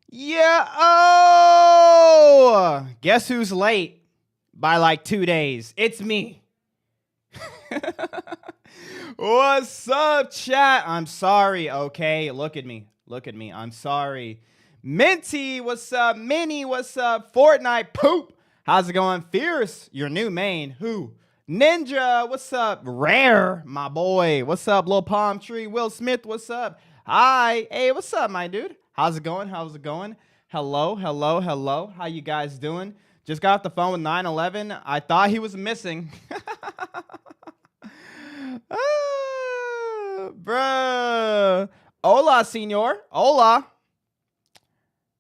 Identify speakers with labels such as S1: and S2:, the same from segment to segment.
S1: Yeah. Oh, guess who's late by like 2 days? It's me. What's up, chat? I'm sorry, okay? Look at me. Look at me. I'm sorry. Minty, what's up? Minnie, what's up? Fortnite poop. How's it going? Fierce, your new main. Who? Ninja, what's up? Rare, my boy. What's up, Lil Palm Tree? Will Smith, what's up? Hi. Hey, what's up, my dude? How's it going? How's it going? Hello, hello, hello. How you guys doing? Just got off the phone with 911. I thought he was missing. Bruh. Hola, senor. Hola.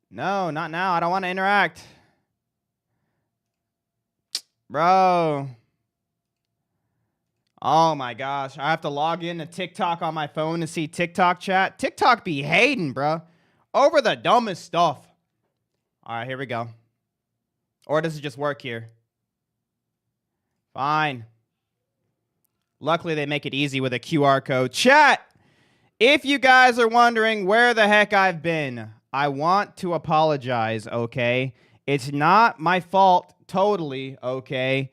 S1: No, not now. I don't want to interact. Bro. Oh my gosh. I have to log in to TikTok on my phone to see TikTok chat. TikTok be hating, bro. Over the dumbest stuff. All right, here we go. Or does it just work here? Fine. Luckily, they make it easy with a QR code. Chat, if you guys are wondering where the heck I've been, I want to apologize, okay? It's not my fault totally, okay?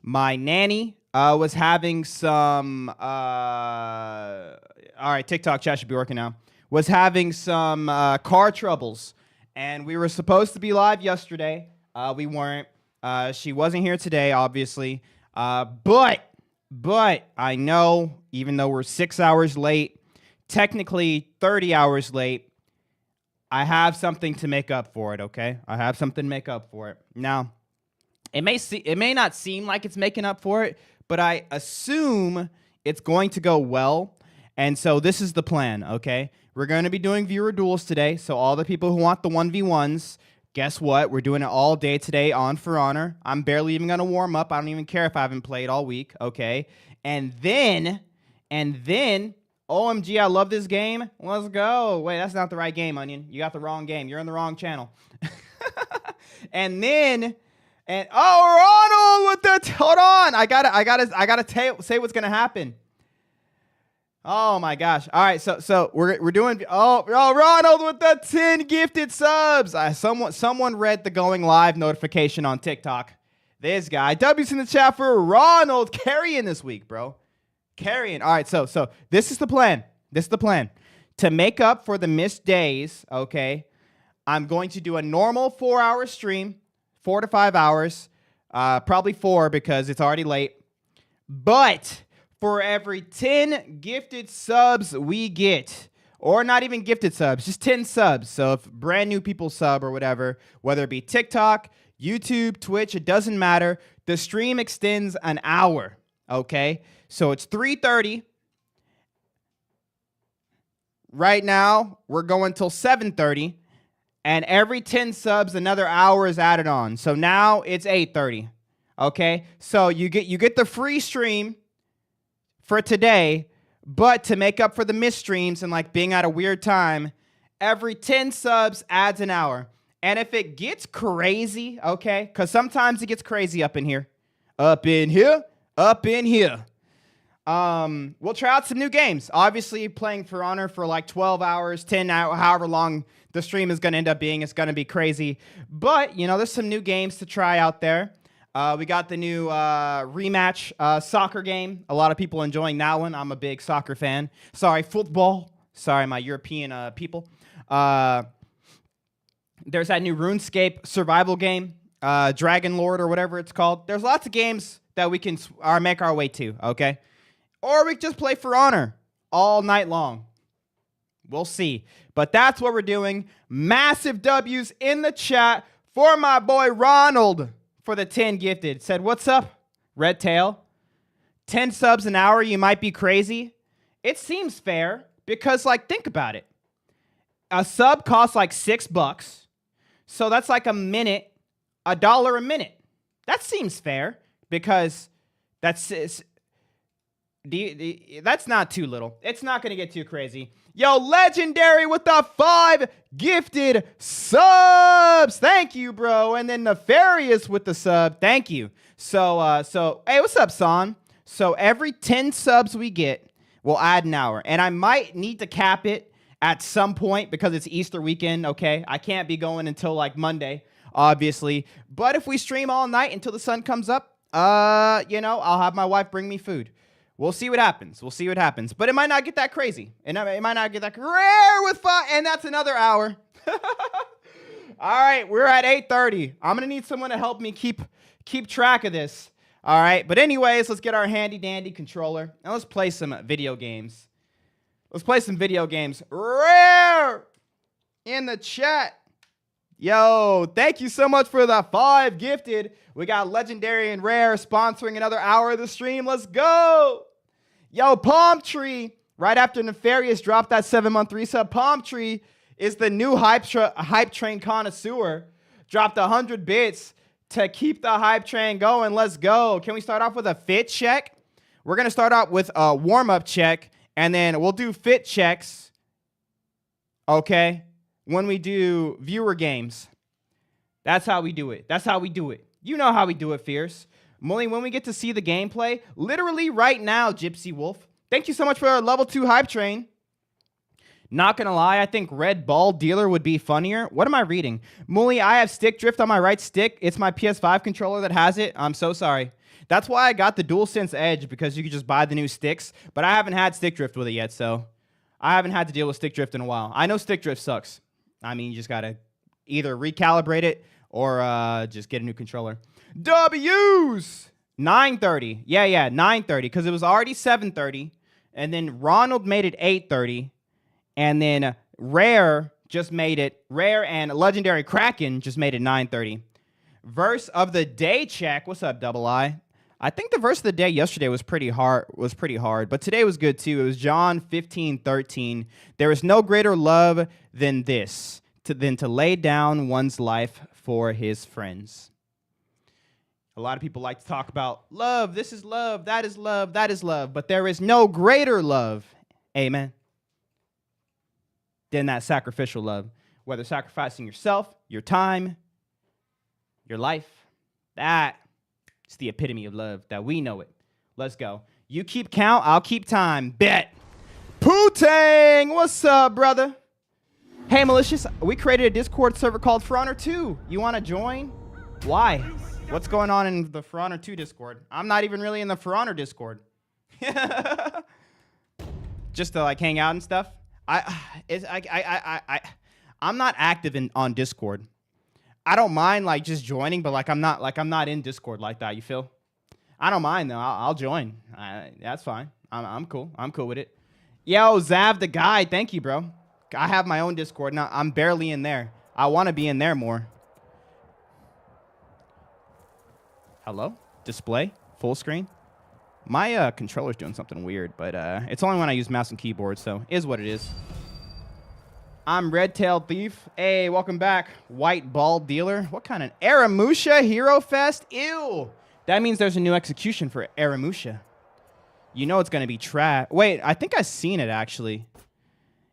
S1: My nanny was having some... all right, TikTok chat should be working now. Was having some car troubles. And we were supposed to be live yesterday. We weren't. She wasn't here today, obviously. But I know, even though we're 6 hours late, technically 30 hours late, I have something to make up for it, okay? I have something to make up for it. Now, it may not seem like it's making up for it, but I assume it's going to go well. And so this is the plan, okay? We're going to be doing viewer duels today. So all the people who want the 1v1s, guess what? We're doing it all day today on For Honor. I'm barely even going to warm up. I don't even care if I haven't played all week, okay? And then, OMG, I love this game. Let's go. Wait, that's not the right game, Onion. You got the wrong game. You're in the wrong channel. And oh, Ronald with the, hold on. I gotta say what's going to happen. Oh my gosh. All right, so we're doing Ronald with the 10 gifted subs. Someone read the going live notification on TikTok. This guy. W's in the chat for Ronald carrying this week, bro. Carrying. All right, so this is the plan. This is the plan. To make up for the missed days, okay, I'm going to do a normal 4-hour stream, 4 to 5 hours. Probably 4 because it's already late. But for every 10 gifted subs we get, or not even gifted subs, just 10 subs. So if brand new people sub or whatever, whether it be TikTok, YouTube, Twitch, it doesn't matter. The stream extends an hour, okay? So it's 3:30. Right now, we're going till 7:30. And every 10 subs, another hour is added on. So now it's 8:30, okay? So you get the free stream for today, but to make up for the missed streams and like being at a weird time, every 10 subs adds an hour. And if it gets crazy, okay, because sometimes it gets crazy up in here, we'll try out some new games. Obviously, playing For Honor for like 12 hours, 10 hours, however long the stream is going to end up being, it's going to be crazy. But, you know, there's some new games to try out there. We got the new rematch soccer game. A lot of people enjoying that one. I'm a big soccer fan. Sorry, football. Sorry, my European people. There's that new RuneScape survival game, Dragon Lord or whatever it's called. There's lots of games that we can make our way to, okay? Or we can just play For Honor all night long. We'll see. But that's what we're doing. Massive W's in the chat for my boy Ronald. For the 10 gifted. Said, what's up, Red Tail? 10 subs an hour, you might be crazy. It seems fair because, like, think about it. A sub costs like $6. So that's like $1 a minute. That seems fair because that's not too little. It's not going to get too crazy. Yo, Legendary with the 5 gifted subs. Thank you, bro. And then Nefarious with the sub. Thank you. So hey, what's up, Son? So every 10 subs we get, we'll add an hour. And I might need to cap it at some point because it's Easter weekend, okay? I can't be going until like Monday, obviously. But if we stream all night until the sun comes up, you know, I'll have my wife bring me food. We'll see what happens. We'll see what happens. But it might not get that crazy. And it might not get that rare with fun. And that's another hour. All right, we're at 8:30. I'm going to need someone to help me keep track of this. All right, but anyways, let's get our handy-dandy controller. And let's play some video games. Let's play some video games. Rare in the chat. Yo, thank you so much for the 5 gifted. We got Legendary and Rare sponsoring another hour of the stream. Let's go. Yo, Palm Tree, right after Nefarious dropped that 7-month resub. Palm Tree is the new hype train connoisseur. Dropped 100 bits to keep the hype train going. Let's go. Can we start off with a fit check? We're going to start out with a warm-up check, and then we'll do fit checks, okay, when we do viewer games. That's how we do it. That's how we do it. You know how we do it, Fierce. Mully, when we get to see the gameplay, literally right now, Gypsy Wolf. Thank you so much for our level 2 hype train. Not gonna lie, I think Red Ball Dealer would be funnier. What am I reading? Mully, I have stick drift on my right stick. It's my PS5 controller that has it. I'm so sorry. That's why I got the DualSense Edge, because you could just buy the new sticks. But I haven't had stick drift with it yet, so I haven't had to deal with stick drift in a while. I know stick drift sucks. I mean, you just gotta either recalibrate it or just get a new controller. W's! 9:30. Yeah, 9:30, because it was already 7:30. And then Ronald made it 8:30. And then Rare just made it. Rare and Legendary Kraken just made it 9:30. Verse of the day check. What's up, Double I? I think the verse of the day yesterday was pretty hard. But today was good too. It was John 15:13. There is no greater love than this, than to lay down one's life for his friends. A lot of people like to talk about love. This is love. That is love. That is love. But there is no greater love. Amen. Than that sacrificial love. Whether sacrificing yourself, your time, your life. That is the epitome of love that we know it. Let's go. You keep count. I'll keep time. Bet. Poo-tang. What's up, brother? Hey, Mulisious. We created a Discord server called For Honor 2. You want to join? Why? What's going on in the For Honor 2 Discord? I'm not even really in the For Honor Discord. Just to like hang out and stuff. I'm not active on Discord. I don't mind like just joining, but I'm not in Discord like that. You feel? I don't mind though. I'll join. That's fine. I'm cool. I'm cool with it. Yo, Zav the guy. Thank you, bro. I have my own Discord now. I'm barely in there. I want to be in there more. Hello? Display? Full screen? My controller's doing something weird, but it's only when I use mouse and keyboard, so is what it is. I'm Red-Tailed Thief. Hey, welcome back. White Ball Dealer. What kind of... Aramusha Hero Fest? Ew. That means there's a new execution for Aramusha. You know it's going to be trash. Wait, I think I've seen it, actually.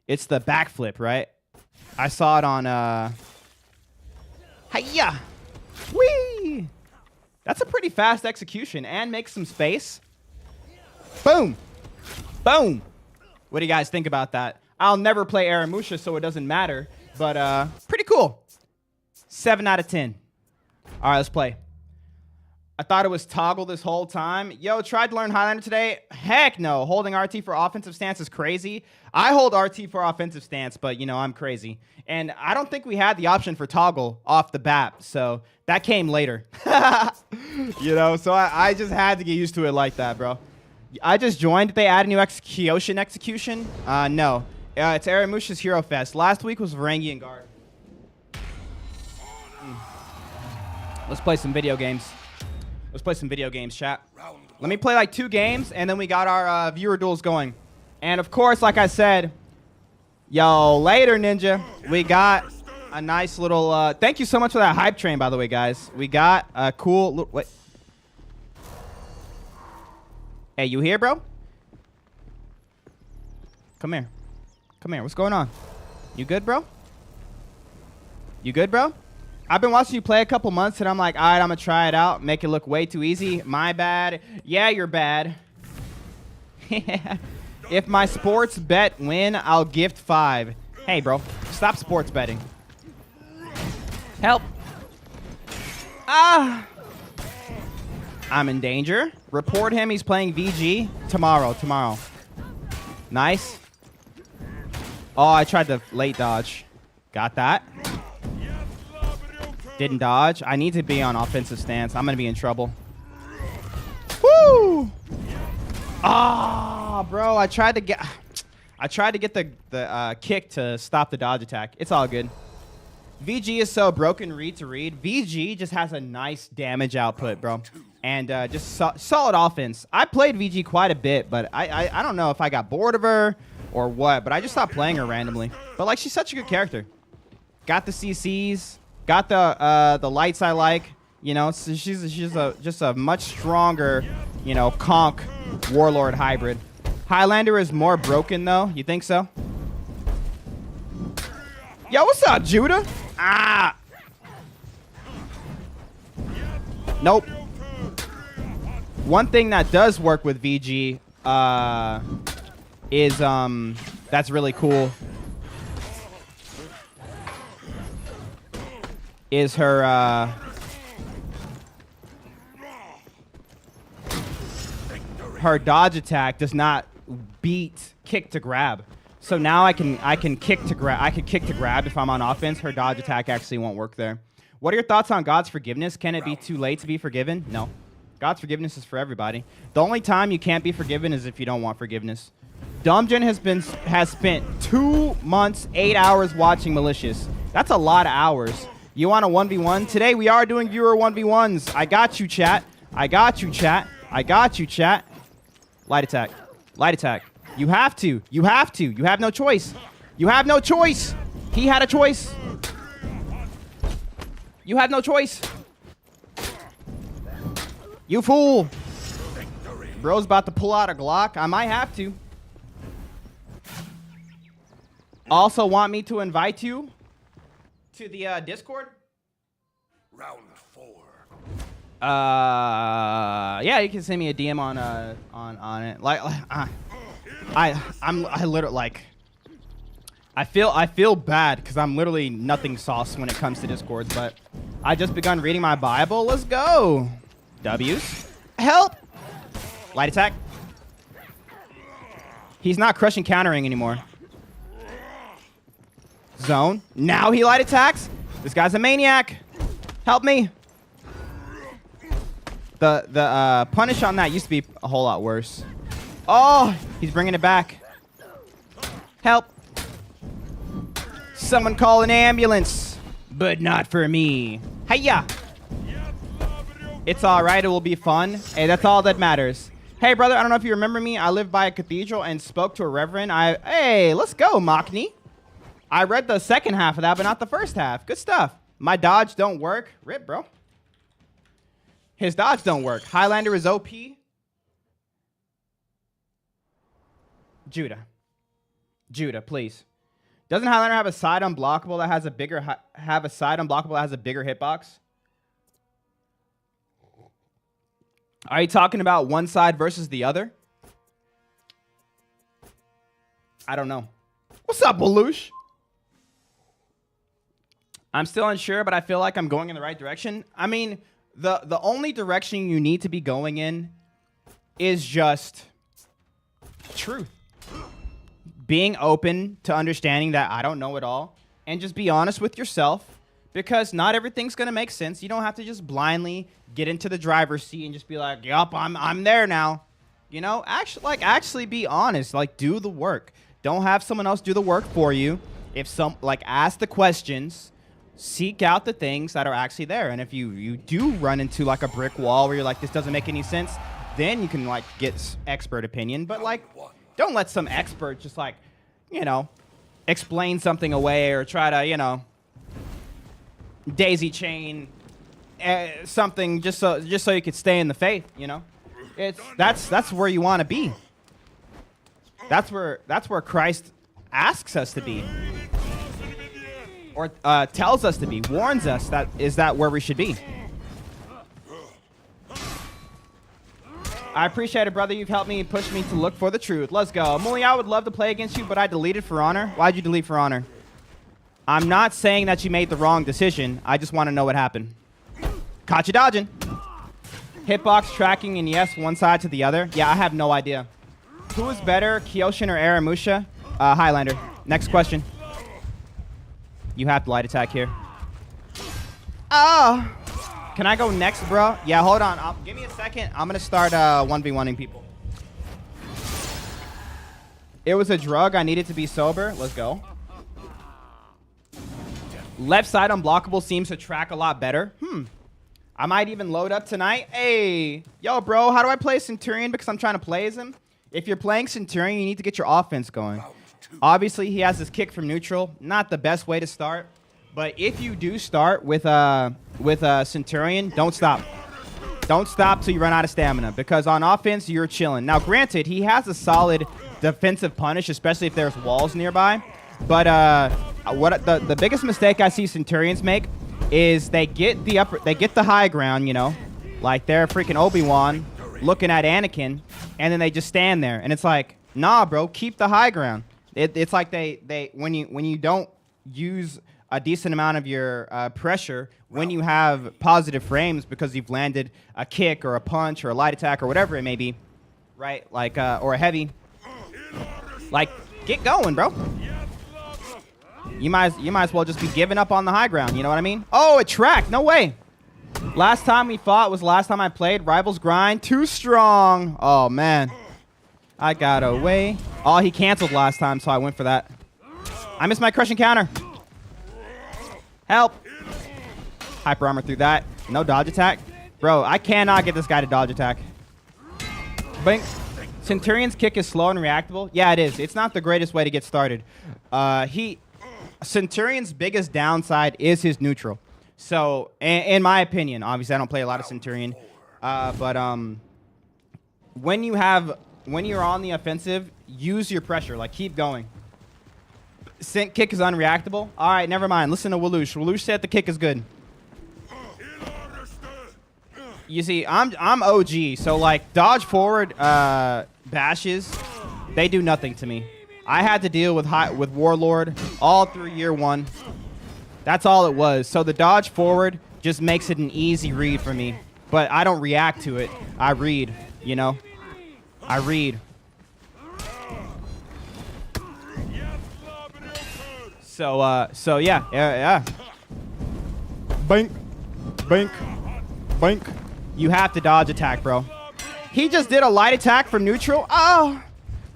S1: It's the backflip, right? I saw it on... Hiya! Whee! That's a pretty fast execution and makes some space. Boom. Boom. What do you guys think about that? I'll never play Aramusha, so it doesn't matter. But pretty cool. 7 out of 10. All right, let's play. I thought it was toggle this whole time. Yo, tried to learn Highlander today. Heck no. Holding RT for offensive stance is crazy. I hold RT for offensive stance, but, you know, I'm crazy. And I don't think we had the option for toggle off the bat, so that came later. You know, so I just had to get used to it like that, bro. I just joined. Did they add a new execution? No. It's Aramusha's Hero Fest. Last week was Varangian Guard. Let's play some video games. Let's play some video games, chat. Let me play like 2 games, and then we got our viewer duels going. And, of course, like I said, yo, later, Ninja. We got a nice little... thank you so much for that hype train, by the way, guys. We got a cool... Wait. Hey, you here, bro? Come here. Come here. What's going on? You good, bro? You good, bro? I've been watching you play a couple months, and I'm like, all right, I'm going to try it out. Make it look way too easy. My bad. Yeah, you're bad. If my sports bet win, I'll gift 5. Hey, bro. Stop sports betting. Help. Ah. I'm in danger. Report him. He's playing VG. Tomorrow. Nice. Oh, I tried to late dodge. Got that. Didn't dodge. I need to be on offensive stance. I'm going to be in trouble. Woo! Ah, bro. I tried to get the kick to stop the dodge attack. It's all good. VG is so broken read to read. VG just has a nice damage output, bro. And just solid offense. I played VG quite a bit, but I don't know if I got bored of her or what, but I just stopped playing her randomly. But, like, she's such a good character. Got the CCs. Got the lights I like. You know, so she's just a much stronger, you know, conk warlord hybrid. Highlander is more broken, though. You think so? Yo, what's up, Judah? Ah. Nope. One thing that does work with VG is that's really cool. Is her her dodge attack does not beat kick to grab. So now I can kick to grab. I can kick to grab if I'm on offense. Her dodge attack actually won't work there. What are your thoughts on God's forgiveness? Can it be too late to be forgiven? No. God's forgiveness is for everybody. The only time you can't be forgiven is if you don't want forgiveness. Dumbgen has spent 2 months, 8 hours watching Mulisious. That's a lot of hours. You want a 1v1? Today we are doing viewer 1v1s. I got you, chat. I got you, chat. I got you, chat. Light attack. Light attack. You have to. You have to. You have no choice. You have no choice. He had a choice. You had no choice. You fool. Bro's about to pull out a Glock. I might have to. Also want me to invite you to the Discord?
S2: Round 4.
S1: Yeah, you can send me a DM on it. Like I literally like I feel bad because I'm literally nothing sauce when it comes to Discords, but I just begun reading my Bible. Let's go. W's. Help. Light attack. He's not crushing countering anymore. Zone. Now he light attacks. This guy's a maniac. Help me. The punish on that used to be a whole lot worse. Oh, he's bringing it back. Help. Someone call an ambulance. But not for me. Hiya. It's all right. It will be fun. Hey, that's all that matters. Hey, brother, I don't know if you remember me. I lived by a cathedral and spoke to a reverend. Hey, let's go, Machni. I read the second half of that, but not the first half. Good stuff. My dodge don't work. Rip, bro. His dodge don't work. Highlander is OP. Judah. Judah, please. Doesn't Highlander have a side unblockable that has a bigger hitbox? Are you talking about one side versus the other? I don't know. What's up, Belush? I'm still unsure, but I feel like I'm going in the right direction. I mean, the only direction you need to be going in is just truth. Being open to understanding that I don't know it all, and just be honest with yourself, because not everything's gonna make sense. You don't have to just blindly get into the driver's seat and just be like, yup, I'm there now. You know, actually be honest. Like, do the work. Don't have someone else do the work for you. Ask the questions. Seek out the things that are actually there. And if you do run into like a brick wall where you're like, this doesn't make any sense, then you can like get expert opinion. But like, don't let some expert just like, you know, explain something away or try to, you know, daisy chain something just so you could stay in the faith, you know. That's where you want to be. That's where Christ asks us to be, or tells us to be, warns us that is that where we should be. I appreciate it, brother. You've helped me push me to look for the truth. Let's go. Muli, I would love to play against you, but I deleted For Honor. Why'd you delete For Honor? I'm not saying that you made the wrong decision. I just want to know what happened. Caught you dodging. Hitbox tracking and yes, one side to the other. Yeah, I have no idea. Who is better, Kyoshin or Aramusha? Highlander. Next question. You have light attack here. Oh. Can I go next, bro? Yeah, hold on. Give me a second. I'm going to start 1v1ing people. It was a drug. I needed to be sober. Let's go. Left side unblockable seems to track a lot better. I might even load up tonight. Hey, yo, bro, how do I play Centurion? Because I'm trying to play as him. If you're playing Centurion, you need to get your offense going. Obviously, he has his kick from neutral. Not the best way to start. But if you do start with Centurion, don't stop. Don't stop till you run out of stamina. Because on offense, you're chilling. Now, granted, he has a solid defensive punish, especially if there's walls nearby. But the biggest mistake I see Centurions make is they get the high ground, you know, like they're freaking Obi-Wan looking at Anakin, and then they just stand there, and it's like, nah, bro, keep the high ground. It's like when you don't use a decent amount of your pressure when you have positive frames because you've landed a kick or a punch or a light attack or whatever it may be, right? Like or a heavy, like get going, bro. You might as well just be giving up on the high ground. You know what I mean? Oh, it tracked. No way. Last time we fought was last time I played. Rivals grind. Too strong. Oh, man. I got away. Oh, he canceled last time, so I went for that. I missed my crushing counter. Help. Hyper armor through that. No dodge attack. Bro, I cannot get this guy to dodge attack. Bink. Centurion's kick is slow and reactable. Yeah, it is. It's not the greatest way to get started. Centurion's biggest downside is his neutral. So, in my opinion, obviously I don't play a lot of Centurion, but when you're on the offensive, use your pressure. Like, keep going. Cent kick is unreactable. All right, never mind. Listen to Walush. Walush said the kick is good. You see, I'm OG, so like dodge forward bashes, they do nothing to me. I had to deal with Warlord all through year one. That's all it was. So the dodge forward just makes it an easy read for me. But I don't react to it. I read, you know? I read. So yeah. Bink. Bink. Bink. You have to dodge attack, bro. He just did a light attack from neutral. Oh,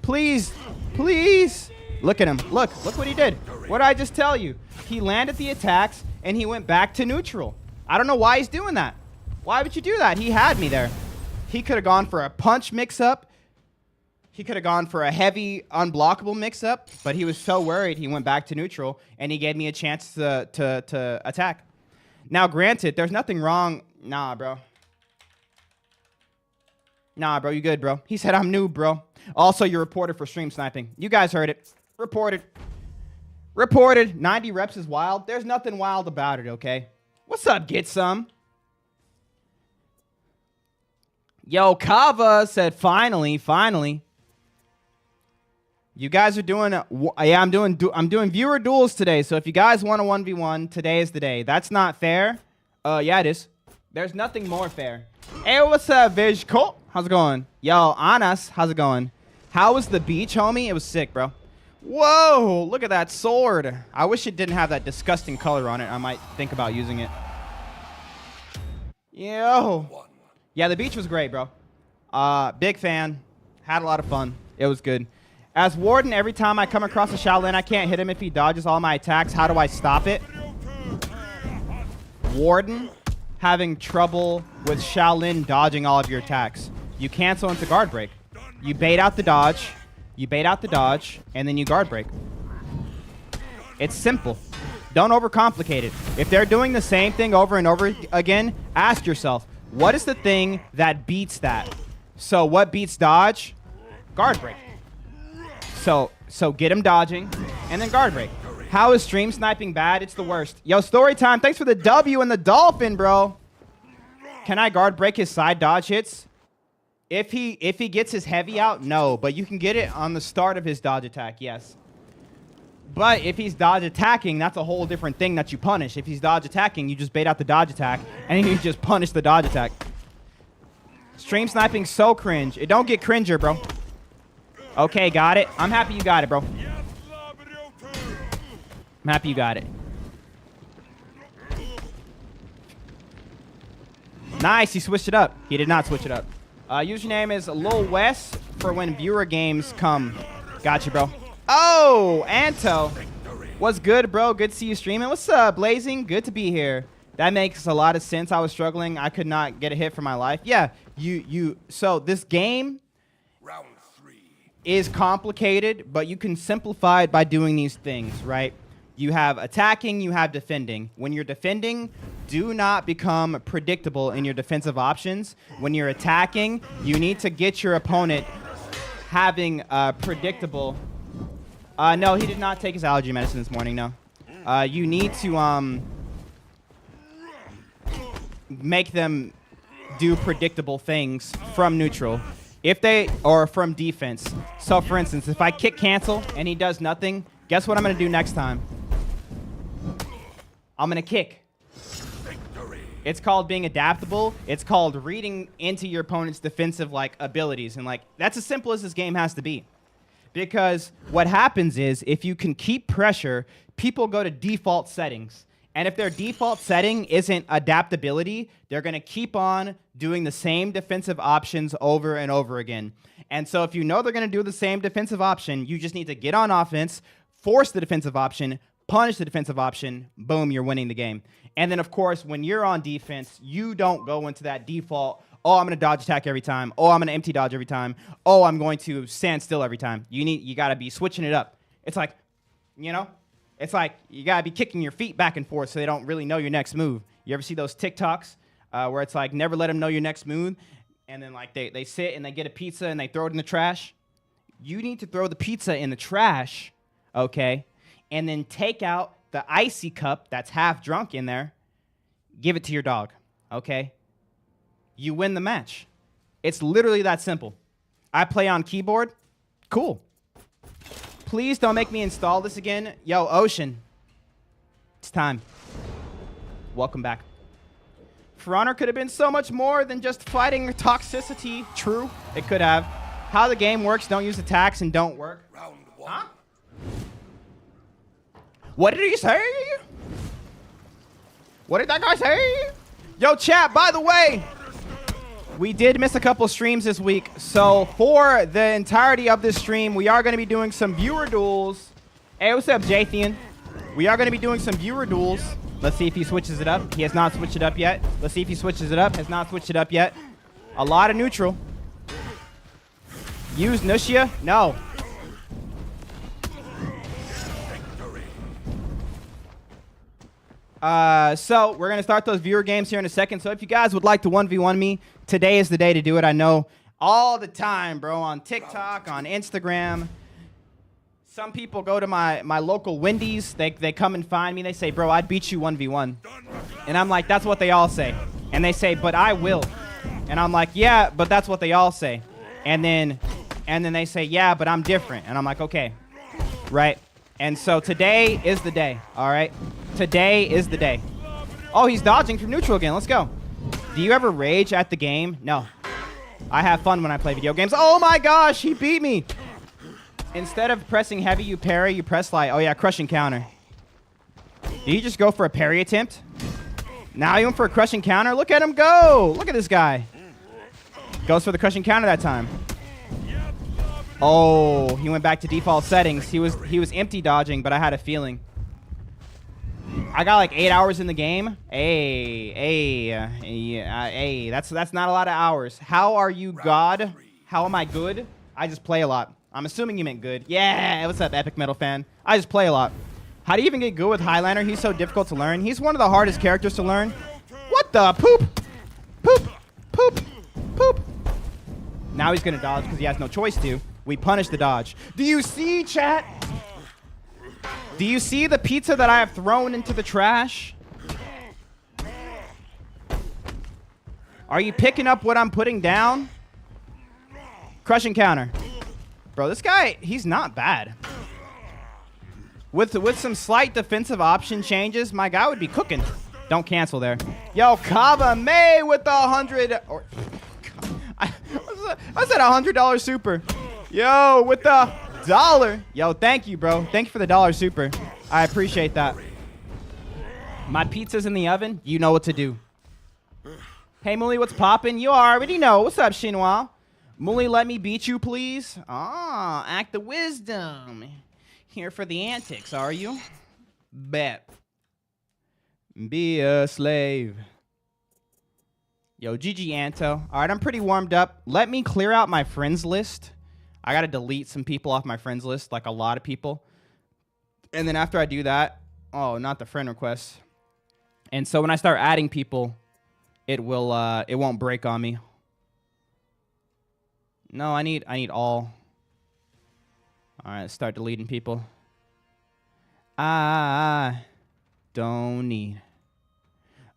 S1: please. Please. Look at him. Look what he did. What did I just tell you? He landed the attacks, and he went back to neutral. I don't know why he's doing that. Why would you do that? He had me there. He could have gone for a punch mix-up. He could have gone for a heavy, unblockable mix-up, but he was so worried he went back to neutral, and he gave me a chance to attack. Now, granted, there's nothing wrong. Nah, bro. Nah, bro, you good, bro. He said I'm noob, bro. Also, you're reported for stream sniping. You guys heard it. Reported. Reported. 90 reps is wild. There's nothing wild about it, okay? What's up, get some? Yo, Kava said finally. You guys are doing yeah, I'm doing viewer duels today. So if you guys want a 1v1, today is the day. That's not fair. Yeah, it is. There's nothing more fair. Hey, what's up, Vij Colt? How's it going? Yo, Anas, how's it going? How was the beach, homie? It was sick, bro. Whoa, look at that sword. I wish it didn't have that disgusting color on it. I might think about using it. Yo. Yeah, the beach was great, bro. Big fan. Had a lot of fun. It was good. As Warden, every time I come across a Shaolin, I can't hit him if he dodges all my attacks. How do I stop it? Warden, having trouble with Shaolin dodging all of your attacks. You cancel into guard break. You bait out the dodge. You bait out the dodge, and then you guard break. It's simple. Don't overcomplicate it. If they're doing the same thing over and over again, ask yourself, what is the thing that beats that? So what beats dodge? Guard break. So get him dodging, and then guard break. How is stream sniping bad? It's the worst. Yo, story time. Thanks for the W and the dolphin, bro. Can I guard break his side dodge hits? If he gets his heavy out, no. But you can get it on the start of his dodge attack, yes. But if he's dodge attacking, that's a whole different thing that you punish. If he's dodge attacking, you just bait out the dodge attack, and then you just punish the dodge attack. Stream sniping so cringe. It don't get cringer, bro. Okay, got it. I'm happy you got it, bro. I'm happy you got it. Nice, he switched it up. He did not switch it up. Username is Lil Wes for when viewer games come. Got you, bro. Oh, Anto. What's good, bro? Good to see you streaming. What's up, Blazing? Good to be here. That makes a lot of sense. I was struggling. I could not get a hit for my life. Yeah, so this game
S2: Round 3.
S1: is complicated, but you can simplify it by doing these things, right? You have attacking, you have defending. When you're defending, do not become predictable in your defensive options. When you're attacking, you need to get your opponent having predictable. No, he did not take his allergy medicine this morning, no. You need to make them do predictable things from neutral. Or from defense. So for instance, if I kick cancel and he does nothing, guess what I'm gonna do next time? I'm gonna kick.
S2: Victory.
S1: It's called being adaptable. It's called reading into your opponent's defensive abilities. And that's as simple as this game has to be. Because what happens is if you can keep pressure, people go to default settings. And if their default setting isn't adaptability, they're going to keep on doing the same defensive options over and over again. And so if you know they're going to do the same defensive option, you just need to get on offense, force the defensive option, punish the defensive option, boom, you're winning the game. And then, of course, when you're on defense, you don't go into that default, oh, I'm going to dodge attack every time. Oh, I'm going to empty dodge every time. Oh, I'm going to stand still every time. You got to be switching it up. It's like, it's like you got to be kicking your feet back and forth so they don't really know your next move. You ever see those TikToks where it's like, never let them know your next move? And then they sit and they get a pizza and they throw it in the trash. You need to throw the pizza in the trash, okay? And then take out the icy cup that's half drunk in there. Give it to your dog, okay? You win the match. It's literally that simple. I play on keyboard. Cool. Please don't make me install this again. Yo, Ocean. It's time. Welcome back. For Honor could have been so much more than just fighting toxicity. True, it could have. How the game works, don't use attacks and don't work.
S2: Round 1.
S1: Huh? What did he say? What did that guy say? Yo, chat, by the way, we did miss a couple streams this week. So for the entirety of this stream, we are going to be doing some viewer duels. Hey, what's up, Jathian? We are going to be doing some viewer duels. Let's see if he switches it up. He has not switched it up yet. Let's see if he switches it up. Has not switched it up yet. A lot of neutral. Use Nushia? No. So we're going to start those viewer games here in a second. So if you guys would like to 1v1 me, today is the day to do it. I know all the time, bro, on TikTok, on Instagram. Some people go to my local Wendy's. They come and find me. They say, bro, I'd beat you 1v1. And I'm like, that's what they all say. And they say, but I will. And I'm like, yeah, but that's what they all say. And then they say, yeah, but I'm different. And I'm like, okay, right? And so today is the day, all right? Today is the day. Oh, he's dodging from neutral again. Let's go. Do you ever rage at the game? No. I have fun when I play video games. Oh my gosh, he beat me. Instead of pressing heavy, you parry, you press light. Oh yeah, crushing counter. Did he just go for a parry attempt? Now he went for a crushing counter. Look at him go. Look at this guy. Goes for the crushing counter that time. Oh, he went back to default settings. He was empty dodging, but I had a feeling. I got like 8 hours in the game. Hey, that's not a lot of hours. How are you, God? How am I good? I just play a lot. I'm assuming you meant good. Yeah, what's up, Epic Metal fan? I just play a lot. How do you even get good with Highlander? He's so difficult to learn. He's one of the hardest characters to learn. What the poop? Poop, poop, poop. Now he's gonna dodge because he has no choice to. We punish the dodge. Do you see, chat? Do you see the pizza that I have thrown into the trash? Are you picking up what I'm putting down? Crushing counter. Bro, this guy, he's not bad. With some slight defensive option changes, my guy would be cooking. Don't cancel there. Yo, Kava May with the 100. Or, I said $100 super. Yo, with the $1. Yo, thank you, bro. Thank you for the $1 super. I appreciate that. My pizza's in the oven. You know what to do. Hey, Muli, what's poppin'? You already know. What's up, Chinois? Muli, let me beat you, please. Ah, act of wisdom. Here for the antics, are you? Bet. Be a slave. Yo, GG Anto. All right, I'm pretty warmed up. Let me clear out my friends list. I got to delete some people off my friends list, like a lot of people. And then after I do that, oh, not the friend requests. And so when I start adding people, it won't break on me. No, I need all. All right, let's start deleting people. I don't need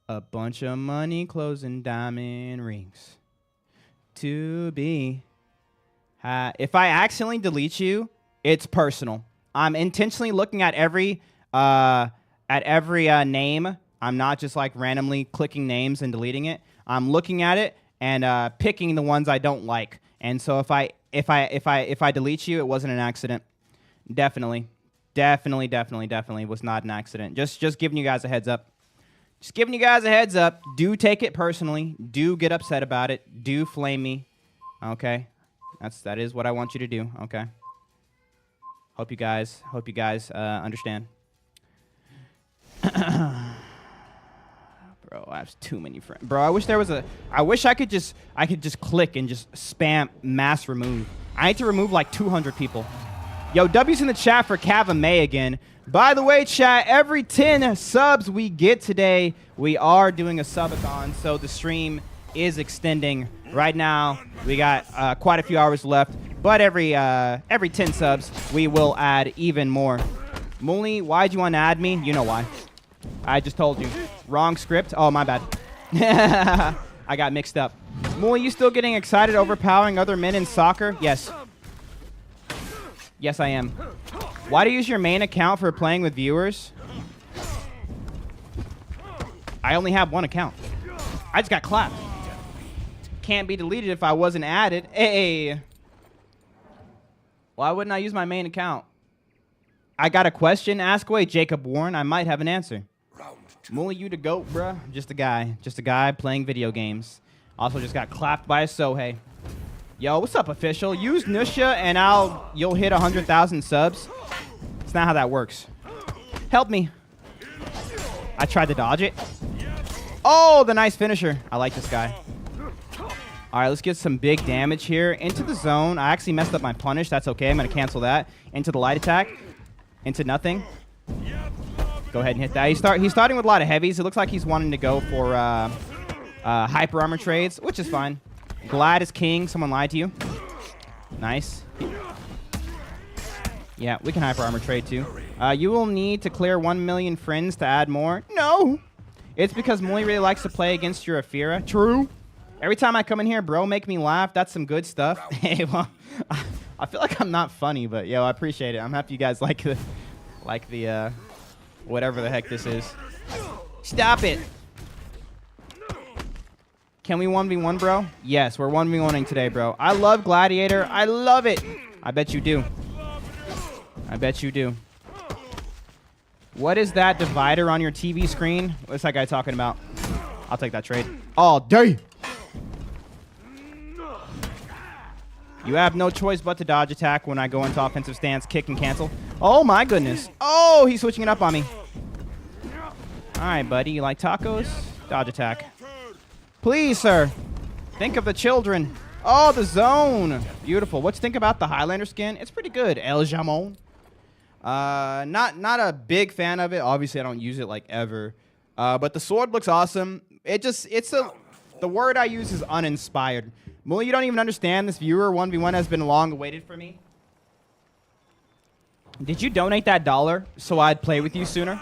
S1: a bunch of money, clothes, and diamond rings to be. If I accidentally delete you, it's personal. I'm intentionally looking at every name. I'm not just like randomly clicking names and deleting it. I'm looking at it and picking the ones I don't like. And so if I delete you, it wasn't an accident. Definitely was not an accident. Just giving you guys a heads up. Just giving you guys a heads up. Do take it personally. Do get upset about it. Do flame me. Okay, that is what I want you to do. Okay. Hope you guys understand. Bro, I have too many friends. Bro, I wish I could just click and just spam mass remove. I need to remove like 200 people. Yo, W's in the chat for Kava May again. By the way, chat, every 10 subs we get today, we are doing a subathon, so the stream is extending. Right now, we got quite a few hours left, but every 10 subs, we will add even more. Muli, why'd you want to add me? You know why. I just told you. Wrong script. Oh, my bad. I got mixed up. Muli, you still getting excited overpowering other men in soccer? Yes. Yes, I am. Why do you use your main account for playing with viewers? I only have one account. I just got clapped. Can't be deleted if I wasn't added. Hey. Why wouldn't I use my main account? I got a question. Ask away, Jacob Warren. I might have an answer. Muli, you the GOAT, bruh. Just a guy. Just a guy playing video games. Also just got clapped by a Sohei. Yo, what's up, official? Use Nusha and you'll hit 100,000 subs. It's not how that works. Help me. I tried to dodge it. Oh, the nice finisher. I like this guy. All right, let's get some big damage here. Into the zone. I actually messed up my punish. That's okay. I'm going to cancel that. Into the light attack. Into nothing. Go ahead and hit that. He's starting with a lot of heavies. It looks like he's wanting to go for hyper armor trades, which is fine. Glad is king. Someone lied to you. Nice. Yeah, we can hyper armor trade too. You will need to clear 1 million friends to add more. No. It's because Muli really likes to play against your Afira. True. Every time I come in here, bro, make me laugh. That's some good stuff. Hey, well, I feel like I'm not funny, but yo, I appreciate it. I'm happy you guys like the whatever the heck this is. Stop it. Can we 1v1, bro? Yes, we're 1v1ing today, bro. I love Gladiator. I love it. I bet you do. I bet you do. What is that divider on your TV screen? What's that guy talking about? I'll take that trade. All day. You have no choice but to dodge attack when I go into offensive stance, kick, and cancel. Oh, my goodness. Oh, he's switching it up on me. All right, buddy. You like tacos? Dodge attack. Please, sir. Think of the children. Oh, the zone. Beautiful. What you think about the Highlander skin? It's pretty good. El Jamon. Not a big fan of it. Obviously, I don't use it like ever. But the sword looks awesome. The word I use is uninspired. Muli, you don't even understand. This viewer 1v1 has been long awaited for me. Did you donate that $1 so I'd play with you sooner?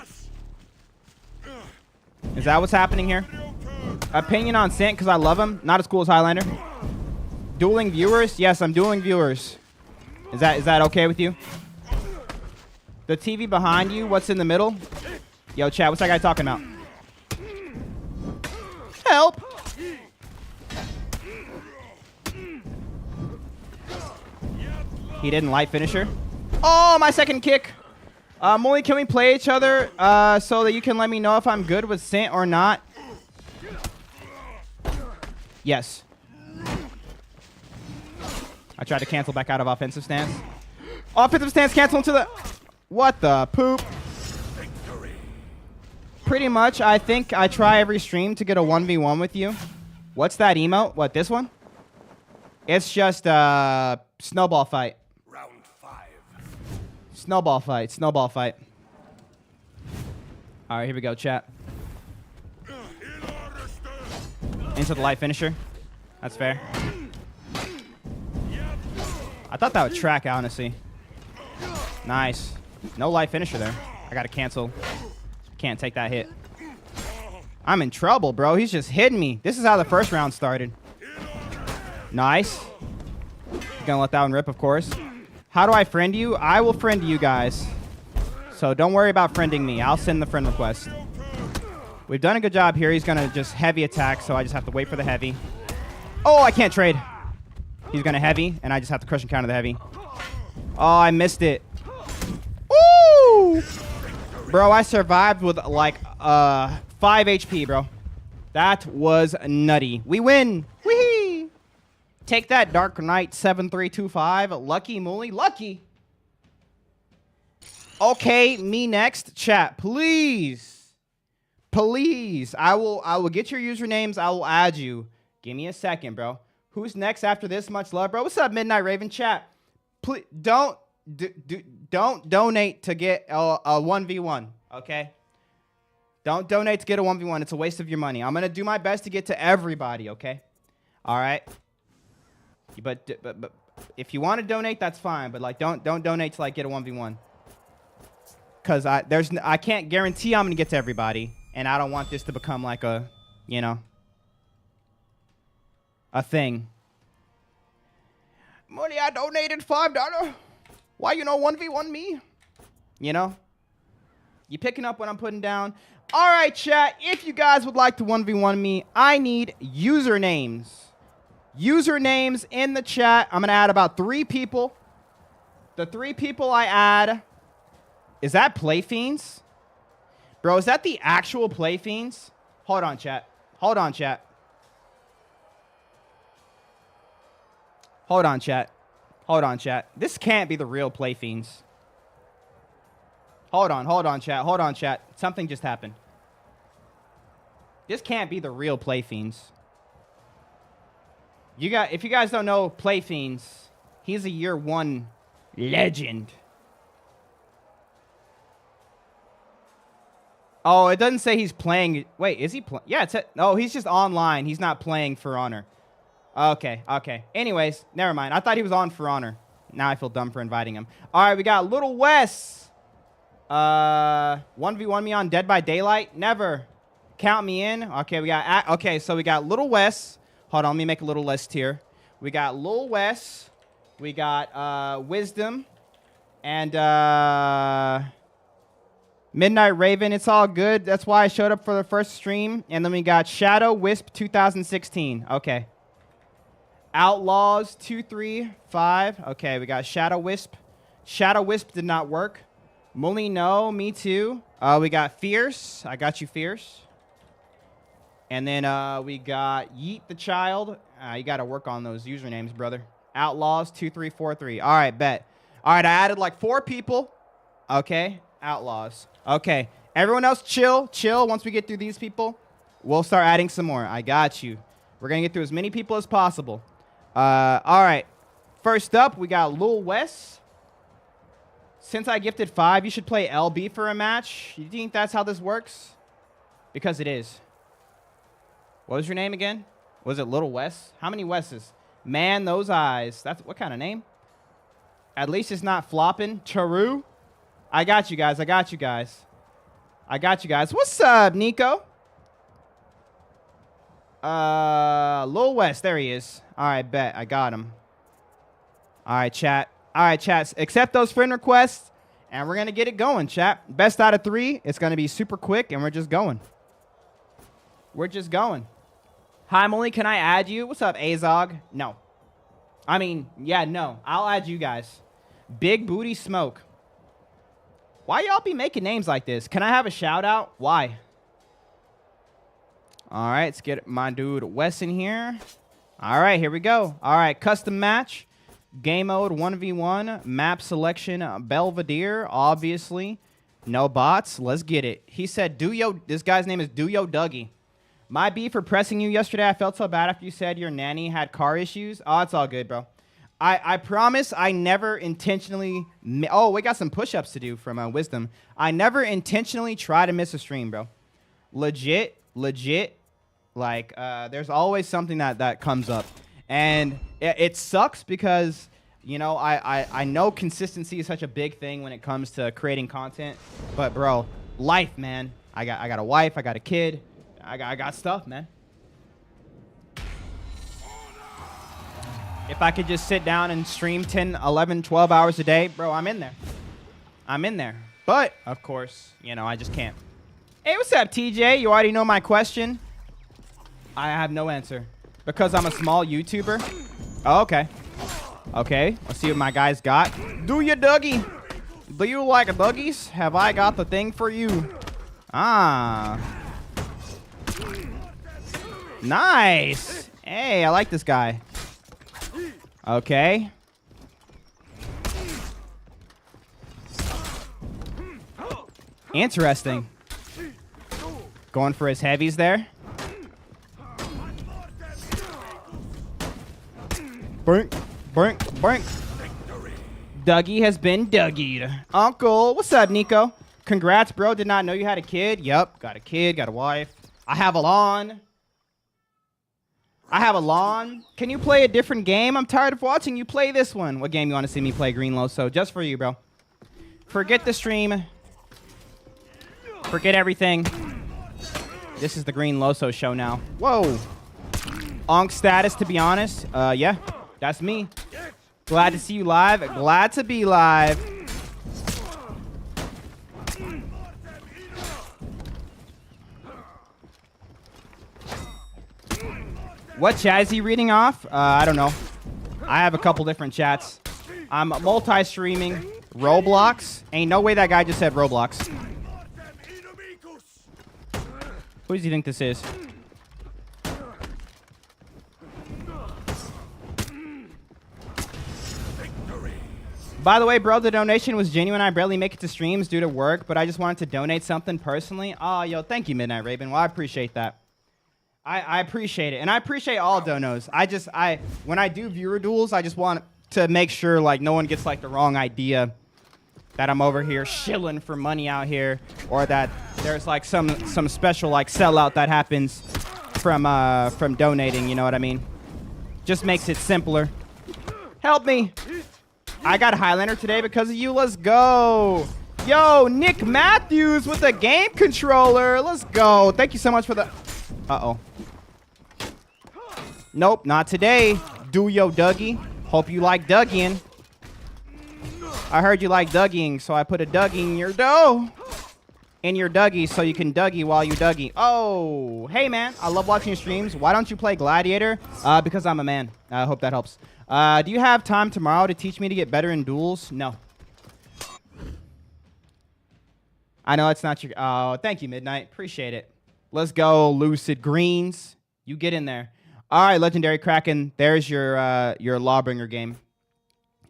S1: Is that what's happening here? Opinion on Sant because I love him. Not as cool as Highlander. Dueling viewers? Yes, I'm dueling viewers. Is that okay with you? The TV behind you, what's in the middle? Yo, chat, what's that guy talking about? Help! He didn't light finisher. Oh, my second kick. Molly, can we play each other so that you can let me know if I'm good with Sint or not? Yes. I tried to cancel back out of offensive stance. Offensive stance cancel into the... What the poop? Pretty much, I think I try every stream to get a 1v1 with you. What's that emote? What, this one? It's just a snowball fight.
S2: Round 5.
S1: Snowball fight. Snowball fight. All right, here we go, chat. Into the light finisher. That's fair. I thought that would track, honestly. Nice. No light finisher there. I got to cancel. Can't take that hit. I'm in trouble, bro. He's just hitting me. This is how the first round started. Nice. Gonna let that one rip, of course. How do I friend you? I will friend you guys. So don't worry about friending me. I'll send the friend request. We've done a good job here. He's gonna just heavy attack, so I just have to wait for the heavy. Oh, I can't trade. He's gonna heavy, and I just have to crush and counter the heavy. Oh, I missed it. Woo! Bro, I survived with like 5 HP, bro. That was nutty. We win. Whee! Take that, Dark Knight 7325. Lucky Mooly. Lucky. Okay, me next. Chat, please. Please. I will get your usernames. I will add you. Give me a second, bro. Who's next after this? Much love, bro. What's up, Midnight Raven? Chat. Please don't donate to get a 1v1, okay? Don't donate to get a 1v1. It's a waste of your money. I'm going to do my best to get to everybody, okay? All right? But if you want to donate, that's fine. But, like, don't donate to, like, get a 1v1. Because I can't guarantee I'm going to get to everybody. And I don't want this to become, like, a, you know, a thing. Money, I donated $5. Why you know 1v1 me? You know? You picking up what I'm putting down? All right, chat. If you guys would like to 1v1 me, I need usernames. Usernames in the chat. I'm going to add about 3 people. The 3 people I add... Is that Play Fiends? Bro, is that the actual Play Fiends? Hold on, chat. Hold on, chat. Hold on, chat. Hold on, chat. This can't be the real Play Fiends. Hold on, chat. Hold on, chat. Something just happened. This can't be the real Play Fiends. If you guys don't know Play Fiends, he's a year 1 legend. Oh, it doesn't say he's playing. Wait, is he playing? Yeah, no, he's just online. He's not playing For Honor. Okay. Anyways, never mind. I thought he was on For Honor. Now I feel dumb for inviting him. All right, we got Little Wes. 1v1 me on Dead by Daylight. Never. Count me in. Okay, so we got Little Wes. Hold on, let me make a little list here. We got Lil Wes. We got Wisdom. And Midnight Raven. It's all good. That's why I showed up for the first stream. And then we got Shadow Wisp 2016. Okay. Outlaws 235. Okay, we got Shadow Wisp. Shadow Wisp did not work. Mully, no. Me too. We got Fierce. I got you, Fierce. And then we got Yeet the Child. You got to work on those usernames, brother. Outlaws 2343. All right, bet. All right, I added like 4 people. Okay, Outlaws. Okay, everyone else chill. Once we get through these people, we'll start adding some more. I got you. We're going to get through as many people as possible. All right. First up, we got Lil Wes. Since I gifted 5, you should play LB for a match. You think that's how this works? Because it is. What was your name again? Was it Little Wes? How many Wes's? Man, those eyes. That's what kind of name? At least it's not flopping. Charu. I got you guys. What's up, Nico? Lil West. There he is. All right, bet. I got him. All right, chat. Accept those friend requests. And we're going to get it going, chat. Best out of 3. It's going to be super quick, and we're just going. We're just going. Hi, Molly. Can I add you? What's up, Azog? No. I mean, yeah, no. I'll add you guys. Big Booty Smoke. Why y'all be making names like this? Can I have a shout out? Why? All right, let's get my dude Wes in here. All right, here we go. All right, custom match. Game mode 1v1. Map selection Belvedere, obviously. No bots. Let's get it. He said, this guy's name is Duyo Dougie. My beef for pressing you yesterday. I felt so bad after you said your nanny had car issues. Oh, it's all good, bro. I promise I never intentionally... Oh, we got some push-ups to do from Wisdom. I never intentionally try to miss a stream, bro. Legit. Like, there's always something that comes up. And it sucks because, you know, I know consistency is such a big thing when it comes to creating content. But, bro, life, man. I got a wife. I got a kid. I got stuff, man. If I could just sit down and stream 10, 11, 12 hours a day, bro, I'm in there. I'm in there. But, of course, you know, I just can't. Hey, what's up, TJ? You already know my question? I have no answer. Because I'm a small YouTuber? Oh, okay. Okay, let's see what my guys got. Do you, Dougie? Do you like Dougies? Have I got the thing for you? Ah. Nice. Hey, I like this guy. Okay. Interesting. Going for his heavies there. Brink, brink, brink. Dougie has been Dougie'd. Uncle, what's up, Nico? Congrats, bro. Did not know you had a kid. Yup, got a kid, got a wife. I have a lawn. Can you play a different game? I'm tired of watching you play this one. What game you want to see me play, Green Loso? Just for you, bro. Forget the stream. Forget everything. This is the Green Loso show now. Whoa. Onk status, to be honest. Yeah, that's me. Glad to see you live. Glad to be live. What chat is he reading off? I don't know. I have a couple different chats. I'm multi-streaming. Roblox. Ain't no way that guy just said Roblox. Who does he think this is? By the way, bro, the donation was genuine. I barely make it to streams due to work, but I just wanted to donate something personally. Oh, yo, thank you, Midnight Raven. Well, I appreciate that. I appreciate it. And I appreciate all donos. When I do viewer duels, I just want to make sure, like, no one gets, like, the wrong idea that I'm over here shilling for money out here, or that there's, like, some special, like, sellout that happens from donating, you know what I mean? Just makes it simpler. Help me. I got Highlander today because of you. Let's go. Yo, Nick Matthews with a game controller. Let's go. Thank you so much for the... Uh-oh. Nope, not today. Duyo Dougie. Hope you like Dougieing. I heard you like Dougieing, so I put a Dougie in your dough. In your Dougie, so you can Dougie while you Dougie. Oh, hey, man. I love watching your streams. Why don't you play Gladiator? Because I'm a man. I hope that helps. Do you have time tomorrow to teach me to get better in duels? No. I know it's not your... Oh, thank you, Midnight. Appreciate it. Let's go, Lucid Greens. You get in there. All right, Legendary Kraken. There's your Lawbringer game.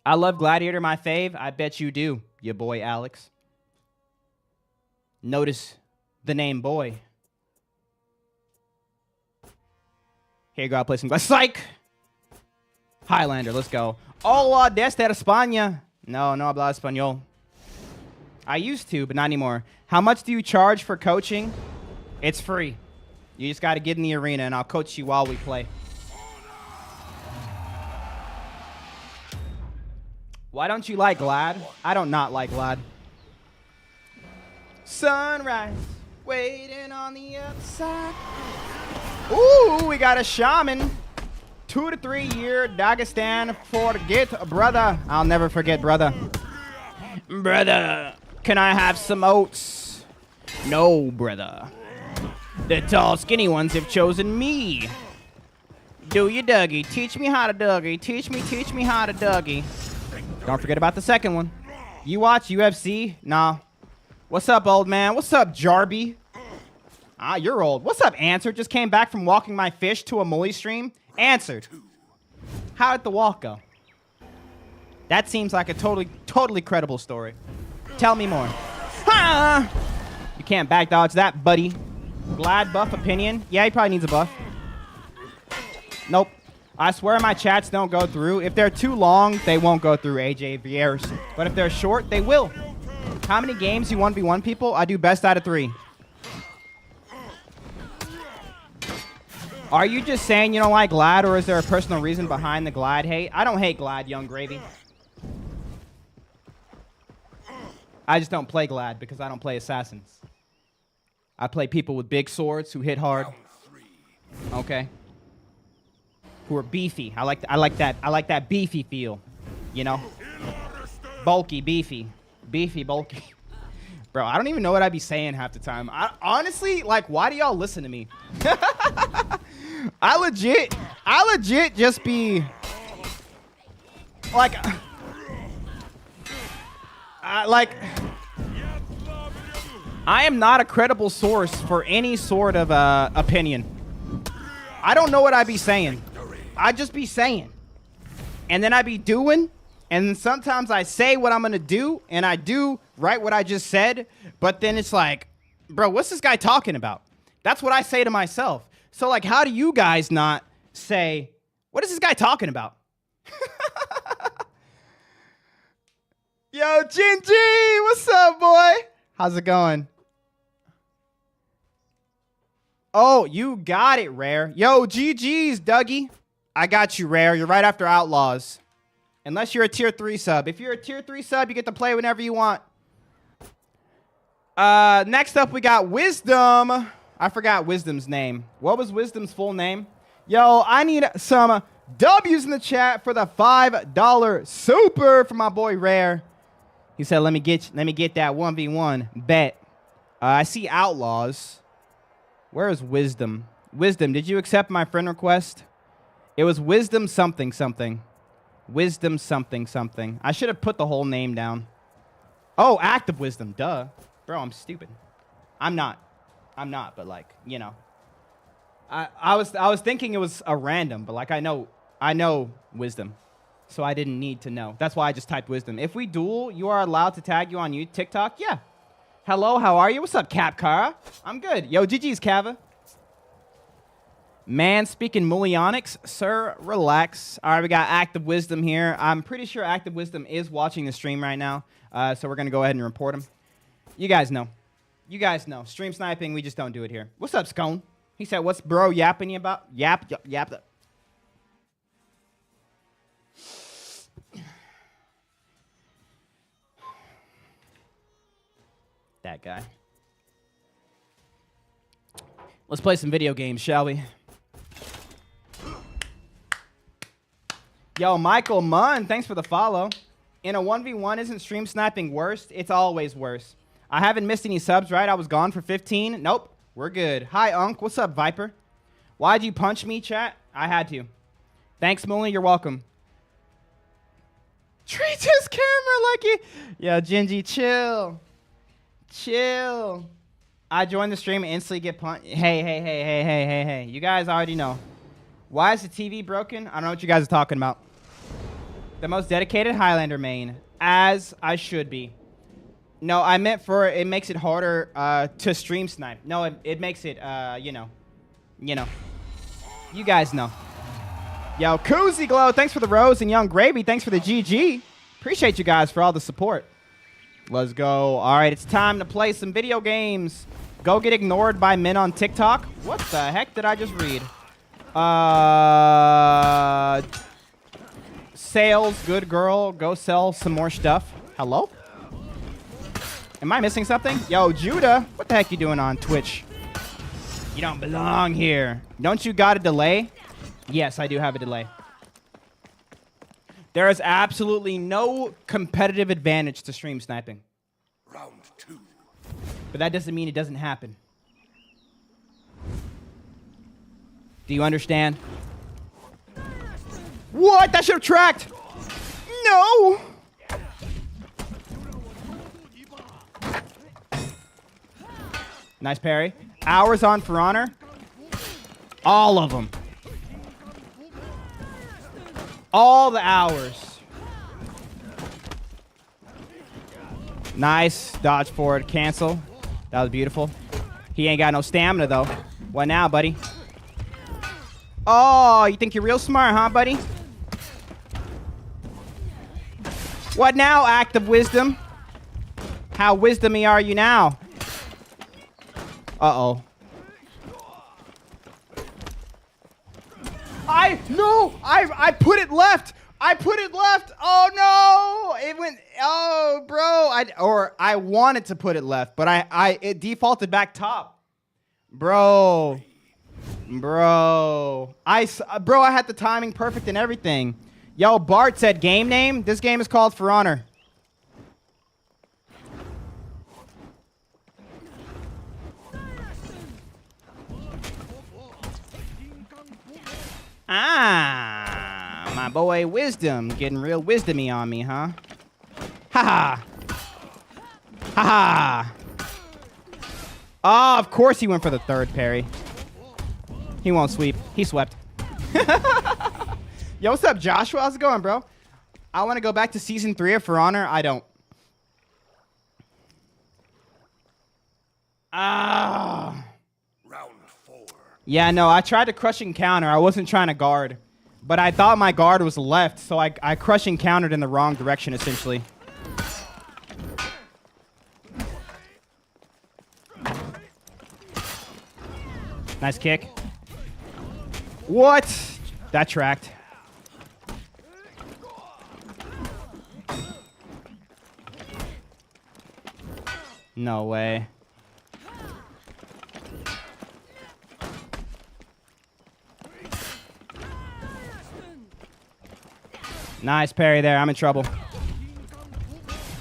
S1: I love Gladiator, my fave. I bet you do, your boy Alex. Notice the name boy. Here you go. I'll play some... Psych! Highlander, let's go. Hola, desde España. No habla español. I used to, but not anymore. How much do you charge for coaching? It's free. You just got to get in the arena, and I'll coach you while we play. Why don't you like Glad? I don't not like Glad. Sunrise, waiting on the upside. Ooh, we got a shaman. 2 to 3 year Dagestan. Forget, brother. I'll never forget, brother. Brother, can I have some oats? No, brother. The tall, skinny ones have chosen me. Do you, Dougie? Teach me how to Dougie. Teach me how to Dougie. Don't forget about the second one. You watch UFC? Nah. What's up, old man? What's up, Jarby? Ah, you're old. What's up, Answer? Just came back from walking my fish to a Mully stream. Answered. How did the walk go? That seems like a totally credible story. Tell me more. Ha! You can't back dodge that, buddy. Glad buff opinion. Yeah, he probably needs a buff. Nope. I swear my chats don't go through. If they're too long, they won't go through, AJ Vieras. But if they're short, they will. How many games you 1v1 people? I do best out of 3. Are you just saying you don't like Glad, or is there a personal reason behind the Glad hate? I don't hate Glad, Young Gravy. I just don't play Glad because I don't play Assassins. I play people with big swords who hit hard. Okay. Who are beefy. I like that beefy feel. You know? Bulky, beefy. Beefy, bulky. Bro, I don't even know what I'd be saying half the time. Honestly, like, why do y'all listen to me? I legit just be like, I am not a credible source for any sort of opinion. I don't know what I be saying. I just be saying. And then I be doing. And then sometimes I say what I'm going to do. And I do right what I just said. But then it's like, bro, what's this guy talking about? That's what I say to myself. So, like, how do you guys not say, what is this guy talking about? Yo, Gingy, what's up, boy? How's it going? Oh, you got it, Rare. Yo, GG's, Dougie. I got you, Rare. You're right after Outlaws. Unless you're a tier 3 sub. If you're a tier 3 sub, you get to play whenever you want. Next up, we got Wisdom. I forgot Wisdom's name. What was Wisdom's full name? Yo, I need some W's in the chat for the $5 super for my boy Rare. He said, let me get that 1v1 bet. I see Outlaws. Where is Wisdom? Wisdom, did you accept my friend request? It was Wisdom something something. Wisdom something something. I should have put the whole name down. Oh, Active Wisdom. Duh. Bro, I'm stupid. I'm not, but like, you know. I was thinking it was a random, but like I know Wisdom. So I didn't need to know. That's why I just typed Wisdom. If we duel, you are allowed to tag you on TikTok? Yeah. Hello, how are you? What's up, Capcara? I'm good. Yo, GG's, Kava. Man, speaking Mulionics, sir, relax. All right, we got Active Wisdom here. I'm pretty sure Active Wisdom is watching the stream right now. So we're going to go ahead and report him. You guys know. You guys know. Stream sniping, we just don't do it here. What's up, Scone? He said, what's bro yapping you about? Yap. That guy. Let's play some video games, shall we? Yo, Michael Munn, thanks for the follow. In a 1v1, isn't stream sniping worse? It's always worse. I haven't missed any subs, right? I was gone for 15. Nope, we're good. Hi, Unc. What's up, Viper? Why'd you punch me, chat? I had to. Thanks, Mully. You're welcome. Treat his camera like it. Yo, Gingy, chill. Chill. I joined the stream and instantly get punched. Hey. You guys already know. Why is the TV broken? I don't know what you guys are talking about. The most dedicated Highlander main. As I should be. No, I meant for it makes it harder to stream snipe. No, it makes it, you know. You guys know. Yo, Koozie Glow, thanks for the rose. And Young Gravy, thanks for the GG. Appreciate you guys for all the support. Let's go. All right, it's time to play some video games. Go get ignored by men on TikTok. What the heck did I just read? Sales, good girl. Go sell some more stuff. Hello? Am I missing something? Yo, Judah, what the heck you doing on Twitch? You don't belong here. Don't you got a delay? Yes, I do have a delay. There is absolutely no competitive advantage to stream sniping.
S2: Round 2.
S1: But that doesn't mean it doesn't happen. Do you understand? What? That should have tracked. No. Nice parry. Hours on For Honor. All of them. All the hours. Nice. Dodge forward. Cancel. That was beautiful. He ain't got no stamina, though. What now, buddy? Oh, you think you're real smart, huh, buddy? What now, act of wisdom? How wisdomy are you now? Uh-oh. I put it left. I put it left. Oh no! It went. Oh, bro. I wanted to put it left, but it defaulted back top. Bro. I had the timing perfect and everything. Yo, Bart said game name. This game is called For Honor. Ah, my boy Wisdom getting real wisdomy on me, huh? Ha ha. Ha ha. Oh, of course he went for the third parry. He won't sweep. He swept. Yo, what's up, Joshua? How's it going, bro? I want to go back to season 3 of For Honor. I don't. Ah.
S2: Round 4.
S1: Yeah, no, I tried to crush and counter. I wasn't trying to guard. But I thought my guard was left, so I crush and countered in the wrong direction, essentially. Nice kick. What? That tracked. No way. Nice parry there. I'm in trouble.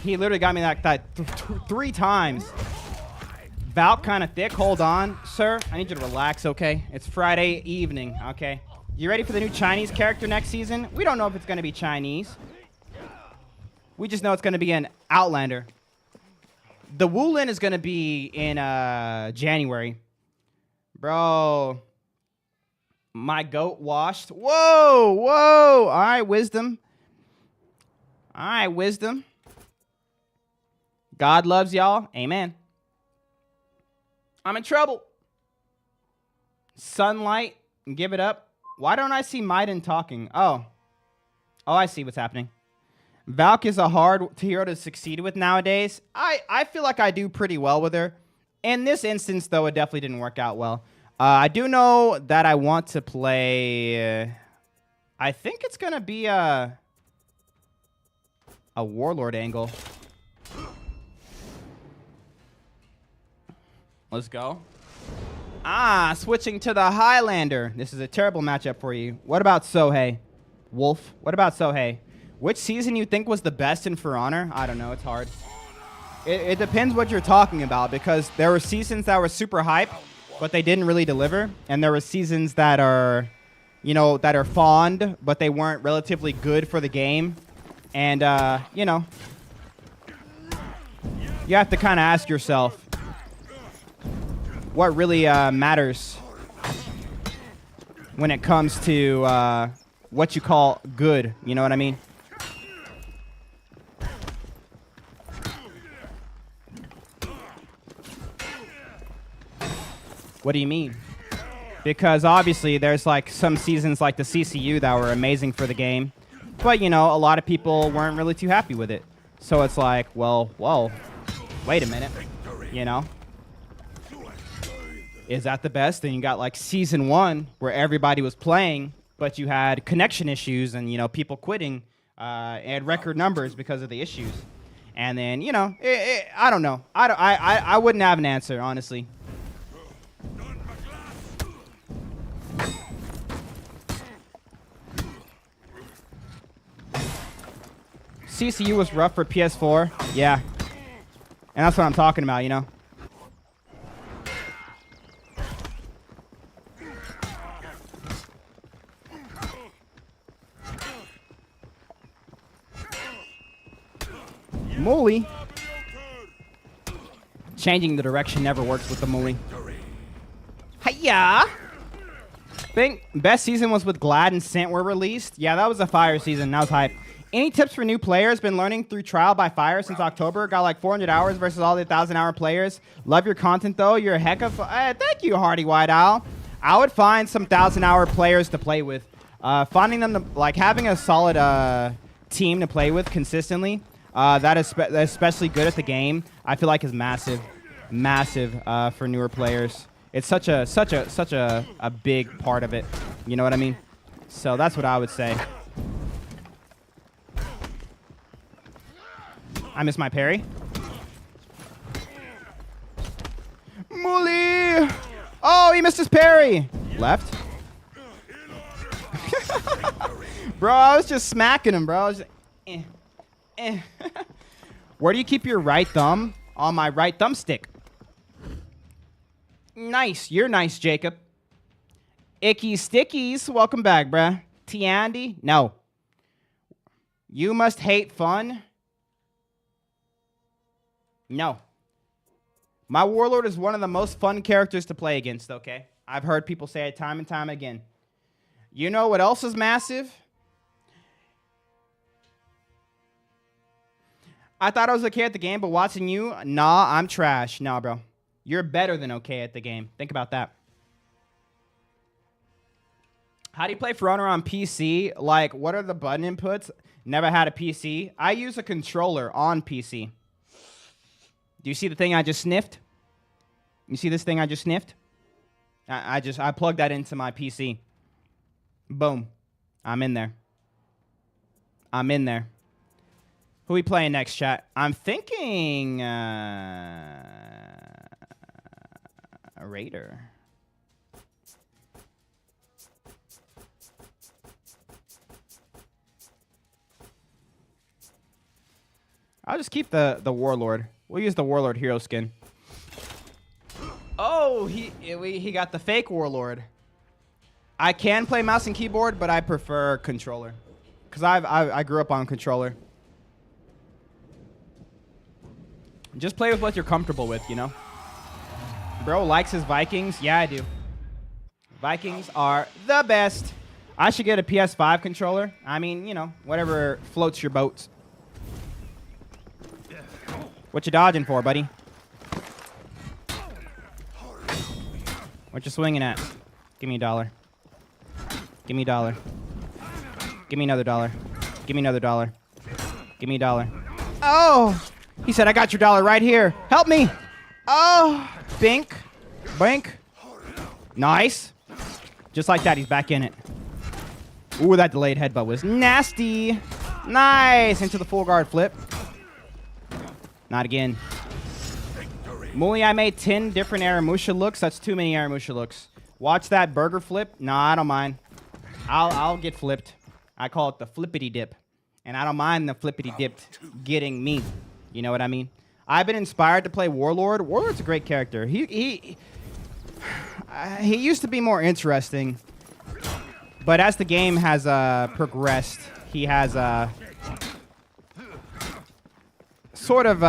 S1: He literally got me that 3 times. Valk kind of thick. Hold on, sir. I need you to relax, okay? It's Friday evening, okay? You ready for the new Chinese character next season? We don't know if it's going to be Chinese. We just know it's going to be an Outlander. The Wulin is going to be in January. Bro. My goat washed. Whoa, whoa. All right, Wisdom. All right, Wisdom. God loves y'all. Amen. I'm in trouble. Sunlight. Give it up. Why don't I see Maiden talking? Oh, I see what's happening. Valk is a hard hero to succeed with nowadays. I feel like I do pretty well with her. In this instance, though, it definitely didn't work out well. I do know that I want to play... I think it's going to be a Warlord angle. Let's go. Ah, switching to the Highlander. This is a terrible matchup for you. What about Sohei? Wolf. What about Sohei? Which season you think was the best in For Honor? I don't know. It's hard. It depends what you're talking about, because there were seasons that were super hype, but they didn't really deliver. And there were seasons that are, you know, that are fond, but they weren't relatively good for the game. And, you know, you have to kind of ask yourself, what really matters when it comes to what you call good. You know what I mean? What do you mean? Because obviously there's like some seasons like the CCU that were amazing for the game. But, you know, a lot of people weren't really too happy with it. So it's like, well, whoa, wait a minute, you know? Is that the best? Then you got like season 1 where everybody was playing, but you had connection issues and, you know, people quitting and record numbers because of the issues. And then, you know, I don't know. I wouldn't have an answer, honestly. CCU was rough for PS4. Yeah. And that's what I'm talking about, you know? Muli. Changing the direction never works with the Muli. Hiya! Think best season was with Glad and Scent were released. Yeah, that was a fire season. That was hype. Any tips for new players? Been learning through trial by fire since October. Got like 400 hours versus all the 1,000-hour players. Love your content though. You're a heck of. Thank you, Hardy White Owl. I would find some 1,000-hour players to play with. Finding them to, like having a solid team to play with consistently. That is especially good at the game. I feel like is massive for newer players. It's such a big part of it. You know what I mean? So that's what I would say. I missed my parry. Muli! Oh, he missed his parry. Left. Bro, I was just smacking him, bro. I was just, Where do you keep your right thumb? On my right thumbstick. Nice. You're nice, Jacob. Icky Stickies. Welcome back, bruh. Tiandi? No. You must hate fun? No. My Warlord is one of the most fun characters to play against, okay? I've heard people say it time and time again. You know what else is massive? I thought I was okay at the game, but watching you, nah, I'm trash. Nah, bro. You're better than okay at the game. Think about that. How do you play For Honor on PC? Like, what are the button inputs? Never had a PC. I use a controller on PC. Do you see the thing I just sniffed? You see this thing I just sniffed? I plugged that into my PC. Boom. I'm in there. I'm in there. Who we playing next, chat? I'm thinking a Raider. I'll just keep the Warlord. We'll use the Warlord hero skin. Oh, he got the fake Warlord. I can play mouse and keyboard, but I prefer controller. Because I grew up on controller. Just play with what you're comfortable with, you know? Bro likes his Vikings. Yeah, I do. Vikings are the best. I should get a PS5 controller. I mean, you know, whatever floats your boat. What you dodging for, buddy? What you swinging at? Give me $1. Give me $1. Give me another $1. Give me another $1. Give me $1. Oh! He said, I got your $1 right here. Help me! Oh! Bink. Bink. Nice. Just like that, he's back in it. Ooh, that delayed headbutt was nasty. Nice. Into the full guard flip. Not again. Muli, I made 10 different Aramusha looks. That's too many Aramusha looks. Watch that burger flip. Nah, I don't mind. I'll get flipped. I call it the flippity dip. And I don't mind the flippity dipped getting me. You know what I mean? I've been inspired to play Warlord. Warlord's a great character. He used to be more interesting. But as the game has progressed, he has sort of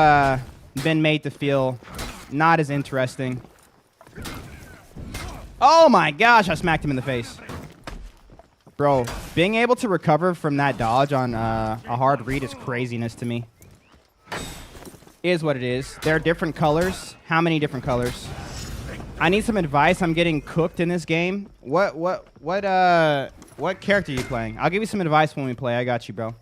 S1: been made to feel not as interesting. Oh my gosh, I smacked him in the face. Bro, being able to recover from that dodge on a hard read is craziness to me. Is what it is. There are different colors. How many different colors? I need some advice. I'm getting cooked in this game. What character are you playing? I'll give you some advice when we play. I got you, bro.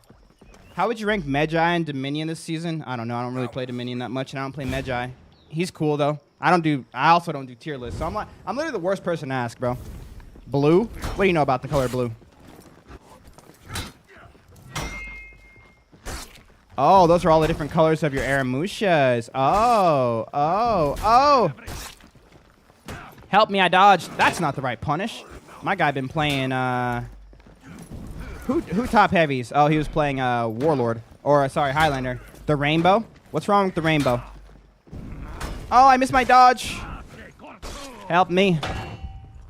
S1: How would you rank Magi and Dominion this season? I don't know. I don't really play Dominion that much, and I don't play Magi. He's cool though. I also don't do tier lists. So I'm literally the worst person to ask, bro. Blue? What do you know about the color blue? Oh, those are all the different colors of your Aramushas. Oh. Help me, I dodged. That's not the right punish. My guy been playing, who top heavies? Oh, he was playing Warlord. Or, sorry, Highlander. The rainbow? What's wrong with the rainbow? Oh, I missed my dodge. Help me.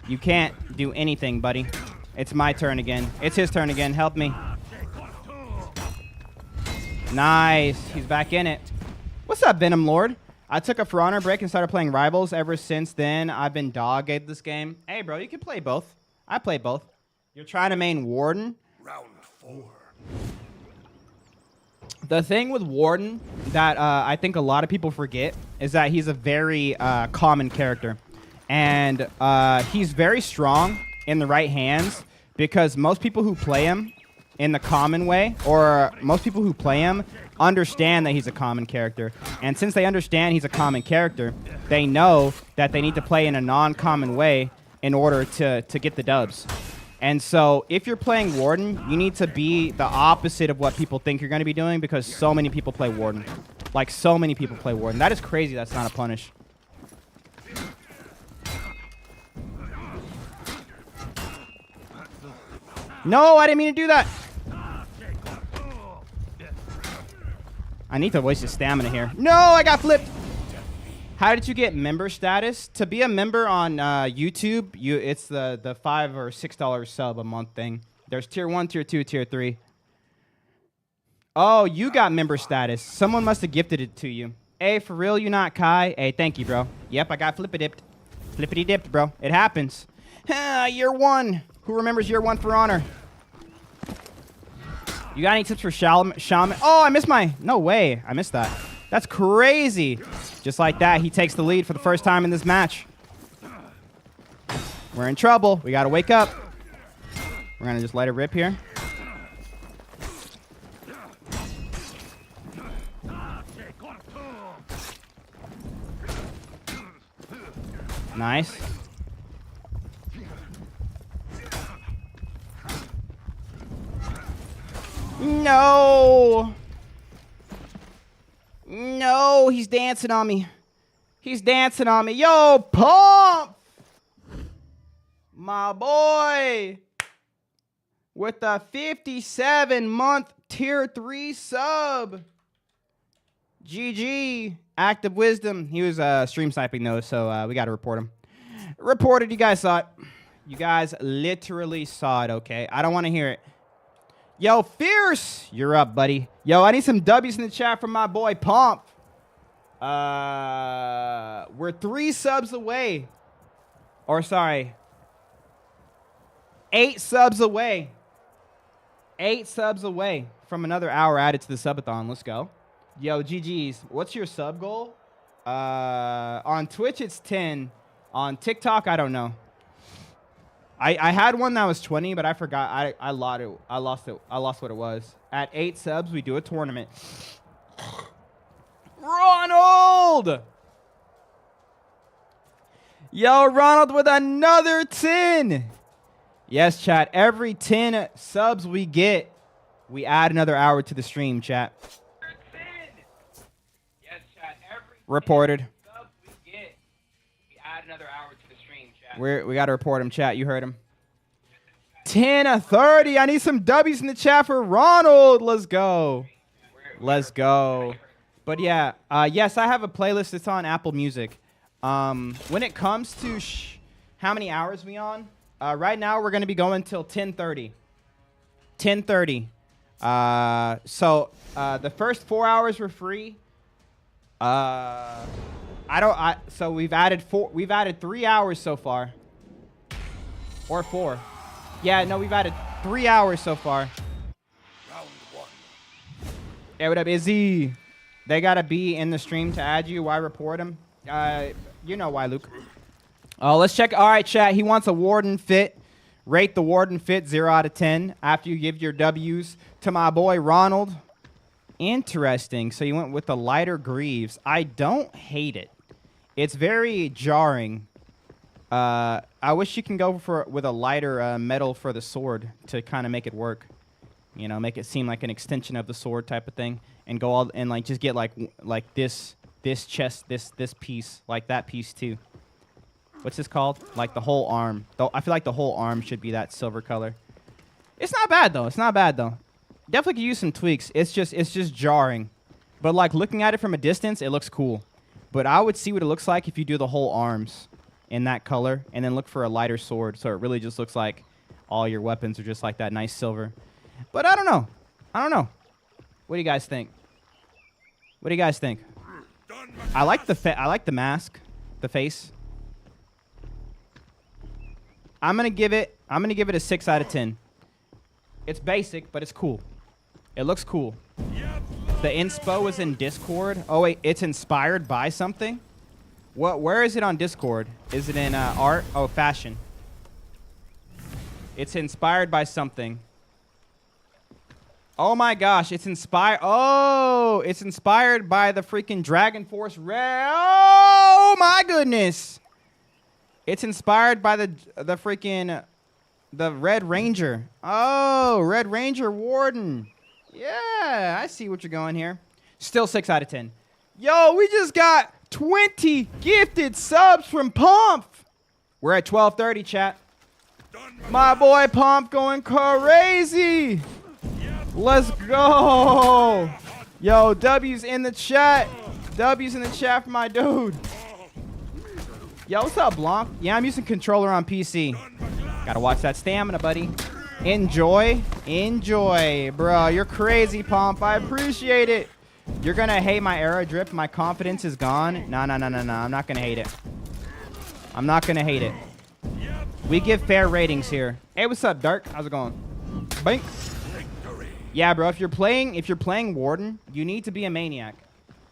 S1: You can't do anything, buddy. It's my turn again. It's his turn again. Help me. Nice. He's back in it. What's up, Venom Lord? I took a For Honor break and started playing Rivals. Ever since then, I've been dog-gate this game. Hey, bro, you can play both. I play both. You're trying to main Warden?
S2: Round 4.
S1: The thing with Warden that I think a lot of people forget is that he's a very common character. And he's very strong in the right hands because most people who play him in the common way, or most people who play him, understand that he's a common character. And since they understand he's a common character, they know that they need to play in a non-common way in order to get the dubs. And so if you're playing Warden, you need to be the opposite of what people think you're going to be doing because so many people play Warden. Like, so many people play Warden. That is crazy that's not a punish. No, I didn't mean to do that. I need to waste his stamina here. No, I got flipped. How did you get member status? To be a member on YouTube, it's the $5 or $6 sub a month thing. There's tier 1, tier 2, tier 3. Oh, you got member status. Someone must have gifted it to you. Hey, for real, you not Kai? Hey, thank you, bro. Yep, I got flippity-dipped. Flippity-dipped, bro. It happens. Year 1. Who remembers year 1 For Honor? You got any tips for Shaman? Oh, I missed my... No way. I missed that. That's crazy. Just like that, he takes the lead for the first time in this match. We're in trouble. We got to wake up. We're going to just let it rip here. Nice. No. No, he's dancing on me. He's dancing on me. Yo, Pump! My boy. With a 57-month tier 3 sub. GG. Active Wisdom. He was stream sniping though, so we got to report him. Reported. You guys saw it. You guys literally saw it, okay? I don't want to hear it. Yo, Fierce. You're up, buddy. Yo, I need some W's in the chat from my boy Pump. We're 3 subs away. Or sorry. 8 subs away. 8 subs away from another hour added to the subathon. Let's go. Yo, GG's. What's your sub goal? On Twitch, it's 10. On TikTok, I don't know. I had one that was 20, but I forgot. I lost it. I lost what it was. At 8 subs, we do a tournament. Ronald! Yo, Ronald with another 10. Yes, chat. Every 10 subs we get, we add another hour to the stream, chat. Yes, chat. Every reported. Subs we get, we add another hour to the stream, chat. We got to report him, chat. You heard him. 10-30. I need some W's in the chat for Ronald. Let's go. Let's go. But yeah, yes, I have a playlist that's on Apple Music. When it comes to how many hours we on, right now we're going to be going till 10:30. 10:30. So the first 4 hours were free. So we've added 3 hours so far. Or 4. Yeah, no, we've added 3 hours so far.
S2: Round 1.
S1: Hey, what up, Izzy? They gotta be in the stream to add you. Why report him? You know why, Luke. Oh, let's check. All right, chat. He wants a Warden fit. Rate the Warden fit 0 out of 10 after you give your W's to my boy Ronald. Interesting. So you went with the lighter Greaves. I don't hate it. It's very jarring. I wish you can go with a lighter metal for the sword to kind of make it work. You know, make it seem like an extension of the sword type of thing, and go all and like just get like this chest, this piece, like that piece too. What's this called? Like the whole arm. Though I feel like the whole arm should be that silver color. It's not bad though. It's not bad though. Definitely could use some tweaks. It's just jarring. But like looking at it from a distance, it looks cool. But I would see what it looks like if you do the whole arms in that color and then look for a lighter sword so it really just looks like all your weapons are just like that nice silver. But I don't know. I don't know. What do you guys think? What do you guys think? I like the mask, the face. I'm gonna give it a 6 out of 10. It's basic, but it's cool. It looks cool. The inspo is in Discord. Oh wait, it's inspired by something. What? Where is it on Discord? Is it in art? Oh, fashion. It's inspired by something. Oh my gosh, it's inspired. Oh, it's inspired by the freaking Dragon Force Red. Oh my goodness. It's inspired by the freaking the Red Ranger. Oh, Red Ranger Warden. Yeah, I see what you're going here. Still 6 out of 10. Yo, we just got 20 gifted subs from Pomp. We're at 12:30, chat. My boy Pomp going crazy. Let's go. Yo, W's in the chat. W's in the chat for my dude. Yo, what's up, Blanc? Yeah, I'm using controller on PC. Gotta watch that stamina, buddy. Enjoy. Enjoy. Bro, you're crazy, Pomp. I appreciate it. You're gonna hate my arrow drip. My confidence is gone. No. I'm not gonna hate it. I'm not gonna hate it. We give fair ratings here. Hey, what's up, Dark? How's it going? Bink. Yeah, bro, if you're playing Warden, you need to be a maniac.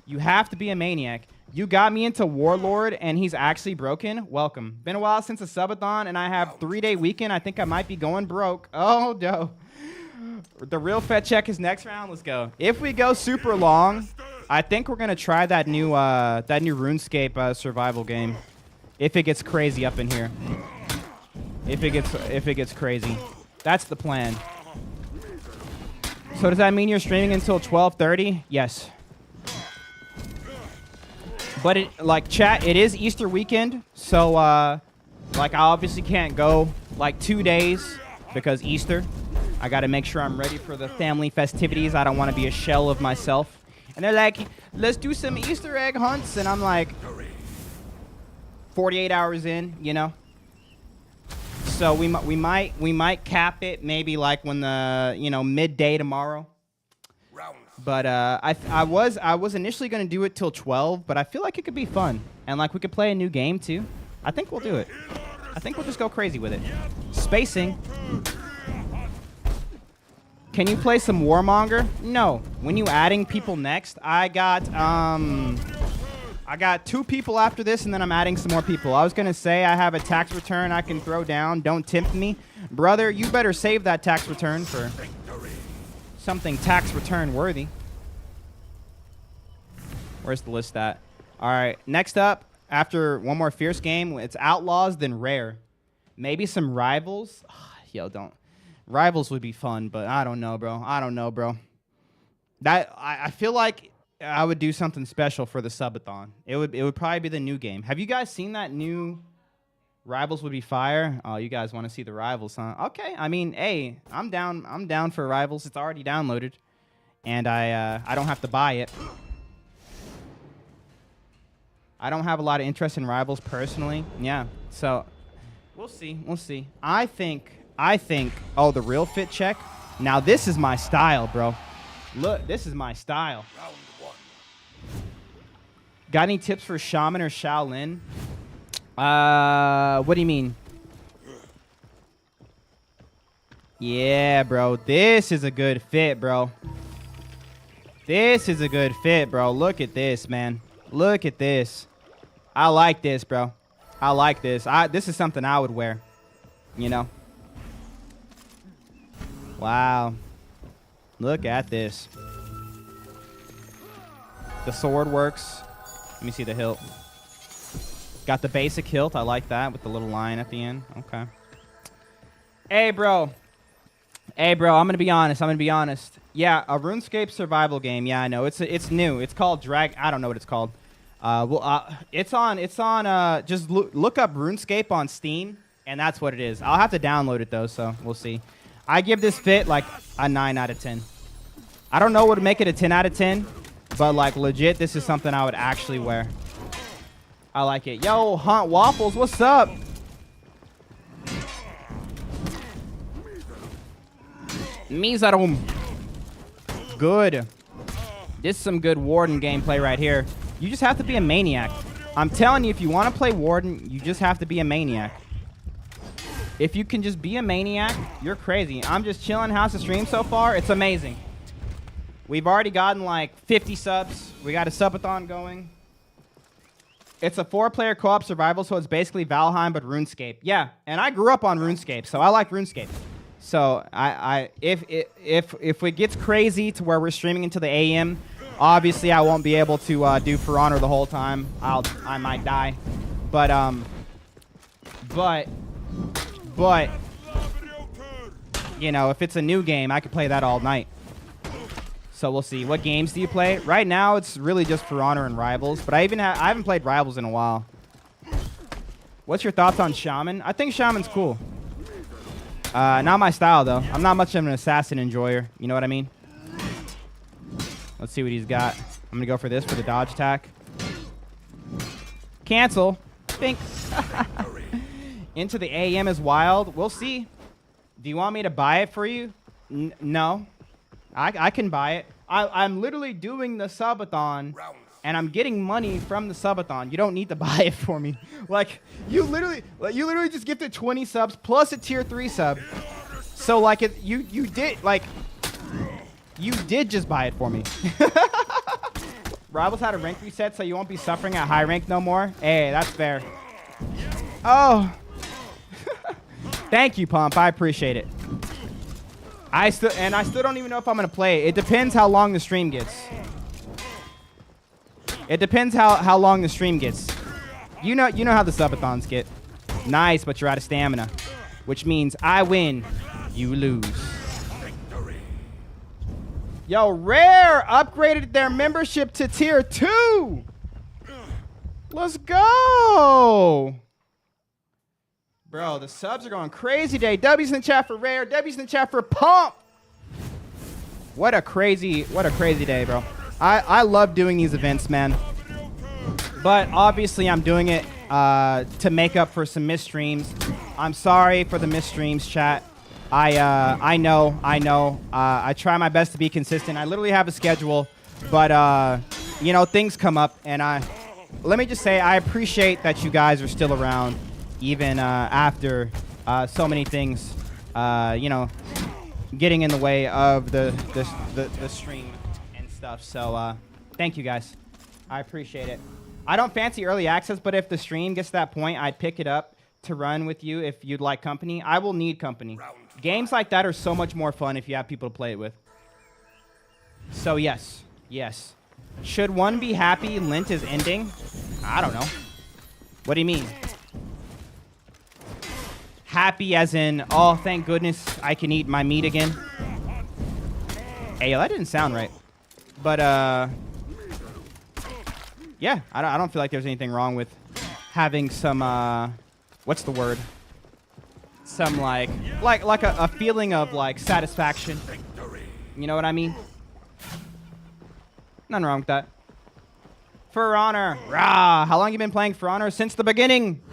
S1: You have to be a maniac. You got me into Warlord, and he's actually broken. Welcome. Been a while since a subathon, and I have 3-day weekend. I think I might be going broke. Oh, no. The real fetch check is next round. Let's go. If we go super long, I think we're gonna try that new RuneScape survival game. If it gets crazy up in here. If it gets crazy. That's the plan. So does that mean you're streaming until 12:30? Yes. But chat, it is Easter weekend, so like I obviously can't go like 2 days because Easter. I got to make sure I'm ready for the family festivities. I don't want to be a shell of myself. And they're like, "Let's do some Easter egg hunts." And I'm like 48 hours in, you know. So we might cap it maybe like when the, you know, midday tomorrow. But I was initially going to do it till 12, but I feel like it could be fun. And like we could play a new game too. I think we'll do it. I think we'll just go crazy with it. Spacing. Can you play some Warmonger? No. When you adding people next, I got 2 people after this, and then I'm adding some more people. I was going to say I have a tax return I can throw down. Don't tempt me. Brother, you better save that tax return for something tax return worthy. Where's the list at? All right, next up, after one more fierce game, it's Outlaws, then Rare. Maybe some Rivals. Yo, don't. Rivals would be fun, but I don't know, bro. I don't know, bro. I feel like I would do something special for the subathon. It would probably be the new game. Have you guys seen that new Rivals would be fire? Oh, you guys want to see the Rivals, huh? Okay. I mean, hey, I'm down for Rivals. It's already downloaded, and I don't have to buy it. I don't have a lot of interest in Rivals personally. Yeah. So we'll see. We'll see. I think. Oh, the real fit check. Now this is my style, bro. Look, this is my style.
S2: Round 1.
S1: Got any tips for Shaman or Shaolin? What do you mean? Yeah, bro. This is a good fit, bro. This is a good fit, bro. Look at this, man. Look at this. I like this, bro. I like this. This is something I would wear. You know? Wow. Look at this. The sword works. Let me see the hilt. Got the basic hilt. I like that with the little line at the end. Okay. Hey, bro. Hey, bro. I'm going to be honest. Yeah, a RuneScape survival game. Yeah, I know. It's new. It's called Drag. I don't know what it's called. It's on. Just look up RuneScape on Steam, and that's what it is. I'll have to download it, though, so we'll see. I give this fit like a 9 out of 10. I don't know what would make it a 10 out of 10, but like legit, this is something I would actually wear. I like it. Yo, Hunt Waffles, what's up? Mizarum. Good. This is some good Warden gameplay right here. You just have to be a maniac. I'm telling you, if you want to play Warden, you just have to be a maniac. If you can just be a maniac, you're crazy. I'm just chilling how's the stream so far. It's amazing. We've already gotten like 50 subs. We got a subathon going. It's a 4-player co-op survival, so it's basically Valheim but RuneScape. Yeah, and I grew up on RuneScape, so I like RuneScape. So if it gets crazy to where we're streaming into the AM, obviously I won't be able to do For Honor the whole time. I might die, but you know, if it's a new game, I could play that all night. So we'll see. What games do you play? Right now, it's really just For Honor and Rivals, but I haven't played Rivals in a while. What's your thoughts on Shaman? I think Shaman's cool. Not my style, though. I'm not much of an assassin enjoyer. You know what I mean? Let's see what he's got. I'm going to go for this for the dodge attack. Cancel. Think. Into the AM is wild. We'll see. Do you want me to buy it for you? No. I can buy it. I'm literally doing the subathon, and I'm getting money from the subathon. You don't need to buy it for me. Like you literally just gifted 20 subs plus a tier 3 sub. So like you did just buy it for me. Rivals had a rank reset, so you won't be suffering at high rank no more. Hey, that's fair. Oh, thank you, Pump. I appreciate it. I still don't even know if I'm gonna play it. It depends how long the stream gets. It depends how long the stream gets. You know how the subathons get. Nice, but you're out of stamina, which means I win, you lose. Yo, Rare upgraded their membership to tier 2. Let's go. Bro, the subs are going crazy today. W's in the chat for Rare. W's in the chat for Pump. What a crazy day, bro. I love doing these events, man. But obviously, I'm doing it to make up for some missed streams. I'm sorry for the missed streams, chat. I know. I try my best to be consistent. I literally have a schedule, but you know, things come up, and let me just say I appreciate that you guys are still around. Even after so many things, you know, getting in the way of the stream and stuff. So thank you guys. I appreciate it. I don't fancy early access, but if the stream gets to that point, I'd pick it up to run with you if you'd like company. I will need company. Games like that are so much more fun if you have people to play it with. So yes. Should one be happy Lent is ending? I don't know. What do you mean? Happy as in, oh, thank goodness I can eat my meat again. Hey, that didn't sound right. But, yeah, I don't feel like there's anything wrong with having some, what's the word? Some, like a feeling of, like, satisfaction. You know what I mean? Nothing wrong with that. For Honor. Rah! How long you been playing For Honor? Since the beginning.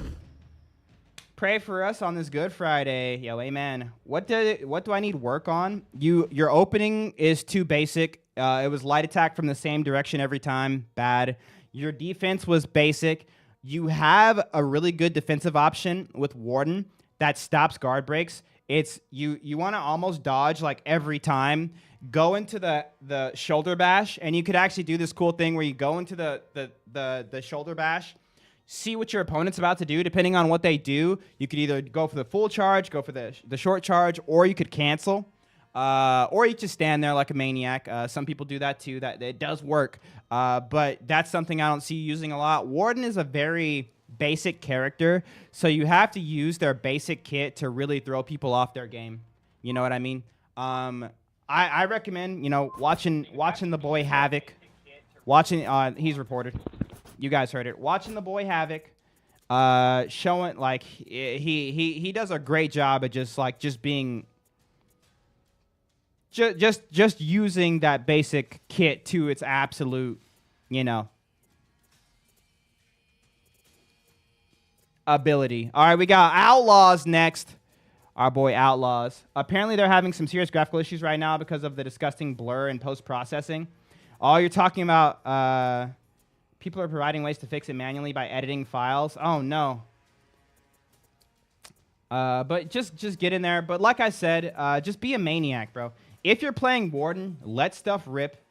S1: Pray for us on this Good Friday. Yo, amen. What do I need work on? Your opening is too basic. It was light attack from the same direction every time. Bad. Your defense was basic. You have a really good defensive option with Warden that stops guard breaks. It's you want to almost dodge like every time. Go into the shoulder bash, and you could actually do this cool thing where you go into the shoulder bash. See what your opponent's about to do. Depending on what they do, you could either go for the full charge, go for the short charge, or you could cancel. Or you just stand there like a maniac. Some people do that too. That it does work. But that's something I don't see you using a lot. Warden is a very basic character, so you have to use their basic kit to really throw people off their game. You know what I mean? I recommend, you know, watching the boy Havoc. He's reported. You guys heard it. Watching the boy Havoc, showing like he does a great job at just being just using that basic kit to its absolute, you know, ability. All right, we got Outlaws next. Our boy Outlaws. Apparently, they're having some serious graphical issues right now because of the disgusting blur and post-processing. Oh, you're talking about people are providing ways to fix it manually by editing files. Oh, no. But just get in there. But like I said, just be a maniac, bro. If you're playing Warden, let stuff rip.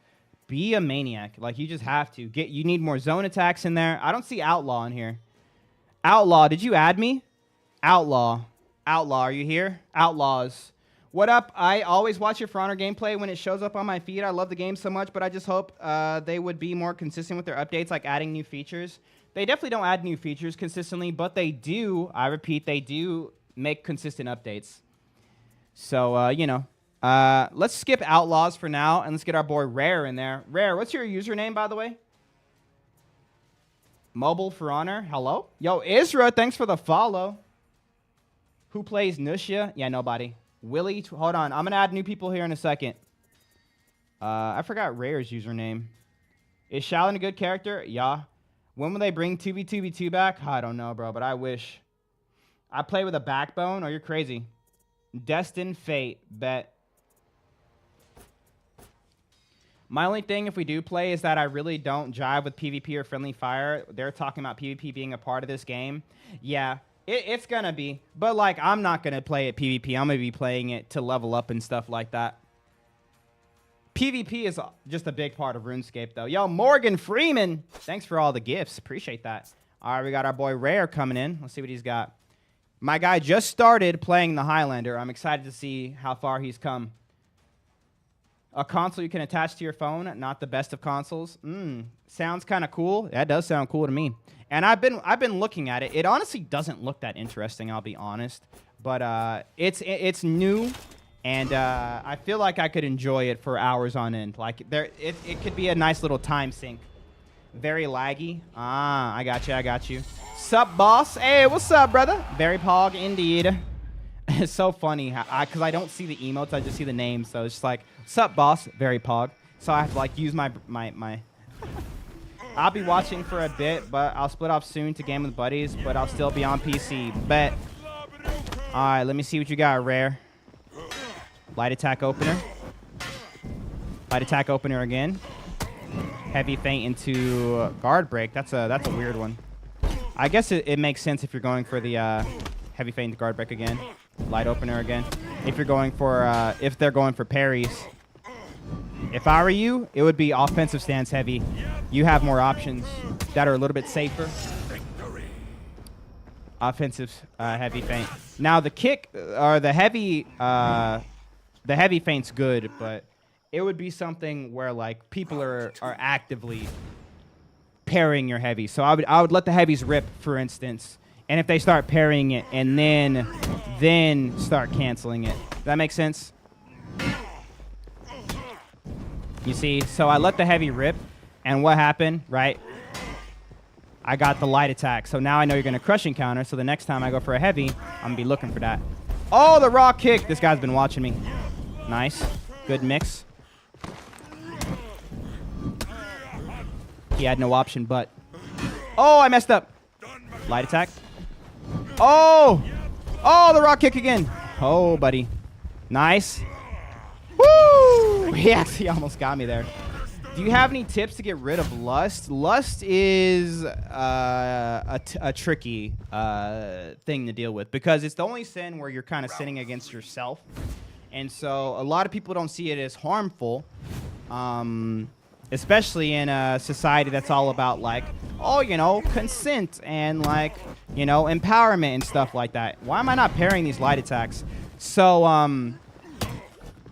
S1: Be a maniac. Like, you just have to. You need more zone attacks in there. I don't see Outlaw in here. Outlaw, did you add me? Outlaw. Outlaw, are you here? Outlaws. What up? I always watch your For Honor gameplay when it shows up on my feed. I love the game so much, but I just hope they would be more consistent with their updates, like adding new features. They definitely don't add new features consistently, but they do, I repeat, they do make consistent updates. So, you know, let's skip Outlaws for now, and let's get our boy Rare in there. Rare, what's your username, by the way? Mobile For Honor, hello? Yo, Isra, thanks for the follow. Who plays Nusha? Yeah, nobody. Willie, hold on. I'm going to add new people here in a second. I forgot Rare's username. Is Shaolin a good character? Yeah. When will they bring 2v2v2 back? I don't know, bro, but I wish. I play with a backbone? Oh, you're crazy. Destined Fate, bet. My only thing if we do play is that I really don't jive with PvP or friendly fire. They're talking about PvP being a part of this game. Yeah, it's going to be. But, like, I'm not going to play it PvP. I'm going to be playing it to level up and stuff like that. PvP is just a big part of RuneScape, though. Yo, Morgan Freeman, thanks for all the gifts. Appreciate that. All right, we got our boy Rare coming in. Let's see what he's got. My guy just started playing the Highlander. I'm excited to see how far he's come. A console you can attach to your phone, not the best of consoles. Sounds kind of cool. That does sound cool to me. And I've been looking at it. It honestly doesn't look that interesting, I'll be honest. But it's new, and I feel like I could enjoy it for hours on end. Like it could be a nice little time sink. Very laggy. I got you. Sup, boss? Hey, what's up, brother? Very pog indeed. It's so funny because I don't see the emotes, I just see the names. So it's just like, sup, boss? Very pog. So I have to like use my I'll be watching for a bit, but I'll split off soon to game with buddies, but I'll still be on PC. Bet. All right, let me see what you got, Rare. Light attack opener. Light attack opener again. Heavy feint into guard break. That's a weird one. I guess it makes sense if you're going for the heavy feint into guard break again. Light opener again. If you're going for if they're going for parries. If I were you, it would be offensive stance heavy. You have more options that are a little bit safer. Offensive heavy feint. Now the kick or the heavy feint's good, but it would be something where like people are actively parrying your heavy. So I would let the heavies rip, for instance, and if they start parrying it and then start canceling it. Does that make sense? You see, so I let the heavy rip, and what happened, right? I got the light attack, so now I know you're going to crushing counter, so the next time I go for a heavy, I'm going to be looking for that. Oh, the raw kick. This guy's been watching me. Nice. Good mix. He had no option, but... Oh, I messed up. Light attack. Oh! Oh, the raw kick again. Oh, buddy. Nice. Woo! He actually almost got me there. Do you have any tips to get rid of lust? Lust is a tricky thing to deal with because it's the only sin where you're kind of sinning against yourself. And so a lot of people don't see it as harmful, especially in a society that's all about like, oh, you know, consent and like, you know, empowerment and stuff like that. Why am I not parrying these light attacks? So,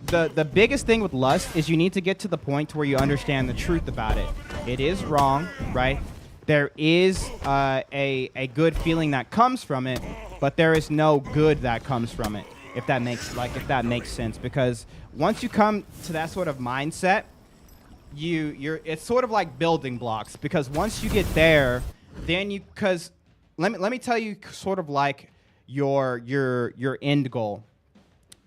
S1: The biggest thing with lust is you need to get to the point to where you understand the truth about it. It is wrong, right? There is a good feeling that comes from it, but there is no good that comes from it. If that makes sense, because once you come to that sort of mindset, it's sort of like building blocks. Because once you get there, then because let me tell you sort of like your end goal.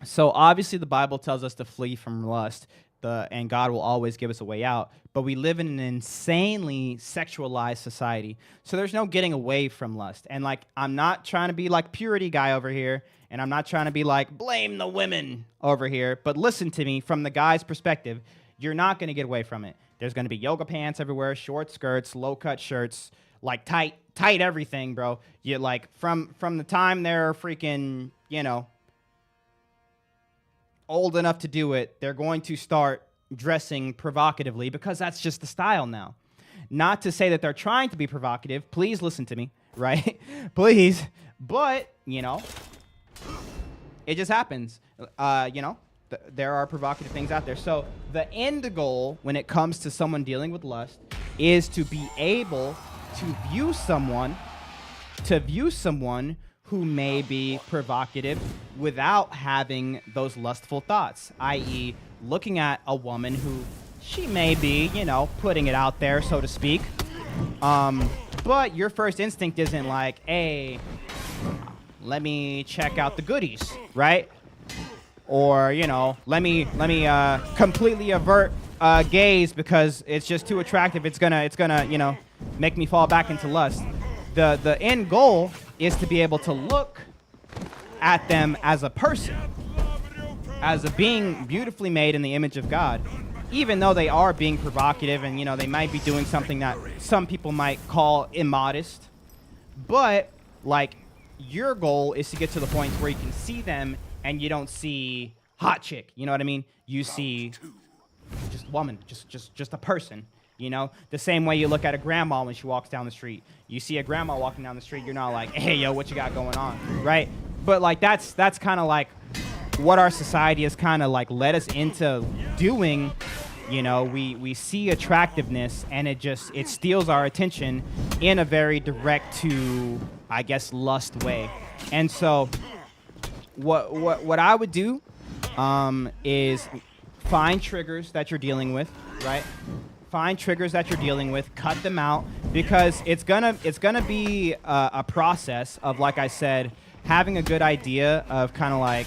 S1: So obviously the Bible tells us to flee from lust, and God will always give us a way out. But we live in an insanely sexualized society. So there's no getting away from lust. And like, I'm not trying to be like purity guy over here, and I'm not trying to be like blame the women over here, but listen to me from the guy's perspective. You're not going to get away from it. There's going to be yoga pants everywhere, short skirts, low cut shirts, like tight everything, bro. You like from the time they're freaking, old enough to do it, they're going to start dressing provocatively because that's just the style now. Not to say that they're trying to be provocative. Please listen to me, right? Please. But, it just happens. There are provocative things out there. So the end goal when it comes to someone dealing with lust is to be able to view someone who may be provocative without having those lustful thoughts, i.e. looking at a woman who she may be, putting it out there, so to speak. But your first instinct isn't like, hey, let me check out the goodies, right? Or, let me completely avert gaze because it's just too attractive. It's gonna, make me fall back into lust. The end goal is to be able to look at them as a person, as a being beautifully made in the image of God, even though they are being provocative and, they might be doing something that some people might call immodest. But, like, your goal is to get to the point where you can see them and you don't see hot chick, you know what I mean? You see just woman, just a person. The same way you look at a grandma when she walks down the street. You see a grandma walking down the street, you're not like, hey, yo, what you got going on, right? But, like, that's kind of like what our society has kind of, like, led us into doing. We see attractiveness, and it steals our attention in a very direct to, I guess, lust way. And so what I would do is find triggers that you're dealing with, right? Find triggers that you're dealing with, cut them out, because it's gonna be a process of, like I said, having a good idea of kind of like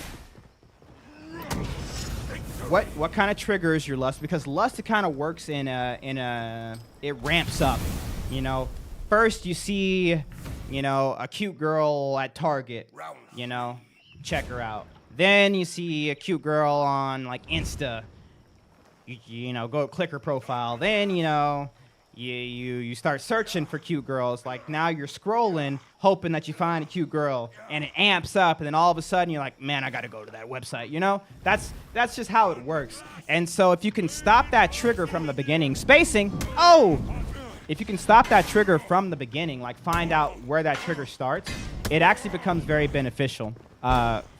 S1: what kind of triggers your lust, because lust, it kind of works it ramps up. First you see, a cute girl at Target, check her out. Then you see a cute girl on like Insta. You go click her profile. Then you start searching for cute girls. Like, now you're scrolling, hoping that you find a cute girl, and it amps up. And then all of a sudden you're like, man, I got to go to that website. That's just how it works. And so if you can stop that trigger from the beginning, if you can stop that trigger from the beginning, like find out where that trigger starts, it actually becomes very beneficial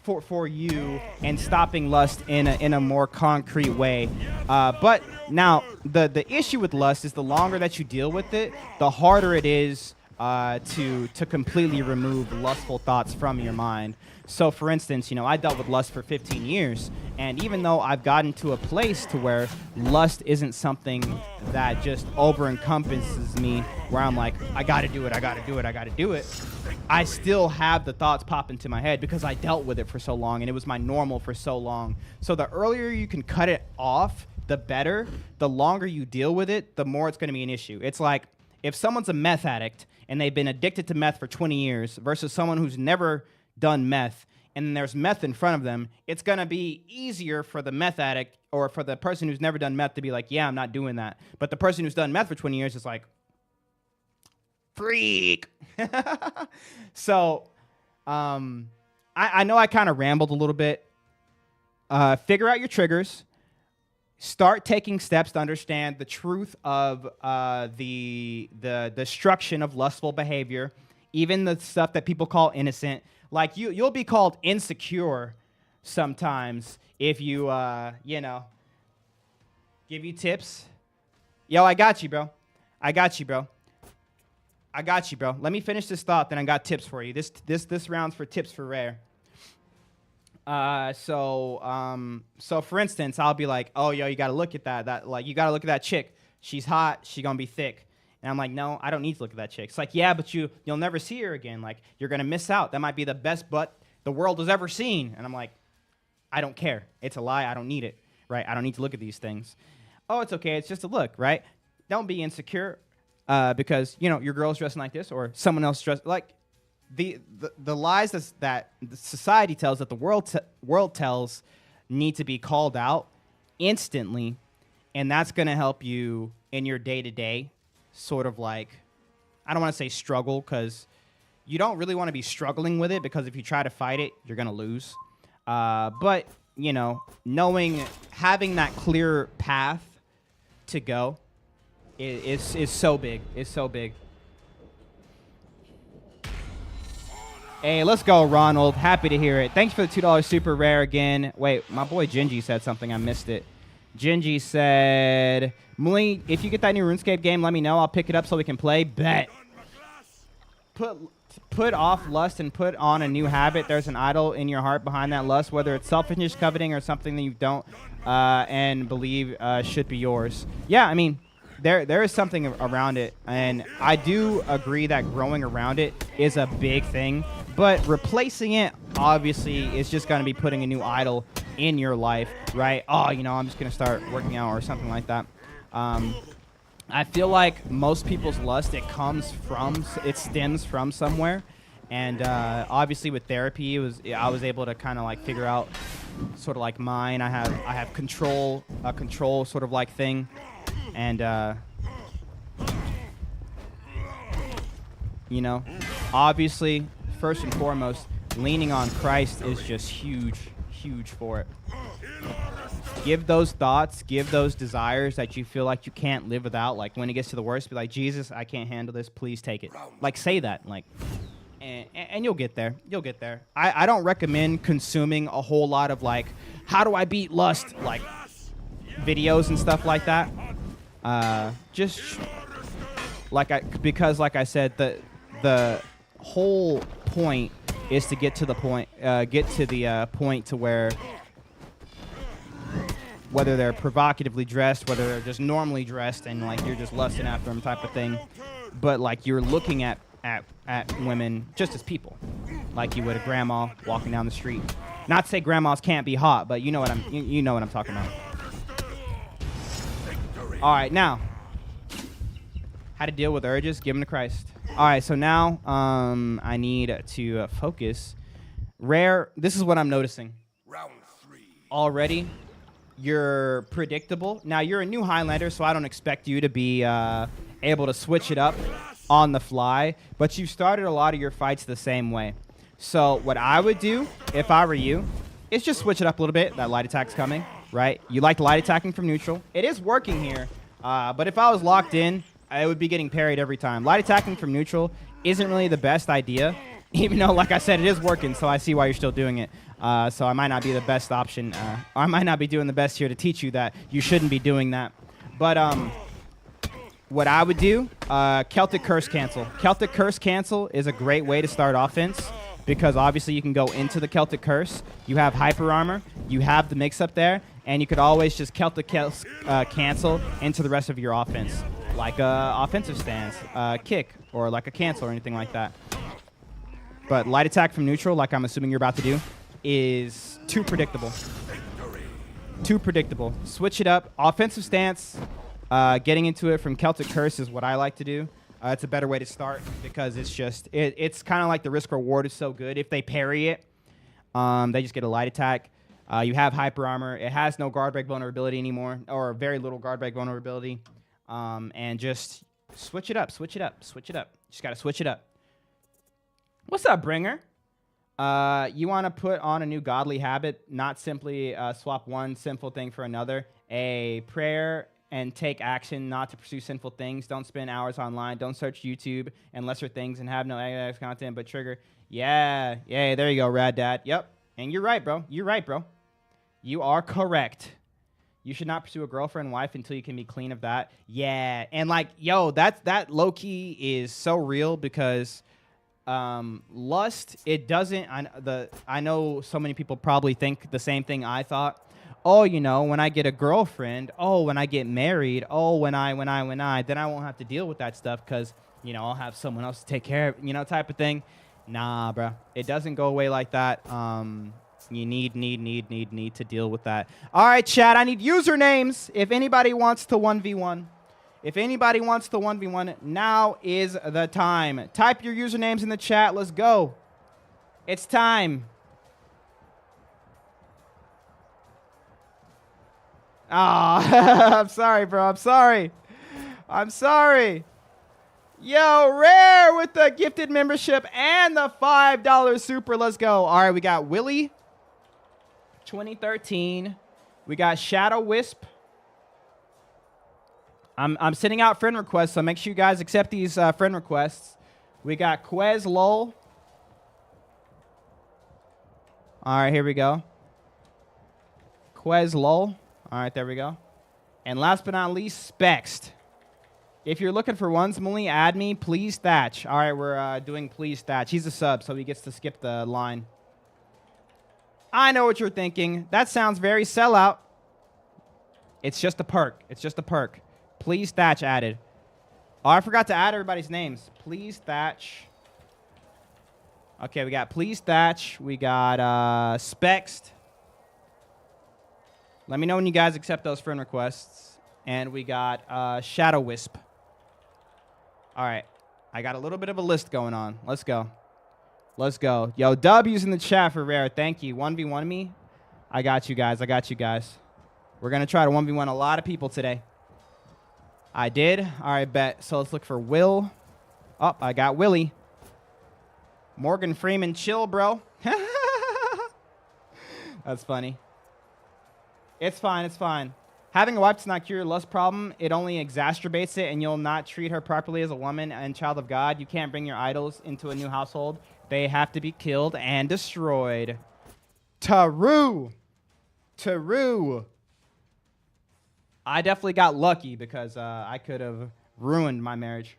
S1: for you and stopping lust in a more concrete way. But now the issue with lust is the longer that you deal with it, the harder it is to completely remove lustful thoughts from your mind. So, for instance, I dealt with lust for 15 years, and even though I've gotten to a place to where lust isn't something that just over-encompasses me, where I'm like, I gotta do it, I still have the thoughts pop into my head because I dealt with it for so long, and it was my normal for so long. So the earlier you can cut it off, the better. The longer you deal with it, the more it's gonna be an issue. It's like, if someone's a meth addict, and they've been addicted to meth for 20 years, versus someone who's never done meth, and there's meth in front of them, it's going to be easier for the meth addict or for the person who's never done meth to be like, yeah, I'm not doing that. But the person who's done meth for 20 years is like, freak. So I know I kind of rambled a little bit. Figure out your triggers. Start taking steps to understand the truth of the destruction of lustful behavior, even the stuff that people call innocent. Like, you'll be called insecure sometimes if you, give you tips. Yo, I got you, bro. Let me finish this thought, then I got tips for you. This round's for tips for rare. So for instance, I'll be like, oh, yo, you gotta look at that. You gotta look at that chick. She's hot. She gonna be thick. And I'm like, no, I don't need to look at that chick. It's like, yeah, but you'll never see her again. Like, you're going to miss out. That might be the best butt the world has ever seen. And I'm like, I don't care. It's a lie. I don't need it, right? I don't need to look at these things. Oh, it's okay. It's just a look, right? Don't be insecure because, you know, your girl's dressing like this or someone else dressed like the lies that the society tells, that the world tells, need to be called out instantly, and that's going to help you in your day-to-day sort of like, I don't want to say struggle, because you don't really want to be struggling with it, because if you try to fight it, you're going to lose. But, you know, having that clear path to go is so big. It's so big. Hey, let's go, Ronald. Happy to hear it. Thanks for the $2 super rare again. Wait, my boy Gingy said something. I missed it. Gingy said, Muli, if you get that new RuneScape game, let me know. I'll pick it up so we can play. Bet. Put off lust and put on a new habit. There's an idol in your heart behind that lust, whether it's selfishness, coveting, or something that you don't and believe should be yours. Yeah, I mean, there is something around it, and I do agree that growing around it is a big thing, but replacing it, obviously, is just going to be putting a new idol in your life, right? Oh, you know, I'm just going to start working out or something like that. I feel like most people's lust, it stems from somewhere, and obviously with therapy, I was able to kind of like figure out sort of like mine. I have a control sort of like thing, and you know, obviously, first and foremost, leaning on Christ is just huge for it. Give those thoughts, give those desires that you feel like you can't live without. Like when it gets to the worst, be like, Jesus, I can't handle this. Please take it. Like say that, like, and you'll get there. You'll get there. I don't recommend consuming a whole lot of like, how do I beat lust, like videos and stuff like that. Just because like I said, the whole point is to get to the point, point to where, whether they're provocatively dressed, whether they're just normally dressed and like you're just lusting after them type of thing, but like you're looking at women just as people, like you would a grandma walking down the street. Not to say grandmas can't be hot, but you know what I'm talking about. All right, now how to deal with urges, give them to Christ. All right, so now I need to focus. Rare, this is what I'm noticing.
S2: Round 3.
S1: Already, you're predictable. Now, you're a new Highlander, so I don't expect you to be able to switch it up on the fly, but you've started a lot of your fights the same way. So what I would do, if I were you, is just switch it up a little bit. That light attack's coming, right? You like light attacking from neutral. It is working here, but if I was locked in, I would be getting parried every time. Light attacking from neutral isn't really the best idea, even though, like I said, it is working, so I see why you're still doing it. So I might not be the best option. Or I might not be doing the best here to teach you that you shouldn't be doing that. But what I would do, Celtic Curse Cancel. Celtic Curse Cancel is a great way to start offense because obviously you can go into the Celtic Curse. You have Hyper Armor. You have the mix-up there. And you could always just Celtic Cancel into the rest of your offense, like a offensive stance, kick, or like a cancel or anything like that. But light attack from neutral, like I'm assuming you're about to do, is too predictable. Too predictable. Switch it up. Offensive stance, getting into it from Celtic Curse is what I like to do. It's a better way to start because it's just, it's kind of like the risk reward is so good. If they parry it, they just get a light attack. You have Hyper Armor. It has no guard break vulnerability anymore, or very little guard break vulnerability. And just switch it up, switch it up, switch it up. Just got to switch it up. What's up, Bringer? You want to put on a new godly habit, not simply swap one sinful thing for another. A prayer and take action not to pursue sinful things. Don't spend hours online. Don't search YouTube and lesser things and have no AX content, but trigger. Yeah, there you go, Rad Dad. Yep, and you're right, bro. You're right, bro. You are correct. You should not pursue a girlfriend, wife until you can be clean of that. Yeah, and like, yo, that low-key is so real because lust, it doesn't, I know so many people probably think the same thing I thought. Oh, you know, when I get a girlfriend, oh, when I get married, oh, when I, then I won't have to deal with that stuff because, you know, I'll have someone else to take care of, you know, type of thing. Nah, bro. It doesn't go away like that. You need to deal with that. All right, chat. I need usernames. If anybody wants to 1v1. If anybody wants to 1v1, now is the time. Type your usernames in the chat. Let's go. It's time. Ah, I'm sorry, bro. I'm sorry. I'm sorry. Yo, Rare with the gifted membership and the $5 super. Let's go. All right, we got Willie, 2013. We got Shadow Wisp. I'm sending out friend requests, so make sure you guys accept these friend requests. We got Quez Lol. All right, here we go. Quez Lol. All right, there we go. And last but not least, Spext. If you're looking for ones, Muli, add me. Please Thatch. All right, we're doing Please Thatch. He's a sub, so he gets to skip the line. I know what you're thinking. That sounds very sellout. It's just a perk. It's just a perk. Please Thatch added. Oh, I forgot to add everybody's names. Please Thatch. Okay, we got Please Thatch. We got Spext. Let me know when you guys accept those friend requests. And we got Shadow Wisp. All right. I got a little bit of a list going on. Let's go. Let's go. Yo, W's in the chat for Rare. Thank you. 1v1 me. I got you guys. I got you guys. We're going to try to 1v1 a lot of people today. I did. All right, bet. So let's look for Will. Oh, I got Willie. Morgan Freeman, chill, bro. That's funny. It's fine. It's fine. Having a wife does not cure your lust problem. It only exacerbates it, and you'll not treat her properly as a woman and child of God. You can't bring your idols into a new household. They have to be killed and destroyed. Taru. Taru. I definitely got lucky because I could have ruined my marriage.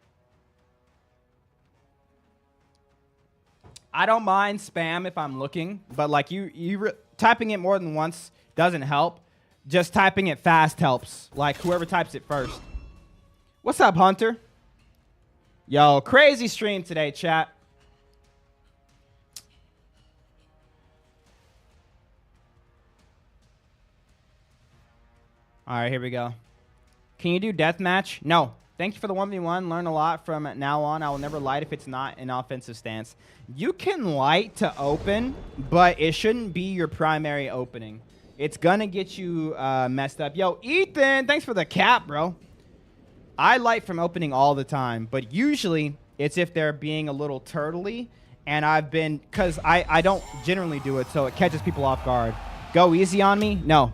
S1: I don't mind spam if I'm looking, but like typing it more than once doesn't help. Just typing it fast helps. Like whoever types it first. What's up, Hunter? Yo, crazy stream today, chat. All right, here we go. Can you do deathmatch? No. Thank you for the 1v1. Learn a lot from now on. I will never light if it's not an offensive stance. You can light to open, but it shouldn't be your primary opening. It's going to get you messed up. Yo, Ethan, thanks for the cap, bro. I light from opening all the time, but usually it's if they're being a little turtly, and I've been, because I don't generally do it, so it catches people off guard. Go easy on me? No.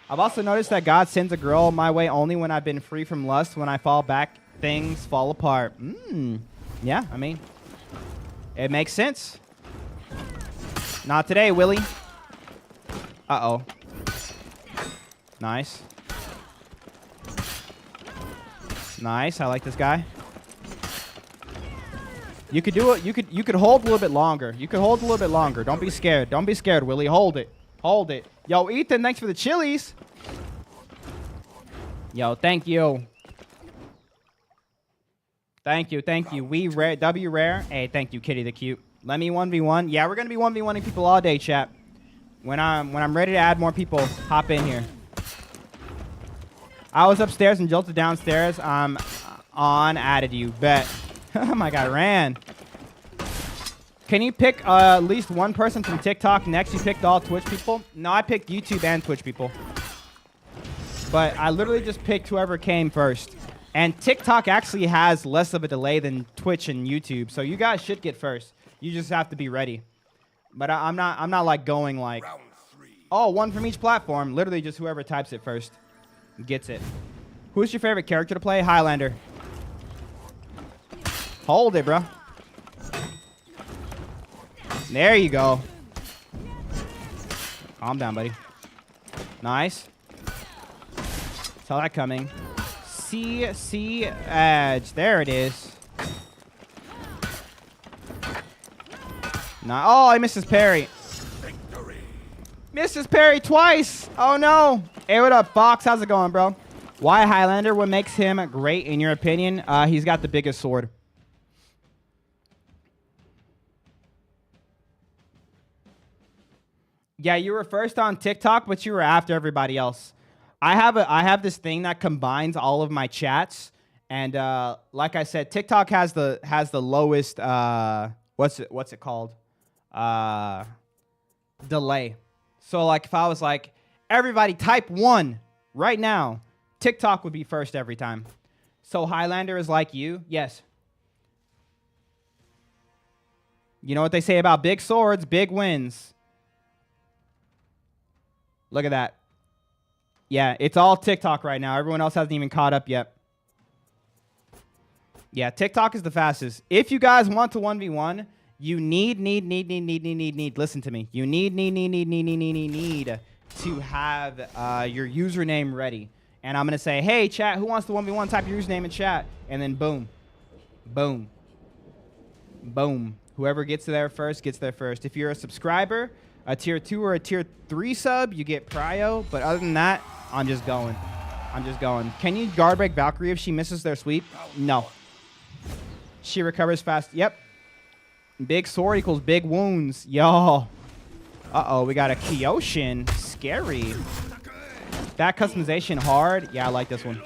S1: I've also noticed that God sends a girl my way only when I've been free from lust. When I fall back, things fall apart. Yeah, I mean, it makes sense. Not today, Willie. Uh-oh. Nice. Nice. I like this guy. You could do it. You could hold a little bit longer. You could hold a little bit longer. Don't be scared. Don't be scared, Willie. Hold it. Hold it. Yo, Ethan, thanks for the chilies. Yo, thank you. Thank you. Thank you. We rare. W rare. Hey, thank you, Kitty the cute. Let me 1v1. Yeah, we're gonna be 1v1ing people all day, chat. When I'm ready to add more people, hop in here. I was upstairs and jolted downstairs. I'm on added you. Bet. Oh my God, ran. Can you pick at least one person from TikTok? Next, you picked all Twitch people? No, I picked YouTube and Twitch people. But I literally just picked whoever came first. And TikTok actually has less of a delay than Twitch and YouTube, so you guys should get first. You just have to be ready. But I'm not like going like, oh, one from each platform. Literally just whoever types it first gets it. Who's your favorite character to play? Highlander. Hold it, bro. There you go. Calm down, buddy. Nice. Saw that coming. C edge. There it is. No. Oh, I missed his parry. Victory. Missed his parry twice. Oh, no. Hey, what up, Fox? How's it going, bro? Why Highlander? What makes him great, in your opinion? He's got the biggest sword. Yeah, you were first on TikTok, but you were after everybody else. I have this thing that combines all of my chats, and like I said, TikTok has the lowest what's it called? Delay. So like if I was like, everybody type 1 right now, TikTok would be first every time. So Highlander is like you? Yes. You know what they say about big swords, big wins. Look at that. Yeah, it's all TikTok right now. Everyone else hasn't even caught up yet. Yeah, TikTok is the fastest. If you guys want to 1v1, you need, listen to me. You need to have your username ready. And I'm going to say, hey, chat, who wants to 1v1? Type your username in chat. And then boom, boom, boom. Whoever gets there first gets there first. If you're a subscriber, a tier 2 or a tier 3 sub, you get prio. But other than that, I'm just going. I'm just going. Can you guard break Valkyrie if she misses their sweep? No. She recovers fast. Yep. Big sword equals big wounds. Yo. Uh-oh, we got a Kyoshin. Scary. That customization hard. Yeah, I like this one.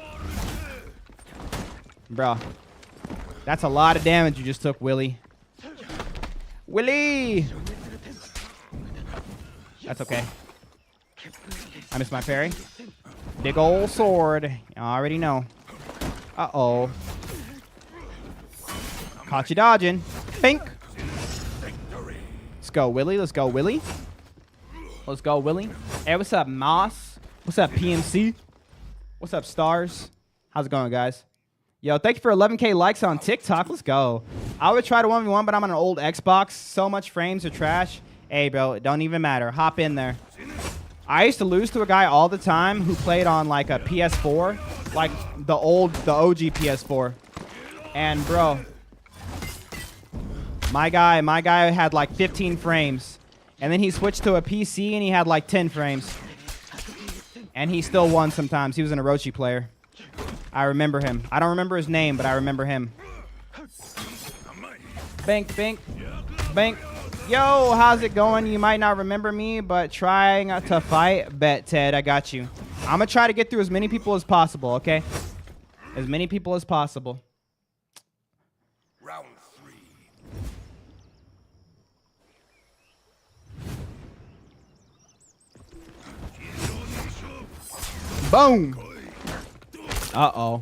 S1: Bro. That's a lot of damage you just took, Willie. Willie! That's okay. I missed my parry. Big old sword. I already know. Uh-oh. Caught you dodging. Bink. Let's go, Willie. Let's go, Willie. Let's go, Willie. Hey, what's up, Moss? What's up, PMC? What's up, Stars? How's it going, guys? Yo, thank you for 11K likes on TikTok. Let's go. I would try to 1v1, but I'm on an old Xbox. So much frames are trash. Hey, bro, it don't even matter. Hop in there. I used to lose to a guy all the time who played on, like, a PS4. Like, the OG PS4. And, bro, my guy had, like, 15 frames. And then he switched to a PC, and he had, like, 10 frames. And he still won sometimes. He was an Orochi player. I remember him. I don't remember his name, but I remember him. Bank, bank, bank. Yo, how's it going? You might not remember me, but trying to fight. Bet, Ted, I got you. I'm going to try to get through as many people as possible, okay? As many people as possible.
S2: Round 3.
S1: Boom. Uh-oh.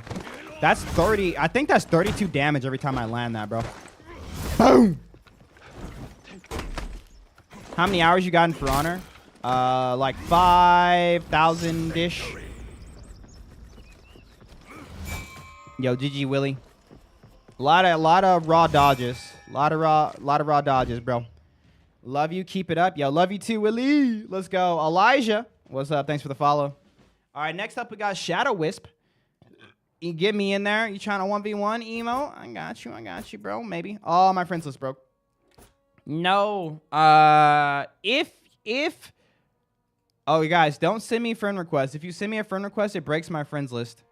S1: That's 30. I think that's 32 damage every time I land that, bro. Boom. How many hours you got in For Honor? Like 5,000-ish. Yo, GG Willie. A lot of raw dodges. A lot of raw dodges, bro. Love you. Keep it up. Yo, love you too, Willie. Let's go. Elijah. What's up? Thanks for the follow. All right, next up we got Shadow Wisp. You get me in there. You trying to 1v1 emo? I got you, bro. Maybe. Oh, my friends list broke. No. If oh, you guys, don't send me a friend request. If you send me a friend request, it breaks my friends list.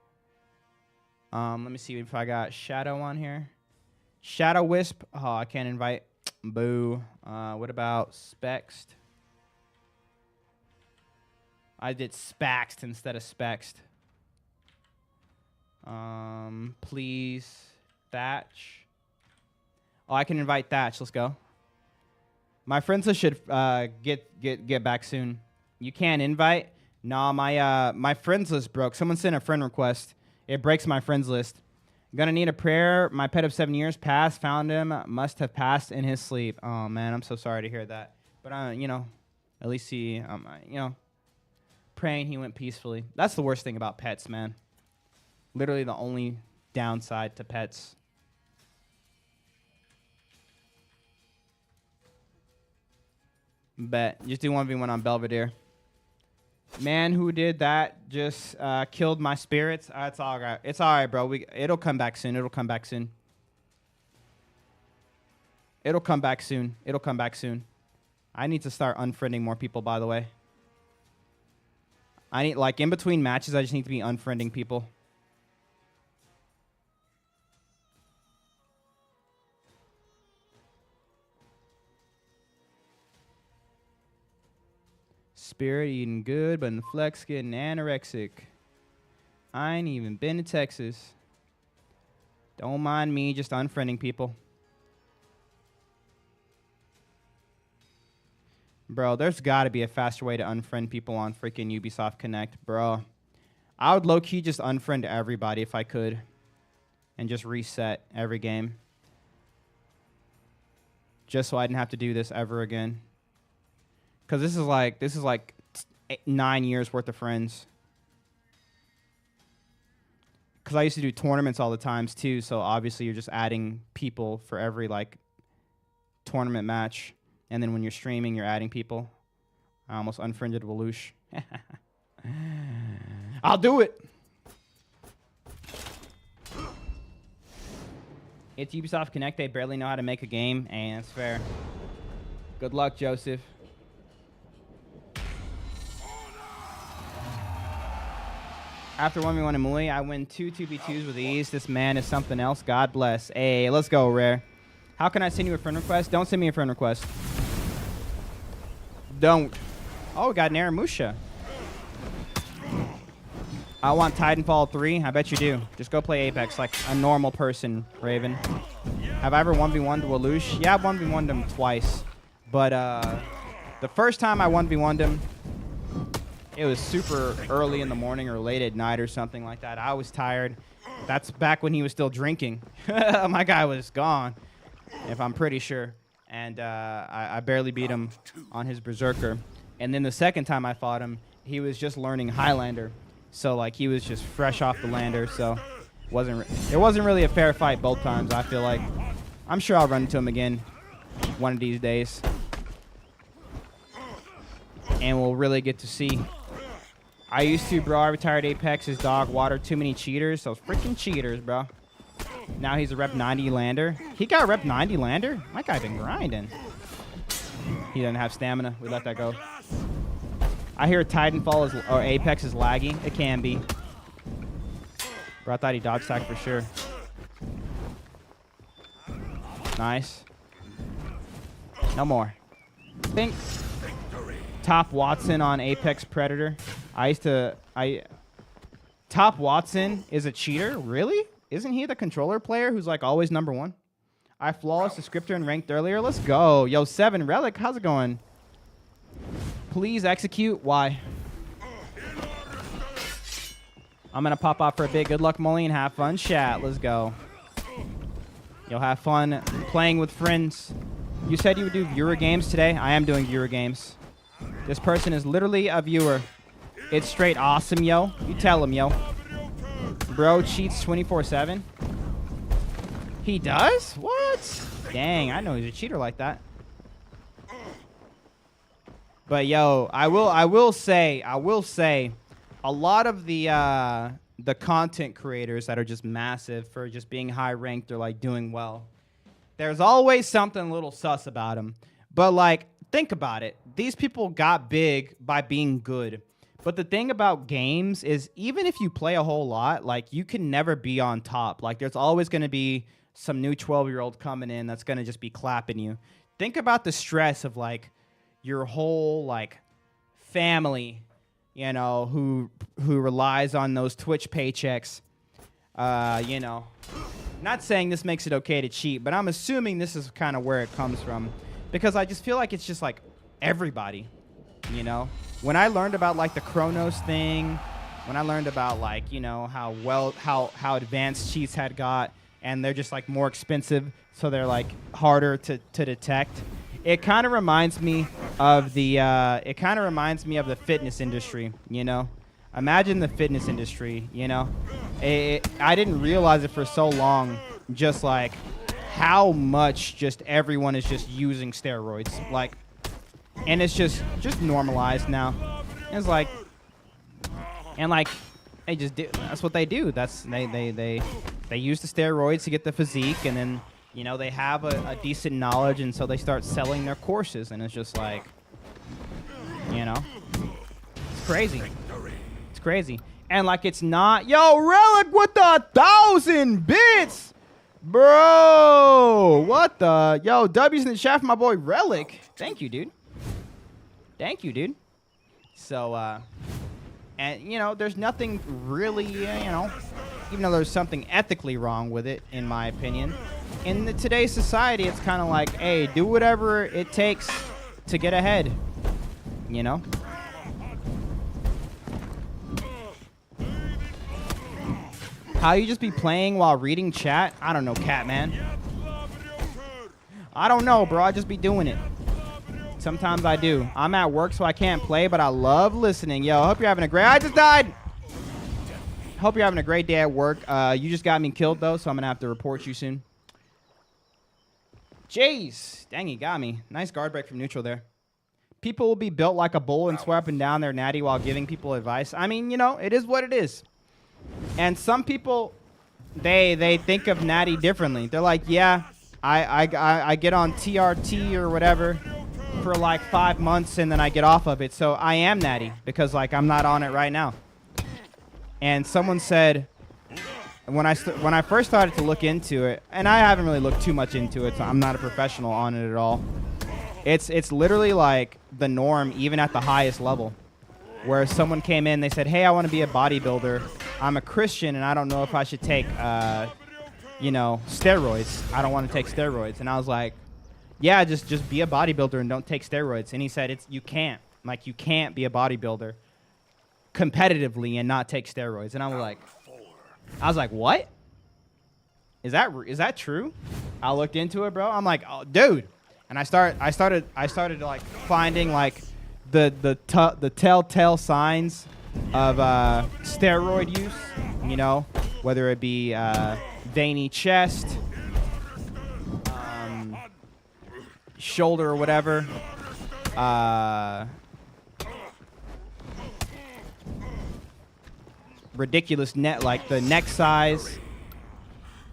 S1: Let me see if I got Shadow on here. Shadow Wisp. Oh, I can't invite. Boo. What about Spext? I did Spaxed instead of Spext. Please, Thatch. Oh, I can invite Thatch. Let's go. My friends list should get back soon. You can't invite? Nah, my friends list broke. Someone sent a friend request. It breaks my friends list. Gonna need a prayer. My pet of 7 years passed. Found him. Must have passed in his sleep. Oh man, I'm so sorry to hear that. But you know, at least he, you know, praying he went peacefully. That's the worst thing about pets, man. Literally the only downside to pets. Bet. Just do 1v1 on Belvedere. Man who did that just killed my spirits. It's all right. It's all right, bro. It'll come back soon. It'll come back soon. It'll come back soon. It'll come back soon. I need to start unfriending more people, by the way. I need, like, in between matches, I just need to be unfriending people. Spirit eating good, but in flex getting anorexic. I ain't even been to Texas. Don't mind me just unfriending people. Bro, there's got to be a faster way to unfriend people on freaking Ubisoft Connect, bro. I would low-key just unfriend everybody if I could. And just reset every game. Just so I didn't have to do this ever again. Because this is like 9 years worth of friends. Because I used to do tournaments all the times too, so obviously you're just adding people for every like tournament match. And then when you're streaming, you're adding people. I almost unfriended Waloosh. I'll do it. It's Ubisoft Connect. They barely know how to make a game, and that's fair. Good luck, Joseph. After 1v1 in Muli, I win 2 2v2s with ease. This man is something else. God bless. Hey, let's go, Rare. How can I send you a friend request? Don't send me a friend request. Don't. Oh, we got an Aramusha. I want Titanfall 3. I bet you do. Just go play Apex like a normal person, Raven. Have I ever 1v1'd Waloosh? Yeah, I've 1v1'd him twice. But the first time I 1v1'd him, it was super early in the morning or late at night or something like that. I was tired. That's back when he was still drinking. My guy was gone, if I'm pretty sure. And I barely beat him on his Berserker. And then the second time I fought him, he was just learning Highlander. So, like, he was just fresh off the lander. So, it wasn't really a fair fight both times, I feel like. I'm sure I'll run into him again one of these days. And we'll really get to see. I used to, bro. I retired Apex. His dog water. Too many cheaters. Those freaking cheaters, bro. Now he's a rep 90 lander. He got rep 90 lander? My guy been grinding. He doesn't have stamina. We let that go. I hear Titanfall is, or Apex is laggy. It can be. Bro, I thought he dodge stacked for sure. Nice. No more. Think. Top Watson on Apex Predator. Top Watson is a cheater? Really? Isn't he the controller player who's like always #1? I flawless descriptor and ranked earlier. Let's go. Yo, 7 Relic, how's it going? Please execute. Why? I'm going to pop off for a bit. Good luck, Molly, and have fun. Chat. Let's go. You'll have fun playing with friends. You said you would do viewer games today. I am doing viewer games. This person is literally a viewer. It's straight awesome, yo. You tell him, yo. Bro cheats 24/7. He does? What? Dang, I know he's a cheater like that. But yo, I will say, a lot of the content creators that are just massive for just being high ranked or like doing well, there's always something a little sus about them. But like, think about it. These people got big by being good. But the thing about games is even if you play a whole lot, like you can never be on top. Like there's always going to be some new 12-year-old coming in that's going to just be clapping you. Think about the stress of like your whole like family, you know, who relies on those Twitch paychecks. You know, not saying this makes it okay to cheat, but I'm assuming this is kind of where it comes from because I just feel like it's just like everybody, you know. When I learned about like the Chronos thing, when I learned about like, you know, how advanced cheats had got and they're just like more expensive, so they're like harder to detect. It kind of reminds me of the fitness industry, you know. Imagine the fitness industry, you know. I didn't realize it for so long, just like how much just everyone is just using steroids, like. And it's just normalized now. It's like, and like, they just do. That's what they do. That's they use the steroids to get the physique, and then you know they have a decent knowledge, and so they start selling their courses, and it's just like, you know, it's crazy. It's crazy, and like it's not. Yo, Relic with the 1,000 bits, bro. What the? Yo, W's in the chat for my boy Relic. Thank you, dude. Thank you, dude. So, and, you know, there's nothing really, you know, even though there's something ethically wrong with it, in my opinion. In today's society, it's kind of like, hey, do whatever it takes to get ahead, you know? How you just be playing while reading chat? I don't know, Catman. I don't know, bro. I just be doing it. Sometimes I do. I'm at work, so I can't play, but I love listening. Yo, I hope you're having a great... I just died! Hope you're having a great day at work. You just got me killed, though, so I'm going to have to report you soon. Jeez. Dang, he got me. Nice guard break from neutral there. People will be built like a bull and swear up and down their natty while giving people advice. I mean, you know, it is what it is. And some people, they think of natty differently. They're like, yeah, I get on TRT or whatever for like 5 months and then I get off of it. So I am natty because like I'm not on it right now. And someone said, when I first started to look into it, and I haven't really looked too much into it, so I'm not a professional on it at all. It's literally like the norm, even at the highest level, where someone came in, they said, hey, I want to be a bodybuilder. I'm a Christian, and I don't know if I should take, you know, steroids. I don't want to take steroids. And I was like, yeah, just be a bodybuilder and don't take steroids. And he said, you can't. Like, you can't be a bodybuilder competitively and not take steroids. And I was like, what? Is that true? I looked into it, bro. I'm like, oh, dude. And I started like finding like the telltale signs of steroid use, you know, whether it be veiny chest, shoulder or whatever, ridiculous net, like the neck size,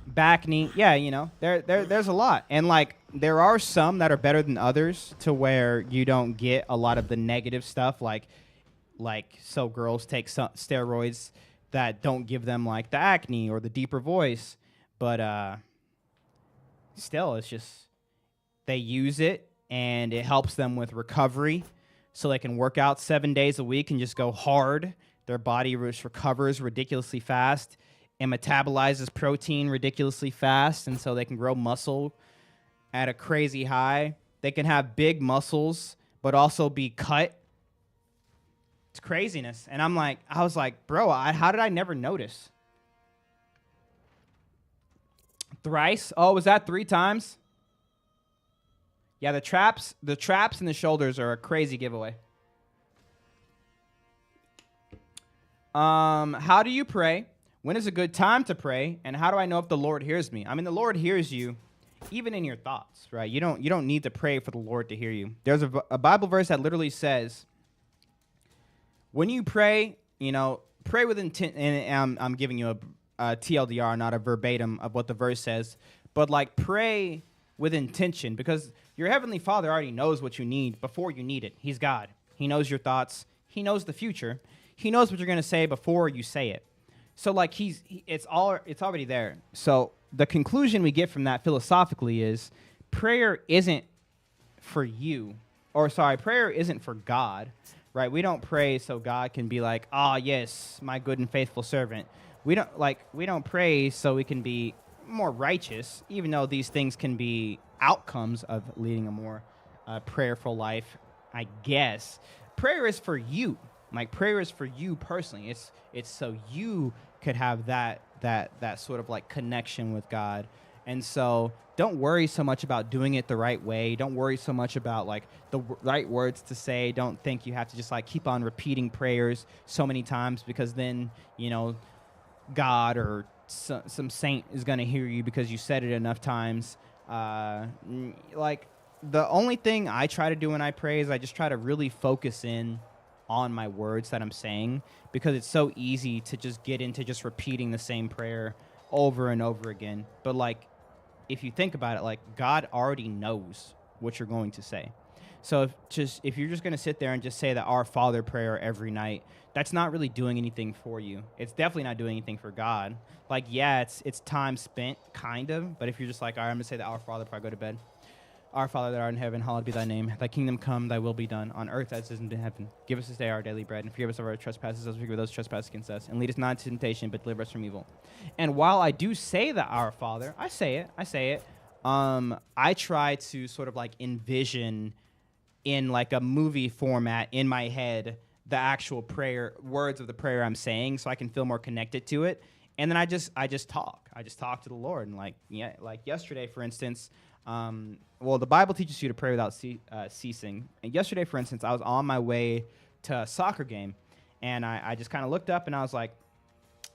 S1: back knee. Yeah, you know, there's a lot. And like there are some that are better than others to where you don't get a lot of the negative stuff, like so girls take some steroids that don't give them like the acne or the deeper voice, but still it's just they use it and it helps them with recovery so they can work out 7 days a week and just go hard. Their body recovers ridiculously fast and metabolizes protein ridiculously fast, and so they can grow muscle at a crazy high. They can have big muscles, but also be cut. It's craziness. And I was like, bro, how did I never notice? Thrice? Oh, was that 3 times? Yeah, the traps and the shoulders are a crazy giveaway. How do you pray? When is a good time to pray? And how do I know if the Lord hears me? I mean, the Lord hears you even in your thoughts, right? You don't need to pray for the Lord to hear you. There's a Bible verse that literally says, when you pray, you know, pray with intent. And I'm giving you a TLDR, not a verbatim of what the verse says, but like pray with intention, because your Heavenly Father already knows what you need before you need it. He's God. He knows your thoughts. He knows the future. He knows what you're going to say before you say it. So like it's already there. So the conclusion we get from that philosophically is prayer isn't for you, or sorry, prayer isn't for God, right? We don't pray so God can be like, "Ah, yes, my good and faithful servant." We don't pray so we can be more righteous, even though these things can be outcomes of leading a more prayerful life, I guess. Prayer is for you. Like, prayer is for you personally. It's so you could have that sort of like connection with God. And so don't worry so much about doing it the right way. Don't worry so much about like the right words to say. Don't think you have to just like keep on repeating prayers so many times, because then, you know, God or some saint is going to hear you because you said it enough times. Like, the only thing I try to do when I pray is I just try to really focus in on my words that I'm saying, because it's so easy to just get into just repeating the same prayer over and over again. But like, if you think about it, like, God already knows what you're going to say. So if you're just going to sit there and just say the Our Father prayer every night, that's not really doing anything for you. It's definitely not doing anything for God. Like, yeah, it's time spent, kind of, but if you're just like, all right, I'm going to say the Our Father before I go to bed, Our Father that art in heaven, hallowed be thy name. Thy kingdom come, thy will be done, on earth as it is in heaven. Give us this day our daily bread, and forgive us of our trespasses as we forgive those who trespass against us. And lead us not into temptation, but deliver us from evil. And while I do say the Our Father, I say it. I try to sort of like envision in like a movie format in my head the actual prayer, words of the prayer I'm saying, so I can feel more connected to it. And then I just talk. I just talk to the Lord. And like yesterday, for instance, well, the Bible teaches you to pray without ceasing. And yesterday, for instance, I was on my way to a soccer game, and I just kind of looked up and I was like,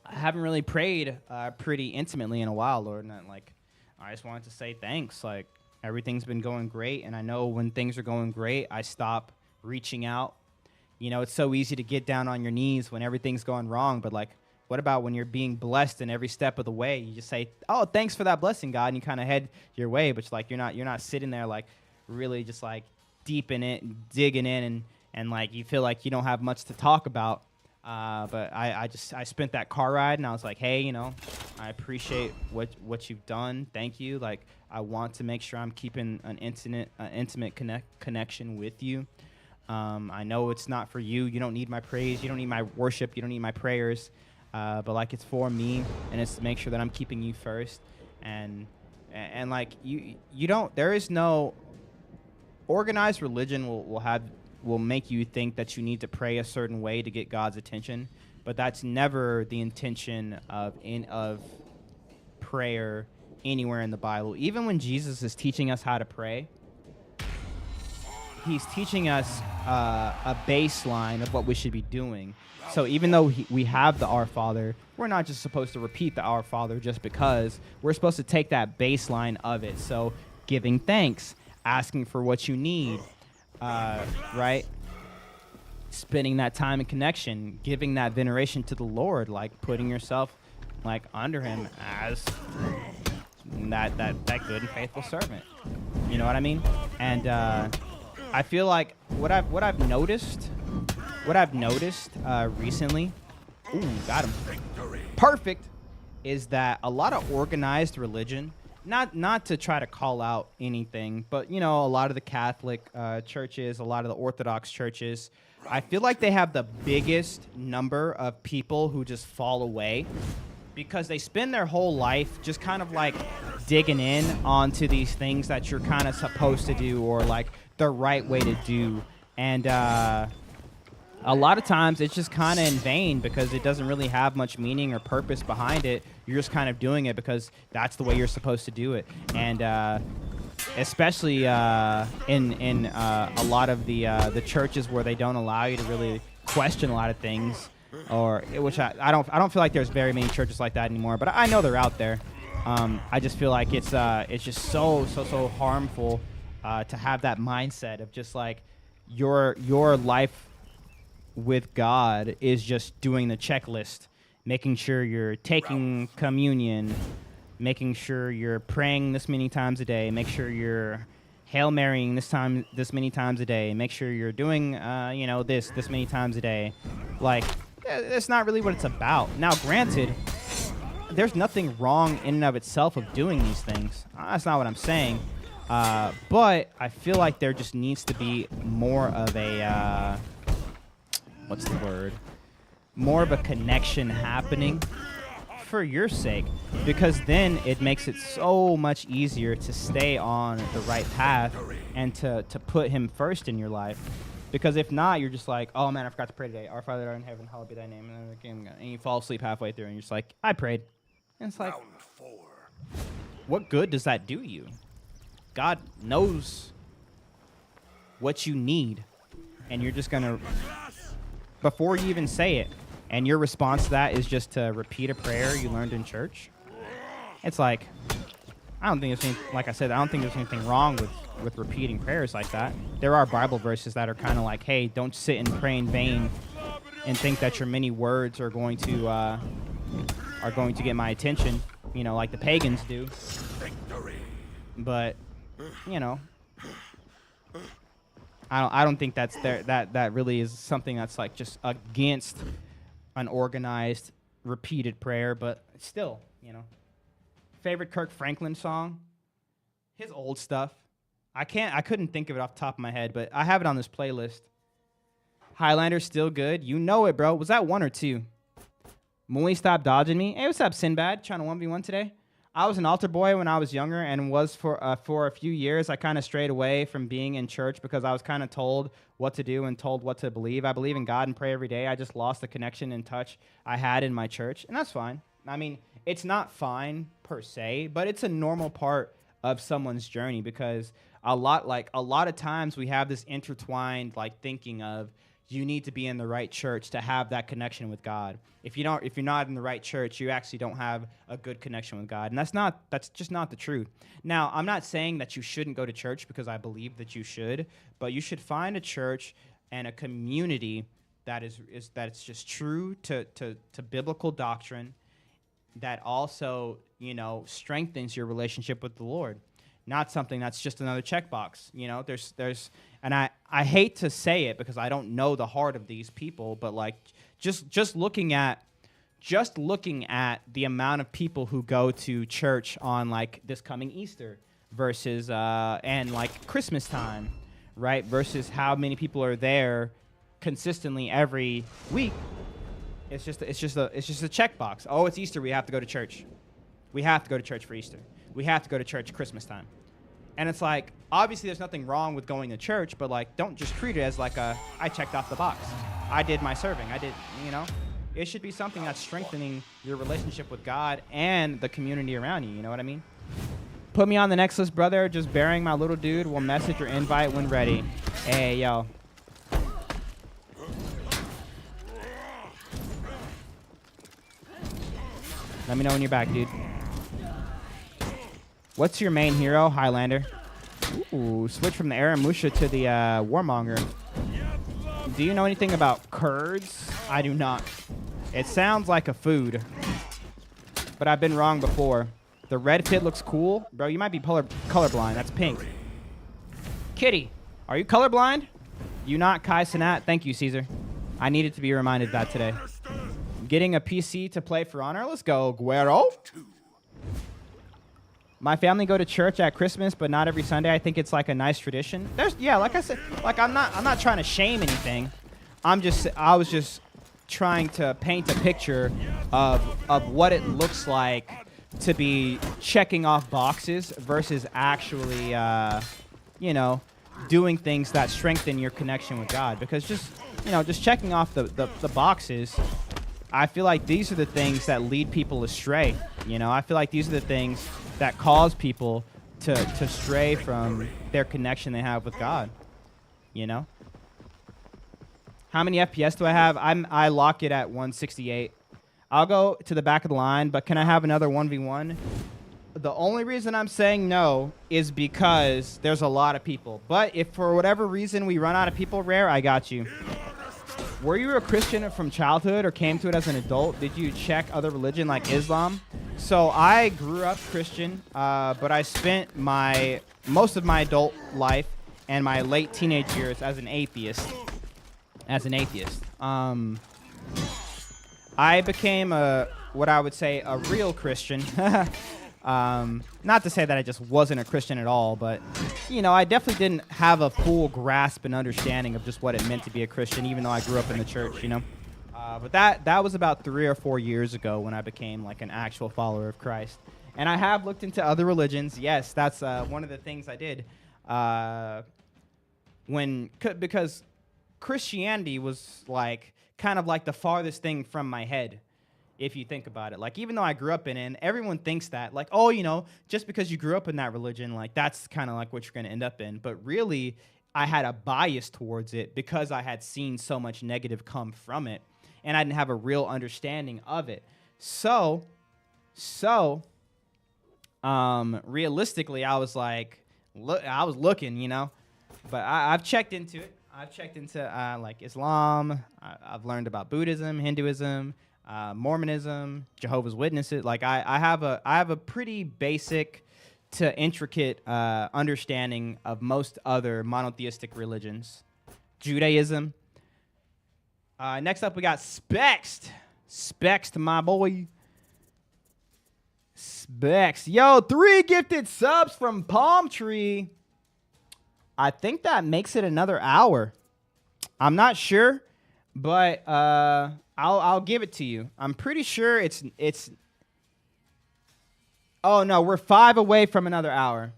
S1: I haven't really prayed pretty intimately in a while, Lord. And I just wanted to say thanks. Like, everything's been going great, and I know when things are going great, I stop reaching out. You know, it's so easy to get down on your knees when everything's going wrong, but like, what about when you're being blessed in every step of the way? You just say, "Oh, thanks for that blessing, God," and you kind of head your way. But like, you're not sitting there like really just like deep in it, and digging in, and like you feel like you don't have much to talk about. But I spent that car ride, and I was like, hey, you know, I appreciate what you've done. Thank you. Like, I want to make sure I'm keeping an intimate connection with you. I know it's not for you. You don't need my praise. You don't need my worship. You don't need my prayers. But like, it's for me, and it's to make sure that I'm keeping you first. And like, you don't, there is no organized religion will make you think that you need to pray a certain way to get God's attention, but that's never the intention of prayer anywhere in the Bible. Even when Jesus is teaching us how to pray, he's teaching us a baseline of what we should be doing. So even though we have the Our Father, we're not just supposed to repeat the Our Father just because. We're supposed to take that baseline of it. So giving thanks, asking for what you need, right? Spending that time in connection, giving that veneration to the Lord, like putting yourself like under him as that good and faithful servant. You know what I mean? And I feel like what I've noticed recently, got him, perfect, is that a lot of organized religion, not to try to call out anything, but you know, a lot of the Catholic churches, a lot of the Orthodox churches, I feel like they have the biggest number of people who just fall away because they spend their whole life just kind of like digging in onto these things that you're kind of supposed to do, or like the right way to do. And a lot of times it's just kind of in vain because it doesn't really have much meaning or purpose behind it. You're just kind of doing it because that's the way you're supposed to do it. And especially in a lot of the churches where they don't allow you to really question a lot of things, or which I don't feel like there's very many churches like that anymore. But I know they're out there. I just feel like it's just so harmful to have that mindset of just like your life with God is just doing the checklist, making sure you're taking communion, making sure you're praying this many times a day, make sure you're Hail Marying this many times a day, make sure you're doing this many times a day. Like, that's not really what it's about. Now, granted, there's nothing wrong in and of itself of doing these things. That's not what I'm saying. But I feel like there just needs to be more of a more of a connection happening for your sake, because then it makes it so much easier to stay on the right path and to put him first in your life. Because if not, you're just like, oh man, I forgot to pray today. Our Father that art in heaven, hallowed be thy name. And you fall asleep halfway through and you're just like, I prayed. And it's like,
S2: Round 4.
S1: what good does that do you? God knows what you need, and you're just gonna, before you even say it, and your response to that is just to repeat a prayer you learned in church. It's like, I don't think there's anything wrong with repeating prayers like that. There are Bible verses that are kind of like, hey, don't sit and pray in vain and think that your many words are going to get my attention, you know, like the pagans do.
S2: Victory.
S1: But, you know, I don't think that's there. That really is something that's like just against an organized, repeated prayer. But still, you know, favorite Kirk Franklin song, his old stuff. I couldn't think of it off the top of my head, but I have it on this playlist. Highlander still good. You know it, bro. Was that 1 or 2? Muli, stop dodging me. Hey, what's up, Sinbad? Trying to 1v1 today? I was an altar boy when I was younger and was for a few years. I kind of strayed away from being in church because I was kind of told what to do and told what to believe. I believe in God and pray every day. I just lost the connection and touch I had in my church, and that's fine. I mean, it's not fine per se, but it's a normal part of someone's journey because a lot of times we have this intertwined thinking of you need to be in the right church to have that connection with God. If you're not in the right church, you actually don't have a good connection with God. And that's just not the truth. Now, I'm not saying that you shouldn't go to church because I believe that you should, but you should find a church and a community that is just true to biblical doctrine, that also, strengthens your relationship with the Lord. Not something that's just another checkbox. There's and I hate to say it because I don't know the heart of these people, but just looking at the amount of people who go to church on this coming Easter versus and Christmas time, right? Versus how many people are there consistently every week. It's just a checkbox. Oh, it's Easter. We have to go to church. We have to go to church for Easter. We have to go to church Christmas time. And it's obviously there's nothing wrong with going to church, but don't just treat it as I checked off the box. I did my serving. I did, It should be something that's strengthening your relationship with God and the community around you. You know what I mean? Put me on the next list, brother. Just bearing my little dude. Will message or invite when ready. Hey, yo. Let me know when you're back, dude. What's your main hero? Highlander. Ooh, switch from the Aramusha to the Warmonger. Do you know anything about curds? I do not. It sounds like a food, but I've been wrong before. The red fit looks cool. Bro, you might be colorblind. That's pink. Kitty, are you colorblind? You not Kai Sinat? Thank you, Caesar. I needed to be reminded of that today. Getting a PC to play For Honor. Let's go, Guero. My family go to church at Christmas, but not every Sunday. I think it's a nice tradition. Like I said, I'm not trying to shame anything. I was just trying to paint a picture of what it looks like to be checking off boxes versus actually, doing things that strengthen your connection with God. Because just checking off the boxes, I feel like these are the things that lead people astray. I feel like these are the things that cause people to stray from their connection they have with God. How many FPS do I have? I lock it at 168. I'll go to the back of the line, but can I have another 1v1? The only reason I'm saying no is because there's a lot of people. But if for whatever reason we run out of people, Rare, I got you. Were you a Christian from childhood or came to it as an adult? Did you check other religion like Islam? So I grew up Christian, but I spent most of my adult life and my late teenage years as an atheist. I became what I would say a real Christian. Not to say that I just wasn't a Christian at all, but, I definitely didn't have a full grasp and understanding of just what it meant to be a Christian, even though I grew up in the church, But that was about 3 or 4 years ago when I became an actual follower of Christ. And I have looked into other religions. Yes, that's one of the things I did. Because Christianity was kind of the farthest thing from my head. If you think about it, even though I grew up in it, and everyone thinks that, just because you grew up in that religion, that's kind of what you're going to end up in. But really, I had a bias towards it because I had seen so much negative come from it, and I didn't have a real understanding of it. So, realistically, I was I was looking, but I've checked into it. I've checked into Islam. I've learned about Buddhism, Hinduism. Mormonism, Jehovah's Witnesses. I have a pretty basic to intricate understanding of most other monotheistic religions. Judaism. Next up, we got Spext. Spext, my boy. Spext. Yo, 3 gifted subs from Palm Tree. I think that makes it another hour. I'm not sure, but I'll give it to you. I'm pretty sure it's. Oh no, we're 5 away from another hour.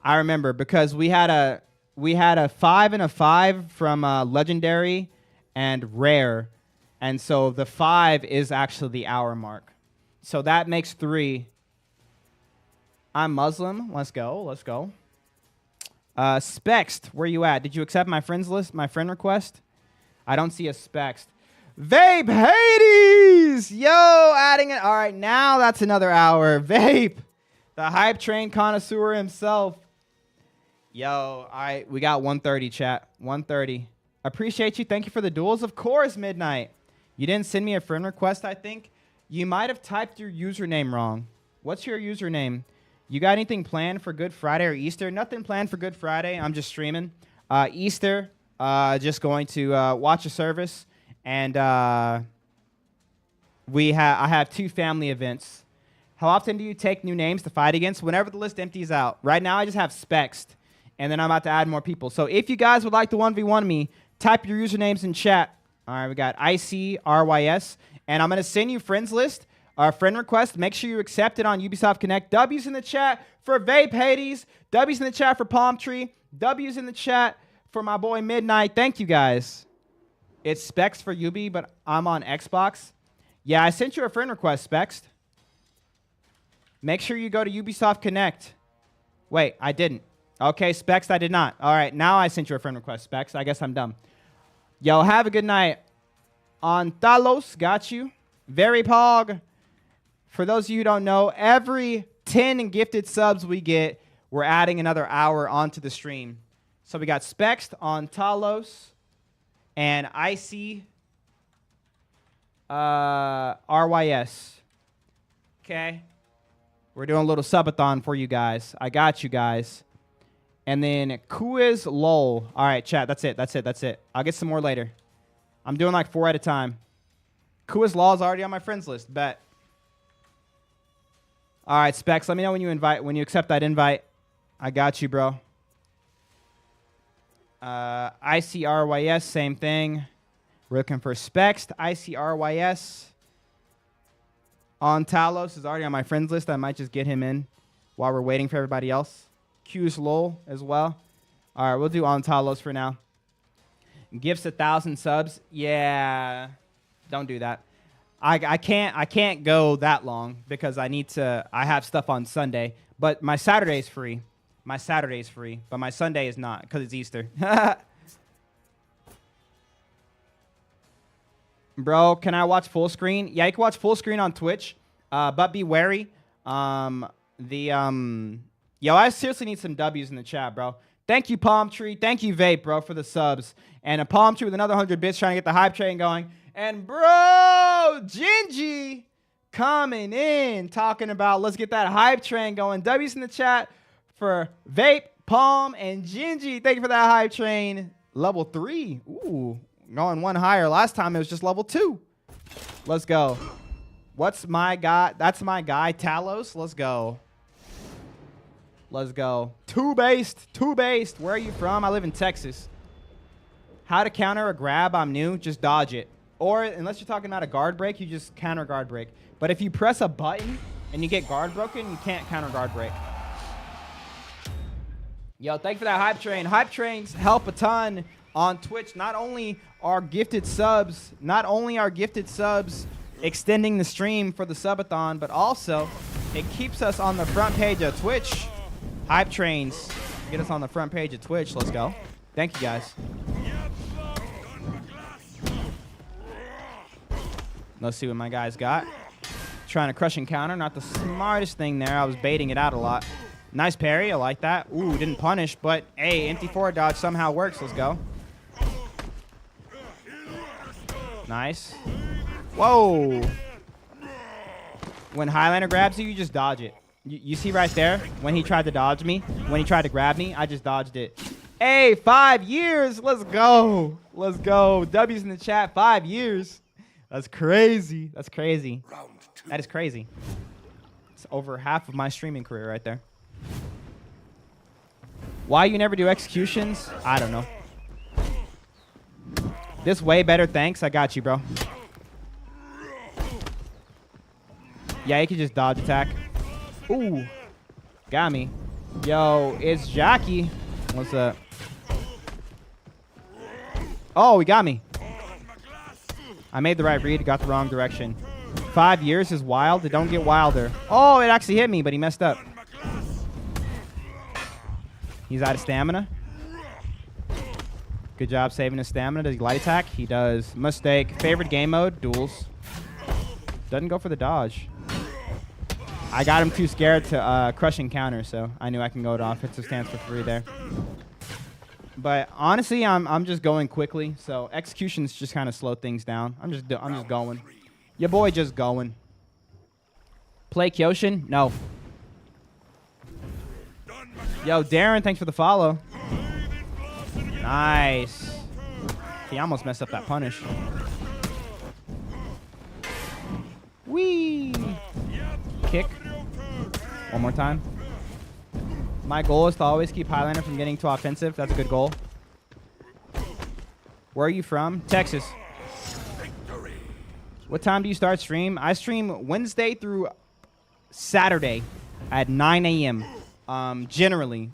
S1: I remember because we had a 5 and a 5 from legendary and rare, and so the 5 is actually the hour mark. So that makes 3. I'm Muslim. Let's go. Let's go. Spext, where you at? Did you accept my friends list, my friend request? I don't see a Spext. Vape Hades! Yo, adding it. All right, now that's another hour. Vape, the hype train connoisseur himself. Yo, all right, we got 1:30, chat. 1:30. Appreciate you. Thank you for the duels. Of course, Midnight. You didn't send me a friend request, I think. You might have typed your username wrong. What's your username? You got anything planned for Good Friday or Easter? Nothing planned for Good Friday. I'm just streaming. Easter, just going to watch a service. And I have 2 family events. How often do you take new names to fight against? Whenever the list empties out. Right now, I just have Spext. And then I'm about to add more people. So if you guys would like to 1v1 me, type your usernames in chat. All right, we got ICRYS. And I'm going to send you friends list. Friend request. Make sure you accept it on Ubisoft Connect. W's in the chat for Vape Hades. W's in the chat for Palm Tree. W's in the chat for my boy Midnight. Thank you guys. It's Specs for Ubi, but I'm on Xbox. Yeah, I sent you a friend request, Specs. Make sure you go to Ubisoft Connect. Wait, I didn't. Okay, Specs, I did not. All right, now I sent you a friend request, Specs. I guess I'm dumb. Yo, have a good night. On Talos, got you. Very Pog. For those of you who don't know, every 10 gifted subs we get, we're adding another hour onto the stream. So we got Spext on Talos and IC RYS. Okay. We're doing a little subathon for you guys. I got you guys. And then Quiz LOL. All right, chat. That's it. I'll get some more later. I'm doing like 4 at a time. Quiz LOL is already on my friends list. Bet. All right, Specs. Let me know when you accept that invite. I got you, bro. ICRYS, same thing. We're looking for Specs. ICRYS. On Talos is already on my friends list. I might just get him in while we're waiting for everybody else. Q's LOL as well. All right, we'll do on Talos for now. Gifts 1,000 subs. Yeah, don't do that. I can't go that long because I have stuff on Sunday. But my Saturday is free. My Saturday is free, but my Sunday is not because it's Easter. Bro, can I watch full screen? Yeah, you can watch full screen on Twitch, but be wary. Yo, I seriously need some W's in the chat, bro. Thank you, Palm Tree. Thank you, Vape, bro, for the subs. And a Palm Tree with another 100 bits trying to get the hype train going. And, bro, Gingy coming in, talking about let's get that hype train going. W's in the chat for Vape, Palm, and Gingy. Thank you for that hype train. Level 3. Ooh, going 1 higher. Last time it was just level 2. Let's go. What's my guy? That's my guy, Talos. Let's go. Let's go. 2-based. Where are you from? I live in Texas. How to counter a grab? I'm new. Just dodge it. Or, unless you're talking about a guard break, you just counter guard break. But if you press a button and you get guard broken, you can't counter guard break. Yo, thank you for that hype train. Hype trains help a ton on Twitch. Not only are gifted subs extending the stream for the subathon, but also it keeps us on the front page of Twitch. Hype trains get us on the front page of Twitch. Let's go. Thank you, guys. Let's see what my guys got. Trying to crush and counter. Not the smartest thing there. I was baiting it out a lot. Nice parry. I like that. Ooh, didn't punish, but hey, empty forward dodge somehow works. Let's go. Nice. Whoa. When Highlander grabs you, you just dodge it. You see right there when he tried to dodge me, when he tried to grab me, I just dodged it. Hey, 5 years. Let's go. Let's go. W's in the chat. 5 years. That's crazy. That's crazy. That is crazy. It's over half of my streaming career right there. Why you never do executions? I don't know. This way better, thanks. I got you, bro. Yeah, you can just dodge attack. Ooh. Got me. Yo, it's Jockey. What's up? Oh, he got me. I made the right read, got the wrong direction. 5 years is wild. It don't get wilder. Oh, it actually hit me, but he messed up. He's out of stamina. Good job saving his stamina. Does he light attack? He does. Mistake. Favorite game mode? Duels. Doesn't go for the dodge. I got him too scared to crushing counter, so I knew I can go to offensive stance for free there. But honestly, I'm just going quickly, so executions just kind of slow things down. I'm just going. Your boy just going. Play Kyoshin? No. Yo, Darren, thanks for the follow. Nice. He almost messed up that punish. Whee! Kick. One more time. My goal is to always keep Highlander from getting too offensive. That's a good goal. Where are you from? Texas. What time do you start stream? I stream Wednesday through Saturday at 9 a.m. Generally,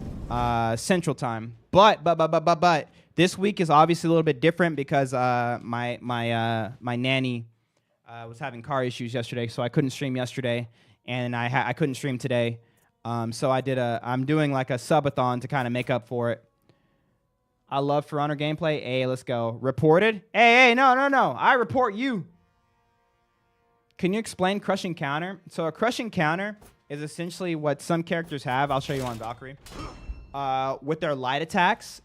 S1: Central Time. But this week is obviously a little bit different because my nanny was having car issues yesterday, so I couldn't stream yesterday, and I couldn't stream today. So I'm doing like a subathon to kind of make up for it. I love For Honor gameplay. Hey, let's go. Reported? Hey, no. I report you. Can you explain crushing counter? So a crushing counter is essentially what some characters have. I'll show you on Valkyrie. With their light attacks,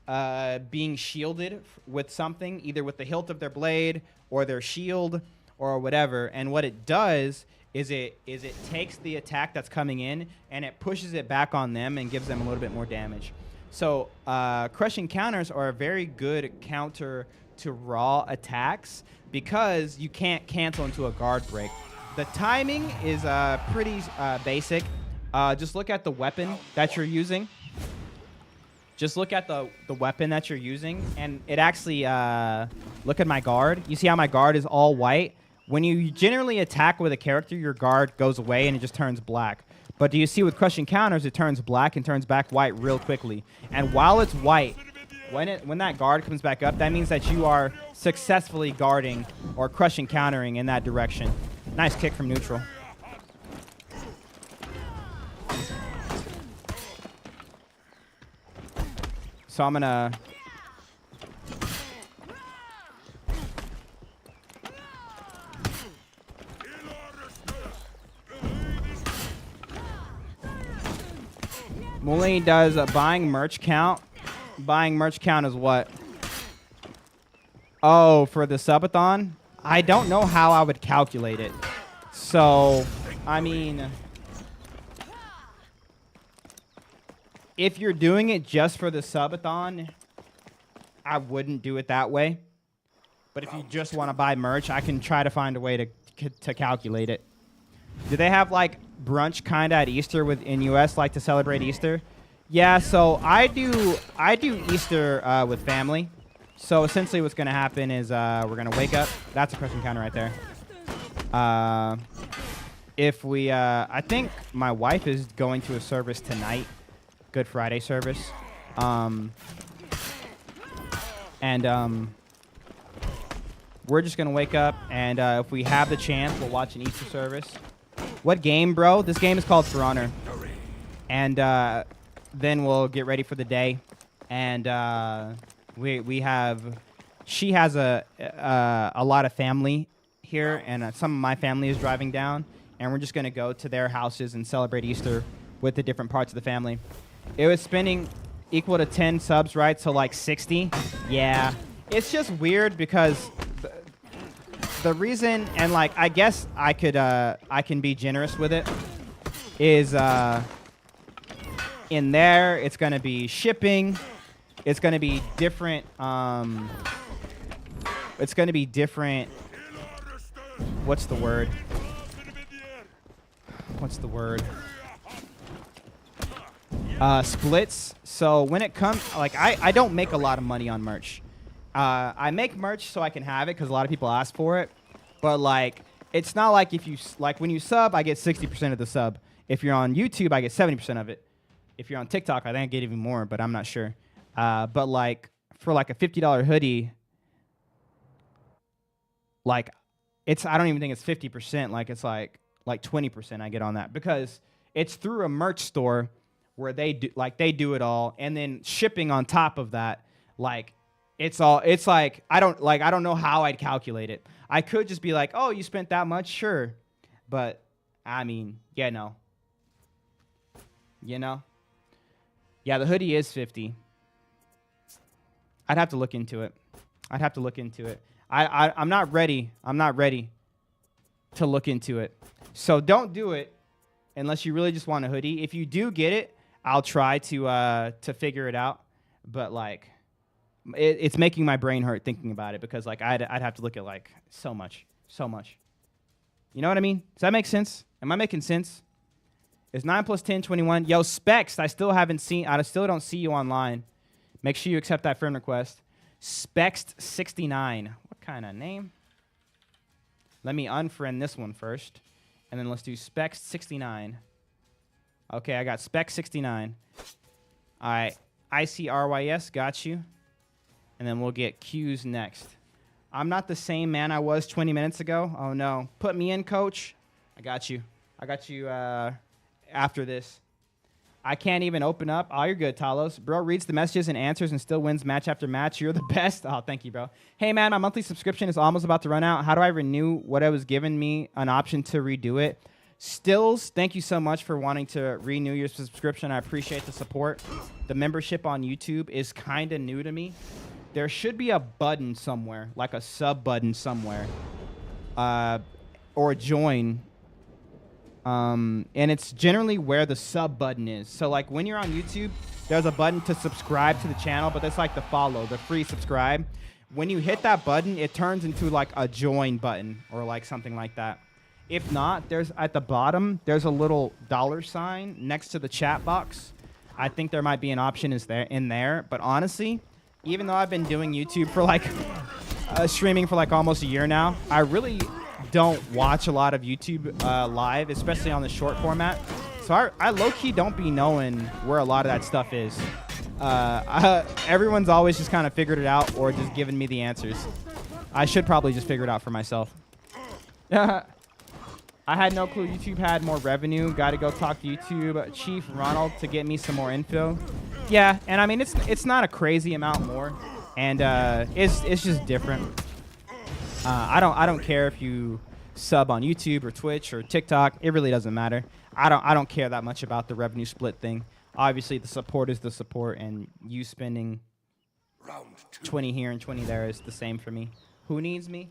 S1: being shielded with something, either with the hilt of their blade or their shield or whatever. And what it does is it takes the attack that's coming in and it pushes it back on them and gives them a little bit more damage. So crushing counters are a very good counter to raw attacks because you can't cancel into a guard break. The timing is pretty basic. Just look at the weapon that you're using. Just look at the weapon that you're using, and it actually, look at my guard. You see how my guard is all white? When you generally attack with a character, your guard goes away and it just turns black. But do you see with crushing counters, it turns black and turns back white real quickly. And while it's white, when that guard comes back up, that means that you are successfully guarding or crushing countering in that direction. Nice kick from neutral. So I'm gonna... Muli does buying merch count. Buying merch count is what? Oh, for the subathon? I don't know how I would calculate it. So, I mean... if you're doing it just for the subathon, I wouldn't do it that way. But if you just want to buy merch, I can try to find a way to calculate it. Do they have like brunch kind of at Easter in US, like to celebrate Easter? Yeah, so I do Easter with family. So essentially what's going to happen is we're going to wake up. That's a crushing counter right there. I think my wife is going to a service tonight. Good Friday service. We're just going to wake up, and if we have the chance, we'll watch an Easter service. What game, bro? This game is called For Honor. And then we'll get ready for the day. And she has a lot of family here, and some of my family is driving down. And we're just going to go to their houses and celebrate Easter with the different parts of the family. It was spending equal to 10 subs, right? So like 60. Yeah. It's just weird because the reason, and like I guess I can be generous with it, is in there it's gonna be shipping. It's gonna be different. It's gonna be different. What's the word? splits. So when it comes, like, I don't make a lot of money on merch. I make merch so I can have it because a lot of people ask for it. But like, it's not like if you like when you sub, I get 60% of the sub. If you're on YouTube, I get 70% of it. If you're on TikTok, I think I get even more, but I'm not sure. But like for like a $50 hoodie, like I don't even think it's 50%. Like it's like 20% I get on that because it's through a merch store where they do it all, and then shipping on top of that. Like it's like I don't know how I'd calculate it. I could just be like, oh, you spent that much, sure, but I mean, yeah, no, you know, yeah, the hoodie is 50. I'd have to look into it. I'm not ready. I'm not ready to look into it. So don't do it unless you really just want a hoodie. If you do get it, I'll try to figure it out. But like, it's making my brain hurt thinking about it because like I'd have to look at like so much. You know what I mean? Does that make sense? Am I making sense? Is 9 + 10 21? Yo, Specs, I still don't see you online. Make sure you accept that friend request. Spext69. What kind of name? Let me unfriend this one first. And then let's do Spext69. Okay, I got Spext69. All right. ICRYS, got you. And then we'll get Q's next. I'm not the same man I was 20 minutes ago. Oh, no. Put me in, coach. I got you. After this. I can't even open up. Oh, you're good, Talos. Bro reads the messages and answers and still wins match after match. You're the best. Oh, thank you, bro. Hey, man, my monthly subscription is almost about to run out. How do I renew what I was given me an option to redo it? Stills, thank you so much for wanting to renew your subscription. I appreciate the support. The membership on YouTube is kind of new to me. There should be a button somewhere, like a sub button somewhere, or join. And it's generally where the sub button is. So like when you're on YouTube, there's a button to subscribe to the channel, but that's like the follow, the free subscribe. When you hit that button, it turns into like a join button or like something like that. If not, there's at the bottom, there's a little $sign next to the chat box. I think there might be an option in there. But honestly, even though I've been doing YouTube for like streaming for like almost a year now, I really don't watch a lot of YouTube live, especially on the short format. So I low-key don't be knowing where a lot of that stuff is. Everyone's always just kind of figured it out or just giving me the answers. I should probably just figure it out for myself. I had no clue YouTube had more revenue. Got to go talk to YouTube Chief Ronald to get me some more info. Yeah, and I mean it's not a crazy amount more, and it's just different. I don't care if you sub on YouTube or Twitch or TikTok. It really doesn't matter. I don't care that much about the revenue split thing. Obviously, the support is the support, and you spending 20 here and 20 there is the same for me. Who needs me?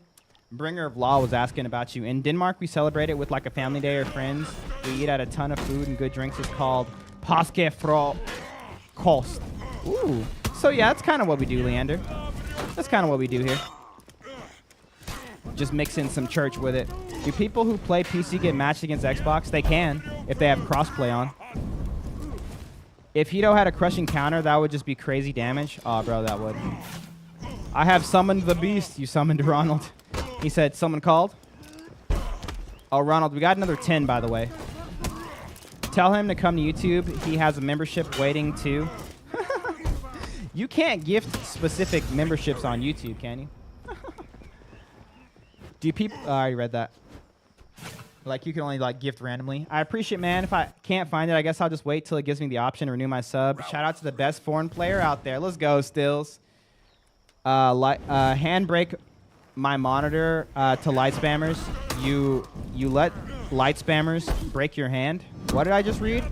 S1: Bringer of Law was asking about you. In Denmark, we celebrate it with like a family day or friends. We eat at a ton of food and good drinks. It's called Påske Kost. Ooh. So yeah, that's kind of what we do, Leander. That's kind of what we do here. Just mix in some church with it. Do people who play PC get matched against Xbox? They can, if they have crossplay on. If Hito had a crushing counter, that would just be crazy damage. Oh, bro, that would. I have summoned the beast. You summoned Ronald. He said, someone called? Oh, Ronald, we got another 10, by the way. Tell him to come to YouTube. He has a membership waiting, too. You can't gift specific memberships on YouTube, can you? Do people... Oh, I already read that. Like, you can only, like, gift randomly. I appreciate, man. If I can't find it, I guess I'll just wait till it gives me the option to renew my sub. Shout out to the best foreign player out there. Let's go, Stills. Handbrake my monitor to light spammers. You let light spammers break your hand. What did I just read?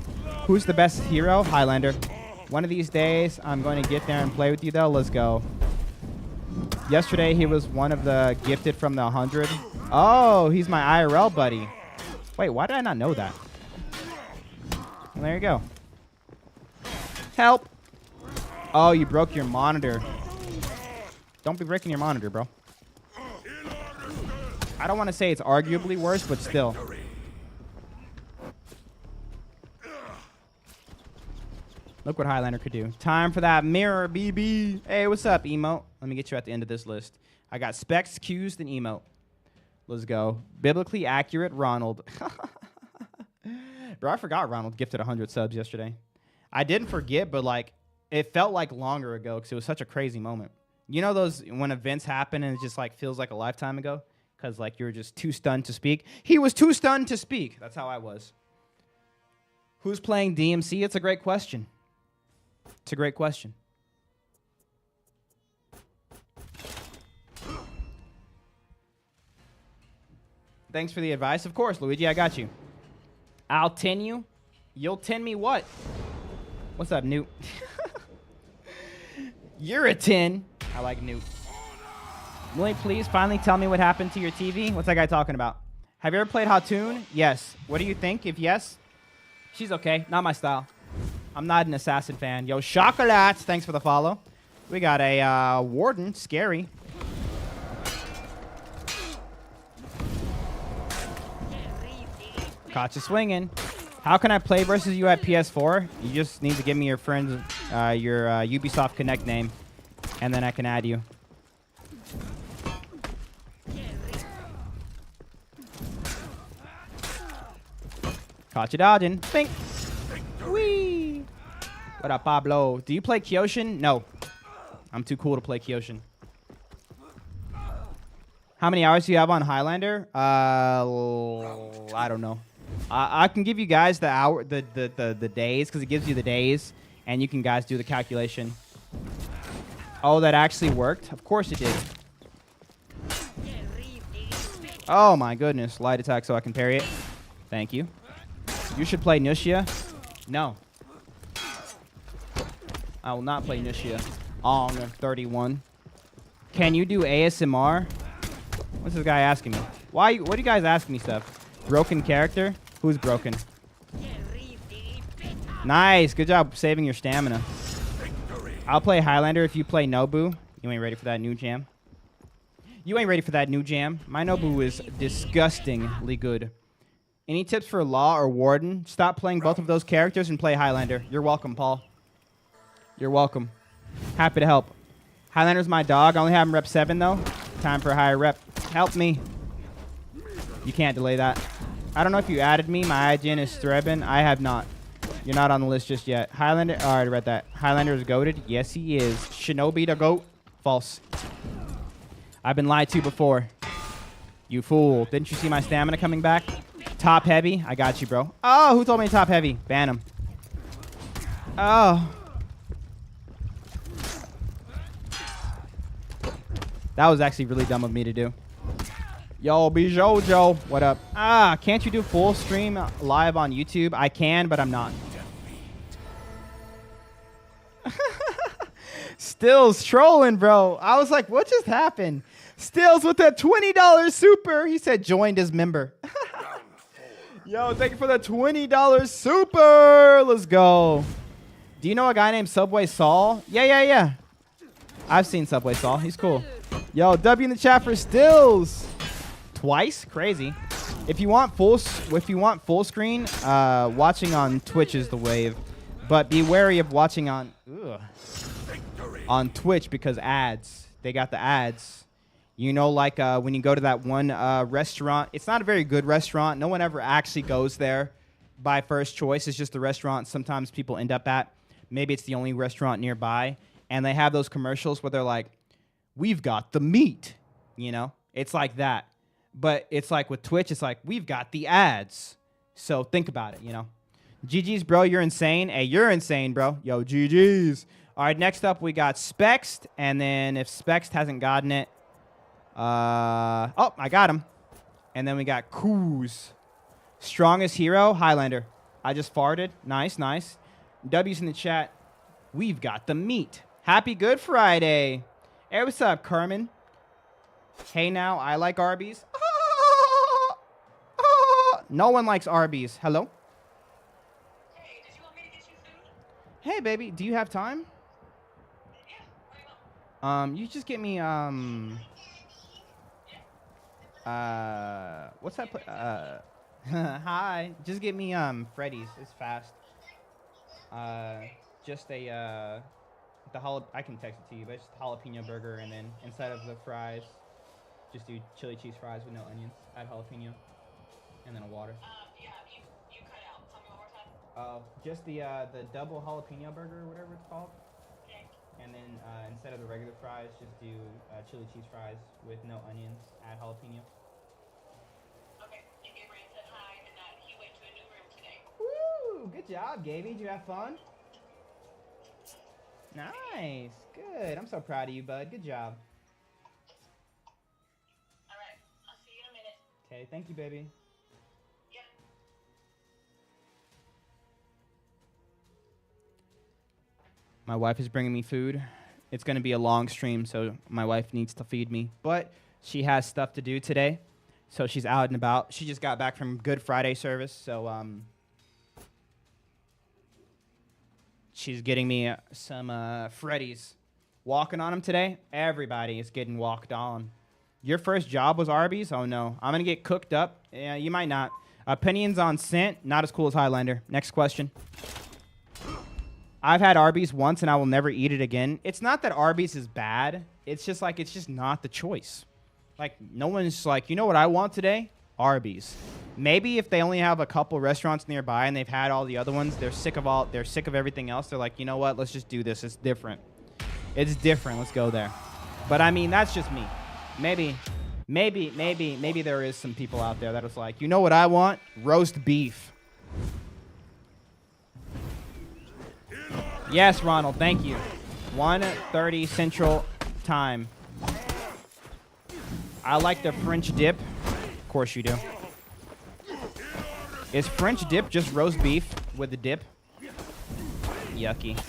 S1: Who's the best hero? Highlander. One of these days, I'm going to get there and play with you, though. Let's go. Yesterday, he was one of the gifted from the 100. Oh, he's my IRL buddy. Wait, why did I not know that? Well, there you go. Help. Oh, you broke your monitor. Don't be breaking your monitor, bro. I don't want to say it's arguably worse, but still. Look what Highlander could do. Time for that mirror, BB. Hey, what's up, emote? Let me get you at the end of this list. I got specs, Qs, then emote. Let's go. Biblically accurate Ronald. Bro, I forgot Ronald gifted 100 subs yesterday. I didn't forget, but like it felt like longer ago because it was such a crazy moment. You know those when events happen and it just like feels like a lifetime ago? Because like you're just too stunned to speak. He was too stunned to speak. That's how I was. Who's playing DMC? It's a great question. It's a great question. Thanks for the advice. Of course, Luigi, I got you. I'll 10 you. You'll 10 me what? What's up, Newt? You're a 10. I like Newt. Will you please finally tell me what happened to your TV? What's that guy talking about? Have you ever played Hatoon? Yes. What do you think? If yes, she's okay. Not my style. I'm not an assassin fan. Yo, Chocolate. Thanks for the follow. We got a Warden. Scary. Caught you swinging. How can I play versus you at PS4? You just need to give me your friend's, your Ubisoft Connect name, and then I can add you. Caught you dodging. Think. Whee! What up, Pablo? Do you play Kyoshin? No. I'm too cool to play Kyoshin. How many hours do you have on Highlander? I don't know. I can give you guys the hour, the days, because it gives you the days, and you can guys do the calculation. Oh, that actually worked? Of course it did. Oh my goodness. Light attack so I can parry it. Thank you. You should play Nushia. No. I will not play Nushia. Ong 31. Can you do ASMR? What's this guy asking me? Why? What are you guys asking me stuff? Broken character? Who's broken? Nice. Good job saving your stamina. I'll play Highlander if you play Nobu. You ain't ready for that new jam. You ain't ready for that new jam. My Nobu is disgustingly good. Any tips for Law or Warden? Stop playing both of those characters and play Highlander. You're welcome, Paul. You're welcome. Happy to help. Highlander's my dog. I only have him rep 7, though. Time for a higher rep. Help me. You can't delay that. I don't know if you added me. My IGN is Strebin. I have not. You're not on the list just yet. Highlander. Oh, I already read that. Highlander is goated. Yes, he is. Shinobi the goat. False. I've been lied to before. You fool. Didn't you see my stamina coming back? Top heavy. I got you, bro. Oh, who told me top heavy? Ban him. Oh. That was actually really dumb of me to do. Yo, Bijojo. What up? Ah, can't you do full stream live on YouTube? I can, but I'm not. Stills trolling, bro. I was like, what just happened? Stills with that $20 super. He said joined as member. Yo, thank you for the $20 super. Let's go. Do you know a guy named Subway Saul? Yeah. I've seen Subway Saul. He's cool. Yo, W in the chat for Stills. Twice? Crazy. If you want full screen, watching on Twitch is the wave. But be wary of watching on Twitch because ads. They got the ads. You know, like when you go to that one restaurant. It's not a very good restaurant. No one ever actually goes there by first choice. It's just the restaurant sometimes people end up at. Maybe it's the only restaurant nearby. And they have those commercials where they're like, we've got the meat. You know? It's like that. But it's like with Twitch, it's like, we've got the ads. So think about it, you know? GG's, bro. You're insane. Hey, you're insane, bro. Yo, GG's. All right, next up, we got Spext. And then if Spext hasn't gotten it, oh, I got him. And then we got Kuz. Strongest hero, Highlander. I just farted. Nice. W's in the chat. We've got the meat. Happy Good Friday. Hey, what's up, Carmen? Hey, now, I like Arby's. No one likes Arby's. Hello?
S3: Hey, did you want me to get you food?
S1: Hey, baby, do you have time?
S3: Yeah,
S1: You just get me, what's that? Hi. Just get me, Freddy's. It's fast. just a I can text it to you, but it's just a jalapeno burger, and then instead of the fries, just do chili cheese fries with no onions. Add jalapeno, and then a water.
S3: Yeah, you cut out. Tell me one more time.
S1: Just the double jalapeno burger, or whatever it's called.
S3: Okay.
S1: And then instead of the regular fries, just do chili cheese fries with no onions. Add jalapeno.
S3: Okay. And Gabriel said hi and that he went to a new room today.
S1: Woo! Good job, Gaby. Did you have fun? Nice. Good. I'm so proud of you, bud. Good job.
S3: All right. I'll see you in a minute.
S1: Okay. Thank you, baby.
S3: Yep.
S1: My wife is bringing me food. It's going to be a long stream, so my wife needs to feed me. But she has stuff to do today, so she's out and about. She just got back from Good Friday service, so she's getting me some Freddy's. Walking on them today. Everybody is getting walked on. Your first job was Arby's? Oh, no. I'm going to get cooked up. Yeah, you might not. Opinions on scent? Not as cool as Highlander. Next question. I've had Arby's once, and I will never eat it again. It's not that Arby's is bad. It's just like, it's just not the choice. Like, no one's like, you know what I want today? Arby's. Maybe if they only have a couple restaurants nearby and they've had all the other ones, they're sick of everything else. They're like, you know what? Let's just do this. It's different. It's different. Let's go there. But I mean, that's just me. Maybe there is some people out there that is like, you know what I want? Roast beef. Yes, Ronald. Thank you. 1:30 Central Time. I like the French dip. Of course you do. Is French dip just roast beef with the dip? Yucky.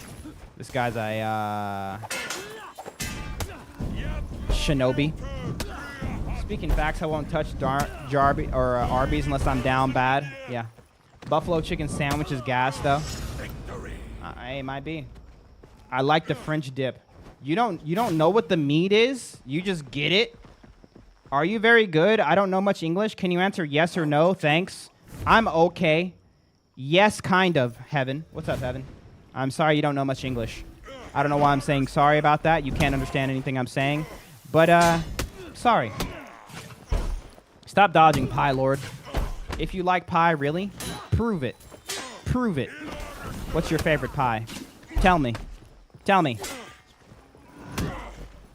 S1: This guy's a shinobi. Speaking facts, I won't touch Arby's unless I'm down bad. Yeah. Buffalo chicken sandwich is gas though. It might be. I like the French dip. You don't know what the meat is? You just get it? Are you very good? I don't know much English. Can you answer yes or no? Thanks. I'm okay. Yes, kind of, Heaven. What's up, Heaven? I'm sorry you don't know much English. I don't know why I'm saying sorry about that. You can't understand anything I'm saying. But, sorry. Stop dodging, Pie Lord. If you like pie, really, prove it. Prove it. What's your favorite pie? Tell me. Tell me.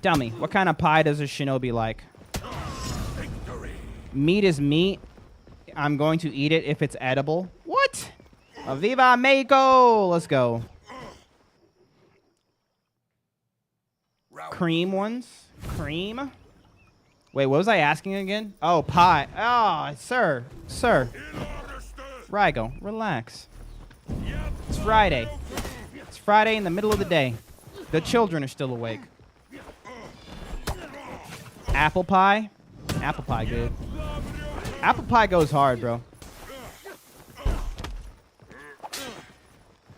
S1: Tell me. What kind of pie does a shinobi like? Meat is meat. I'm going to eat it if it's edible. What? Viva Mexico! Let's go. Cream ones? Cream? Wait, what was I asking again? Oh, pie. Oh, sir. Sir. Rygo, relax. It's Friday. It's Friday in the middle of the day. The children are still awake. Apple pie? Apple pie, good. Apple pie goes hard, bro.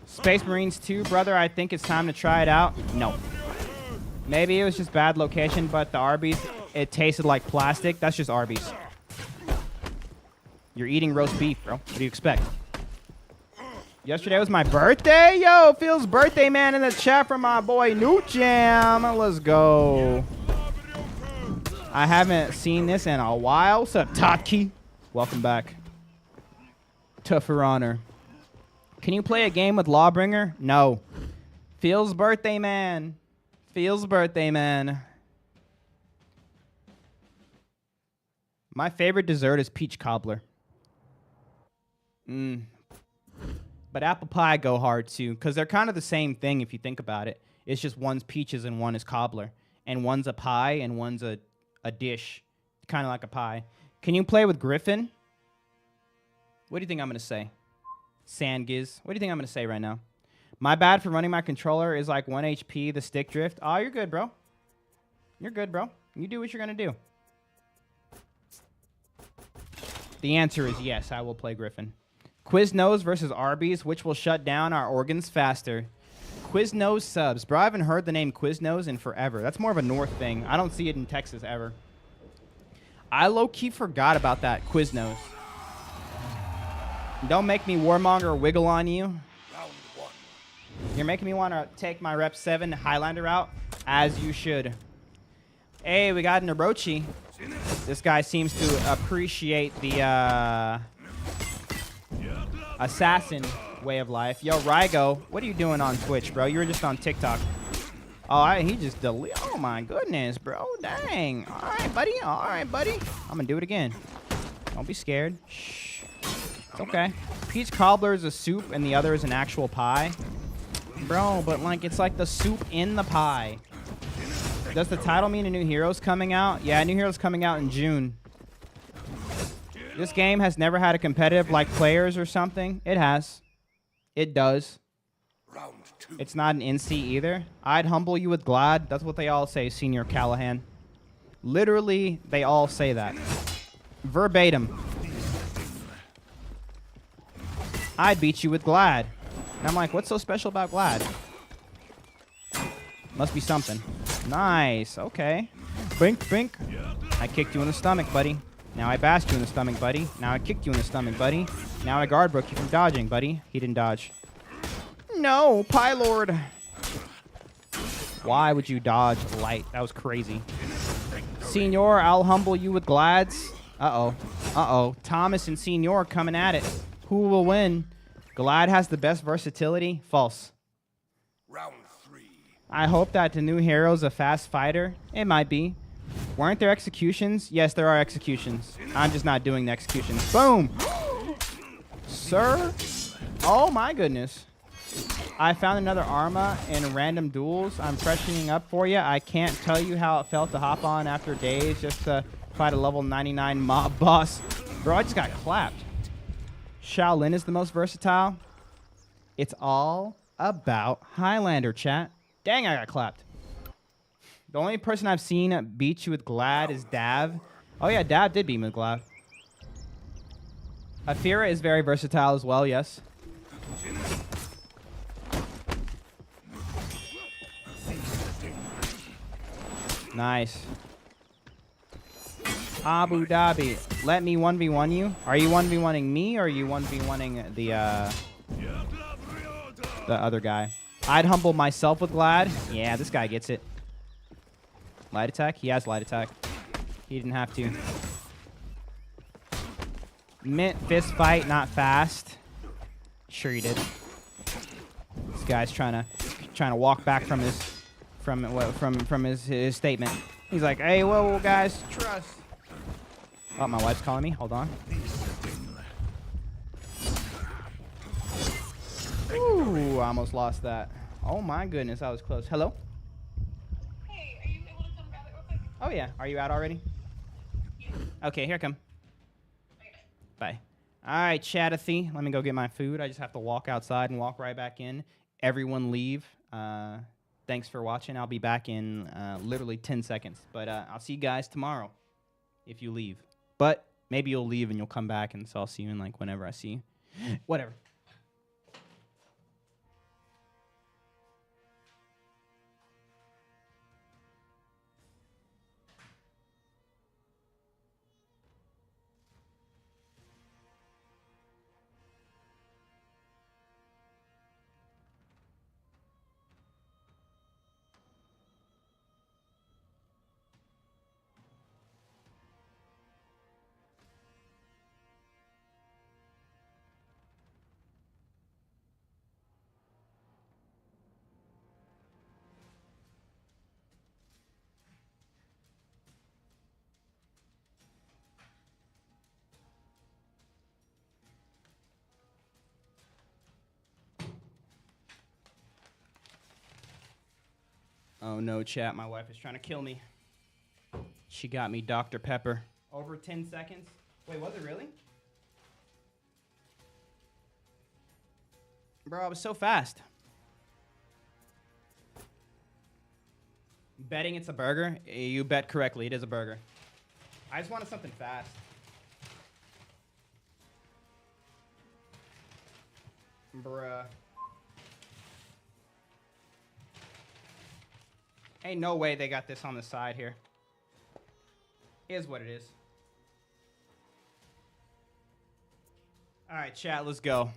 S1: Space Marines 2, brother, I think it's time to try it out. No. Maybe it was just bad location, but the Arby's, it tasted like plastic. That's just Arby's. You're eating roast beef, bro. What do you expect? Yesterday was my birthday? Yo, Phil's birthday, man, in the chat from my boy Newt Jam. Let's go. I haven't seen this in a while. What's up, Tatki? Welcome back to For Honor. Can you play a game with Lawbringer? No. Phil's birthday, man. Phil's birthday, man. My favorite dessert is peach cobbler. But apple pie go hard, too, because they're kind of the same thing if you think about it. It's just one's peaches and one is cobbler. And one's a pie and one's a dish. Kind of like a pie. Can you play with Griffin? What do you think I'm going to say? Sandgiz. What do you think I'm going to say right now? My bad for running my controller is like 1 HP, the stick drift. Oh, you're good, bro. You're good, bro. You do what you're going to do. The answer is yes, I will play Griffin. Quiznos versus Arby's, which will shut down our organs faster. Quiznos subs. Bro, I haven't heard the name Quiznos in forever. That's more of a North thing. I don't see it in Texas ever. I low-key forgot about that, Quiznos. Don't make me warmonger or wiggle on you.
S2: Round one.
S1: You're making me want to take my rep 7 Highlander out, as you should. Hey, we got an Orochi. This guy seems to appreciate the assassin way of life. Yo, Rygo, what are you doing on Twitch, bro? You were just on TikTok. Oh, he just deleted. Oh, my goodness, bro. Dang. All right, buddy. All right, buddy. I'm going to do it again. Don't be scared. Shh. It's okay. Peach cobbler is a soup and the other is an actual pie. Bro, but like it's like the soup in the pie. Does the title mean a new hero's coming out? Yeah, new hero's coming out in June. This game has never had a competitive like players or something. It has. It does.
S2: Round 2.
S1: It's not an NC either. I'd humble you with Glad. That's what they all say, Senior Callahan. Literally, they all say that. Verbatim. I'd beat you with Glad. And I'm like, what's so special about Glad? Must be something. Nice. Okay. Bink, bink. I kicked you in the stomach, buddy. Now I bashed you in the stomach, buddy. Now I kicked you in the stomach, buddy. Now I guard broke you from dodging, buddy. He didn't dodge. No, Pie Lord. Why would you dodge light? That was crazy. Senior, I'll humble you with Glads. Uh-oh. Uh-oh. Thomas and Senior coming at it. Who will win? Glad has the best versatility. False.
S2: Round 3.
S1: I hope that the new hero's a fast fighter. It might be. Weren't there executions? Yes, there are executions. I'm just not doing the executions. Boom! Sir? Oh my goodness. I found another Arma in random duels. I'm freshening up for you. I can't tell you how it felt to hop on after days just to fight a level 99 mob boss. Bro, I just got clapped. Shaolin is the most versatile. It's all about Highlander, chat. Dang, I got clapped. The only person I've seen beat you with Glad is Dav. Oh yeah, Dav did beat me with Glad. Afira is very versatile as well, yes. Nice. Abu Dhabi, let me 1v1 you. Are you 1v1ing me or are you 1v1ing the other guy? I'd humble myself with Glad. Yeah, this guy gets it. Light attack? He has light attack. He didn't have to. Mint fist fight, not fast. Sure he did. This guy's trying to walk back from his statement. He's like, hey, whoa, guys, trust. Oh, my wife's calling me. Hold on. Ooh, I almost lost that. Oh my goodness, that was close. Hello?
S3: Hey, are you able to come grab it real quick?
S1: Oh yeah, are you out already?
S3: Yeah.
S1: Okay, here I come.
S3: Okay.
S1: Bye. All right, Chatathy. Let me go get my food. I just have to walk outside and walk right back in. Everyone leave. Thanks for watching. I'll be back in literally 10 seconds. But I'll see you guys tomorrow if you leave. But maybe you'll leave and you'll come back, and so I'll see you in like whenever I see you. Whatever. Oh no, chat. My wife is trying to kill me. She got me Dr. Pepper. Over 10 seconds? Wait, was it really? Bro, I was so fast. Betting it's a burger? You bet correctly. It is a burger. I just wanted something fast. Bruh. Ain't no way they got this on the side here. Is what it is. All right, chat, let's go.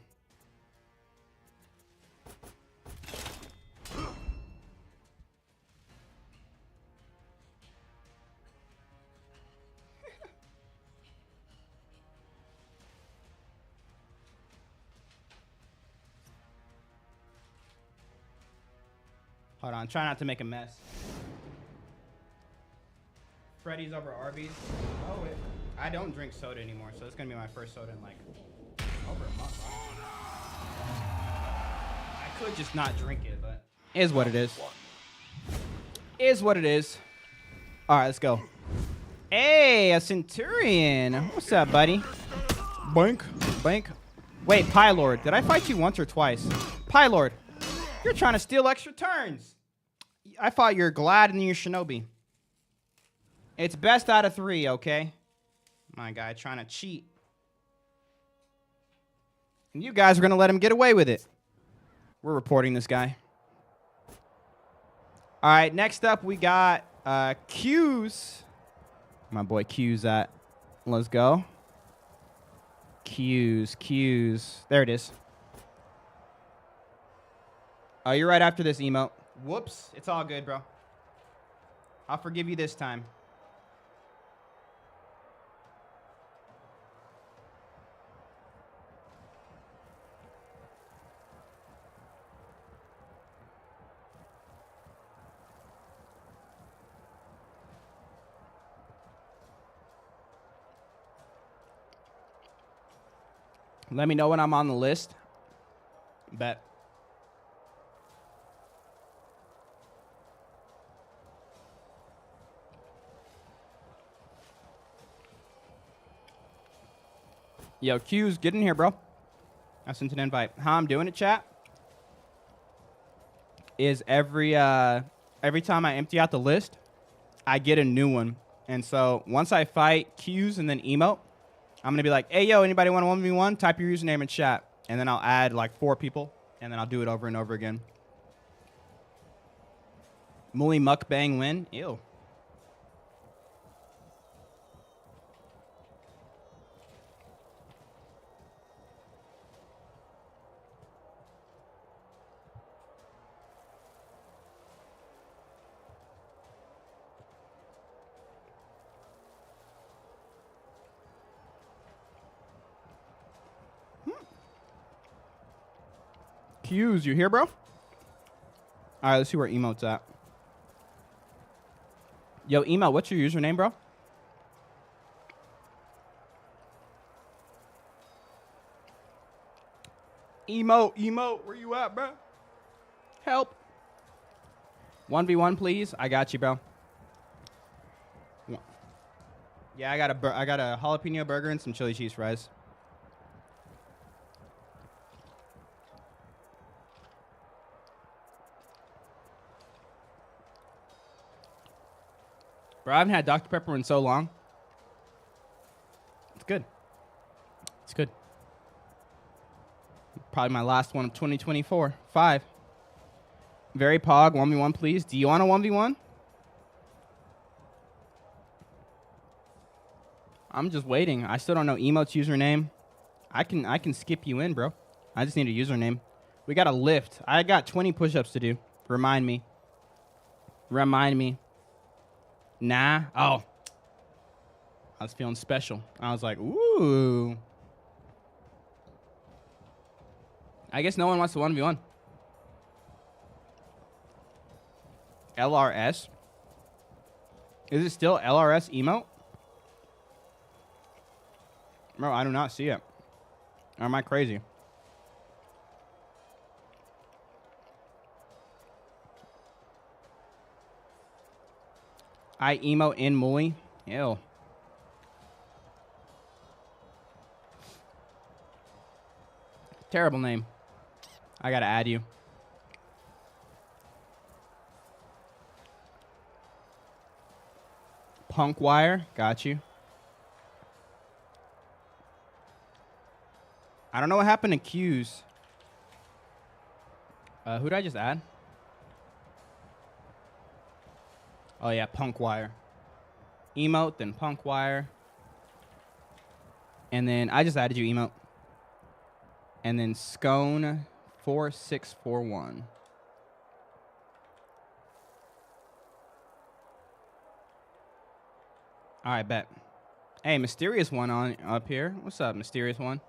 S1: Hold on. Try not to make a mess. Freddy's over Arby's. Oh, wait. I don't drink soda anymore, so it's going to be my first soda in like over a month. I could just not drink it, but is what it is. Is what it is. All right, let's go. Hey, a Centurion. What's up, buddy? Boink. Boink. Wait, Pylord. Did I fight you once or twice? Pylord, you're trying to steal extra turns. I fought your Glad and your Shinobi. It's best out of 3, okay? My guy trying to cheat. And you guys are going to let him get away with it. We're reporting this guy. All right, next up we got Q's. My boy Q's at. Let's go. Q's. There it is. Oh, you're right after this emote. Whoops. It's all good, bro. I'll forgive you this time. Let me know when I'm on the list. Bet. Yo, Q's, get in here, bro. I sent an invite. How I'm doing it, chat, is every time I empty out the list, I get a new one. And so once I fight Q's and then emote, I'm going to be like, hey, yo, anybody want a 1v1? Type your username in chat. And then I'll add like 4 people, and then I'll do it over and over again. Muli mukbang win? Ew. Q's, you here, bro? All right, let's see where emote's at. Yo, emo, what's your username, bro? Emote, where you at, bro? Help. 1v1, please. I got you, bro. Yeah, I got a jalapeno burger and some chili cheese fries. Bro, I haven't had Dr. Pepper in so long. It's good. It's good. Probably my last one of 2024. 5. Very pog, 1v1, please. Do you want a 1v1? I'm just waiting. I still don't know emote's username. I can skip you in, bro. I just need a username. We got a lift. I got 20 push-ups to do. Remind me. Remind me. Nah. Oh. I was feeling special. I was like, ooh. I guess no one wants to 1v1. LRS? Is it still LRS emote? Bro, I do not see it. Or am I crazy? I emote in Muli. Ew. Terrible name. I gotta add you. Punk Wire. Got you. I don't know what happened to Q's. Who did I just add? Oh, yeah, Punk Wire. Emote, then Punk Wire. And then I just added you, emote. And then Scone 4641. All right, bet. Hey, Mysterious One on up here. What's up, Mysterious One?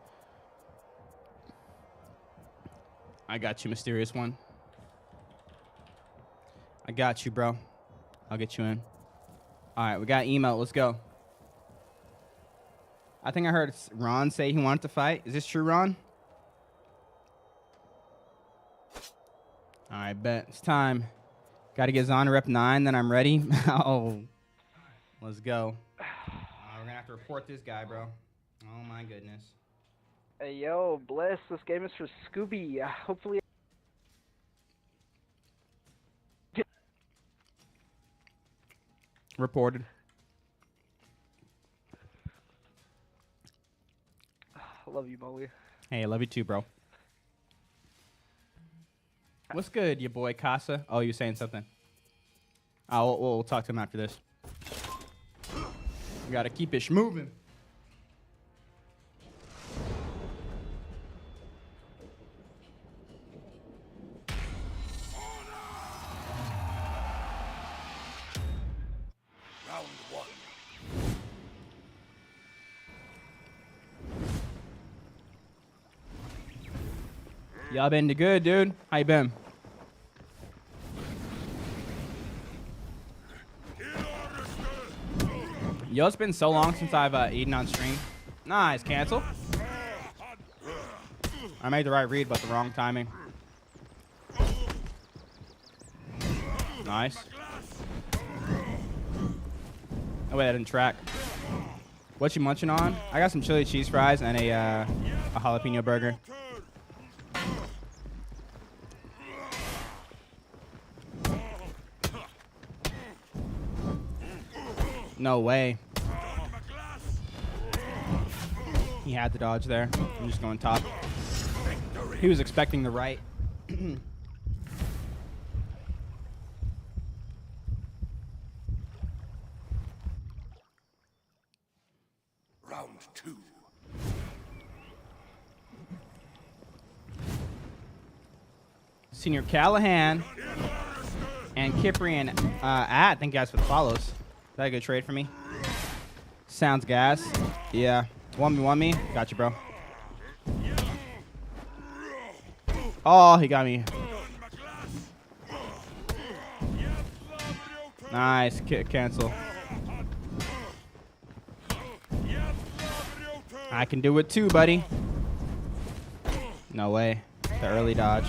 S1: I got you, Mysterious One. got you, bro. I'll get you in. All right, we got email. Let's go. I think I heard Ron say he wanted to fight. Is this true, Ron? All right, bet. It's time. Got to get Zon rep 9, then I'm ready. Oh, let's go. We're going to have to report this guy, bro. Oh, my goodness.
S4: Hey, yo, Bliss, this game is for Scooby. Hopefully...
S1: Reported.
S4: I love you, Molly.
S1: Hey, I love you too, bro. What's good, your boy Casa? Oh, you saying something? Oh, we'll talk to him after this. We gotta keep it moving.
S2: Round 1.
S1: Y'all been good, dude? How you been? Yo, it's been so long since I've eaten on stream. Nice, cancel. I made the right read, but the wrong timing. Nice. Oh, wait, I didn't track. What you munching on? I got some chili cheese fries and a jalapeno burger. No way. He had the dodge there. I'm just going top. He was expecting the right.
S2: Round 2.
S1: Senior Callahan and Kiprian. Thank you guys for the follows. Is that a good trade for me? Sounds gas. Yeah. 1v1 me. Got you, bro. Oh, he got me. Nice. Cancel. I can do it too, buddy. No way. The early dodge.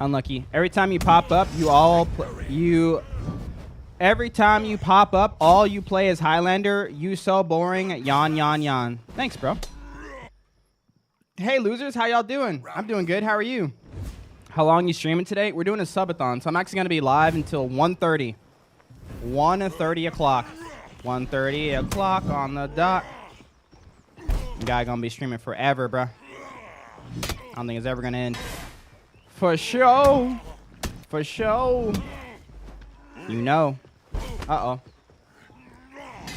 S1: Unlucky. Every time you pop up, every time you pop up, all you play is Highlander. You so boring. Yawn, yawn, yawn. Thanks, bro. Hey, losers. How y'all doing? I'm doing good. How are you? How long you streaming today? We're doing a subathon, so I'm actually going to be live until 1:30. 1:30 o'clock. 1:30 o'clock on the dot. Guy going to be streaming forever, bro. I don't think it's ever going to end. For sure. For sure. You know. Uh-oh.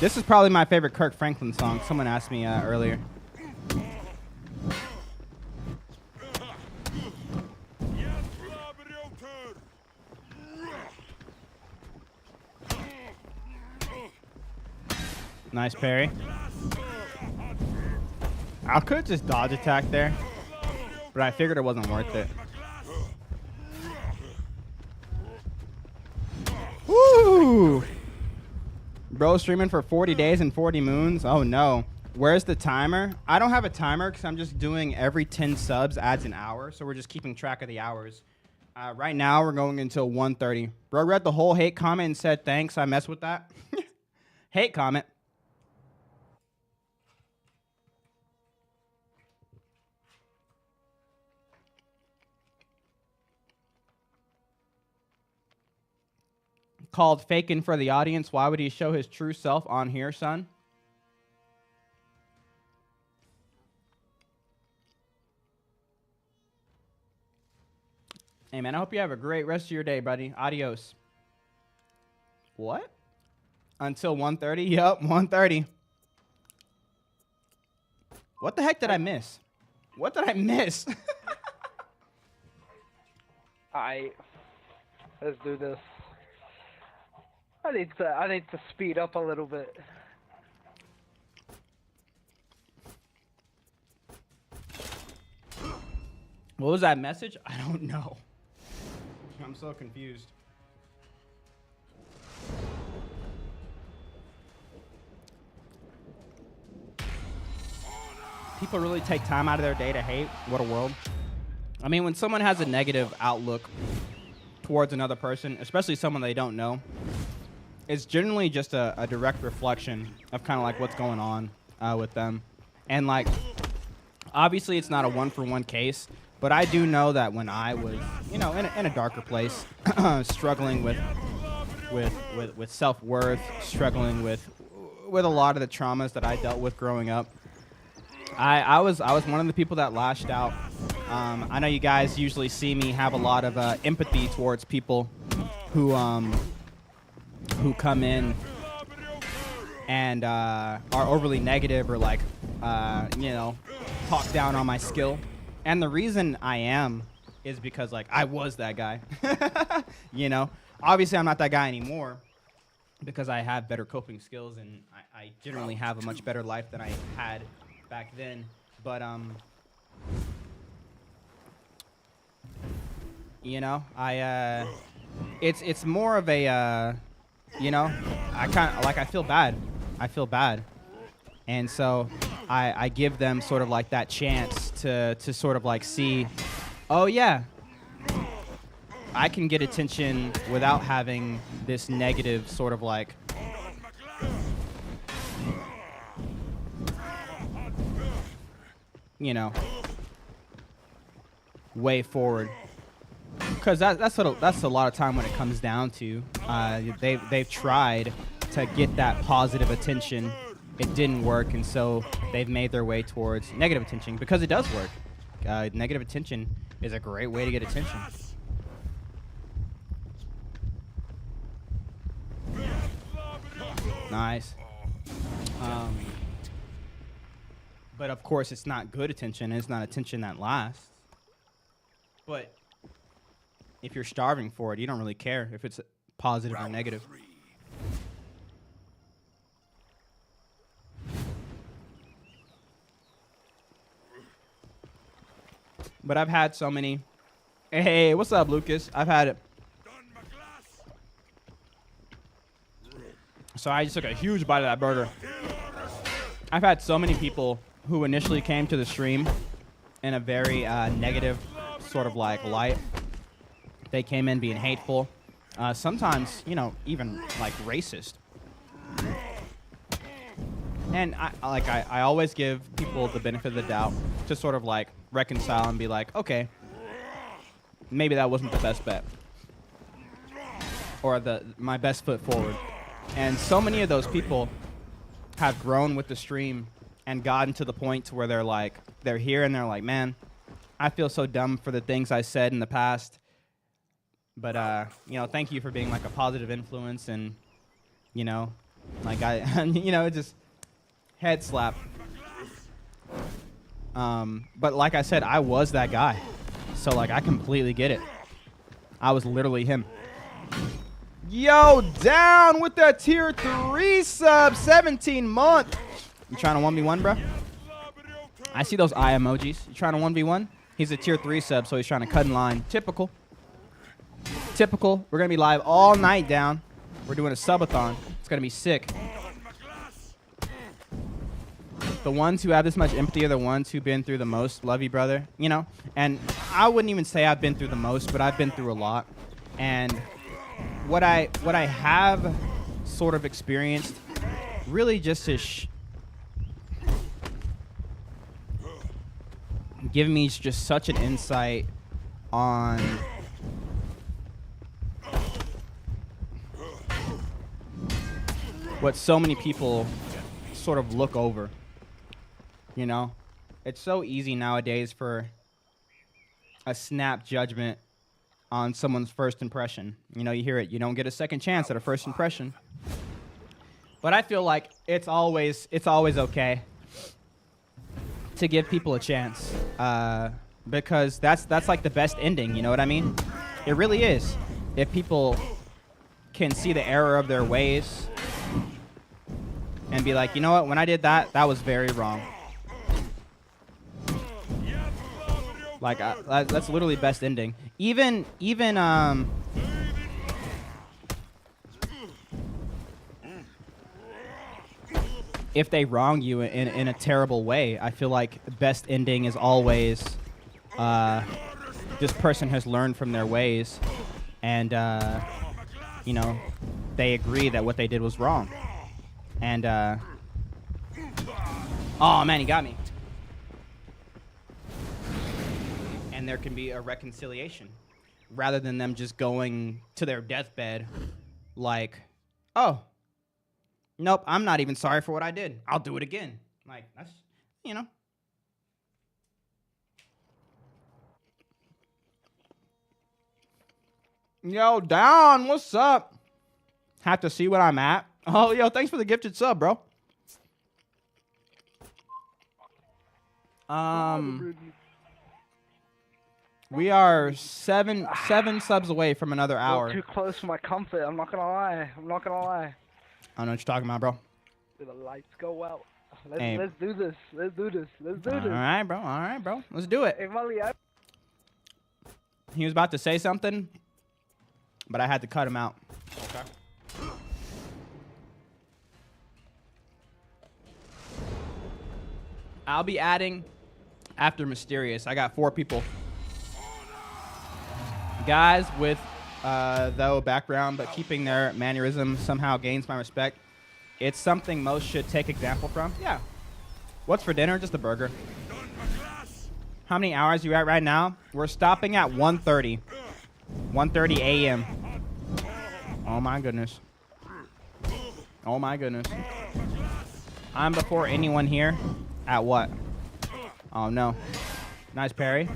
S1: This is probably my favorite Kirk Franklin song. Someone asked me earlier. Nice parry. I could just dodge attack there, but I figured it wasn't worth it. Woo! Bro streaming for 40 days and 40 moons? Oh no. Where's the timer? I don't have a timer because I'm just doing every 10 subs adds an hour, so we're just keeping track of the hours. Right now, we're going until 1:30. Bro read the whole hate comment and said thanks. I messed with that. Hate comment. Called faking for the audience. Why would he show his true self on here, son? Hey, man, I hope you have a great rest of your day, buddy. Adios. What? Until 1:30? Yup, 1:30. What the heck did I miss? What did I miss?
S4: Let's do this. I need to speed up a little bit.
S1: What was that message? I don't know. I'm so confused. People really take time out of their day to hate. What a world. I mean, when someone has a negative outlook towards another person, especially someone they don't know, it's generally just a direct reflection of kind of like what's going on with them. And like, obviously it's not a one-for-one case, but I do know that when I was, you know, in a darker place, struggling with self-worth, struggling with a lot of the traumas that I dealt with growing up, I was one of the people that lashed out. I know you guys usually see me have a lot of empathy towards people who come in and are overly negative or like you know, talk down on my skill. And the reason I am is because like I was that guy. You know, obviously I'm not that guy anymore because I have better coping skills and I generally have a much better life than I had back then. But you know, it's more of a you know, I kind of like I feel bad, and so I give them sort of like that chance to sort of like see, oh yeah, I can get attention without having this negative sort of like you know, way forward. Because that's a lot of time when it comes down to. They've tried to get that positive attention. It didn't work, and so they've made their way towards negative attention because it does work. Negative attention is a great way to get attention. Nice. But of course, it's not good attention. It's not attention that lasts. But if you're starving for it, you don't really care if it's positive or negative. But I've had so many. Hey, what's up, Lucas? I've had it. So I just took a huge bite of that burger. I've had so many people who initially came to the stream in a very negative sort of like light. They came in being hateful. Sometimes, you know, even like racist. And I always give people the benefit of the doubt to sort of like reconcile and be like, okay, maybe that wasn't the best bet. Or my best foot forward. And so many of those people have grown with the stream and gotten to the point to where they're here and they're like, man, I feel so dumb for the things I said in the past. But, you know, thank you for being like a positive influence and, you know, like you know, just head slap. But like I said, I was that guy. So like, I completely get it. I was literally him. Yo, down with that tier 3 sub, 17 month. You trying to 1v1, bro? I see those eye emojis. You trying to 1v1? He's a tier 3 sub, so he's trying to cut in line. Typical. Typical. We're going to be live all night down. We're doing a subathon. It's going to be sick. The ones who have this much empathy are the ones who've been through the most. Love you, brother. You know? And I wouldn't even say I've been through the most, but I've been through a lot. And what I have sort of experienced really just is giving me just such an insight on what so many people sort of look over. You know, it's so easy nowadays for a snap judgment on someone's first impression. You know, you hear it, you don't get a second chance at a first impression. But I feel like it's always okay to give people a chance, because that's like the best ending, you know what I mean? It really is. If people can see the error of their ways and be like, you know what, when I did that, that was very wrong. Like that's literally best ending. Even if they wrong you in a terrible way, I feel like best ending is always this person has learned from their ways, and you know, they agree that what they did was wrong. And oh man, he got me. And there can be a reconciliation rather than them just going to their deathbed like, oh, nope, I'm not even sorry for what I did. I'll do it again. Like, that's, you know. Yo, Don, what's up? Have to see what I'm at. Oh, yo, thanks for the gifted sub, bro. We are seven subs away from another hour.
S4: Too close for my comfort. I'm not gonna lie. I don't know what
S1: you're talking about, bro.
S4: The lights go out.
S1: Hey.
S4: Let's do this. Let's do this.
S1: All right, bro. Let's do it.
S4: Hey, Molly,
S1: He was about to say something, but I had to cut him out. Okay. I'll be adding after Mysterious. I got 4 people. Guys with, though, background, but keeping their mannerism somehow gains my respect. It's something most should take example from. Yeah. What's for dinner? Just a burger. How many hours are you at right now? We're stopping at 1:30. 1:30 a.m. Oh, my goodness. Oh, my goodness. I'm before anyone here. At what? Oh, no. Nice parry.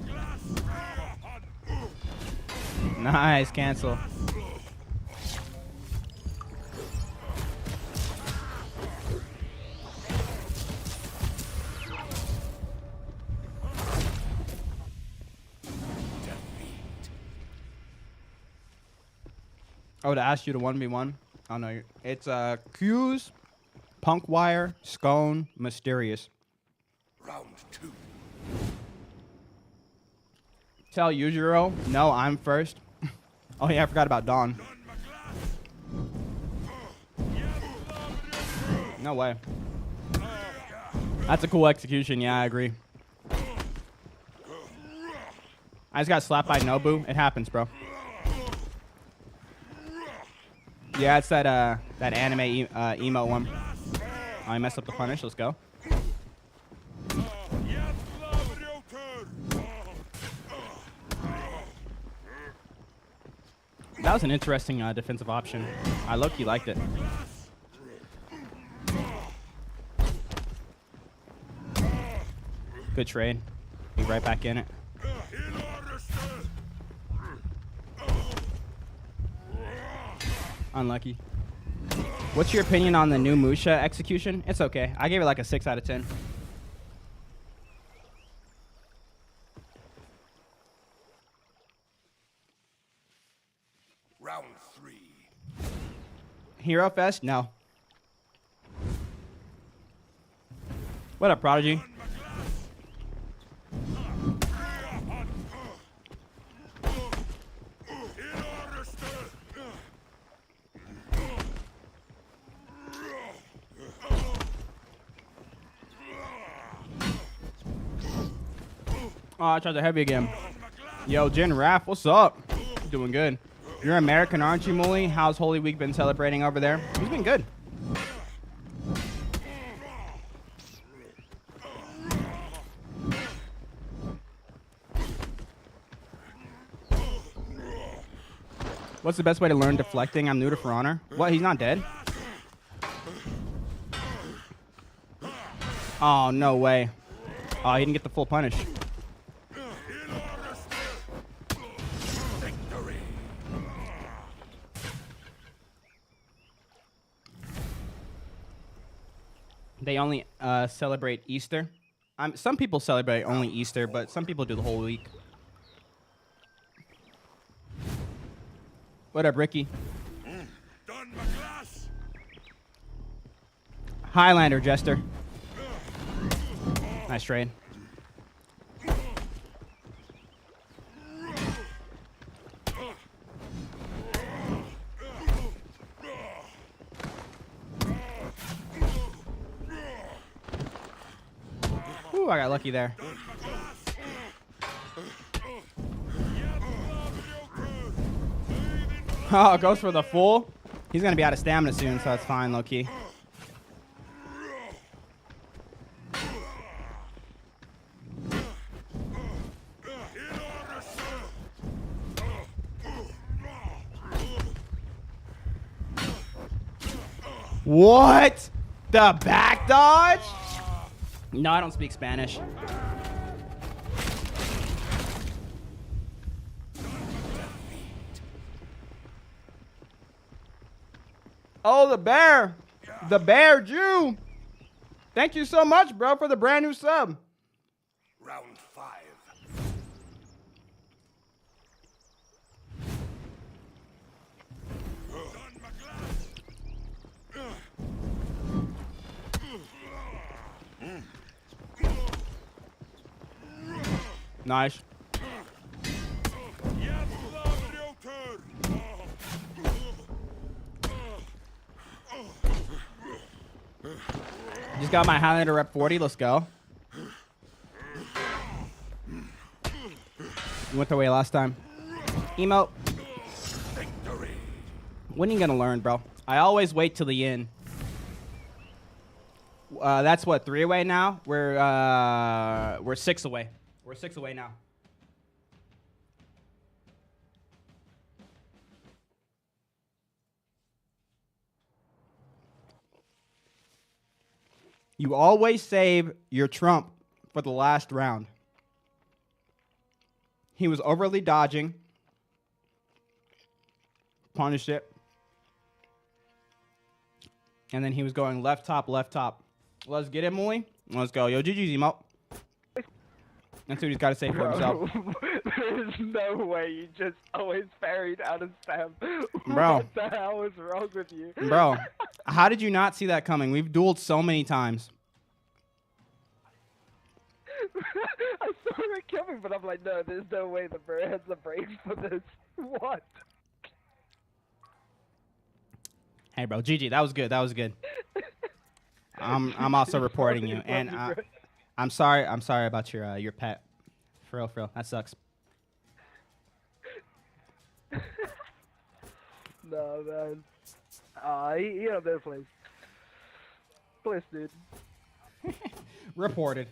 S1: Nice cancel. Oh, to ask you to 1v1? Oh, no. It's Q's, Punkwire, Scone, Mysterious.
S2: Round 2.
S1: Tell Yujiro, no, I'm first. Oh, yeah, I forgot about Dawn. No way. That's a cool execution. Yeah, I agree. I just got slapped by Nobu. It happens, bro. Yeah, it's that anime emo one. Oh, I messed up the punish. Let's go. That was an interesting defensive option. I low-key liked it. Good trade. Be right back in it. Unlucky. What's your opinion on the new Musha execution? It's okay. I gave it like a 6 out of 10.
S2: Round 3.
S1: Hero Fest? No. What up, Prodigy? Oh, I tried to heavy again. Yo, Jin Raff, what's up? Doing good. You're American, aren't you, Mully? How's Holy Week been celebrating over there? He's been good. What's the best way to learn deflecting? I'm new to For Honor. What? He's not dead? Oh, no way. Oh, he didn't get the full punish. They only celebrate Easter. Some people celebrate only Easter, but some people do the whole week. What up, Ricky? Highlander, Jester. Nice trade. I got lucky there. Oh, goes for the full. He's going to be out of stamina soon, so that's fine, low-key. What? The back dodge? No, I don't speak Spanish. Oh, the bear. The bear Jew. Thank you so much, bro, for the brand new sub.
S2: Round 5.
S1: Nice. Just got my Highlander rep 40. Let's go. You went the way last time. Emote. When are you gonna learn, bro? I always wait till the end. That's what, 3 away now? We're 6 away. We're 6 away now. You always save your trump for the last round. He was overly dodging. Punished it. And then he was going left top, left top. Let's get him, Muli. Let's go. Yo, GG's emote. That's what he's got to say for himself.
S4: There's no way you just always parried out of stamp.
S1: Bro.
S4: What the hell is wrong with you?
S1: Bro, how did you not see that coming? We've dueled so many times.
S4: I saw it coming, but I'm like, no, there's no way the bird has the brakes for this. What?
S1: Hey, bro, GG, that was good. That was good. I'm also reporting you, and I'm sorry about your pet. For real, that sucks.
S4: No, man. He up there, please. Please, dude.
S1: Reported.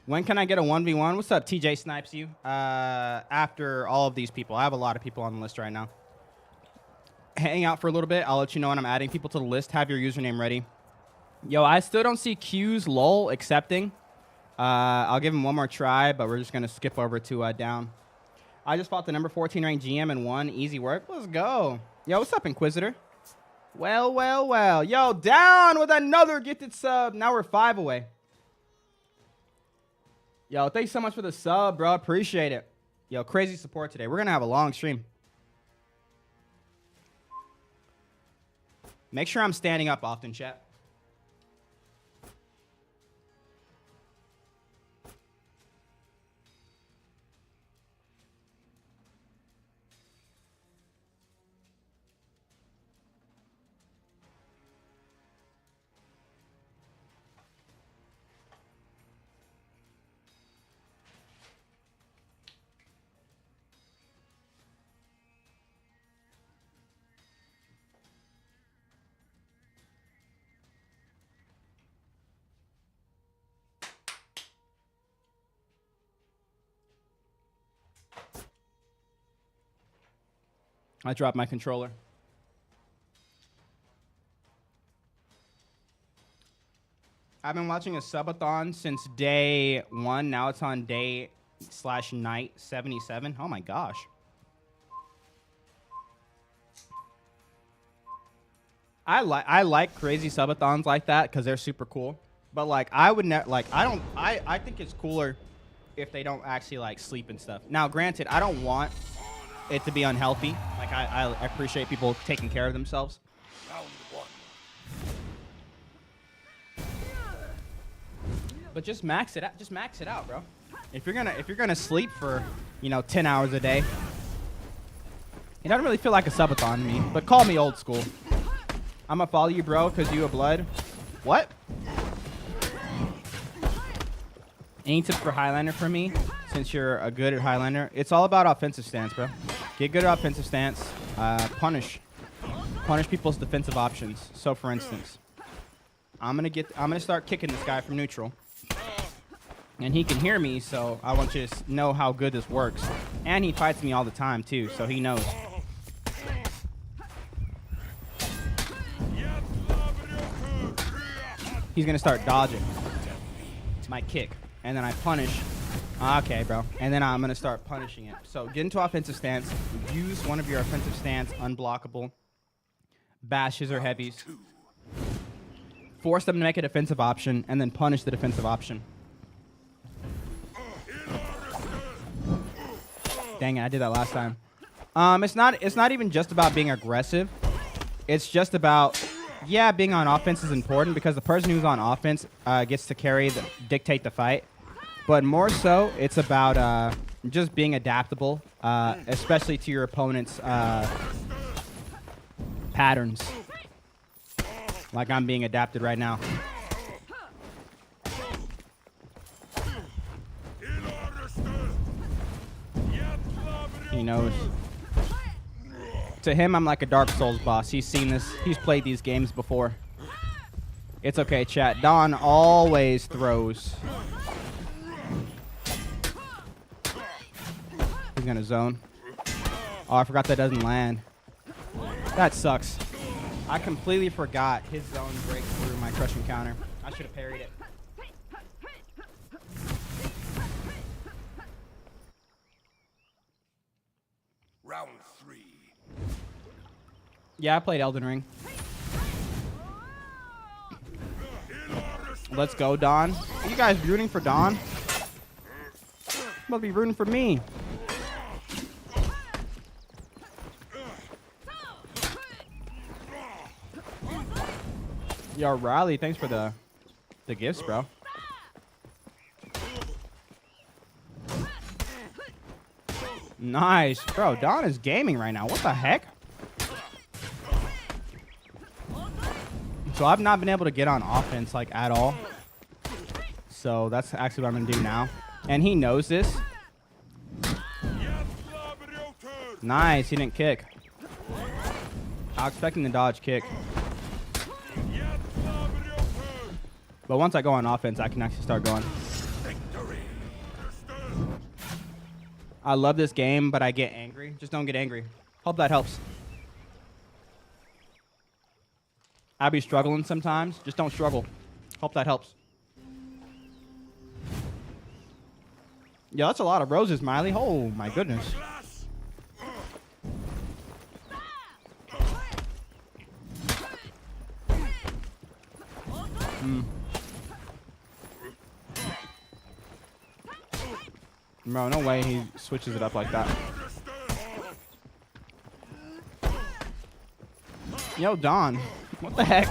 S1: When can I get a 1v1? What's up, TJ Snipes you? After all of these people. I have a lot of people on the list right now. Hang out for a little bit. I'll let you know when I'm adding people to the list. Have your username ready. Yo, I still don't see Q's lol accepting. I'll give him one more try, but we're just going to skip over to down. I just fought the number 14 ranked GM and won. Easy work. Let's go. Yo, what's up, Inquisitor? Well. Yo, down with another gifted sub. Now we're 5 away. Yo, thanks so much for the sub, bro. Appreciate it. Yo, crazy support today. We're going to have a long stream. Make sure I'm standing up often, chat. I dropped my controller. I've been watching a subathon since day 1. Now it's on day/night 77. Oh my gosh. I like crazy subathons like that because they're super cool. But like I would never I think it's cooler if they don't actually like sleep and stuff. Now granted, I don't want it to be unhealthy. Like I appreciate people taking care of themselves.
S2: Round 1.
S1: But just max it out. Just max it out, bro. If you're gonna sleep for 10 hours a day, it doesn't really feel like a subathon to me. But call me old school. I'm gonna follow you, bro, because you a blood. What? Any tips for Highlander for me? Since you're a good at Highlander, it's all about offensive stance, bro. Get good at offensive stance. Punish people's defensive options. So, for instance, I'm gonna start kicking this guy from neutral, and he can hear me. So I want you to know how good this works. And he fights me all the time too, so he knows. He's gonna start dodging my kick, and then I punish. Okay, bro. And then I'm gonna start punishing it. So get into offensive stance. Use one of your offensive stance, unblockable bashes or heavies. Force them to make a defensive option, and then punish the defensive option. Dang it, I did that last time. It's not even just about being aggressive. It's just about, yeah, being on offense is important because the person who's on offense gets to dictate the fight. But more so, it's about just being adaptable, especially to your opponent's patterns. Like I'm being adapted right now. He knows. To him, I'm like a Dark Souls boss. He's seen this. He's played these games before. It's okay, chat. Don always throws. He's gonna zone. Oh, I forgot that doesn't land. That sucks. I completely forgot his zone breaks through my crushing counter. I should have parried it.
S2: Round 3.
S1: Yeah, I played Elden Ring. Let's go, Don. Are you guys rooting for Don? You must be rooting for me. Yo, Riley, thanks for the gifts, bro. Nice. Bro, Don is gaming right now. What the heck? So I've not been able to get on offense, like, at all. So that's actually what I'm going to do now. And he knows this. Nice. He didn't kick. I was expecting the dodge kick. But once I go on offense, I can actually start going. I love this game, but I get angry. Just don't get angry. Hope that helps. I be struggling sometimes. Just don't struggle. Hope that helps. Yeah, that's a lot of roses, Miley. Oh, my goodness. Bro, no way he switches it up like that. Yo, Don. What the heck?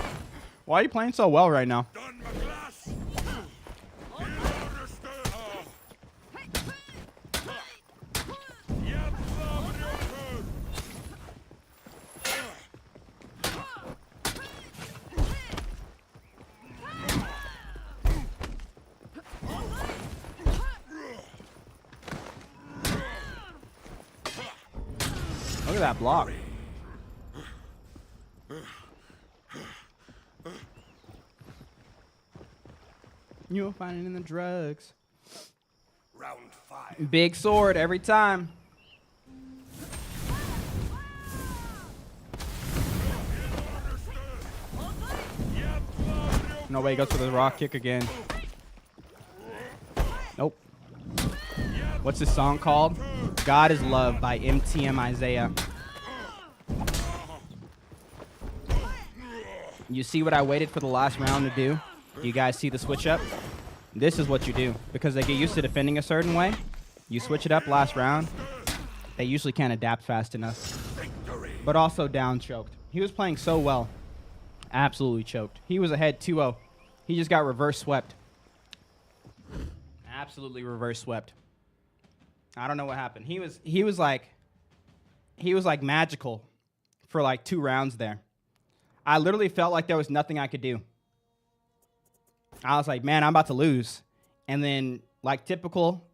S1: Why are you playing so well right now? Look at that block. You'll find it in the drugs.
S2: Round 5.
S1: Big sword every time. No way he goes for the rock kick again. Nope. What's this song called? God is Love by MTM Isaiah. You see what I waited for the last round to do? Do you guys see the switch up? This is what you do. Because they get used to defending a certain way. You switch it up last round. They usually can't adapt fast enough. But also down choked. He was playing so well. Absolutely choked. He was ahead 2-0. He just got reverse swept. Absolutely reverse swept. I don't know what happened. He was like magical for like 2 rounds there. I literally felt like there was nothing I could do. I was like, man, I'm about to lose. And then like typical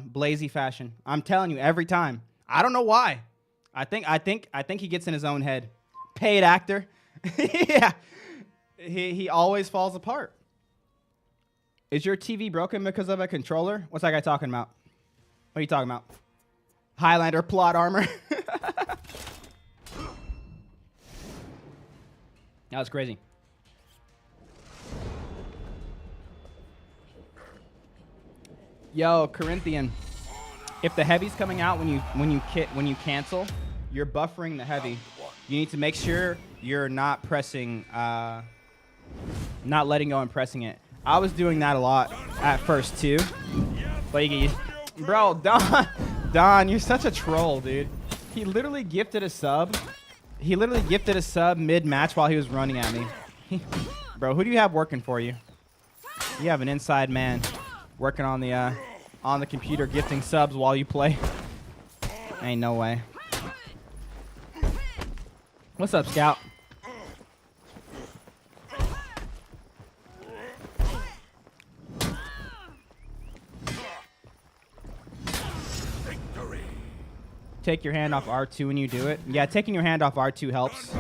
S1: Blazy fashion. I'm telling you, every time. I don't know why. I think he gets in his own head. Paid actor. Yeah. He always falls apart. Is your TV broken because of a controller? What's that guy talking about? What are you talking about? Highlander plot armor. That was crazy. Yo, Corinthian. If the heavy's coming out when you cancel, you're buffering the heavy. You need to make sure you're not pressing, not letting go and pressing it. I was doing that a lot at first too, but bro, Don, you're such a troll, dude. He literally gifted a sub. He literally gifted a sub mid-match while he was running at me. Bro, who do you have working for you? You have an inside man working on the computer gifting subs while you play. Ain't no way. What's up, Scout? Take your hand off R2 when you do it. Yeah, taking your hand off R2 helps.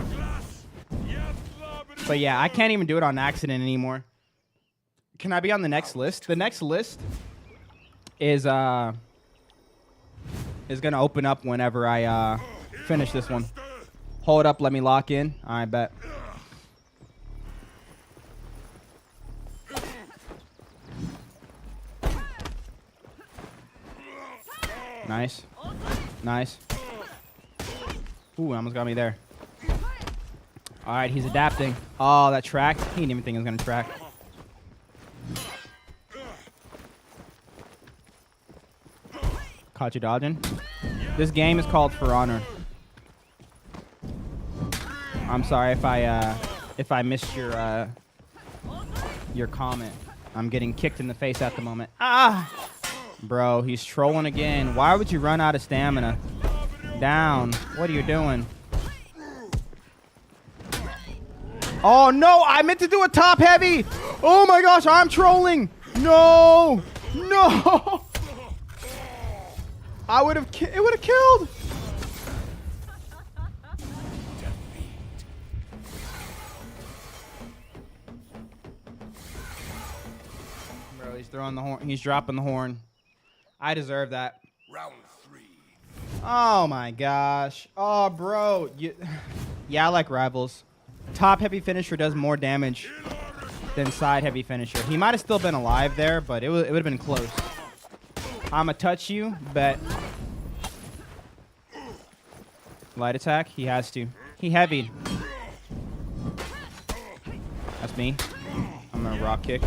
S1: But yeah, I can't even do it on accident anymore. Can I be on the next list? The next list is gonna open up whenever I finish this one. Hold up, let me lock in. I bet. Nice. Nice. Ooh, almost got me there. All right, he's adapting. Oh, that tracked. He didn't even think it was gonna track. Caught you dodging. This game is called For Honor. I'm sorry if I missed your comment. I'm getting kicked in the face at the moment. Ah! Bro, he's trolling again. Why would you run out of stamina? Down. What are you doing? Oh, no! I meant to do a top heavy! Oh my gosh, I'm trolling! No! No! I would have... It would have killed! Bro, he's throwing the horn. He's dropping the horn. I deserve that.
S2: Round 3.
S1: Oh my gosh. Oh, bro. Yeah, I like rivals. Top heavy finisher does more damage than side heavy finisher. He might have still been alive there, but it would have been close. I'ma touch you, bet. Light attack. He has to. He heavied. That's me. I'm gonna rock kick.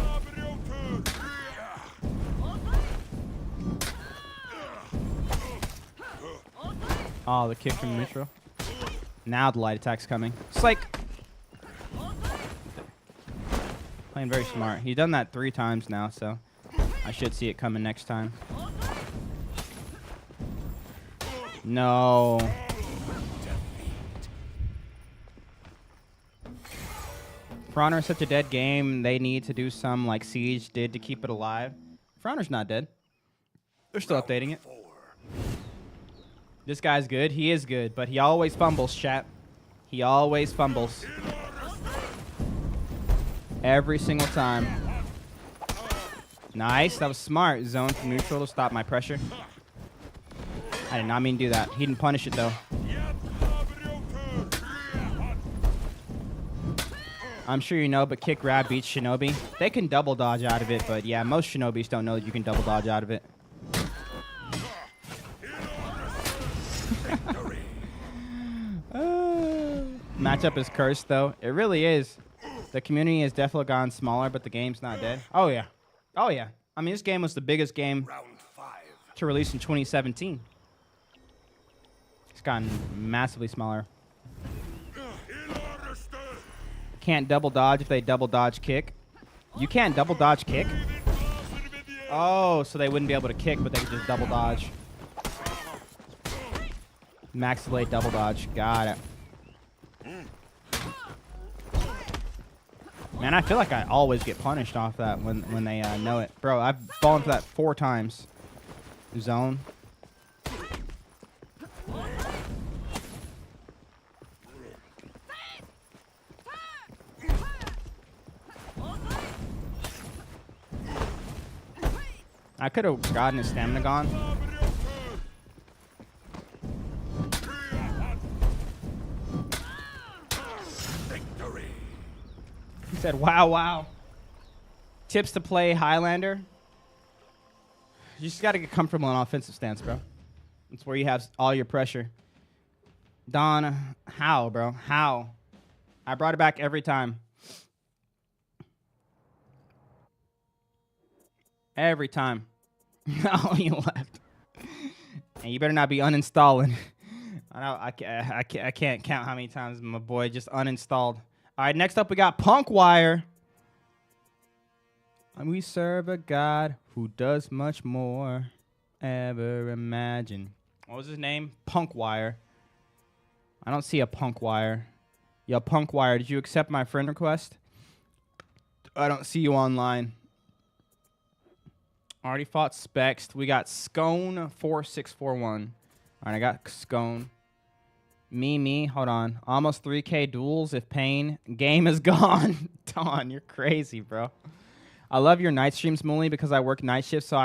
S1: Oh, the kick from neutral. Now the light attack's coming. It's like playing very smart. He's done that 3 times now, so I should see it coming next time. No. For Honor is such a dead game. They need to do some like Siege did to keep it alive. For Honor's not dead. They're still updating it. This guy's good. He is good, but he always fumbles, chat. He always fumbles. Every single time. Nice. That was smart. Zone from neutral to stop my pressure. I did not mean to do that. He didn't punish it, though. I'm sure you know, but kick grab beats Shinobi. They can double dodge out of it, but yeah, most Shinobis don't know that you can double dodge out of it. Matchup is cursed, though. It really is. The community has definitely gone smaller, but the game's not dead. Oh, yeah. Oh, yeah. I mean, this game was the biggest game to release in 2017. It's gotten massively smaller. Can't double dodge if they double dodge kick. You can't double dodge kick? Oh, so they wouldn't be able to kick, but they could just double dodge. Max delay double dodge. Got it. Man, I feel like I always get punished off that when they know it. Bro, I've fallen for that 4 times. Zone. I could have gotten his stamina gone.
S2: Victory.
S1: He said, wow, wow. Tips to play Highlander. You just got to get comfortable in offensive stance, bro. That's where you have all your pressure. Don, how, bro? How? I brought it back every time. Every time. Oh, you left. And you better not be uninstalling. I know I can't count how many times my boy just uninstalled. All right, next up we got Punkwire. And we serve a God who does much more ever imagine. What was his name? Punkwire. I don't see a Punkwire. Yo, Punkwire, did you accept my friend request? I don't see you online. Already fought Spext. We got Scone 4641. All right, I got Scone. Me. Hold on. Almost 3K duels if pain. Game is gone. Dawn, you're crazy, bro. I love your night streams, Muli, because I work night shifts, so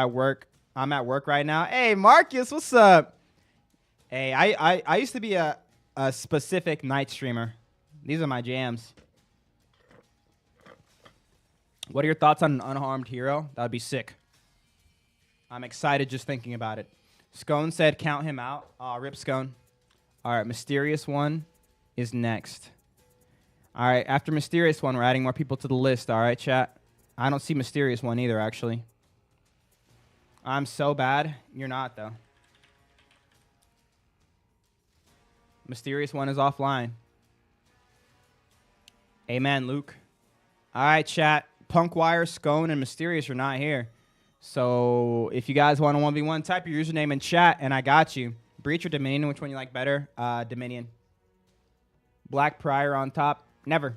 S1: I'm at work right now. Hey, Marcus, what's up? Hey, I used to be a specific night streamer. These are my jams. What are your thoughts on an unharmed hero? That would be sick. I'm excited just thinking about it. Scone said count him out. Rip Scone. All right, Mysterious One is next. All right, after Mysterious One, we're adding more people to the list. All right, chat. I don't see Mysterious One either, actually. I'm so bad. You're not, though. Mysterious One is offline. Amen, Luke. All right, chat. Punkwire, Scone, and Mysterious are not here. So if you guys want a 1v1, type your username in chat, and I got you. Breach or Dominion, which one you like better? Dominion. Black Prior on top. Never.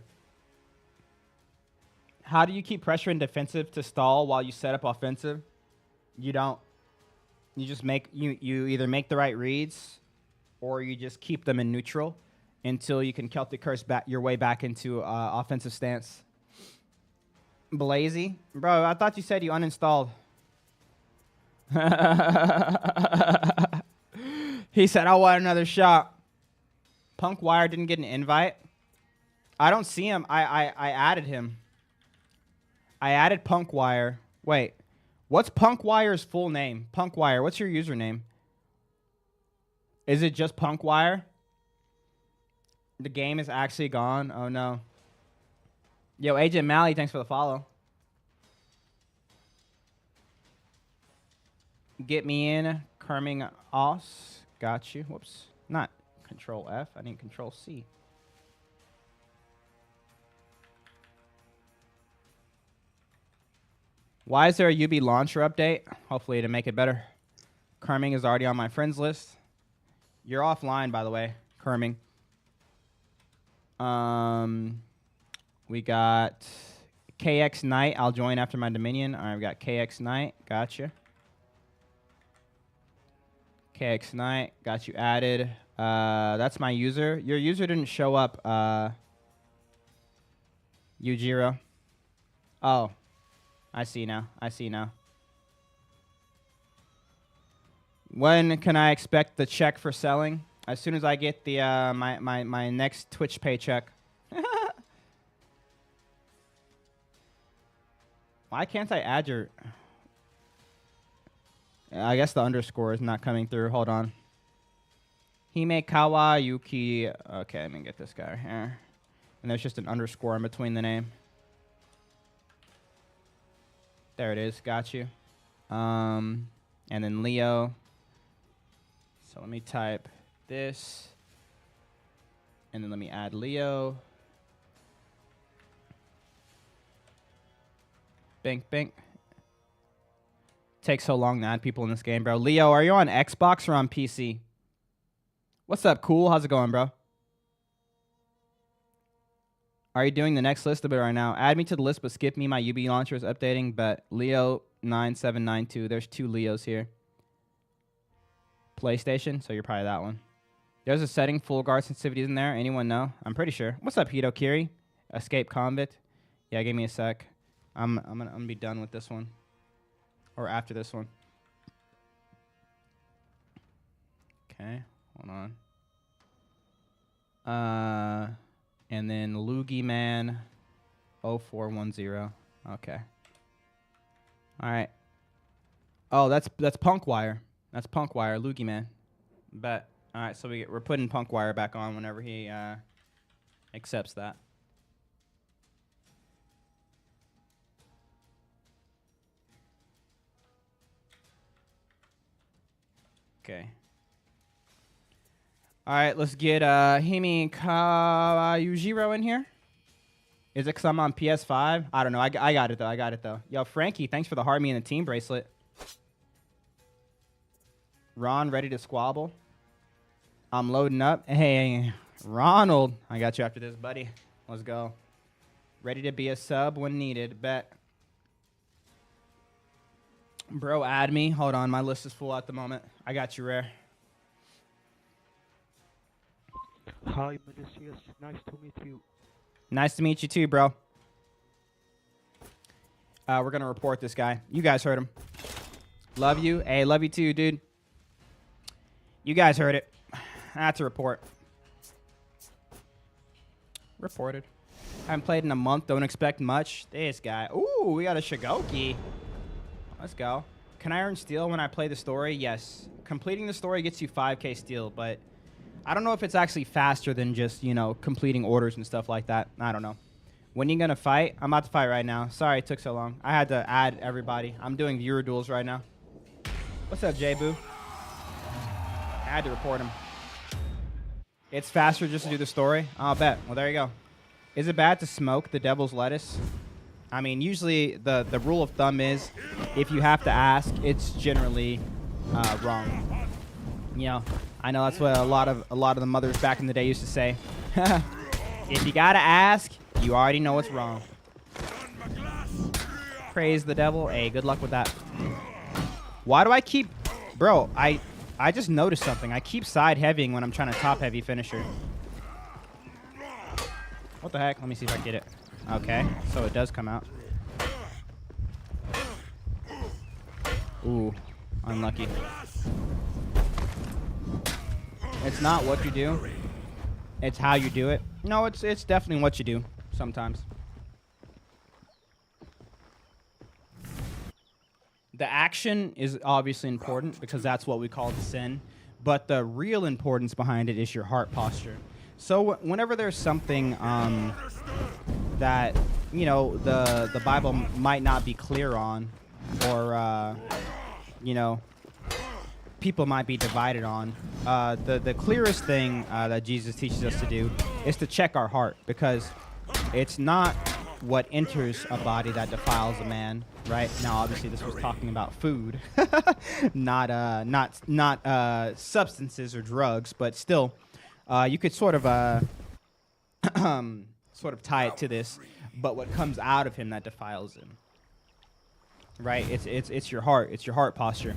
S1: How do you keep pressure in defensive to stall while you set up offensive? You don't. You just you either make the right reads or you just keep them in neutral until you can Celtic Curse your way back into offensive stance. Blazy? Bro, I thought you said you uninstalled. He said, I want another shot. Punkwire didn't get an invite. I don't see him. I added him. I added Punkwire. Wait. What's Punkwire's full name? Punkwire, what's your username? Is it just Punkwire? The game is actually gone? Oh, no. Yo, Agent Mally, thanks for the follow. Get me in. Kerming Os. Got you. Whoops. Not Control F. I need Control C. Why is there a UB launcher update? Hopefully to make it better. Kerming is already on my friends list. You're offline, by the way, Kerming. We got KX Knight. I'll join after my Dominion. All right, we got KX Knight. Gotcha. KX Knight. Got you added. That's my user. Your user didn't show up, Ujiro. Oh. I see now. I see now. When can I expect the check for selling? As soon as I get the my next Twitch paycheck. Why can't I add your... I guess the underscore is not coming through. Hold on. Hime Kawayuki. Okay, let me get this guy here. And there's just an underscore in between the name. There it is. Got you. And then Leo. So let me type this. And then let me add Leo. Bink, bink. Takes so long to add people in this game, bro. Leo, are you on Xbox or on PC? What's up, Cool? How's it going, bro? Are you doing the next list of it right now? Add me to the list, but skip me. My UB launcher is updating. But Leo 9792. There's 2 Leos here. PlayStation. So you're probably that one. There's a setting full guard sensitivities in there. Anyone know? I'm pretty sure. What's up, Hito Kiri? Escape convict. Yeah, give me a sec. I'm gonna be done with this one. Or after this one. Okay, hold on. And then Loogie Man 0410. Okay. All right. Oh, that's Punkwire. That's Punkwire, Loogie Man. Bet. All right, so we're putting Punkwire back on whenever he accepts that. Okay. All right, let's get Himi Kawayujiro in here. Is it because I'm on PS5? I don't know. I got it, though. Yo, Frankie, thanks for the Heart Me and the Team bracelet. Ron, ready to squabble? I'm loading up. Hey, Ronald. I got you after this, buddy. Let's go. Ready to be a sub when needed. Bet. Bro, add me. Hold on. My list is full at the moment. I got you, Rare.
S4: Hi, Mulisious. Nice to meet you.
S1: Nice to meet you too, bro. We're going to report this guy. You guys heard him. Love you. Hey, love you too, dude. You guys heard it. That's a report. Reported. Haven't played in a month. Don't expect much. This guy. Ooh, we got a Shigoki. Let's go. Can I earn steel when I play the story? Yes. Completing the story gets you 5k steel, but I don't know if it's actually faster than just, you know, completing orders and stuff like that. I don't know. When you gonna fight? I'm about to fight right now. Sorry it took so long. I had to add everybody. I'm doing viewer duels right now. What's up, J-Boo? I had to report him. It's faster just to do the story? I'll bet. Well, there you go. Is it bad to smoke the devil's lettuce? I mean, usually the rule of thumb is if you have to ask, it's generally wrong. You know, I know that's what a lot of the mothers back in the day used to say. If you gotta ask, you already know what's wrong. Praise the devil. Hey, good luck with that. Why do I keep... Bro, I just noticed something. I keep side heavying when I'm trying to top heavy finisher. What the heck? Let me see if I get it. Okay, so it does come out. Ooh, unlucky. It's not what you do. It's how you do it. No, it's definitely what you do sometimes. The action is obviously important because that's what we call the sin. But the real importance behind it is your heart posture. So whenever there's something that, you know, the Bible might not be clear on, or, you know, people might be divided on, the clearest thing that Jesus teaches us to do is to check our heart, because it's not what enters a body that defiles a man, right? Now, obviously, this was talking about food, not substances or drugs, but still, you could sort of tie it to this. But what comes out of him that defiles him, right? It's your heart. It's your heart posture.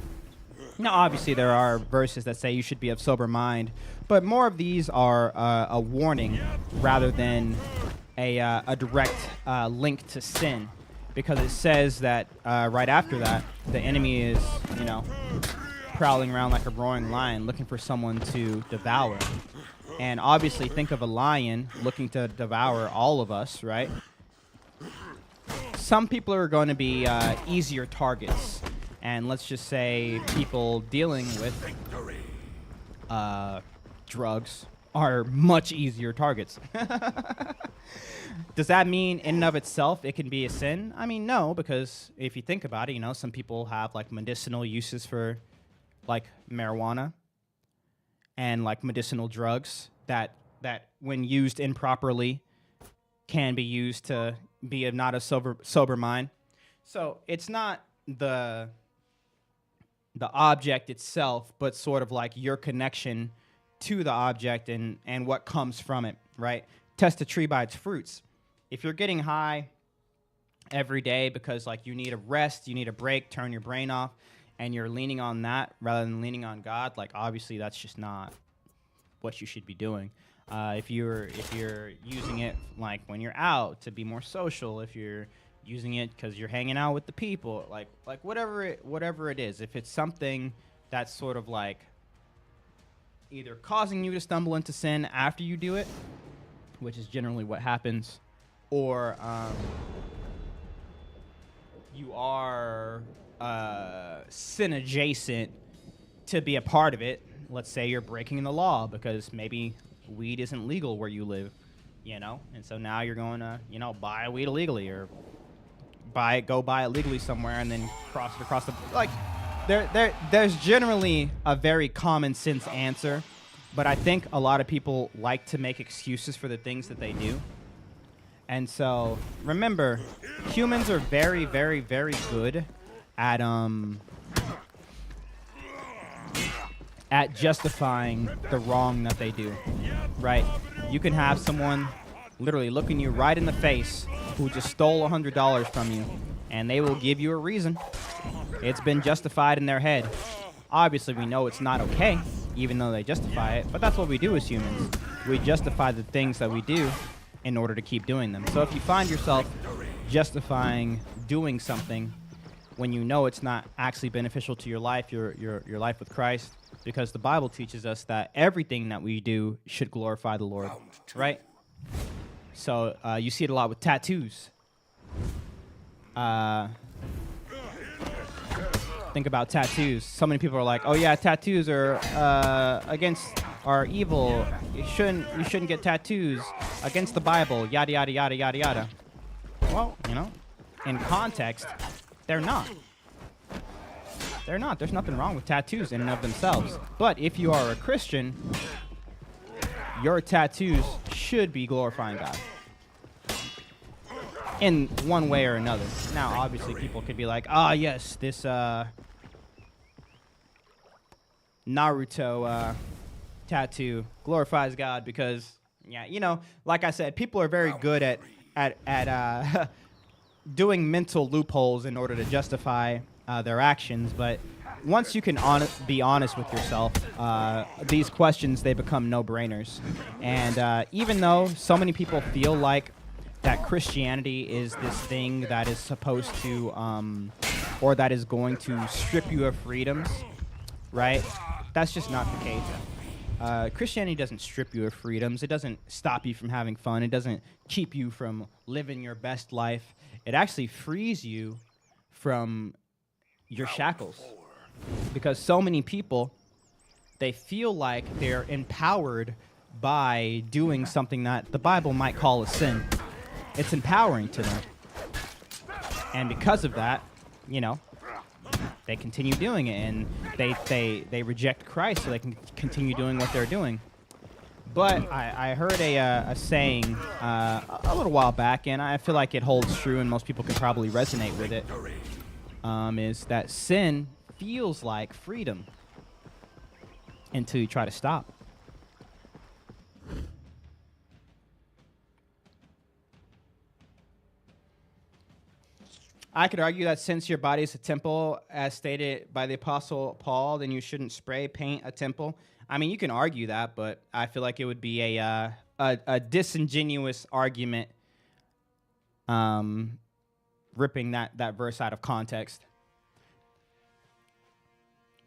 S1: Now, obviously, there are verses that say you should be of sober mind, but more of these are a warning rather than a direct link to sin, because it says that right after that, the enemy is, you know, prowling around like a roaring lion looking for someone to devour. And obviously, think of a lion looking to devour all of us, right? Some people are going to be easier targets. And let's just say people dealing with drugs are much easier targets. Does that mean in and of itself it can be a sin? I mean, no, because if you think about it, you know, some people have like medicinal uses for like marijuana and like medicinal drugs that when used improperly can be used to be of not a sober mind. So it's not the object itself, but sort of like your connection to the object and what comes from it, right? Test a tree by its fruits. if you're getting high every day because like you need a rest, you need a break, turn your brain off, and you're leaning on that rather than leaning on God, like obviously that's just not what you should be doing. If you're using it like when you're out to be more social, if you're using it because you're hanging out with the people, like whatever it is, if it's something that's sort of like either causing you to stumble into sin after you do it, which is generally what happens, or you are sin adjacent to be a part of it. Let's say you're breaking the law because maybe weed isn't legal where you live, you know, and so now you're going to, you know, buy weed illegally or go buy it legally somewhere and then cross it across the, like, there's generally a very common sense answer, but I think a lot of people like to make excuses for the things that they do. And so remember, humans are very, very, very good at justifying the wrong that they do, right? You can have someone literally looking you right in the face who just stole $100 from you, and they will give you a reason. It's been justified in their head. Obviously, we know it's not okay, even though they justify it, but that's what we do as humans. We justify the things that we do in order to keep doing them. So if you find yourself justifying doing something when you know it's not actually beneficial to your life, your life with Christ, because the Bible teaches us that everything that we do should glorify the Lord, right? So you see it a lot with tattoos. Think about tattoos. So many people are like, "Oh yeah, tattoos are evil. You shouldn't get tattoos. Against the Bible. Yada yada yada yada yada." Well, you know, in context, they're not. They're not. There's nothing wrong with tattoos in and of themselves. But if you are a Christian, your tattoos should be glorifying God in one way or another. Now, obviously, people could be like, "Ah, yes, this Naruto tattoo glorifies God because, yeah, you know, like I said, people are very good at doing mental loopholes in order to justify their actions. But once you can be honest with yourself, these questions, they become no-brainers. And even though so many people feel like that Christianity is this thing that is supposed to, or that is going to strip you of freedoms, right? That's just not the case. Christianity doesn't strip you of freedoms. It doesn't stop you from having fun. It doesn't keep you from living your best life. It actually frees you from your shackles. Because so many people, they feel like they're empowered by doing something that the Bible might call a sin. It's empowering to them. And because of that, you know, they continue doing it, and they reject Christ so they can continue doing what they're doing. But I heard a saying a little while back, and I feel like it holds true, and most people can probably resonate with it, is that sin feels like freedom until you try to stop. I could argue that since your body is a temple, as stated by the Apostle Paul, then you shouldn't spray paint a temple. I mean, you can argue that, but I feel like it would be a disingenuous argument, ripping that verse out of context.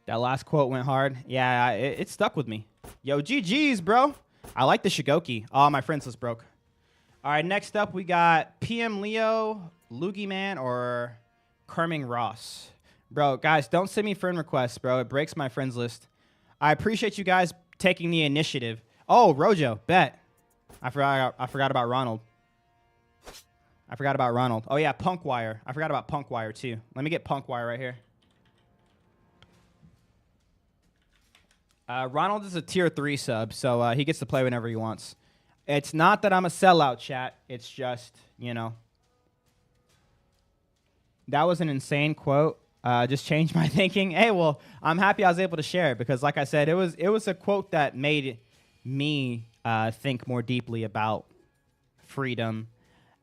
S1: That last quote went hard. Yeah, it stuck with me. Yo, GG's, bro. I like the Shigoki. Oh, my friends list broke. All right, next up we got PM Leo, Loogie Man, or Kerming Ross. Bro, guys, don't send me friend requests, bro. It breaks my friends list. I appreciate you guys taking the initiative. Oh, Rojo, bet. I forgot about Ronald. Oh, yeah, Punkwire. I forgot about Punkwire, too. Let me get Punkwire right here. Ronald is a tier 3 sub, so he gets to play whenever he wants. It's not that I'm a sellout, chat. It's just, you know. That was an insane quote. Just changed my thinking. Hey, well, I'm happy I was able to share it because, like I said, it was a quote that made me think more deeply about freedom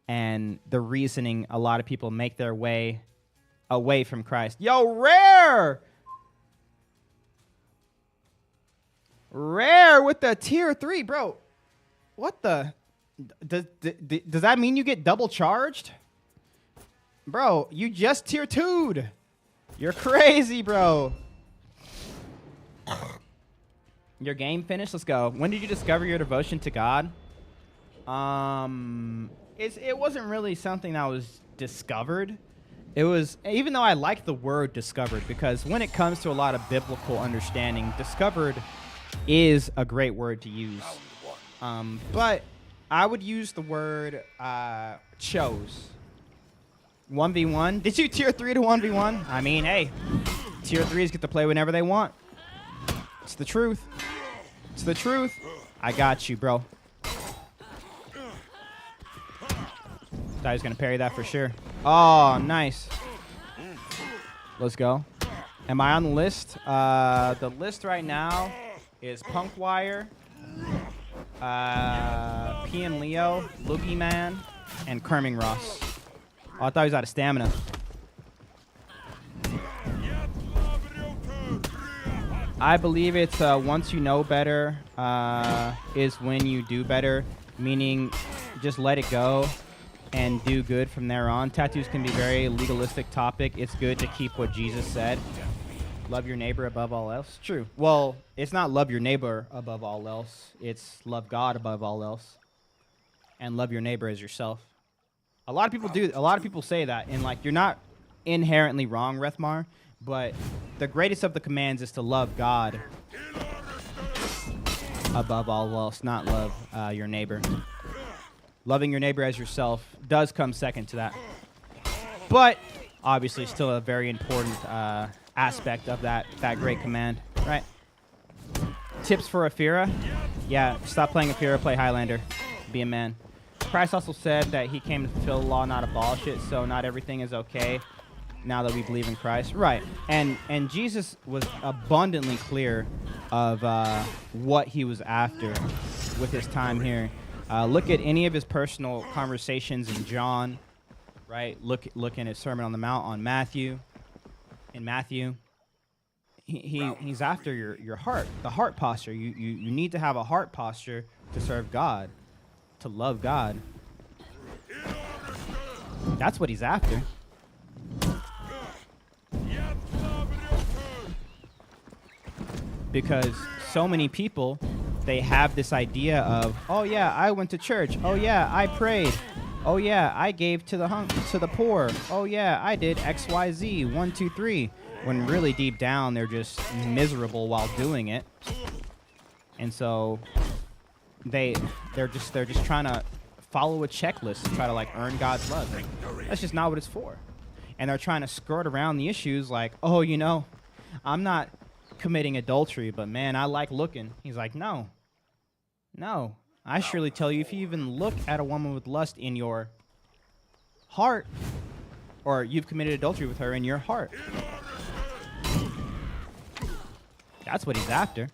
S1: and the reasoning a lot of people make their way away from Christ. Yo, Rare! Rare with the tier 3, bro. What the? Does that mean you get double charged? Bro, you just tier 2'd. You're crazy, bro. Your game finished? Let's go. When did you discover your devotion to God? It wasn't really something that was discovered. It was, even though I like the word discovered, because when it comes to a lot of biblical understanding, discovered is a great word to use. But I would use the word chose. 1v1. Did you tier 3 to 1v1? I mean, hey, tier 3s get to play whenever they want. It's the truth. It's the truth. I got you, bro. Thought he was going to parry that for sure. Oh, nice. Let's go. Am I on the list? The list right now is Punkwire, PM Leo, Loogie Man, and Kerming Ross. Oh, I thought he was out of stamina. I believe it's once you know better is when you do better, meaning just let it go and do good from there on. Tattoos can be a very legalistic topic. It's good to keep what Jesus said. Love your neighbor above all else. True. Well, it's not love your neighbor above all else. It's love God above all else. And love your neighbor as yourself. A lot of people do. A lot of people say that. And, like, you're not inherently wrong, Rethmar. But the greatest of the commands is to love God above all else, not love your neighbor. Loving your neighbor as yourself does come second to that. But, obviously, still a very important aspect of that great command, right? Tips for Aphira? Yeah, stop playing Aphira, play Highlander. Be a man. Christ also said that he came to fulfill the law, not abolish it, so not everything is okay now that we believe in Christ. Right. And Jesus was abundantly clear of what he was after with his time here. Look at any of his personal conversations in John, right? Look in his Sermon on the Mount on Matthew. In Matthew, he's after your heart, the heart posture. You need to have a heart posture to serve God, to love God. That's what he's after. Because so many people, they have this idea of, oh yeah, I went to church. Oh yeah, I prayed. Oh yeah, I gave to the poor. Oh yeah, I did XYZ 1 2 3. When really deep down they're just miserable while doing it. And so they're just trying to follow a checklist to try to, like, earn God's love. That's just not what it's for. And they're trying to skirt around the issues like, oh, you know, I'm not committing adultery, but man, I like looking. He's like, no. I surely tell you, if you even look at a woman with lust in your heart, or you've committed adultery with her in your heart. That's what he's after.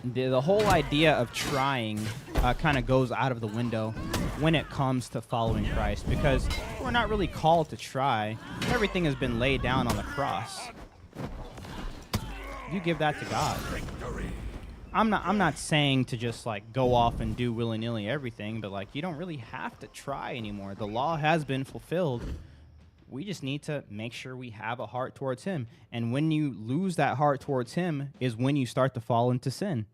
S1: The whole idea of trying kind of goes out of the window when it comes to following Christ, because we're not really called to try. Everything has been laid down on the cross. You give that to God. I'm not saying to just, like, go off and do willy-nilly everything, but, like, you don't really have to try anymore. The law has been fulfilled. We just need to make sure we have a heart towards him. And when you lose that heart towards him is when you start to fall into sin.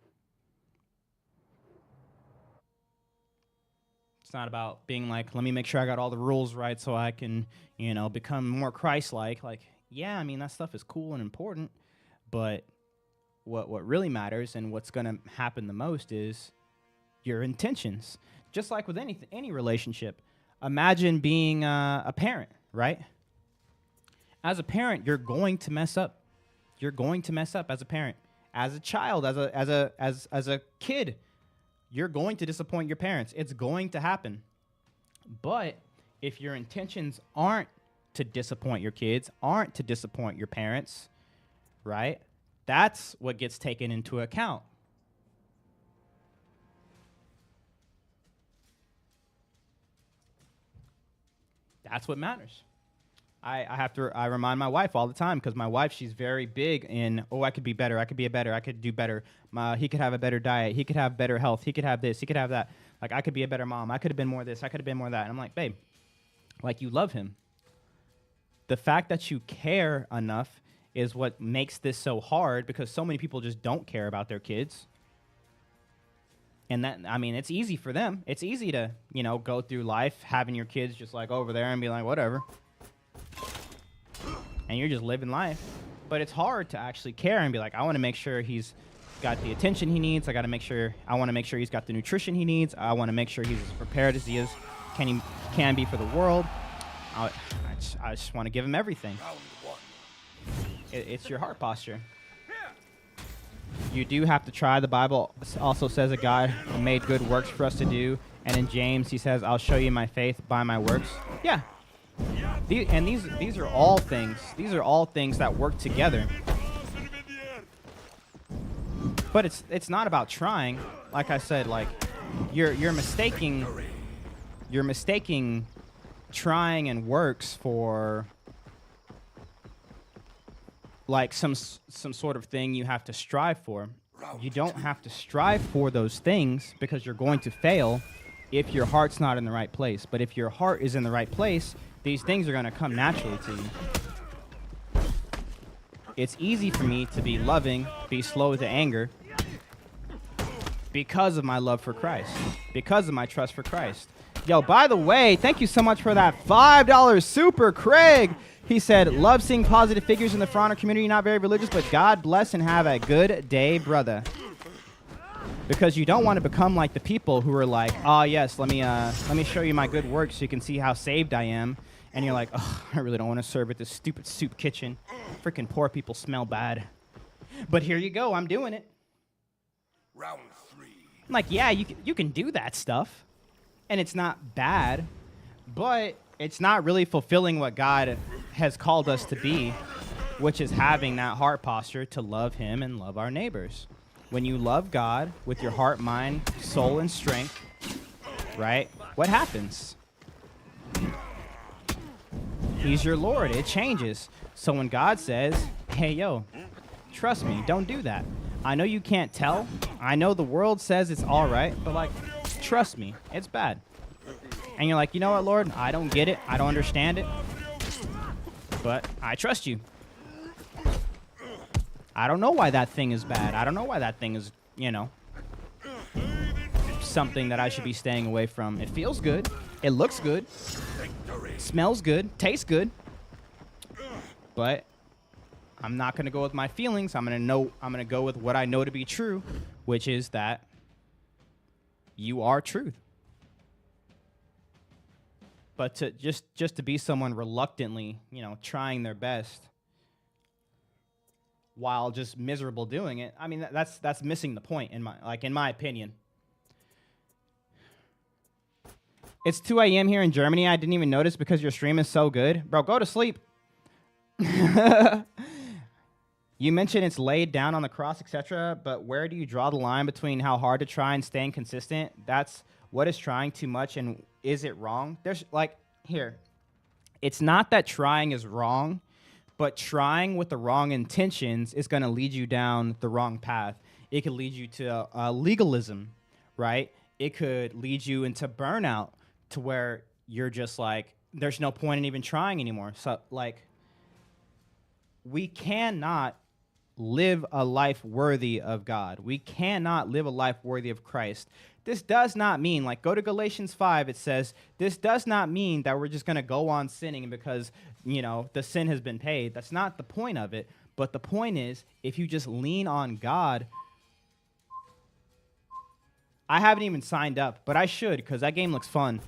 S1: It's not about being like, let me make sure I got all the rules right so I can, you know, become more Christ-like. Like, yeah, I mean, that stuff is cool and important, but what really matters and what's going to happen the most is your intentions. Just like with any relationship. Imagine being a parent, right? As a parent, you're going to mess up. You're going to mess up as a parent. As a child, as a kid, you're going to disappoint your parents. It's going to happen. But if your intentions aren't to disappoint your kids, aren't to disappoint your parents, right? That's what gets taken into account. That's what matters. I remind my wife all the time, because my wife, she's very big in, oh, I could be better, I could be better, I could do better. He could have a better diet, he could have better health, he could have this, he could have that. Like, I could be a better mom, I could have been more this, I could have been more that. And I'm like, babe, like, you love him. The fact that you care enough is what makes this so hard, because so many people just don't care about their kids. And that, I mean, it's easy for them. It's easy to, you know, go through life having your kids just like over there and be like, whatever. And you're just living life. But it's hard to actually care and be like, I want to make sure he's got the attention he needs. I want to make sure he's got the nutrition he needs. I want to make sure he's as prepared as he can be for the world. I just want to give him everything. It's your heart posture. You do have to try. The Bible also says that God made good works for us to do. And in James, he says, I'll show you my faith by my works. Yeah. These are all things. These are all things that work together. But it's not about trying. Like I said, like you're mistaking trying and works for like some sort of thing you have to strive for. You don't have to strive for those things, because you're going to fail if your heart's not in the right place. But if your heart is in the right place, these things are going to come naturally to you. It's easy for me to be loving, be slow to anger, because of my love for Christ, because of my trust for Christ. Yo, by the way, thank you so much for that $5 super, Craig. He said, love seeing positive figures in the For Honor community. Not very religious, but God bless and have a good day, brother. Because you don't want to become like the people who are like, oh, yes, let me show you my good works so you can see how saved I am. And you're like, oh, I really don't want to serve at this stupid soup kitchen. Freaking poor people smell bad. But here you go. I'm doing it.
S2: Round 3.
S1: I'm like, yeah, you can do that stuff. And it's not bad. But it's not really fulfilling what God has called us to be, which is having that heart posture to love him and love our neighbors. When you love God with your heart, mind, soul, and strength, right, what happens? He's your Lord. It changes. So when God says, hey, yo, trust me, don't do that. I know you can't tell. I know the world says it's all right, but, like, trust me, it's bad. And you're like, you know what, Lord? I don't get it. I don't understand it. But I trust you. I don't know why that thing is bad. I don't know why that thing is, you know, something that I should be staying away from. It feels good. It looks good. Smells good. Tastes good. But I'm not going to go with my feelings. I'm going to go with what I know to be true, which is that you are truth. But to just to be someone reluctantly, you know, trying their best while just miserable doing it, I mean, that's missing the point in my opinion. It's 2 a.m. here in Germany. I didn't even notice because your stream is so good. Bro, go to sleep. You mentioned it's laid down on the cross, etc., but where do you draw the line between how hard to try and staying consistent? That's what is trying too much, and is it wrong? There's, like, here. It's not that trying is wrong, but trying with the wrong intentions is going to lead you down the wrong path. It could lead you to legalism, right? It could lead you into burnout to where you're just like, there's no point in even trying anymore. So, like, we cannot live a life worthy of God. We cannot live a life worthy of Christ. This does not mean, like, go to Galatians 5, it says, this does not mean that we're just going to go on sinning because, you know, the sin has been paid. That's not the point of it. But the point is, if you just lean on God, I haven't even signed up, but I should because that game looks fun.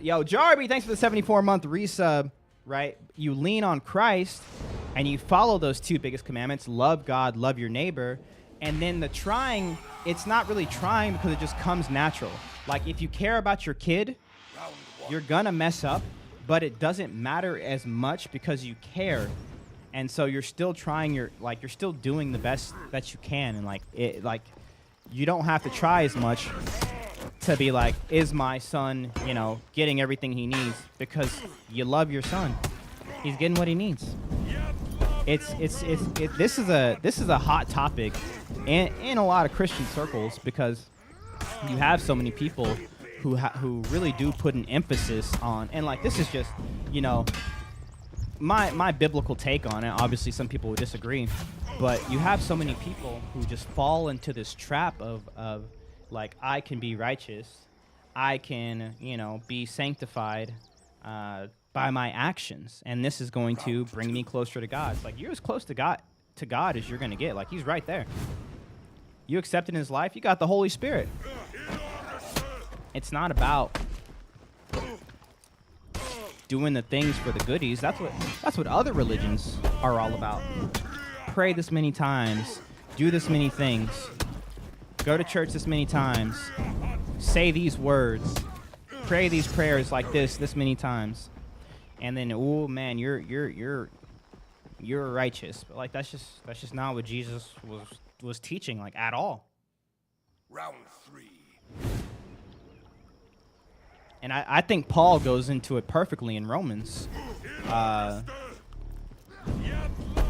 S1: Yo, Jarby, thanks for the 74-month resub, right? You lean on Christ, and you follow those 2 biggest commandments, love God, love your neighbor, and then the trying, it's not really trying because it just comes natural. Like, if you care about your kid, you're gonna mess up, but it doesn't matter as much because you care. And so you're still trying you're still doing the best that you can, and you don't have to try as much to be like, is my son, getting everything he needs? Because you love your son. He's getting what he needs. This is a hot topic in a lot of Christian circles, because you have so many people who really do put an emphasis on, and like, this is just, my biblical take on it. Obviously some people would disagree, but you have so many people who just fall into this trap of like, I can be righteous, I can be sanctified by my actions, and this is going to bring me closer to God. It's like, you're as close to God as you're going to get. Like, he's right there. You accepted his life, you got the Holy Spirit. It's not about doing the things for the goodies. That's what other religions are all about. Pray this many times, do this many things, go to church this many times, say these words, pray these prayers like this many times, and then, oh man, you're righteous. But like, that's just not what Jesus was teaching, like, at all.
S2: Round 3.
S1: And I think Paul goes into it perfectly in Romans,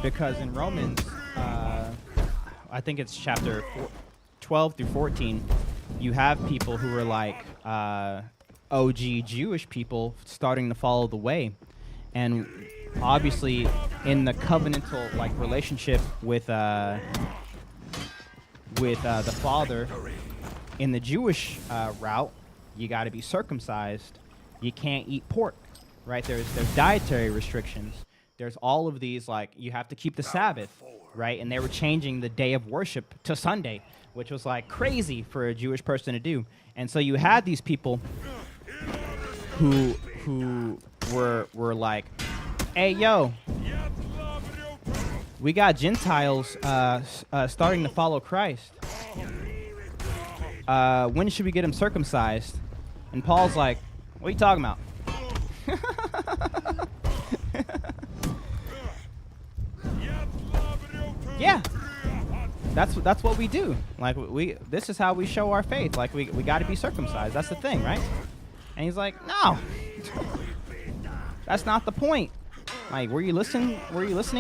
S1: because in Romans, I think it's chapter 12 through 14, you have people who are like OG Jewish people starting to follow the way, and obviously in the covenantal like relationship with the Father, in the Jewish route, you got to be circumcised. You can't eat pork, right? There's dietary restrictions. There's all of these, like, you have to keep the Sabbath, right? And they were changing the day of worship to Sunday, which was like crazy for a Jewish person to do. And so you had these people who were like, hey, yo, we got Gentiles starting to follow Christ. When should we get them circumcised? And Paul's like, what are you talking about? Yeah, that's what we do. Like, this is how we show our faith. Like, we got to be circumcised. That's the thing, right? And he's like, no, that's not the point. Like, were you listening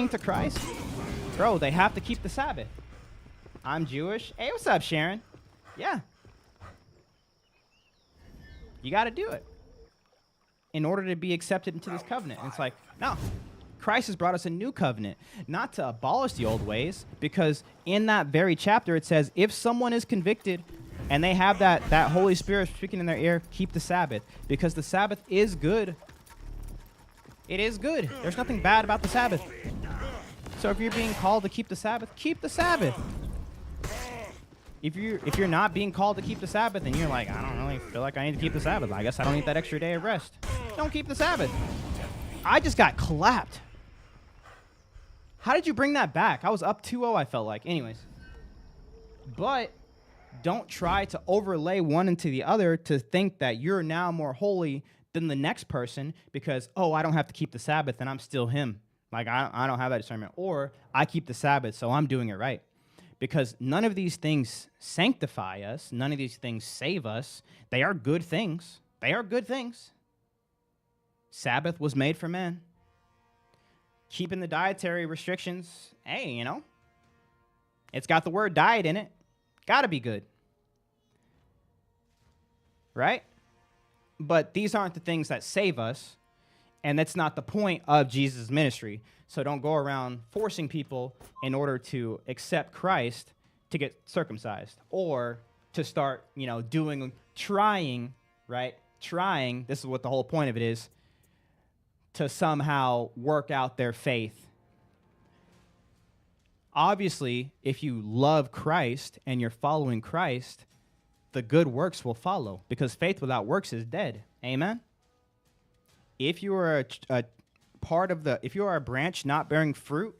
S1: to Christ? Bro, they have to keep the Sabbath. I'm Jewish. Hey, what's up, Sharon? Yeah. You got to do it in order to be accepted into this covenant. And it's like, no, Christ has brought us a new covenant, not to abolish the old ways, because in that very chapter it says, if someone is convicted and they have that Holy Spirit speaking in their ear, keep the Sabbath, because the Sabbath is good. It is good. There's nothing bad about the Sabbath. So if you're being called to keep the Sabbath, keep the Sabbath. If you're not being called to keep the Sabbath and you're like, I don't really feel like I need to keep the Sabbath, I guess I don't need that extra day of rest, don't keep the Sabbath. I just got clapped. How did you bring that back? I was up 2-0, I felt like. Anyways. But don't try to overlay one into the other to think that you're now more holy than the next person because, oh, I don't have to keep the Sabbath and I'm still him. Like, I don't have that discernment. Or I keep the Sabbath, so I'm doing it right. Because none of these things sanctify us. None of these things save us. They are good things. They are good things. Sabbath was made for man. Keeping the dietary restrictions, hey, it's got the word diet in it. Gotta be good. Right? But these aren't the things that save us. And that's not the point of Jesus' ministry. So don't go around forcing people in order to accept Christ to get circumcised or to start, trying, right? Trying, this is what the whole point of it is, to somehow work out their faith. Obviously, if you love Christ and you're following Christ, the good works will follow because faith without works is dead. Amen? If you are if you are a branch not bearing fruit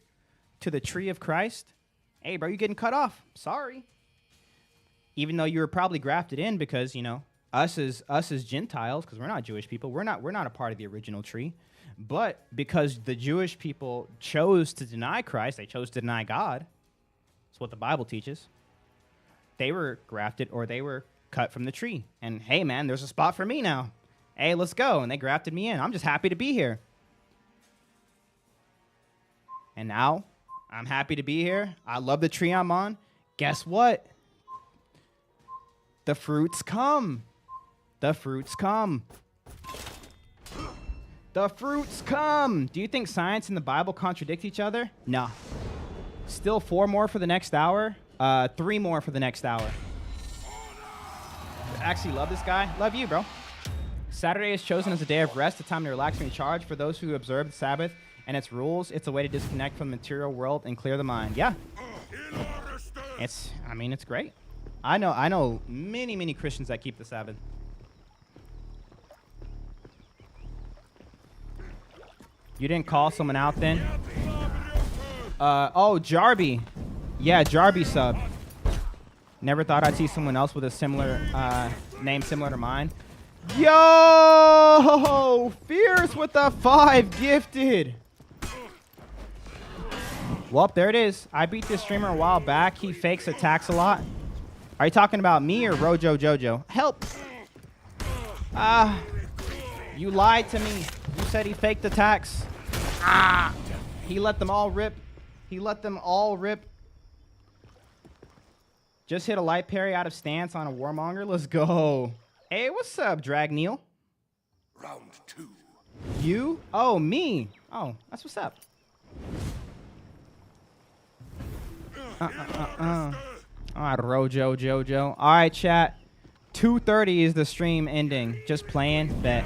S1: to the tree of Christ, hey, bro, you're getting cut off. Sorry. Even though you were probably grafted in because, us as Gentiles, because we're not Jewish people, we're not a part of the original tree. But because the Jewish people chose to deny Christ, they chose to deny God. That's what the Bible teaches. They were grafted or they were cut from the tree. And hey, man, there's a spot for me now. Hey, let's go. And they grafted me in. I'm just happy to be here. And now I'm happy to be here. I love the tree I'm on. Guess what? The fruits come. The fruits come. The fruits come. Do you think science and the Bible contradict each other? No. Still 4 more for the next hour. 3 more for the next hour. Actually love this guy. Love you, bro. Saturday is chosen as a day of rest, a time to relax and recharge. For those who observe the Sabbath and its rules, it's a way to disconnect from the material world and clear the mind. Yeah. It's great. I know many Christians that keep the Sabbath. You didn't call someone out then? Oh, Jarby. Yeah, Jarby sub. Never thought I'd see someone else with a similar name similar to mine. Yo! Fierce with the 5 gifted. Well, there it is. I beat this streamer a while back. He fakes attacks a lot. Are you talking about me or Rojo Jojo? Help! You lied to me. You said he faked attacks. He let them all rip. He let them all rip. Just hit a light parry out of stance on a warmonger. Let's go. Hey, what's up, Drag Neil?
S2: Round 2.
S1: You? Oh, me. Oh, that's what's up. All right, Rojo Jojo. All right, chat. 2:30 is the stream ending. Just playing. Bet.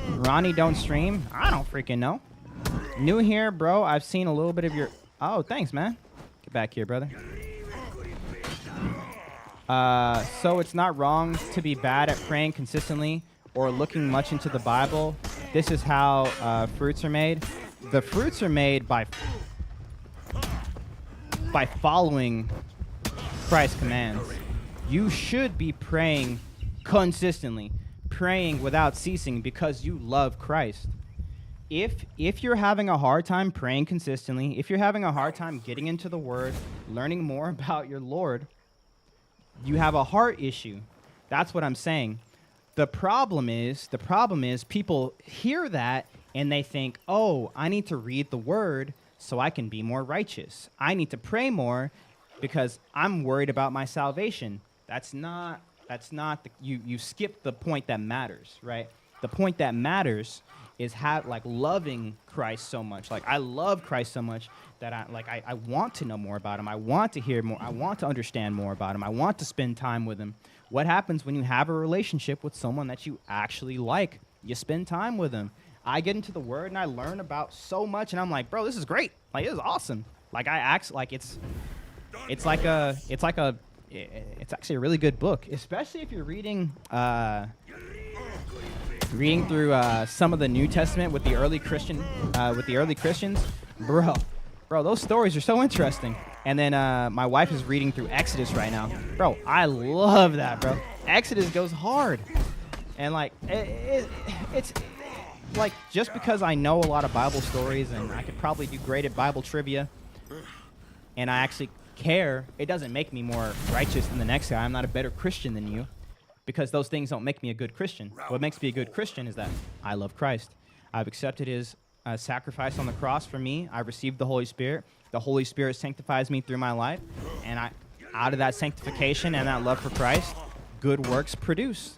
S1: Ronnie don't stream? I don't freaking know. New here, bro. I've seen a little bit of your... Oh, thanks, man. Get back here, brother. So it's not wrong to be bad at praying consistently or looking much into the Bible. This is how fruits are made. The fruits are made by following Christ's commands. You should be praying consistently, praying without ceasing because you love Christ. If you're having a hard time praying consistently, if you're having a hard time getting into the Word, learning more about your Lord, you have a heart issue. That's what I'm saying. The problem is people hear that and they think, oh, I need to read the Word so I can be more righteous. I need to pray more because I'm worried about my salvation. That's not you skip the point that matters, right? The point that matters is loving Christ so much. Like, I love Christ so much that I want to know more about him. I want to hear more. I want to understand more about him. I want to spend time with him. What happens when you have a relationship with someone that you actually like? You spend time with them. I get into the Word and I learn about so much, and I'm like, bro, this is great. Like, this is awesome. Like, I act like it's actually a really good book, especially if you're reading through some of the New Testament with the early Christians. Bro, those stories are so interesting. And then my wife is reading through Exodus right now. Bro, I love that, bro. Exodus goes hard. And like it's like, just because I know a lot of Bible stories and I could probably do great at Bible trivia and I actually care, it doesn't make me more righteous than the next guy. I'm not a better Christian than you, because those things don't make me a good Christian. What makes me a good Christian is that I love Christ. I've accepted his sacrifice on the cross for me. I've received the Holy Spirit. The Holy Spirit sanctifies me through my life. And out of that sanctification and that love for Christ, good works produce.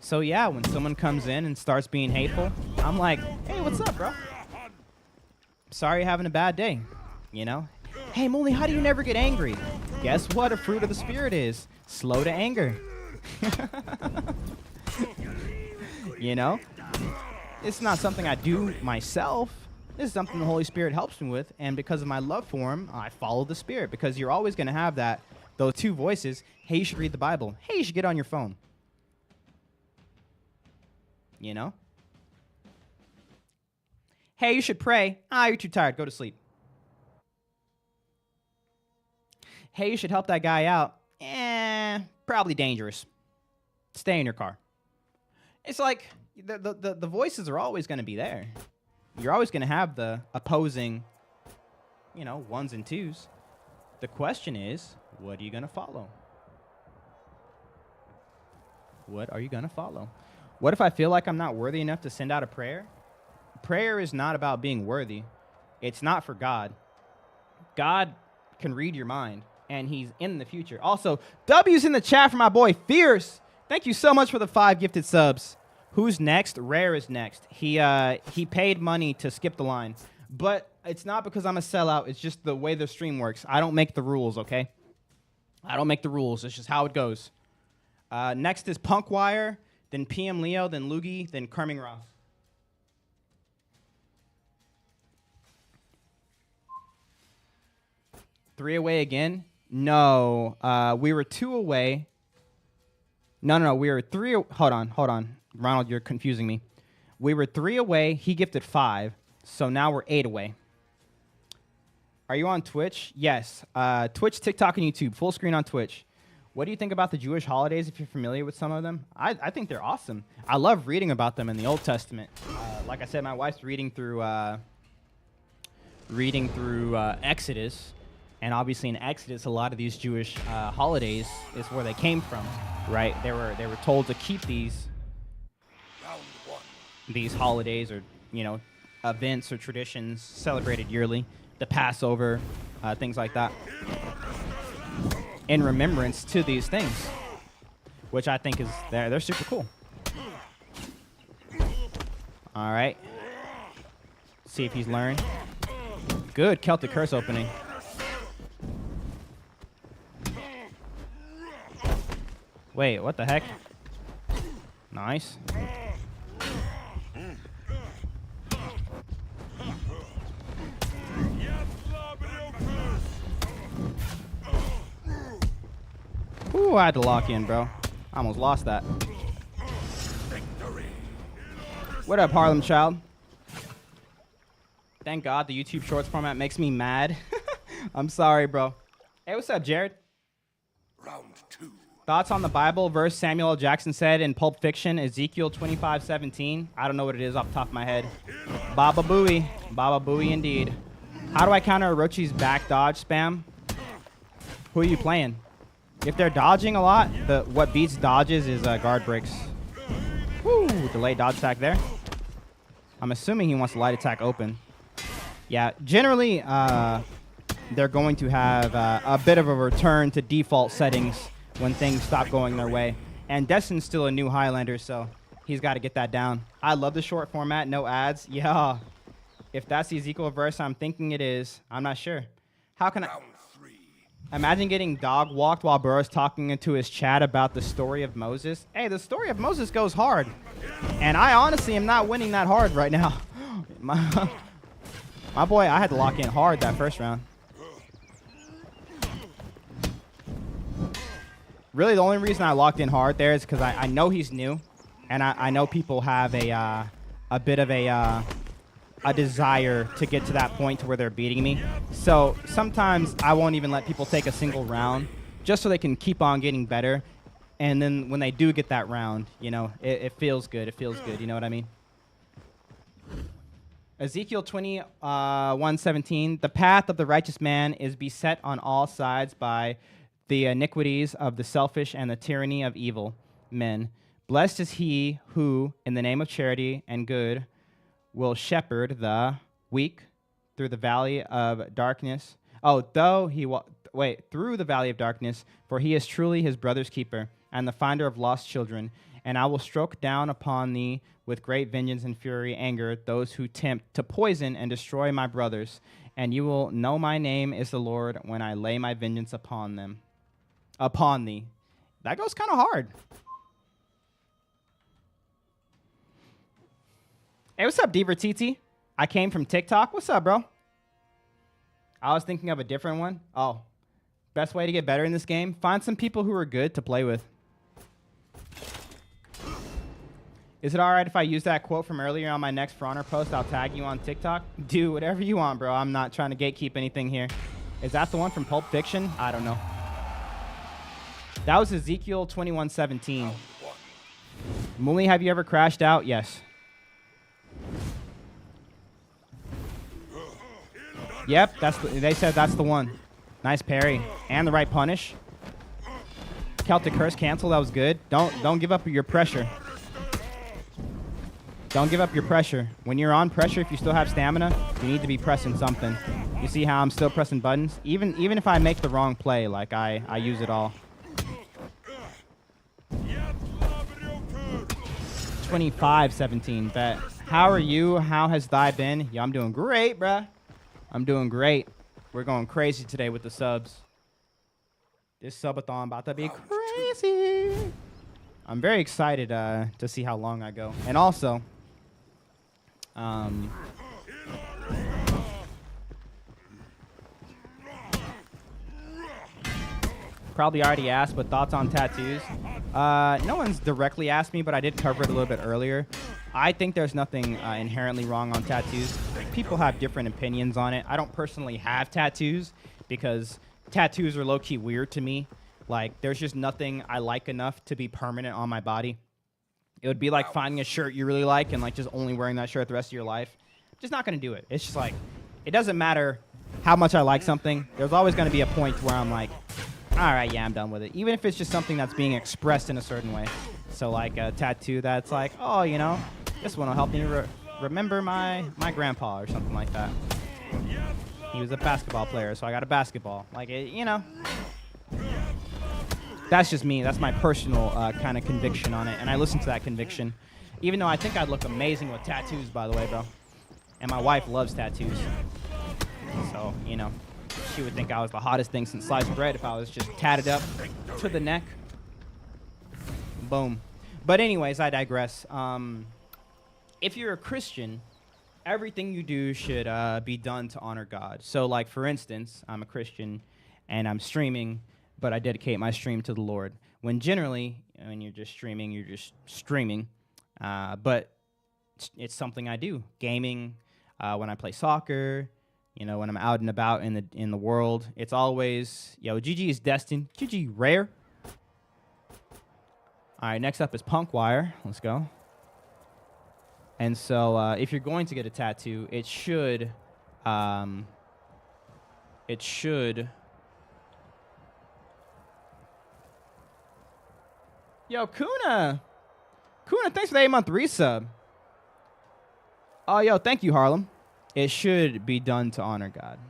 S1: So yeah, when someone comes in and starts being hateful, I'm like, hey, what's up, bro? Sorry you're having a bad day, you know? Hey, Molly, how do you never get angry? Guess what a fruit of the Spirit is? Slow to anger. You know? It's not something I do myself. This is something the Holy Spirit helps me with, and because of my love for him, I follow the Spirit, because you're always going to have those two voices. Hey, you should read the Bible. Hey, you should get on your phone. You know? Hey, you should pray. You're too tired. Go to sleep. Hey, you should help that guy out. Probably dangerous. Stay in your car. It's like the voices are always going to be there. You're always going to have the opposing, ones and twos. The question is, what are you going to follow? What are you going to follow? What if I feel like I'm not worthy enough to send out a prayer? Prayer is not about being worthy. It's not for God. God can read your mind, and he's in the future. Also, W's in the chat for my boy Fierce. Thank you so much for the 5 gifted subs. Who's next? Rare is next. He paid money to skip the line. But it's not because I'm a sellout. It's just the way the stream works. I don't make the rules, okay? I don't make the rules. It's just how it goes. Next is Punkwire, then PM Leo, then Loogie, then Carming Ross. Three away again? No. We were 2 away. No. We were 3. Hold on. Ronald, you're confusing me. We were 3 away. He gifted 5. So now we're 8 away. Are you on Twitch? Yes. Twitch, TikTok, and YouTube. Full screen on Twitch. What do you think about the Jewish holidays, if you're familiar with some of them? I think they're awesome. I love reading about them in the Old Testament. Like I said, my wife's reading through Exodus. And obviously in Exodus, a lot of these Jewish holidays is where they came from, right? They were told to keep these holidays or, events or traditions celebrated yearly, the Passover, things like that, in remembrance to these things, which I think is they're super cool. All right. See if he's learned. Good Celtic Curse opening. Wait, what the heck? Nice. Ooh, I had to lock in, bro. I almost lost that. What up, Harlem Child? Thank God the YouTube Shorts format makes me mad. I'm sorry, bro. Hey, what's up, Jared?
S2: Round 2.
S1: Thoughts on the Bible verse Samuel L. Jackson said in Pulp Fiction, Ezekiel 25:17. I don't know what it is off the top of my head. Baba Booey. Baba Booey indeed. How do I counter Orochi's back dodge spam? Who are you playing? If they're dodging a lot, what beats dodges is guard breaks. Woo! Delayed dodge attack there. I'm assuming he wants the light attack open. Yeah, generally, they're going to have a bit of a return to default settings when things stop going their way. And Destin's still a new Highlander, so he's got to get that down. I love the short format, no ads. Yeah, if that's the Ezekiel verse, I'm thinking it is. I'm not sure. How can I... Imagine getting dog walked while Burrow's talking into his chat about the story of Moses. Hey, the story of Moses goes hard. And I honestly am not winning that hard right now. My boy, I had to lock in hard that first round. Really, the only reason I locked in hard there is because I know he's new. And I know people have a bit of a desire to get to that point to where they're beating me. So sometimes I won't even let people take a single round just so they can keep on getting better. And then when they do get that round, it feels good. It feels good. You know what I mean? Ezekiel 21:17. The path of the righteous man is beset on all sides by the iniquities of the selfish and the tyranny of evil men. Blessed is he who, in the name of charity and good, will shepherd the weak through the valley of darkness. Oh, through the valley of darkness, for he is truly his brother's keeper and the finder of lost children. And I will stroke down upon thee with great vengeance and fury, anger, those who tempt to poison and destroy my brothers. And you will know my name is the Lord when I lay my vengeance upon thee. That goes kind of hard. Hey, what's up, Deaver TT? I came from TikTok. What's up, bro? I was thinking of a different one. Oh, best way to get better in this game? Find some people who are good to play with. Is it all right if I use that quote from earlier on my next For Honor post? I'll tag you on TikTok. Do whatever you want, bro. I'm not trying to gatekeep anything here. Is that the one from Pulp Fiction? I don't know. That was Ezekiel 21:17. Muli, have you ever crashed out? Yes. Yep, they said that's the one. Nice parry. And the right punish. Celtic Curse cancel. That was good. Don't give up your pressure. Don't give up your pressure. When you're on pressure, if you still have stamina, you need to be pressing something. You see how I'm still pressing buttons? Even if I make the wrong play, like I use it all. 25-17, bet. How are you? How has thy been? Yeah, I'm doing great, bruh. I'm doing great. We're going crazy today with the subs. This subathon about to be crazy. I'm very excited to see how long I go. And also, probably already asked, but thoughts on tattoos? No one's directly asked me, but I did cover it a little bit earlier. I think there's nothing inherently wrong on tattoos. People have different opinions on it. I don't personally have tattoos because tattoos are low-key weird to me. Like, there's just nothing I like enough to be permanent on my body. It would be like finding a shirt you really like and like just only wearing that shirt the rest of your life. Just not going to do it. It's just like, it doesn't matter how much I like something. There's always going to be a point where I'm like, all right, yeah, I'm done with it. Even if it's just something that's being expressed in a certain way. So like a tattoo that's like, oh, you know, this one will help me remember my grandpa or something like that. He was a basketball player, so I got a basketball. Like, you know. That's just me. That's my personal kind of conviction on it. And I listen to that conviction. Even though I think I'd look amazing with tattoos, by the way, bro. And my wife loves tattoos. So, you know, she would think I was the hottest thing since sliced bread if I was just tatted up to the neck. Boom. But anyways, I digress. If you're a Christian, everything you do should be done to honor God. So, like, for instance, I'm a Christian and I'm streaming, but I dedicate my stream to the Lord. When generally, when you're just streaming, you're just streaming. But it's something I do. Gaming, when I play soccer, you know, when I'm out and about in the world, it's always, yo, GG is destined. GG rare. All right, next up is Punk Wire. Let's go. And so if you're going to get a tattoo, it should Yo, Kuna, thanks for the 8-month resub. Oh, yo, thank you, Harlem. It should be done to honor God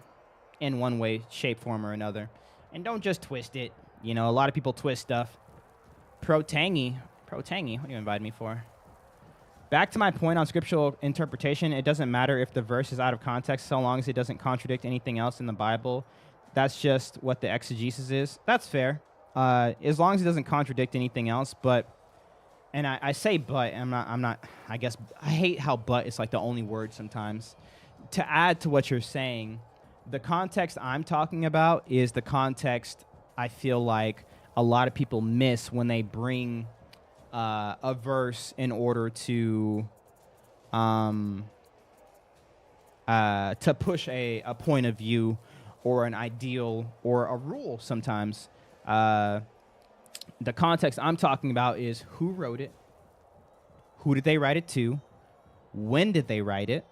S1: in one way, shape, form, or another. And don't just twist it. You know, a lot of people twist stuff. Pro Tangy, what do you invite me for? Back to my point on scriptural interpretation, it doesn't matter if the verse is out of context so long as it doesn't contradict anything else in the Bible. That's just what the exegesis is. That's fair. As long as it doesn't contradict anything else, but, and I say but, I guess, I hate how but is like the only word sometimes. To add to what you're saying, the context I'm talking about is the context I feel like a lot of people miss when they bring a verse in order to push a point of view or an ideal or a rule sometimes. The context I'm talking about is who wrote it, who did they write it to, when did they write it,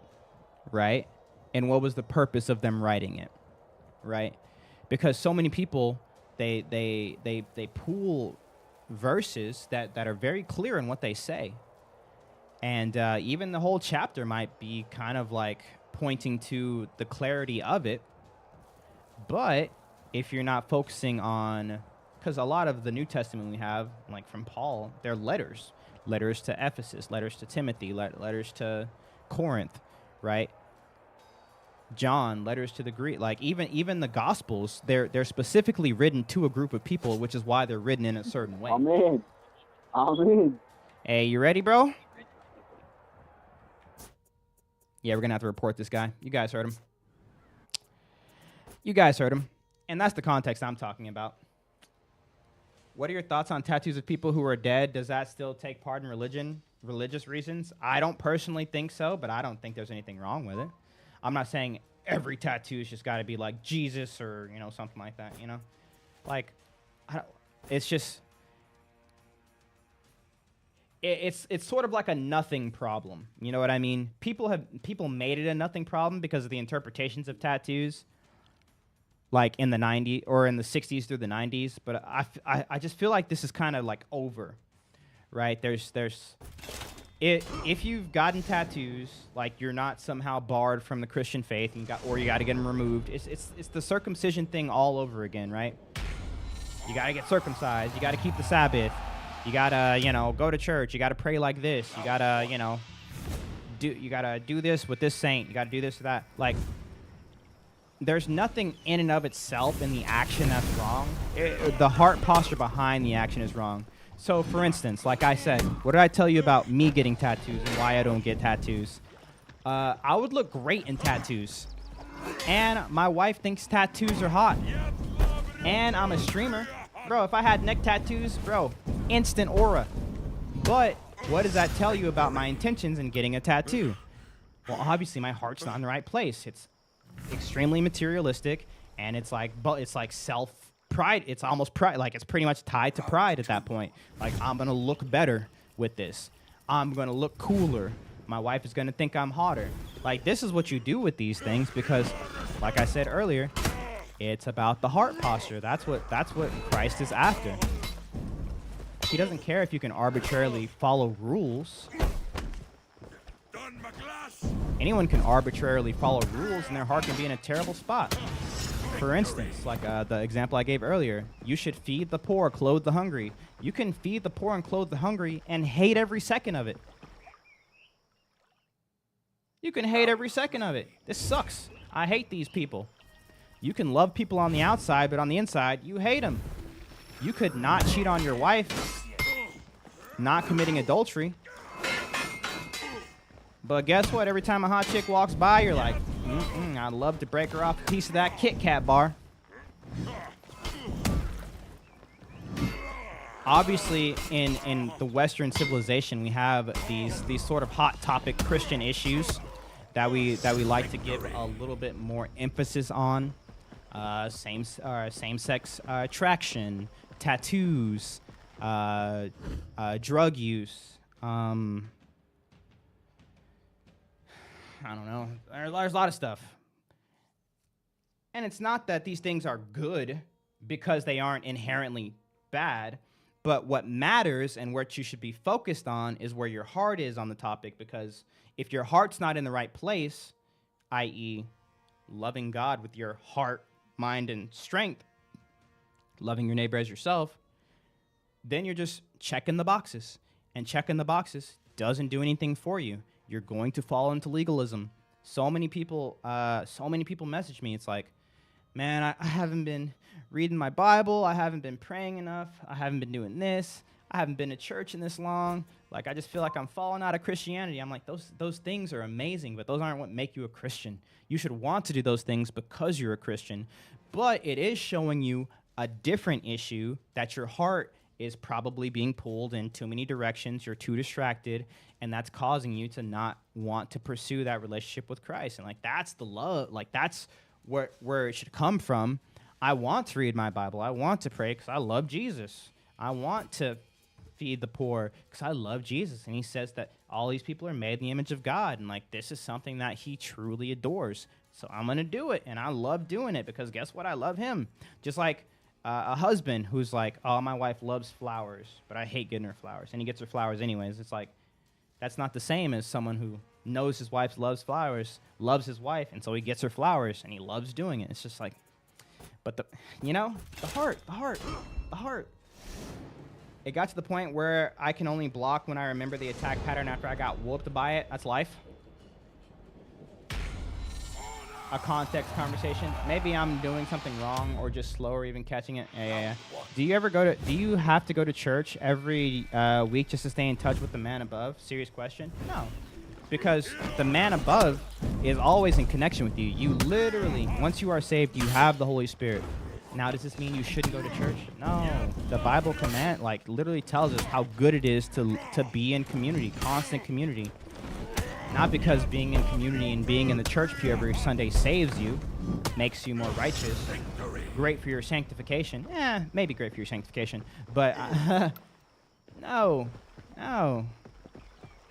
S1: right? And what was the purpose of them writing it, right? Because so many people, they pull verses that are very clear in what they say. And even the whole chapter might be kind of like pointing to the clarity of it. But if you're not focusing on, because a lot of the New Testament we have, like from Paul, they're letters. Letters to Ephesus, letters to Timothy, letters to Corinth, right? John, letters to the Greek. Like even the Gospels, they're specifically written to a group of people, which is why they're written in a certain way.
S4: Amen.
S1: Hey, you ready, bro? Yeah, we're going to have to report this guy. You guys heard him. And that's the context I'm talking about. What are your thoughts on tattoos of people who are dead? Does that still take part in religious reasons? I don't personally think so, but I don't think there's anything wrong with it. I'm not saying every tattoo's just got to be like Jesus or, you know, something like that, you know? Like, it's just... It's sort of like a nothing problem. You know what I mean? People made it a nothing problem because of the interpretations of tattoos. like in the 90s or in the 60s through the 90s, but I just feel like this is kind of like over, right? If you've gotten tattoos, like you're not somehow barred from the Christian faith, and you got to get them removed. It's the circumcision thing all over again, right? You got to get circumcised. You got to keep the Sabbath. You got to, go to church. You got to pray like this. You got to, you got to do this with this saint. You got to do this or that. Like, there's nothing in and of itself in the action that's wrong. The heart posture behind the action is wrong. So, for instance, like I said, what did I tell you about me getting tattoos and why I don't get tattoos? I would look great in tattoos. And my wife thinks tattoos are hot. And I'm a streamer. Bro, if I had neck tattoos, bro, instant aura. But what does that tell you about my intentions in getting a tattoo? Well, obviously my heart's not in the right place. It's extremely materialistic, and it's like self-pride. It's almost pride. Like, it's pretty much tied to pride at that point. Like, I'm going to look better with this. I'm going to look cooler. My wife is going to think I'm hotter. Like, this is what you do with these things because, like I said earlier, it's about the heart posture. That's what Christ is after. He doesn't care if you can arbitrarily follow rules. Anyone can arbitrarily follow rules, and their heart can be in a terrible spot. For instance, like the example I gave earlier, you should feed the poor, clothe the hungry. You can feed the poor and clothe the hungry and hate every second of it. You can hate every second of it. This sucks. I hate these people. You can love people on the outside, but on the inside, you hate them. You could not cheat on your wife, not committing adultery. But guess what? Every time a hot chick walks by, you're like, I'd love to break her off a piece of that Kit Kat bar. Obviously, in the Western civilization, we have these sort of hot topic Christian issues that we like to give a little bit more emphasis on. Same-sex attraction, tattoos, drug use. I don't know. There's a lot of stuff. And it's not that these things are good because they aren't inherently bad, but what matters and what you should be focused on is where your heart is on the topic, because if your heart's not in the right place, i.e. loving God with your heart, mind, and strength, loving your neighbor as yourself, then you're just checking the boxes. And checking the boxes doesn't do anything for you. You're going to fall into legalism. So many people message me. It's like, man, I haven't been reading my Bible. I haven't been praying enough. I haven't been doing this. I haven't been to church in this long. Like, I just feel like I'm falling out of Christianity. I'm like, those things are amazing, but those aren't what make you a Christian. You should want to do those things because you're a Christian. But it is showing you a different issue, that your heart is probably being pulled in too many directions. You're too distracted, and that's causing you to not want to pursue that relationship with Christ. And like, that's the love. Like, that's where it should come from. I want to read my Bible. I want to pray because I love Jesus. I want to feed the poor because I love Jesus. And he says that all these people are made in the image of God. And like, this is something that he truly adores. So I'm going to do it. And I love doing it because guess what? I love him. Just like a husband who's like, oh, my wife loves flowers, but I hate getting her flowers. And he gets her flowers anyways. It's like, that's not the same as someone who knows his wife loves flowers, loves his wife, and so he gets her flowers, and he loves doing it. It's just like, but the heart. It got to the point where I can only block when I remember the attack pattern after I got whooped by it. That's life. A context conversation. Maybe I'm doing something wrong or just slow or even catching it. Yeah. Do you have to go to church every week just to stay in touch with the man above? Serious question. No. Because the man above is always in connection with you. You literally, once you are saved, you have the Holy Spirit. Now, does this mean you shouldn't go to church? No. The Bible command, like, literally tells us how good it is to be in community, constant community. Not because being in community and being in the church pew every Sunday saves you, makes you more righteous, great for your sanctification. Maybe great for your sanctification, but no.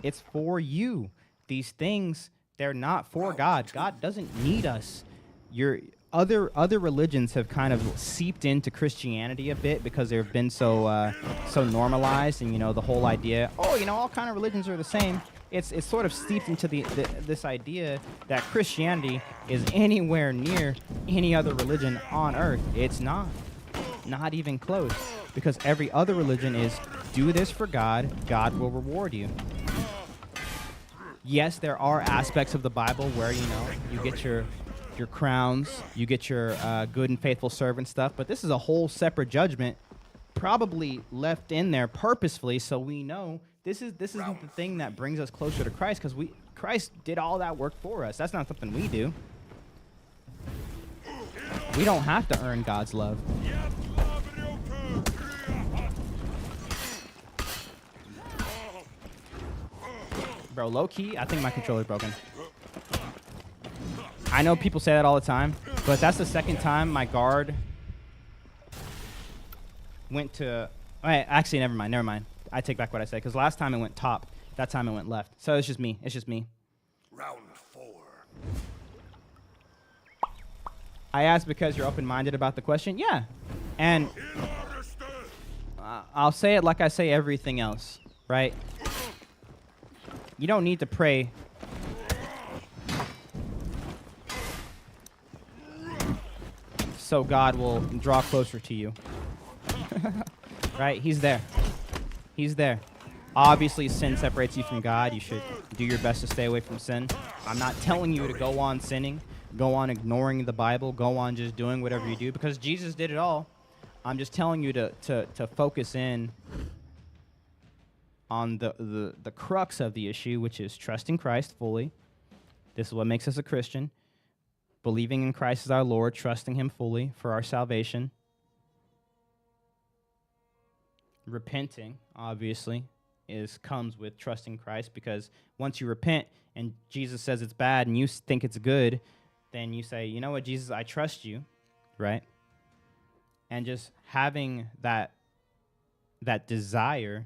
S1: It's for you. These things, they're not for God. God doesn't need us. other religions have kind of seeped into Christianity a bit because they've been so normalized, and the whole idea, all kind of religions are the same. It's sort of steeped into this idea that Christianity is anywhere near any other religion on earth. It's not even close, because every other religion is do this for God, God will reward you. Yes, there are aspects of the Bible where you get your crowns, you get your good and faithful servant stuff, but this is a whole separate judgment, probably left in there purposefully, so we know this isn't the thing that brings us closer to Christ, because Christ did all that work for us. That's not something we do. We don't have to earn God's love. Bro, low key, I think my controller's broken. I know people say that all the time, but that's the second time my guard went to... Actually, never mind. I take back what I said, because last time it went top. That time it went left. So it's just me.
S2: Round 4.
S1: I asked because you're open-minded about the question. Yeah. And I'll say it like I say everything else, right? You don't need to pray so God will draw closer to you. Right? He's there. Obviously, sin separates you from God. You should do your best to stay away from sin. I'm not telling you to go on sinning, go on ignoring the Bible, go on just doing whatever you do, because Jesus did it all. I'm just telling you to focus in on the crux of the issue, which is trusting Christ fully. This is what makes us a Christian. Believing in Christ as our Lord, trusting him fully for our salvation. Repenting, obviously, comes with trusting Christ, because once you repent and Jesus says it's bad and you think it's good, then you say, you know what, Jesus, I trust you, right? And just having that desire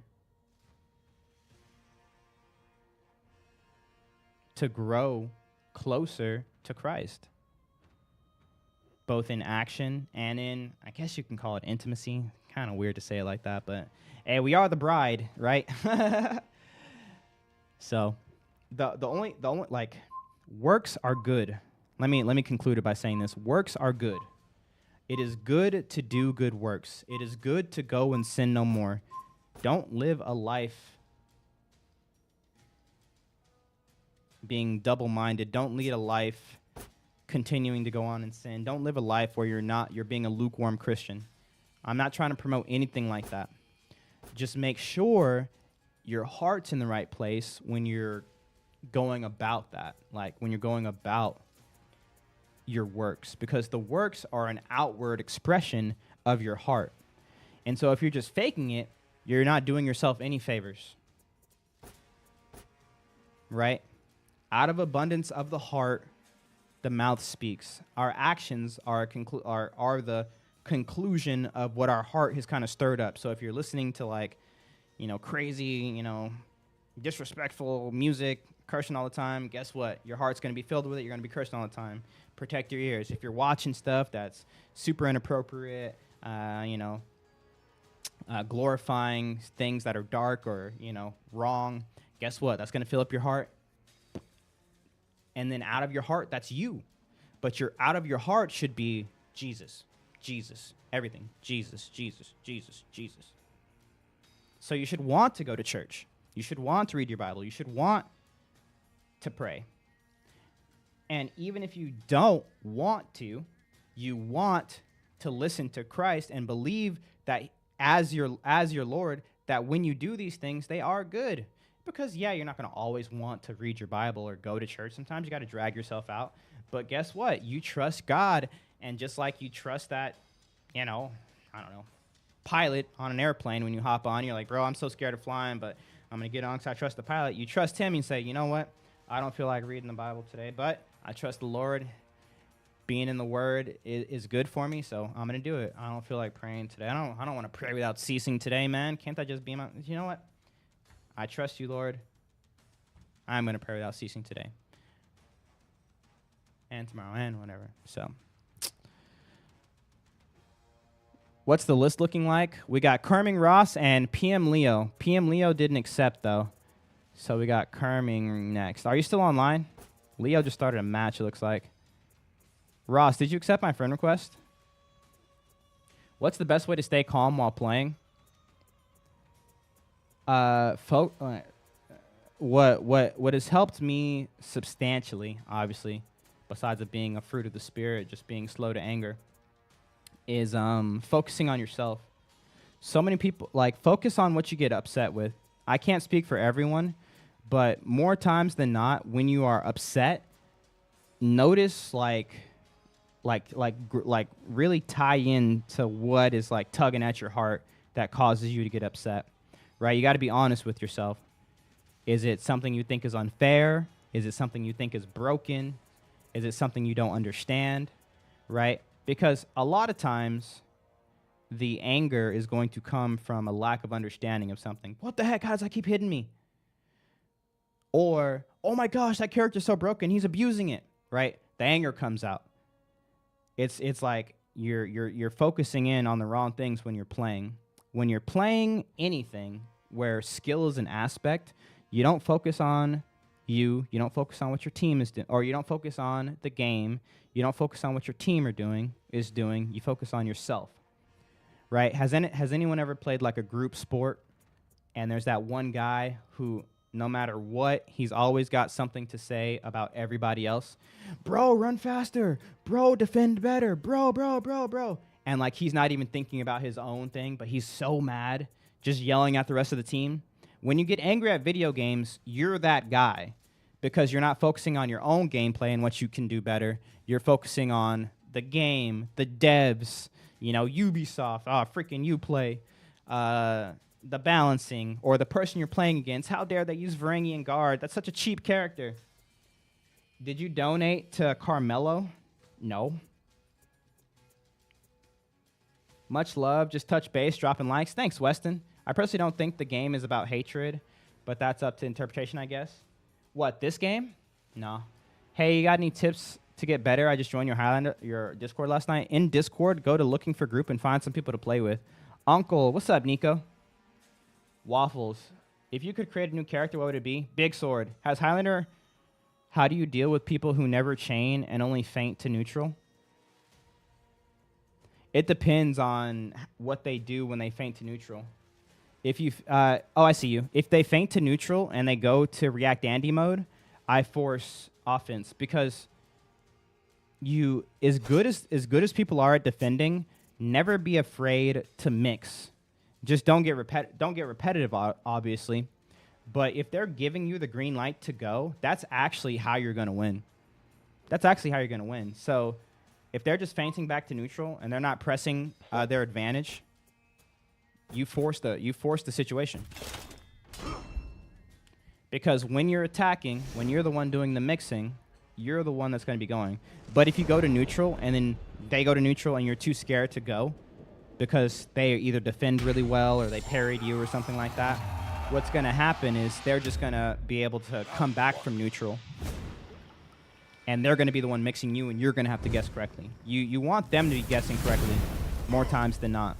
S1: to grow closer to Christ, both in action and in, I guess you can call it intimacy. Kind of weird to say it like that, but hey, we are the bride, right? So the only like, works are good. Let me conclude it by saying this. Works are good. It is good to do good works. It is good to go and sin no more. Don't live a life being double-minded. Don't lead a life continuing to go on and sin. Don't live a life where you're being a lukewarm Christian. I'm not trying to promote anything like that. Just make sure your heart's in the right place when you're going about that, like when you're going about your works, because the works are an outward expression of your heart. And so if you're just faking it, you're not doing yourself any favors. Right? Out of abundance of the heart, the mouth speaks. Our actions are the conclusion of what our heart has kind of stirred up. So if you're listening to crazy, disrespectful music, cursing all the time, guess what? Your heart's going to be filled with it. You're going to be cursing all the time. Protect your ears. If you're watching stuff that's super inappropriate, glorifying things that are dark or, wrong, guess what? That's going to fill up your heart. And then out of your heart, that's you. But out of your heart should be Jesus. Jesus, everything. Jesus. So you should want to go to church. You should want to read your Bible. You should want to pray. And even if you don't want to, you want to listen to Christ and believe that as your Lord, that when you do these things, they are good. Because, yeah, you're not going to always want to read your Bible or go to church. Sometimes you got to drag yourself out. But guess what? You trust God. And just like you trust that, pilot on an airplane, when you hop on, you're like, bro, I'm so scared of flying, but I'm going to get on because I trust the pilot. You trust him and you say, you know what? I don't feel like reading the Bible today, but I trust the Lord. Being in the Word is good for me, so I'm going to do it. I don't feel like praying today. I don't want to pray without ceasing today, man. Can't I just be my... You know what? I trust you, Lord. I'm going to pray without ceasing today. And tomorrow and whatever. So, What's the list looking like? We got Kerming Ross and PM Leo. PM Leo didn't accept, though. So we got Kerming next. Are you still online? Leo just started a match, it looks like. Ross, did you accept my friend request? What's the best way to stay calm while playing? What has helped me substantially, obviously, besides it being a fruit of the spirit, just being slow to anger, is focusing on yourself. So many people, like, focus on what you get upset with. I can't speak for everyone, but more times than not, when you are upset, notice really tie in to what is like tugging at your heart that causes you to get upset, right? You got to be honest with yourself. Is it something you think is unfair? Is it something you think is broken? Is it something you don't understand, right? Because a lot of times, the anger is going to come from a lack of understanding of something. What the heck? How does that keep hitting me? Or, oh my gosh, that character's so broken. He's abusing it, right? The anger comes out. It's like you're focusing in on the wrong things when you're playing. When you're playing anything where skill is an aspect, you don't focus on you don't focus on what your team is doing, or you don't focus on the game, you don't focus on what your team is doing, you focus on yourself. Right? Has anyone ever played like a group sport and there's that one guy who, no matter what, he's always got something to say about everybody else? Bro, run faster. Bro, defend better. Bro. And like he's not even thinking about his own thing, but he's so mad, just yelling at the rest of the team. When you get angry at video games, you're that guy because you're not focusing on your own gameplay and what you can do better. You're focusing on the game, the devs, Ubisoft, freaking Uplay, the balancing, or the person you're playing against. How dare they use Varangian Guard? That's such a cheap character. Did you donate to Carmelo? No. Much love. Just touch base, dropping likes. Thanks, Weston. I personally don't think the game is about hatred, but that's up to interpretation, I guess. What, this game? No. Hey, you got any tips to get better? I just joined your Discord last night. In Discord, go to looking for group and find some people to play with. Uncle, what's up, Nico? Waffles. If you could create a new character, what would it be? Big Sword. Has Highlander, how do you deal with people who never chain and only feint to neutral? It depends on what they do when they feint to neutral. If you, I see you. If they feint to neutral and they go to React Andy mode, I force offense because as good as people are at defending, never be afraid to mix. Just don't get repetitive, obviously. But if they're giving you the green light to go, that's actually how you're going to win. So if they're just feinting back to neutral and they're not pressing their advantage, you force the situation. Because when you're attacking, when you're the one doing the mixing, you're the one that's going to be going. But if you go to neutral and then they go to neutral and you're too scared to go because they either defend really well or they parried you or something like that, what's going to happen is they're just going to be able to come back from neutral and they're going to be the one mixing you and you're going to have to guess correctly. You want them to be guessing correctly more times than not,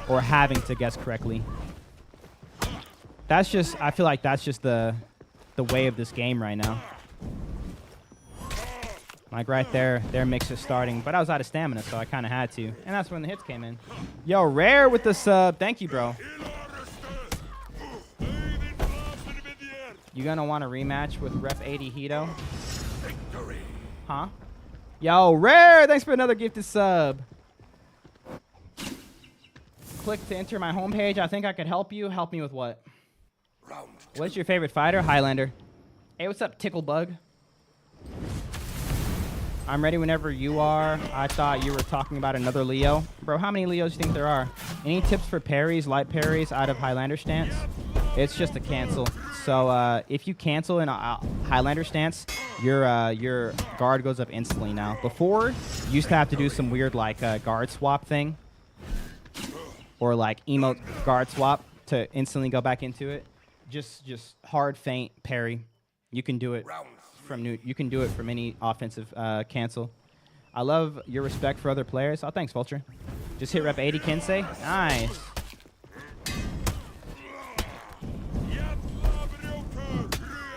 S1: or having to guess correctly. I feel like that's just the way of this game right now. Like right there, their mix is starting, but I was out of stamina, so I kind of had to. And that's when the hits came in. Yo, Rare with the sub. Thank you, bro. You gonna want a rematch with Ref 80 Hito? Huh? Yo, Rare, thanks for another gifted sub. Click to enter my homepage. I think I could help you. Help me with what? What's your favorite fighter? Highlander. Hey, what's up, Ticklebug? I'm ready whenever you are. I thought you were talking about another Leo. Bro, how many Leos do you think there are? Any tips for parries, light parries out of Highlander stance? It's just a cancel. So if you cancel in a Highlander stance, your guard goes up instantly now. Before, you used to have to do some weird like guard swap thing. Or like emote guard swap to instantly go back into it. Just hard feint parry. You can do it from any offensive cancel. I love your respect for other players. Oh, thanks, Vulture. Just hit rep 80, Kensei. Nice.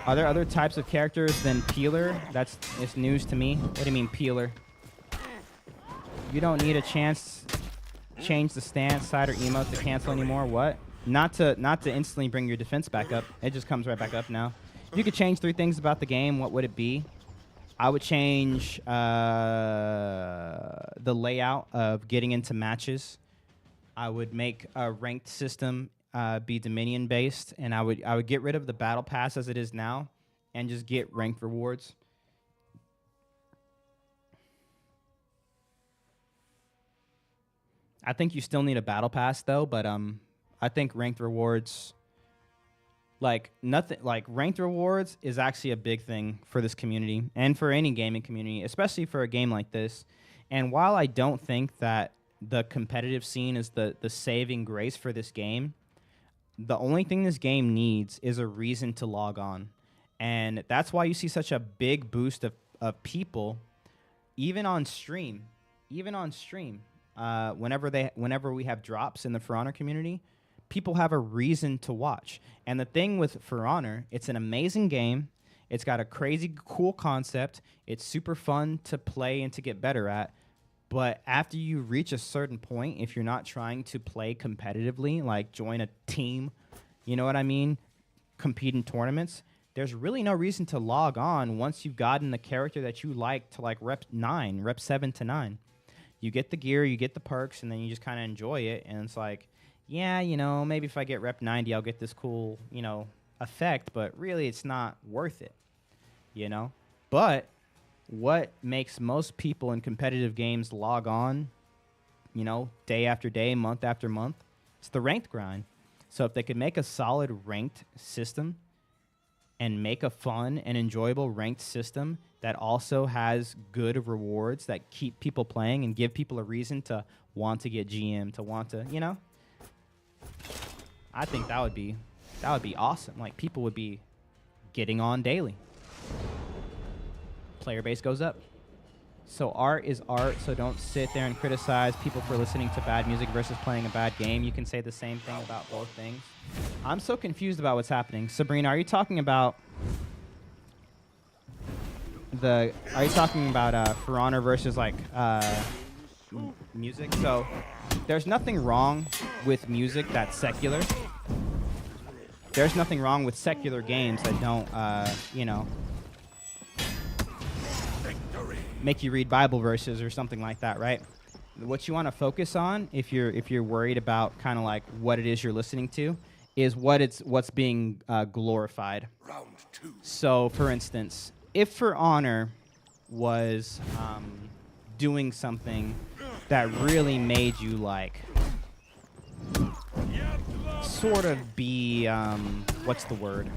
S1: Are there other types of characters than Peeler? It's news to me. What do you mean, Peeler? You don't need a chance change the stance, side, or emote to cancel anymore. What? Not to instantly bring your defense back up. It just comes right back up now. If you could change 3 things about the game, what would it be? I would change the layout of getting into matches. I would make a ranked system be Dominion based, and I would get rid of the battle pass as it is now, and just get ranked rewards. I think you still need a battle pass though, but I think ranked rewards, like ranked rewards is actually a big thing for this community and for any gaming community, especially for a game like this. And while I don't think that the competitive scene is the saving grace for this game, the only thing this game needs is a reason to log on. And that's why you see such a big boost of people, even on stream. Whenever we have drops in the For Honor community, people have a reason to watch. And the thing with For Honor, it's an amazing game. It's got a crazy cool concept. It's super fun to play and to get better at. But after you reach a certain point, if you're not trying to play competitively, like join a team, you know what I mean, compete in tournaments, there's really no reason to log on once you've gotten the character that you like to like rep 7 to 9. You get the gear, you get the perks, and then you just kind of enjoy it. And it's like, yeah, you know, maybe if I get rep 90, I'll get this cool, you know, effect. But really, it's not worth it, you know? But what makes most people in competitive games log on, you know, day after day, month after month, it's the ranked grind. So if they could make a solid ranked system and make a fun and enjoyable ranked system that also has good rewards that keep people playing and give people a reason to want to get GM, to want to, you know, I think that would be awesome. Like, people would be getting on daily. Player base goes up. So art is art, so don't sit there and criticize people for listening to bad music versus playing a bad game. You can say the same thing about both things. I'm so confused about what's happening. Sabrina, are you talking about For Honor versus like music? So there's nothing wrong with music that's secular. There's nothing wrong with secular games that don't you know, make you read Bible verses or something like that, right? What you want to focus on, if you're worried about kind of like what it is you're listening to, is what's being glorified.
S2: Round 2.
S1: So, for instance, if For Honor was doing something that really made you like sort of be what's the word?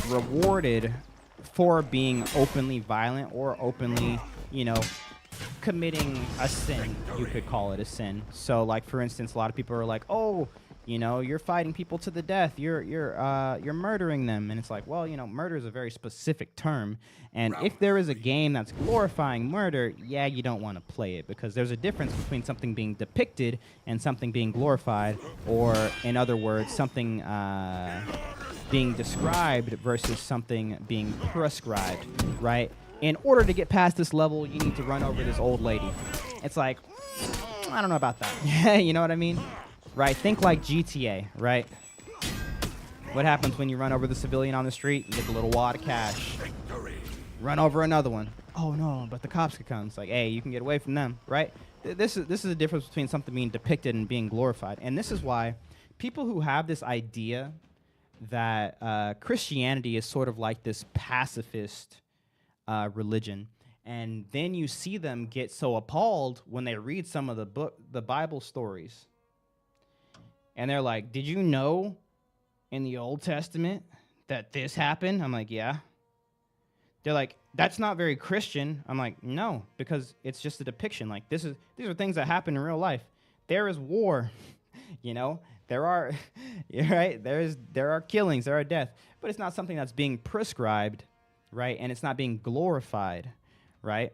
S1: Rewarded for being openly violent or openly, you know, committing a sin. You could call it a sin. So, like, for instance, a lot of people are like, oh, you know, you're fighting people to the death. You're murdering them. And it's like, well, you know, murder is a very specific term. And if there is a game that's glorifying murder, yeah, you don't want to play it, because there's a difference between something being depicted and something being glorified, or, in other words, something being described versus something being prescribed, right? In order to get past this level, you need to run over this old lady. It's like, I don't know about that. You know what I mean? Right? Think like GTA, right? What happens when you run over the civilian on the street? You get a little wad of cash. Run over another one. Oh no, but the cops could come. It's like, hey, you can get away from them, right? This is the difference between something being depicted and being glorified. And this is why people who have this idea that Christianity is sort of like this pacifist religion, and then you see them get so appalled when they read some of the Bible stories, and they're like, did you know in the Old Testament that this happened? I'm like, yeah. They're like, that's not very Christian. I'm like, no, because it's just a depiction. Like, these are things that happen in real life. There is war, you know. There are, right? There are killings, there are death, but it's not something that's being prescribed right? And it's not being glorified, right?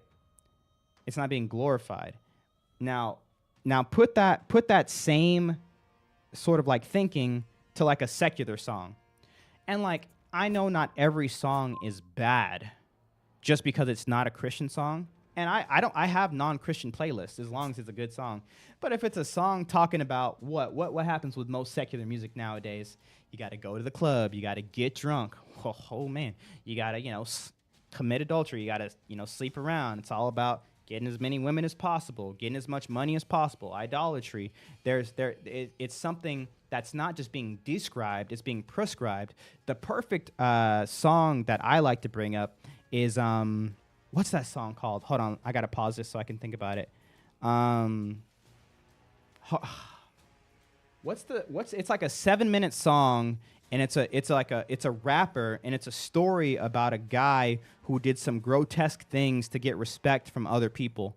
S1: It's not being glorified. Now put that same sort of like thinking to like a secular song. And like, I know not every song is bad just because it's not a Christian song. And I have non-Christian playlists as long as it's a good song. But if it's a song talking about what happens with most secular music nowadays, you got to go to the club, you got to get drunk. Oh man, you got to, commit adultery, you got to, sleep around. It's all about getting as many women as possible, getting as much money as possible, idolatry. It's something that's not just being described, it's being prescribed. The perfect song that I like to bring up is what's that song called? Hold on, I gotta pause this so I can think about it. It's like a 7-minute song, and it's a rapper, and it's a story about a guy who did some grotesque things to get respect from other people.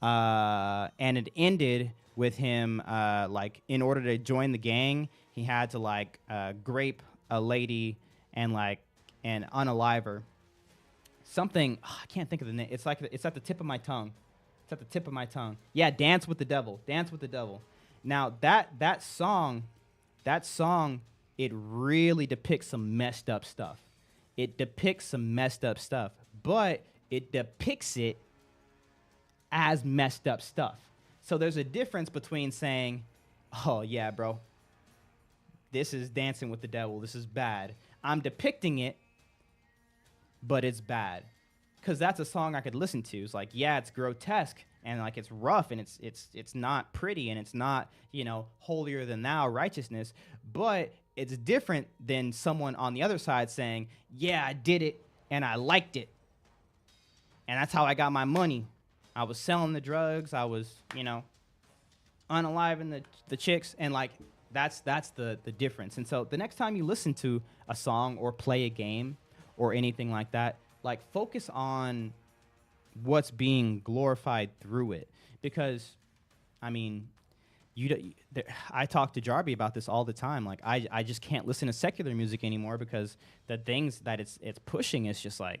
S1: And it ended with him like, in order to join the gang, he had to like grape a lady and unalive her. Something, I can't think of the name. It's at the tip of my tongue. It's at the tip of my tongue. Yeah, Dance with the Devil. Dance with the Devil. Now that song, it really depicts some messed up stuff. But it depicts it as messed up stuff. So there's a difference between saying, oh yeah, bro, this is dancing with the devil, this is bad. I'm depicting it, but it's bad. Because that's a song I could listen to. It's like, yeah, it's grotesque, and like it's rough, and it's not pretty, and it's not, holier than thou righteousness, but it's different than someone on the other side saying, yeah, I did it, and I liked it, and that's how I got my money. I was selling the drugs, I was, unaliving the chicks, and like, that's the difference. And so the next time you listen to a song or play a game or anything like that, like, focus on what's being glorified through it. Because, I mean, I talk to Jarby about this all the time. Like, I just can't listen to secular music anymore because the things that it's pushing is just like,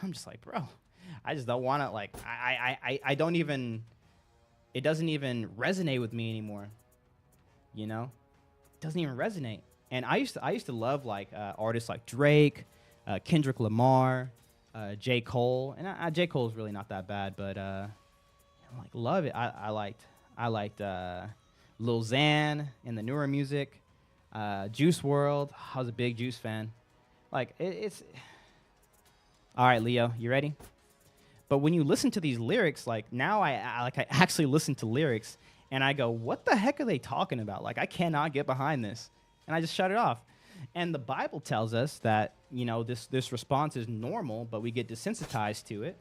S1: I'm just like, bro, I just don't want to, like, I don't even, it doesn't even resonate with me anymore. It doesn't even resonate. And I used to love like artists like Drake, Kendrick Lamar, J. Cole, and J. Cole's really not that bad, but love it. I liked Lil Xan and the newer music, Juice WRLD. I was a big Juice fan. Like, it's all right, Leo, you ready? But when you listen to these lyrics, like, now I actually listen to lyrics and I go, what the heck are they talking about? Like, I cannot get behind this, and I just shut it off. And the Bible tells us that, this response is normal, but we get desensitized to it.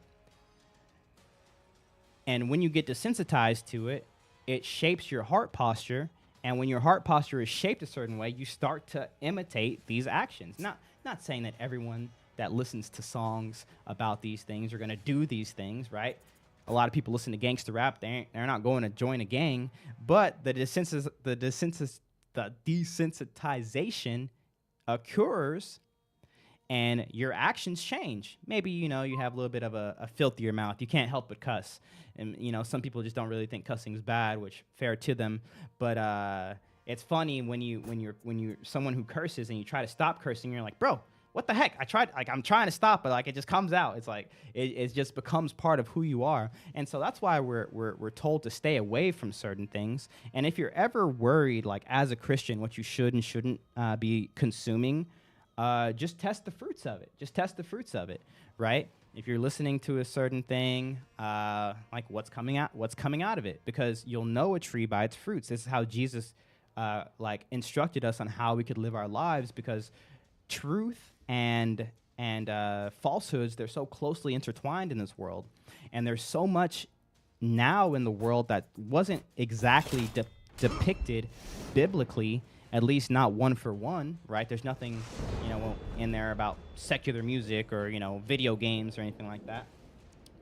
S1: And when you get desensitized to it, it shapes your heart posture. And when your heart posture is shaped a certain way, you start to imitate these actions. Not saying that everyone that listens to songs about these things are going to do these things, right? A lot of people listen to gangster rap. They're not going to join a gang. But the desensitization occurs, and your actions change. Maybe, you have a little bit of a filthier mouth. You can't help but cuss. And, some people just don't really think cussing is bad, which fair to them. But it's funny when you're someone who curses and you try to stop cursing, you're like, bro, what the heck? I'm trying to stop, but like, it just comes out. It's like, it just becomes part of who you are. And so that's why we're told to stay away from certain things. And if you're ever worried, like, as a Christian, what you should and shouldn't be consuming, just test the fruits of it. Just test the fruits of it, right? If you're listening to a certain thing, like, what's coming out of it? Because you'll know a tree by its fruits. This is how Jesus instructed us on how we could live our lives, because truth and falsehoods, they're so closely intertwined in this world. And there's so much now in the world that wasn't exactly depicted biblically, at least not one for one, right? There's nothing, in there about secular music or, video games or anything like that.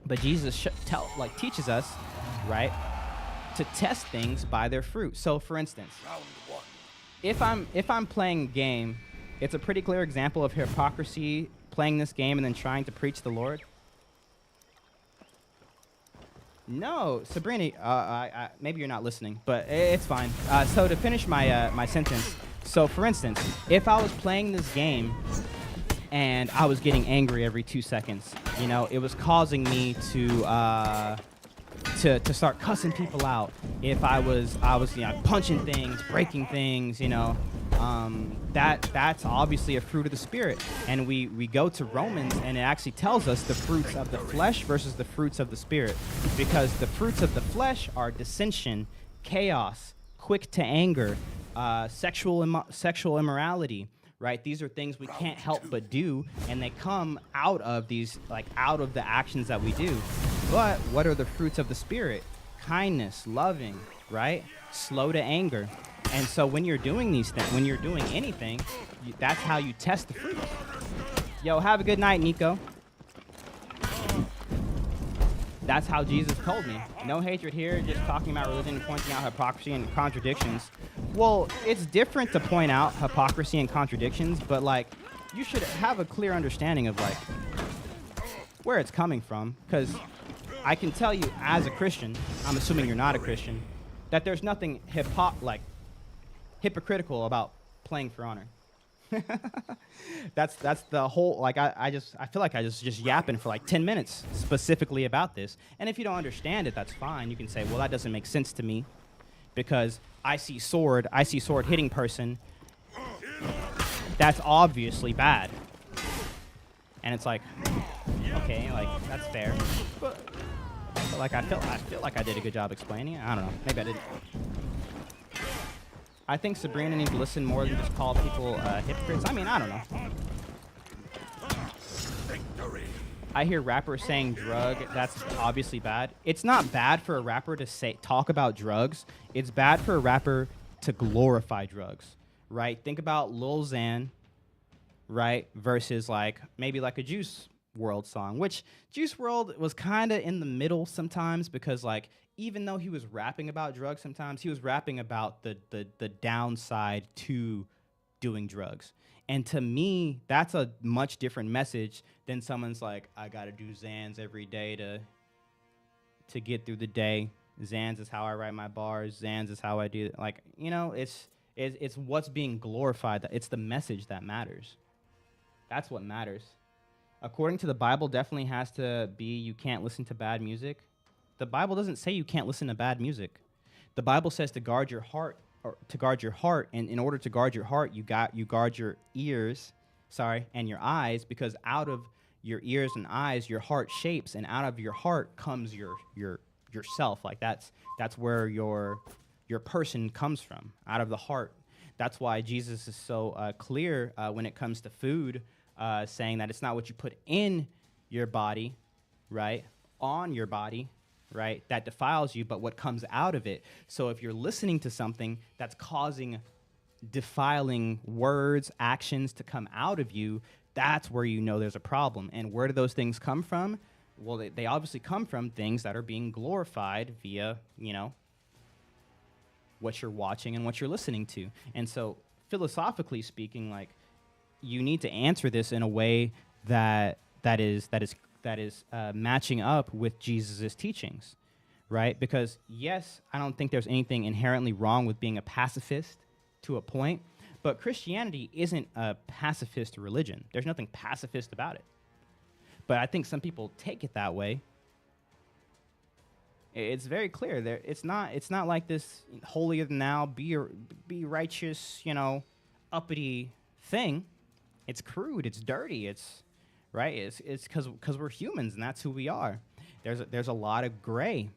S1: But Jesus teaches us, right, to test things by their fruit. So, for instance,
S2: Round one.
S1: if I'm playing a game, it's a pretty clear example of hypocrisy playing this game and then trying to preach the Lord? No, Sabrina, maybe you're not listening, but it's fine. So to finish my my sentence, so for instance, if I was playing this game and I was getting angry every 2 seconds, you know, it was causing me to start cussing people out. If I was you know, punching things, breaking things, you know, that's obviously a fruit of the Spirit. And we go to Romans, and it actually tells us the fruits of the flesh versus the fruits of the Spirit, because the fruits of the flesh are dissension, chaos, quick to anger, sexual immorality. Right? These are things we can't help but do, and they come out of these, like, out of the actions that we do. But what are the fruits of the Spirit? Kindness, loving, right? Slow to anger. And so when you're doing these things, when you're doing anything, that's how you test the fruit. Yo, have a good night, Nico. That's how Jesus told me. No hatred here, just talking about religion and pointing out hypocrisy and contradictions. Well, it's different to point out hypocrisy and contradictions, but, like, you should have a clear understanding of, like, where it's coming from. Because I can tell you, as a Christian, I'm assuming you're not a Christian, that there's nothing hypocritical about playing for honor. That's the whole, like, I feel like I just yapping for like 10 minutes specifically about this. And if you don't understand it, that's fine. You can say, well, that doesn't make sense to me because I see sword hitting person. That's obviously bad. And it's like, okay, like, that's fair. But like, I feel like I did a good job explaining it. I don't know. Maybe I didn't. I think Sabrina needs to listen more than just call people hypocrites. I mean, I don't know. I hear rappers saying drug. That's obviously bad. It's not bad for a rapper to talk about drugs. It's bad for a rapper to glorify drugs, right? Think about Lil Xan, right, versus like maybe like a Juice WRLD song, which Juice WRLD was kind of in the middle sometimes because, like, even though he was rapping about drugs sometimes, he was rapping about the downside to doing drugs. And to me, that's a much different message than someone's like, I got to do Xans every day to get through the day. Xans is how I write my bars. Xans is how I do it. Like, you know, it's what's being glorified. It's the message that matters. That's what matters. According to the Bible, definitely has to be you can't listen to bad music. The Bible doesn't say you can't listen to bad music. The Bible says to guard your heart, and in order to guard your heart, you guard your ears, and your eyes, because out of your ears and eyes, your heart shapes, and out of your heart comes yourself. Like that's where your person comes from, out of the heart. That's why Jesus is so clear when it comes to food, saying that it's not what you put in your body, right, on your body, right, that defiles you, but what comes out of it. So if you're listening to something that's causing defiling words, actions to come out of you, that's where you know there's a problem. And where do those things come from? Well, they obviously come from things that are being glorified via, you know, what you're watching and what you're listening to. And so philosophically speaking, like, you need to answer this in a way that is matching up with Jesus' teachings, right? Because yes, I don't think there's anything inherently wrong with being a pacifist to a point, but Christianity isn't a pacifist religion. There's nothing pacifist about it. But I think some people take it that way. It's very clear there. It's not like this holier than thou, be righteous, you know, uppity thing. It's crude. It's dirty. It's right. It's because we're humans and that's who we are. There's a lot of gray,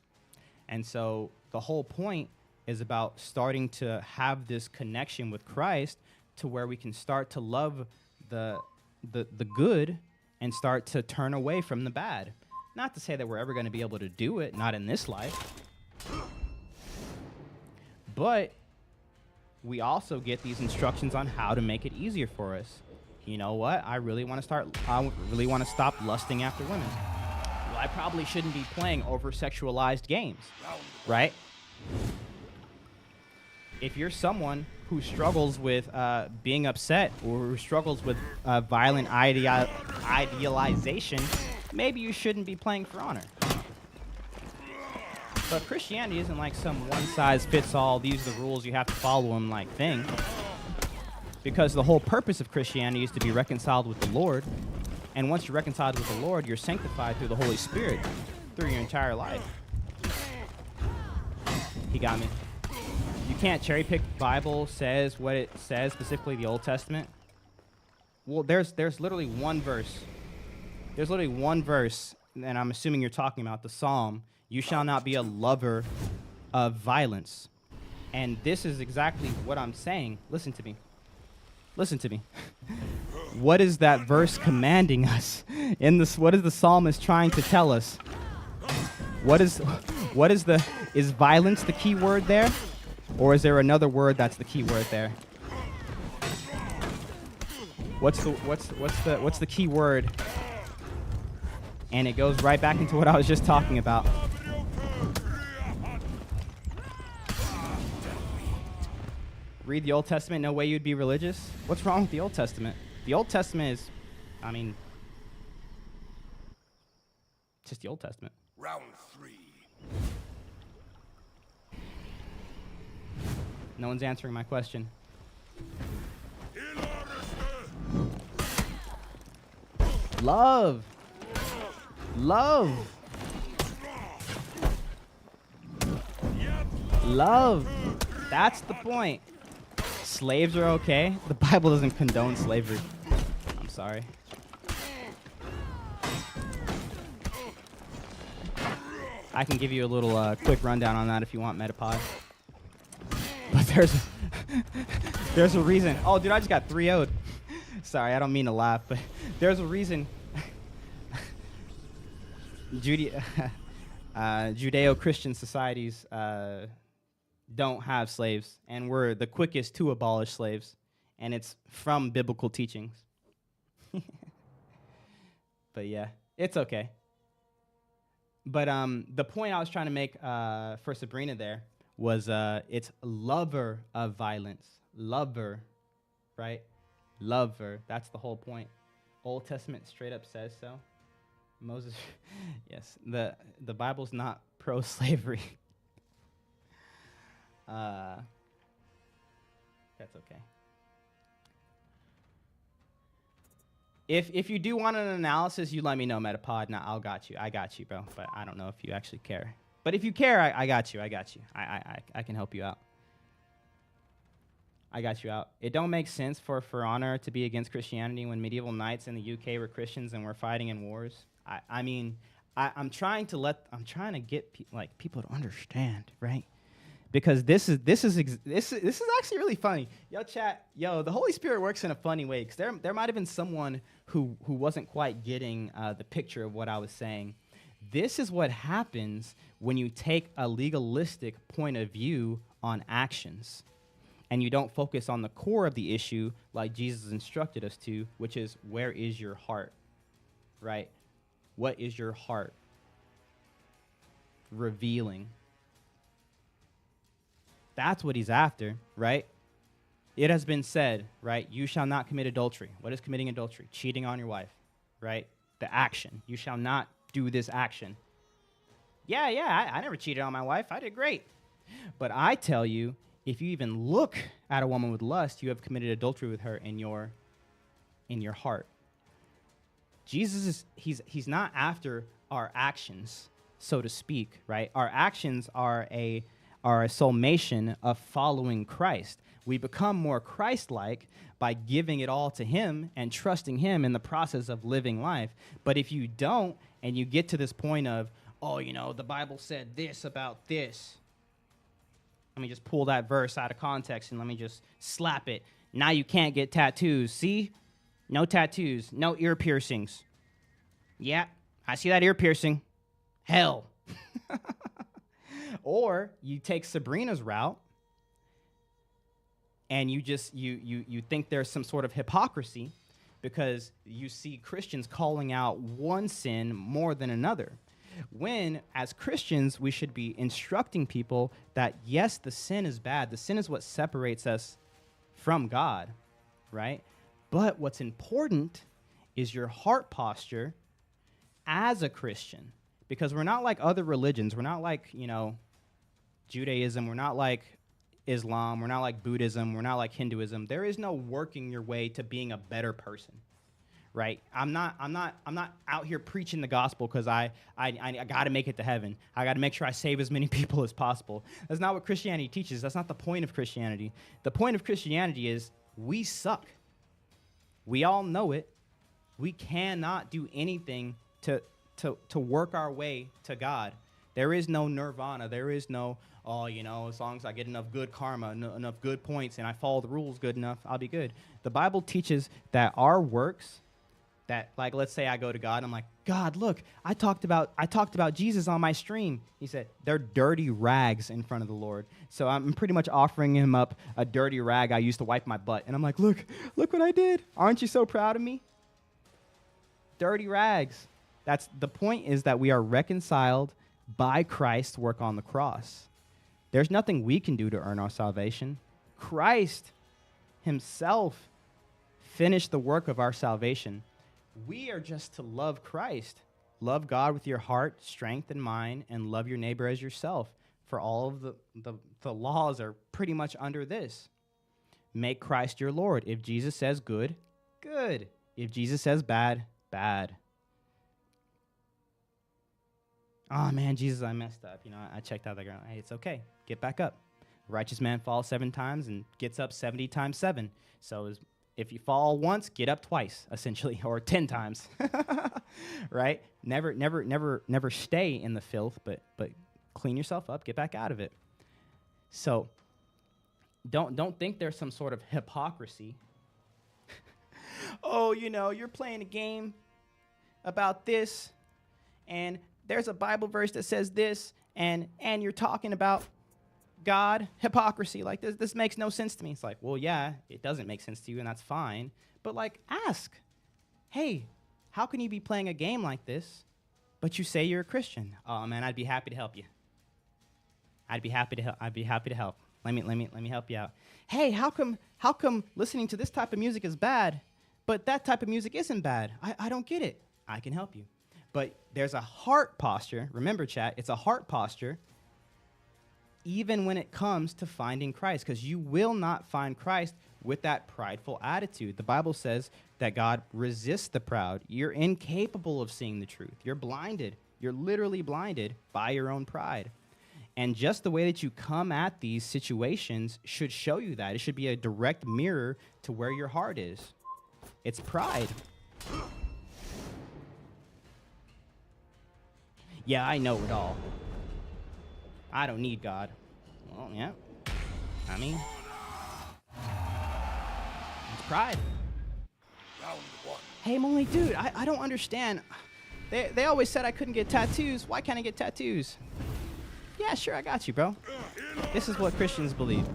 S1: and so the whole point is about starting to have this connection with Christ to where we can start to love the good and start to turn away from the bad. Not to say that we're ever going to be able to do it, not in this life. But we also get these instructions on how to make it easier for us. You know what? I really want to stop lusting after women. Well, I probably shouldn't be playing over-sexualized games, right? if you're someone who struggles with being upset or who struggles with violent idealization, maybe you shouldn't be playing For Honor. But Christianity isn't like some one-size-fits-all, these are the rules, you have to follow them like thing. Because the whole purpose of Christianity is to be reconciled with the Lord. And once you're reconciled with the Lord, you're sanctified through the Holy Spirit through your entire life. He got me. You can't cherry pick the Bible says what it says, specifically the Old Testament. Well, there's literally one verse. There's literally one verse, and I'm assuming you're talking about the Psalm, you shall not be a lover of violence. And this is exactly what I'm saying. Listen to me. Listen to me. What is that verse commanding us? What is the psalmist trying to tell us? Is violence the key word there? Or is there another word that's the key word there? What's the key word? And it goes right back into what I was just talking about. Read the Old Testament, no way you'd be religious? What's wrong with the Old Testament? The Old Testament is, just the Old Testament.
S2: Round 3.
S1: No one's answering my question. Love. Love. Love. That's the point. Slaves are okay. The Bible doesn't condone slavery. I'm sorry. I can give you a little quick rundown on that if you want, Metapod. But there's a reason. Oh, dude, I just got 3-0'd. Sorry, I don't mean to laugh, but there's a reason. Judeo-Christian societies don't have slaves, and we're the quickest to abolish slaves, and it's from biblical teachings. But yeah, it's okay. But the point I was trying to make for Sabrina there was it's lover of violence. Lover, right? Lover. That's the whole point. Old Testament straight up says so. Moses, yes, the Bible's not pro-slavery. That's okay. If you do want an analysis, you let me know, Metapod, and I got you, bro. But I don't know if you actually care. But if you care, I got you. I can help you out. I got you out. It don't make sense for Honor to be against Christianity when medieval knights in the UK were Christians and were fighting in wars. I'm trying to get people to understand, right? Because this is actually really funny. Yo, chat. Yo, the Holy Spirit works in a funny way. Because there might have been someone who wasn't quite getting the picture of what I was saying. This is what happens when you take a legalistic point of view on actions, and you don't focus on the core of the issue like Jesus instructed us to, which is, where is your heart, right? What is your heart revealing? That's what he's after, right? It has been said, right? You shall not commit adultery. What is committing adultery? Cheating on your wife, right? The action. You shall not do this action. Yeah, I never cheated on my wife. I did great. But I tell you, if you even look at a woman with lust, you have committed adultery with her in your heart. Jesus he's not after our actions, so to speak, right? Our actions are a summation of following Christ. We become more Christ-like by giving it all to him and trusting him in the process of living life. But if you don't, and you get to this point of, oh, the Bible said this about this, let me just pull that verse out of context and let me just slap it. Now you can't get tattoos. See? No tattoos. No ear piercings. Yeah, I see that ear piercing. Hell. Or you take Sabrina's route and you think there's some sort of hypocrisy because you see Christians calling out one sin more than another. When, as Christians, we should be instructing people that, yes, the sin is bad. The sin is what separates us from God, right? But what's important is your heart posture as a Christian, because we're not like other religions. We're not like, Judaism. We're not like Islam. We're not like Buddhism. We're not like Hinduism. There is no working your way to being a better person, right? I'm not out here preaching the gospel because I got to make it to heaven. I got to make sure I save as many people as possible. That's not what Christianity teaches. That's not the point of Christianity. The point of Christianity is we suck. We all know it. We cannot do anything to work our way to God. There is no nirvana. There is no, as long as I get enough good karma, enough good points, and I follow the rules good enough, I'll be good. The Bible teaches that our works, that, like, let's say I go to God, and I'm like, God, look, I talked about Jesus on my stream. He said, they're dirty rags in front of the Lord. So I'm pretty much offering him up a dirty rag I used to wipe my butt. And I'm like, look what I did. Aren't you so proud of me? Dirty rags. That's the point, is that we are reconciled by Christ's work on the cross. There's nothing we can do to earn our salvation. Christ himself finished the work of our salvation. We are just to love Christ. Love God with your heart, strength, and mind, and love your neighbor as yourself. For all of the laws are pretty much under this. Make Christ your Lord. If Jesus says good, good. If Jesus says bad, bad. Oh, man, Jesus, I messed up. I checked out the ground. Hey, it's okay. Get back up. A righteous man falls 7 times and gets up 70 times 7. So if you fall once, get up twice, essentially, or 10 times, right? Never stay in the filth, but clean yourself up, get back out of it. So don't think there's some sort of hypocrisy. Oh, you're playing a game about this, and there's a Bible verse that says this, and you're talking about God, hypocrisy. Like, this makes no sense to me. It's like, well, yeah, it doesn't make sense to you, and that's fine. But, like, ask, hey, how can you be playing a game like this, but you say you're a Christian? Oh, man, I'd be happy to help you. I'd be happy to help. Let me help you out. Hey, how come listening to this type of music is bad, but that type of music isn't bad? I don't get it. I can help you. But there's a heart posture. Remember, chat, it's a heart posture even when it comes to finding Christ, because you will not find Christ with that prideful attitude. The Bible says that God resists the proud. You're incapable of seeing the truth. You're blinded. You're literally blinded by your own pride. And just the way that you come at these situations should show you that. It should be a direct mirror to where your heart is. It's pride. Yeah, I know it all. I don't need God. Well, yeah. I mean, it's pride.
S2: Round 1.
S1: Hey, Molly, dude, I don't understand. They always said I couldn't get tattoos. Why can't I get tattoos? Yeah, sure, I got you, bro. This is what Christians believe.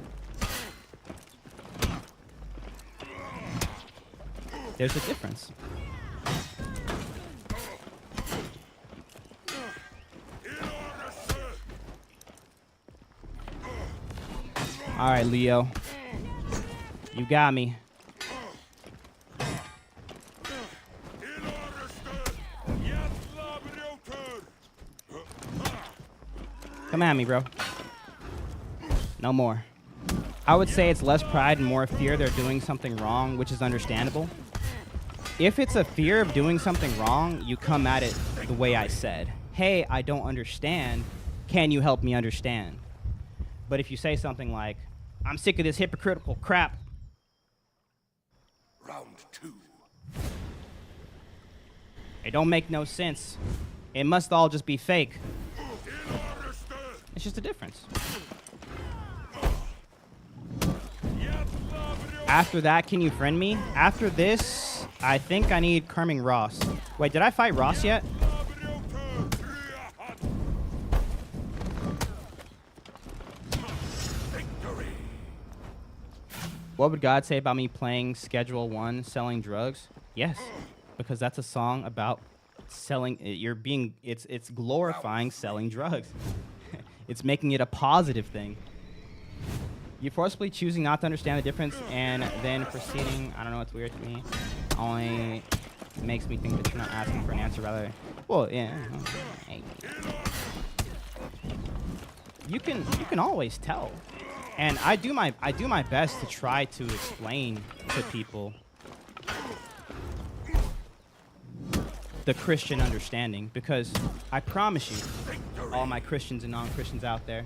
S1: There's a difference. All right, Leo. You got me. Come at me, bro. No more. I would say it's less pride and more fear they're doing something wrong, which is understandable. If it's a fear of doing something wrong, you come at it the way I said. Hey, I don't understand. Can you help me understand? But if you say something like, I'm sick of this hypocritical crap.
S2: Round 2.
S1: It don't make no sense. It must all just be fake. It's just a difference. After that, can you friend me? After this, I think I need Carming Ross. Wait, did I fight Ross yet? What would God say about me playing Schedule 1, selling drugs? Yes, because that's a song about selling. It's glorifying selling drugs. It's making it a positive thing. You're forcibly choosing not to understand the difference and then proceeding. I don't know. It's weird to me. Only makes me think that you're not asking for an answer. Rather, well, yeah. You can always tell, and I do my best to try to explain to people the Christian understanding, because I promise you, all my Christians and non-Christians out there,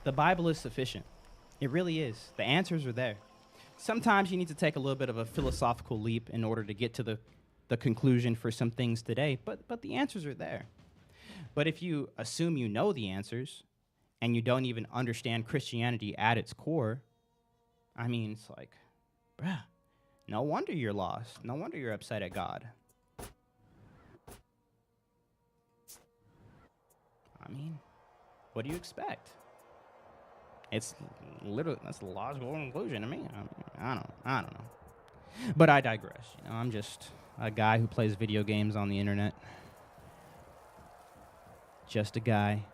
S1: the Bible is sufficient. It really is. The answers are there. Sometimes you need to take a little bit of a philosophical leap in order to get to the conclusion for some things today, but the answers are there. But if you assume you know the answers and you don't even understand Christianity at its core, I mean, it's like, bruh, no wonder you're lost. No wonder you're upset at God. I mean, what do you expect? It's literally, that's the logical conclusion to me. I don't know. But I digress. You know, I'm just a guy who plays video games on the internet. Just a guy.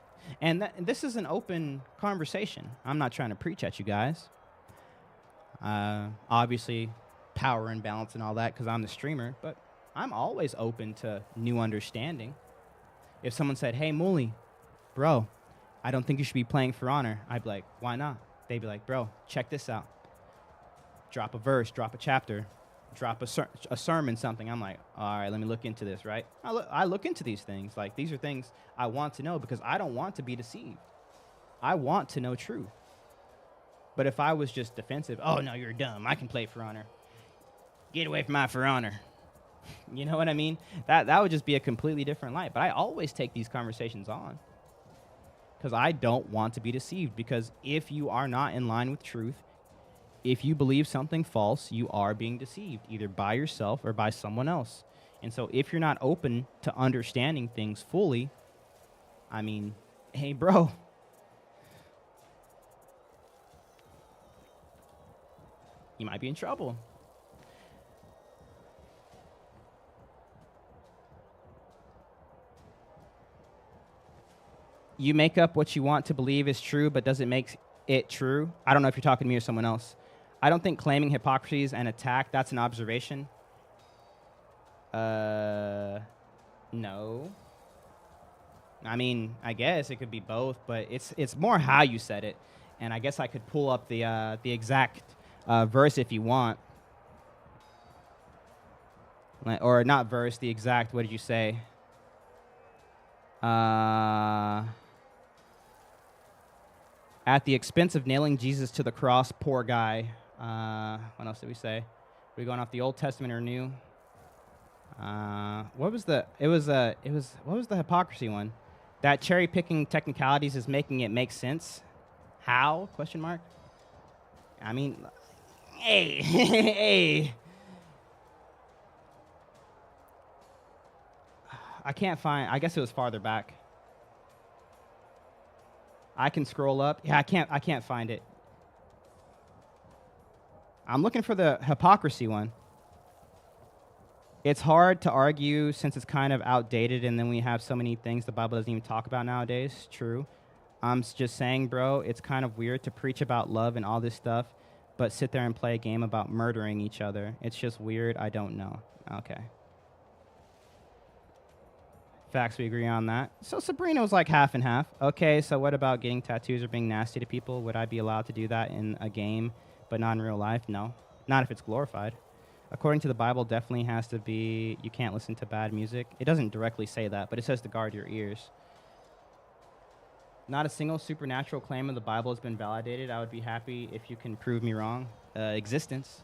S1: And this is an open conversation. I'm not trying to preach at you guys. Obviously, power and balance and all that, because I'm the streamer. But I'm always open to new understanding. If someone said, hey, Muli, bro, I don't think you should be playing For Honor, I'd be like, why not? They'd be like, bro, check this out. Drop a verse, drop a chapter, drop a sermon, something. I'm like, all right, let me look into this, right? I look into these things. Like, these are things I want to know because I don't want to be deceived. I want to know truth. But if I was just defensive, oh, no, you're dumb, I can play For Honor. Get away from my For Honor. You know what I mean? That would just be a completely different light. But I always take these conversations on because I don't want to be deceived. Because if you are not in line with truth, if you believe something false, you are being deceived, either by yourself or by someone else. And so if you're not open to understanding things fully, I mean, hey, bro, you might be in trouble. You make up what you want to believe is true, but does it make it true? I don't know if you're talking to me or someone else. I don't think claiming hypocrisy is an attack. That's an observation. No. I mean, I guess it could be both, but it's more how you said it. And I guess I could pull up the exact verse if you want. Or not verse, the exact, what did you say? At the expense of nailing Jesus to the cross, poor guy. What else did we say? Are we going off the Old Testament or New? What was the hypocrisy one? That cherry picking technicalities is making it make sense. How? Question mark. I mean, hey, hey. I can't find. I guess it was farther back. I can scroll up. Yeah, I can't find it. I'm looking for the hypocrisy one. It's hard to argue since it's kind of outdated, and then we have so many things the Bible doesn't even talk about nowadays. True. I'm just saying, bro, it's kind of weird to preach about love and all this stuff, but sit there and play a game about murdering each other. It's just weird. I don't know. Okay. Facts, we agree on that. So Sabrina was like half and half. Okay, so what about getting tattoos or being nasty to people? Would I be allowed to do that in a game, but not in real life? No, not if it's glorified. According to the Bible, definitely has to be, you can't listen to bad music. It doesn't directly say that, but it says to guard your ears. Not a single supernatural claim of the Bible has been validated. I would be happy if you can prove me wrong. Existence.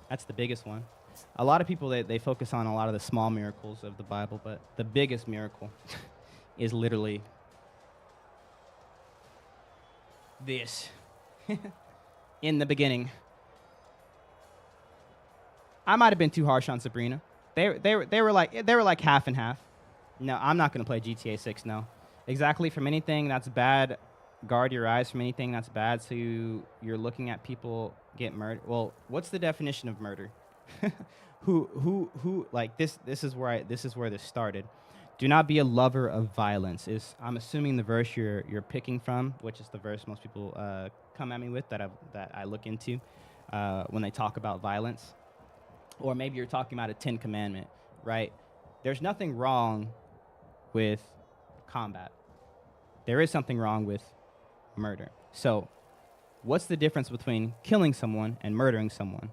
S1: That's the biggest one. A lot of people, they focus on a lot of the small miracles of the Bible, but the biggest miracle is literally this. In the beginning. I might have been too harsh on Sabrina. They were like half and half. No, I'm not going to play GTA 6, no. Exactly, from anything that's bad, guard your eyes from anything that's bad, so you're looking at people get murdered. Well, what's the definition of murder? who like this is where this started. Do not be a lover of violence. Is I'm assuming the verse you're picking from, which is the verse most people come at me with that I look into when they talk about violence, or maybe you're talking about a 10 commandment, right? There's nothing wrong with combat. There is something wrong with murder. So, what's the difference between killing someone and murdering someone?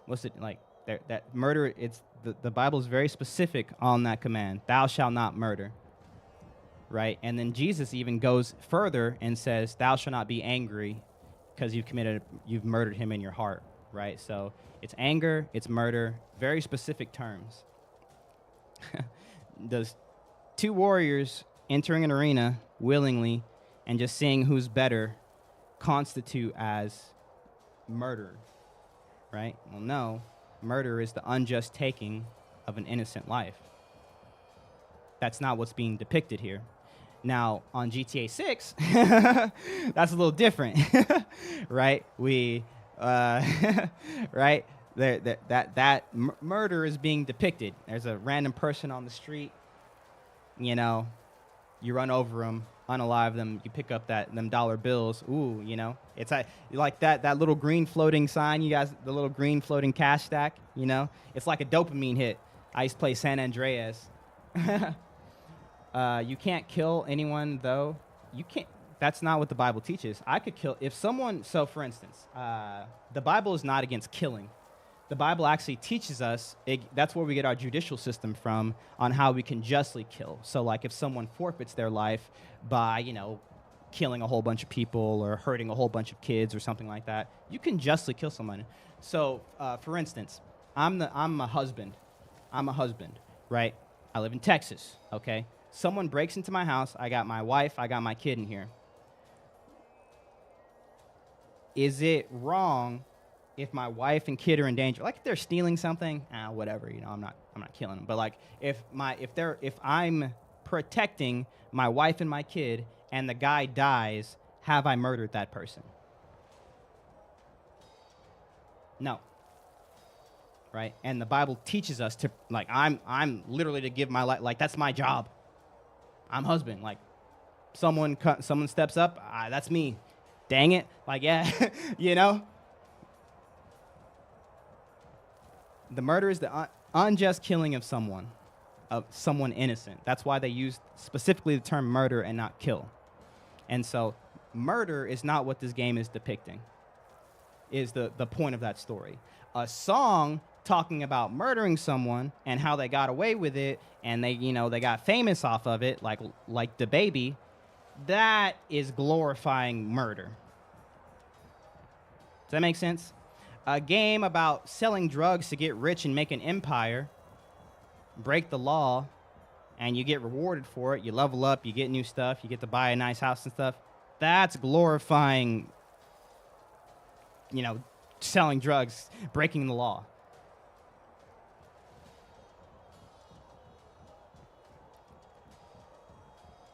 S1: What's it like? That murder, it's the Bible is very specific on that command. Thou shalt not murder. Right? And then Jesus even goes further and says, thou shalt not be angry because you've murdered him in your heart. Right? So it's anger, it's murder, very specific terms. Does two warriors entering an arena willingly and just seeing who's better constitute as murder? Right? Well, no. Murder is the unjust taking of an innocent life. That's not what's being depicted here. Now, on GTA 6, that's a little different, right? Right? Murder is being depicted. There's a random person on the street, you know, you run over them, unalive them, you pick up them dollar bills. Ooh, you know, it's like that little green floating sign, you guys, the little green floating cash stack, you know, it's like a dopamine hit. I used to play San Andreas. You can't kill anyone, though. You can't. That's not what the Bible teaches. I could kill if someone. So, for instance, the Bible is not against killing. The Bible actually teaches us. That's where we get our judicial system from on how we can justly kill. So, like, if someone forfeits their life by, you know, killing a whole bunch of people or hurting a whole bunch of kids or something like that, you can justly kill someone. So, for instance, I'm a husband. I'm a husband, right? I live in Texas. Okay. Someone breaks into my house. I got my wife. I got my kid in here. Is it wrong if my wife and kid are in danger? Like if they're stealing something, whatever. You know, I'm not killing them. But like if I'm protecting my wife and my kid, and the guy dies, have I murdered that person? No. Right? And the Bible teaches us to, like, I'm literally to give my life, like that's my job. I'm husband. Like, someone steps up, that's me. Dang it. Like, yeah, you know? The murder is the unjust killing of someone innocent. That's why they use specifically the term murder and not kill. And so murder is not what this game is depicting, is the point of that story. A song talking about murdering someone and how they got away with it and they got famous off of it, like the baby, that is glorifying murder. Does that make sense? A game about selling drugs to get rich and make an empire, break the law, and you get rewarded for it. You level up, you get new stuff, you get to buy a nice house and stuff. That's glorifying, you know, selling drugs, breaking the law.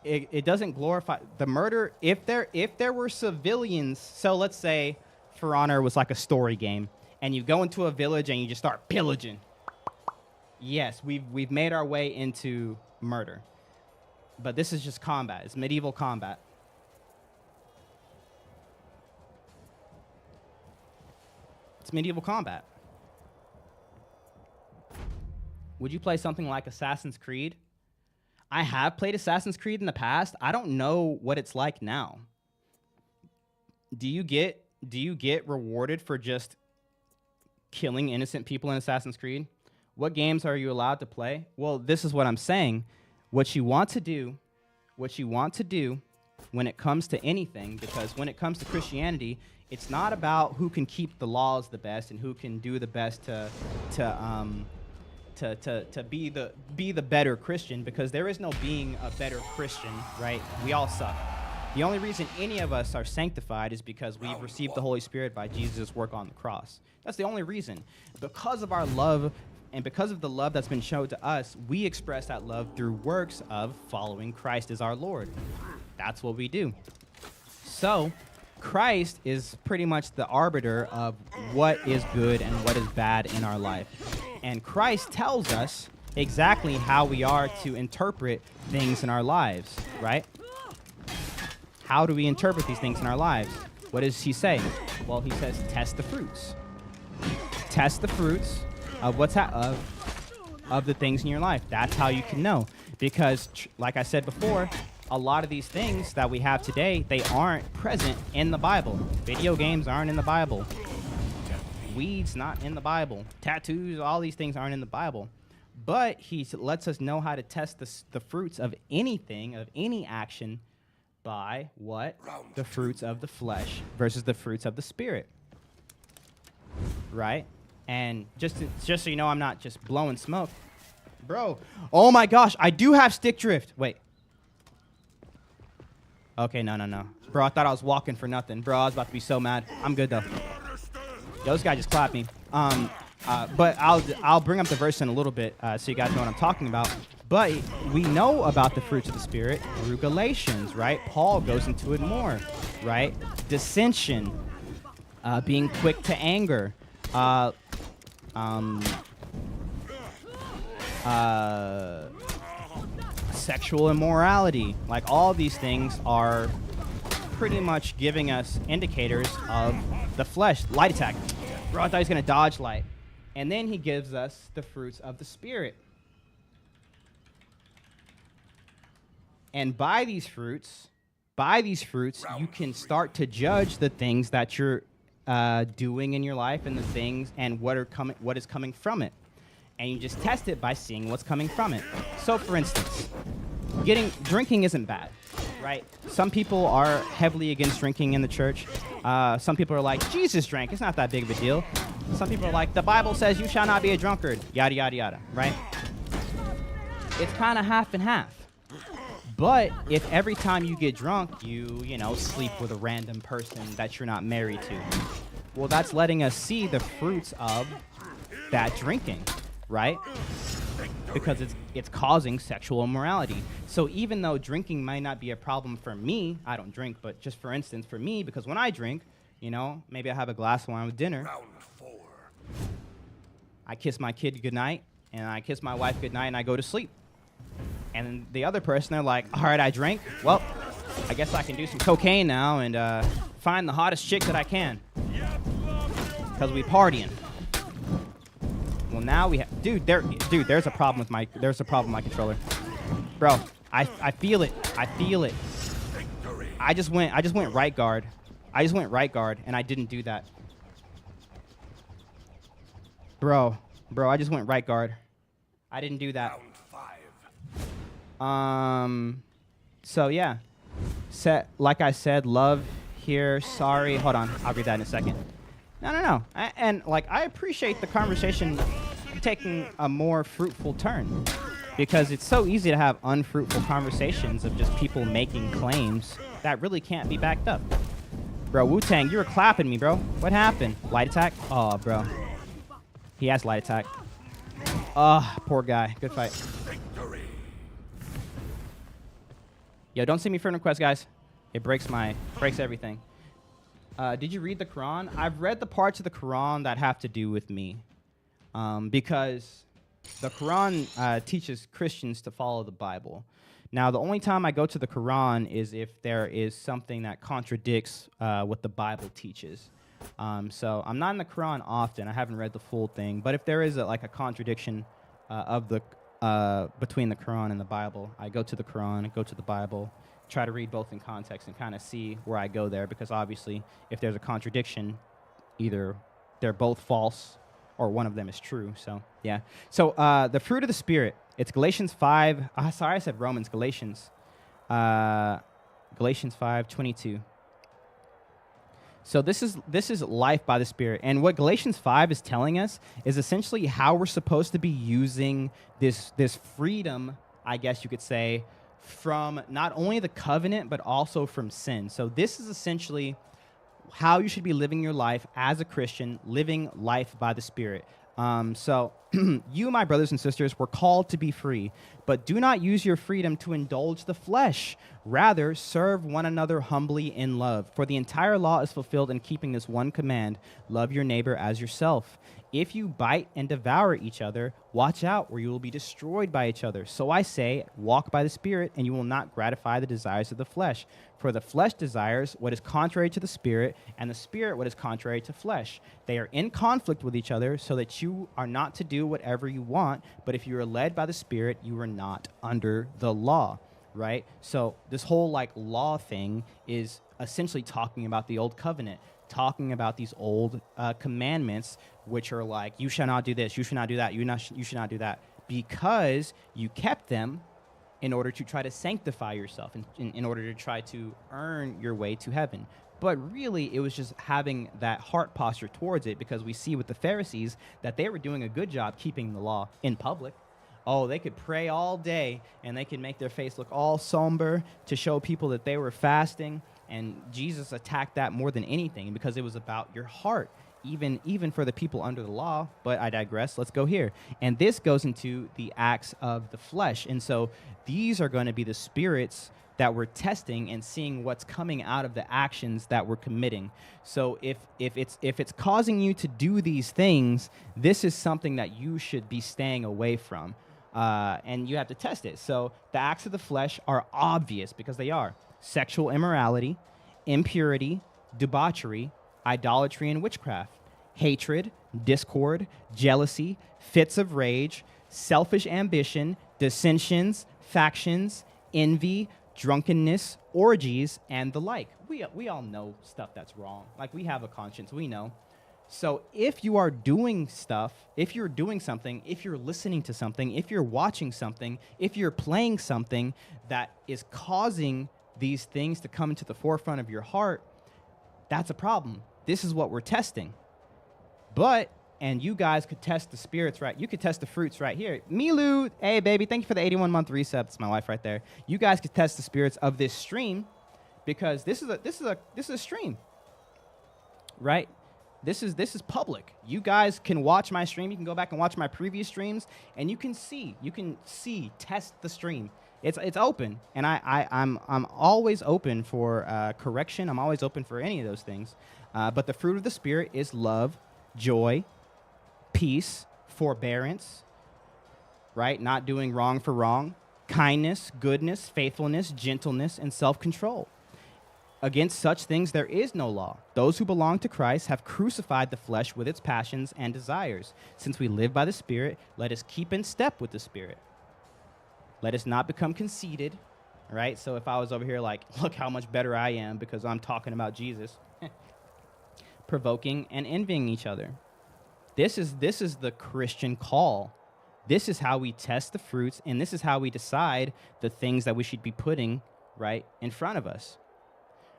S1: It doesn't glorify the murder. If there were civilians, so let's say For Honor was like a story game, and you go into a village and you just start pillaging. Yes, we've made our way into murder, but this is just combat. It's medieval combat. It's medieval combat. Would you play something like Assassin's Creed? I have played Assassin's Creed in the past. I don't know what it's like now. Do you get rewarded for just killing innocent people in Assassin's Creed? What games are you allowed to play? Well, this is what I'm saying. What you want to do when it comes to anything, because when it comes to Christianity, it's not about who can keep the laws the best and who can do the best to be the better Christian, because there is no being a better Christian, right? We all suck. The only reason any of us are sanctified is because we've received the Holy Spirit by Jesus' work on the cross. That's the only reason. Because of our love and because of the love that's been shown to us, we express that love through works of following Christ as our Lord. That's what we do. So, Christ is pretty much the arbiter of what is good and what is bad in our life. And Christ tells us exactly how we are to interpret things in our lives, right? How do we interpret these things in our lives? What does he say? Well, he says, test the fruits. Test the fruits of what's of the things in your life. That's how you can know. Because, like I said before, a lot of these things that we have today, they aren't present in the Bible. Video games aren't in the Bible. Weed's not in the Bible. Tattoos, all these things aren't in the Bible. But he lets us know how to test the fruits of anything, of any action, by what? The fruits of the flesh versus the fruits of the spirit. Right? And just so you know, I'm not just blowing smoke. Bro, oh my gosh, I do have stick drift. Wait. Okay, no. Bro, I thought I was walking for nothing. Bro, I was about to be so mad. I'm good, though. Yo, this guy just clapped me. But I'll bring up the verse in a little bit so you guys know what I'm talking about. But we know about the fruits of the Spirit through Galatians, right? Paul goes into it more, right? Dissension, being quick to anger, sexual immorality. Like, all these things are pretty much giving us indicators of the flesh. Light attack. Bro, I thought he was going to dodge light. And then he gives us the fruits of the Spirit. And by these fruits, you can start to judge the things that you're doing in your life and the things and what is coming from it. And you just test it by seeing what's coming from it. So, for instance, drinking isn't bad, right? Some people are heavily against drinking in the church. Some people are like, Jesus drank. It's not that big of a deal. Some people are like, the Bible says you shall not be a drunkard. Yada, yada, yada, right? It's kind of half and half. But if every time you get drunk, you sleep with a random person that you're not married to, well, that's letting us see the fruits of that drinking, right? Because it's causing sexual immorality. So even though drinking might not be a problem for me, I don't drink, but just for instance, for me, because when I drink, maybe I have a glass of wine with dinner.
S2: Round 4.
S1: I kiss my kid goodnight, and I kiss my wife goodnight, and I go to sleep. And the other person, they're like, all right, I drank. Well, I guess I can do some cocaine now and find the hottest chick that I can. Because we partying. Well, now we have... Dude, there's a problem with my controller. Bro, I feel it. I feel it. I just went right guard. And I didn't do that. Bro, I just went right guard. I didn't do that. So yeah, like I said, love here, sorry, hold on, I'll read that in a second. No, and I appreciate the conversation taking a more fruitful turn, because it's so easy to have unfruitful conversations of just people making claims that really can't be backed up. Bro, Wu-Tang, you were clapping me, bro. What happened? Light attack? Oh, bro. He has light attack. Oh, poor guy. Good fight. Yo, don't send me friend requests, guys. It breaks everything. Did you read the Quran? I've read the parts of the Quran that have to do with me. Because the Quran teaches Christians to follow the Bible. Now, the only time I go to the Quran is if there is something that contradicts what the Bible teaches. So I'm not in the Quran often. I haven't read the full thing. But if there is a contradiction between the Quran and the Bible, I go to the Quran, go to the Bible, try to read both in context and kind of see where I go there, because obviously if there's a contradiction, either they're both false or one of them is true. So yeah. So the fruit of the Spirit, it's Galatians 5. Sorry, I said Romans. Galatians 5:22. So this is life by the Spirit. And what Galatians 5 is telling us is essentially how we're supposed to be using this freedom, I guess you could say, from not only the covenant, but also from sin. So this is essentially how you should be living your life as a Christian, living life by the Spirit. So you, my brothers and sisters, were called to be free. But do not use your freedom to indulge the flesh. Rather, serve one another humbly in love. For the entire law is fulfilled in keeping this one command: love your neighbor as yourself. If you bite and devour each other, watch out, or you will be destroyed by each other. So I say, walk by the Spirit, and you will not gratify the desires of the flesh. For the flesh desires what is contrary to the Spirit, and the Spirit what is contrary to flesh. They are in conflict with each other, so that you are not to do whatever you want. But if you are led by the Spirit, you are not under the law. Right? So this whole like law thing is essentially talking about the old covenant, talking about these old commandments, which are like, you shall not do this, you should not do that, you should not do that, because you kept them in order to try to sanctify yourself, in order to try to earn your way to heaven. But really, it was just having that heart posture towards it, because we see with the Pharisees that they were doing a good job keeping the law in public. Oh, they could pray all day, and they could make their face look all somber to show people that they were fasting. And Jesus attacked that more than anything, because it was about your heart, even for the people under the law. But I digress. Let's go here. And this goes into the acts of the flesh. And so these are going to be the spirits that we're testing and seeing what's coming out of the actions that we're committing. So if it's causing you to do these things, this is something that you should be staying away from. And you have to test it. So the acts of the flesh are obvious, because they are: sexual immorality, impurity, debauchery, idolatry and witchcraft, hatred, discord, jealousy, fits of rage, selfish ambition, dissensions, factions, envy, drunkenness, orgies, and the like. We all know stuff that's wrong. Like, we have a conscience, we know. So if you are doing stuff, if you're doing something, if you're listening to something, if you're watching something, if you're playing something that is causing these things to come into the forefront of your heart, that's a problem. This is what we're testing. But, and you guys could test the spirits, right? You could test the fruits right here. Milu, hey baby, thank you for the 81-month reset. That's my wife right there. You guys could test the spirits of this stream, because this is a stream, right? This is public. You guys can watch my stream. You can go back and watch my previous streams, and you can see, test the stream. It's open, and I'm always open for correction. I'm always open for any of those things. But the fruit of the Spirit is love, joy, peace, forbearance, right? Not doing wrong for wrong, kindness, goodness, faithfulness, gentleness, and self-control. Against such things there is no law. Those who belong to Christ have crucified the flesh with its passions and desires. Since we live by the Spirit, let us keep in step with the Spirit. Let us not become conceited, right? So if I was over here like, look how much better I am because I'm talking about Jesus, provoking and envying each other. This is the Christian call. This is how we test the fruits, and this is how we decide the things that we should be putting right in front of us.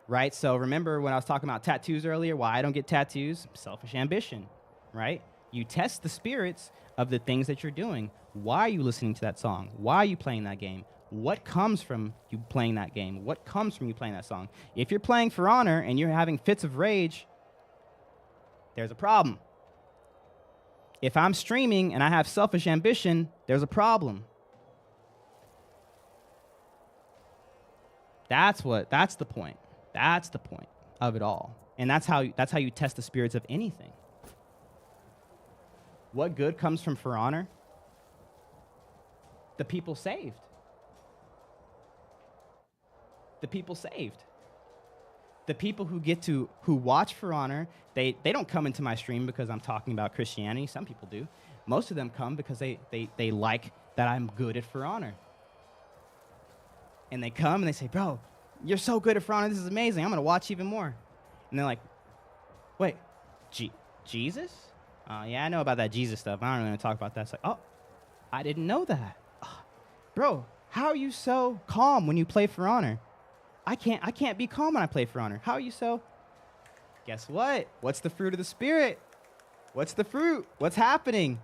S1: Right? So remember when I was talking about tattoos earlier, why I don't get tattoos? Selfish ambition, right? You test the spirits of the things that you're doing. Why are you listening to that song? Why are you playing that game? What comes from you playing that game? What comes from you playing that song? If you're playing For Honor and you're having fits of rage, there's a problem. If I'm streaming and I have selfish ambition, there's a problem. That's the point. That's the point of it all. And that's how you test the spirits of anything. What good comes from For Honor? The people saved. The people saved. The people who watch For Honor, they don't come into my stream because I'm talking about Christianity. Some people do. Most of them come because they like that I'm good at For Honor. And they come and they say, bro, you're so good at For Honor. This is amazing. I'm going to watch even more. And they're like, wait, Jesus? Yeah, I know about that Jesus stuff. I don't really want to talk about that. It's like, oh, I didn't know that. Bro, how are you so calm when you play For Honor? I can't be calm when I play For Honor. How are you so? Guess what? What's the fruit of the Spirit? What's the fruit? What's happening?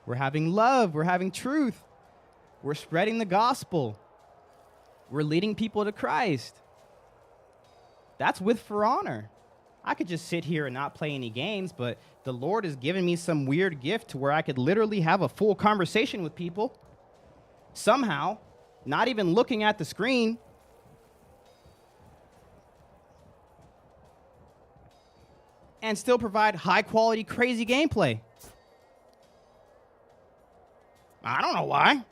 S1: We're having love. We're having truth. We're spreading the gospel. We're leading people to Christ. That's with For Honor. I could just sit here and not play any games, but the Lord has given me some weird gift to where I could literally have a full conversation with people. Somehow, not even looking at the screen. And still provide high quality, crazy gameplay. I don't know why.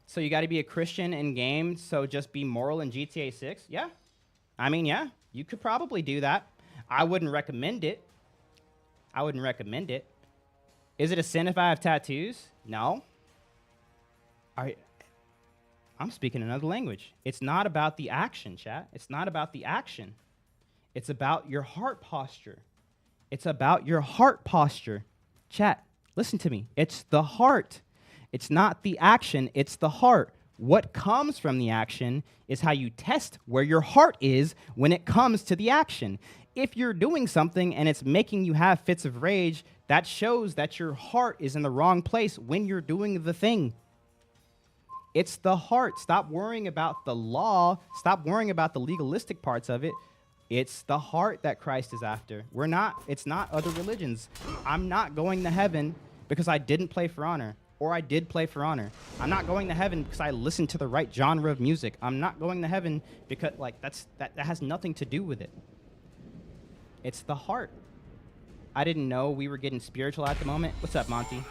S1: So you got to be a Christian in games, so just be moral in GTA 6? Yeah. I mean, yeah, you could probably do that. I wouldn't recommend it. I wouldn't recommend it. Is it a sin if I have tattoos? No. I'm speaking another language. It's not about the action, chat. It's not about the action. It's about your heart posture. It's about your heart posture. Chat, listen to me. It's the heart. It's not the action, it's the heart. What comes from the action is how you test where your heart is when it comes to the action. If you're doing something and it's making you have fits of rage, that shows that your heart is in the wrong place when you're doing the thing. It's the heart. Stop worrying about the law. Stop worrying about the legalistic parts of it. It's the heart that Christ is after. It's not other religions. I'm not going to heaven because I didn't play For Honor. Or I did play For Honor. I'm not going to heaven because I listened to the right genre of music. I'm not going to heaven because that has nothing to do with it. It's the heart. I didn't know we were getting spiritual at the moment. What's up, Monty?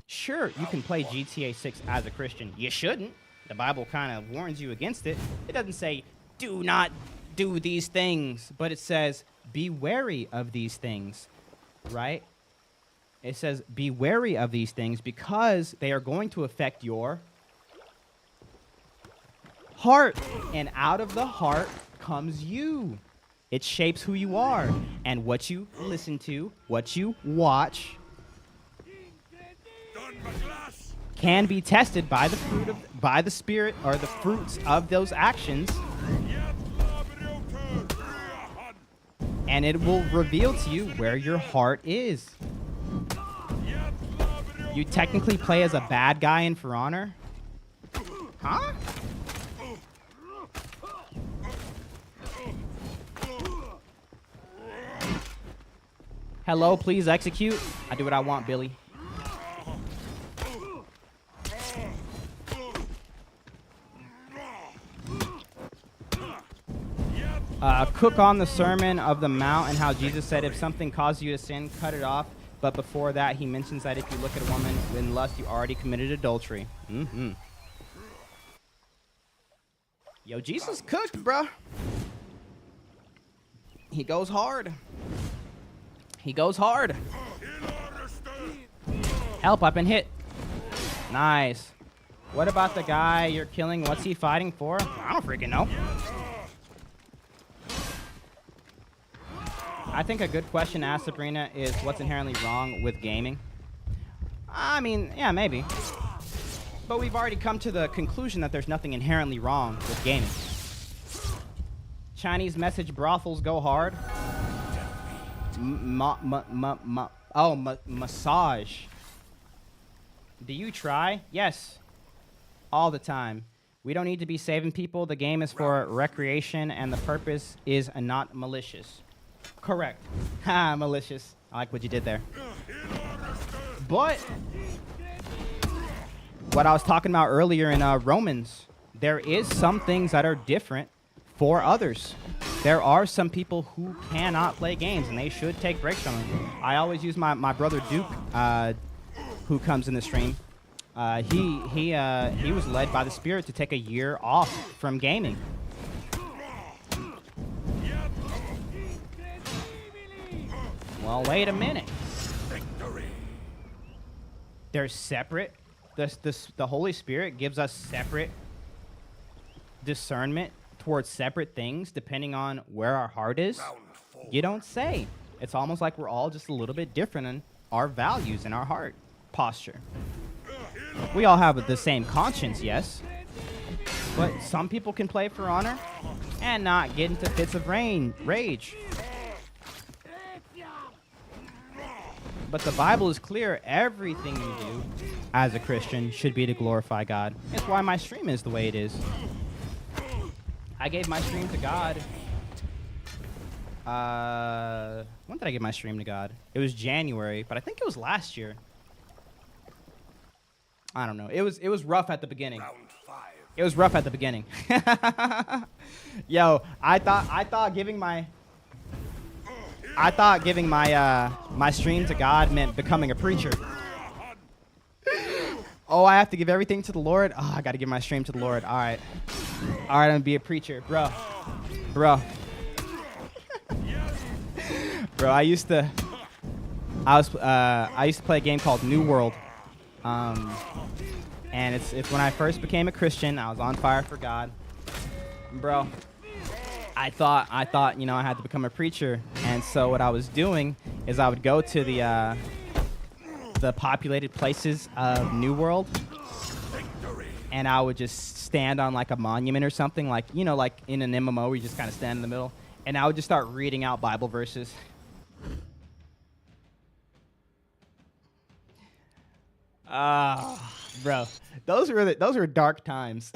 S1: Sure, you can play GTA 6 as a Christian. You shouldn't. The Bible kind of warns you against it. It doesn't say, do not do these things, but it says, be wary of these things, right? It says, be wary of these things because they are going to affect your heart. And out of the heart comes you. It shapes who you are. And what you listen to, what you watch, can be tested by the Spirit or the fruits of those actions. And it will reveal to you where your heart is. You technically play as a bad guy in For Honor? Huh? Hello, please execute. I do what I want, Billy. Cook on the Sermon of the Mount and how Jesus said if something causes you to sin, cut it off. But before that, he mentions that if you look at a woman in lust, you already committed adultery. Mm-hmm. Yo, Jesus cooked, bruh. He goes hard. He goes hard. Help, I've been hit. Nice. What about the guy you're killing? What's he fighting for? I don't freaking know. I think a good question to ask Sabrina is what's inherently wrong with gaming? I mean, yeah, maybe. But we've already come to the conclusion that there's nothing inherently wrong with gaming. Chinese message brothels go hard. Massage. Do you try? Yes. All the time. We don't need to be saving people. The game is for recreation, and the purpose is not malicious. Correct. Ha, malicious. I like what you did there. But what I was talking about earlier in Romans, there is some things that are different for others. There are some people who cannot play games, and they should take breaks from them. I always use my brother Duke, who comes in the stream. He was led by the Spirit to take a year off from gaming. Well, wait a minute. They're separate. The Holy Spirit gives us separate discernment towards separate things depending on where our heart is. You don't say. It's almost like we're all just a little bit different in our values and our heart posture. We all have the same conscience, yes. But some people can play For Honor. and not get into fits of rage. But the Bible is clear. Everything you do as a Christian should be to glorify God. It's why my stream is the way it is. I gave my stream to God. When did I give my stream to God? It was January, but I think it was last year. I don't know. It was rough at the beginning.
S2: Round 5.
S1: It was rough at the beginning. Yo, I thought giving my my stream to God meant becoming a preacher. Oh, I have to give everything to the Lord? Oh, I got to give my stream to the Lord. All right. All right, I'm going to be a preacher. Bro. Bro, I used to play a game called New World. And it's when I first became a Christian. I was on fire for God. Bro, I thought, you know, I had to become a preacher. And so what I was doing is I would go to the populated places of New World, and I would just stand on like a monument or something, like, you know, like in an MMO where you just kind of stand in the middle, and I would just start reading out Bible verses. Bro, those were dark times.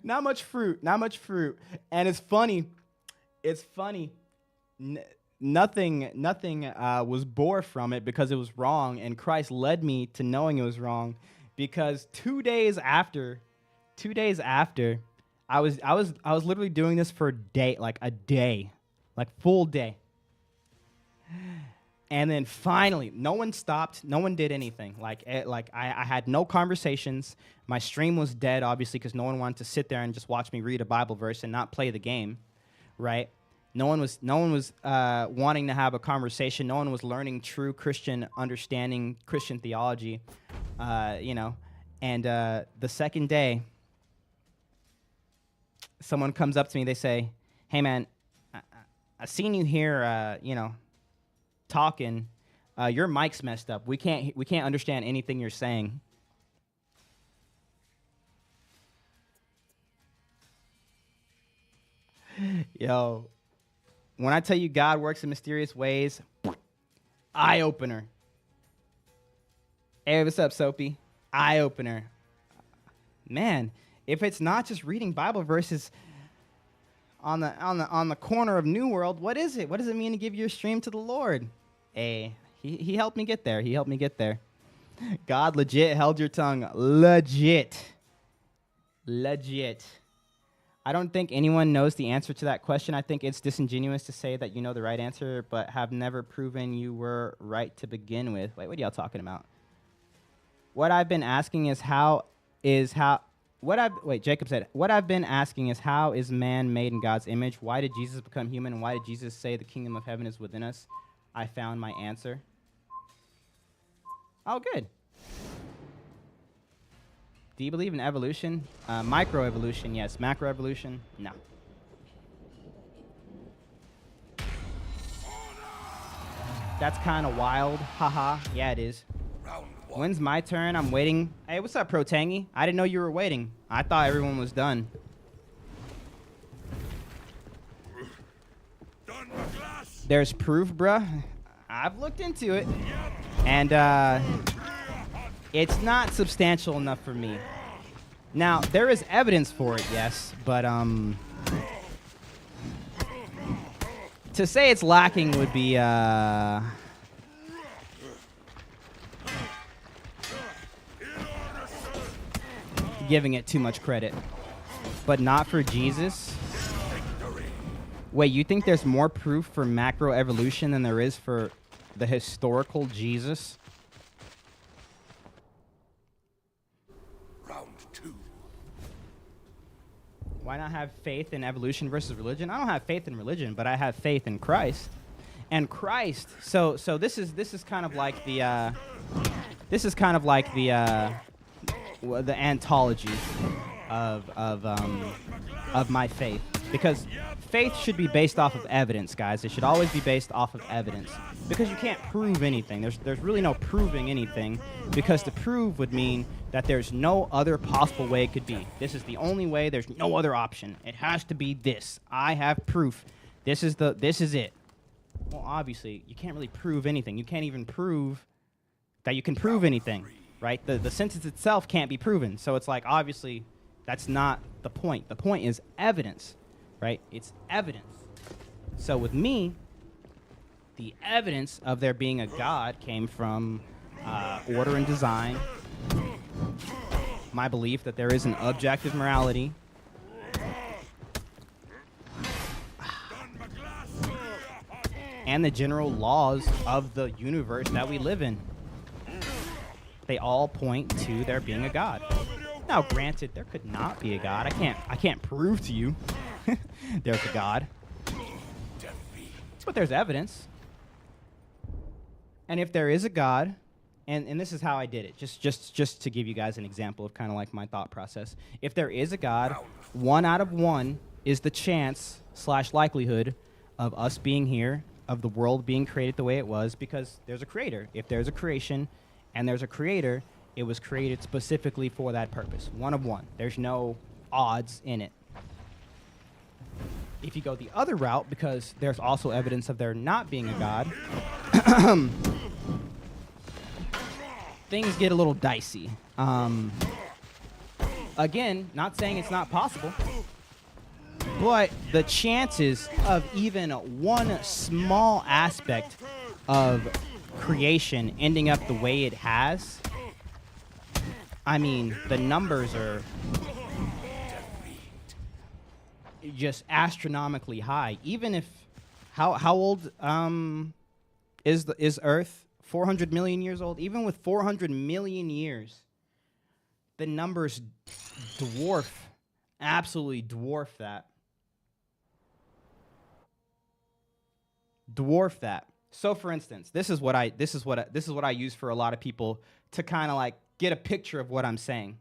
S1: Not much fruit, and it's funny. Nothing was bore from it because it was wrong, and Christ led me to knowing it was wrong, because 2 days after, I was literally doing this for a day, full day. And then finally, no one stopped. No one did anything. I had no conversations. My stream was dead, obviously, because no one wanted to sit there and just watch me read a Bible verse and not play the game, right? No one was wanting to have a conversation. No one was learning true Christian understanding, Christian theology, you know. And the second day, someone comes up to me. They say, "Hey, man, I seen you here, you know, talking. Your mic's messed up. We can't understand anything you're saying." Yo, when I tell you God works in mysterious ways, eye opener. Hey, what's up, Soapy? Eye opener. Man, if it's not just reading Bible verses on the corner of New World, what is it? What does it mean to give your stream to the Lord? Hey, he helped me get there. God legit held your tongue. Legit. I don't think anyone knows the answer to that question. I think it's disingenuous to say that you know the right answer, but have never proven you were right to begin with. Wait, what are y'all talking about? What I've been asking is Jacob said, what I've been asking is, how is man made in God's image? Why did Jesus become human? And why did Jesus say the kingdom of heaven is within us? I found my answer. Oh, good. Do you believe in evolution? Microevolution, yes. Macroevolution, no. That's kind of wild. Haha. Yeah, it is.
S2: Round 1.
S1: When's my turn? I'm waiting. Hey, what's up, Protangy? I didn't know you were waiting. I thought everyone was done.
S2: Done the glass.
S1: There's proof, bruh. I've looked into it. And, it's not substantial enough for me. Now, there is evidence for it, yes, but, to say it's lacking would be, giving it too much credit. But not for Jesus. Wait, you think there's more proof for macroevolution than there is for the historical Jesus?
S2: Round 2.
S1: Why not have faith in evolution versus religion? I don't have faith in religion, but I have faith in Christ. And Christ, so this is kind of like the the anthology of my faith. Because faith should be based off of evidence, guys. It should always be based off of evidence. Because you can't prove anything. There's really no proving anything. Because to prove would mean that there's no other possible way it could be. This is the only way. There's no other option. It has to be this. I have proof. This is it. Well, obviously, you can't really prove anything. You can't even prove that you can prove anything, right? The sentence itself can't be proven. So it's like, obviously, that's not the point. The point is evidence, right? It's evidence. So with me, the evidence of there being a God came from order and design, my belief that there is an objective morality, and the general laws of the universe that we live in. They all point to there being a God. Now, granted, there could not be a God. I can't prove to you there's a God. But there's evidence. And if there is a God, and this is how I did it, just to give you guys an example of kind of like my thought process. If there is a God, 1 out of 1 is the chance / likelihood of us being here, of the world being created the way it was, because there's a creator. If there's a creation and there's a creator, it was created specifically for that purpose. 1 of 1. There's no odds in it. If you go the other route, because there's also evidence of there not being a God, things get a little dicey. Again, not saying it's not possible, but the chances of even one small aspect of creation ending up the way it has, I mean, the numbers are just astronomically high. Even if, how old is Earth? 400 million years old? Even with 400 million years, the numbers absolutely dwarf that. So, for instance, this is what I use for a lot of people to kind of like get a picture of what I'm saying.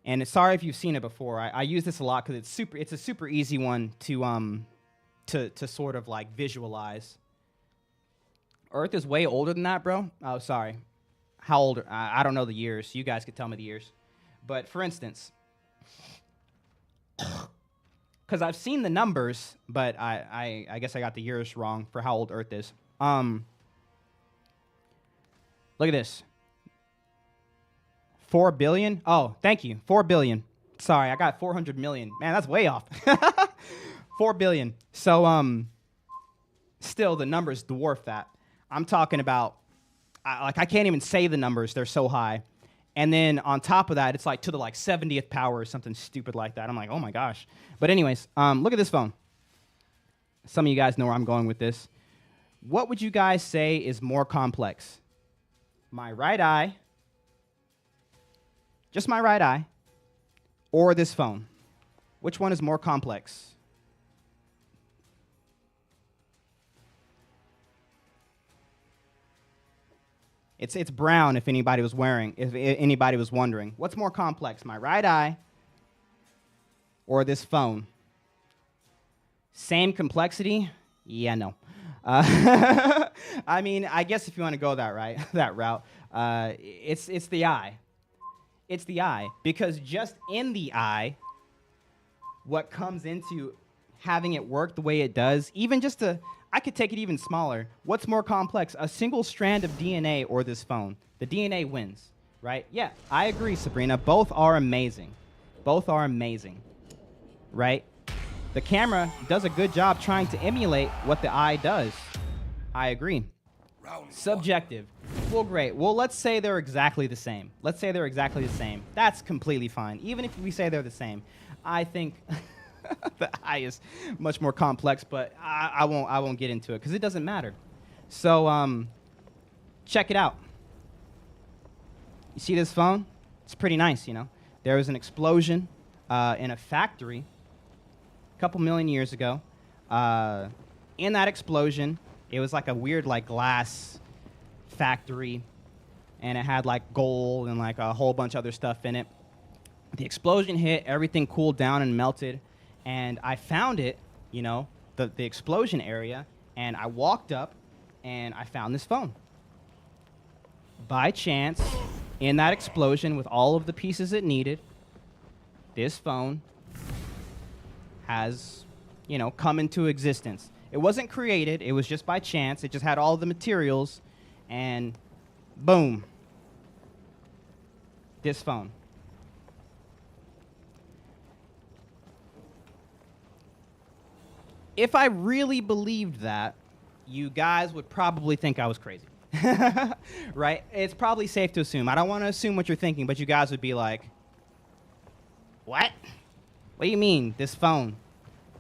S1: And sorry if you've seen it before. I use this a lot because it's a super easy one to sort of like visualize. Earth is way older than that, bro. Oh, sorry. How old? I don't know the years. You guys could tell me the years. But for instance, because I've seen the numbers, but I guess I got the years wrong for how old Earth is. Look at this. 4 billion? Oh, thank you. 4 billion. Sorry, I got 400 million. Man, that's way off. 4 billion. So, still, the numbers dwarf that. I'm talking about, I can't even say the numbers. They're so high. And then on top of that, it's like to the like 70th power or something stupid like that. I'm like, oh my gosh. But anyways, look at this phone. Some of you guys know where I'm going with this. What would you guys say is more complex? My right eye, just my right eye, or this phone? Which one is more complex? It's brown if anybody was wondering. What's more complex, my right eye or this phone? Same complexity? Yeah, no. I mean, I guess if you want to go that route, it's the eye. It's the eye, because just in the eye, what comes into having it work the way it does, even just I could take it even smaller. What's more complex, a single strand of DNA or this phone? The DNA wins, right? Yeah, I agree, Sabrina. Both are amazing. Both are amazing, right? The camera does a good job trying to emulate what the eye does. I agree. Subjective. Well, great. Well, let's say they're exactly the same. That's completely fine. Even if we say they're the same, I think the eye is much more complex, but I won't get into it because it doesn't matter. So check it out. You see this phone? It's pretty nice, you know. There was an explosion in a factory a couple million years ago. In that explosion, it was like a weird like glass factory, and it had like gold and like a whole bunch of other stuff in it. The explosion hit, everything cooled down and melted, and I found it, you know, the explosion area, and I walked up, and I found this phone. By chance, in that explosion with all of the pieces it needed, this phone has, you know, come into existence. It wasn't created, it was just by chance. It just had all the materials, and boom, this phone. If I really believed that, you guys would probably think I was crazy. Right? It's probably safe to assume. I don't want to assume what you're thinking, but you guys would be like, what? What do you mean, this phone?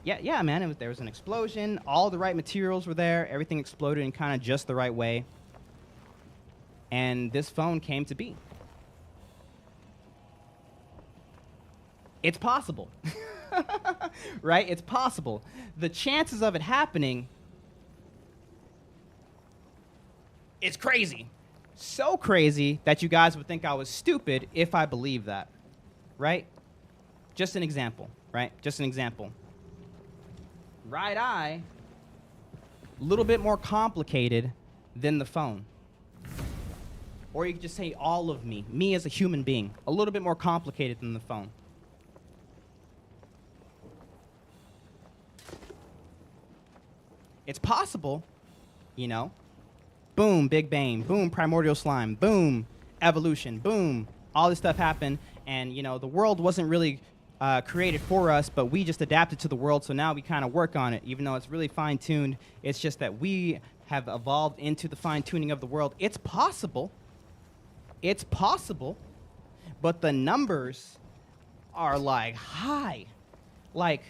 S1: Yeah, man, there was an explosion. All the right materials were there. Everything exploded in kind of just the right way. And this phone came to be. It's possible. Right? It's possible. The chances of it happening, it's crazy. So crazy that you guys would think I was stupid if I believed that. Right? Just an example, right? Just an example. Right eye, a little bit more complicated than the phone. Or you could just say all of me as a human being, a little bit more complicated than the phone. It's possible, you know. Boom, Big Bang. Boom, primordial slime. Boom, evolution. Boom, all this stuff happened. And, you know, the world wasn't really created for us, but we just adapted to the world. So now we kind of work on it, even though it's really fine-tuned. It's just that we have evolved into the fine-tuning of the world. It's possible. It's possible. But the numbers are, like, high. Like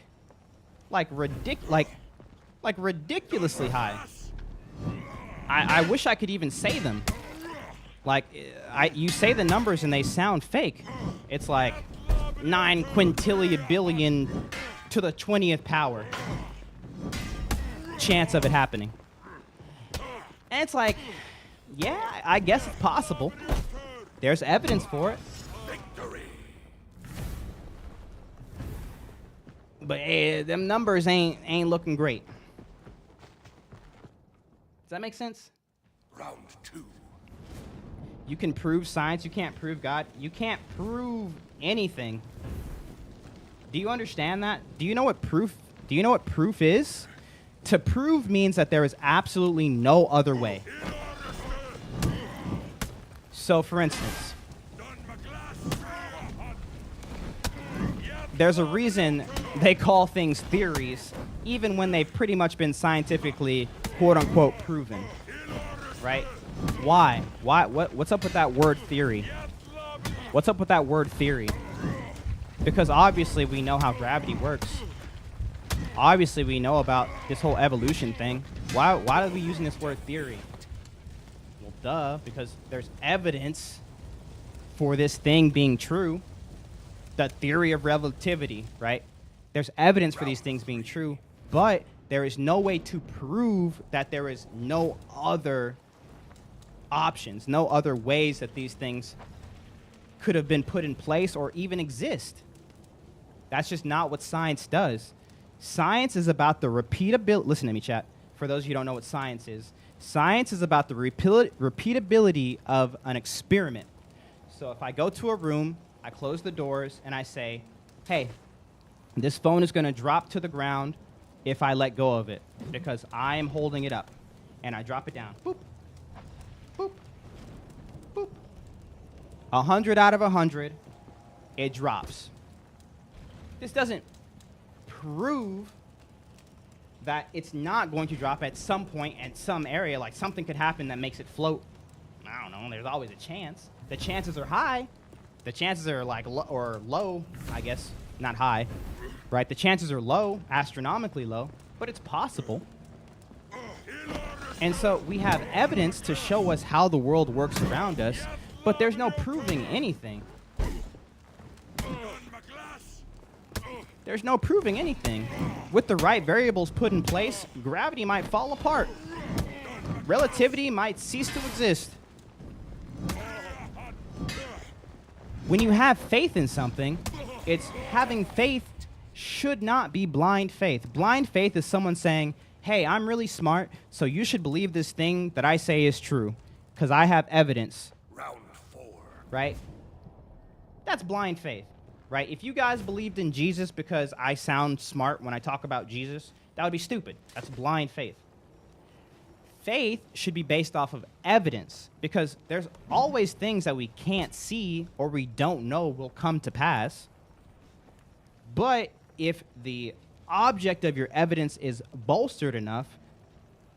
S1: ridiculously high. I wish I could even say them. Like, you say the numbers and they sound fake. It's like 9 quintillion billion to the 20th power chance of it happening. And it's like, yeah, I guess it's possible. There's evidence for it. But them numbers ain't looking great. Does that make sense?
S2: Round 2.
S1: You can prove science, you can't prove God. You can't prove anything. Do you understand that? Do you know what proof is? To prove means that there is absolutely no other way. So for instance, there's a reason they call things theories, even when they've pretty much been scientifically, quote unquote, proven. Right? Why? What's up with that word theory? What's up with that word theory? Because obviously we know how gravity works. Obviously we know about this whole evolution thing. Why are we using this word theory? Well, duh, because there's evidence for this thing being true. The theory of relativity, right? There's evidence for these things being true, but there is no way to prove that there is no other options, no other ways that these things could have been put in place or even exist. That's just not what science does. Science is about the repeatability. Listen to me, chat. For those of you who don't know what science is about the repeatability of an experiment. So if I go to a room, I close the doors, and I say, hey, this phone is going to drop to the ground if I let go of it because I am holding it up. And I drop it down. Boop. Boop. Boop. 100 out of 100, it drops. This doesn't prove that it's not going to drop at some point at some area, like something could happen that makes it float. I don't know, there's always a chance. The chances are high. The chances are like low, I guess, not high, right? The chances are low, astronomically low, but it's possible. And so we have evidence to show us how the world works around us, but there's no proving anything. There's no proving anything. With the right variables put in place, gravity might fall apart. Relativity might cease to exist. When you have faith in something, it's having faith should not be blind faith. Blind faith is someone saying, hey, I'm really smart, so you should believe this thing that I say is true, because I have evidence,
S2: Round 4.
S1: right? That's blind faith, right? If you guys believed in Jesus because I sound smart when I talk about Jesus, that would be stupid. That's blind faith. Faith should be based off of evidence, because there's always things that we can't see or we don't know will come to pass. But if the object of your evidence is bolstered enough,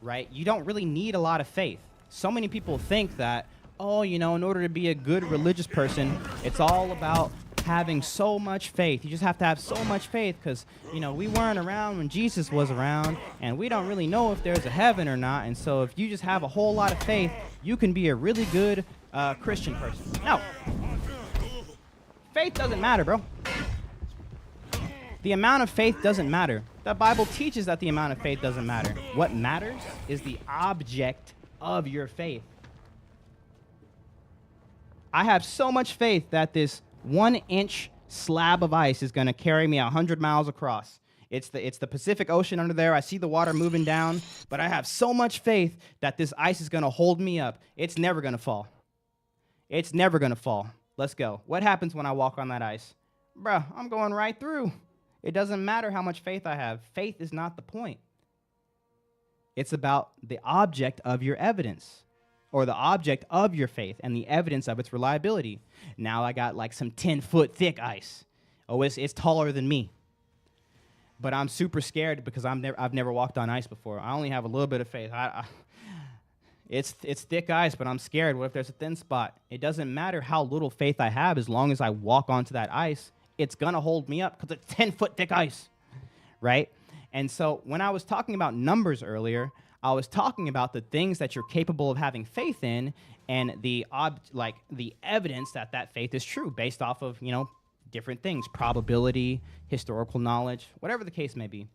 S1: right, you don't really need a lot of faith. So many people think that, oh, you know, in order to be a good religious person, it's all about having so much faith. You just have to have so much faith because, you know, we weren't around when Jesus was around, and we don't really know if there's a heaven or not. And so if you just have a whole lot of faith, you can be a really good Christian person. No. Faith doesn't matter, bro. The amount of faith doesn't matter. The Bible teaches that the amount of faith doesn't matter. What matters is the object of your faith. I have so much faith that this 1-inch slab of ice is going to carry me 100 miles across. It's the Pacific Ocean under there. I see the water moving down, but I have so much faith that this ice is going to hold me up. It's never going to fall. It's never going to fall. Let's go. What happens when I walk on that ice? Bruh, I'm going right through. It doesn't matter how much faith I have. Faith is not the point. It's about the object of your evidence, or the object of your faith and the evidence of its reliability. Now I got like some 10-foot thick ice. Oh, it's taller than me. But I'm super scared because I've never walked on ice before. I only have a little bit of faith. It's thick ice, but I'm scared. What if there's a thin spot? It doesn't matter how little faith I have as long as I walk onto that ice. It's going to hold me up because it's 10-foot thick ice, right? And so when I was talking about numbers earlier, I was talking about the things that you're capable of having faith in and the evidence that that faith is true based off of, you know, different things, probability, historical knowledge, whatever the case may be,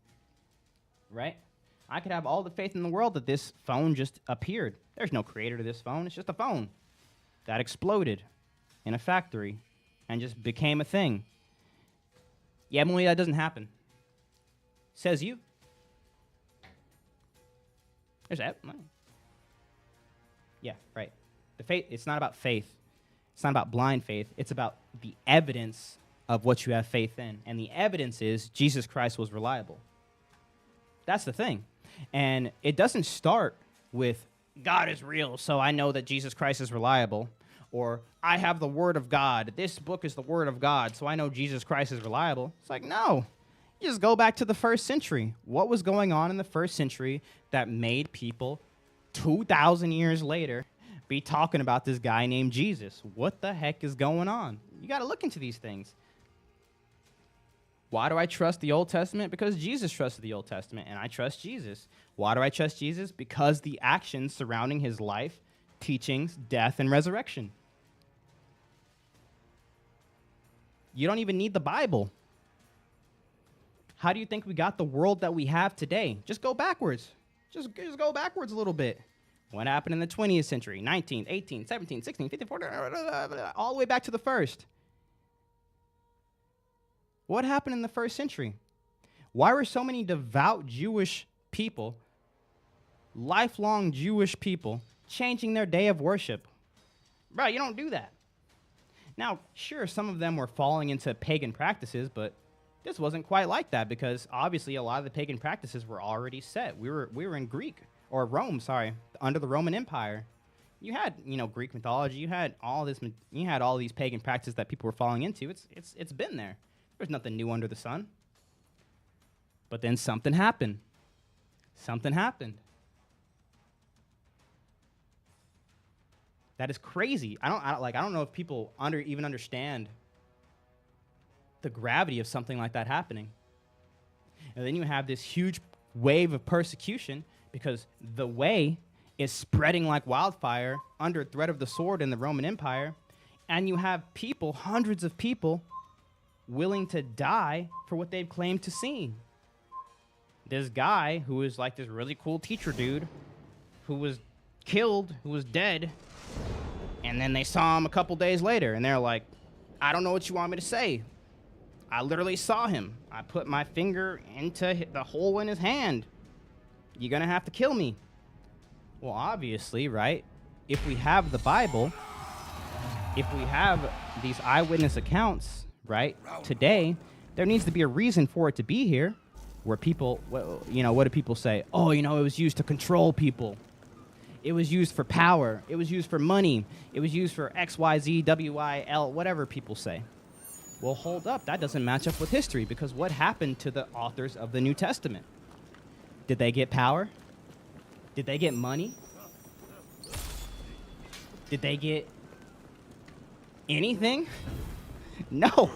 S1: right? I could have all the faith in the world that this phone just appeared. There's no creator to this phone. It's just a phone that exploded in a factory and just became a thing. Yeah, Emily, that doesn't happen. Says you. There's that. Yeah, right. The faith, it's not about faith. It's not about blind faith. It's about the evidence of what you have faith in. And the evidence is Jesus Christ was reliable. That's the thing. And it doesn't start with God is real, so I know that Jesus Christ is reliable. Or I have the Word of God. This book is the Word of God, so I know Jesus Christ is reliable. It's like, no. You just go back to the first century. What was going on in the first century that made people 2,000 years later be talking about this guy named Jesus? What the heck is going on? You got to look into these things. Why do I trust the Old Testament? Because Jesus trusted the Old Testament, and I trust Jesus. Why do I trust Jesus? Because the actions surrounding his life, teachings, death, and resurrection. You don't even need the Bible. How do you think we got the world that we have today? Just go backwards. Just go backwards a little bit. What happened in the 20th century? 19th, 18th, 17th, 16th, 15th, 14th, all the way back to the first. What happened in the first century? Why were so many devout Jewish people, lifelong Jewish people, changing their day of worship? Bro, you don't do that. Now, sure, some of them were falling into pagan practices, but this wasn't quite like that because obviously a lot of the pagan practices were already set. We were in Rome, under the Roman Empire. You had, you know, Greek mythology. You had all these pagan practices that people were falling into. It's been there. There's nothing new under the sun. But then something happened. Something happened. That is crazy. I don't know if people even understand the gravity of something like that happening. And then you have this huge wave of persecution because the way is spreading like wildfire under threat of the sword in the Roman Empire. And you have people, hundreds of people, willing to die for what they've claimed to see. This guy who is like this really cool teacher dude who was killed, who was dead, and then they saw him a couple days later, and they're like, I don't know what you want me to say. I literally saw him. I put my finger into the hole in his hand. You're going to have to kill me. Well, obviously, right? If we have the Bible, if we have these eyewitness accounts, right, today, there needs to be a reason for it to be here where people, you know, what do people say? Oh, you know, it was used to control people. It was used for power. It was used for money. It was used for X, Y, Z, W, I, L, whatever people say. Well, hold up. That doesn't match up with history because what happened to the authors of the New Testament? Did they get power? Did they get money? Did they get anything? No.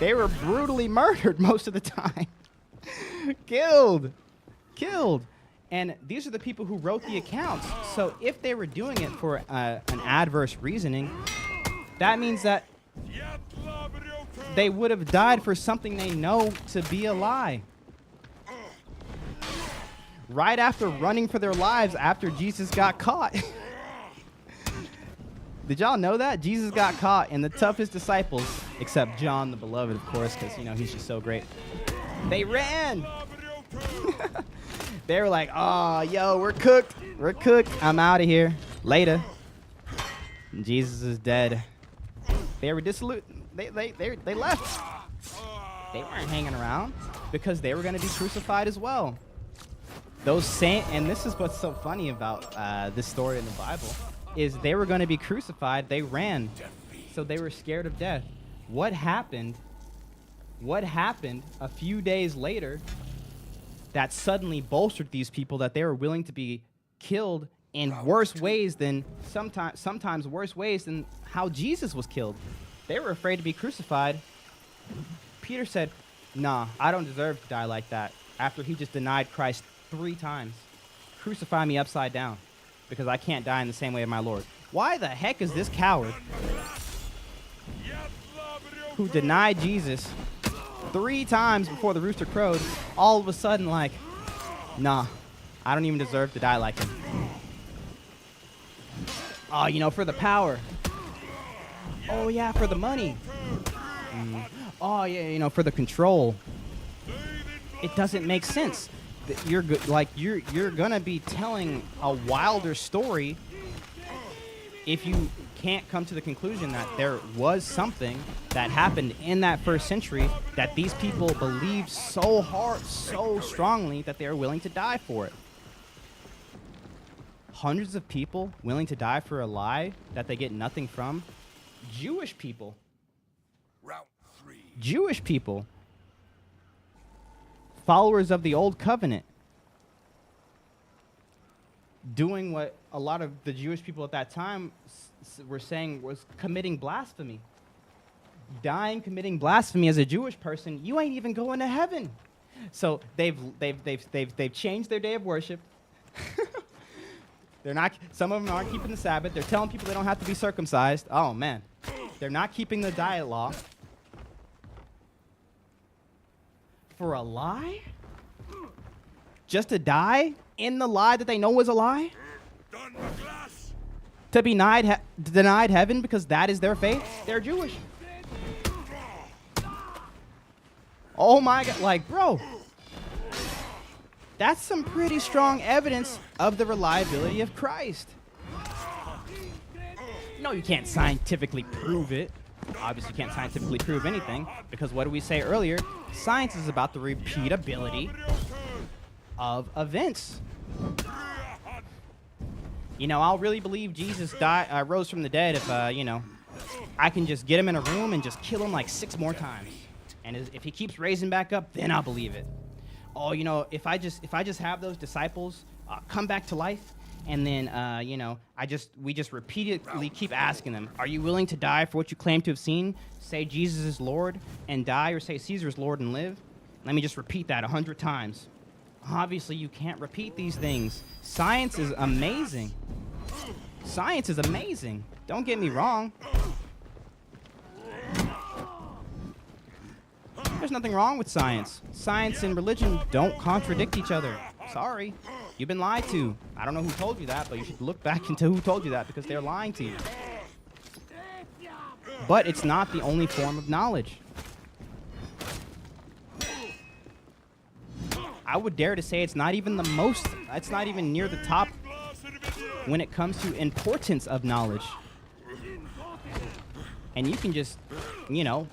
S1: They were brutally murdered most of the time. Killed. And these are the people who wrote the accounts. So if they were doing it for an adverse reasoning, that means that they would have died for something they know to be a lie. Right after running for their lives after Jesus got caught. Did y'all know that? Jesus got caught, and the toughest disciples, except John the Beloved, of course, because, you know, he's just so great, they ran. They were like, oh, yo, we're cooked. I'm out of here. Later. And Jesus is dead. They were dissolute. They left. They weren't hanging around because they were going to be crucified as well. Those saints, and this is what's so funny about this story in the Bible, is they were going to be crucified. They ran. So they were scared of death. What happened a few days later that suddenly bolstered these people that they were willing to be killed in worse ways than sometimes worse ways than how Jesus was killed? They were afraid to be crucified. Peter said, nah, I don't deserve to die like that. After he just denied Christ 3 times. Crucify me upside down because I can't die in the same way of my Lord. Why the heck is this coward who denied Jesus 3 times before the rooster crowed all of a sudden like, nah, I don't even deserve to die like him? Oh, you know, for the power. Oh, yeah, for the money. Oh, yeah, you know, for the control. It doesn't make sense. You're gonna be telling a wilder story if you can't come to the conclusion that there was something that happened in that first century that these people believed so hard, so strongly that they were willing to die for it. Hundreds of people willing to die for a lie that they get nothing from. Jewish people.
S2: Round 3.
S1: Jewish people. Followers of the Old Covenant. Doing what a lot of the Jewish people at that time were saying was committing blasphemy. Dying committing blasphemy as a Jewish person, you ain't even going to heaven. So they've changed their day of worship. They're not. Some of them aren't keeping the Sabbath. They're telling people they don't have to be circumcised. Oh man, they're not keeping the diet law. For a lie? Just to die in the lie that they know is a lie? To be denied heaven because that is their faith? They're Jewish. Oh my God, like, bro. That's some pretty strong evidence of the reliability of Christ. No, you can't scientifically prove it. Obviously, you can't scientifically prove anything because what did we say earlier? Science is about the repeatability of events. You know, I'll really believe Jesus rose from the dead if, you know, I can just get him in a room and just kill him like 6 more times. And if he keeps raising back up, then I'll believe it. Oh, you know, if I just have those disciples come back to life, and then, you know, we just repeatedly keep asking them, are you willing to die for what you claim to have seen? Say Jesus is Lord and die, or say Caesar is Lord and live? Let me just repeat that 100 times. Obviously, you can't repeat these things. Science is amazing. Science is amazing. Don't get me wrong. There's nothing wrong with science. Science and religion don't contradict each other. Sorry. You've been lied to. I don't know who told you that, but you should look back into who told you that because they're lying to you. But it's not the only form of knowledge. I would dare to say it's not even the most, it's not even near the top when it comes to importance of knowledge. And you can just, you know,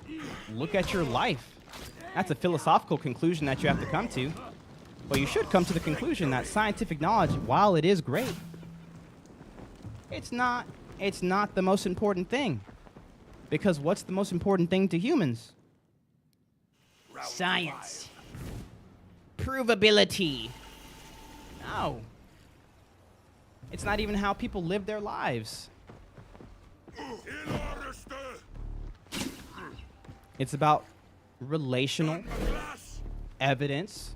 S1: look at your life. That's a philosophical conclusion that you have to come to. But you should come to the conclusion that scientific knowledge, while it is great, it's not the most important thing. Because what's the most important thing to humans? Science. Provability. No. It's not even how people live their lives. It's about relational evidence.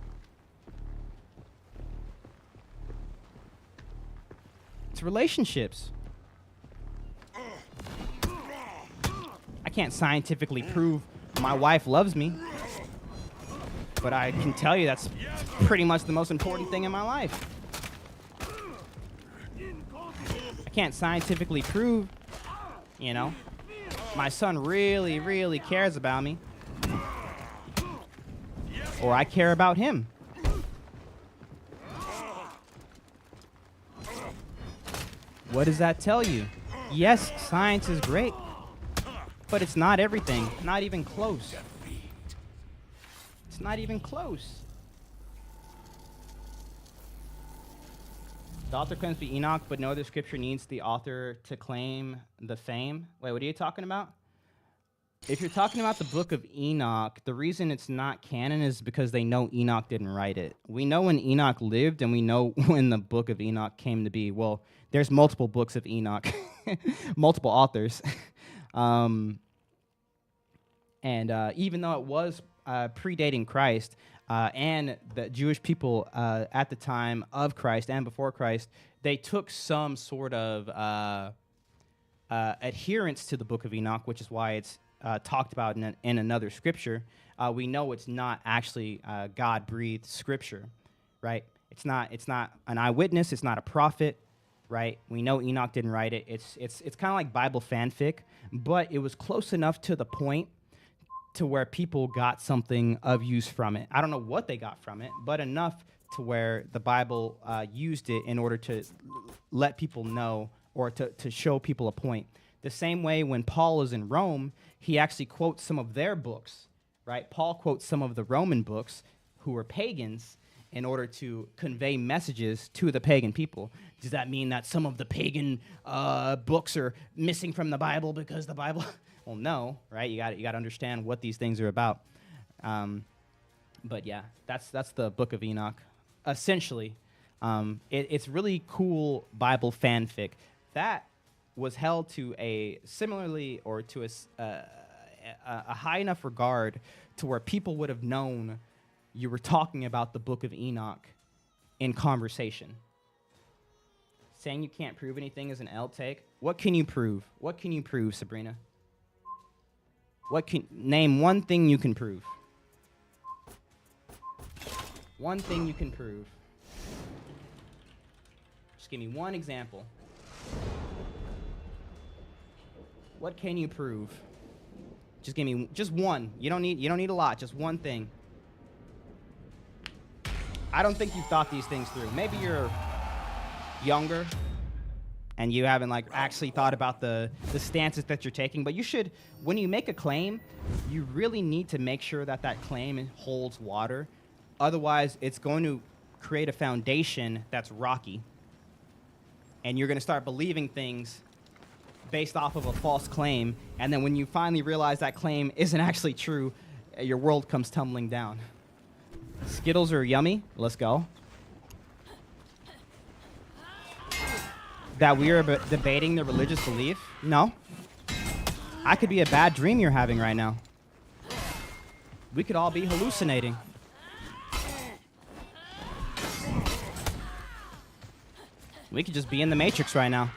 S1: It's relationships. I can't scientifically prove my wife loves me, but I can tell you that's pretty much the most important thing in my life. I can't scientifically prove, you know, my son really, really cares about me, or I care about him. What does that tell you? Yes, science is great, but it's not everything. Not even close. It's not even close. The author claims to be Enoch, but no other scripture needs the author to claim the fame. Wait, what are you talking about? If you're talking about the book of Enoch, the reason it's not canon is because they know Enoch didn't write it. We know when Enoch lived, and we know when the book of Enoch came to be. Well, there's multiple books of Enoch, multiple authors. And even though it was predating Christ, and the Jewish people at the time of Christ and before Christ, they took some sort of adherence to the book of Enoch, which is why it's talked about in another scripture. We know it's not actually God-breathed scripture, right? It's not an eyewitness. It's not a prophet, right? We know Enoch didn't write it. It's kind of like Bible fanfic, but it was close enough to the point to where people got something of use from it. I don't know what they got from it, but enough to where the Bible used it in order to let people know or to show people a point. The same way when Paul is in Rome, he actually quotes some of their books, right? Paul quotes some of the Roman books who were pagans in order to convey messages to the pagan people. Does that mean that some of the pagan books are missing from the Bible because the Bible... Well, no, right? You got to understand what these things are about. But yeah, that's the Book of Enoch. Essentially, it's really cool Bible fanfic that was held to a similarly or to a high enough regard to where people would have known you were talking about the Book of Enoch in conversation. Saying you can't prove anything is an L take. What can you prove? What can you prove, Sabrina? Name one thing you can prove. One thing you can prove. Just give me one example. What can you prove? Just give me just one. You don't need a lot, just one thing. I don't think you've thought these things through. Maybe you're younger and you haven't actually thought about the stances that you're taking, but you should, when you make a claim, you really need to make sure that claim holds water. Otherwise, it's going to create a foundation that's rocky, and you're going to start believing things based off of a false claim, and then when you finally realize that claim isn't actually true, your world comes tumbling down. Skittles are yummy. Let's go. That we are debating the religious belief? No. I could be a bad dream you're having right now. We could all be hallucinating. We could just be in the Matrix right now.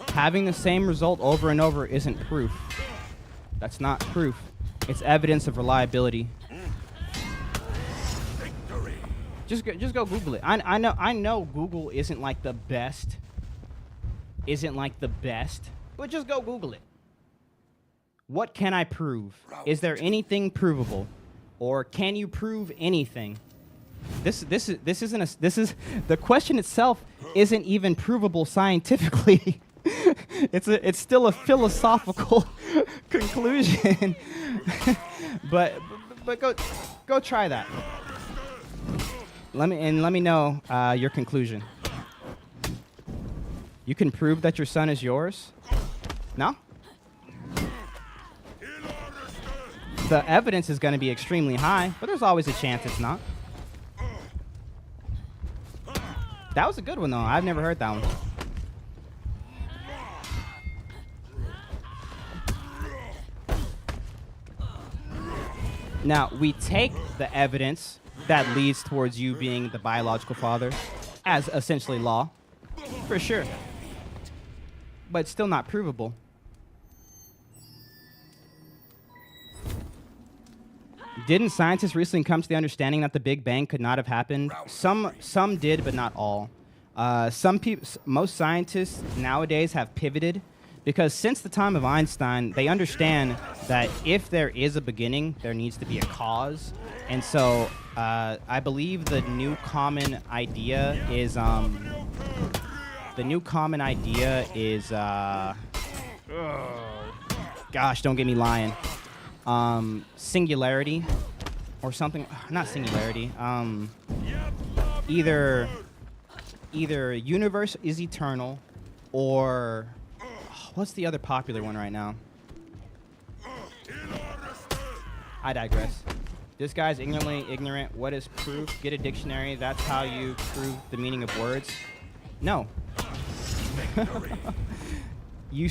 S1: Having the same result over and over isn't proof. That's not proof. It's evidence of reliability. Just go Google it. I know Google isn't like the best isn't like the best, but just go Google it. What can I prove? Is there anything provable? Or can you prove anything? This is the question itself isn't even provable scientifically. It's still a philosophical conclusion. but go try that. Let me know your conclusion. You can prove that your son is yours? No? The evidence is going to be extremely high, but there's always a chance it's not. That was a good one, though. I've never heard that one. Now, we take the evidence that leads towards you being the biological father as essentially law, for sure. But it's still not provable. Didn't scientists recently come to the understanding that the Big Bang could not have happened? Some did, but not all. Most scientists nowadays have pivoted because since the time of Einstein, they understand that if there is a beginning, there needs to be a cause. And so I believe the new common idea is gosh, don't get me lying. Singularity or something, not singularity. Either universe is eternal or what's the other popular one right now? I digress. This guy's ignorantly ignorant. What is proof? Get a dictionary. That's how you prove the meaning of words. No. You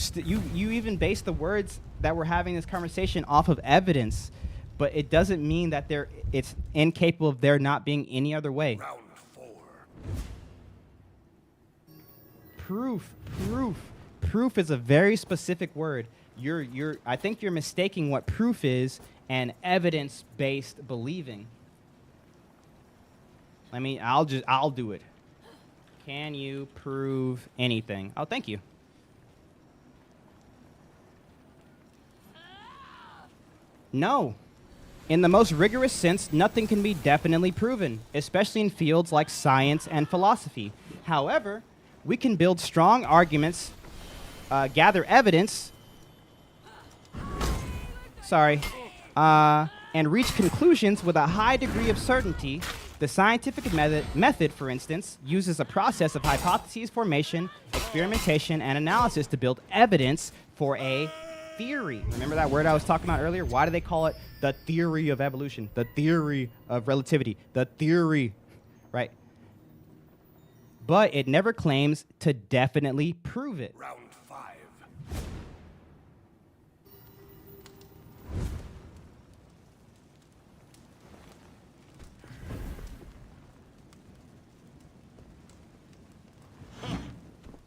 S1: even base the words that we're having this conversation off of evidence, but it doesn't mean that it's incapable of there not being any other way.
S2: Round 4.
S1: Proof is a very specific word. I think you're mistaking what proof is and evidence-based believing. I'll do it. Can you prove anything? Oh, thank you. No. In the most rigorous sense, nothing can be definitely proven, especially in fields like science and philosophy. However, we can build strong arguments, gather evidence, and reach conclusions with a high degree of certainty. The scientific method, for instance, uses a process of hypothesis formation, experimentation, and analysis to build evidence for a theory. Remember that word I was talking about earlier? Why do they call it the theory of evolution, the theory of relativity, the theory, right? But it never claims to definitely prove it.
S2: Round 5.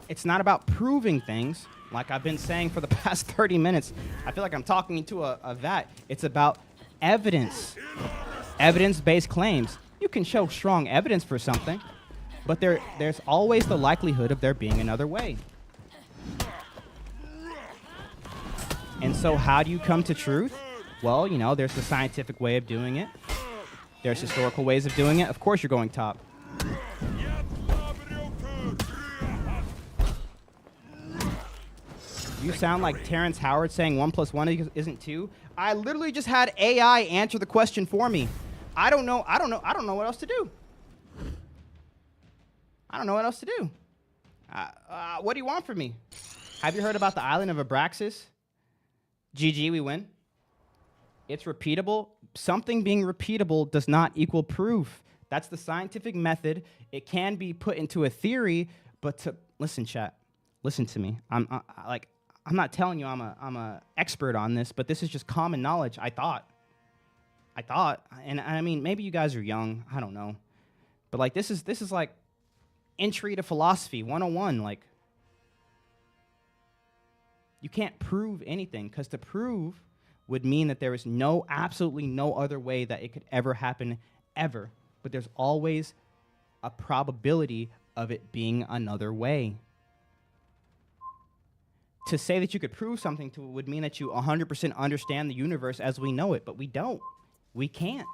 S1: It's not about proving things, like I've been saying for the past 30 minutes. I feel like I'm talking into a vat. It's about evidence, evidence-based claims. You can show strong evidence for something, but there's always the likelihood of there being another way. And so how do you come to truth? Well, there's the scientific way of doing it. There's historical ways of doing it. Of course you're going top. You sound like Terrence Howard saying 1 + 1 isn't 2. I literally just had AI answer the question for me. I don't know what else to do. What do you want from me? Have you heard about the island of Abraxas? GG, we win. It's repeatable. Something being repeatable does not equal proof. That's the scientific method. It can be put into a theory, but listen, chat. Listen to me. I'm not telling you I'm a expert on this, but this is just common knowledge. I thought, and I mean, maybe you guys are young. I don't know, but this is like entry to philosophy 101. Like, you can't prove anything because to prove would mean that there is absolutely no other way that it could ever happen, ever. But there's always a probability of it being another way. to say that you could prove something to it would mean that you 100% understand the universe as we know it, but we don't. We can't.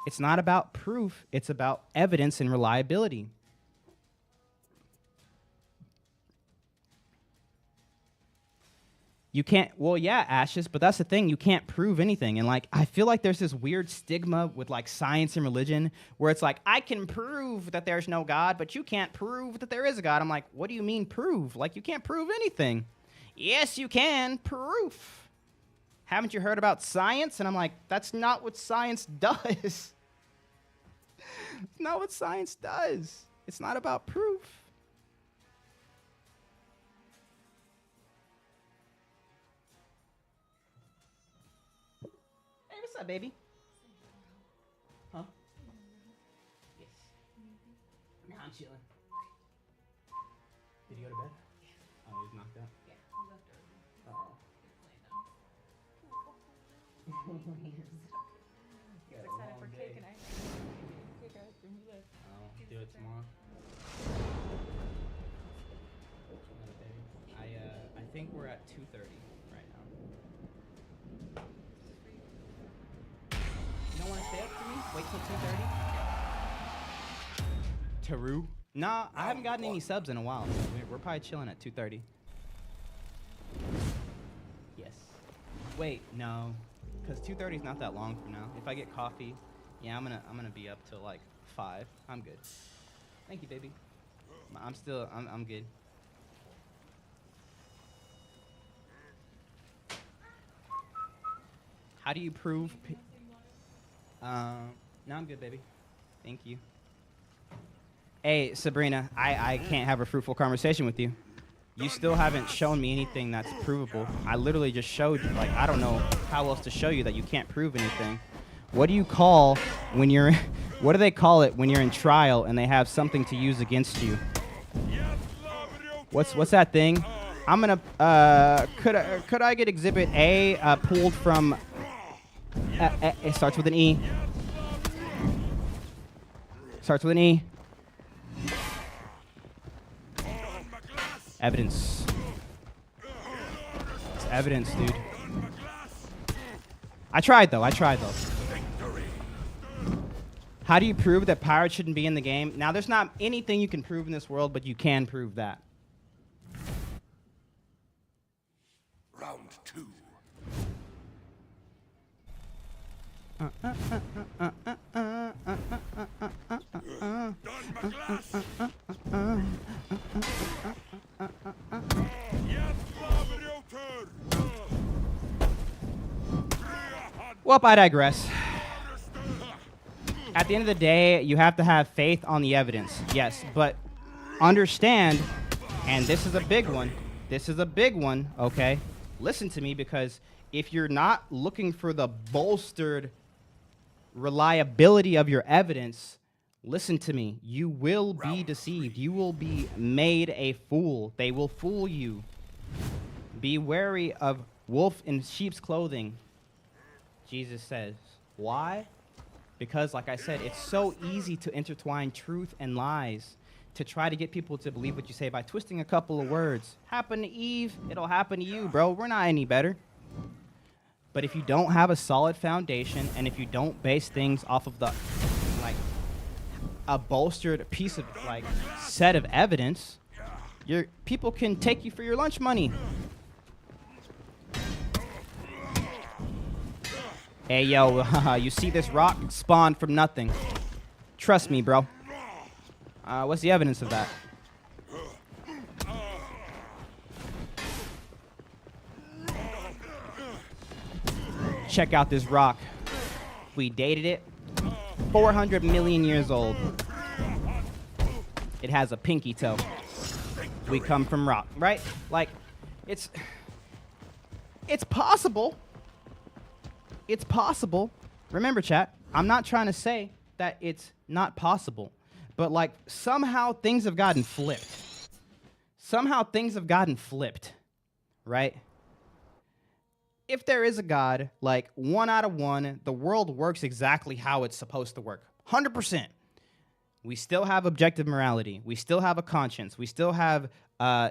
S1: It's not about proof. It's about evidence and reliability. You can't, well, yeah, Ashes, but that's the thing. You can't prove anything. And, like, I feel like there's this weird stigma with, like, science and religion where it's like, I can prove that there's no God, but you can't prove that there is a God. I'm like, what do you mean prove? Like, you can't prove anything. Yes, you can. Proof. Haven't you heard about science? And I'm like, that's not what science does. It's not what science does. It's not about proof. What's up, baby? Huh? Yes. Now I'm chilling. Did he go to bed? Oh, he was knocked out?
S3: Yeah, we left early.
S1: Uh-oh.
S3: He's excited for cake and ice cream. Cake ice cream, he left.
S1: Oh, do it tomorrow. I think we're at 2:30 right now. You don't want to stay up for me? Wait till 2:30? Taru? Nah, I haven't gotten any subs in a while. So we're probably chilling at 2:30. Yes. Wait, no. Because 2:30 is not that long from now. If I get coffee, yeah, I'm gonna be up till like 5. I'm good. Thank you, baby. I'm good. How do you prove? No, I'm good, baby. Thank you. Hey, Sabrina, I can't have a fruitful conversation with you. You still haven't shown me anything that's provable. I literally just showed you. Like, I don't know how else to show you that you can't prove anything. What do you call when you're? What do they call it when you're in trial and they have something to use against you? What's that thing? I'm gonna. Could I get Exhibit A pulled from? It starts with an E. Starts with an E. Evidence. It's evidence, dude. I tried though. How do you prove that pirates shouldn't be in the game? Now, there's not anything you can prove in this world, but you can prove that.
S5: Round 2.
S1: Well, I digress. At the end of the day, you have to have faith on the evidence. Yes, but understand, and this is a big one. This is a big one, okay? Listen to me, because if you're not looking for the bolstered reliability of your evidence, listen to me. You will be deceived. You will be made a fool. They will fool you. Be wary of wolf in sheep's clothing, Jesus says. Why? Because, like I said, it's so easy to intertwine truth and lies to try to get people to believe what you say by twisting a couple of words. Happened to Eve, it'll happen to you, bro. We're not any better. But if you don't have a solid foundation, and if you don't base things off of the, like, a bolstered piece of, like, set of evidence, people can take you for your lunch money. Hey, yo, you see this rock spawned from nothing. Trust me, bro. What's the evidence of that? Check out this rock. We dated it. 400 million years old. It has a pinky toe. We come from rock, right? Like, it's possible. It's possible. Remember, chat, I'm not trying to say that it's not possible. But, like, somehow things have gotten flipped. Right? If there is a God, like, 1 out of 1, the world works exactly how it's supposed to work. 100%. We still have objective morality. We still have a conscience. We still have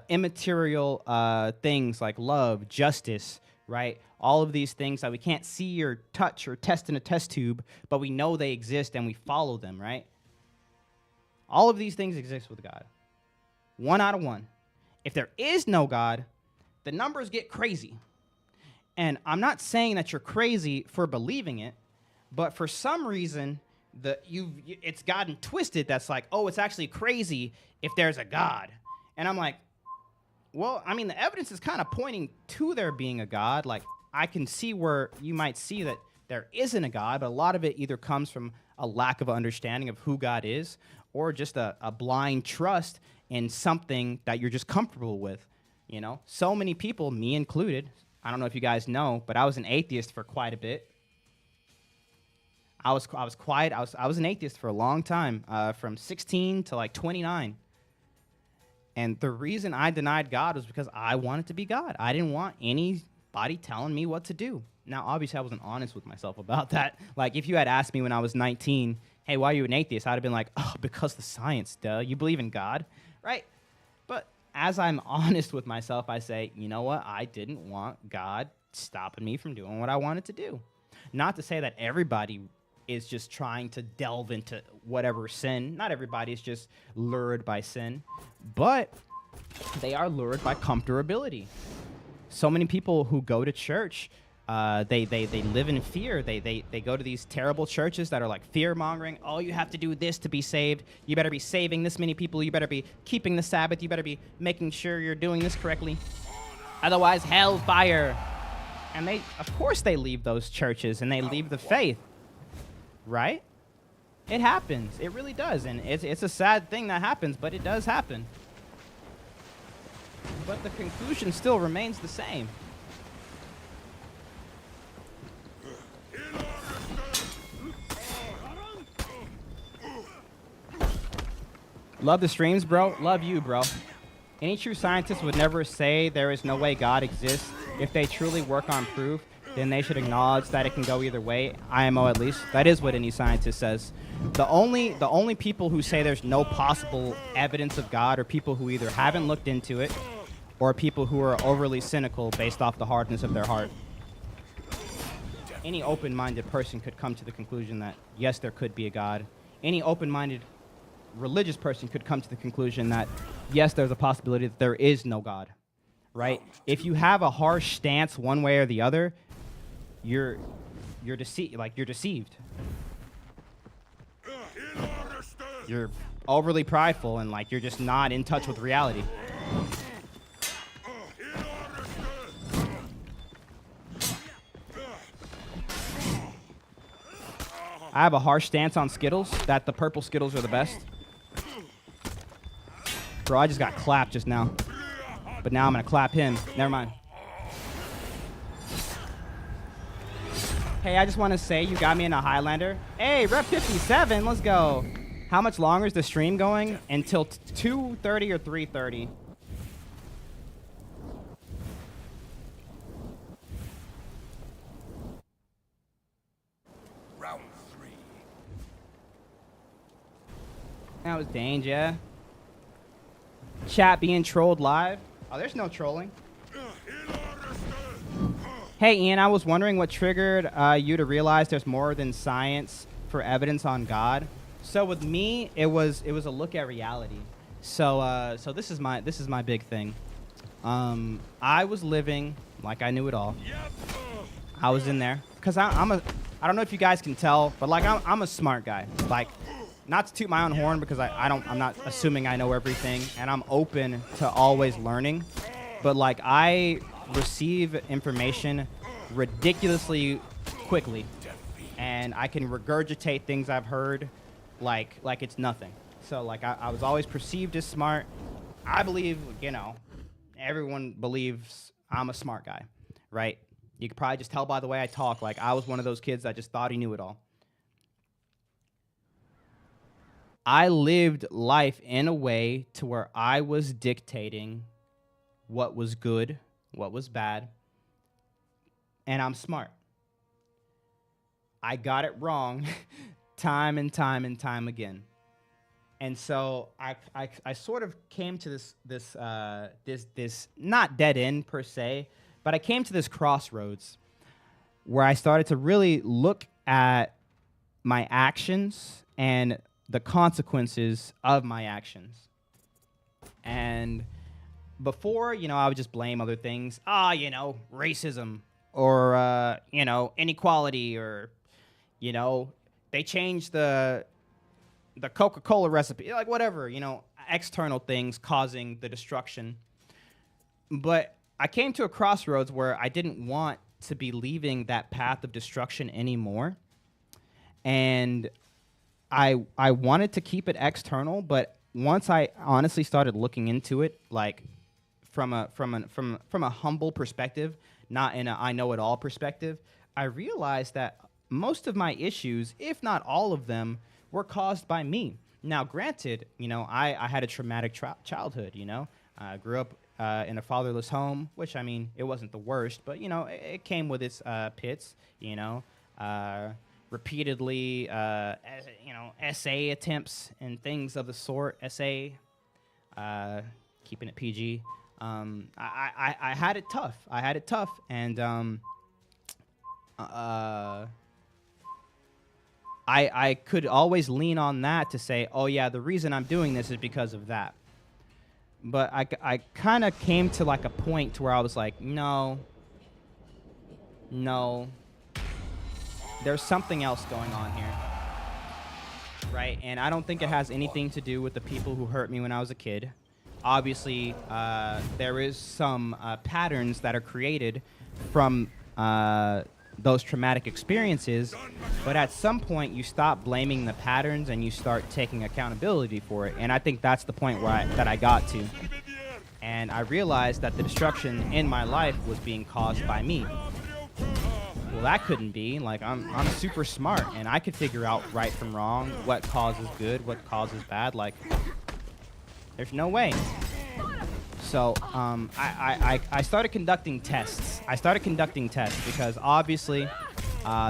S1: immaterial things like love, justice, right? All of these things that we can't see or touch or test in a test tube, but we know they exist and we follow them, right? All of these things exist with God. 1 out of 1. If there is no God, the numbers get crazy. And I'm not saying that you're crazy for believing it, but for some reason, it's gotten twisted that's like, oh, it's actually crazy if there's a God. And I'm like, well, I mean, the evidence is kind of pointing to there being a God. Like, I can see where you might see that there isn't a God, but a lot of it either comes from a lack of understanding of who God is or just a blind trust in something that you're just comfortable with, you know? So many people, me included, I don't know if you guys know, but I was an atheist for quite a bit. I was an atheist for a long time, from 16 to like 29. And the reason I denied God was because I wanted to be God. I didn't want anybody telling me what to do. Now, obviously, I wasn't honest with myself about that. Like, if you had asked me when I was 19, hey, why are you an atheist? I'd have been like, oh, because the science, duh. You believe in God, right? But as I'm honest with myself, I say, you know what? I didn't want God stopping me from doing what I wanted to do. Not to say that everybody is just trying to delve into whatever sin. Not everybody is just lured by sin, but they are lured by comfortability. So many people who go to church, they live in fear. They go to these terrible churches that are like fear-mongering. Oh, you have to do this to be saved. You better be saving this many people. You better be keeping the Sabbath. You better be making sure you're doing this correctly. Otherwise, hellfire. And of course they leave those churches and they leave the faith. Right? It happens. It really does. And it's a sad thing that happens, but it does happen. But the conclusion still remains the same. Love the streams, bro. Love you, bro. Any true scientist would never say there is no way God exists. If they truly work on proof, then they should acknowledge that it can go either way. IMO, at least. That is what any scientist says. The only people who say there's no possible evidence of God are people who either haven't looked into it or people who are overly cynical based off the hardness of their heart. Any open-minded person could come to the conclusion that, yes, there could be a God. Any open-minded religious person could come to the conclusion that, yes, there's a possibility that there is no God, right? If you have a harsh stance one way or the other, you're deceived. You're overly prideful and like you're just not in touch with reality. I have a harsh stance on Skittles, that the purple Skittles are the best. Bro, I just got clapped just now. But now I'm gonna clap him. Never mind. Hey, I just want to say you got me in a Highlander. Hey, rep 57, let's go. How much longer is the stream going? Until 2:30 or 3:30?
S5: Round 3.
S1: That was danger. Yeah. Chat being trolled live. Oh, there's no trolling. Hey, Ian, I was wondering what triggered you to realize there's more than science for evidence on God. So with me, it was a look at reality. So this is my big thing. I was living like I knew it all. I was in there because I don't know if you guys can tell, but like I'm a smart guy. Like, not to toot my own horn because I'm not assuming I know everything, and I'm open to always learning. But like I receive information ridiculously quickly, and I can regurgitate things I've heard like it's nothing. So like I was always perceived as smart. I believe, you know, everyone believes I'm a smart guy, right? You could probably just tell by the way I talk. Like I was one of those kids that just thought he knew it all. I lived life in a way to where I was dictating what was good, what was bad, and I'm smart. I got it wrong time and time and time again. And so I sort of came to this not dead end per se, but I came to this crossroads where I started to really look at my actions and the consequences of my actions. And before, I would just blame other things. Racism or, inequality or, they changed the Coca-Cola recipe, like whatever, external things causing the destruction. But I came to a crossroads where I didn't want to be leaving that path of destruction anymore. And I wanted to keep it external, but once I honestly started looking into it, like from a humble perspective, not in a I know it all perspective, I realized that most of my issues, if not all of them, were caused by me. Now, granted, I had a traumatic childhood. I grew up in a fatherless home, which it wasn't the worst, but it came with its pits. Repeatedly, essay attempts and things of the sort. Essay, keeping it PG. I had it tough. And I could always lean on that to say, oh yeah, the reason I'm doing this is because of that. But I kind of came to like a point to where I was like, no, there's something else going on here, right? And I don't think it has anything to do with the people who hurt me when I was a kid. Obviously, there is some patterns that are created from those traumatic experiences, but at some point you stop blaming the patterns and you start taking accountability for it. And I think that's the point where I got to. And I realized that the destruction in my life was being caused by me. Well, that couldn't be. Like, I'm super smart, and I could figure out right from wrong, what causes good, what causes bad. Like, there's no way. So I started conducting tests. Because obviously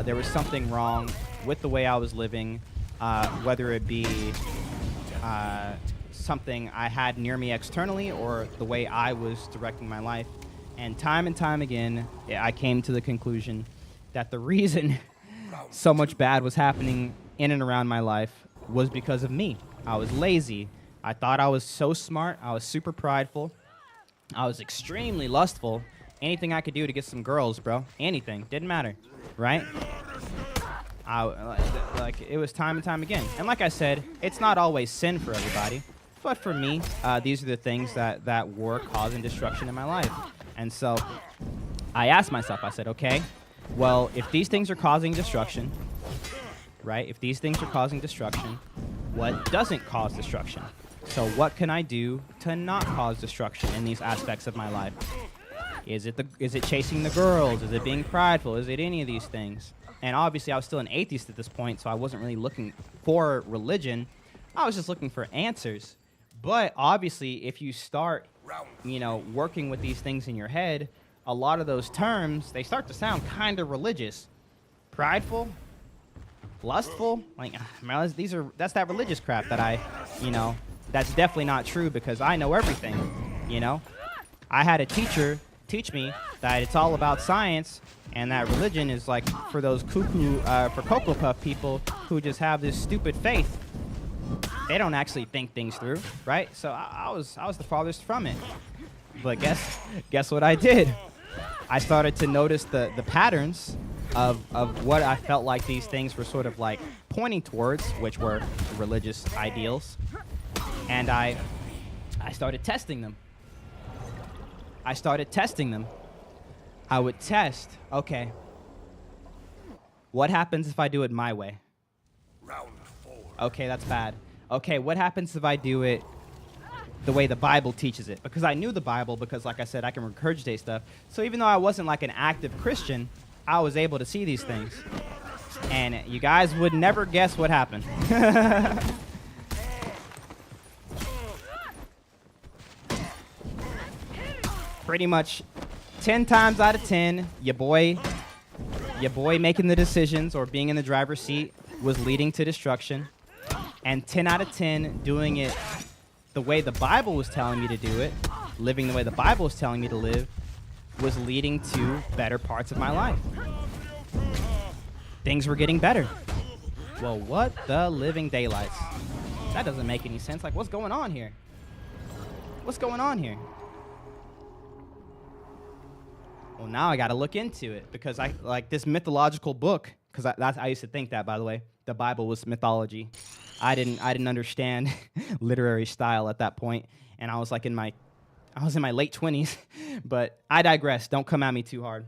S1: there was something wrong with the way I was living, whether it be something I had near me externally or the way I was directing my life. And time again, I came to the conclusion that the reason so much bad was happening in and around my life was because of me. I was lazy. I thought I was so smart. I was super prideful. I was extremely lustful. Anything I could do to get some girls, bro. Anything. Didn't matter. Right? It was time and time again. And like I said, it's not always sin for everybody. But for me, these are the things that were causing destruction in my life. And so I asked myself, I said, okay, well, if these things are causing destruction, right? If these things are causing destruction, what doesn't cause destruction? So what can I do to not cause destruction in these aspects of my life? Is it chasing the girls? Is it being prideful? Is it any of these things? And obviously I was still an atheist at this point, so I wasn't really looking for religion. I was just looking for answers. But obviously if you start, working with these things in your head, a lot of those terms, they start to sound kind of religious. Prideful, lustful, that's that religious crap that that's definitely not true because I know everything, I had a teacher teach me that it's all about science and that religion is like for those cuckoo, for Cocoa Puff people who just have this stupid faith. They don't actually think things through, right? So I was the farthest from it. But guess what I did? I started to notice the patterns of what I felt like these things were sort of like pointing towards, which were religious ideals. And I started testing them. I would test, okay, what happens if I do it my way?
S5: Round 4.
S1: Okay, that's bad. Okay, what happens if I do it the way the Bible teaches it? Because I knew the Bible because, like I said, I can regurgitate stuff. So even though I wasn't like an active Christian, I was able to see these things. And you guys would never guess what happened. Pretty much 10 times out of 10, your boy making the decisions or being in the driver's seat was leading to destruction. And 10 out of 10 doing it the way the Bible was telling me to do it, living the way the Bible was telling me to live, was leading to better parts of my life. Things were getting better. Well, what the living daylights? That doesn't make any sense. Like, what's going on here? What's going on here? Well, now I got to look into it because I like this mythological book. Because I used to think that, by the way, the Bible was mythology. I didn't understand literary style at that point, and I was in my late 20s. But I digress. Don't come at me too hard.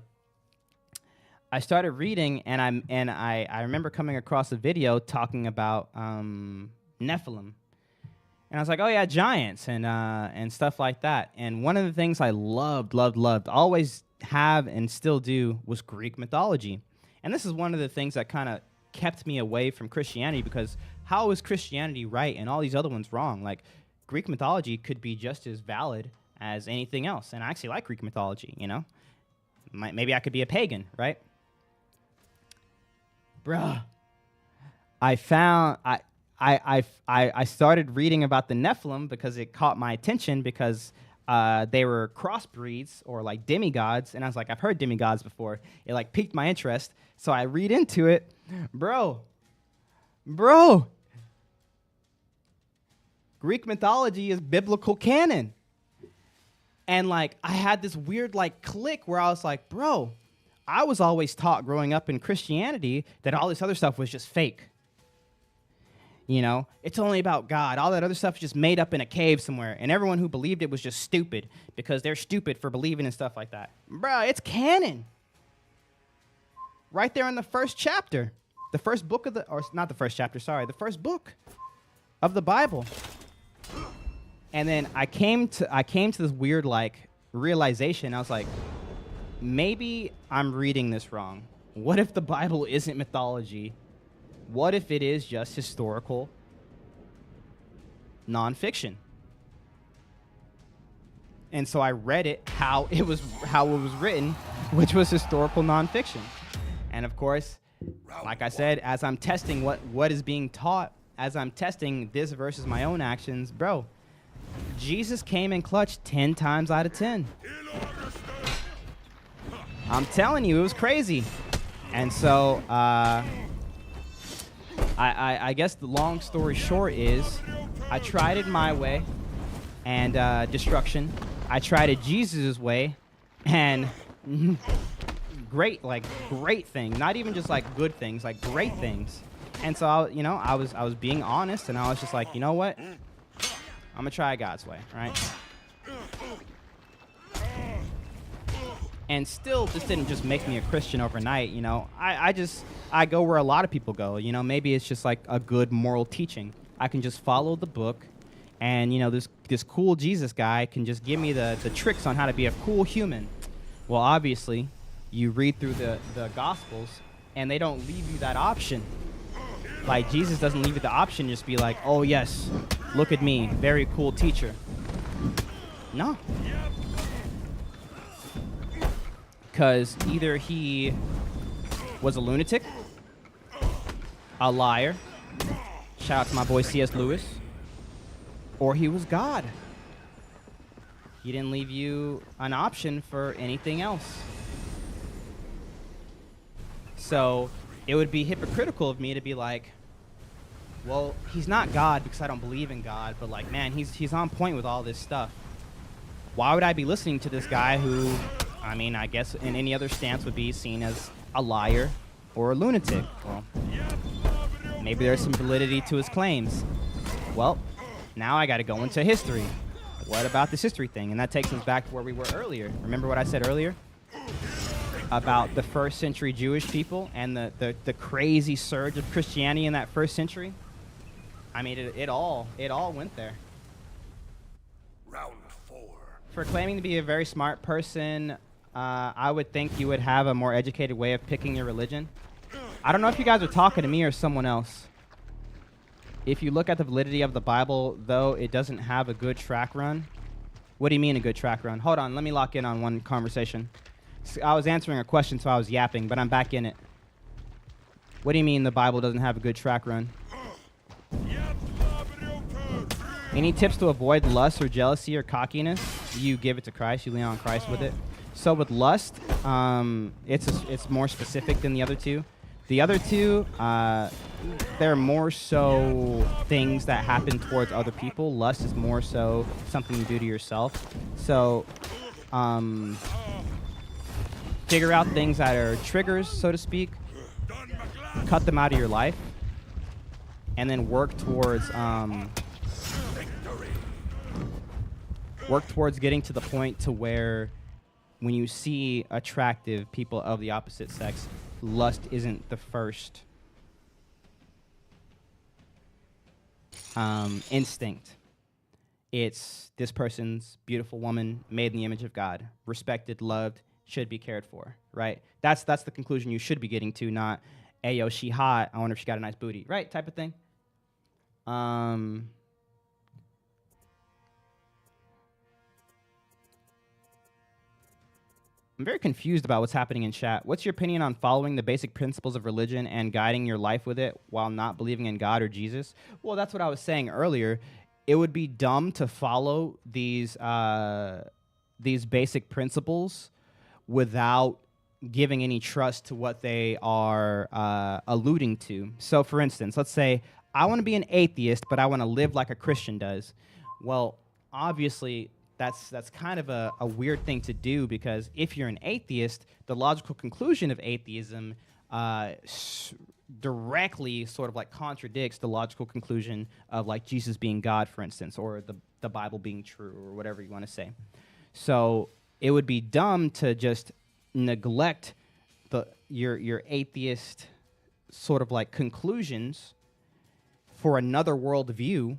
S1: I started reading, and I remember coming across a video talking about Nephilim. And I was like, oh yeah, giants and stuff like that. And one of the things I loved, always have and still do, was Greek mythology. And this is one of the things that kind of kept me away from Christianity, because how is Christianity right and all these other ones wrong? Like, Greek mythology could be just as valid as anything else. And I actually like Greek mythology, you know? Maybe I could be a pagan, right? Bruh. I started reading about the Nephilim because it caught my attention, because they were crossbreeds or like demigods, and I was like, I've heard demigods before. It like piqued my interest, so I read into it. Bro, Greek mythology is biblical canon. And like, I had this weird like click where I was like, bro, I was always taught growing up in Christianity that all this other stuff was just fake. You know, it's only about God. All that other stuff is just made up in a cave somewhere. And everyone who believed it was just stupid because they're stupid for believing in stuff like that. Bro, it's canon. Right there in the first chapter. The first book of or not the first chapter, sorry. The first book of the Bible. And then I came to this weird like realization. I was like, maybe I'm reading this wrong. What if the Bible isn't mythology? What if it is just historical nonfiction? And so I read it how it was written, which was historical nonfiction. And of course, like I said, as I'm testing what is being taught, as I'm testing this versus my own actions, bro, Jesus came in clutch 10 times out of 10. I'm telling you, it was crazy. And so, I guess the long story short is, I tried it my way, and destruction. I tried it Jesus' way, and great thing. Not even just like good things, like great things. And so I was being honest, and I was just like, you know what? I'm gonna try God's way, right? And still, this didn't just make me a Christian overnight, you know. I go where a lot of people go, you know. Maybe it's just like a good moral teaching. I can just follow the book, and, you know, this cool Jesus guy can just give me the tricks on how to be a cool human. Well, obviously, you read through the Gospels, and they don't leave you that option. Like, Jesus doesn't leave you the option to just be like, oh, yes, look at me, very cool teacher. No. Because either he was a lunatic, a liar, shout out to my boy C.S. Lewis, or he was God. He didn't leave you an option for anything else. So it would be hypocritical of me to be like, well, he's not God because I don't believe in God, but like, man, he's on point with all this stuff. Why would I be listening to this guy who, I mean, I guess in any other stance would be seen as a liar or a lunatic? Well, maybe there's some validity to his claims. Well, now I got to go into history. What about this history thing? And that takes us back to where we were earlier. Remember what I said earlier about the first century Jewish people and the crazy surge of Christianity in that first century? I mean, it all went there.
S5: Round 4.
S1: For claiming to be a very smart person, I would think you would have a more educated way of picking your religion. I don't know if you guys are talking to me or someone else. If you look at the validity of the Bible, though, it doesn't have a good track run. What do you mean a good track run? Hold on, let me lock in on one conversation. I was answering a question, so I was yapping, but I'm back in it. What do you mean the Bible doesn't have a good track run? Any tips to avoid lust or jealousy or cockiness? You give it to Christ. You lean on Christ with it. So with lust, it's more specific than the other two. The other two, they're more so things that happen towards other people. Lust is more so something you do to yourself. So figure out things that are triggers, so to speak. Cut them out of your life. And then work towards getting to the point to where when you see attractive people of the opposite sex, lust isn't the first instinct. It's this person's beautiful woman, made in the image of God, respected, loved, should be cared for, right? That's the conclusion you should be getting to, not, hey, yo, she hot, I wonder if she got a nice booty, right? Type of thing. I'm very confused about what's happening in chat. What's your opinion on following the basic principles of religion and guiding your life with it while not believing in God or Jesus? Well, that's what I was saying earlier. It would be dumb to follow these basic principles without giving any trust to what they are alluding to. So, for instance, let's say I want to be an atheist, but I want to live like a Christian does. Well, obviously, that's kind of a weird thing to do, because if you're an atheist, the logical conclusion of atheism directly sort of like contradicts the logical conclusion of like Jesus being God, for instance, or the Bible being true, or whatever you want to say. So it would be dumb to just neglect your atheist sort of like conclusions for another worldview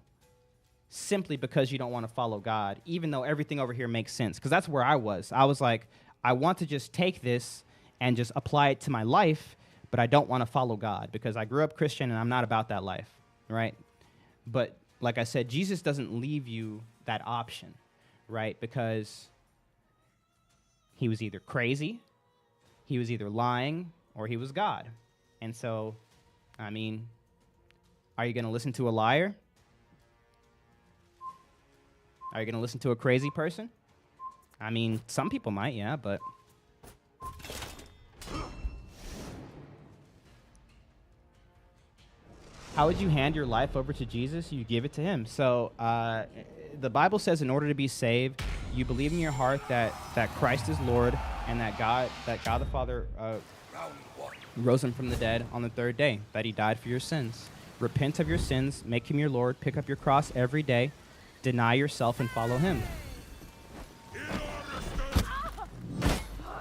S1: simply because you don't want to follow God, even though everything over here makes sense. Because that's where I was. I was like, I want to just take this and just apply it to my life, but I don't want to follow God because I grew up Christian and I'm not about that life, right? But like I said, Jesus doesn't leave you that option, right? Because he was either crazy, he was either lying, or he was God. And so, I mean, are you going to listen to a liar? Are you going to listen to a crazy person? I mean, some people might, yeah, but... How would you hand your life over to Jesus? You give it to him. So the Bible says in order to be saved, you believe in your heart that Christ is Lord and that God the Father rose him from the dead on the third day, that he died for your sins. Repent of your sins, make him your Lord, pick up your cross every day, deny yourself, and follow him.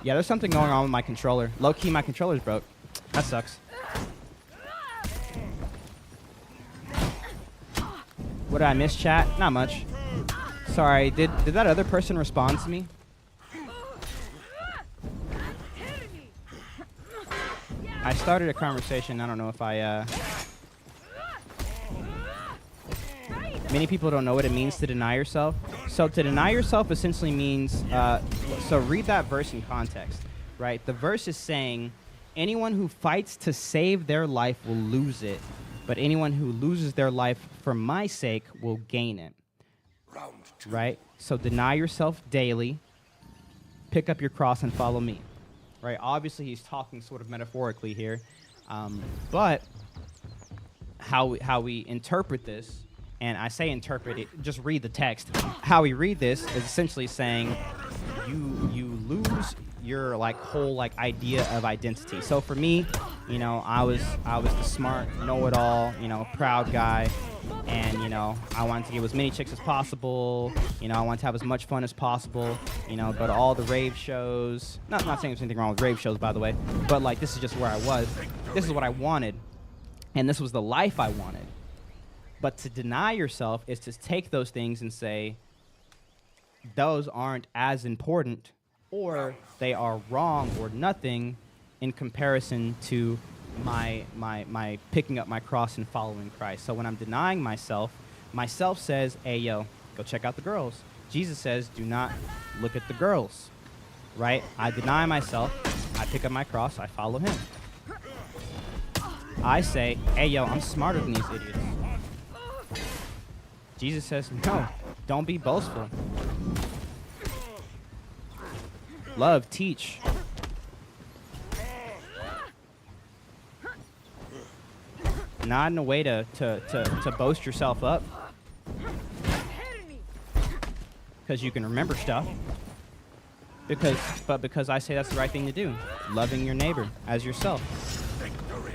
S1: Yeah, there's something going on with my controller. Low-key, my controller's broke. That sucks. What did I miss, chat? Not much. Sorry, did that other person respond to me? I started a conversation. I don't know if I... Many people don't know what it means to deny yourself. So to deny yourself essentially means... so read that verse in context, right? The verse is saying, anyone who fights to save their life will lose it, but anyone who loses their life for my sake will gain it.
S5: Round two.
S1: Right? So deny yourself daily, pick up your cross, and follow me. Right? Obviously, he's talking sort of metaphorically here, but how we interpret this, and I say interpret it, just read the text. How we read this is essentially saying you lose your like whole like idea of identity. So for me, you know, I was the smart, know-it-all, you know, proud guy, and you know, I wanted to get as many chicks as possible. You know, I wanted to have as much fun as possible. You know, go to all the rave shows. Not saying there's anything wrong with rave shows, by the way, but like this is just where I was. This is what I wanted, and this was the life I wanted. But to deny yourself is to take those things and say, those aren't as important, or they are wrong or nothing in comparison to my picking up my cross and following Christ. So when I'm denying myself says, hey, yo, go check out the girls. Jesus says, do not look at the girls, right? I deny myself, I pick up my cross, I follow him. I say, hey, yo, I'm smarter than these idiots. Jesus says, no, don't be boastful. Love, teach. Not in a way to boast yourself up. Because you can remember stuff. But because I say that's the right thing to do. Loving your neighbor as yourself.
S5: Victory.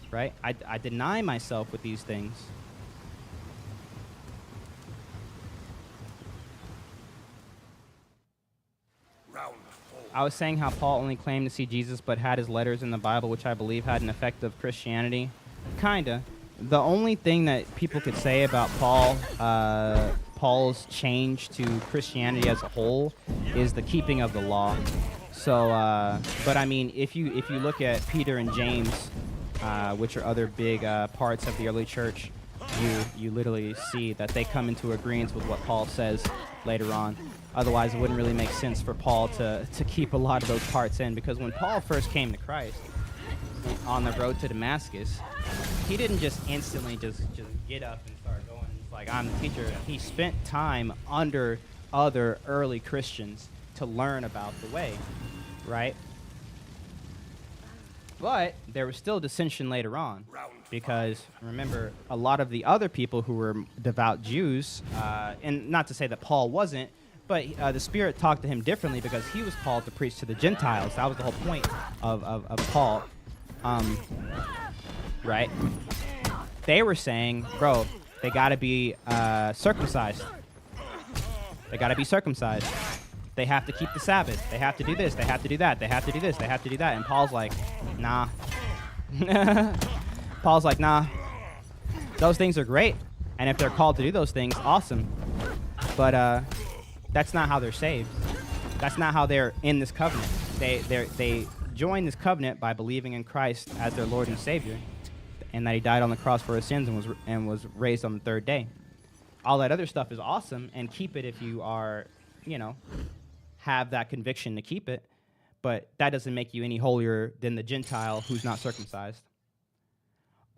S1: Right? I deny myself with these things.
S5: Round 4.
S1: I was saying how Paul only claimed to see Jesus but had his letters in the Bible, which I believe had an effect of Christianity. Kinda. The only thing that people could say about Paul's change to Christianity as a whole is the keeping of the law. So, but I mean, if you look at Peter and James, which are other big parts of the early church, you literally see that they come into agreement with what Paul says later on. Otherwise, it wouldn't really make sense for Paul to keep a lot of those parts in, because when Paul first came to Christ on the road to Damascus, he didn't just instantly just get up and start going like, I'm the teacher. He spent time under other early Christians to learn about the way, right? But there was still dissension later on, because remember, a lot of the other people who were devout Jews, and not to say that Paul wasn't, but the Spirit talked to him differently because he was called to preach to the Gentiles. That was the whole point of Paul, right? They were saying, bro, they got to be circumcised. They got to be circumcised. They have to keep the Sabbath. They have to do this. They have to do that. They have to do this. They have to do that. And Paul's like, nah. Paul's like, nah. Those things are great. And if they're called to do those things, awesome. But that's not how they're saved. That's not how they're in this covenant. They join this covenant by believing in Christ as their Lord and Savior, and that he died on the cross for his sins and was raised on the third day. All that other stuff is awesome, and keep it if you are, have that conviction to keep it, but that doesn't make you any holier than the Gentile who's not circumcised.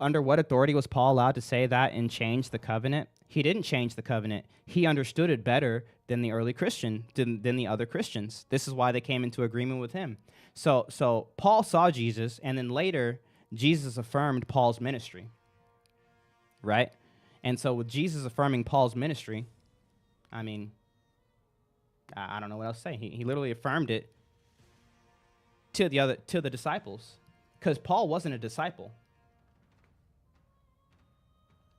S1: Under what authority was Paul allowed to say that and change the covenant? He didn't change the covenant. He understood it better than the early Christian, than the other Christians. This is why they came into agreement with him. So Paul saw Jesus, and then later, Jesus affirmed Paul's ministry, right? And so with Jesus affirming Paul's ministry, I mean, I don't know what else to say. He literally affirmed it to the disciples, because Paul wasn't a disciple,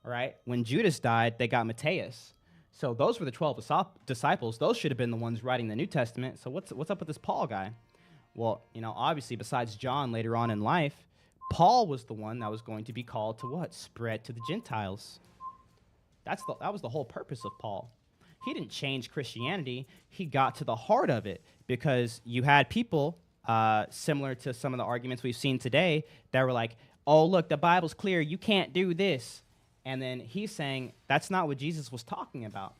S1: right? When Judas died, they got Matthias. So those were the 12 disciples. Those should have been the ones writing the New Testament. So what's up with this Paul guy? Well, obviously, besides John later on in life, Paul was the one that was going to be called to what? Spread to the Gentiles. That was the whole purpose of Paul. He didn't change Christianity. He got to the heart of it, because you had people similar to some of the arguments we've seen today that were like, oh, look, the Bible's clear. You can't do this. And then he's saying that's not what Jesus was talking about.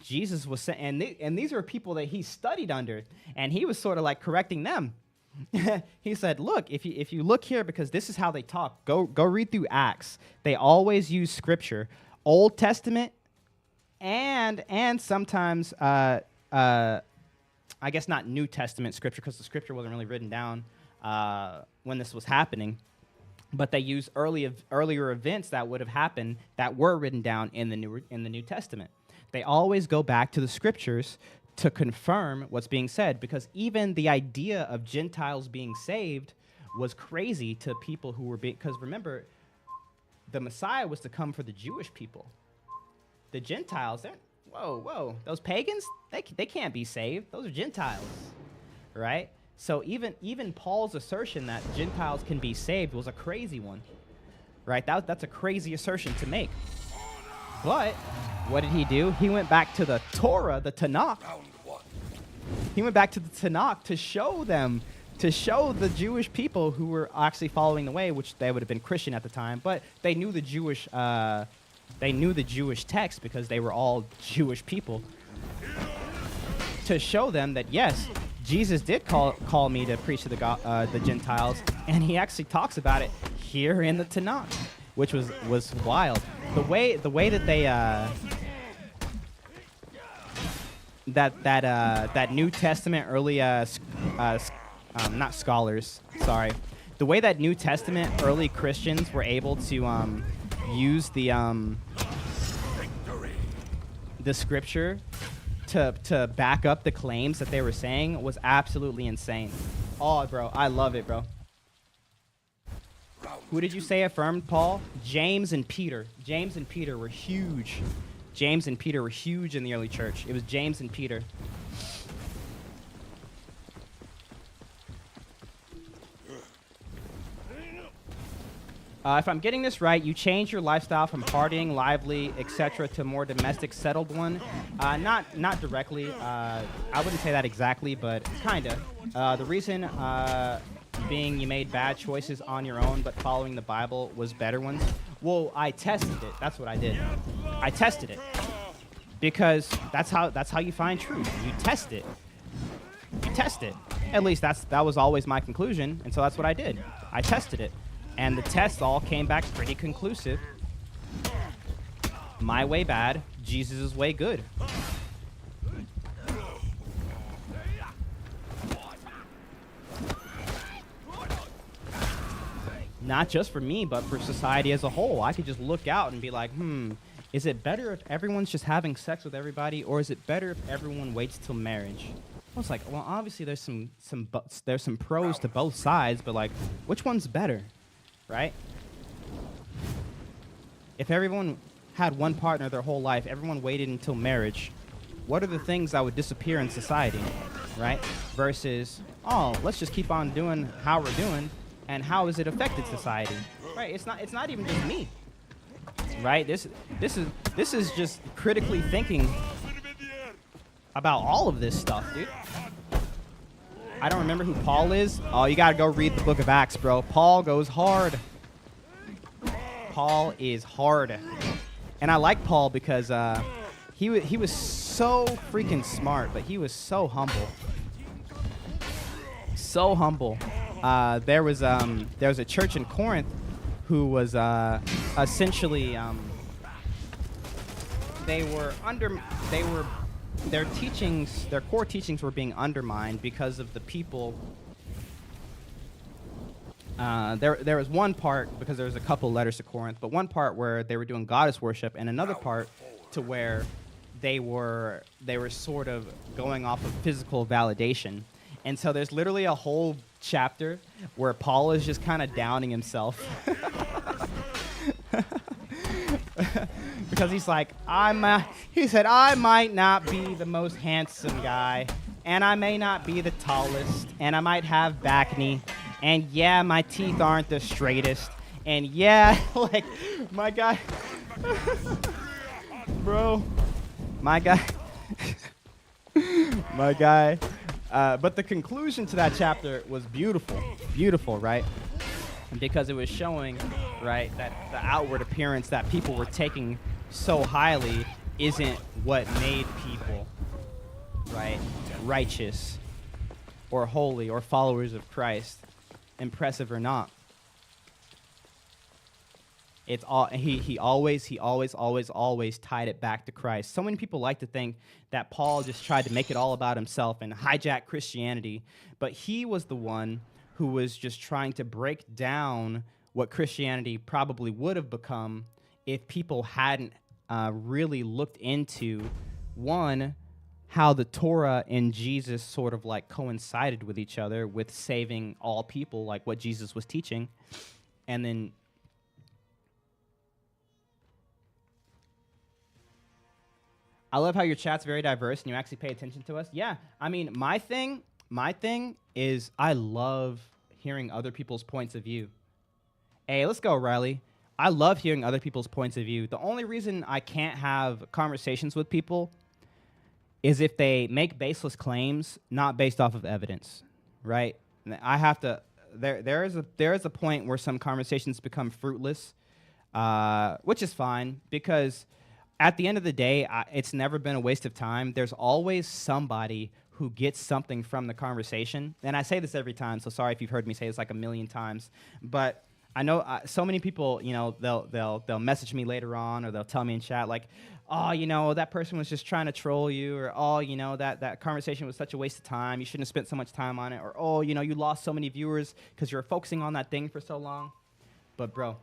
S1: Jesus was saying, and these are people that he studied under, and he was sort of like correcting them. He said, look, if you look here, because this is how they talk, go read through Acts. They always use Scripture, Old Testament, and sometimes, I guess not New Testament Scripture, because the Scripture wasn't really written down when this was happening. But they use earlier events that would have happened that were written down in the New Testament. They always go back to the Scriptures to confirm what's being said, because even the idea of Gentiles being saved was crazy to people who were because remember, the Messiah was to come for the Jewish people. The Gentiles, whoa, those pagans, they can't be saved. Those are Gentiles, right? So even Paul's assertion that Gentiles can be saved was a crazy one, right? That's a crazy assertion to make. But what did he do? He went back to the Torah, the Tanakh.
S5: Round 1.
S1: He went back to the Tanakh to show the Jewish people who were actually following the way, which they would have been Christian at the time, but they knew the Jewish text because they were all Jewish people, to show them that yes, Jesus did call me to preach to the Gentiles, and he actually talks about it here in the Tanakh. which was wild. The way that they that New Testament early not scholars, sorry, the way that New Testament early Christians were able to use the scripture to back up the claims that they were saying was absolutely insane. Oh, bro, I love it, bro. Who did you say affirmed Paul? James and Peter. James and Peter were huge. James and Peter were huge in the early church. It was James and Peter. If I'm getting this right, you changed your lifestyle from partying, lively, etc., to a more domestic, settled one. Not directly. I wouldn't say that exactly, but kinda. The reason being you made bad choices on your own, but following the Bible was better ones. Well, I tested it. That's what I did. I tested it because that's how you find truth. You test it. You test it. At least that was always my conclusion, and so that's what I did. I tested it. And the tests all came back pretty conclusive. My way bad, Jesus' way good. Not just for me, but for society as a whole. I could just look out and be like, is it better if everyone's just having sex with everybody, or is it better if everyone waits till marriage? I was like, well, obviously there's some pros to both sides, but like, which one's better? Right? If everyone had one partner their whole life, everyone waited until marriage, what are the things that would disappear in society, right? Versus, oh, let's just keep on doing how we're doing, and how has it affected society? Right? It's not even just me. Right? This is just critically thinking about all of this stuff, dude. I don't remember who Paul is. Oh, you gotta go read the book of Acts, bro. Paul goes hard. Paul is hard. And I like Paul because he was so freaking smart, but he was so humble. So humble. There was a church in Corinth who was essentially their core teachings were being undermined because of the people. There was one part, because there was a couple letters to Corinth, but one part where they were doing goddess worship, and another part to where they were sort of going off of physical validation. And so there's literally a whole chapter where Paul is just kind of downing himself. Because he's like, he said, I might not be the most handsome guy, and I may not be the tallest, and I might have back knee, and yeah, my teeth aren't the straightest, and yeah, like, my guy, bro, my guy, but the conclusion to that chapter was beautiful, right? Because it was showing, right, that the outward appearance that people were taking so highly isn't what made people, right, righteous or holy or followers of Christ, impressive or not. It's all he always tied it back to Christ. So many people like to think that Paul just tried to make it all about himself and hijack Christianity, but he was the one who was just trying to break down what Christianity probably would have become if people hadn't really looked into, one, how the Torah and Jesus sort of like coincided with each other with saving all people, like what Jesus was teaching, and then I love how your chat's very diverse and you actually pay attention to us. Yeah, I mean, my thing is I love hearing other people's points of view. Hey, let's go, Riley. I love hearing other people's points of view. The only reason I can't have conversations with people is if they make baseless claims not based off of evidence, right? I have to. There is a point where some conversations become fruitless, which is fine because at the end of the day, it's never been a waste of time. There's always somebody who gets something from the conversation. And I say this every time, so sorry if you've heard me say this like a million times. But I know so many people, you know, they'll message me later on, or they'll tell me in chat like, oh, you know, that person was just trying to troll you, or oh, you know, that conversation was such a waste of time. You shouldn't have spent so much time on it, or oh, you know, you lost so many viewers because you were focusing on that thing for so long. But bro,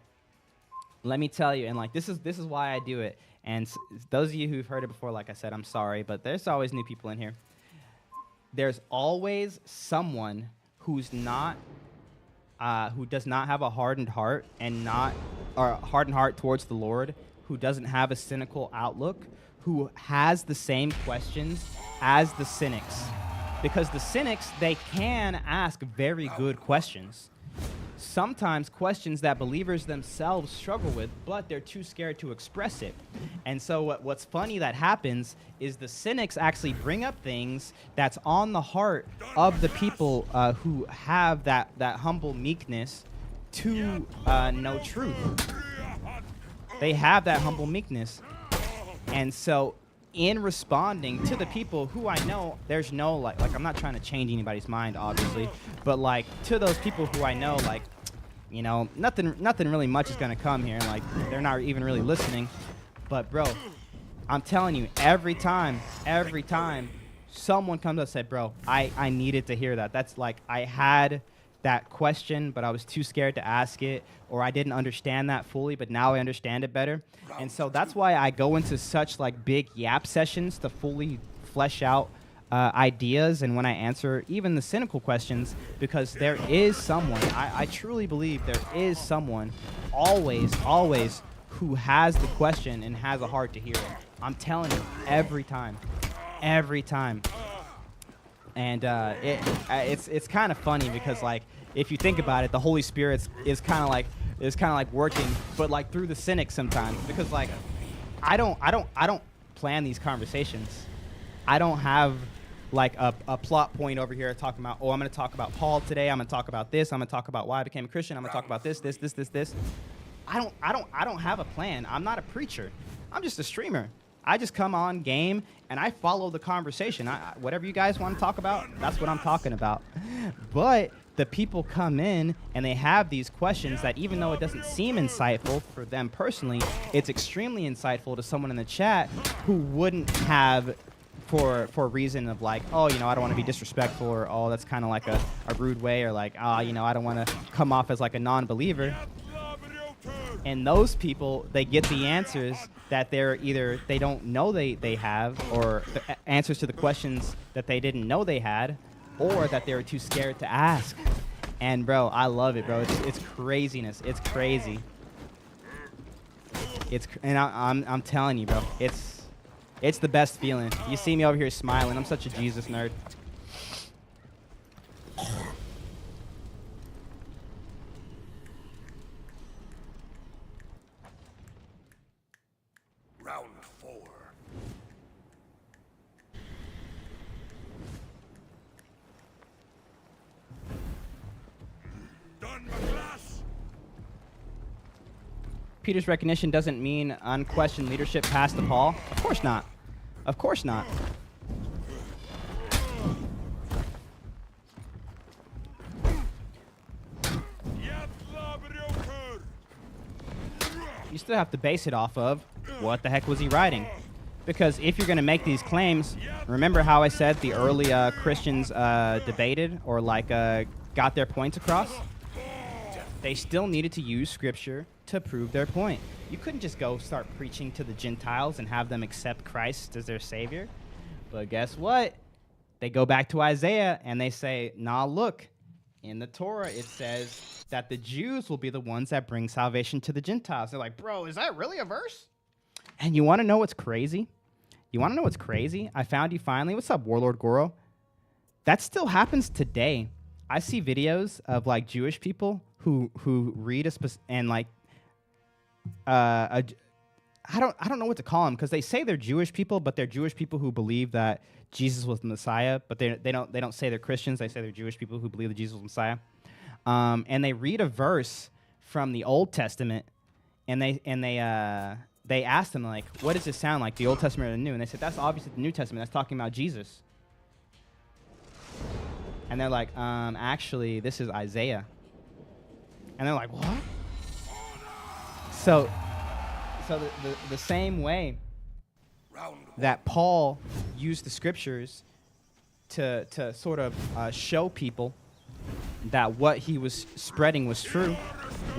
S1: let me tell you, and like this is why I do it. And those of you who've heard it before, like I said, I'm sorry, but there's always new people in here. There's always someone who's not, who does not have a hardened heart or hardened heart towards the Lord, who doesn't have a cynical outlook, who has the same questions as the cynics. Because the cynics, they can ask very good questions. Sometimes questions that believers themselves struggle with, but they're too scared to express it. And so what's funny that happens is the cynics actually bring up things that's on the heart of the people who have that humble meekness to know truth. They have that humble meekness. And so in responding to the people who I know, there's no like I'm not trying to change anybody's mind, obviously, but like to those people who I know, like, you know, nothing really much is gonna come here. Like they're not even really listening. But bro, I'm telling you, every time someone comes up and said, bro, I needed to hear that. That's like I had that question, but I was too scared to ask it, or I didn't understand that fully, but now I understand it better. And so that's why I go into such like big yap sessions to fully flesh out ideas, and when I answer even the cynical questions, because there is someone, I truly believe there is someone always who has the question and has a heart to hear it. I'm telling you, every time. And it's kind of funny because like if you think about it, the Holy Spirit is kind of like working, but like through the cynics sometimes, because like I don't plan these conversations. I don't have like a plot point over here talking about, oh, I'm going to talk about Paul today. I'm going to talk about this. I'm going to talk about why I became a Christian. I'm going to talk about this. I don't have a plan. I'm not a preacher. I'm just a streamer. I just come on game and I follow the conversation. Whatever you guys want to talk about, that's what I'm talking about. But the people come in and they have these questions that, even though it doesn't seem insightful for them personally, it's extremely insightful to someone in the chat who wouldn't have, for a reason of like, oh, you know, I don't want to be disrespectful, or oh, that's kind of like a rude way, or like, oh, you know, I don't want to come off as like a non-believer. And those people, they get the answers that they're either they don't know they have, or the answers to the questions that they didn't know they had, or that they were too scared to ask. And bro, I love it, bro. It's craziness. It's crazy. I'm telling you, bro. It's the best feeling. You see me over here smiling. I'm such a Jesus nerd.
S5: Round 4. Done, McGlass.
S1: Peter's recognition doesn't mean unquestioned leadership past the Paul. Of course not. Of course not. You still have to base it off of what the heck was he writing. Because if you're going to make these claims, remember how I said the early Christians debated or like got their points across? They still needed to use scripture to prove their point. You couldn't just go start preaching to the Gentiles and have them accept Christ as their savior. But guess what? They go back to Isaiah and they say, nah, look, in the Torah it says that the Jews will be the ones that bring salvation to the Gentiles. They're like, bro, is that really a verse? And you want to know what's crazy? I found you finally. What's up, Warlord Goro? That still happens today. I see videos of like Jewish people who read and like I don't know what to call them, because they say they're Jewish people, but they're Jewish people who believe that Jesus was the Messiah. But they don't say they're Christians. They say they're Jewish people who believe that Jesus was Messiah. And they read a verse from the Old Testament, and they asked them like, what does this sound like, the Old Testament or the New? And they said, that's obviously the New Testament. That's talking about Jesus. And they're like, actually, this is Isaiah. And they're like, what? So the same way
S5: Round one.
S1: that Paul used the scriptures to sort of show people that what he was spreading was true,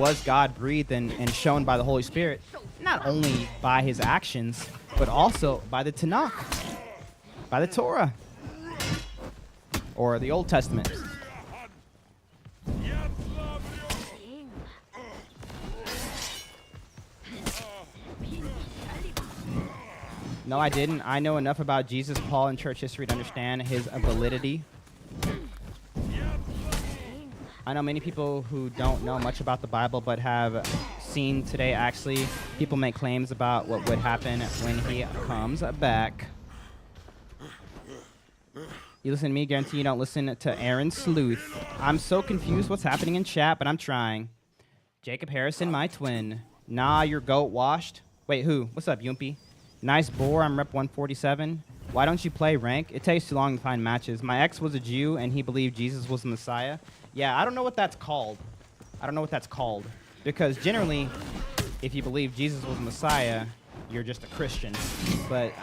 S1: was God breathed and shown by the Holy Spirit, not only by his actions, but also by the Tanakh, by the Torah, or the Old Testament. No, I didn't. I know enough about Jesus, Paul, and church history to understand his validity. I know many people who don't know much about the Bible but have seen today, actually, people make claims about what would happen when he comes back. You listen to me, guarantee you don't listen to Aaron Sleuth. I'm so confused what's happening in chat, but I'm trying. Jacob Harrison, my twin. Nah, your goat washed. Wait, who? What's up, Yumpy? Nice boar, I'm rep 147. Why don't you play rank? It takes too long to find matches. My ex was a Jew, and he believed Jesus was the Messiah. Yeah, I don't know what that's called. I don't know what that's called. Because generally, if you believe Jesus was the Messiah, you're just a Christian. But,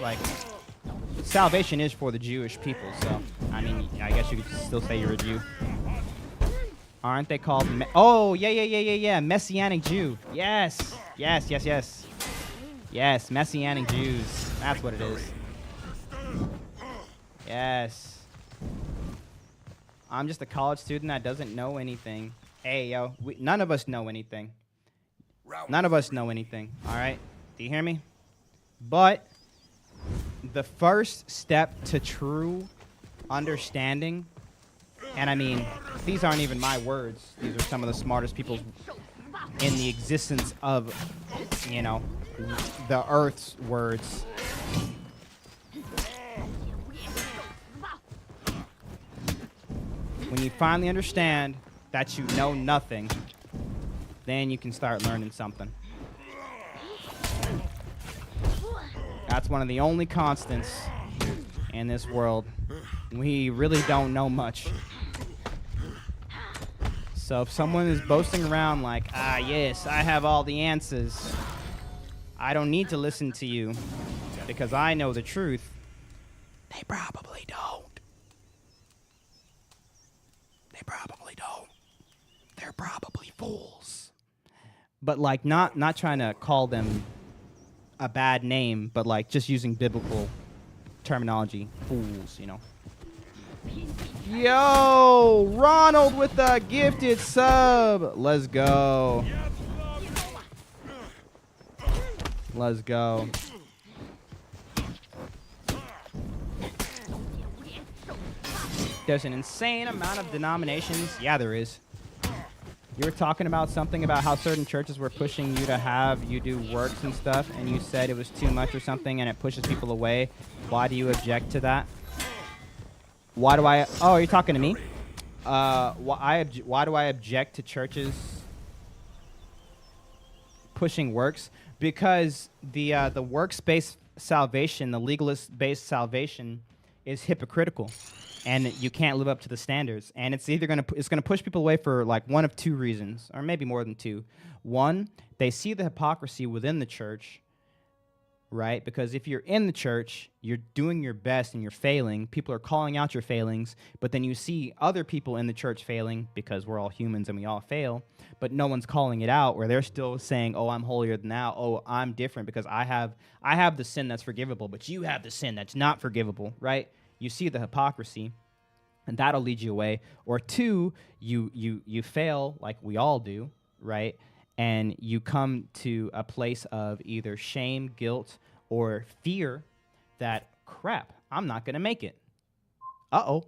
S1: like, salvation is for the Jewish people, so, I mean, I guess you could still say you're a Jew. Aren't they called... Oh, yeah, Messianic Jew. Yes. Yes, Messianic Jews. That's what it is. Yes. I'm just a college student that doesn't know anything. Hey, yo, none of us know anything. None of us know anything, all right? Do you hear me? But the first step to true understanding, and I mean, these aren't even my words. These are some of the smartest people in the existence of, you know, the Earth's words. When you finally understand that you know nothing, then you can start learning something. That's one of the only constants in this world. We really don't know much. So if someone is boasting around like, ah, yes, I have all the answers, I don't need to listen to you because I know the truth, they probably don't. They probably don't. They're probably fools. But like not trying to call them a bad name, but like just using biblical terminology. Fools, you know. Yo, Ronald with the gifted sub. Let's go. Let's go. There's an insane amount of denominations. Yeah, there is. You were talking about something about how certain churches were pushing you to have you do works and stuff, and you said it was too much or something and it pushes people away. Why do you object to that? Why do I... Oh, are you talking to me? Why do I object to churches pushing works? Because the works-based salvation, the legalist-based salvation, is hypocritical, and you can't live up to the standards. And it's either gonna push people away for like one of two reasons, or maybe more than two. One, they see the hypocrisy within the church, right? Because if you're in the church, you're doing your best and you're failing. People are calling out your failings, but then you see other people in the church failing because we're all humans and we all fail, but no one's calling it out, or they're still saying, oh, I'm holier than thou. Oh, I'm different because I have the sin that's forgivable, but you have the sin that's not forgivable, right? You see the hypocrisy, and that'll lead you away. Or two, you fail like we all do, right? And you come to a place of either shame, guilt, or fear that, crap, I'm not going to make it. Uh-oh.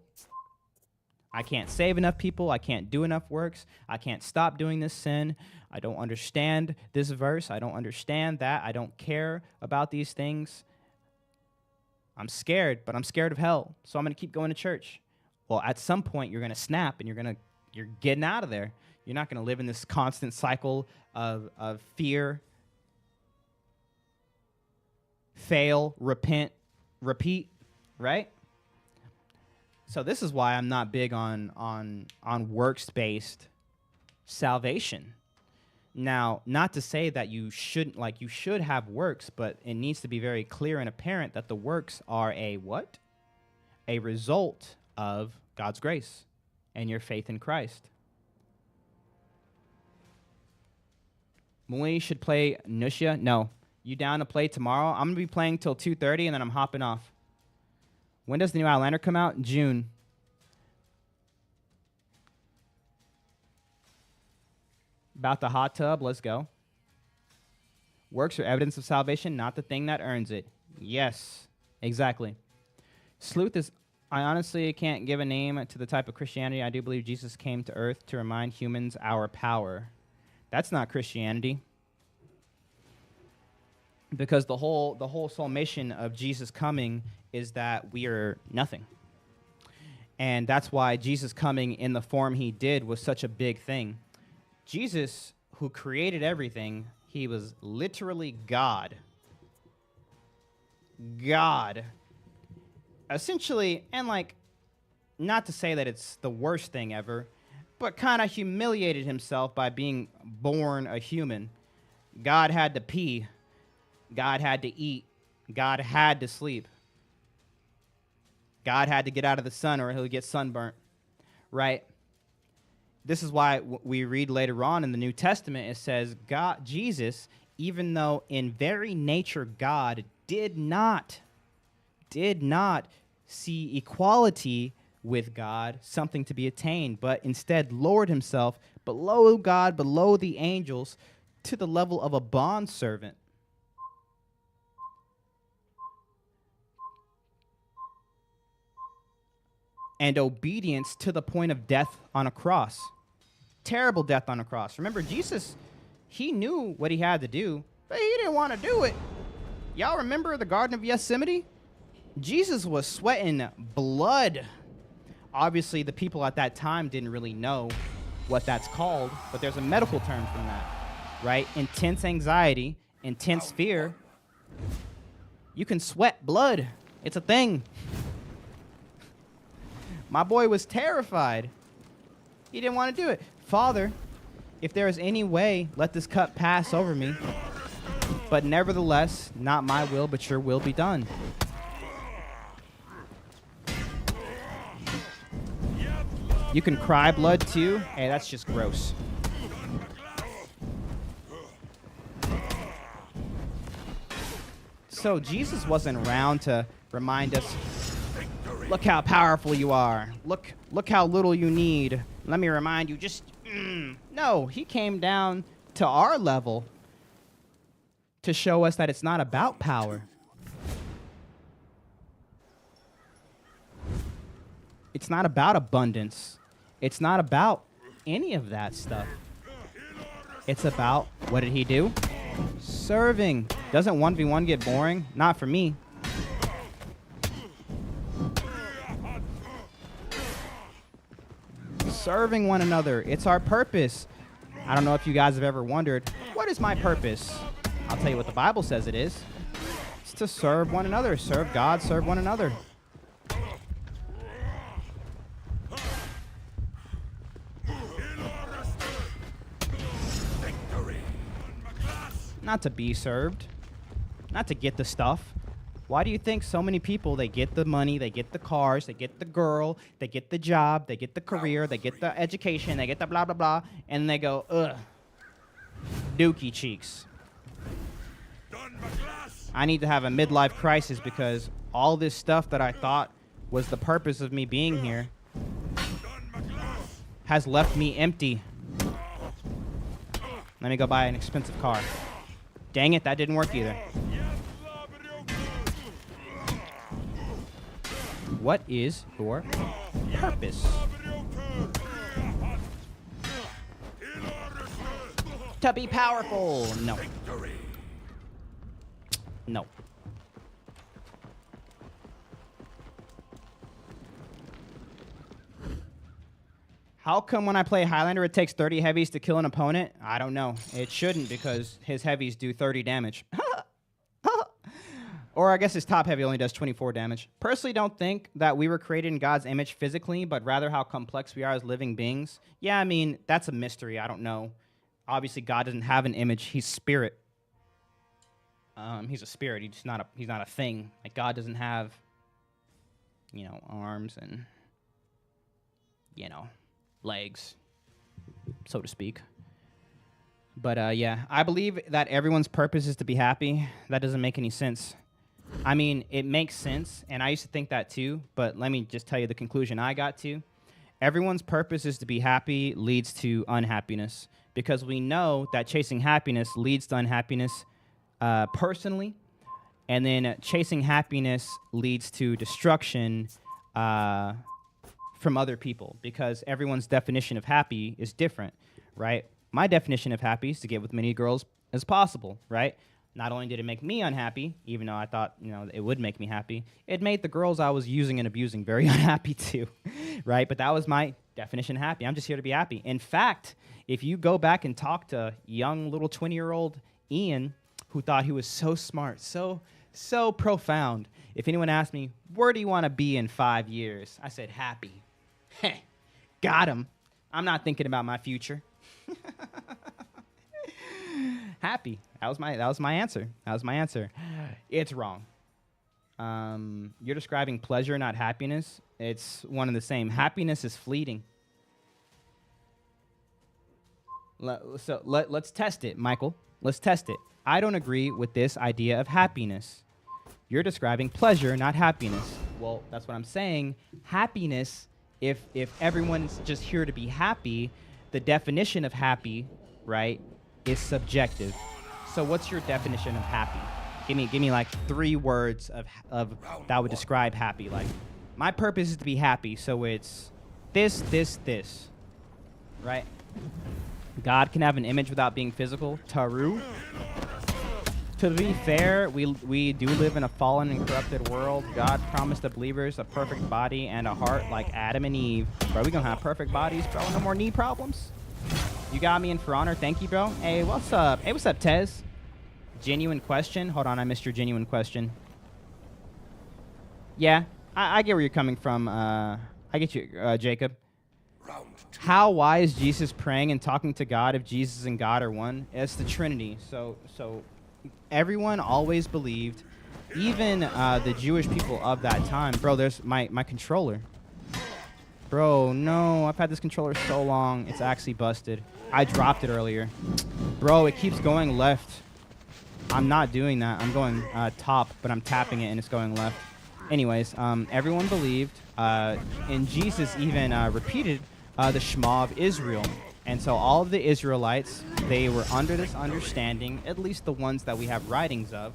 S1: I can't save enough people. I can't do enough works. I can't stop doing this sin. I don't understand this verse. I don't understand that. I don't care about these things. I'm scared, but I'm scared of hell, so I'm going to keep going to church. Well, at some point, you're going to snap, and you're getting out of there. You're not going to live in this constant cycle of fear, fail, repent, repeat, right? So this is why I'm not big on works-based salvation, Now, not to say that you shouldn't, like, you should have works, but it needs to be very clear and apparent that the works are a what? A result of God's grace and your faith in Christ. Muli should play Nusha. No. You down to play tomorrow? I'm going to be playing till 2:30, and then I'm hopping off. When does the new Outlander come out? June. About the hot tub, let's go. Works are evidence of salvation, not the thing that earns it. Yes, exactly. Sleuth is, I honestly can't give a name to the type of Christianity. I do believe Jesus came to earth to remind humans our power. That's not Christianity. Because the whole sole mission of Jesus coming is that we are nothing. And that's why Jesus coming in the form he did was such a big thing. Jesus, who created everything, he was literally God. God. Essentially, and like, not to say that it's the worst thing ever, but kind of humiliated himself by being born a human. God had to pee. God had to eat. God had to sleep. God had to get out of the sun or he'll get sunburnt, right? This is why we read later on in the New Testament, it says, God, Jesus, even though in very nature God did not see equality with God, something to be attained, but instead lowered himself below God, below the angels, to the level of a bondservant. And obedience to the point of death on a cross. Terrible death on a cross. Remember, Jesus, he knew what he had to do, but he didn't want to do it. Y'all remember the Garden of Gethsemane? Jesus was sweating blood. Obviously, the people at that time didn't really know what that's called, but there's a medical term from that, right? Intense anxiety, intense fear. You can sweat blood. It's a thing. My boy was terrified. He didn't want to do it. Father, if there is any way, let this cup pass over me. But nevertheless, not my will, but your will be done. You can cry blood too? Hey, that's just gross. So Jesus wasn't around to remind us, look how powerful you are. Look how little you need. Let me remind you, no, he came down to our level to show us that it's not about power. It's not about abundance. It's not about any of that stuff. It's about, what did he do? Serving. Doesn't 1v1 get boring? Not for me. Serving one another. It's our purpose. I don't know if you guys have ever wondered, what is my purpose? I'll tell you what the Bible says it is. It's to serve one another. Serve God, serve one another. Not to be served. Not to get the stuff. Why do you think so many people, they get the money, they get the cars, they get the girl, they get the job, they get the career, they get the education, they get the blah, blah, blah, and they go, ugh, dookie cheeks. I need to have a midlife crisis because all this stuff that I thought was the purpose of me being here has left me empty. Let me go buy an expensive car. Dang it, that didn't work either. What is your purpose? To be powerful. No. No. How come when I play Highlander it takes 30 heavies to kill an opponent? I don't know. It shouldn't because his heavies do 30 damage. Or I guess his top heavy only does 24 damage. Personally don't think that we were created in God's image physically, but rather how complex we are as living beings. Yeah, I mean, that's a mystery. I don't know. Obviously, God doesn't have an image. He's spirit. He's a spirit. He's not a thing. Like, God doesn't have, arms and, legs, so to speak. But, yeah, I believe that everyone's purpose is to be happy. That doesn't make any sense. I mean, it makes sense, and I used to think that too, but let me just tell you the conclusion I got to. Everyone's purpose is to be happy leads to unhappiness, because we know that chasing happiness leads to unhappiness personally, and then chasing happiness leads to destruction from other people, because everyone's definition of happy is different, right? My definition of happy is to get with many girls as possible, right? Not only did it make me unhappy, even though I thought, it would make me happy, it made the girls I was using and abusing very unhappy too, right? But that was my definition of happy. I'm just here to be happy. In fact, if you go back and talk to young little 20-year-old Ian, who thought he was so smart, so profound, if anyone asked me, where do you want to be in 5 years? I said, happy. Got him. I'm not thinking about my future. Happy. That was my answer. It's wrong. You're describing pleasure, not happiness. It's one and the same. Happiness is fleeting. Let's test it, Michael. Let's test it. I don't agree with this idea of happiness. You're describing pleasure, not happiness. Well, that's what I'm saying. Happiness, if everyone's just here to be happy, the definition of happy, right, is subjective. So what's your definition of happy? Give me like 3 words of that would describe happy. Like, my purpose is to be happy, so it's this, right? God can have an image without being physical. Taru. To be fair, we do live in a fallen and corrupted world. God promised the believers a perfect body and a heart like Adam and Eve. Bro, we gonna have perfect bodies, bro. No more knee problems. You got me in for honor. Thank you, bro. Hey, what's up? Hey, what's up, Tez? Genuine question. Hold on, I missed your genuine question. Yeah, I get where you're coming from. I get you, Jacob. How why is Jesus praying and talking to God if Jesus and God are one? It's the Trinity. So everyone always believed, even the Jewish people of that time. Bro, there's my controller. Bro, no, I've had this controller so long, it's actually busted. I dropped it earlier. Bro, it keeps going left. I'm not doing that. I'm going top, but I'm tapping it and it's going left. Anyways, everyone believed, and Jesus even repeated the Shema of Israel. And so all of the Israelites, they were under this understanding, at least the ones that we have writings of,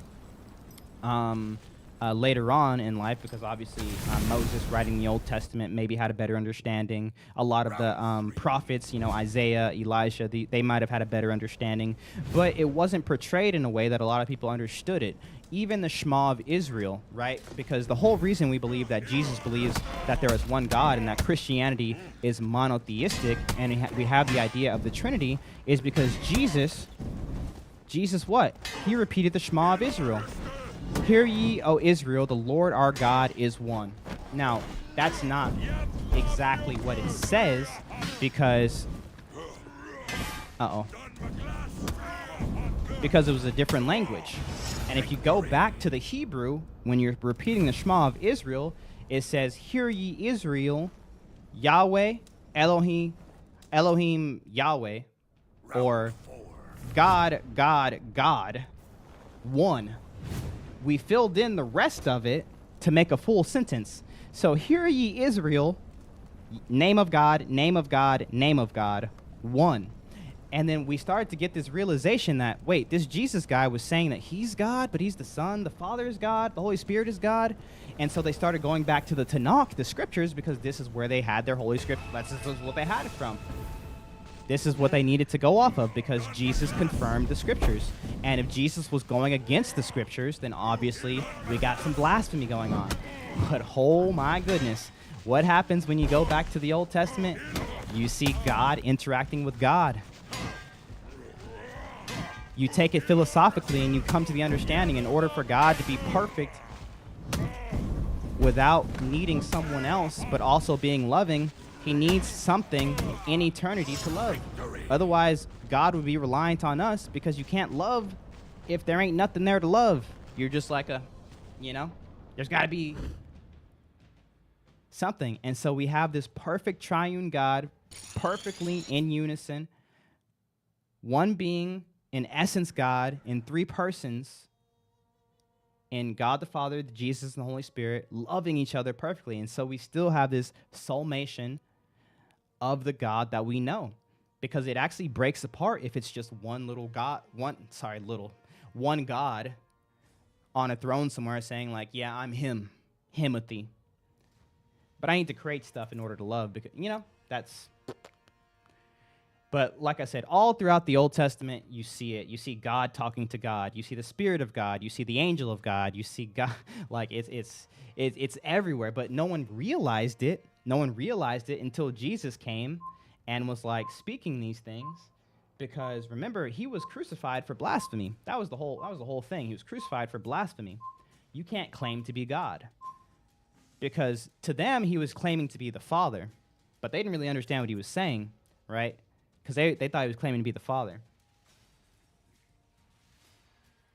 S1: later on in life, because obviously Moses writing the Old Testament maybe had a better understanding. A lot of the prophets, Isaiah, Elijah, they might have had a better understanding. But it wasn't portrayed in a way that a lot of people understood it. Even the Shema of Israel, right? Because the whole reason we believe that Jesus believes that there is one God and that Christianity is monotheistic, and we have the idea of the Trinity, is because Jesus what? He repeated the Shema of Israel. Hear ye, O Israel, the Lord our God is one. Now, that's not exactly what it says, because because it was a different language. And if you go back to the Hebrew, when you're repeating the Shema of Israel, it says, Hear ye Israel, Yahweh, Elohim, Yahweh, or God, God, God, one. We filled in the rest of it to make a full sentence. So, hear ye Israel, name of God, name of God, name of God, one. And then we started to get this realization that, wait, this Jesus guy was saying that he's God, but he's the Son, the Father is God, the Holy Spirit is God. And so they started going back to the Tanakh, the scriptures, because this is where they had their Holy Script. This is what they had it from. This is what they needed to go off of, because Jesus confirmed the scriptures. And if Jesus was going against the scriptures, then obviously we got some blasphemy going on. But oh my goodness, what happens when you go back to the Old Testament? You see God interacting with God. You take it philosophically and you come to the understanding, in order for God to be perfect without needing someone else, but also being loving, He needs something in eternity to love. Otherwise, God would be reliant on us because you can't love if there ain't nothing there to love. You're just like there's got to be something. And so we have this perfect triune God, perfectly in unison, one being, in essence, God, in three persons, in God the Father, Jesus, and the Holy Spirit, loving each other perfectly. And so we still have this soulmation of the God that we know, because it actually breaks apart if it's just one God on a throne somewhere saying like, yeah, I'm him, Himothy. But I need to create stuff in order to love, because, that's... But like I said, all throughout the Old Testament, you see it. You see God talking to God. You see the Spirit of God. You see the angel of God. You see God. Like, it's everywhere. But no one realized it. No one realized it until Jesus came and was, like, speaking these things. Because, remember, he was crucified for blasphemy. That was the whole thing. He was crucified for blasphemy. You can't claim to be God. Because to them, he was claiming to be the Father. But they didn't really understand what he was saying, right? Because they thought he was claiming to be the Father.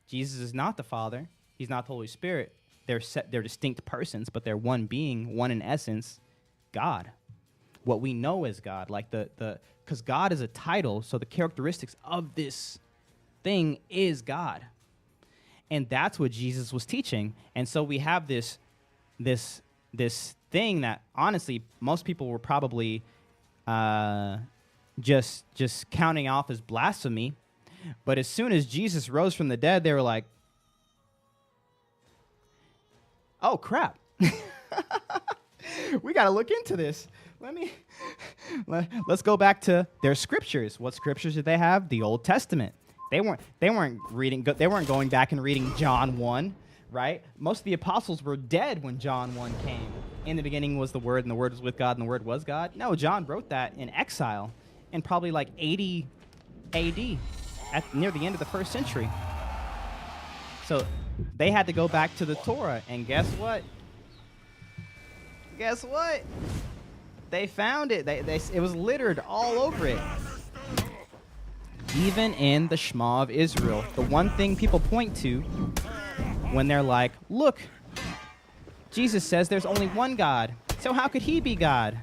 S1: Jesus is not the Father. He's not the Holy Spirit. They're distinct persons, but they're one being, one in essence, God. What we know as God, like because God is a title, so the characteristics of this thing is God. And that's what Jesus was teaching. And so we have this thing that, honestly, most people were probably... just counting off as blasphemy. But as soon as Jesus rose from the dead, they were like, oh, crap. We got to look into this. Let's go back to their scriptures. What scriptures did they have? The Old Testament. They weren't going back and reading John 1, right? Most of the apostles were dead when John 1 came. In the beginning was the Word, and the Word was with God, and the Word was God. No, John wrote that in exile in probably like 80 AD, near the end of the first century. So they had to go back to the Torah, and guess what? They found it. It was littered all over it. Even in the Shema of Israel, the one thing people point to when they're like, look, Jesus says there's only one God, so how could he be God?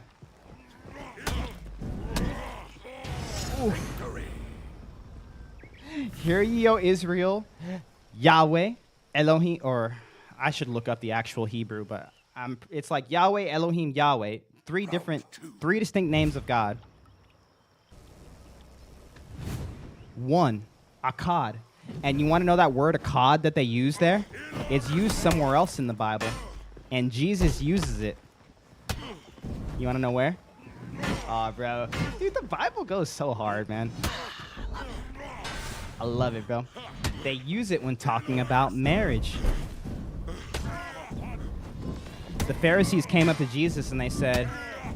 S1: Oof. Hear ye, O Israel, Yahweh, Elohim, or I should look up the actual Hebrew, but it's like Yahweh, Elohim, Yahweh, three distinct names of God. One, Akkad. And you want to know that word Akkad that they use there? It's used somewhere else in the Bible, and Jesus uses it. You want to know where? Aw, bro. Dude, the Bible goes so hard, man. I love it, bro. They use it when talking about marriage. The Pharisees came up to Jesus and they said,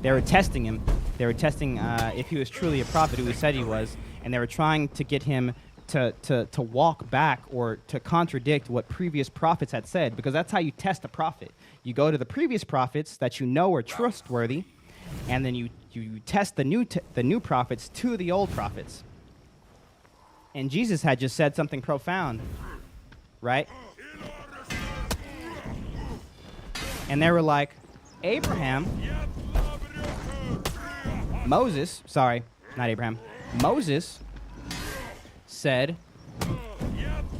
S1: they were testing him. They were testing if he was truly a prophet, who he said he was, and they were trying to get him to walk back or to contradict what previous prophets had said, because that's how you test a prophet. You go to the previous prophets that you know are trustworthy, and then you test the new prophets to the old prophets. And Jesus had just said something profound, right? And they were like, Moses said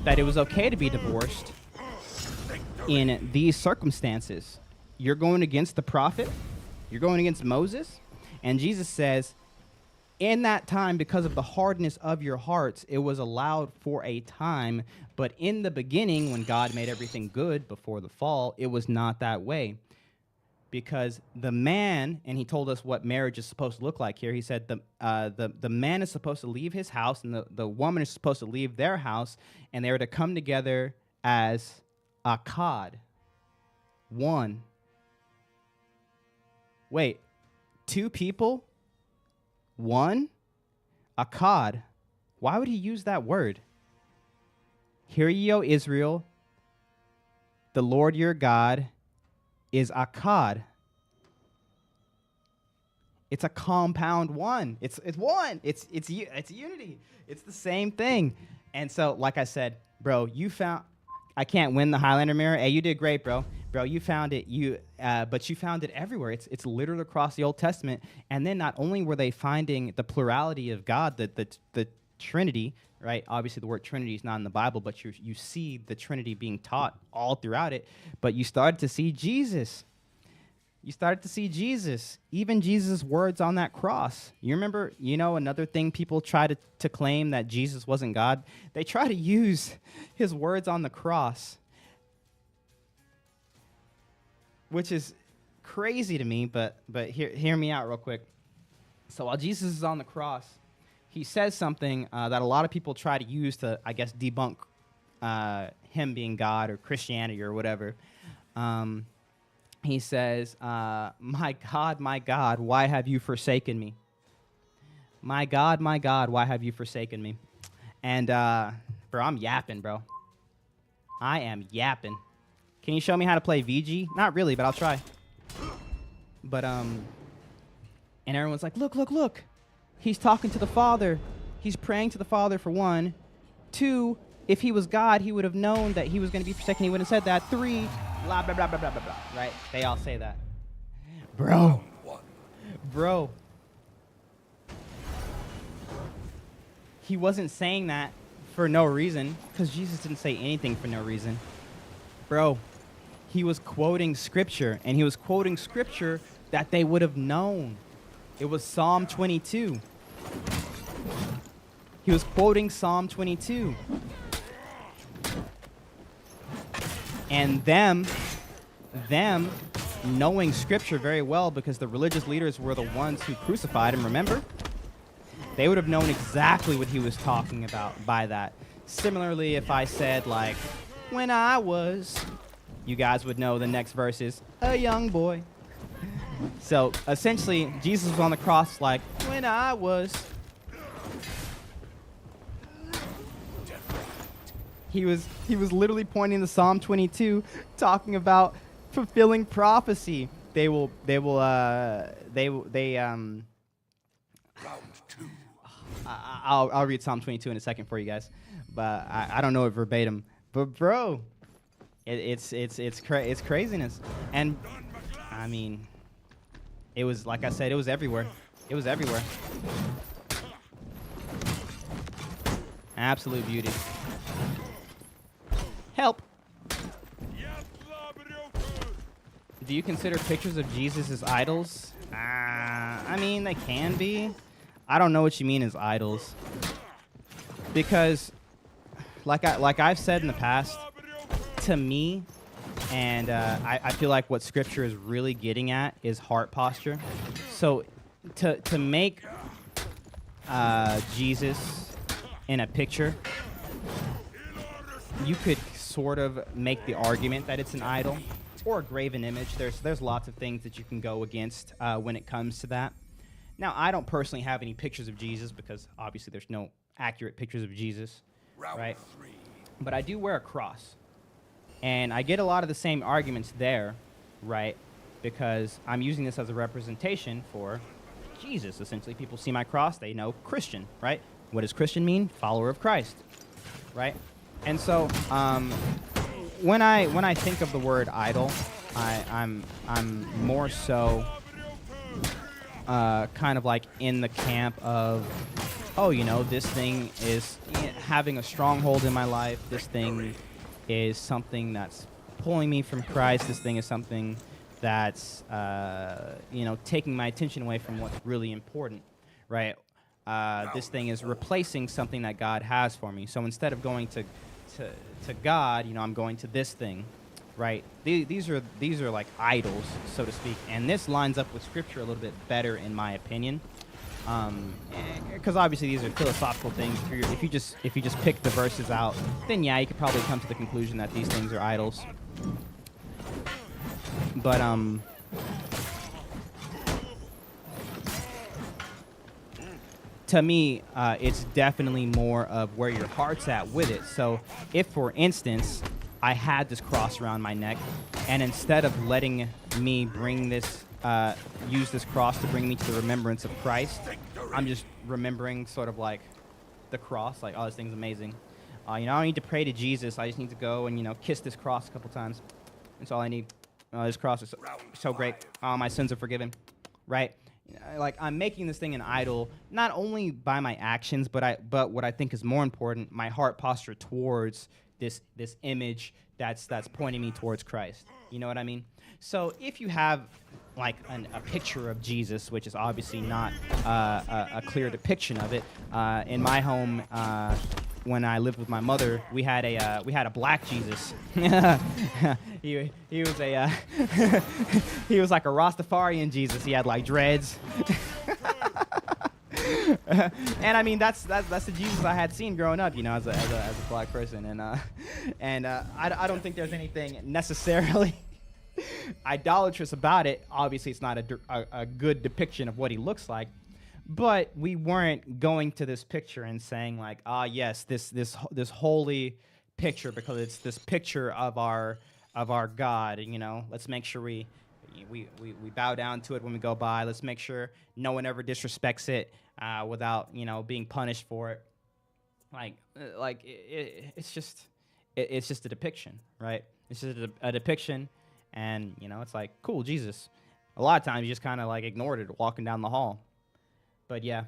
S1: that it was okay to be divorced in these circumstances. You're going against the prophet? You're going against Moses? And Jesus says, in that time, because of the hardness of your hearts, it was allowed for a time. But in the beginning, when God made everything good before the fall, it was not that way. Because the man, and he told us what marriage is supposed to look like here. He said the man is supposed to leave his house, and the woman is supposed to leave their house, and they are to come together as Akkad. One. Wait, two people? One? Akkad. Why would he use that word? Hear ye, O Israel, the Lord your God is Akkad. It's a compound one. It's one. It's unity. It's the same thing. And so, like I said, bro, you found. I can't win the Highlander mirror. Hey, you did great, bro. Bro, you found it. But you found it everywhere. It's littered across the Old Testament. And then not only were they finding the plurality of God, the Trinity, right? Obviously, the word Trinity is not in the Bible, but you see the Trinity being taught all throughout it. But you started to see Jesus. You started to see Jesus, even Jesus' words on that cross. You remember, another thing people try to claim that Jesus wasn't God? They try to use his words on the cross, which is crazy to me, but hear me out real quick. So while Jesus is on the cross, he says something that a lot of people try to use to, I guess, debunk him being God or Christianity or whatever. He says, my God, why have you forsaken me? My God, why have you forsaken me? And, bro, I'm yapping, bro. I am yapping. Can you show me how to play VG? Not really, but I'll try. But, and everyone's like, look. He's talking to the Father. He's praying to the Father, for 1. 2, if he was God, he would have known that he was going to be forsaken. He wouldn't have said that. 3, blah, blah, blah, blah, blah, blah, blah, right? They all say that. Bro. He wasn't saying that for no reason, because Jesus didn't say anything for no reason. Bro, he was quoting Scripture, and he was quoting Scripture that they would have known. It was Psalm 22. He was quoting Psalm 22. And them knowing Scripture very well, because the religious leaders were the ones who crucified him, remember? They would have known exactly what he was talking about by that. Similarly, if I said, like, when I was, you guys would know the next verse is, a young boy. So, essentially, Jesus was on the cross like, when I was. He was literally pointing to Psalm 22, talking about fulfilling prophecy. Round 2. I'll read Psalm 22 in a second for you guys, but I don't know it verbatim. But bro, it's craziness, and I mean, it was, like I said, it was everywhere. It was everywhere. Absolute beauty. Help. Do you consider pictures of Jesus as idols? I mean, they can be. I don't know what you mean as idols. Because, like I've said in the past, to me, and I feel like what Scripture is really getting at is heart posture. So, to make Jesus in a picture, you could sort of make the argument that it's an idol or a graven image. There's lots of things that you can go against when it comes to that. Now, I don't personally have any pictures of Jesus because obviously there's no accurate pictures of Jesus, right? But I do wear a cross, and I get a lot of the same arguments there, right? Because I'm using this as a representation for Jesus. Essentially, people see my cross, they know Christian, right? What does Christian mean? Follower of Christ, right? And so, when I think of the word idol, I'm more so kind of like in the camp of, oh, this thing is having a stronghold in my life. This thing is something that's pulling me from Christ. This thing is something that's taking my attention away from what's really important, right? This thing is replacing something that God has for me. So instead of going to God, I'm going to this thing, right? These are like idols, so to speak, and this lines up with Scripture a little bit better, in my opinion, because obviously these are philosophical things. If you just pick the verses out, then yeah, you could probably come to the conclusion that these things are idols. But to me, it's definitely more of where your heart's at with it. So if, for instance, I had this cross around my neck, and instead of letting me bring this use this cross to bring me to the remembrance of Christ. I'm just remembering sort of like the cross, like, oh, this thing's amazing. You know, I don't need to pray to Jesus. I just need to go and, you know, kiss this cross a couple times. That's all I need. This cross is so great. Oh, my sins are forgiven. Right? Like, I'm making this thing an idol, not only by my actions, but what I think is more important, my heart posture towards this image that's pointing me towards Christ. You know what I mean? So if you have like a picture of Jesus, which is obviously not a clear depiction of it, in my home, when I lived with my mother, we had a black Jesus. he was a he was like a Rastafarian Jesus. He had like dreads. And I mean that's the Jesus I had seen growing up, you know, as a black person, and I don't think there's anything necessarily idolatrous about it. Obviously, it's not a good depiction of what he looks like, but we weren't going to this picture and saying like, ah, yes, this holy picture, because it's this picture of our God, and, you know, let's make sure we bow down to it when we go by. Let's make sure no one ever disrespects it without, you know, being punished for it. It's just a depiction, right? It's just a depiction, and, you know, it's like, cool, Jesus. A lot of times you just kind of like ignored it walking down the hall. But yeah,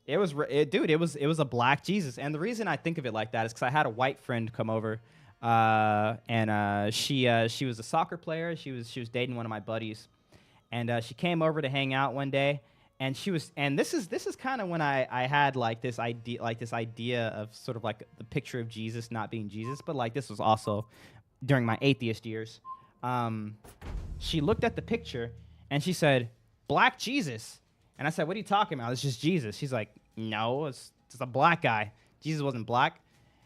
S1: it was a black Jesus, and the reason I think of it like that is because I had a white friend come over, and she was a soccer player. She was dating one of my buddies, and she came over to hang out one day, and this is kind of when I had like this idea of sort of like the picture of Jesus not being Jesus, but like this was also during my atheist years. She looked at the picture and she said, "Black Jesus." And I said, "What are you talking about? It's just Jesus." She's like, "No, it's just a black guy. Jesus wasn't black."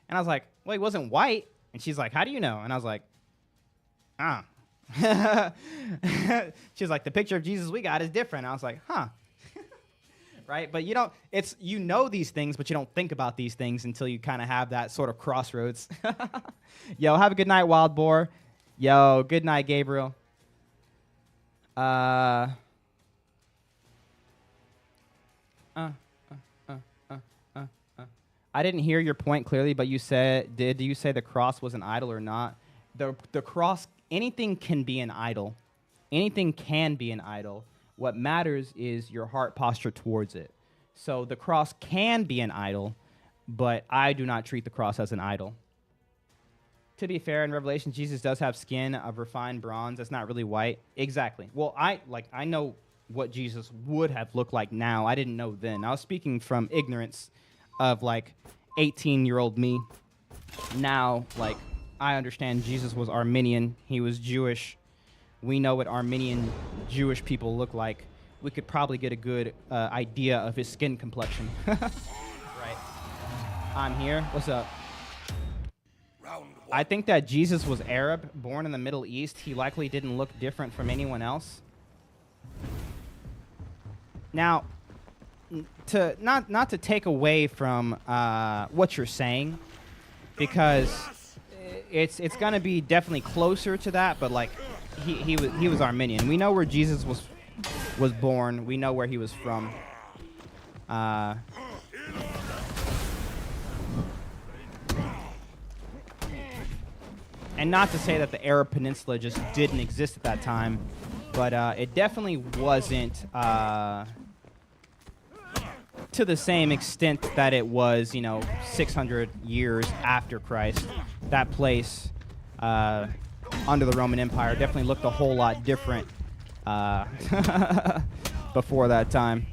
S1: And I was like, "Well, he wasn't white." And she's like, "How do you know?" And I was like, "Ah." She's like, "The picture of Jesus we got is different." And I was like, "Huh." Right? But you know these things, but you don't think about these things until you kind of have that sort of crossroads. Yo, have a good night, Wild Boar. Yo, good night, Gabriel. I didn't hear your point clearly, but you said, did you say the cross was an idol or not? The cross, anything can be an idol. Anything can be an idol. What matters is your heart posture towards it. So the cross can be an idol, but I do not treat the cross as an idol. To be fair, in Revelation, Jesus does have skin of refined bronze. That's not really white. Exactly. Well, I know what Jesus would have looked like now. I didn't know then. I was speaking from ignorance of like 18-year-old me. Now, like, I understand Jesus was Armenian. He was Jewish. We know what Armenian Jewish people look like. We could probably get a good idea of his skin complexion. Right. I'm here. What's up? I think that Jesus was Arab, born in the Middle East. He likely didn't look different from anyone else. Now, not to take away from what you're saying, because it's gonna be definitely closer to that, but like he was Armenian. We know where Jesus was born. We know where he was from. And not to say that the Arab Peninsula just didn't exist at that time, but it definitely wasn't to the same extent that it was, 600 years after Christ. That place under the Roman Empire definitely looked a whole lot different before that time,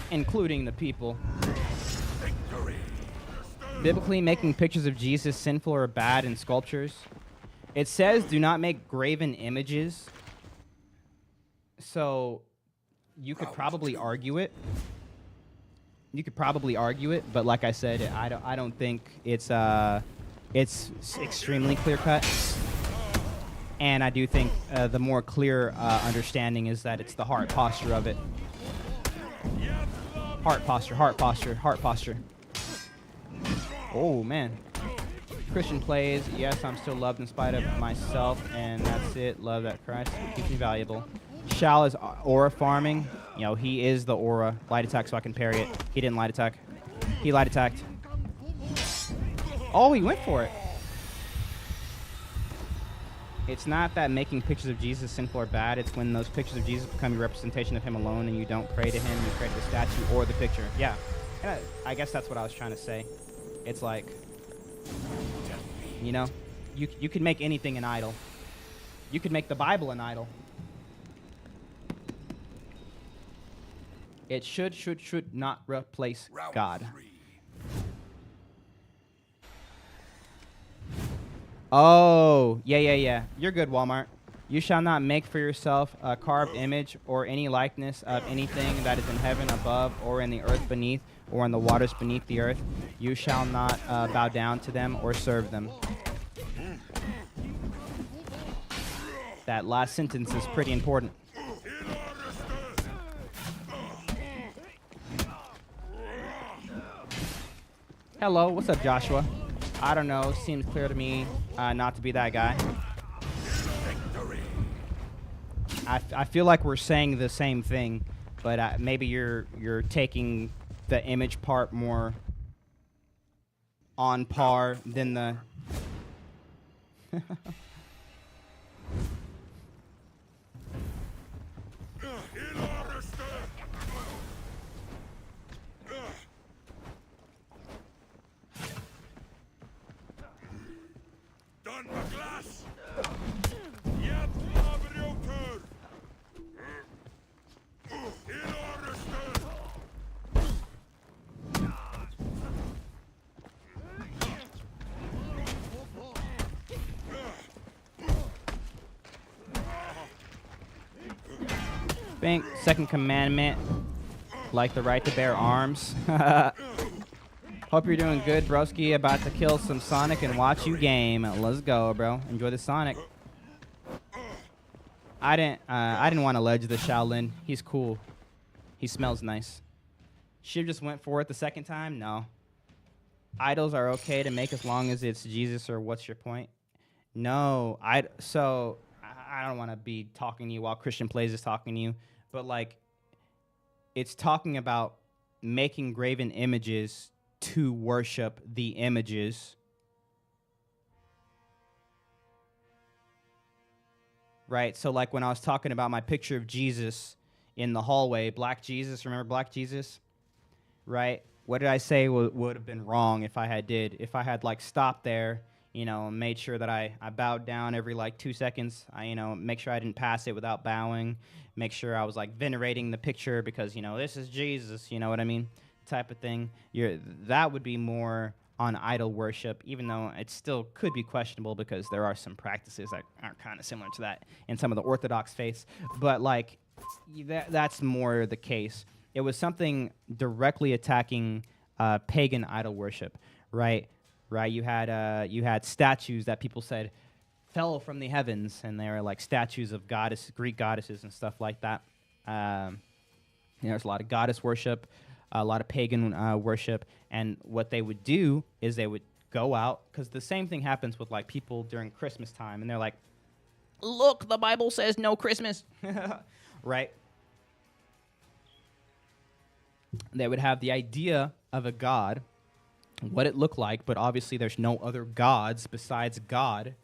S1: including the people. Biblically, making pictures of Jesus sinful or bad in sculptures. It says, do not make graven images. So you could probably argue it. But like I said, I don't think it's extremely clear cut. And I do think the more clear understanding is that it's the heart posture of it. Heart posture, heart posture, heart posture. Oh, man. Christian plays, yes, I'm still loved in spite of myself, and that's it. Love that Christ keeps me valuable. Shao is aura farming. You know, he is the aura. Light attack so I can parry it. He didn't light attack. He light attacked. Oh, he went for it. It's not that making pictures of Jesus sinful or bad. It's when those pictures of Jesus become your representation of him alone and you don't pray to him. You pray to the statue or the picture. Yeah. And I guess that's what I was trying to say. It's like, you know, you could make anything an idol. You could make the Bible an idol. It should not replace
S5: Round
S1: God.
S5: 3.
S1: Oh, yeah. You're good, Walmart. You shall not make for yourself a carved image or any likeness of anything that is in heaven above or in the earth beneath or in the waters beneath the earth. You shall not bow down to them or serve them. That last sentence is pretty important. Hello, what's up, Joshua? I don't know, seems clear to me not to be that guy. I feel like we're saying the same thing, but maybe you're taking the image part more on par than the... Think second commandment, like the right to bear arms. Hope you're doing good, broski. About to kill some Sonic and watch you game. Let's go, bro. Enjoy the Sonic. I didn't want to ledge the Shaolin. He's cool. He smells nice. Should've just went for it the second time. No. Idols are okay to make as long as it's Jesus or what's your point? No. I don't want to be talking to you while Christian Plays is talking to you, but like, it's talking about making graven images to worship the images. Right? So like when I was talking about my picture of Jesus in the hallway, Black Jesus, remember Black Jesus? Right? What did I say would have been wrong if I had like stopped there, you know, made sure that I bowed down every like 2 seconds. Make sure I didn't pass it without bowing. Make sure I was like venerating the picture because, you know, this is Jesus, you know what I mean? Type of thing. That would be more on idol worship, even though it still could be questionable because there are some practices that are kind of similar to that in some of the Orthodox faiths. But like, that's more the case. It was something directly attacking pagan idol worship, right? Right. You had statues that people said fell from the heavens, and they were like statues of Greek goddesses and stuff like that. There's a lot of goddess worship, a lot of pagan worship, and what they would do is they would go out, because the same thing happens with like people during Christmas time, and they're like, "Look, the Bible says no Christmas," right? They would have the idea of a god, what it looked like, but obviously there's no other gods besides God,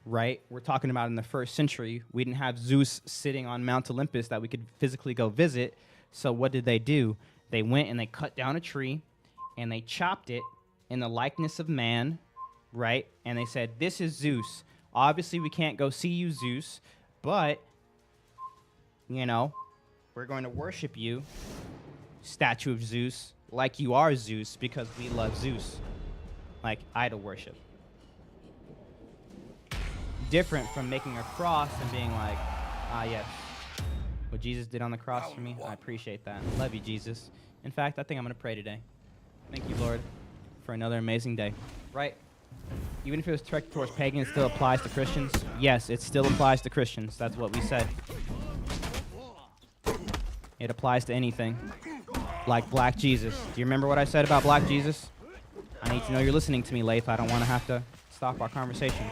S1: right? We're talking about in the 1st century. We didn't have Zeus sitting on Mount Olympus that we could physically go visit. So what did they do? They went and they cut down a tree and they chopped it in the likeness of man, right? And they said, "This is Zeus. Obviously we can't go see you, Zeus, but, you know, we're going to worship you, statue of Zeus, like you are Zeus, because we love Zeus." Like idol worship. Different from making a cross and being like, yes, what Jesus did on the cross for me, I appreciate that. Love you, Jesus. In fact, I think I'm going to pray today. Thank you, Lord, for another amazing day. Right? Even if it was directed towards pagans, it still applies to Christians? Yes, it still applies to Christians. That's what we said. It applies to anything. Like Black Jesus. Do you remember what I said about Black Jesus? I need to know you're listening to me, Leif. I don't want to have to stop our conversation.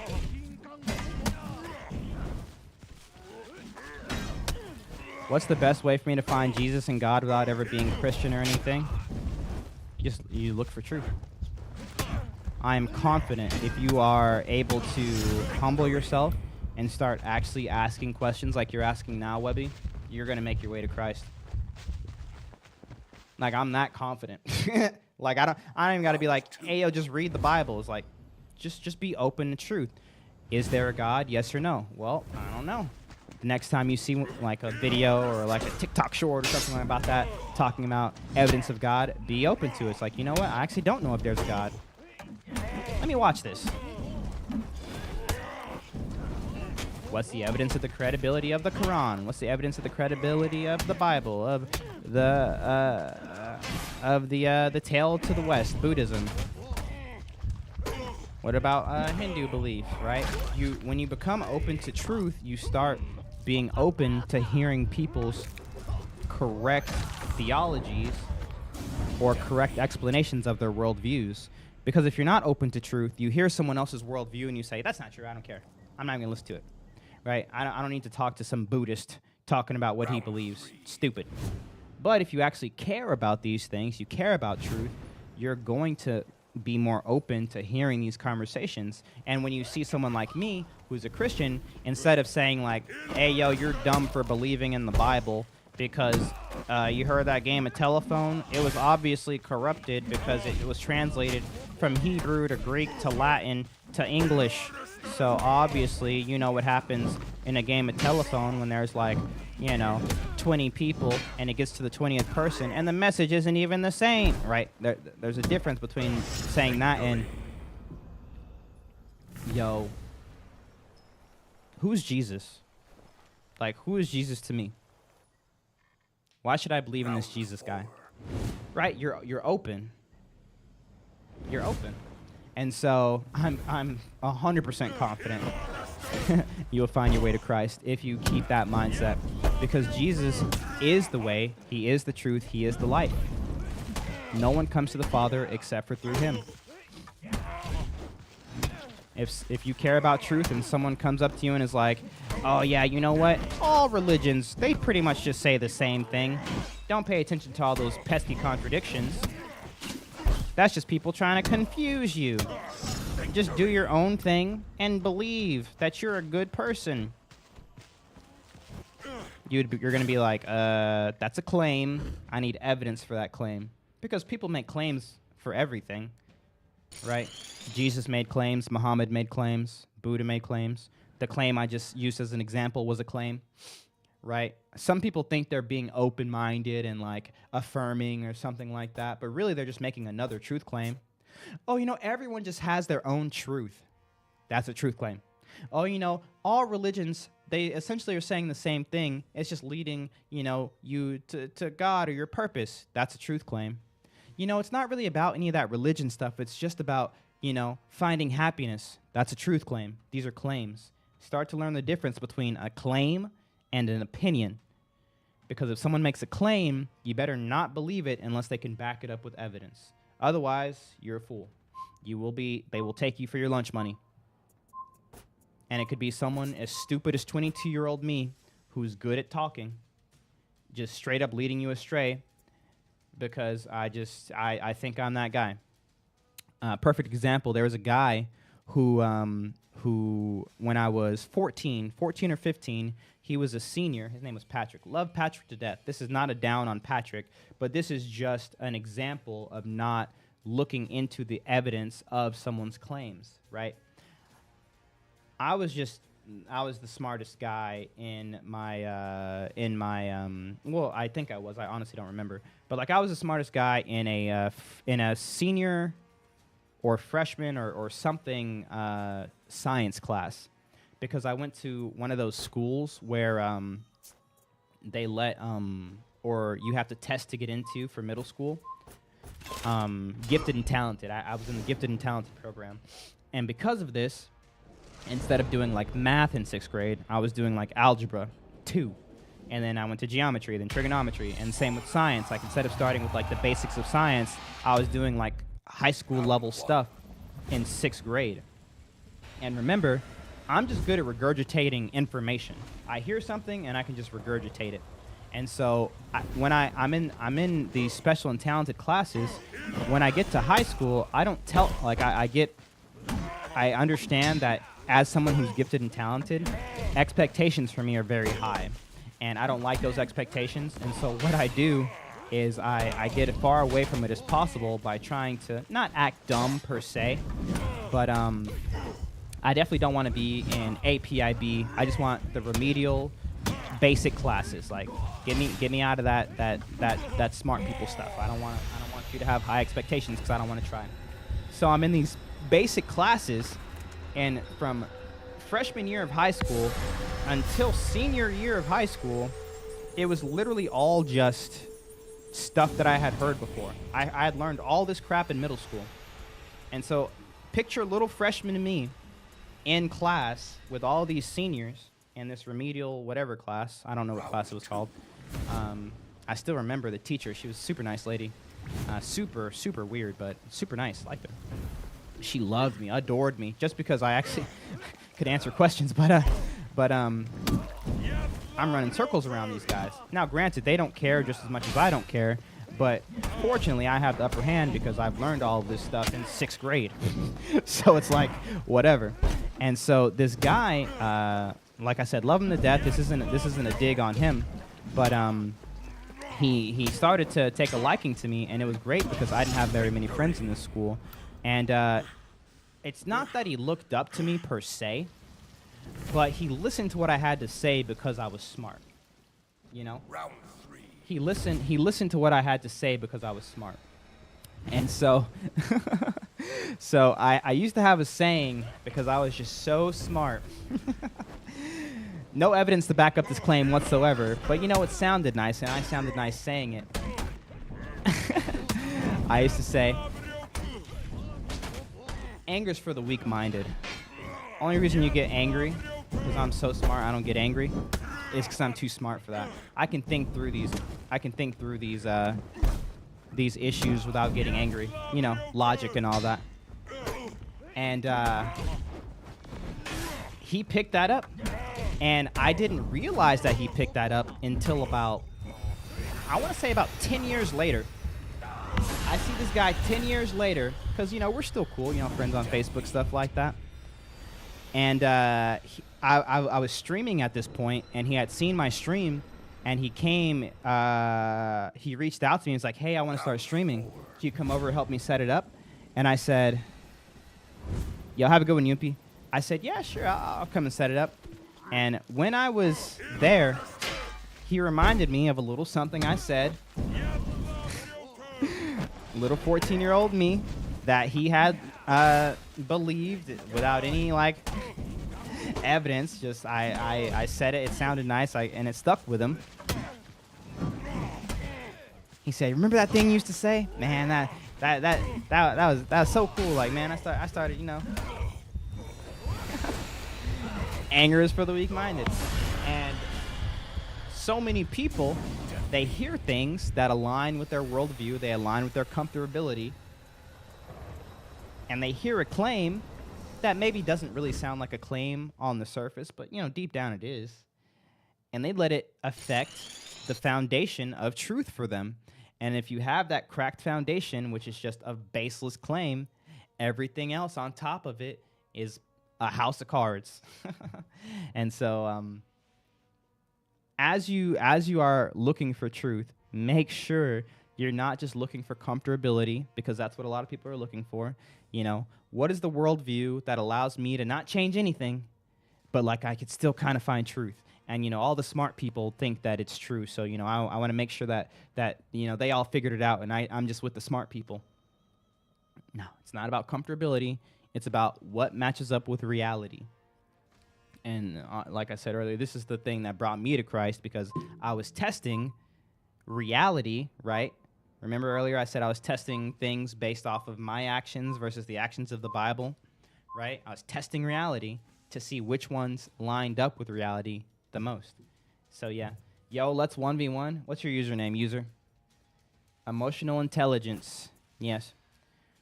S1: What's the best way for me to find Jesus and God without ever being Christian or anything? You look for truth. I am confident if you are able to humble yourself and start actually asking questions like you're asking now, Webby, you're going to make your way to Christ. Like, I'm that confident. Like, I don't even got to be like, hey, yo, just read the Bible. It's like, just be open to truth. Is there a God? Yes or no? Well, I don't know. The next time you see like a video or like a TikTok short or something about that, talking about evidence of God, be open to it. It's like, you know what? I actually don't know if there's a God. Let me watch this. What's the evidence of the credibility of the Quran? What's the evidence of the credibility of the Bible? Of the tale to the West, Buddhism? What about Hindu belief, right? When you become open to truth, you start being open to hearing people's correct theologies or correct explanations of their worldviews. Because if you're not open to truth, you hear someone else's worldview and you say, that's not true, I don't care. I'm not going to listen to it, right? I don't need to talk to some Buddhist talking about what he believes. Stupid. But if you actually care about these things, you care about truth, you're going to be more open to hearing these conversations. And when you see someone like me, who's a Christian, instead of saying like, hey, yo, you're dumb for believing in the Bible because you heard that game of telephone, it was obviously corrupted because it was translated from Hebrew to Greek to Latin to English. So obviously, you know what happens in a game of telephone when there's like, 20 people and it gets to the 20th person and the message isn't even the same, right? There's a difference between saying that and, yo, who's Jesus? Like, who is Jesus to me? Why should I believe in this Jesus guy? Right? You're open. You're open. And so I'm 100% confident you'll find your way to Christ if you keep that mindset. Because Jesus is the way, he is the truth, he is the light. No one comes to the Father except for through him. If you care about truth and someone comes up to you and is like, oh yeah, you know what? All religions, they pretty much just say the same thing. Don't pay attention to all those pesky contradictions. That's just people trying to confuse you. Just do your own thing and believe that you're a good person. You're going to be like, that's a claim. I need evidence for that claim. Because people make claims for everything, right? Jesus made claims. Muhammad made claims. Buddha made claims. The claim I just used as an example was a claim, right? Some people think they're being open-minded and like affirming or something like that, but really they're just making another truth claim. Oh, everyone just has their own truth. That's a truth claim. Oh, all religions, they essentially are saying the same thing. It's just leading, you to God or your purpose. That's a truth claim. It's not really about any of that religion stuff. It's just about, finding happiness. That's a truth claim. These are claims. Start to learn the difference between a claim and an opinion. Because if someone makes a claim, you better not believe it unless they can back it up with evidence. Otherwise, you're a fool. They will take you for your lunch money. And it could be someone as stupid as 22-year-old me who's good at talking, just straight up leading you astray because I think I'm that guy. Perfect example, there was a guy who when I was 14 or 15, he was a senior. His name was Patrick. Love Patrick to death. This is not a down on Patrick, but this is just an example of not looking into the evidence of someone's claims, right? I was the smartest guy in my well, I think I was. I honestly don't remember. But like I was the smartest guy in a senior or freshman or something science class, because I went to one of those schools where they let or you have to test to get into for middle school. Gifted and talented. I was in the gifted and talented program, and because of this, instead of doing like math in 6th grade, I was doing like algebra 2, and then I went to geometry, then trigonometry, and same with science. Like instead of starting with like the basics of science, I was doing like high school level stuff in 6th grade. And remember, I'm just good at regurgitating information. I hear something and I can just regurgitate it. And so I'm in these special and talented classes. When I get to high school, I don't tell like I understand that as someone who's gifted and talented, expectations for me are very high, and I don't like those expectations. And so what I do is I get as far away from it as possible by trying to not act dumb per se, but I definitely don't want to be in APIB. I just want the remedial, basic classes. Like, get me out of that smart people stuff. I don't want you to have high expectations because I don't want to try. So I'm in these basic classes, and from freshman year of high school until senior year of high school, it was literally all just stuff that I had heard before. I had learned all this crap in middle school. And so picture little freshman me in class with all these seniors in this remedial whatever class. I don't know what class it was called. I still remember the teacher. She was a super nice lady. Super, super weird, but super nice. Liked her. She loved me, adored me, just because I actually could answer questions. But I'm running circles around these guys. Now, granted, they don't care just as much as I don't care, but fortunately, I have the upper hand because I've learned all of this stuff in 6th grade. So it's like, whatever. And so this guy, like I said, love him to death. This isn't a dig on him, but he started to take a liking to me, and it was great because I didn't have very many friends in this school. And it's not that he looked up to me per se, but he listened to what I had to say because I was smart. You know?
S5: Round 3.
S1: He listened to what I had to say because I was smart. And so so I used to have a saying because I was just so smart. No evidence to back up this claim whatsoever, but you know, it sounded nice, and I sounded nice saying it. I used to say, anger's for the weak-minded. Only reason you get angry, because I'm so smart I don't get angry, is because I'm too smart for that. I can think through these issues without getting angry. You know, logic and all that. And he picked that up. And I didn't realize that he picked that up until about, I want to say about 10 years later. I see this guy 10 years later, because, you know, we're still cool, you know, friends on Facebook, stuff like that. And I was streaming at this point, and he had seen my stream, and he came, he reached out to me and was like, hey, I want to start streaming. Can you come over and help me set it up? And I said, yo, have a good one, Yumpy. I said, yeah, sure, I'll come and set it up. And when I was there, he reminded me of a little something I said, little 14-year-old me, that he had believed without any, like, evidence. Just I said it, it sounded nice, and it stuck with him. He said, remember that thing you used to say? Man, that was so cool. Like, man, I started, you know. Anger is for the weak-minded. And so many people, they hear things that align with their worldview, they align with their comfortability, and they hear a claim that maybe doesn't really sound like a claim on the surface, but, you know, deep down it is. And they let it affect the foundation of truth for them. And if you have that cracked foundation, which is just a baseless claim, everything else on top of it is a house of cards. And so as you are looking for truth, make sure you're not just looking for comfortability, because that's what a lot of people are looking for. You know, what is the worldview that allows me to not change anything, but like I could still kind of find truth? And, you know, all the smart people think that it's true. So, you know, I want to make sure that, you know, they all figured it out and I'm just with the smart people. No, it's not about comfortability. It's about what matches up with reality. And like I said earlier, this is the thing that brought me to Christ, because I was testing reality, right? Remember earlier I said I was testing things based off of my actions versus the actions of the Bible, right? I was testing reality to see which ones lined up with reality the most. So yeah. Yo, let's 1v1. What's your username, user? Emotional intelligence. Yes.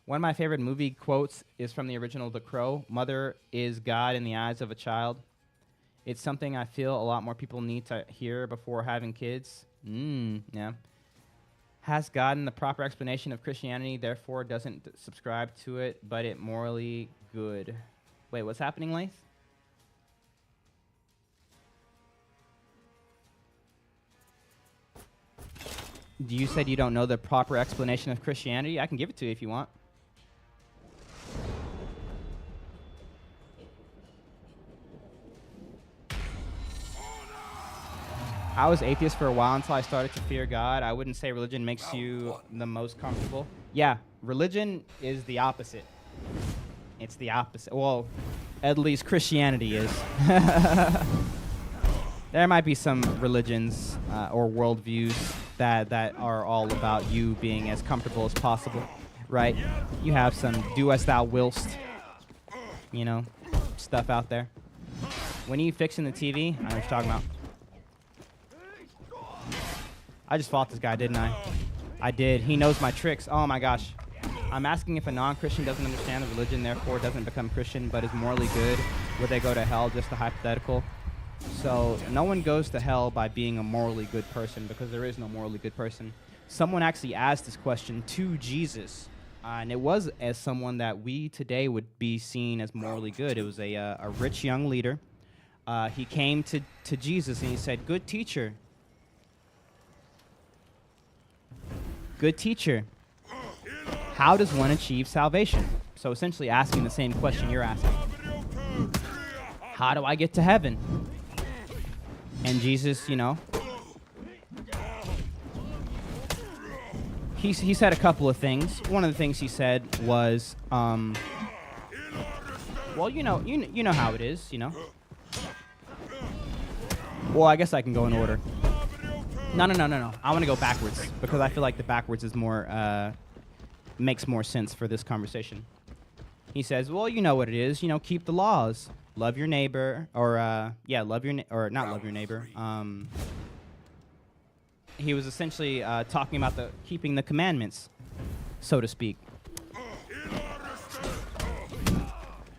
S1: One of my favorite movie quotes is from the original The Crow. Mother is God in the eyes of a child. It's something I feel a lot more people need to hear before having kids. Yeah. Has gotten the proper explanation of Christianity, therefore doesn't subscribe to it, but it morally good. Wait, what's happening, Lath? You said you don't know the proper explanation of Christianity? I can give it to you if you want. I was atheist for a while until I started to fear God. I wouldn't say religion makes you the most comfortable. Yeah, religion is the opposite. It's the opposite. Well, at least Christianity is. There might be some religions or worldviews that are all about you being as comfortable as possible, right? You have some do as thou willst, you know, stuff out there. When are you fixing the TV? I know what you're talking about. I just fought this guy, didn't I? I did. He knows my tricks. Oh my gosh. I'm asking if a non-Christian doesn't understand the religion, therefore doesn't become Christian, but is morally good. Would they go to hell? Just a hypothetical. So no one goes to hell by being a morally good person, because there is no morally good person. Someone actually asked this question to Jesus, and it was as someone that we today would be seen as morally good. It was a rich young leader. He came to Jesus and he said, "Good teacher. Good teacher, how does one achieve salvation?" So essentially asking the same question you're asking. How do I get to heaven? And Jesus, you know, he said a couple of things. One of the things he said was, well, you know how it is, you know. Well, I guess I can go in order. No. I want to go backwards because I feel like the backwards is more makes more sense for this conversation. He says, "Well, you know what it is. You know, keep the laws, love your neighbor, or love your or not love your neighbor." He was essentially talking about keeping the commandments, so to speak.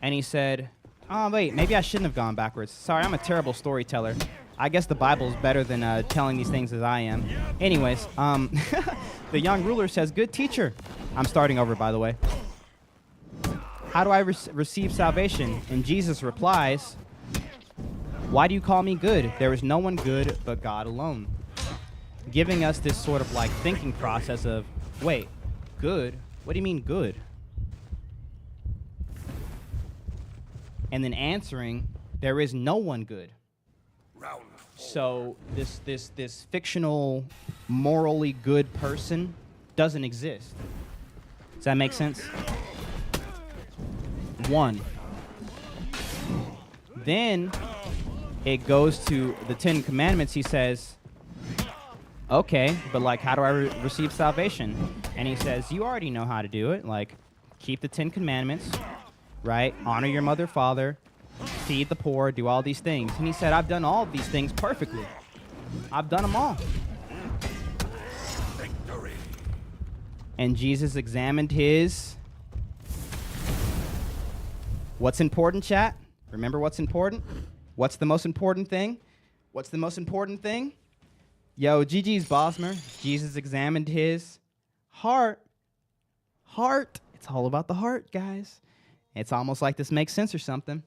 S1: And he said, "Oh wait, maybe I shouldn't have gone backwards. Sorry, I'm a terrible storyteller. I guess the Bible's better than telling these things as I am." Anyways, the young ruler says, "Good teacher." I'm starting over, by the way. "How do I receive salvation?" And Jesus replies, "Why do you call me good? There is no one good but God alone." Giving us this sort of like thinking process of, wait, good? What do you mean good? And then answering, there is no one good. So this fictional, morally good person doesn't exist. Does that make sense? One. Then it goes to the 10 Commandments. He says, "Okay, but like, how do I receive salvation?" And he says, "You already know how to do it. Like, keep the 10 Commandments, right? Honor your mother, father, feed the poor, do all these things." And he said, "I've done all of these things perfectly. I've done them all."
S5: Victory.
S1: And Jesus examined his... What's important, chat? Remember what's important? What's the most important thing? What's the most important thing? Yo, GG's Bosmer. Jesus examined his heart. Heart. It's all about the heart, guys. It's almost like this makes sense or something.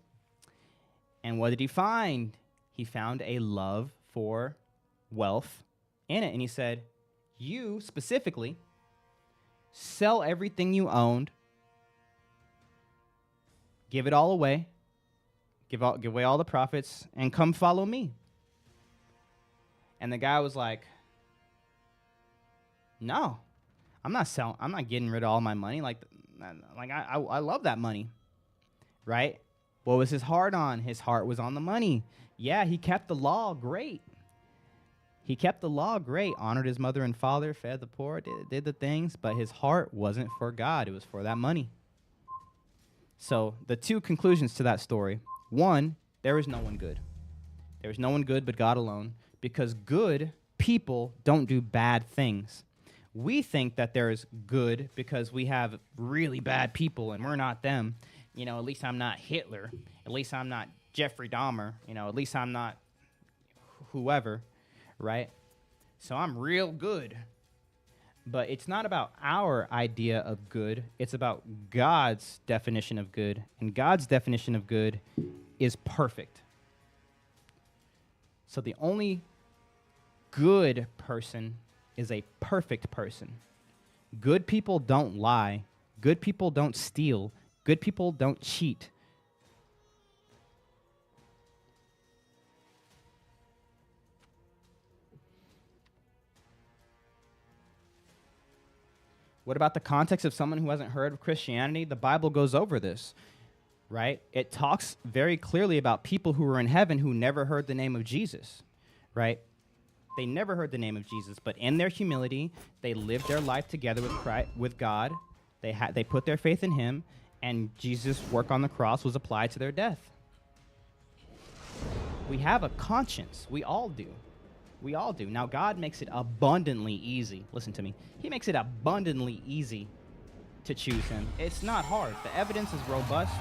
S1: And what did he find? He found a love for wealth in it. And he said, you specifically sell everything you owned, give it all away, give away all the profits, and come follow me. And the guy was like, no, I'm not getting rid of all my money. I love that money, right? What was his heart on? His heart was on the money. Yeah, he kept the law, great. He kept the law, great. Honored his mother and father, fed the poor, did the things, but his heart wasn't for God. It was for that money. So the two conclusions to that story. One, there is no one good. There is no one good but God alone, because good people don't do bad things. We think that there is good because we have really bad people and we're not them. You know, at least I'm not Hitler. At least I'm not Jeffrey Dahmer. You know, at least I'm not whoever, right? So I'm real good. But it's not about our idea of good. It's about God's definition of good. And God's definition of good is perfect. So the only good person is a perfect person. Good people don't lie. Good people don't steal. Good people don't cheat. What about the context of someone who hasn't heard of Christianity? The Bible goes over this, right? It talks very clearly about people who were in heaven who never heard the name of Jesus, right? They never heard the name of Jesus, but in their humility, they lived their life together with Christ, with God. They put their faith in him, and Jesus' work on the cross was applied to their death. We have a conscience. We all do. We all do. Now, God makes it abundantly easy. Listen to me. He makes it abundantly easy to choose him. It's not hard. The evidence is robust.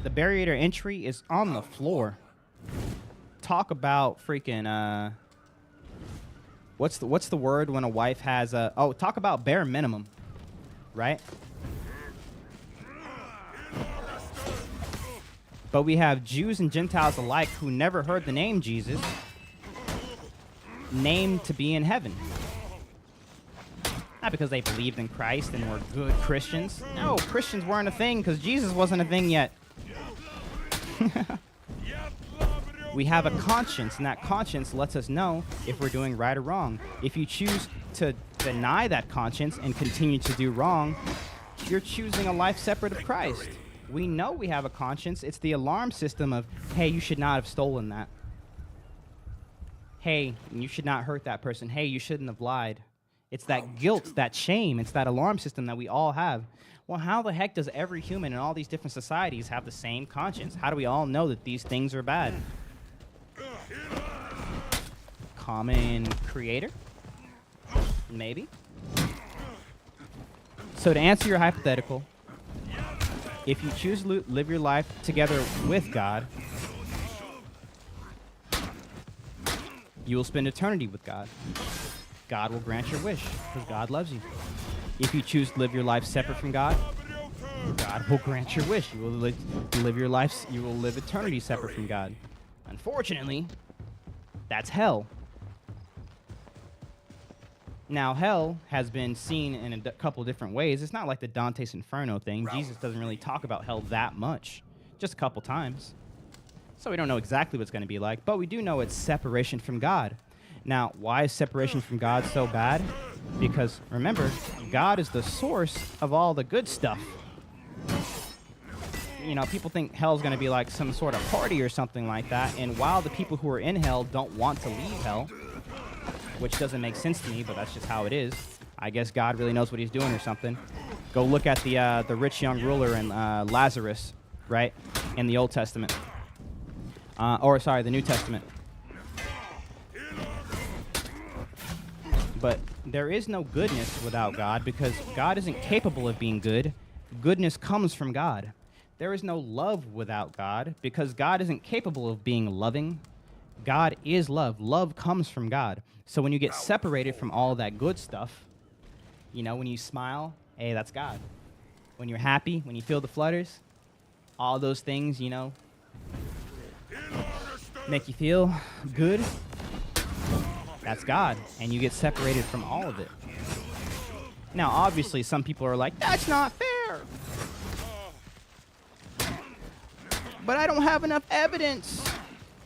S1: The barrier to entry is on the floor. Talk about freaking, what's the word when a wife has talk about bare minimum, right? But we have Jews and Gentiles alike who never heard the name Jesus, named to be in heaven. Not because they believed in Christ and were good Christians. No, Christians weren't a thing because Jesus wasn't a thing yet. We have a conscience, and that conscience lets us know if we're doing right or wrong. If you choose to deny that conscience and continue to do wrong, you're choosing a life separate of Christ. We know we have a conscience. It's the alarm system of, hey, you should not have stolen that. Hey, you should not hurt that person. Hey, you shouldn't have lied. It's that guilt, that shame. It's that alarm system that we all have. Well, how the heck does every human in all these different societies have the same conscience? How do we all know that these things are bad? Common creator? Maybe. So to answer your hypothetical, if you choose to live your life together with God, you will spend eternity with God. God will grant your wish because God loves you. If you choose to live your life separate from God, God will grant your wish. You will live your life. You will live eternity separate from God. Unfortunately, that's hell. Now, hell has been seen in a couple different ways. It's not like the Dante's Inferno thing. Jesus doesn't really talk about hell that much, just a couple times. So we don't know exactly what it's going to be like, but we do know it's separation from God. Now, why is separation from God so bad? Because, remember, God is the source of all the good stuff. You know, people think hell's going to be like some sort of party or something like that, and while the people who are in hell don't want to leave hell, which doesn't make sense to me, but that's just how it is. I guess God really knows what he's doing or something. Go look at the rich young ruler and Lazarus, right, in the Old Testament. The New Testament. But there is no goodness without God because God isn't capable of being good. Goodness comes from God. There is no love without God because God isn't capable of being loving. God is love. Love comes from God. So when you get separated from all that good stuff, you know, when you smile, hey, that's God. When you're happy, when you feel the flutters, all those things, you know, make you feel good, that's God. And you get separated from all of it. Now, obviously, some people are like, that's not fair. But I don't have enough evidence.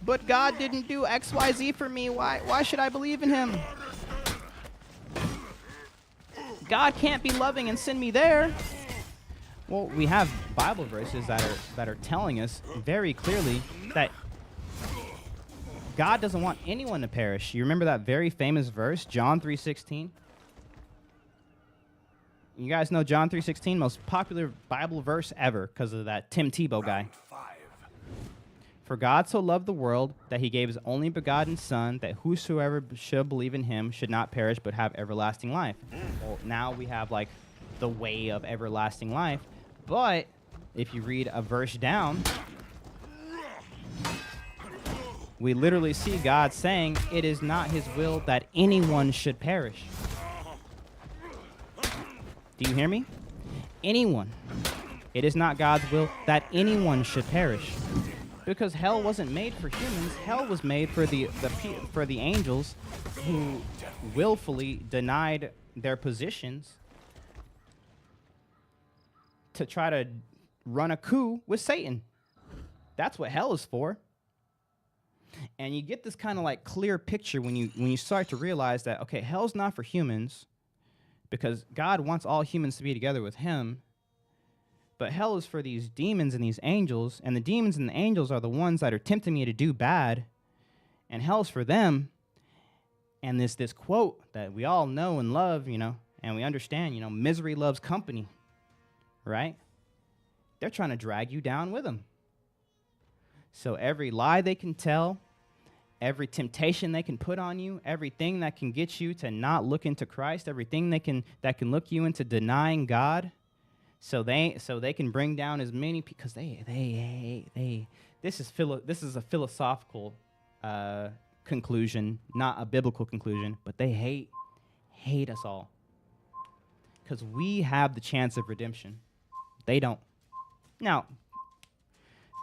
S1: But God didn't do X, Y, Z for me. Why should I believe in him? God can't be loving and send me there. Well, we have Bible verses that are telling us very clearly that God doesn't want anyone to perish. You remember that very famous verse, John 3:16? You guys know John 3:16, most popular Bible verse ever because of that Tim Tebow guy. For God so loved the world that he gave his only begotten Son, that whosoever should believe in him should not perish but have everlasting life. Well, now we have like the way of everlasting life. But if you read a verse down, we literally see God saying it is not his will that anyone should perish. Do you hear me? Anyone. It is not God's will that anyone should perish. Because hell wasn't made for humans. Hell was made for the angels who willfully denied their positions to try to run a coup with Satan. That's what hell is for. And you get this kind of like clear picture when you start to realize that, okay, hell's not for humans because God wants all humans to be together with him. But hell is for these demons and these angels, and the demons and the angels are the ones that are tempting me to do bad, and hell's for them. And this quote that we all know and love, and we understand, misery loves company, right? They're trying to drag you down with them. So every lie they can tell, every temptation they can put on you, everything that can get you to not look into Christ, everything that can look you into denying God, so they can bring down as many, because this is a philosophical conclusion, not a biblical conclusion, but they hate us all because we have the chance of redemption. They don't. Now,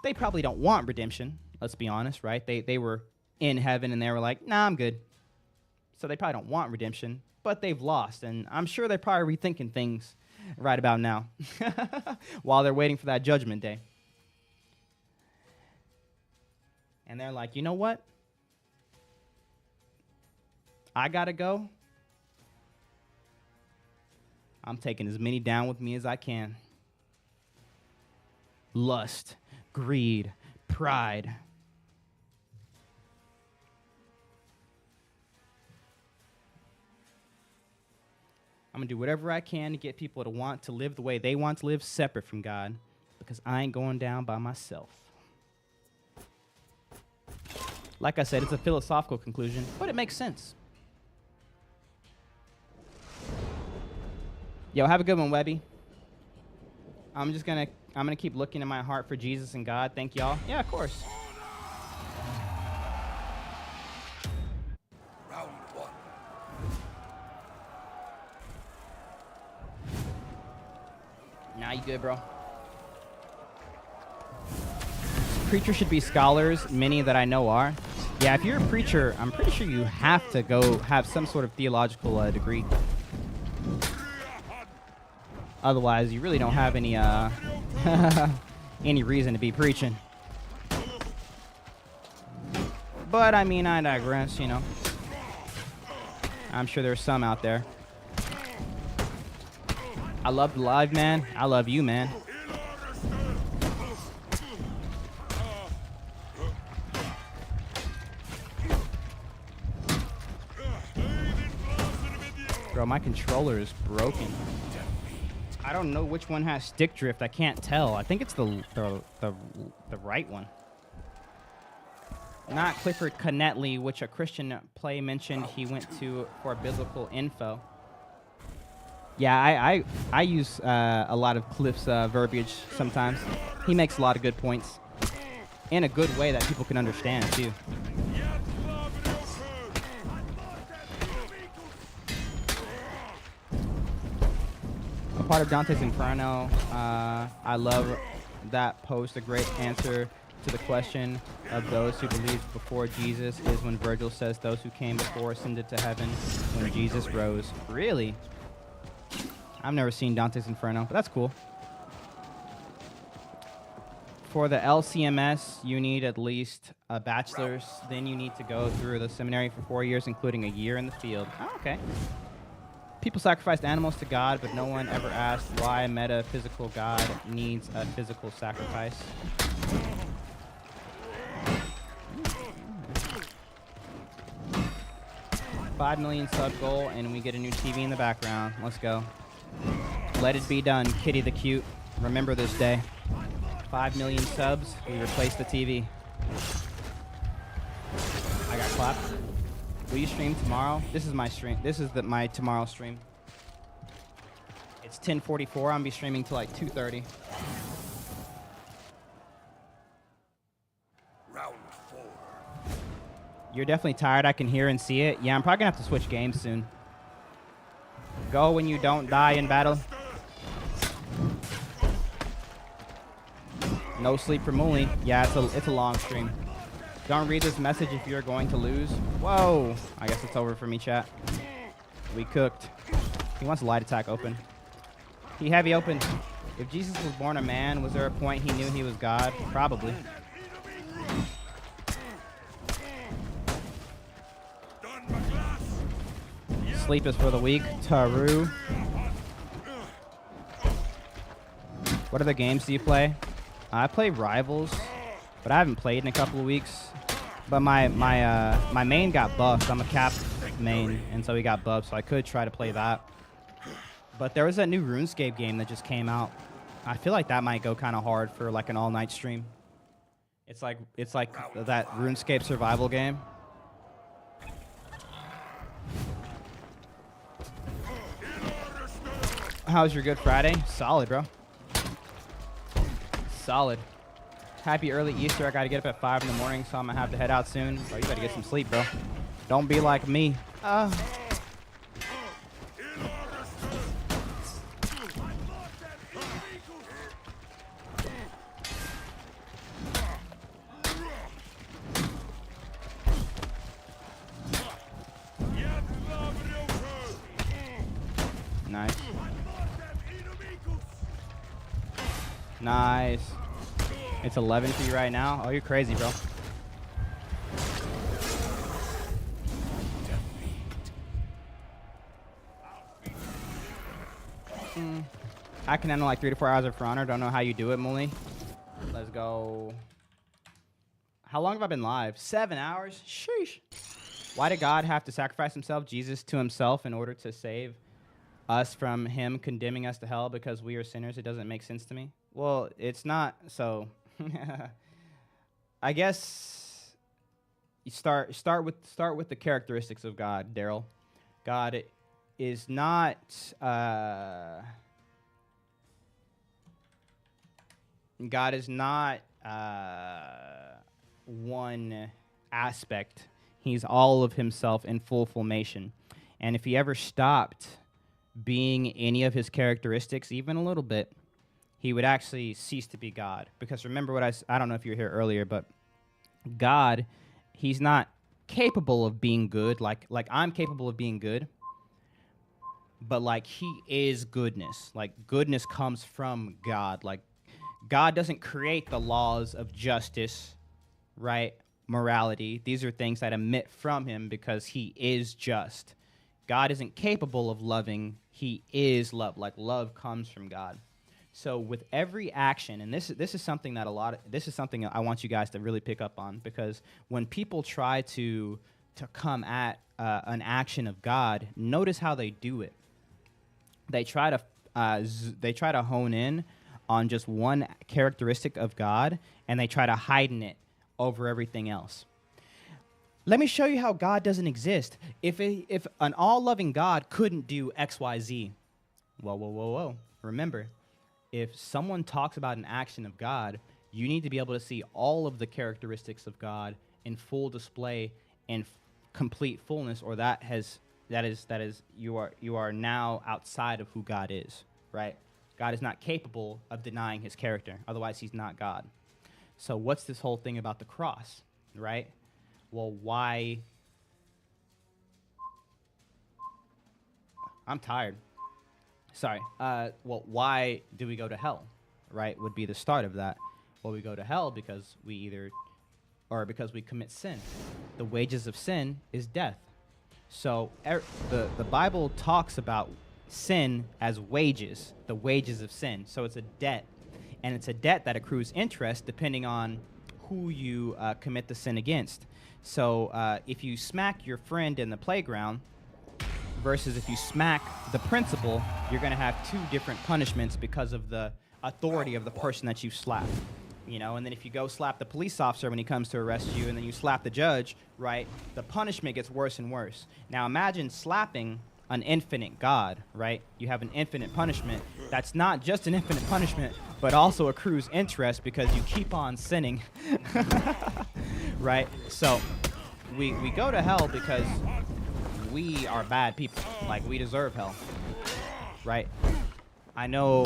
S1: they probably don't want redemption, let's be honest, right? They were in heaven and they were like, nah, I'm good. So they probably don't want redemption, but they've lost, and I'm sure they're probably rethinking things right about now while they're waiting for that judgment day. And they're like, you know what? I gotta go. I'm taking as many down with me as I can. Lust, greed, pride. I'm going to do whatever I can to get people to want to live the way they want to live, separate from God, because I ain't going down by myself. Like I said, it's a philosophical conclusion, but it makes sense. Yo, have a good one, Webby. I'm gonna keep looking in my heart for Jesus and God. Thank y'all. Yeah, of course.
S5: Round one.
S1: Nah, you good, bro. Preachers should be scholars. Many that I know are. Yeah, if you're a preacher, I'm pretty sure you have to go have some sort of theological degree. Otherwise, you really don't have any any reason to be preaching. But I mean, I digress. I'm sure there's some out there. I love the live, man. I love you, man. Bro, my controller is broken. I don't know which one has stick drift. I can't tell. I think it's the right one. Not Clifford Connetly, which a Christian play mentioned he went to for biblical info. Yeah, I use a lot of Cliff's verbiage sometimes. He makes a lot of good points. In a good way that people can understand, too. A part of Dante's Inferno, I love that post. A great answer to the question of those who believed before Jesus is when Virgil says those who came before ascended to heaven when Jesus rose. Really? I've never seen Dante's Inferno, but that's cool. For the LCMS, you need at least a bachelor's. Then you need to go through the seminary for 4 years, including a year in the field. Oh, okay. People sacrificed animals to God, but no one ever asked why a metaphysical God needs a physical sacrifice. $5 million sub goal, and we get a new TV in the background. Let's go. Let it be done, Kitty the Cute. Remember this day. 5 million subs, we replace the TV. I got clapped. Will you stream tomorrow? This is my stream. This is my tomorrow stream. It's 10:44. I'm gonna be streaming till like 2:30.
S5: Round four.
S1: You're definitely tired. I can hear and see it. Yeah, I'm probably going to have to switch games soon. Go when you don't die in battle. No sleep for Muli. Yeah, it's a long stream. Don't read this message if you're going to lose. Whoa. I guess it's over for me, chat. We cooked. He wants a light attack open. He heavy open. If Jesus was born a man, was there a point he knew he was God? Probably. Sleep is for the weak. Taru. What other games do you play? I play Rivals, but I haven't played in a couple of weeks. But my main got buffed. I'm a cap main, and so he got buffed, so I could try to play that. But there was that new RuneScape game that just came out. I feel like that might go kind of hard for like an all-night stream. It's like that RuneScape survival game. How's your Good Friday? Solid, bro. Solid. Happy early Easter. I gotta get up at 5 in the morning, so I'm gonna have to head out soon. Bro, you better get some sleep, bro. Don't be like me. Nice. Nice. It's 11 for you right now. Oh, you're crazy, bro. I can handle like 3 to 4 hours of For Honor. Don't know how you do it, Muli. Let's go. How long have I been live? 7 hours? Sheesh. Why did God have to sacrifice himself, Jesus, to himself in order to save us from him condemning us to hell because we are sinners? It doesn't make sense to me. Well, it's not, so I guess you start with the characteristics of God, Daryl. God is not one aspect. He's all of himself in full formation. And if he ever stopped being any of his characteristics, even a little bit, he would actually cease to be God. Because remember what I don't know if you were here earlier, but God, he's not capable of being good. Like I'm capable of being good, but like he is goodness. Like goodness comes from God. Like God doesn't create the laws of justice, right? Morality. These are things that emit from him because he is just. God isn't capable of loving. He is love. Like love comes from God. So with every action, and this is something that this is something I want you guys to really pick up on, because when people try to come at an action of God, notice how they do it. They try to hone in on just one characteristic of God, and they try to heighten it over everything else. Let me show you how God doesn't exist. If an all-loving God couldn't do X, Y, Z, whoa. Remember, if someone talks about an action of God, you need to be able to see all of the characteristics of God in full display and complete fullness, or that is you are now outside of who God is, right? God is not capable of denying his character. Otherwise, he's not God. So what's this whole thing about the cross, right? Well, why? I'm tired. Sorry. Well, why do we go to hell, right? Would be the start of that. Well, we go to hell because we commit sin. The wages of sin is death. So the Bible talks about sin as wages, the wages of sin. So it's a debt, and it's a debt that accrues interest depending on who you commit the sin against. So if you smack your friend in the playground versus if you smack the principal, you're going to have 2 different punishments because of the authority of the person that you slapped. You know, and then if you go slap the police officer when he comes to arrest you, and then you slap the judge, right, the punishment gets worse and worse. Now imagine slapping an infinite God, right? You have an infinite punishment. That's not just an infinite punishment, but also accrues interest because you keep on sinning, right? So we go to hell because we are bad people. Like, we deserve hell, right? I know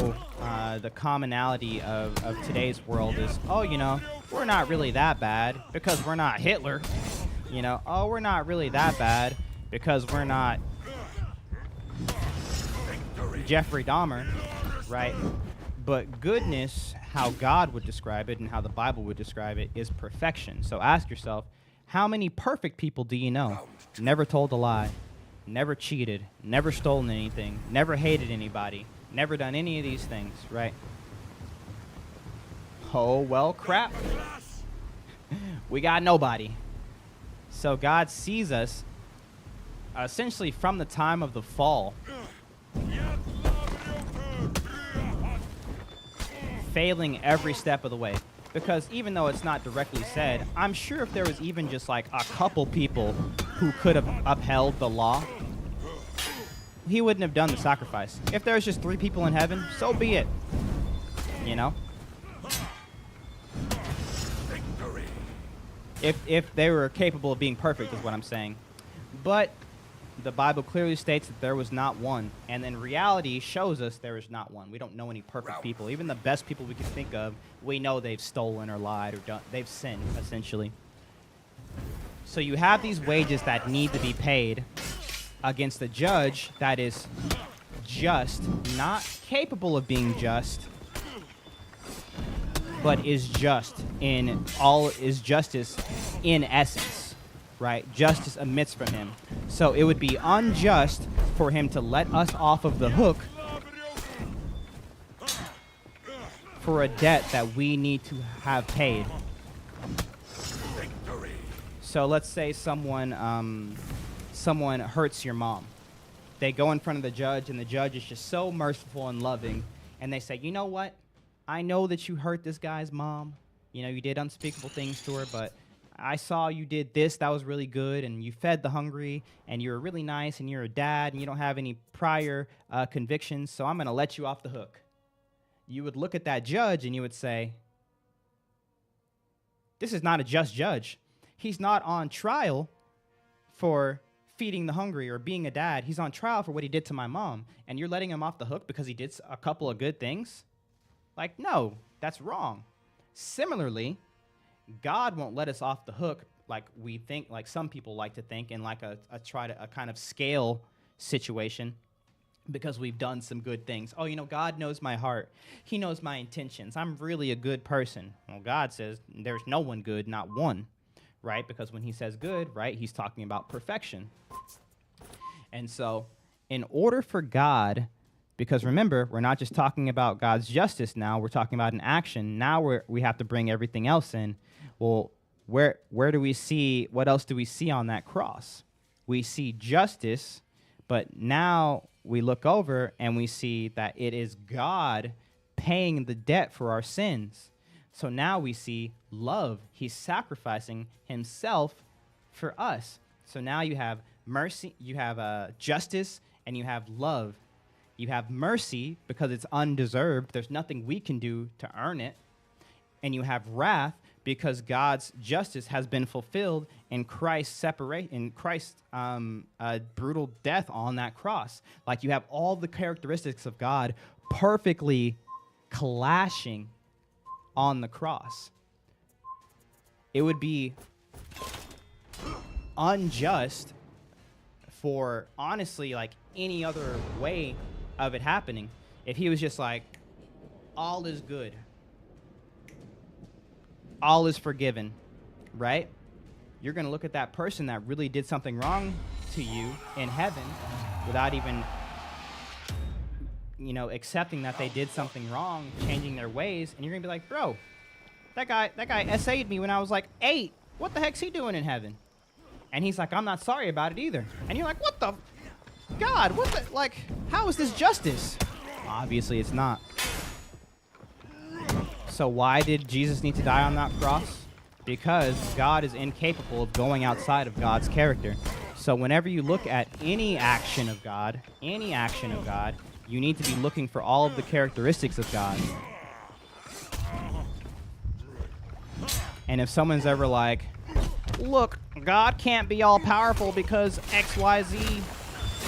S1: the commonality of today's world is, oh, you know, we're not really that bad because we're not Hitler. You know, oh, we're not really that bad because we're not Jeffrey Dahmer, right? But goodness, how God would describe it and how the Bible would describe it, is perfection. So ask yourself, how many perfect people do you know? Never told a lie, never cheated, never stolen anything, never hated anybody, never done any of these things, right? Oh, well, crap. We got nobody. So God sees us essentially from the time of the fall, failing every step of the way. Because even though it's not directly said, I'm sure if there was even just like a couple people who could have upheld the law, he wouldn't have done the sacrifice. If there's just 3 people in heaven, so be it. You know? If they were capable of being perfect is what I'm saying. But the Bible clearly states that there was not one. And then reality shows us there is not one. We don't know any perfect people. Even the best people we can think of, we know they've stolen or lied or done, they've sinned, essentially. So you have these wages that need to be paid against a judge that is just, not capable of being just, but is just in all, is justice in essence, right? Justice emits from him. So it would be unjust for him to let us off of the hook for a debt that we need to have paid. So let's say someone hurts your mom. They go in front of the judge, and the judge is just so merciful and loving, and they say, you know what? I know that you hurt this guy's mom. You know, you did unspeakable things to her, but I saw you did this, that was really good, and you fed the hungry, and you were really nice, and you're a dad, and you don't have any prior convictions, so I'm going to let you off the hook. You would look at that judge, and you would say, this is not a just judge. He's not on trial for feeding the hungry or being a dad. He's on trial for what he did to my mom, and you're letting him off the hook because he did a couple of good things? Like, no, that's wrong. Similarly, God won't let us off the hook like we think, like some people like to think, in like a kind of scale situation, because we've done some good things. Oh, you know, God knows my heart. He knows my intentions. I'm really a good person. Well, God says there's no one good, not one, right? Because when he says good, right, he's talking about perfection. And so in order for God, because remember, we're not just talking about God's justice now, we're talking about an action. Now we have to bring everything else in. Well, where do we see, what else do we see on that cross? We see justice, but now we look over and we see that it is God paying the debt for our sins. So now we see love. He's sacrificing himself for us. So now you have mercy, you have justice, and you have love. You have mercy because it's undeserved. There's nothing we can do to earn it. And you have wrath because God's justice has been fulfilled in Christ's brutal death on that cross. Like, you have all the characteristics of God perfectly clashing on the cross. It would be unjust for, honestly, like any other way of it happening if he was just like, all is good, all is forgiven, right? You're going to look at that person that really did something wrong to you in heaven without even, you know, accepting that they did something wrong, changing their ways, and you're going to be like, bro, that guy SA'd me when I was like 8. What the heck's he doing in heaven? And he's like, I'm not sorry about it either. And you're like, what the God, what the, like, how is this justice? Obviously it's not. So why did Jesus need to die on that cross? Because God is incapable of going outside of God's character. So whenever you look at any action of God, you need to be looking for all of the characteristics of God. And if someone's ever like, look, God can't be all powerful because X, Y, Z.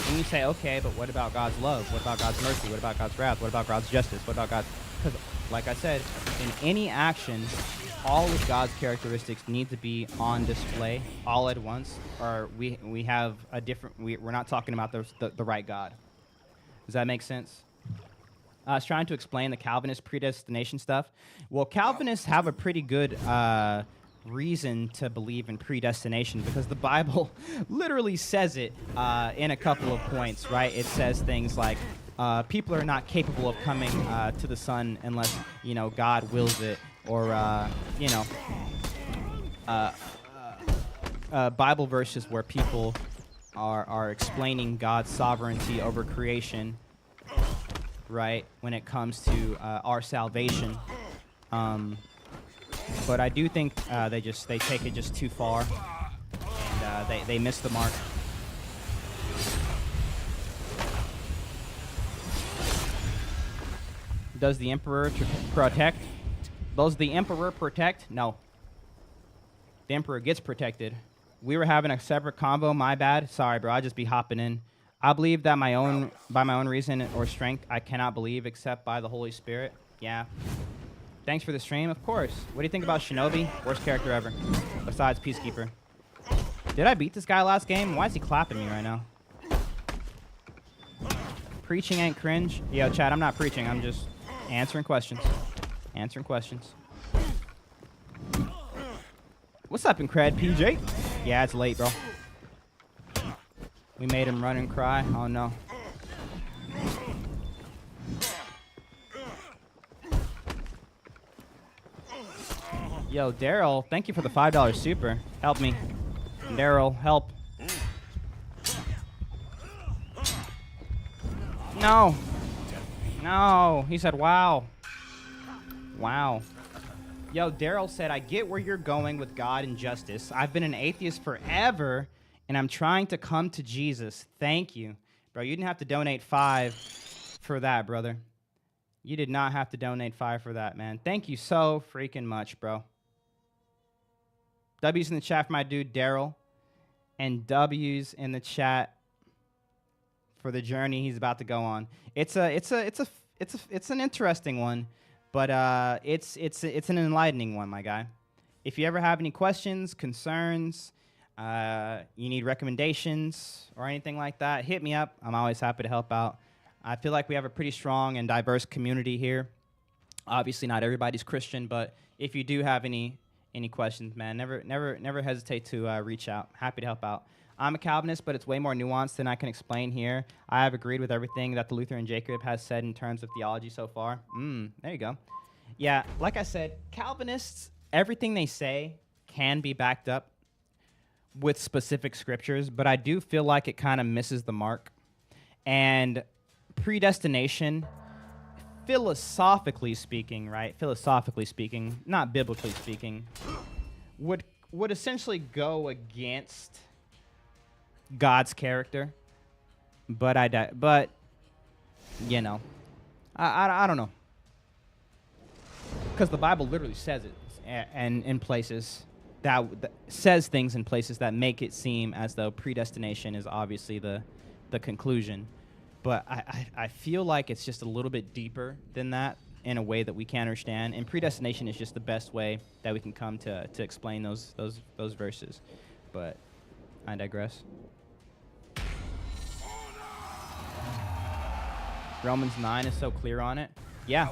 S1: And you say, okay, but what about God's love? What about God's mercy? What about God's wrath? What about God's justice? What about God's... Because, like I said, in any action, all of God's characteristics need to be on display all at once, or we have a different... We're not talking about the right God. Does that make sense? I was trying to explain the Calvinist predestination stuff. Well, Calvinists have a pretty good... reason to believe in predestination because the Bible literally says it in a couple of points, right? It says things like people are not capable of coming to the Son unless, you know, God wills it, or, you know, Bible verses where people are explaining God's sovereignty over creation, right, when it comes to our salvation. But I do think they take it just too far, and they miss the mark. Does the Emperor protect? Does the Emperor protect? No. The Emperor gets protected. We were having a separate convo. My bad. Sorry, bro. I'll just be hopping in. I believe that by my own reason or strength, I cannot believe except by the Holy Spirit. Yeah. Thanks for the stream, of course. What do you think about Shinobi? Worst character ever, besides Peacekeeper. Did I beat this guy last game? Why is he clapping me right now? Preaching ain't cringe. Yo, chat, I'm not preaching. I'm just answering questions. Answering questions. What's up, Incred PJ? Yeah, it's late, bro. We made him run and cry. Oh, no. Yo, Daryl, thank you for the $5 super. Help me. Daryl, help. No. No. He said, wow. Wow. Yo, Daryl said, I get where you're going with God and justice. I've been an atheist forever, and I'm trying to come to Jesus. Thank you. Bro, you didn't have to donate $5 for that, brother. You did not have to donate $5 for that, man. Thank you so freaking much, bro. W's in the chat for my dude Daryl, and W's in the chat for the journey he's about to go on. It's an interesting one, but it's an enlightening one, my guy. If you ever have any questions, concerns, you need recommendations or anything like that, hit me up. I'm always happy to help out. I feel like we have a pretty strong and diverse community here. Obviously, not everybody's Christian, but if you do have any questions, man, never hesitate to reach out. Happy to help out. I'm a Calvinist, but it's way more nuanced than I can explain here. I have agreed with everything that the Lutheran Jacob has said in terms of theology so far. There you go. Yeah, like I said, Calvinists, everything they say can be backed up with specific scriptures, but I do feel like it kind of misses the mark. And predestination, philosophically speaking, right? Philosophically speaking, not biblically speaking, would essentially go against God's character. But you know, I don't know, because the Bible literally says it, and in places that says things in places that make it seem as though predestination is obviously the conclusion. But I feel like it's just a little bit deeper than that in a way that we can't understand. And predestination is just the best way that we can come to explain those verses. But I digress. Romans 9 is so clear on it. Yeah.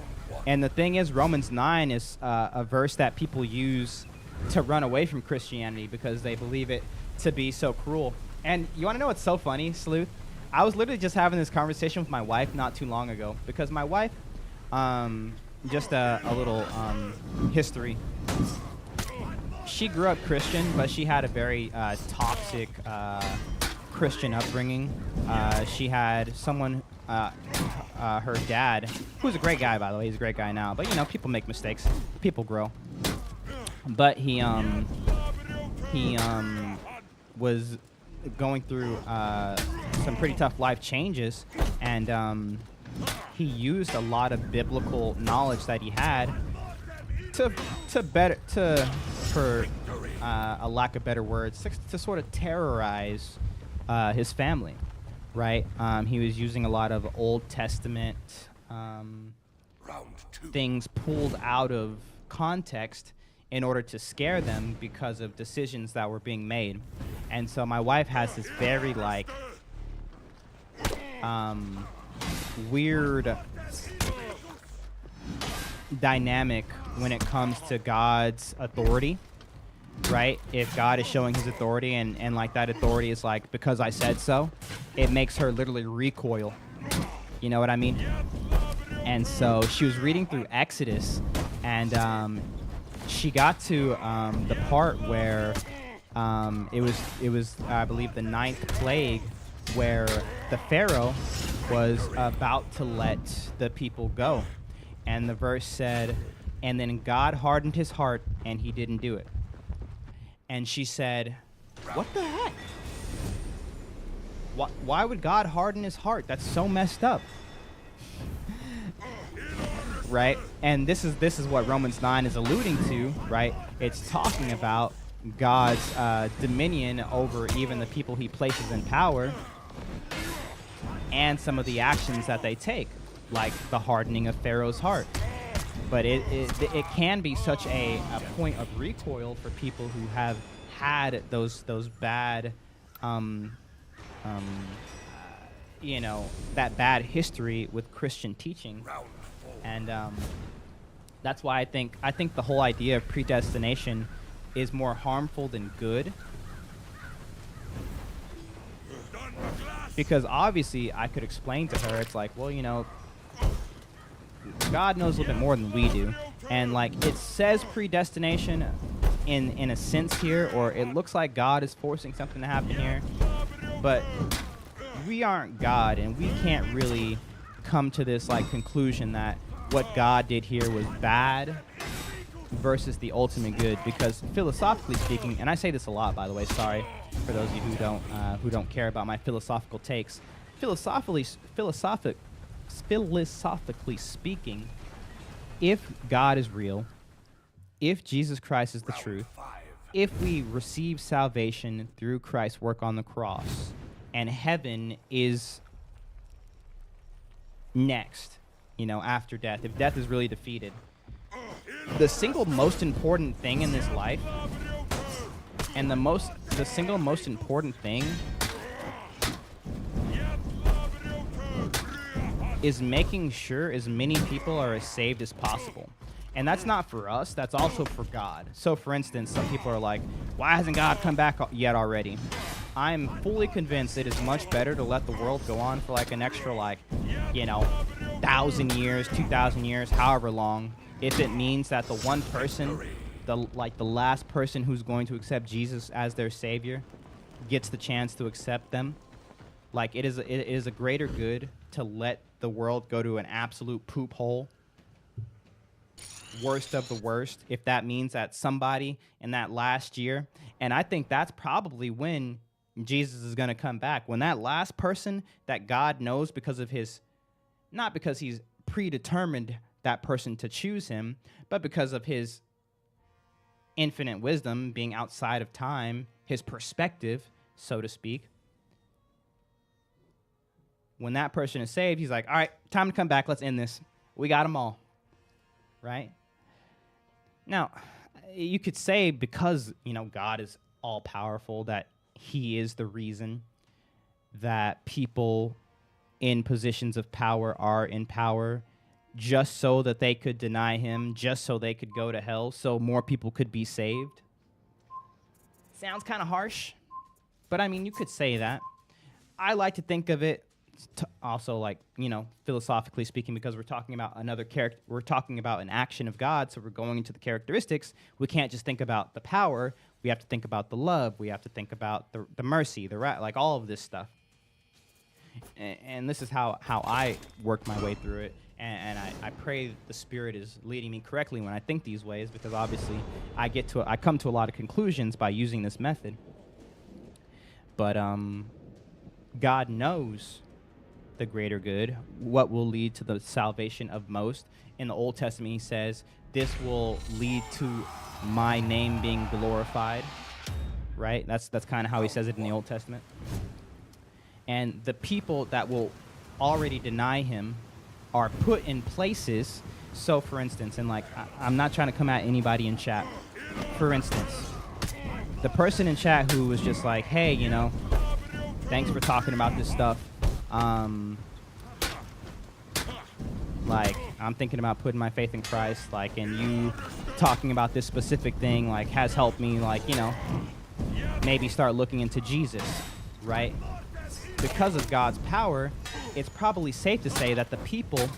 S1: And the thing is, Romans 9 is a verse that people use to run away from Christianity because they believe it to be so cruel. And you want to know what's so funny, Sleuth? I was literally just having this conversation with my wife not too long ago, because my wife, just a little history. She grew up Christian, but she had a very toxic Christian upbringing. She had someone, her dad, who's a great guy, by the way. He's a great guy now. But, you know, people make mistakes. People grow. But he was going through some pretty tough life changes, and he used a lot of biblical knowledge that he had to for a lack of better words, to sort of terrorize his family, right? He was using a lot of Old Testament
S5: Round two.
S1: things pulled out of context in order to scare them because of decisions that were being made. And so my wife has this very like weird dynamic when it comes to God's authority, right? If God is showing his authority and like that authority is like, because I said so, it makes her literally recoil. You know what I mean? And so she was reading through Exodus, and she got to the part where it was I believe the 9th plague, where the Pharaoh was about to let the people go. And the verse said, and then God hardened his heart and he didn't do it. And she said, what the heck? Why would God harden his heart? That's so messed up. Right? And this is what Romans 9 is alluding to, right? It's talking about God's dominion over even the people he places in power and some of the actions that they take, like the hardening of Pharaoh's heart. But it can be such a point of recoil for people who have had those bad, you know, that bad history with Christian teaching. And that's why I think the whole idea of predestination is more harmful than good. Because obviously I could explain to her, it's like, well, you know, God knows a little bit more than we do. And like it says predestination in a sense here, or it looks like God is forcing something to happen here. But we aren't God, and we can't really come to this like conclusion that what God did here was bad versus the ultimate good, because philosophically speaking, and I say this a lot, by the way, sorry for those of you who don't care about my philosophical takes. Philosophically speaking, if God is real, if Jesus Christ is the truth, if we receive salvation through Christ's work on the cross, and heaven is next, you know, after death, if death is really defeated, the single most important thing in this life, and the single most important thing is making sure as many people are as saved as possible. And that's not for us, that's also for God. So for instance, some people are like, why hasn't God come back yet already? I'm fully convinced it is much better to let the world go on for like an extra, like, you know, 1,000 years, 2,000 years, however long, if it means that the one person, the last person who's going to accept Jesus as their savior gets the chance to accept them. Like it is a greater good to let the world go to an absolute poop hole, worst of the worst, if that means that somebody in that last year, and I think that's probably when Jesus is going to come back, when that last person that God knows because of his, not because he's predetermined that person to choose him, but because of his infinite wisdom being outside of time, his perspective, so to speak. When that person is saved, he's like, all right, time to come back. Let's end this. We got them all, right? Now, you could say because, you know, God is all-powerful, that he is the reason that people in positions of power are in power, just so that they could deny him, just so they could go to hell, so more people could be saved. Sounds kind of harsh, but I mean, you could say that. I like to think of it also, like, you know, philosophically speaking, because we're talking about another character, we're talking about an action of God, so we're going into the characteristics. We can't just think about the power. We have to think about the love. We have to think about the mercy, the like all of this stuff. And this is how I work my way through it. And I pray the Spirit is leading me correctly when I think these ways, because obviously I come to a lot of conclusions by using this method. But God knows the greater good, what will lead to the salvation of most. In the Old Testament, he says, this will lead to my name being glorified, right? That's kind of how he says it in the Old Testament. And the people that will already deny him are put in places. So, for instance, and like, I'm not trying to come at anybody in chat. For instance, the person in chat who was just like, hey, you know, thanks for talking about this stuff. Like, I'm thinking about putting my faith in Christ, like, and you talking about this specific thing, like, has helped me, like, you know, maybe start looking into Jesus, right? Because of God's power, it's probably safe to say that the people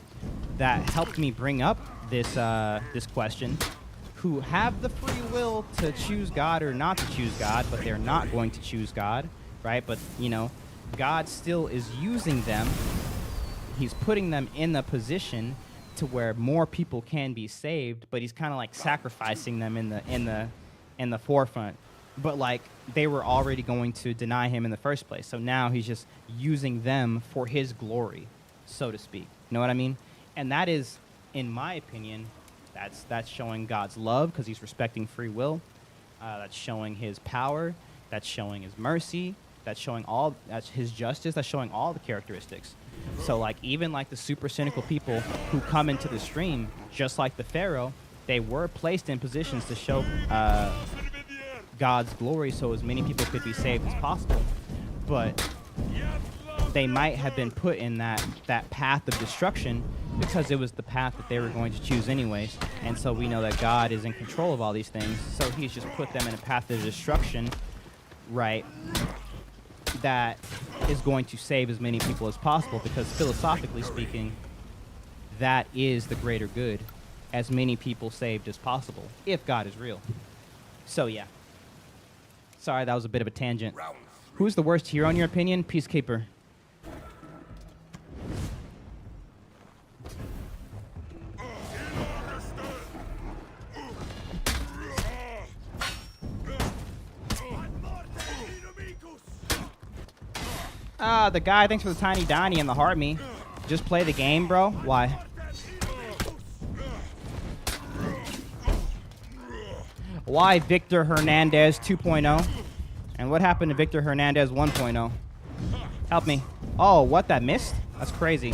S1: that helped me bring up this this question, who have the free will to choose God or not to choose God, but they're not going to choose God, right? But, you know, God still is using them. He's putting them in the position to where more people can be saved, but he's kind of like sacrificing them in the forefront. But like, they were already going to deny him in the first place. So now he's just using them for his glory, so to speak. You know what I mean? And that is, in my opinion, that's showing God's love because he's respecting free will. That's showing his power. That's showing his mercy. That's showing that's his justice. That's showing all the characteristics. So like, even like the super cynical people who come into the stream, just like the Pharaoh, they were placed in positions to show God's glory so as many people could be saved as possible. But they might have been put in that path of destruction because it was the path that they were going to choose anyways. And so we know that God is in control of all these things. So he's just put them in a path of destruction, right, that is going to save as many people as possible, because philosophically speaking, that is the greater good, as many people saved as possible, if God is real. So yeah. Sorry, that was a bit of a tangent. Who's the worst hero in your opinion? Peacekeeper. The guy, thanks for the tiny Donnie and the heart me. Just play the game, bro. Why? Why Victor Hernandez 2.0? And what happened to Victor Hernandez 1.0? Help me. Oh, what? That missed? That's crazy.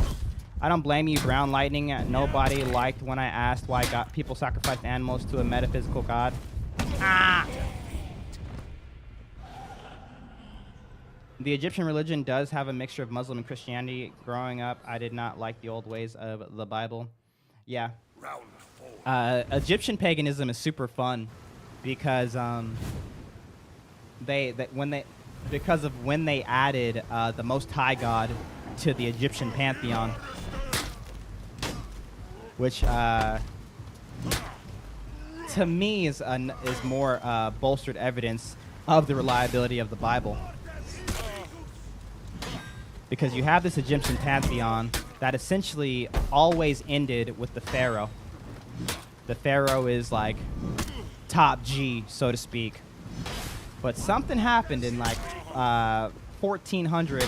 S1: I don't blame you, Brown Lightning. Nobody liked when I asked why people sacrificed animals to a metaphysical god. Ah! The Egyptian religion does have a mixture of Muslim and Christianity. Growing up, I did not like the old ways of the Bible. Yeah. Egyptian paganism is super fun because because of when they added the Most High God to the Egyptian pantheon, which to me is more bolstered evidence of the reliability of the Bible. Because you have this Egyptian pantheon that essentially always ended with the pharaoh. The pharaoh is like top G, so to speak. But something happened in like 1400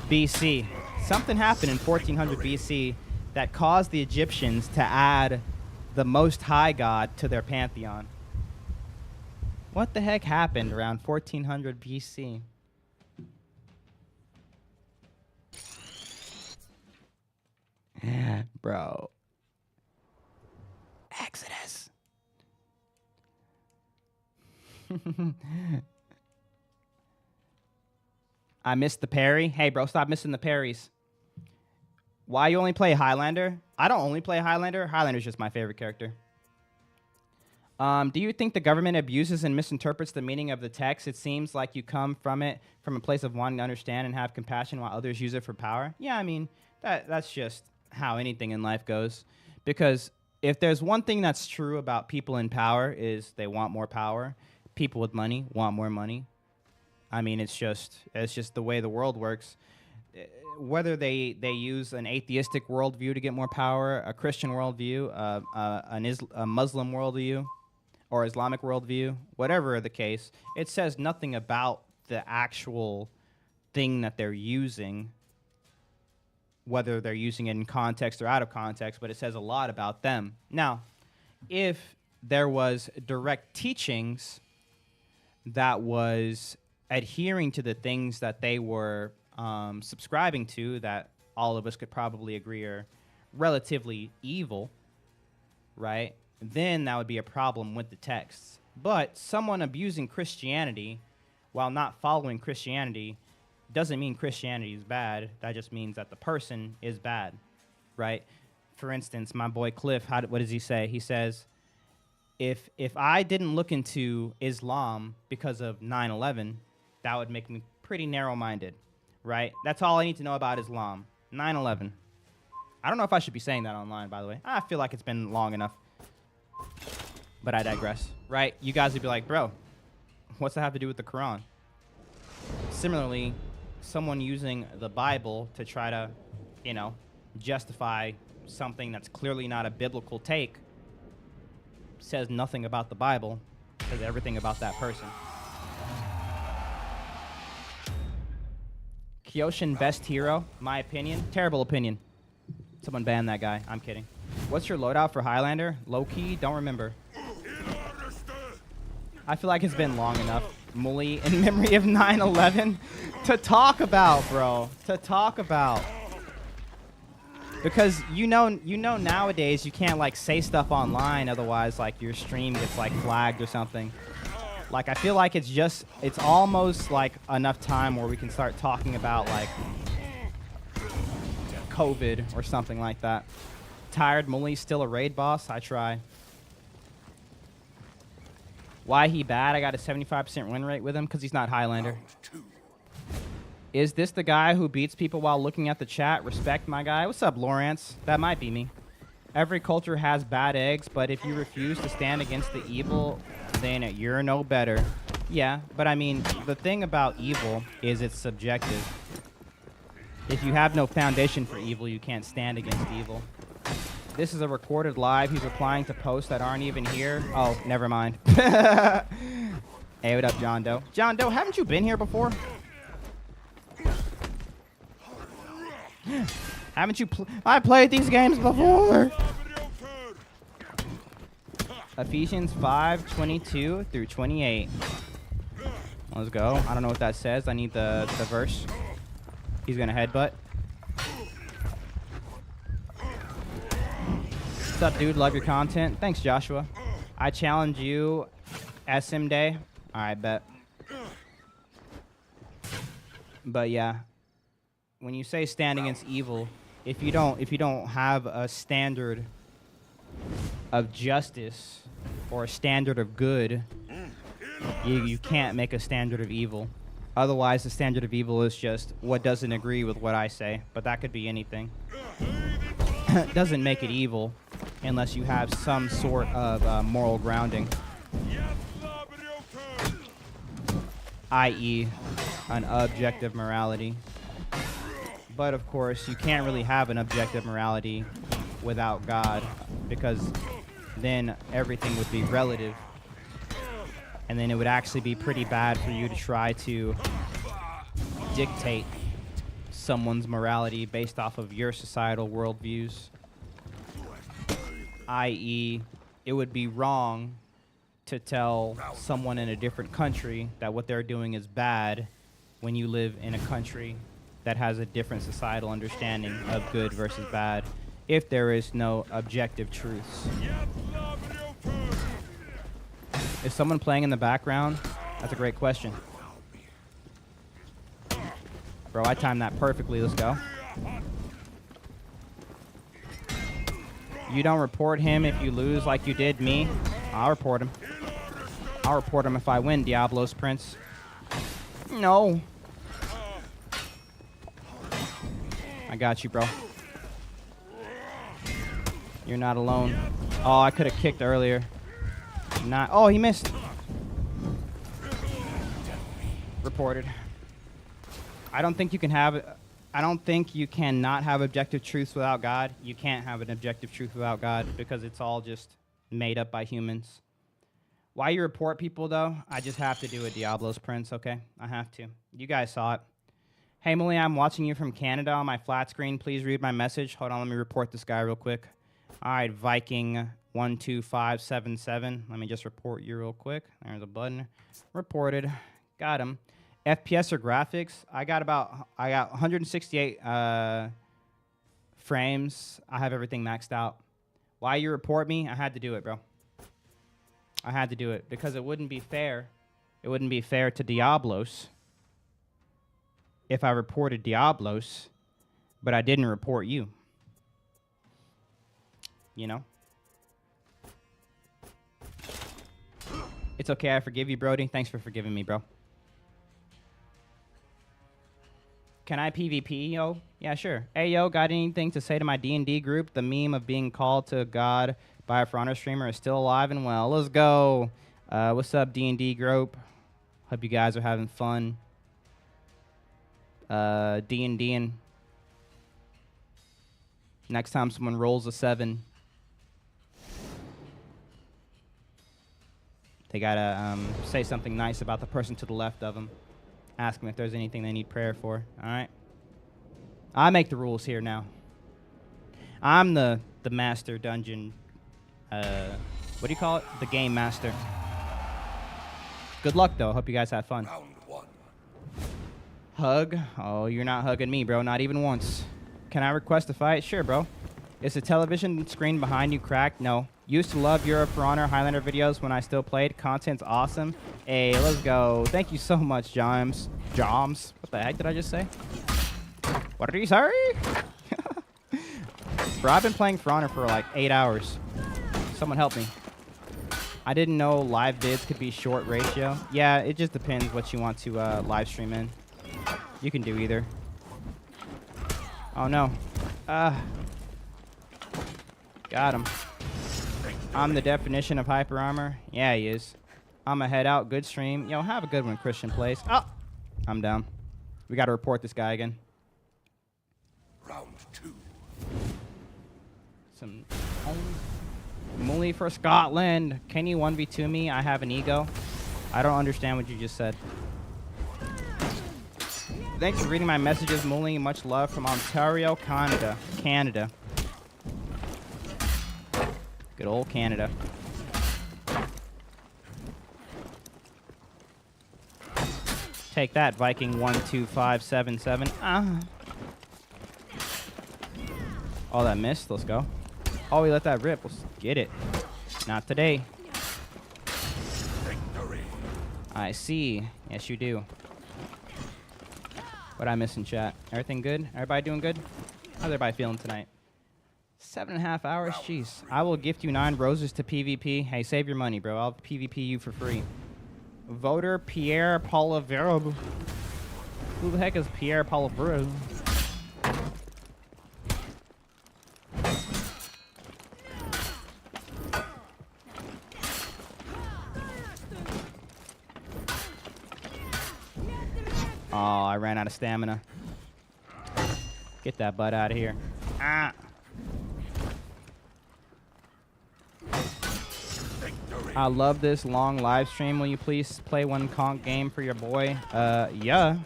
S1: BC. Something happened in 1400 BC that caused the Egyptians to add the Most High God to their pantheon. What the heck happened around 1400 BC? Bro. Exodus. I missed the parry. Hey, bro, stop missing the parries. Why you only play Highlander? I don't only play Highlander. Highlander's just my favorite character. Do you think the government abuses and misinterprets the meaning of the text? It seems like you come from a place of wanting to understand and have compassion while others use it for power. Yeah, I mean, that's just how anything in life goes. Because if there's one thing that's true about people in power is they want more power. People with money want more money. I mean, it's just the way the world works. Whether they use an atheistic worldview to get more power, a Christian worldview, a Muslim worldview, or Islamic worldview, whatever the case, it says nothing about the actual thing that they're using, whether they're using it in context or out of context, but it says a lot about them. Now, if there was direct teachings that was adhering to the things that they were subscribing to, that all of us could probably agree are relatively evil, right? Then that would be a problem with the texts. But someone abusing Christianity while not following Christianity doesn't mean Christianity is bad. That just means that the person is bad, right? For instance, my boy Cliff, what does he say? He says, if I didn't look into Islam because of 9/11, that would make me pretty narrow-minded, right? That's all I need to know about Islam. 9/11. I don't know if I should be saying that online, by the way. I feel like it's been long enough. But I digress, right? You guys would be like, bro, what's that have to do with the Quran? Similarly, someone using the Bible to try to, justify something that's clearly not a biblical take says nothing about the Bible, says everything about that person. Kyoshin best hero, my opinion. Terrible opinion. Someone ban that guy. I'm kidding. What's your loadout for Highlander? Low key, don't remember. I feel like it's been long enough, Mully, in memory of 9/11 to talk about, bro. To talk about. Because you know nowadays you can't like say stuff online, otherwise like your stream gets like flagged or something. Like I feel like it's almost like enough time where we can start talking about like COVID or something like that. Tired Mully, still a raid boss? I try. Why he bad? I got a 75% win rate with him because he's not Highlander. Is this the guy who beats people while looking at the chat? Respect, my guy. What's up, Lawrence? That might be me. Every culture has bad eggs, but if you refuse to stand against the evil, then you're no better. Yeah, but I mean, the thing about evil is it's subjective. If you have no foundation for evil, you can't stand against evil. This is a recorded live. He's replying to posts that aren't even here. Oh, never mind. Hey, what up, John Doe? John Doe, haven't you been here before? Haven't you? I played these games before. Ephesians 5:22 through 28. Let's go. I don't know what that says. I need the verse. He's gonna headbutt. What's up, dude? Love your content. Thanks, Joshua. I challenge you, SM Day. All right, bet. But yeah, when you say stand against evil, if you don't have a standard of justice or a standard of good, you can't make a standard of evil. Otherwise, the standard of evil is just what doesn't agree with what I say. But that could be anything. It doesn't make it evil unless you have some sort of moral grounding, i.e. an objective morality. But of course, you can't really have an objective morality without God, because then everything would be relative. And then it would actually be pretty bad for you to try to dictate someone's morality based off of your societal worldviews. I.e., it would be wrong to tell someone in a different country that what they're doing is bad when you live in a country that has a different societal understanding of good versus bad, if there is no objective truths. Is someone playing in the background? That's a great question. Bro, I timed that perfectly. Let's go. You don't report him if you lose like you did me. I'll report him. I'll report him if I win, Diablo's Prince. No. I got you, bro. You're not alone. Oh, I could have kicked earlier. Not. Oh, he missed. Reported. I don't think you can have. I don't think you cannot have objective truths without God. You can't have an objective truth without God because it's all just made up by humans. Why you report people though? I just have to do a Diablo's Prince. Okay, I have to. You guys saw it. Hey, Mully, I'm watching you from Canada on my flat screen. Please read my message. Hold on, let me report this guy real quick. All right, Viking 12577. Let me just report you real quick. There's a button. Reported. Got him. FPS or graphics? I got 168 frames. I have everything maxed out. Why you report me? I had to do it, bro. I had to do it because it wouldn't be fair. It wouldn't be fair to Diablos if I reported Diablos, but I didn't report you. You know? It's okay, I forgive you, Brody. Thanks for forgiving me, bro. Can I PvP, yo? Yeah, sure. Hey, yo, got anything to say to my D&D group? The meme of being called to God by a For Honor streamer is still alive and well. Let's go. What's up, D&D group? Hope you guys are having fun. D&D-ing. Next time someone rolls a 7, they gotta say something nice about the person to the left of them. Ask them if there's anything they need prayer for. All right? I make the rules here now. I'm the master dungeon. What do you call it? The game master. Good luck, though. Hope you guys have fun.
S6: Round 1.
S1: Hug? Oh, you're not hugging me, bro. Not even once. Can I request a fight? Sure, bro. Is the television screen behind you cracked? No. Used to love your For Honor Highlander videos when I still played. Content's awesome. Hey, let's go. Thank you so much, Joms. Joms? What the heck did I just say? What are you, sorry? Bro, I've been playing For Honor for like 8 hours. Someone help me. I didn't know live vids could be short ratio. Yeah, it just depends what you want to live stream in. You can do either. Oh, no. Got him. I'm the definition of hyper armor. Yeah, he is. I'm a head out. Good stream. Yo, have a good one, Christian Place. Oh, I'm down. We got to report this guy again.
S6: Round 2.
S1: Some Mully for Scotland. Can you 1v2 me? I have an ego. I don't understand what you just said. Thanks for reading my messages, Mully. Much love from Ontario, Canada. Canada. Good old Canada. Take that, Viking 12577. Oh, that missed. Let's go. Oh, we let that rip. Let's get it. Not today.
S6: Victory.
S1: I see. Yes, you do. What I miss in chat? Everything good? Everybody doing good? How's everybody feeling tonight? 7.5 hours? Jeez. I will gift you 9 roses to PvP. Hey, save your money, bro. I'll PvP you for free. Voter Pierre Poilievre. Who the heck is Pierre Poilievre? Oh, I ran out of stamina. Get that butt out of here. Ah. I love this long live stream. Will you please play one conk game for your boy? Yeah.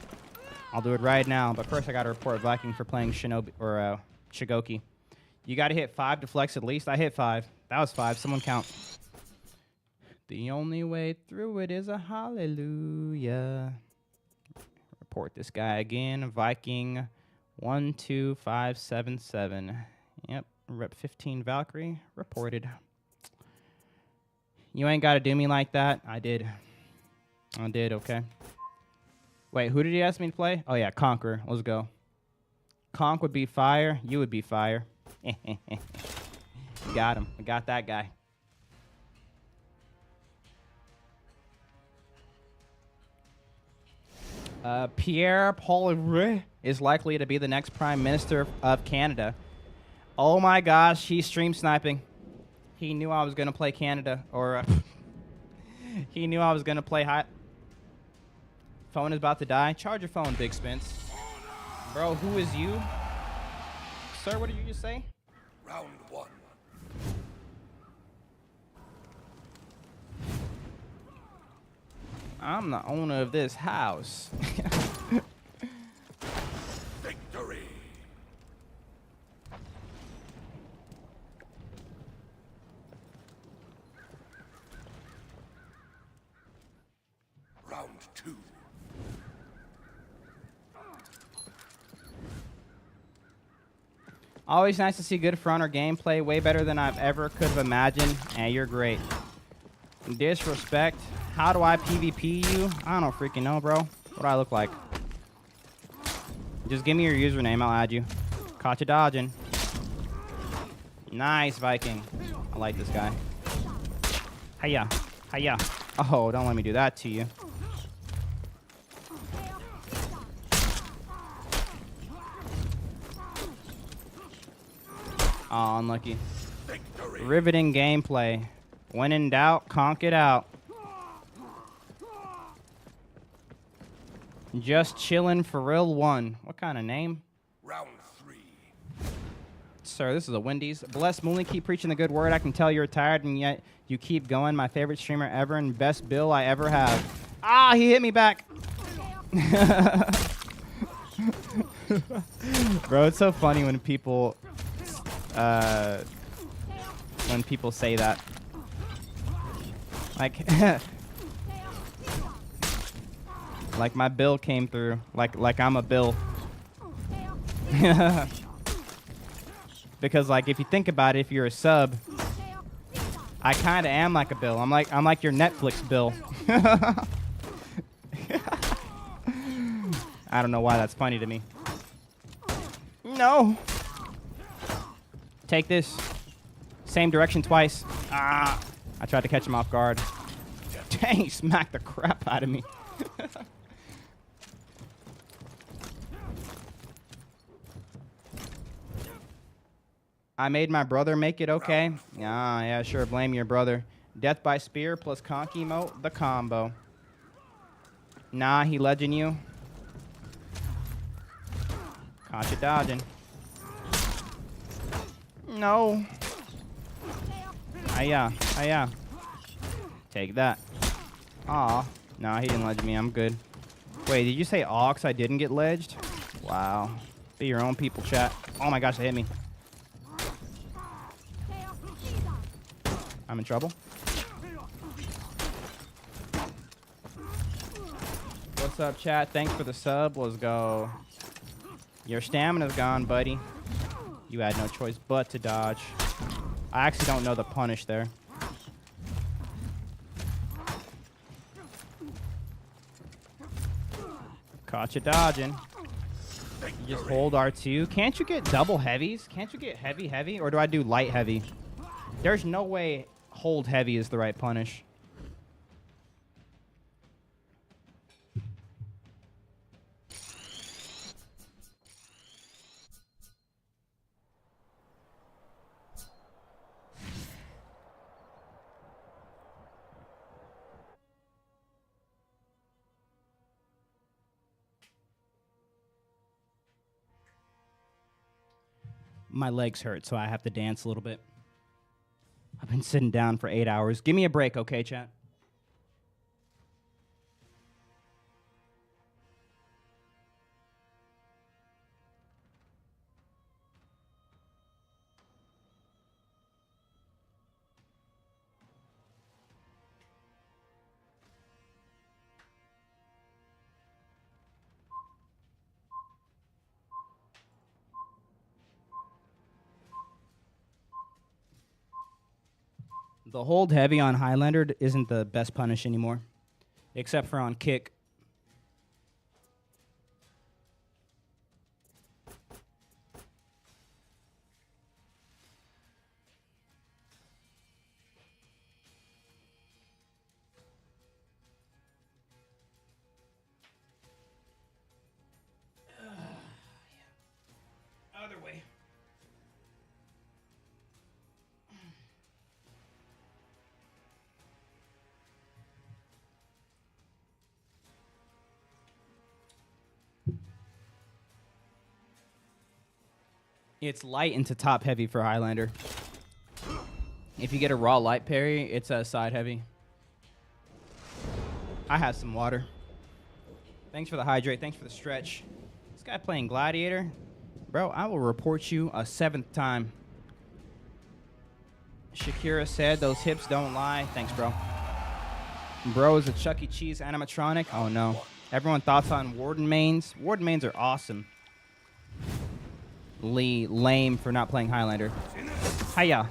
S1: I'll do it right now. But first, I got to report Viking for playing Shinobi or Shigoki. You got to hit 5 to flex at least. I hit 5. That was 5. Someone count. The only way through it is a hallelujah. Report this guy again. Viking 12577. Yep. Rep 15 Valkyrie. Reported. You ain't got to do me like that. I did. I did, okay. Wait, who did he ask me to play? Oh, yeah, Conqueror. Let's go. Conk would be fire. You would be fire. Got him. I got that guy. Pierre Poilievre is likely to be the next Prime Minister of Canada. Oh, my gosh. He's stream sniping. He knew I was going to play Canada, or he knew I was going to play hot. Phone is about to die. Charge your phone, Big Spence. Bro, who is you? Sir, what did you just say?
S6: Round 1.
S1: I'm the owner of this house.
S6: Round 2.
S1: Always nice to see good fronter gameplay. Way better than I've ever could have imagined. And you're great. Disrespect. How do I PvP you? I don't freaking know, bro. What do I look like? Just give me your username. I'll add you. Caught you dodging. Nice, Viking. I like this guy. Hiya. Hiya. Oh, don't let me do that to you. Oh, unlucky.
S6: Victory.
S1: Riveting gameplay. When in doubt, conk it out. Just chillin' for real 1. What kind of name?
S6: Round 3.
S1: Sir, this is a Wendy's. Bless Mooney, keep preaching the good word. I can tell you're tired, and yet you keep going. My favorite streamer ever and best bill I ever have. Ah, he hit me back. Bro, it's so funny when people say that. Like, like my bill came through. Like I'm a bill. Because like if you think about it, if you're a sub, I kind of am like a bill. I'm like your Netflix bill. I don't know why that's funny to me. No. Take this. Same direction twice. Ah. I tried to catch him off guard. Dang, he smacked the crap out of me. I made my brother make it okay. Ah, yeah, sure. Blame your brother. Death by spear plus conk emote, the combo. Nah, he legend you. Caught you dodging. No. Hiya, hiya. Take that. Aw. Nah, he didn't ledge me. I'm good. Wait, did you say aw 'cause I didn't get ledged? Wow. Be your own people, chat. Oh my gosh, they hit me. I'm in trouble. What's up, chat? Thanks for the sub. Let's go. Your stamina's gone, buddy. You had no choice but to dodge. I actually don't know the punish there. Caught you dodging. You just hold R2. Can't you get double heavies? Can't you get heavy heavy? Or do I do light heavy? There's no way hold heavy is the right punish. My legs hurt, so I have to dance a little bit. I've been sitting down for 8 hours. Give me a break, okay, chat? The hold heavy on Highlander isn't the best punish anymore, except for on kick. Other way. It's light into top heavy for Highlander. If you get a raw light parry, it's a side heavy. I have some water. Thanks for the hydrate. Thanks for the stretch. This guy playing Gladiator. Bro, I will report you a 7th time. Shakira said those hips don't lie. Thanks, bro. Bro is a Chuck E. Cheese animatronic. Oh no. Everyone thoughts on Warden mains? Warden mains are awesome. Lame for not playing Highlander. Hiya.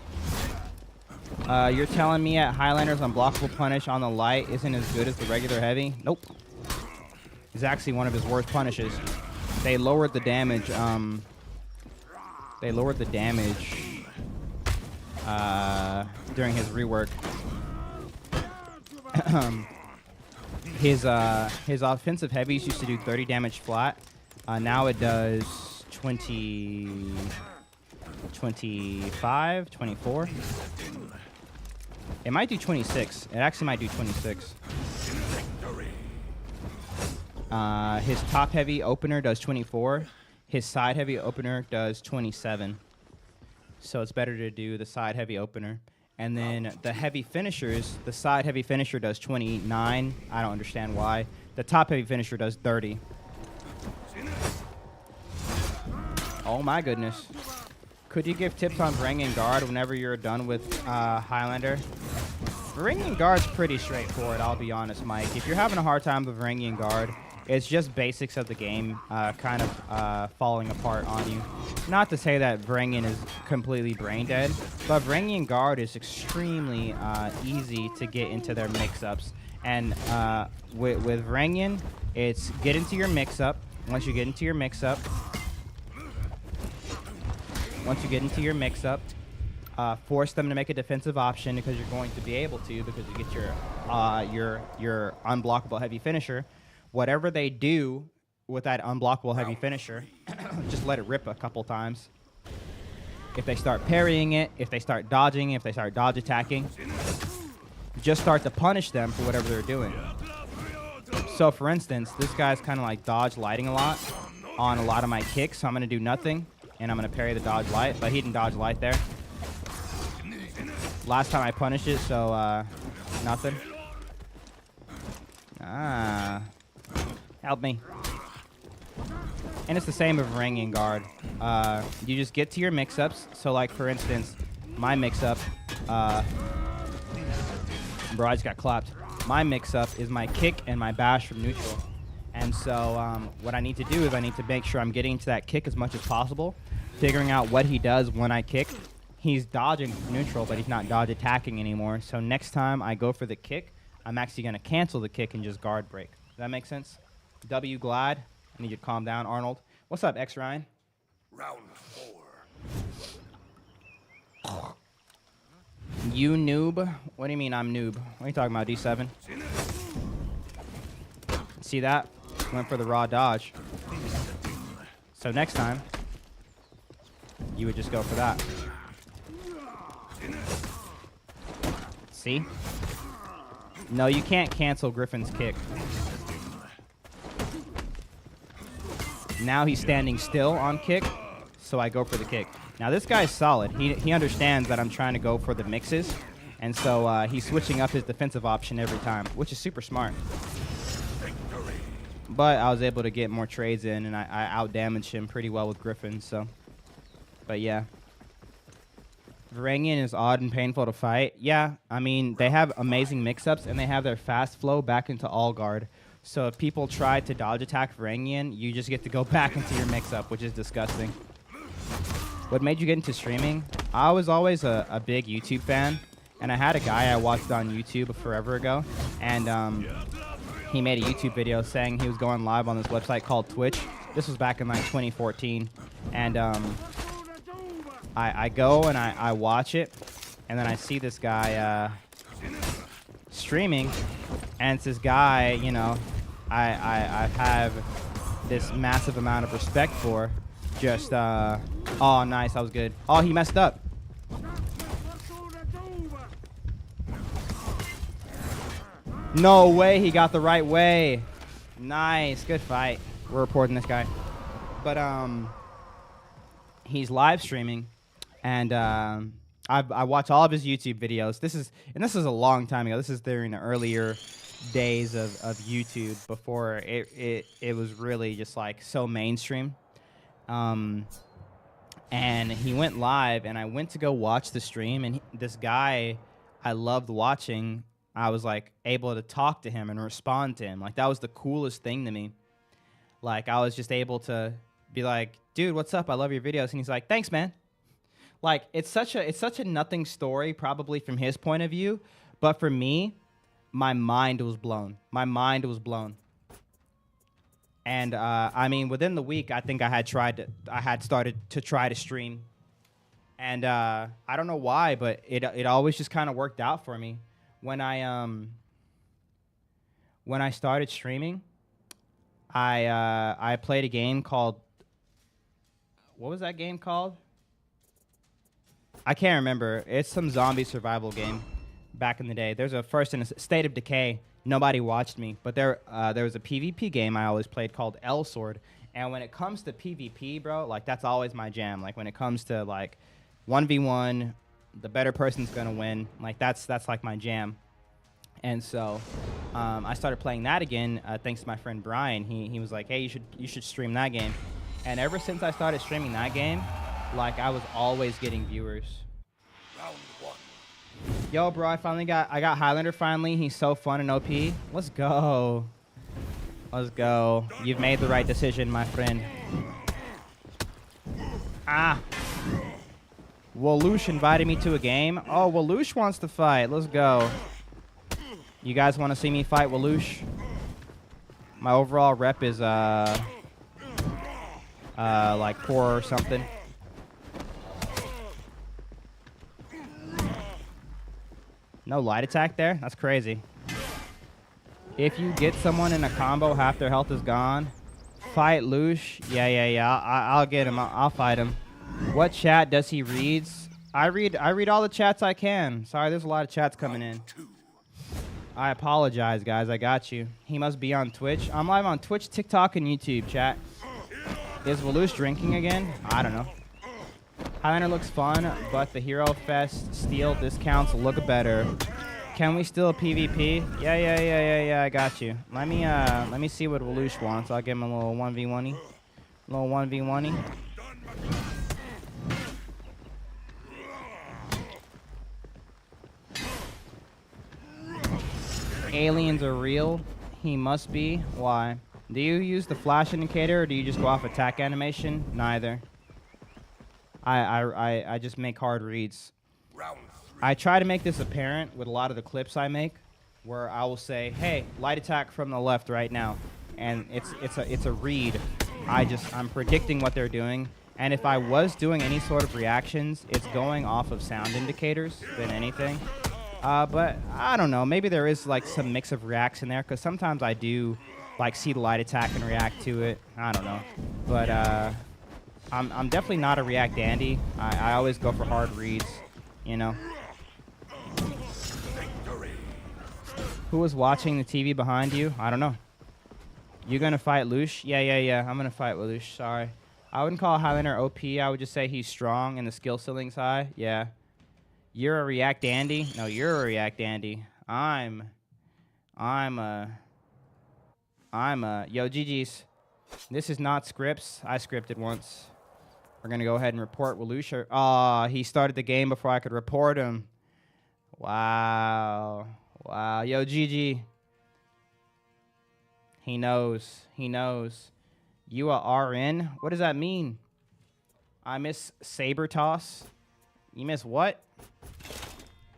S1: You're telling me at Highlander's unblockable punish on the light isn't as good as the regular heavy? Nope. It's actually one of his worst punishes. They lowered the damage. During his rework. His offensive heavies used to do 30 damage flat. Now it does 20, 25, 24. It might do 26. It actually might do 26. His top heavy opener does 24. His side heavy opener does 27. So it's better to do the side heavy opener. And then the heavy finishers, the side heavy finisher does 29. I don't understand why. The top heavy finisher does 30. Oh my goodness. Could you give tips on Varangian Guard whenever you're done with Highlander? Varangian Guard's pretty straightforward, I'll be honest, Mike. If you're having a hard time with Varangian Guard, it's just basics of the game kind of falling apart on you. Not to say that Varangian is completely brain dead, but Varangian Guard is extremely easy to get into their mix-ups. And with Varangian, it's get into your mix-up. Once you get into your mix-up, force them to make a defensive option because you're going to be able to because you get your unblockable heavy finisher. Whatever they do with that unblockable heavy finisher, just let it rip a couple times. If they start parrying it, if they start dodging, if they start dodge attacking, just start to punish them for whatever they're doing. So for instance, this guy's kind of like dodge lighting a lot on a lot of my kicks, so I'm going to do nothing, and I'm going to parry the dodge light, but he didn't dodge light there. Last time I punished it, so nothing. Help me. And it's the same with Varangian Guard. You just get to your mix-ups. So, like, for instance, my mix-up... bro, I just got clapped. My mix-up is my kick and my bash from neutral. And so what I need to do is I need to make sure I'm getting to that kick as much as possible, figuring out what he does when I kick. He's dodging neutral, but he's not dodge attacking anymore. So next time I go for the kick, I'm actually going to cancel the kick and just guard break. Does that make sense? W Glad. I need you to calm down, Arnold. What's up, X Ryan?
S6: Round 4.
S1: You noob? What do you mean I'm noob? What are you talking about, D7? See that? Went for the raw dodge. So next time, you would just go for that. See? No, you can't cancel Griffin's kick. Now he's standing still on kick, so I go for the kick. Now this guy's solid. He understands that I'm trying to go for the mixes, and so he's switching up his defensive option every time, which is super smart. But I was able to get more trades in, and I out-damaged him pretty well with Griffin, so. But yeah. Varangian is odd and painful to fight. Yeah, I mean, they have amazing mix-ups, and they have their fast flow back into all guard. So if people try to dodge attack Varangian, you just get to go back into your mix-up, which is disgusting. What made you get into streaming? I was always a big YouTube fan, and I had a guy I watched on YouTube forever ago, and he made a YouTube video saying he was going live on this website called Twitch. This was back in like 2014, and I go and I watch it, and then I see this guy streaming, and it's this guy, you know, I have this massive amount of respect for. Just, oh, nice, that was good. Oh, he messed up. No way, he got the right way. Nice, good fight. We're reporting this guy. But, he's live streaming, and, I watch all of his YouTube videos. This is a long time ago. This is during the earlier days of YouTube before it was really just like so mainstream. And he went live, and I went to go watch the stream, and this guy I loved watching I was like able to talk to him and respond to him. Like that was the coolest thing to me. Like I was just able to be like, dude, what's up? I love your videos. And he's like, thanks, man. Like it's such a nothing story probably from his point of view, but for me, my mind was blown. My mind was blown. And I mean, within the week, I think I had started to try to stream. And I don't know why, but it always just kind of worked out for me. When I started streaming, I played a game called, what was that game called? I can't remember. It's some zombie survival game back in the day. There's a first in a State of Decay. Nobody watched me, but there was a PvP game I always played called L Sword. And when it comes to PvP, bro, like that's always my jam. Like when it comes to like 1v1, the better person's gonna win. Like that's like my jam. And so I started playing that again thanks to my friend Brian. He was like, hey, you should stream that game. And ever since I started streaming that game, like I was always getting viewers.
S6: Round 1.
S1: Yo, bro, I got Highlander finally. He's so fun and OP. Let's go. Let's go. You've made the right decision, my friend. Ah. Waloosh invited me to a game. Oh, Waloosh wants to fight. Let's go. You guys want to see me fight Waloosh? My overall rep is like 4 or something. No light attack there? That's crazy. If you get someone in a combo, half their health is gone. Fight Loosh. Yeah. I'll get him. I'll fight him. What chat does he reads? I read all the chats I can. Sorry, there's a lot of chats coming in. I apologize, guys. I got you. He must be on Twitch. I'm live on Twitch, TikTok, and YouTube, chat. Is Waloosh drinking again? I don't know. Highlander looks fun, but the Hero Fest steal discounts look better. Can we still PvP? Yeah, I got you. Let me see what Waloosh wants. I'll give him a little 1v1-y. Little 1v1-y. Aliens are real. He must be. Why? Do you use the flash indicator or do you just go off attack animation? Neither. I just make hard reads. I try to make this apparent with a lot of the clips I make, where I will say, "Hey, light attack from the left right now," and it's a read. I'm predicting what they're doing, and if I was doing any sort of reactions, it's going off of sound indicators than anything. But I don't know. Maybe there is like some mix of reacts in there, because sometimes I do like see the light attack and react to it. I don't know, but I'm definitely not a react dandy. I always go for hard reads, you know. Who was watching the TV behind you? I don't know. You gonna fight Loosh? Yeah. I'm gonna fight with Loosh. Sorry. I wouldn't call Highlander OP. I would just say he's strong and the skill ceiling's high. Yeah. You're a react dandy? No, you're a react dandy. I'm a yo, GG's. This is not scripts. I scripted once. We're gonna go ahead and report Waloosh. Aw, he started the game before I could report him. Wow. Yo, GG. He knows. You are RN? What does that mean? I miss Saber Toss. You miss what?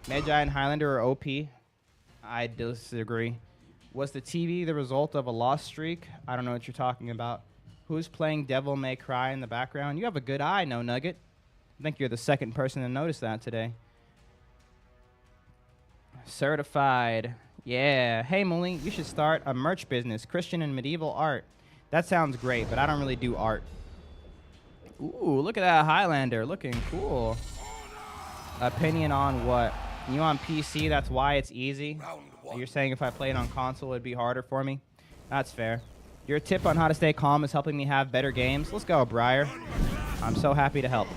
S1: Magi and Highlander are OP. I disagree. Was the TV the result of a lost streak? I don't know what you're talking about. Who's playing Devil May Cry in the background? You have a good eye, No Nugget. I think you're the second person to notice that today. Certified. Yeah. Hey, Muli, you should start a merch business, Christian and medieval art. That sounds great, but I don't really do art. Ooh, look at that Highlander. Looking cool. Opinion on what? You on PC, that's why it's easy? You're saying if I played on console, it'd be harder for me? That's fair. Your tip on how to stay calm is helping me have better games. Let's go, Briar. I'm so happy to help.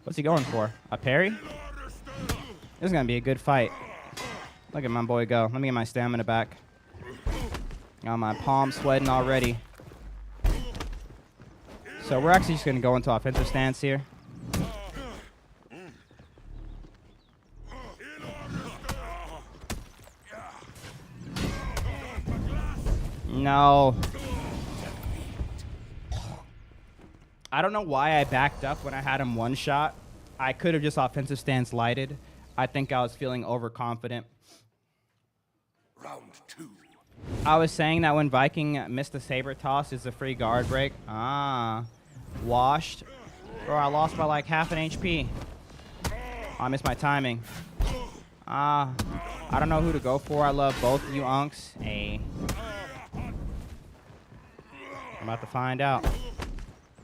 S1: What's he going for? A parry? This is going to be a good fight. Look at my boy go. Let me get my stamina back. Got my palms sweating already. So we're actually just going to go into offensive stance here. No. I don't know why I backed up when I had him one shot. I could have just offensive stance lighted. I think I was feeling overconfident.
S6: Round 2.
S1: I was saying that when Viking missed the saber toss, it's a free guard break. Ah. Washed. Bro, I lost by like half an HP. Oh, I missed my timing. Ah. I don't know who to go for. I love both of you unks. Hey. I'm about to find out.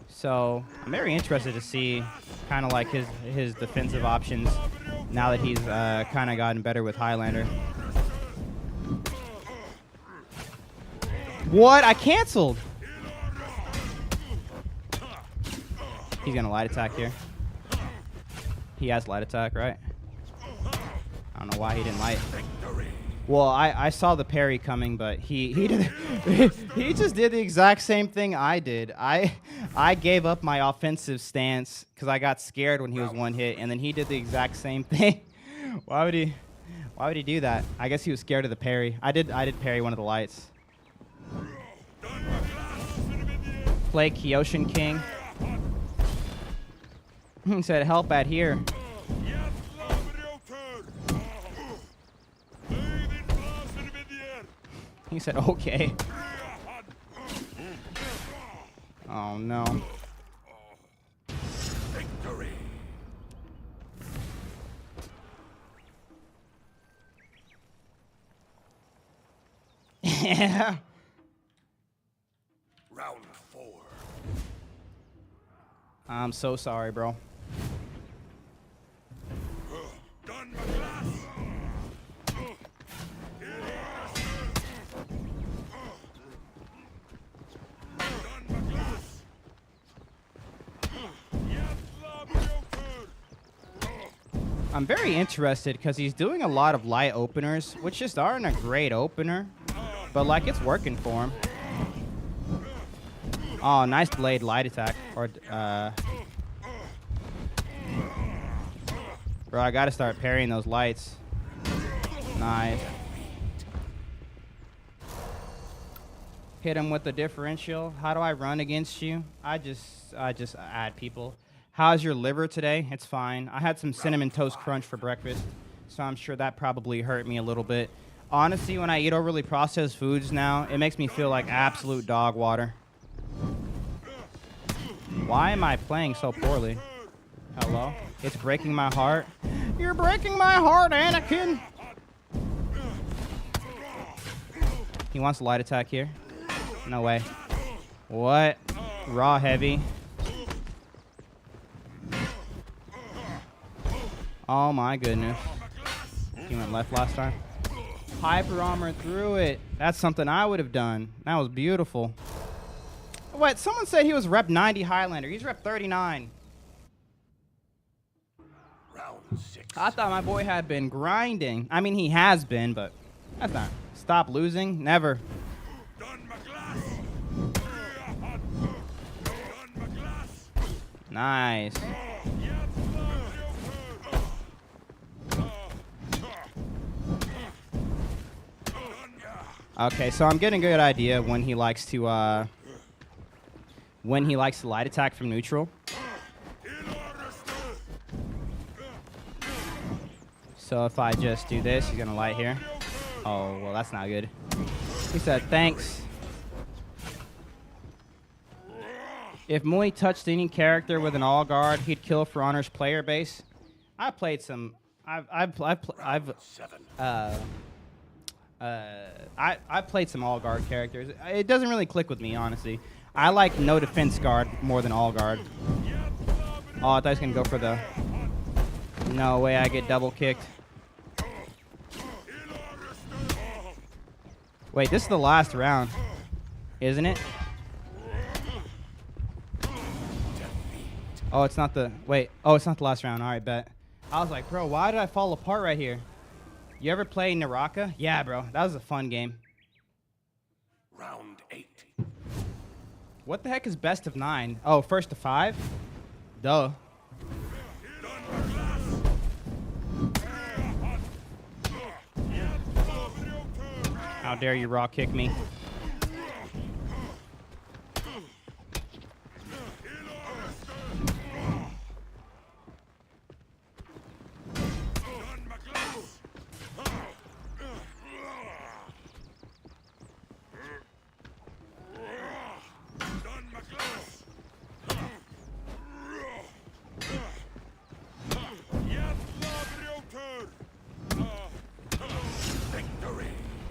S1: So I'm very interested to see kind of like his defensive options now that he's kind of gotten better with Highlander. What? I canceled. He's gonna light attack here. He has light attack, right? I don't know why he didn't light. Well, I saw the parry coming, but he did he just did the exact same thing I did. I gave up my offensive stance because I got scared when he was one hit, and then he did the exact same thing. Why would he do that? I guess he was scared of the parry. I did parry one of the lights. Play Kyoshin King. He said help at here. He said, okay. Oh, no.
S6: Victory.
S1: Yeah.
S6: Round 4.
S1: I'm so sorry, bro.
S6: Done my class.
S1: I'm very interested because he's doing a lot of light openers, which just aren't a great opener, but like it's working for him. Oh, nice blade light attack. Or bro, I gotta start parrying those lights. Nice. Hit him with the differential. How do I run against you? I just add people. How's your liver today? It's fine. I had some cinnamon toast crunch for breakfast, so I'm sure that probably hurt me a little bit. Honestly, when I eat overly processed foods now, it makes me feel like absolute dog water. Why am I playing so poorly? Hello? It's breaking my heart. You're breaking my heart, Anakin! He wants a light attack here. No way. What? Raw heavy. Oh my goodness. He went left last time. Hyper armor through it. That's something I would have done. That was beautiful. Wait, someone said he was rep 90 Highlander. He's rep 39.
S6: Round 6.
S1: I thought my boy had been grinding. I mean, he has been, but that's not. Stop losing? Never.
S6: Done my class. Done my class.
S1: Nice. Okay, so I'm getting a good idea when he likes to light attack from neutral. So if I just do this, he's gonna light here. Oh, well, that's not good. He said thanks. If Mui touched any character with an all guard, he'd kill For Honor's player base. I played some. I've played some all guard characters. It doesn't really click with me, honestly. I like no defense guard more than all guard. Oh, I thought he was gonna go for the. No way, I get double kicked. Wait, this is the last round, isn't it? Oh, it's not the. Wait. Oh, it's not the last round. All right, bet. I was like, bro, why did I fall apart right here? You ever play Naraka? Yeah, bro. That was a fun game.
S6: Round 8.
S1: What the heck is best of 9? Oh, first to 5? Duh. How dare you raw kick me?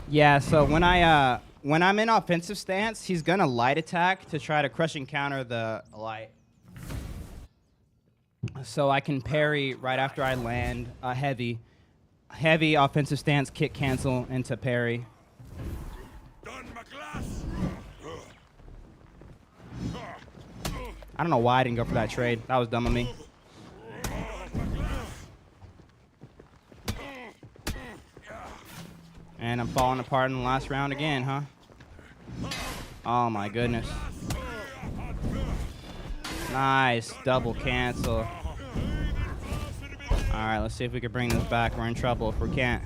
S1: Yeah, so when I'm in offensive stance, he's gonna light attack to try to crush and counter the light. So I can parry right after I land a heavy offensive stance kick cancel into parry. I don't know why I didn't go for that trade. That was dumb of me. And I'm falling apart in the last round again, huh? Oh my goodness. Nice, double cancel. Alright, let's see if we can bring this back. We're in trouble if we can't.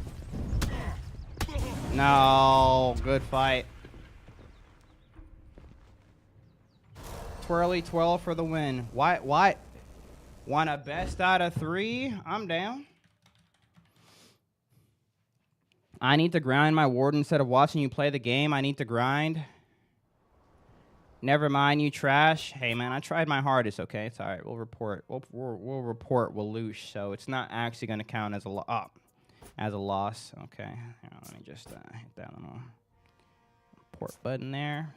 S1: No, good fight. Twirly twirl for the win. Why? Want a best out of 3? I'm down. I need to grind my ward instead of watching you play the game. I need to grind. Never mind, you trash. Hey, man, I tried my hardest, okay? It's all right. We'll report. We'll report Waloosh, so it's not actually going to count as a loss. Okay. Here, let me just hit that little report button there.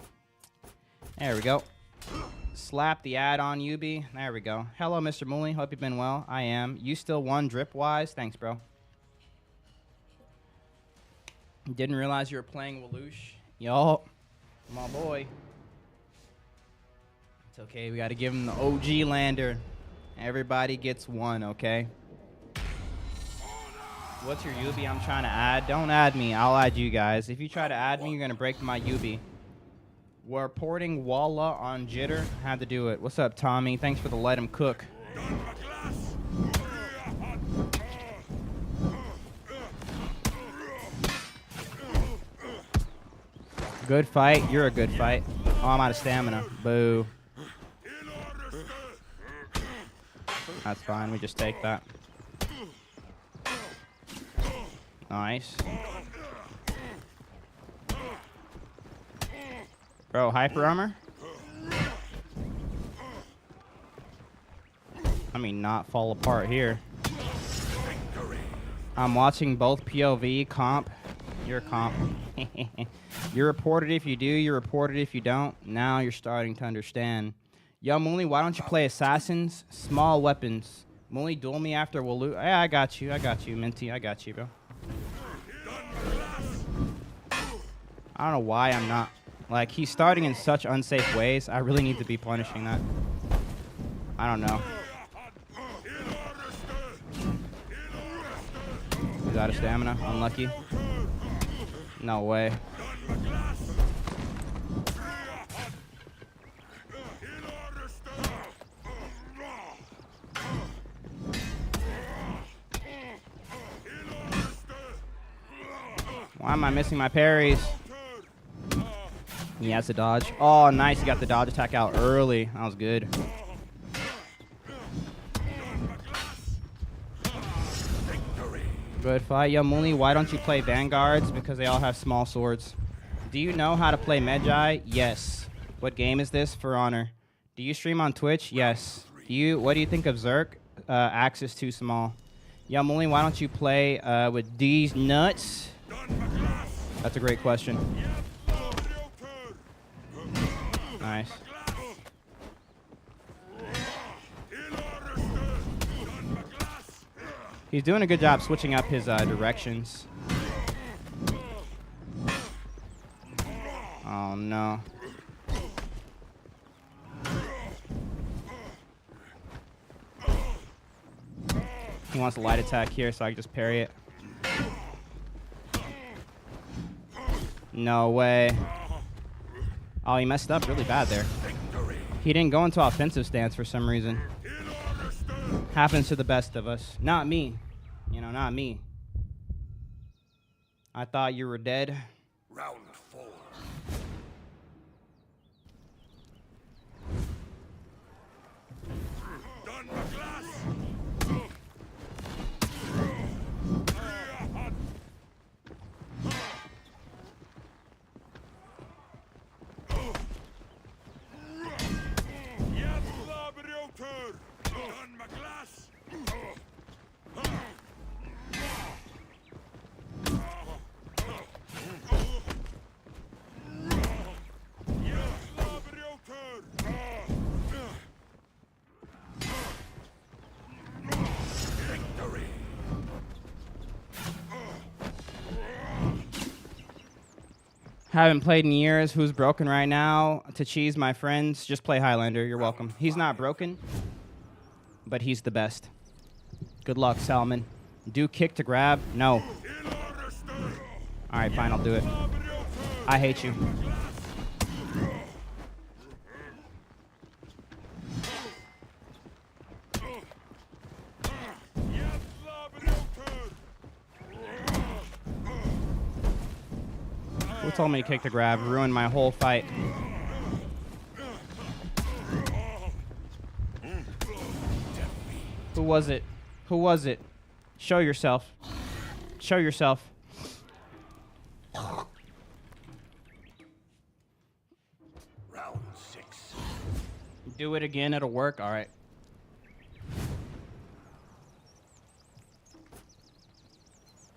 S1: There we go. Slap the ad on Yubi. There we go. Hello, Mr. Muley. Hope you've been well. I am. You still won drip-wise? Thanks, bro. Didn't realize you were playing Waloosh. Yo, my boy. It's okay. We got to give him the OG lander. Everybody gets one, okay? What's your Yubi I'm trying to add? Don't add me. I'll add you guys. If you try to add me, you're going to break my Yubi. We're porting Walla on Jitter. Had to do it. What's up, Tommy? Thanks for the let him cook. Good fight. You're a good fight. Oh, I'm out of stamina. Boo. That's fine. We just take that. Nice. Bro, hyper armor? Let me not fall apart here. I'm watching both POV, comp. You're comp. You're reported if you do, you're reported if you don't. Now you're starting to understand. Yo, Mooney, why don't you play assassins? Small weapons. Mooney, duel me after Waloo. Yeah, I got you, Minty. I got you, bro. I don't know why I'm not. Like, he's starting in such unsafe ways. I really need to be punishing that. I don't know. He's out of stamina. Unlucky. No way. Why am I missing my parries? He has to dodge. Oh, nice. He got the dodge attack out early. That was good. Good fight. Yo, Mooney, why don't you play Vanguards? Because they all have small swords. Do you know how to play Medjai? Yes. What game is this? For Honor. Do you stream on Twitch? Yes. What do you think of Zerk? Axe is too small. Yo, Mooney, why don't you play with these nuts? That's a great question. Nice. He's doing a good job switching up his directions. Oh, no. He wants a light attack here, so I can just parry it. No way. Oh, he messed up really bad there.
S6: Victory.
S1: He didn't go into offensive stance for some reason.
S6: In order stand.
S1: Happens to the best of us. Not me. You know, not me. I thought you were dead.
S6: Round 4. Done my glass. Jävla bröter. Done my glass. Jävla bröter. Victory.
S1: Haven't played in years. Who's broken right now? To cheese, my friends. Just play Highlander. You're welcome. He's not broken, but he's the best. Good luck, Salmon. Do kick to grab? No.
S6: In order stand.
S1: All right, fine. I'll do it.
S6: Jävla bröter.
S1: I hate you.
S6: Jävla bröter.
S1: Who told me to kick to grab? Ruined my whole fight. Who was it? Who was it? Show yourself. Show yourself.
S6: Round 6.
S1: Do it again. It'll work. All right.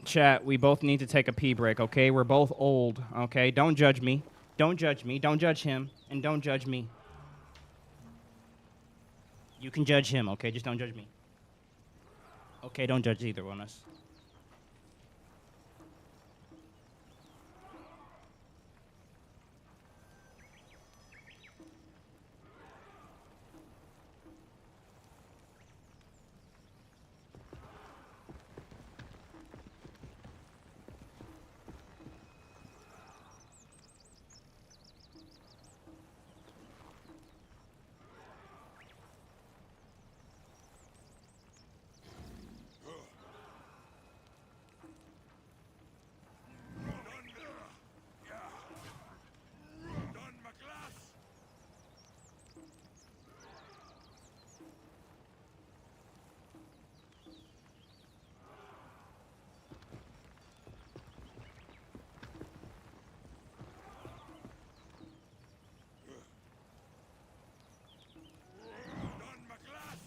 S1: Chat, we both need to take a pee break, okay? We're both old, okay? Don't judge me. Don't judge me. Don't judge him. And don't judge me. You can judge him, okay? Just don't judge me. Okay, don't judge either one of us.
S6: Done my glass. Done my glass.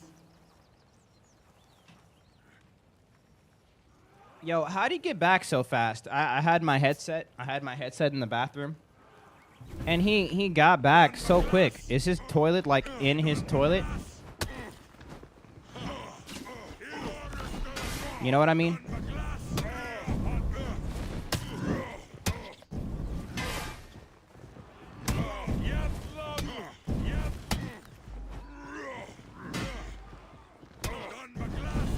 S1: Yo, how'd he get back so fast? I had my headset. I had my headset in the bathroom. And he got back so quick. Is his toilet like in his toilet? You know what I mean?
S6: Done my glass.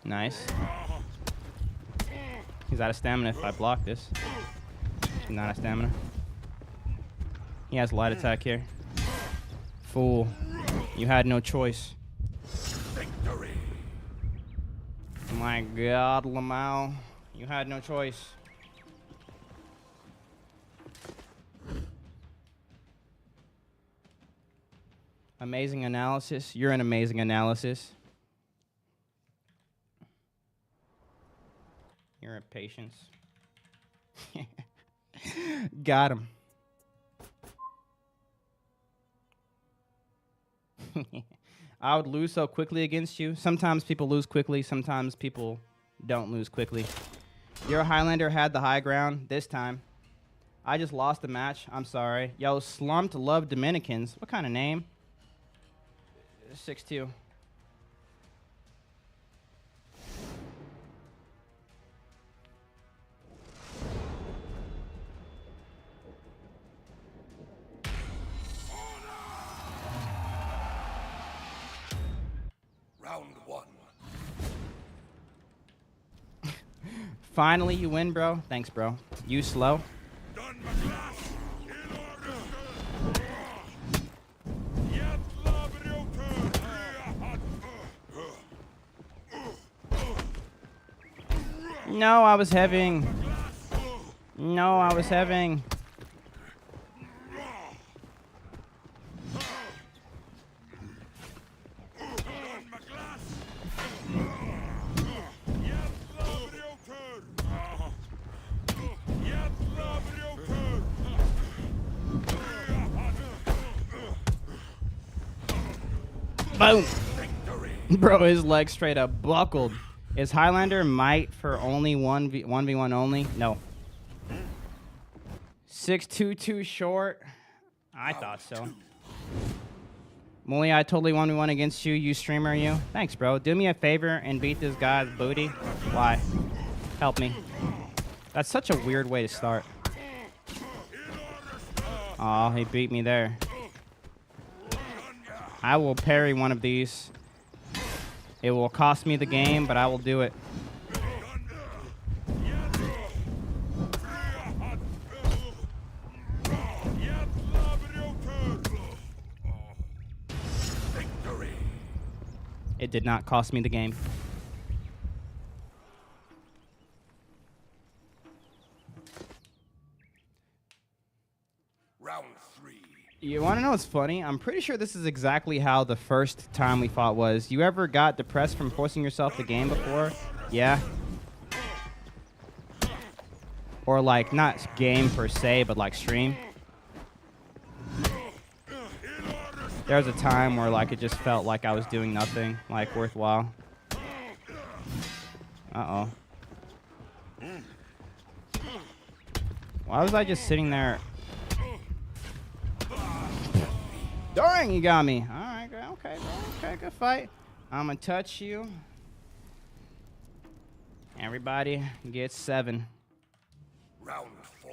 S1: Nice. He's out of stamina if I block this. He's not out of stamina. He has light attack here. Fool. You had no choice.
S6: Victory.
S1: My God, Lamau. You had no choice. Amazing analysis. You're an amazing analysis. You're a patience. Got him. I would lose so quickly against you. Sometimes people lose quickly. Sometimes people don't lose quickly. Your Highlander had the high ground this time. I just lost the match. I'm sorry. Yo, Slumped Love Dominicans. What kind of name? 6'2". Finally, you win, bro. Thanks, bro. You slow.
S6: Done my class. In order. Yet love your turn.
S1: No, I was having. No, I was having.
S6: Done my class. Yet love your turn. Yet love your turn.
S1: Boom.
S6: Victory.
S1: Bro, his leg straight up buckled. Is Highlander might for only 1v1 only? No. 6'2", too short. I thought so. Mully, I totally 1v1 against you. You streamer, you. Thanks, bro. Do me a favor and beat this guy's booty. Why? Help me. That's such a weird way to start. Oh, he beat me there. I will parry one of these. It will cost me the game, but I will do it.
S6: Yet love your turn. Victory.
S1: It did not cost me the game.
S6: Round 3.
S1: You want to know what's funny? I'm pretty sure this is exactly how the first time we fought was. You ever got depressed from forcing yourself the game before? Yeah? Or like, not game per se, but like stream? There was a time where like it just felt like I was doing nothing, like worthwhile. Uh-oh. Why was I just sitting there? Dang, you got me. All right, okay, okay, good fight. I'm gonna touch you. Everybody gets 7.
S6: Round 4.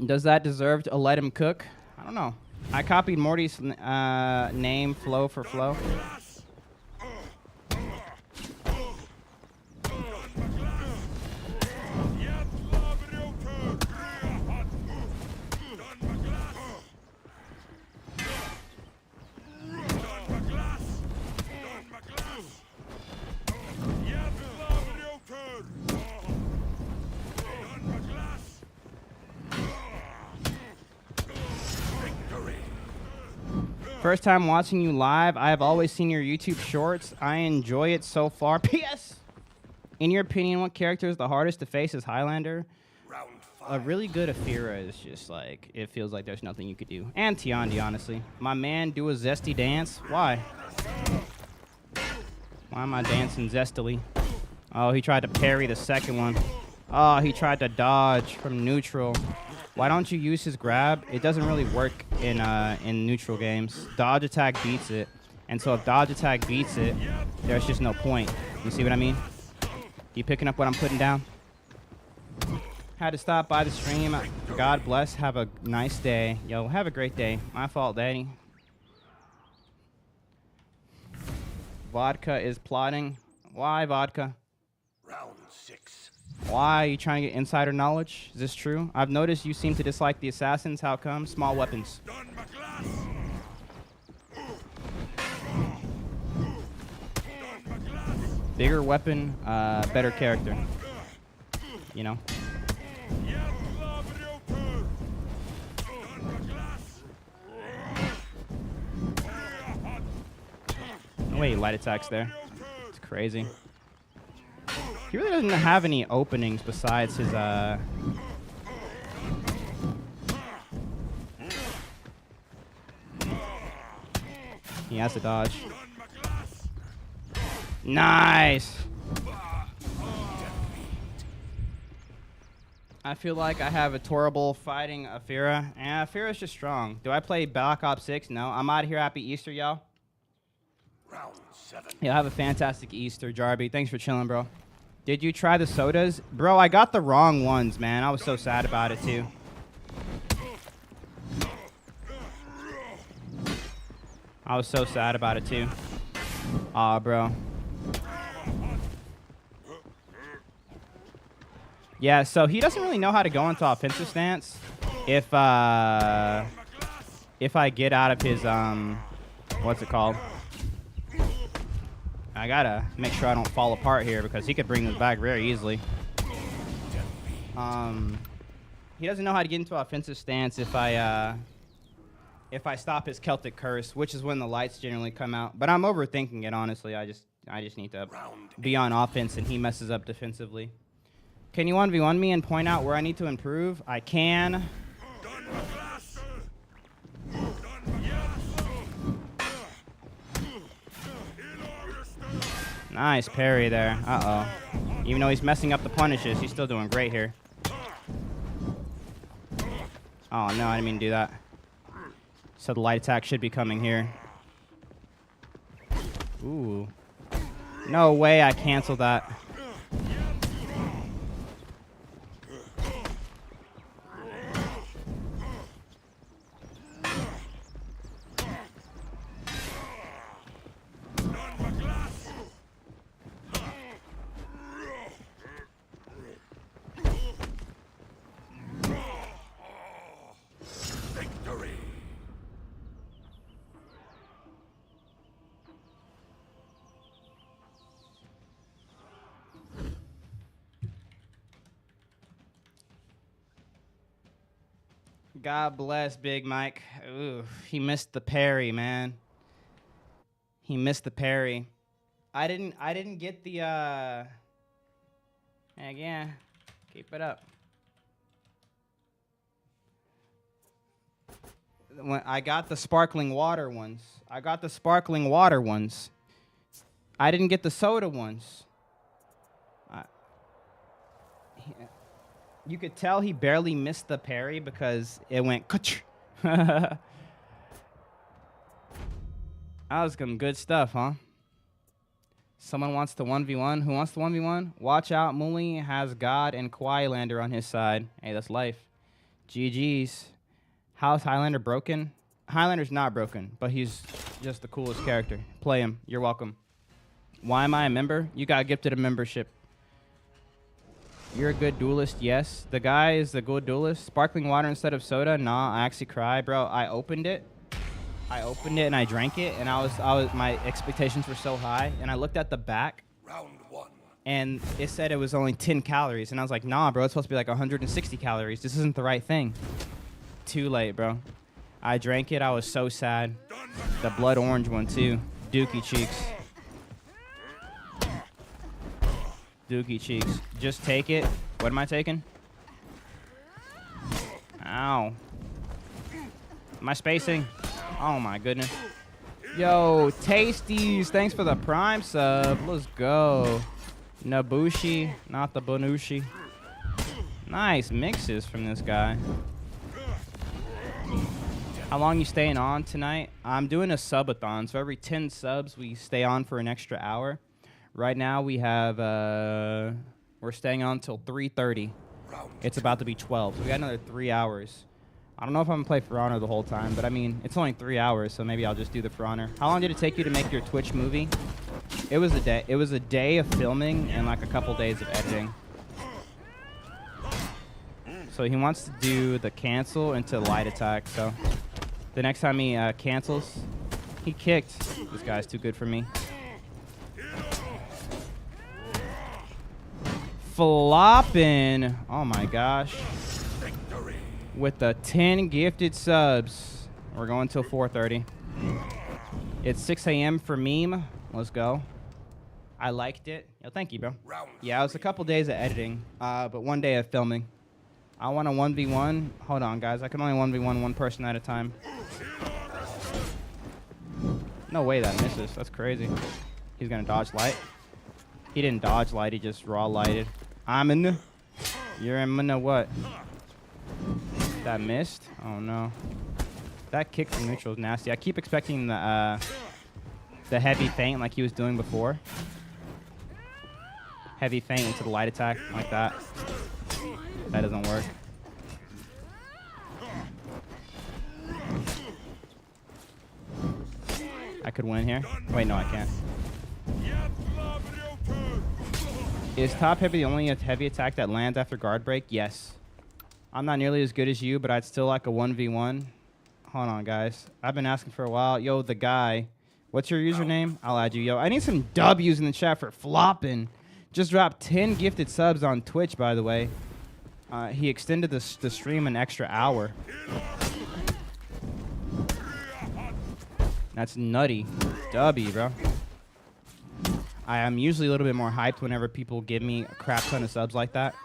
S1: Does that deserve to let him cook? I don't know. I copied Morty's name, flow for flow.
S6: Yet love your turn.
S1: First time watching you live. I have always seen your YouTube shorts. I enjoy it so far. P.S. In your opinion, what character is the hardest to face as Highlander?
S6: Round
S1: A really good Afira is just like, it feels like there's nothing you could do. And Tiandi, honestly. My man, do a zesty dance. Why? Why am I dancing zestily? Oh, he tried to parry the second one. Oh, he tried to dodge from neutral. Why don't you use his grab? It doesn't really work in neutral games. Dodge attack beats it. And so if dodge attack beats it, there's just no point. You see what I mean? You picking up what I'm putting down? Had to stop by the stream. God bless. Have a nice day. Yo, have a great day. My fault, Daddy. Vodka is plotting. Why vodka?
S6: Round 6.
S1: Why are you trying to get insider knowledge? Is this true? I've noticed you seem to dislike the assassins. How come? Small weapons.
S6: Done my class.
S1: Bigger weapon, better character. You know?
S6: Yet love your turn. Done my class.
S1: No way he light attacks there. It's crazy. He really doesn't have any openings besides his, He has to dodge. Nice! I feel like I have a Torable fighting Afira. And Afira's just strong. Do I play Black Ops 6? No. I'm out of here. Happy Easter, y'all.
S6: Round 7.
S1: Yeah, have a fantastic Easter, Jarby. Thanks for chilling, bro. Did you try the sodas? Bro, I got the wrong ones, man. I was so sad about it, too. I was so sad about it, too. Aw, bro. Yeah, so he doesn't really know how to go into offensive stance if I get out of his what's it called? I gotta make sure I don't fall apart here because he could bring this back very easily. He doesn't know how to get into offensive stance if I stop his Celtic Curse, which is when the lights generally come out. But I'm overthinking it, honestly. I just need to be on offense and he messes up defensively. Can you 1v1 me and point out where I need to improve? I can. Nice parry there. Uh-oh. Even though he's messing up the punishes, he's still doing great here. Oh, no, I didn't mean to do that. So the light attack should be coming here. Ooh. No way I canceled that. God bless Big Mike. Ooh, he missed the parry, man. He missed the parry. I didn't get the heck yeah. Keep it up. When I got the sparkling water ones. I didn't get the soda ones. You could tell he barely missed the parry because it went kutch. That was some good stuff, huh? Someone wants to 1v1. Who wants to 1v1? Watch out, Muli has God and Highlander on his side. Hey, that's life. GG's. How's Highlander broken? Highlander's not broken, but he's just the coolest character. Play him. You're welcome. Why am I a member? You got gifted a membership. You're a good duelist, yes. The guy is a good duelist. Sparkling water instead of soda? Nah, I actually cry, bro. I opened it and I drank it, and I was my expectations were so high, and I looked at the back.
S6: Round 1.
S1: And it said it was only 10 calories, and I was like, nah, bro, it's supposed to be like 160 calories. This isn't the right thing. Too late, bro. I drank it. I was so sad. The blood orange one too. Dookie cheeks. Dookie cheeks. Just take it. What am I taking? Ow. Am I spacing? Oh my goodness. Yo, Tasties. Thanks for the Prime sub. Let's go. Nabushi, not the Bonushi. Nice mixes from this guy. How long you staying on tonight? I'm doing a subathon. So every 10 subs, we stay on for an extra hour. Right now we have, we're staying on till 3:30. It's about to be 12. So we got another 3 hours. I don't know if I'm gonna play For Honor the whole time, but I mean, it's only 3 hours, so maybe I'll just do the For Honor. How long did it take you to make your Twitch movie? It was a day. It was a day of filming and like a couple days of editing. So he wants to do the cancel into light attack. So the next time he cancels, he kicked. This guy's too good for me. Flopping. Oh my gosh. With the 10 gifted subs. We're going till 4:30. It's 6 a.m. for meme. Let's go. I liked it. Yo, thank you, bro. Yeah, it was a couple days of editing, but 1 day of filming. I want a 1v1. Hold on, guys. I can only 1v1 one person at a time. No way that misses. That's crazy. He's going to dodge light. He didn't dodge light. He just raw lighted. I'm in. You're in the what? That missed? Oh, no. That kick from neutral is nasty. I keep expecting the heavy feint like he was doing before. Heavy feint into the light attack like that. That doesn't work. I could win here. Wait, no, I can't. Is top heavy the only heavy attack that lands after guard break? Yes. I'm not nearly as good as you, but I'd still like a 1v1. Hold on, guys. I've been asking for a while. Yo, the guy. What's your username? I'll add you. Yo, I need some W's in the chat for flopping. Just dropped 10 gifted subs on Twitch, by the way. He extended the stream an extra hour. That's nutty. W, bro. I am usually a little bit more hyped whenever people give me a crap ton of subs like that.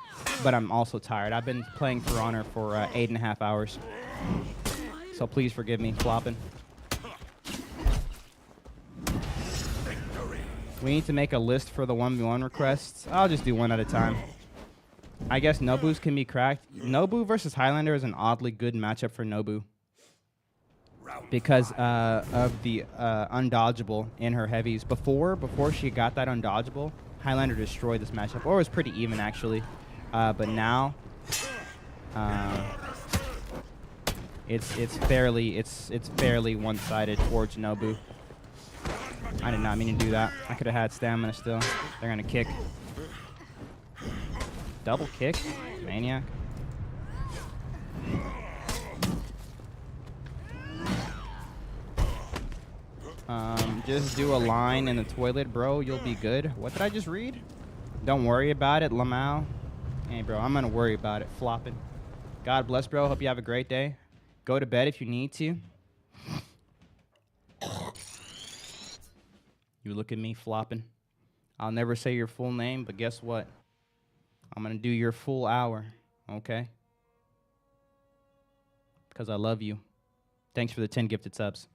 S1: But I'm also tired. I've been playing For Honor for 8.5 hours. So please forgive me flopping. We need to make a list for the 1v1 requests. I'll just do one at a time. I guess Nobu's can be cracked. Nobu versus Highlander is an oddly good matchup for Nobu. Because of the undodgeable in her heavies. Before she got that undodgeable, Highlander destroyed this matchup. Or it was pretty even, actually. But now... It's fairly one-sided towards Nobu. I did not mean to do that. I could have had stamina still. They're gonna kick. Double kick? Maniac. Just do a line in the toilet, bro. You'll be good. What did I just read? Don't worry about it, Lamau. Hey, bro, I'm gonna worry about it. Flopping. God bless, bro. Hope you have a great day. Go to bed if you need to. You look at me flopping. I'll never say your full name, but guess what? I'm going to do your full hour, okay? Because I love you. Thanks for the 10 gifted subs.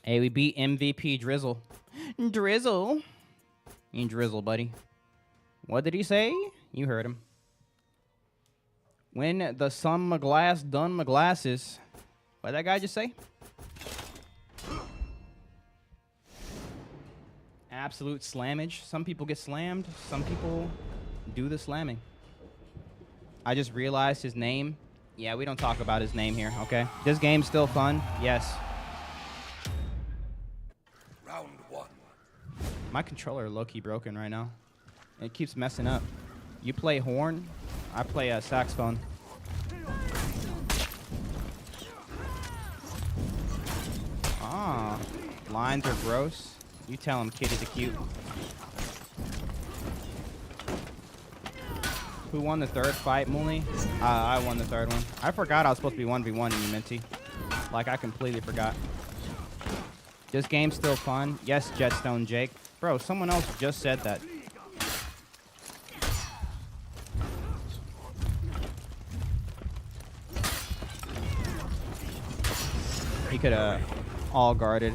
S1: Hey, we beat MVP Drizzle. Drizzle? You ain't Drizzle, buddy. What did he say? You heard him. When the sun my glass done my glasses. What did that guy just say? Absolute slammage. Some people get slammed. Some people do the slamming. I just realized his name. Yeah, we don't talk about his name here, okay? This game's still fun. Yes.
S6: Round 1.
S1: My controller low-key broken right now. It keeps messing up. You play horn, I play a saxophone. Ah, lines are gross. You tell him, kitty the cute. Who won the third fight, Muli? I won the third one. I forgot I was supposed to be 1v1 in you, Minty. Like, I completely forgot. This game's still fun. Yes, Jetstone Jake. Bro, someone else just said that. He could have all guarded.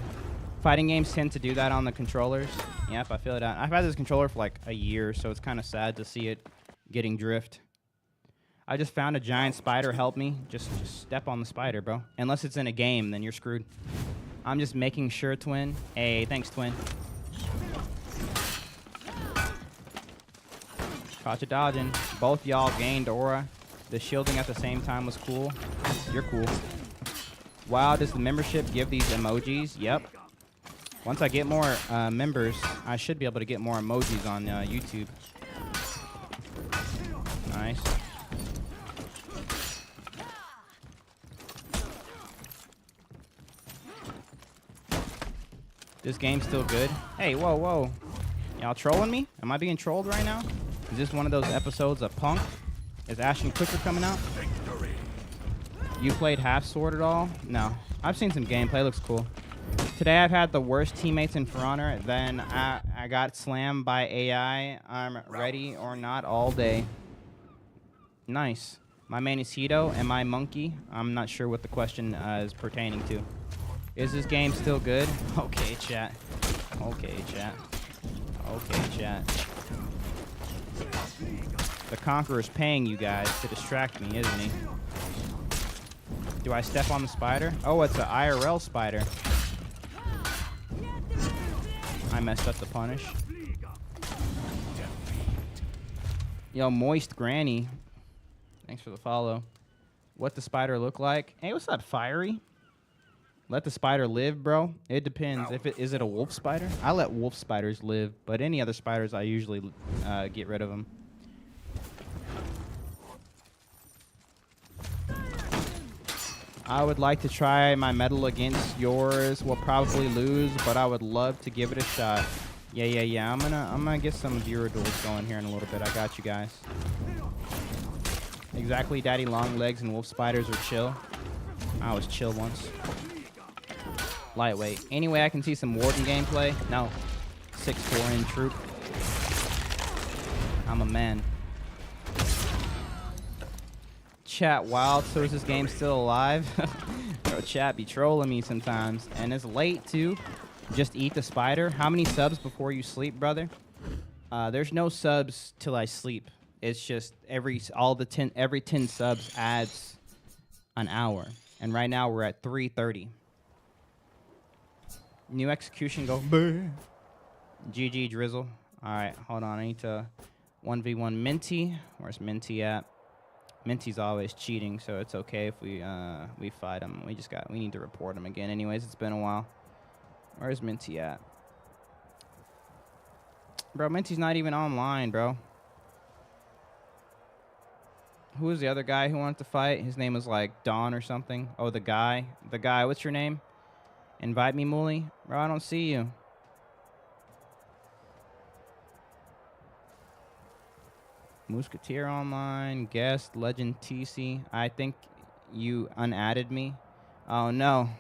S1: Fighting games tend to do that on the controllers. Yep, I feel it out. I've had this controller for like a year, so it's kind of sad to see it getting drift. I just found a giant spider. Help me. Just step on the spider, bro. Unless it's in a game, then you're screwed. I'm just making sure, Twin. Hey, thanks, Twin. Caught you dodging. Both y'all gained aura. The shielding at the same time was cool. You're cool. Wow, does the membership give these emojis? Yep. Once I get more members, I should be able to get more emojis on YouTube. Nice. This game's still good. Hey, whoa, whoa. Y'all trolling me? Am I being trolled right now? Is this one of those episodes of Punk? Is Ashton Kutcher coming out? You played Half Sword at all? No. I've seen some gameplay. Looks cool. Today I've had the worst teammates in For Honor. Then I got slammed by AI. I'm ready or not all day. Nice. My main is Hito and my monkey. I'm not sure what the question is pertaining to. Is this game still good? Okay, chat. Okay, chat. Okay, chat. The Conqueror's paying you guys to distract me, isn't he? Do I step on the spider? Oh, it's an IRL spider. I messed up the punish. Yo, Moist Granny. Thanks for the follow. What the spider look like? Hey, what's that, Fiery? Let the spider live, bro. It depends. If it is it a wolf spider? I let wolf spiders live, but any other spiders, I usually get rid of them. I would like to try my metal against yours. We'll probably lose, but I would love to give it a shot. Yeah. I'm gonna get some viewer duels going here in a little bit. I got you guys. Exactly, Daddy Long Legs and wolf spiders are chill. I was chill once. Lightweight. Anyway, I can see some Warden gameplay. No. 6'4" in troop. I'm a man. Chat wild, so is this game still alive? Bro, chat be trolling me sometimes. And it's late too. Just eat the spider. How many subs before you sleep, brother? There's no subs till I sleep. It's just every 10 subs adds an hour. And right now we're at 3:30. New execution go. GG Drizzle. Alright, hold on. I need to 1v1 Minty. Where's Minty at? Minty's always cheating, so it's okay if we fight him. We need to report him again. Anyways, it's been a while. Where's Minty at? Bro, Minty's not even online, bro. Who was the other guy who wanted to fight? His name was like Don or something. Oh, the guy. The guy, what's your name? Invite me, Muli. Bro, I don't see you. Musketeer online, guest, legend TC. I think you unadded me. Oh no.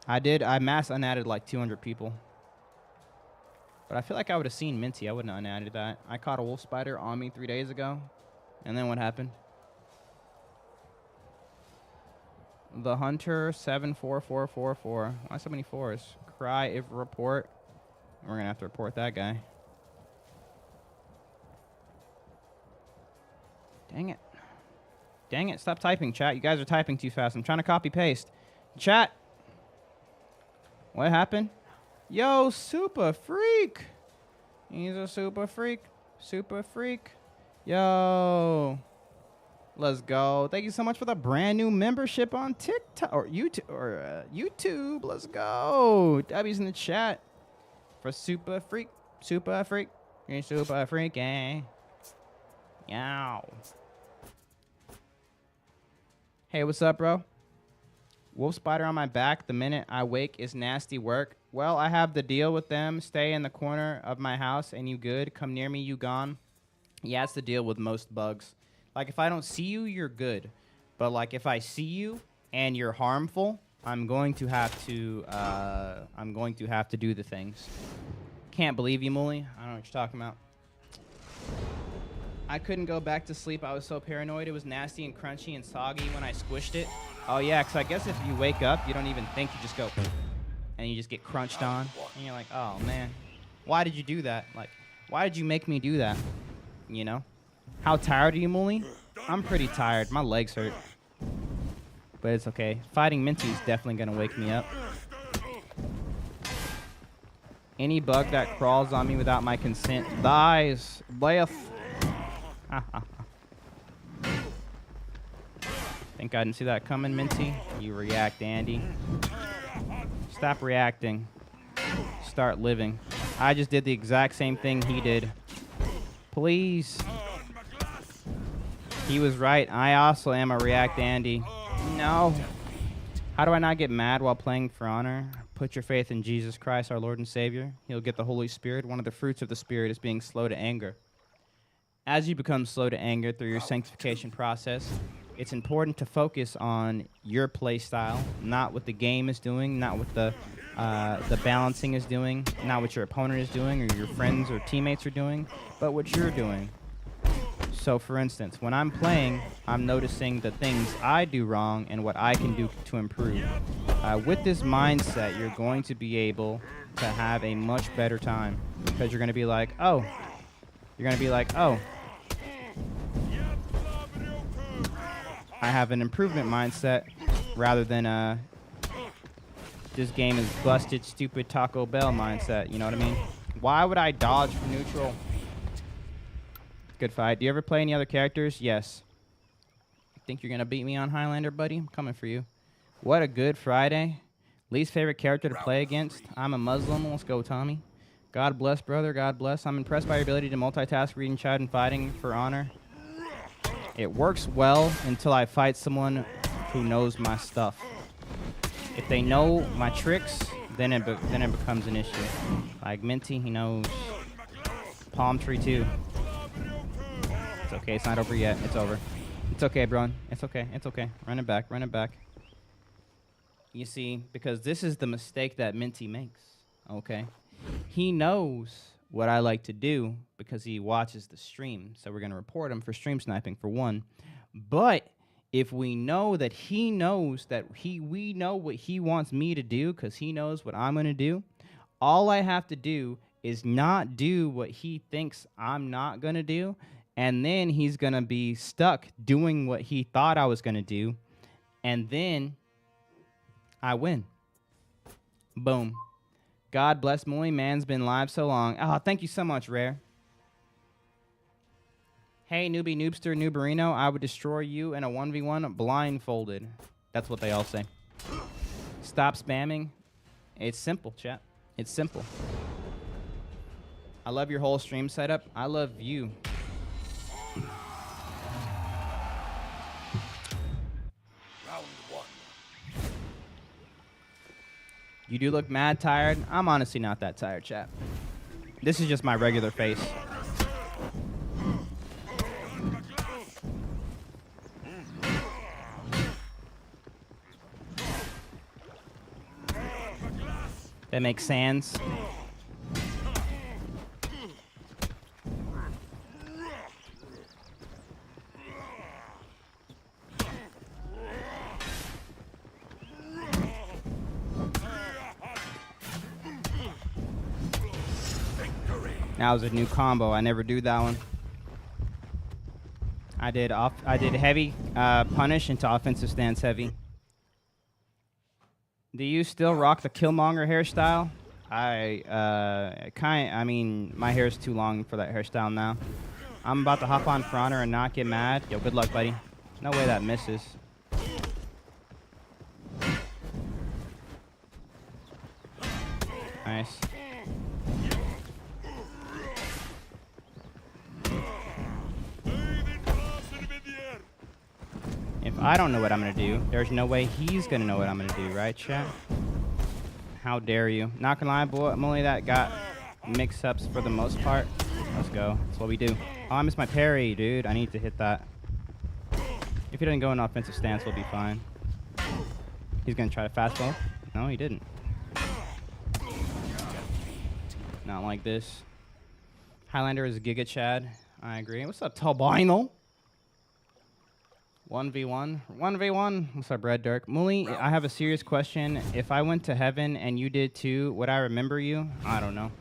S1: I mass unadded like 200 people. But I feel like I would have seen Minty. I wouldn't have unadded that. I caught a wolf spider on me 3 days ago. And then what happened? The Hunter 74444. Why so many fours? Cry if report. We're going to have to report that guy. Dang it. Dang it. Stop typing, chat. You guys are typing too fast. I'm trying to copy paste. Chat. What happened? Yo, super freak. He's a super freak. Super freak. Yo. Let's go. Thank you so much for the brand new membership on TikTok or YouTube. Let's go. W's in the chat. For super freak, you're super freaky. Yow. Hey, what's up, bro? Wolf spider on my back the minute I wake is nasty work. Well, I have the deal with them. Stay in the corner of my house and you good. Come near me, you gone. Yeah, it's the deal with most bugs. Like, if I don't see you, you're good. But, like, if I see you and you're harmful, I'm going to have to do the things. Can't believe you, Muli. I don't know what you're talking about. I couldn't go back to sleep. I was so paranoid. It was nasty and crunchy and soggy when I squished it. Oh, yeah, because I guess if you wake up, you don't even think. You just go, and you just get crunched on. And you're like, oh, man. Why did you do that? Like, why did you make me do that? You know? How tired are you, Muli? I'm pretty tired. My legs hurt. But it's okay. Fighting Minty is definitely going to wake me up. Any bug that crawls on me without my consent dies. Bleth. Think I didn't see that coming, Minty? You react, Andy. Stop reacting. Start living. I just did the exact same thing he did. Please. He was right. I also am a react, Andy. No. How do I not get mad while playing For Honor? Put your faith in Jesus Christ, our Lord and Savior. He'll get the Holy Spirit. One of the fruits of the Spirit is being slow to anger. As you become slow to anger through your sanctification process, it's important to focus on your play style, not what the game is doing, not what the balancing is doing, not what your opponent is doing or your friends or teammates are doing, but what you're doing. So, for instance, when I'm playing, I'm noticing the things I do wrong and what I can do to improve. With this mindset, you're going to be able to have a much better time because you're going to be like, oh. You're going to be like, oh. I have an improvement mindset rather than this game is busted, stupid Taco Bell mindset. You know what I mean? Why would I dodge for neutral? Good fight. Do you ever play any other characters? Yes. Think you're gonna beat me on Highlander, buddy? I'm coming for you. What a good Friday. Least favorite character to play against. I'm a Muslim. Let's go, Tommy. God bless, brother. God bless. I'm impressed by your ability to multitask, reading chat, and fighting for honor. It works well until I fight someone who knows my stuff. If they know my tricks, then it becomes an issue. Like Minty, he knows. Palm Tree too. It's okay. It's not over yet. It's over. It's okay, bro. It's okay. It's okay. Run it back. Run it back. You see, because this is the mistake that Minty makes. Okay. He knows what I like to do because he watches the stream. So we're going to report him for stream sniping for one. But if we know that he knows that we know what he wants me to do because he knows what I'm going to do, all I have to do is not do what he thinks I'm not going to do. And then he's going to be stuck doing what he thought I was going to do. And then I win. Boom. God bless Moy. Man's been live so long. Oh, thank you so much, Rare. Hey, newbie, noobster, nooberino. I would destroy you in a 1v1 blindfolded. That's what they all say. Stop spamming. It's simple, chat. It's simple. I love your whole stream setup. I love you.
S6: Round 1.
S1: You do look mad tired. I'm honestly not that tired, chat. This is just my regular face. That makes sense. That was a new combo. I never do that one. I did heavy punish into offensive stance heavy. Do you still rock the Killmonger hairstyle? I mean, my hair is too long for that hairstyle now. I'm about to hop on for honor and not get mad. Yo, good luck, buddy. No way that misses. Nice. If I don't know what I'm going to do, there's no way he's going to know what I'm going to do, right, chat? How dare you? Not going to lie, boy, I'm only that got mix-ups for the most part. Let's go. That's what we do. Oh, I missed my parry, dude. I need to hit that. If he doesn't go in offensive stance, we'll be fine. He's going to try to fastball. No, he didn't. Not like this. Highlander is Giga Chad. I agree. What's up, Talbino? 1v1. 1v1. What's up, Red Dirk? Muli, I have a serious question. If I went to heaven and you did too, would I remember you? I don't know.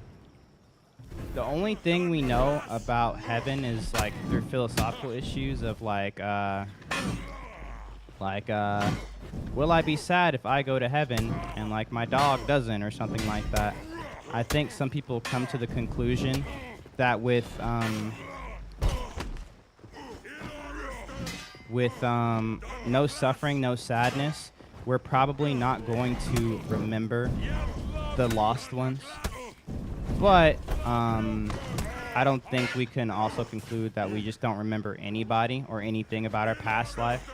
S1: The only thing we know about heaven is like through philosophical issues of like will I be sad if I go to heaven and like my dog doesn't or something like that? I think some people come to the conclusion that with no suffering, no sadness, we're probably not going to remember the lost ones. But I don't think we can also conclude that we just don't remember anybody or anything about our past life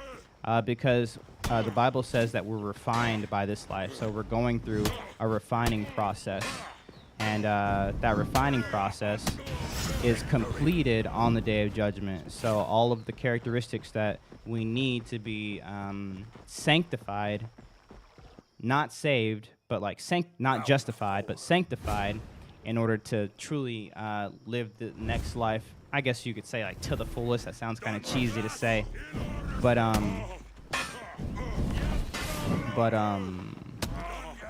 S1: because the Bible says that we're refined by this life. So we're going through a refining process. And that refining process is completed on the Day of Judgment. So all of the characteristics that we need to be sanctified, not saved, but like not justified, but sanctified in order to truly live the next life. I guess you could say like to the fullest. That sounds kind of cheesy to say, but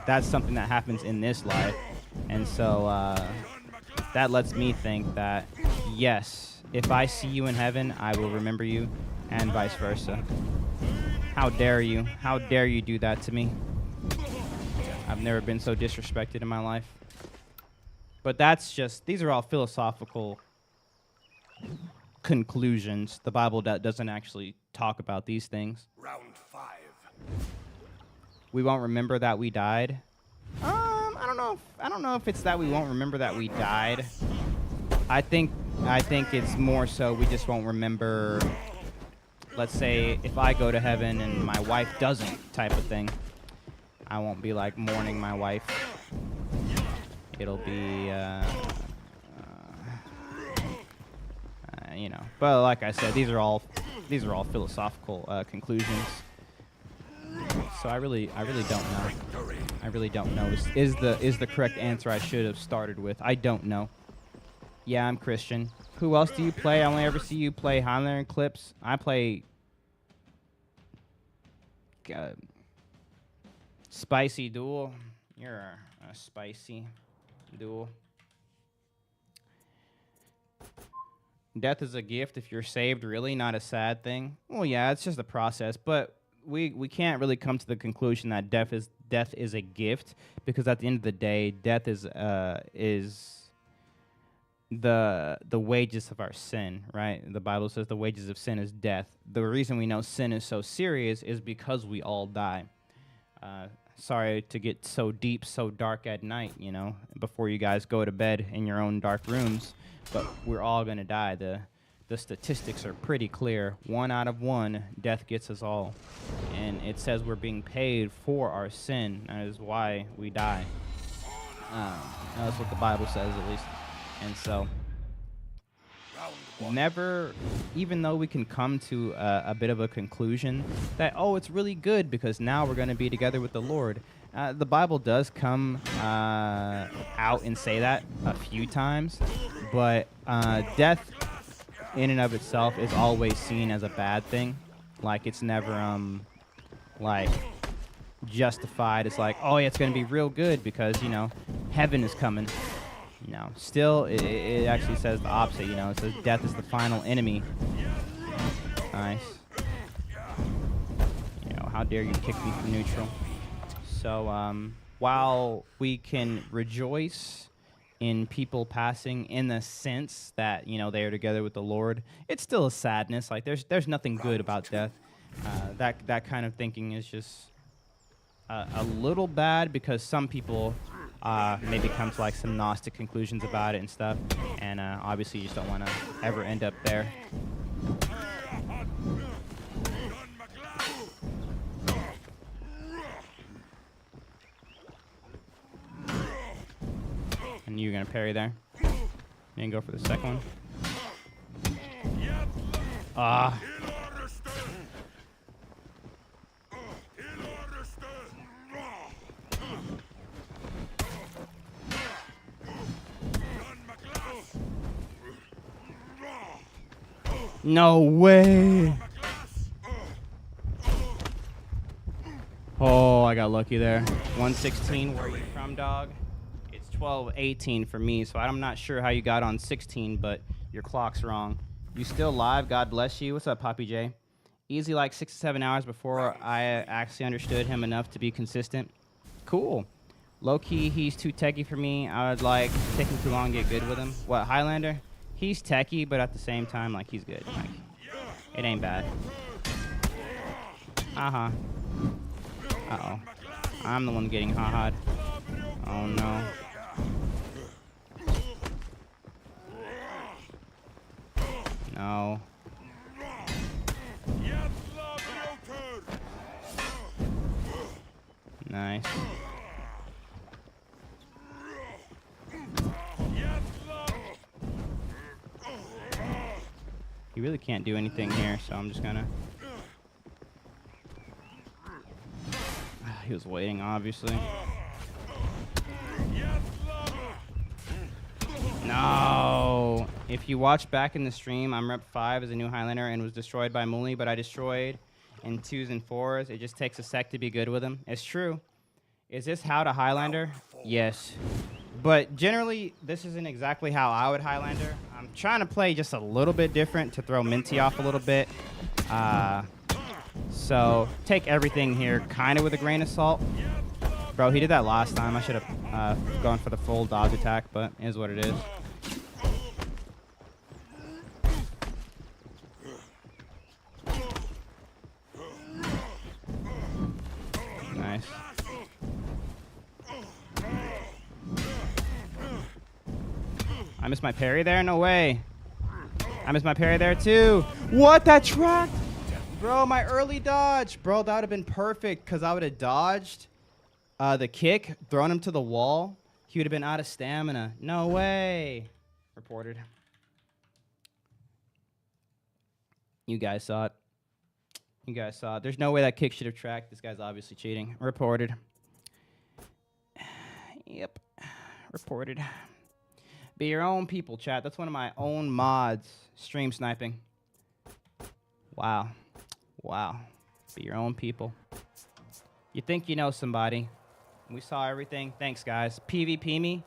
S1: that's something that happens in this life. And so that lets me think that, yes, if I see you in heaven, I will remember you, and vice versa. How dare you? How dare you do that to me? I've never been so disrespected in my life. But that's just, these are all philosophical conclusions. The Bible doesn't actually talk about these things.
S6: Round 5.
S1: We won't remember that we died. I don't know if it's that we won't remember that we died. I think it's more so we just won't remember. Let's say if I go to heaven and my wife doesn't, type of thing. I won't be like mourning my wife. It'll be, you know. But like I said, these are all philosophical conclusions. So I really don't know. I really don't know. Is the correct answer I should have started with? I don't know. Yeah, I'm Christian. Who else do you play? I only ever see you play Highlander in clips. I play Spicy Duel. You're a spicy duel. Death is a gift if you're saved, really, not a sad thing. Well, yeah, it's just a process, but we can't really come to the conclusion that death is a gift, because at the end of the day, death is the wages of our sin, right? The Bible says the wages of sin is death. The reason we know sin is so serious is because we all die. Sorry to get so deep, so dark at night, you know, before you guys go to bed in your own dark rooms, but we're all going to die. The statistics are pretty clear. 1 out of 1, death gets us all. And it says we're being paid for our sin. That is why we die. That's what the Bible says, at least. And so, never, even though we can come to a bit of a conclusion that, oh, it's really good because now we're going to be together with the Lord. The Bible does come out and say that a few times, but death in and of itself is always seen as a bad thing. Like, it's never, like, justified. It's like, oh, yeah, it's going to be real good because, you know, heaven is coming. You know, still, it actually says the opposite, you know. It says death is the final enemy. Nice. You know, how dare you kick me from neutral. So, while we can rejoice in people passing in the sense that, you know, they are together with the Lord, it's still a sadness. Like, there's nothing good about death. That kind of thinking is just a little bad because some people maybe come to like some Gnostic conclusions about it and stuff, and obviously you just don't want to ever end up there. And you're gonna parry there, and go for the second one. No way. Oh, I got lucky there. 116, where are you from, dog? It's 12:18 for me, so I'm not sure how you got on 16, but your clock's wrong. You still live? God bless you. What's up, Poppy J? Easy like 6 to 7 hours before I actually understood him enough to be consistent. Cool. Low-key, he's too techie for me. I would like take him too long to get good with him. What, Highlander? He's techie, but at the same time, like, he's good. Like, it ain't bad. Uh-huh. Uh-oh. I'm the one getting ha-ha'd. Oh, no. No. Nice. He really can't do anything here, so I'm just gonna... He was waiting, obviously. No! If you watch back in the stream, I'm Rep 5 as a new Highlander and was destroyed by Muli, but I destroyed in 2s and 4s. It just takes a sec to be good with him. It's true. Is this how to Highlander? Yes. But generally, this isn't exactly how I would Highlander. I'm trying to play just a little bit different to throw Minty off a little bit. So take everything here kind of with a grain of salt. Bro, he did that last time. I should have gone for the full dodge attack, but it is what it is. I missed my parry there? No way. I missed my parry there too. What? That tracked? Bro, my early dodge. Bro, that would have been perfect because I would have dodged the kick, thrown him to the wall. He would have been out of stamina. No way. Reported. You guys saw it. You guys saw it. There's no way that kick should have tracked. This guy's obviously cheating. Reported. Yep. Reported. Be your own people, chat. That's one of my own mods. Stream sniping. Wow. Wow. Be your own people. You think you know somebody. We saw everything. Thanks, guys. PvP me.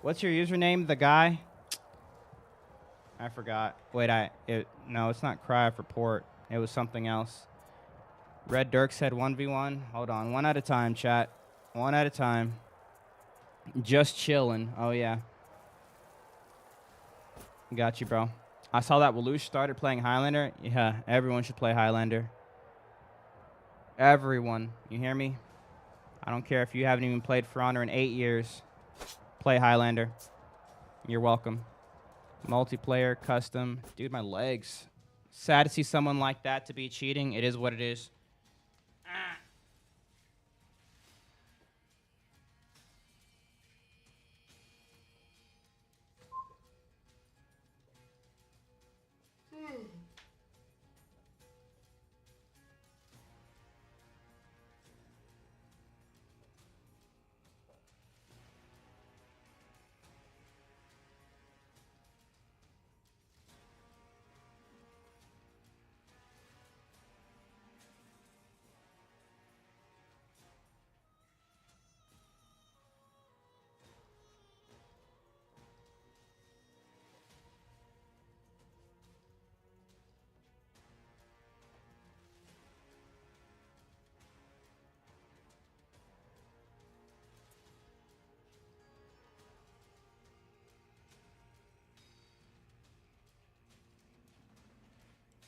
S1: What's your username? The guy? I forgot. Wait, no, it's not cry of report. It was something else. Red Dirk said 1v1. Hold on. One at a time, chat. One at a time. Just chilling. Oh, yeah. Got you, bro. I saw that Walush started playing Highlander. Yeah, everyone should play Highlander. Everyone. You hear me? I don't care if you haven't even played For Honor in 8 years. Play Highlander. You're welcome. Multiplayer, custom. Dude, my legs. Sad to see someone like that to be cheating. It is what it is.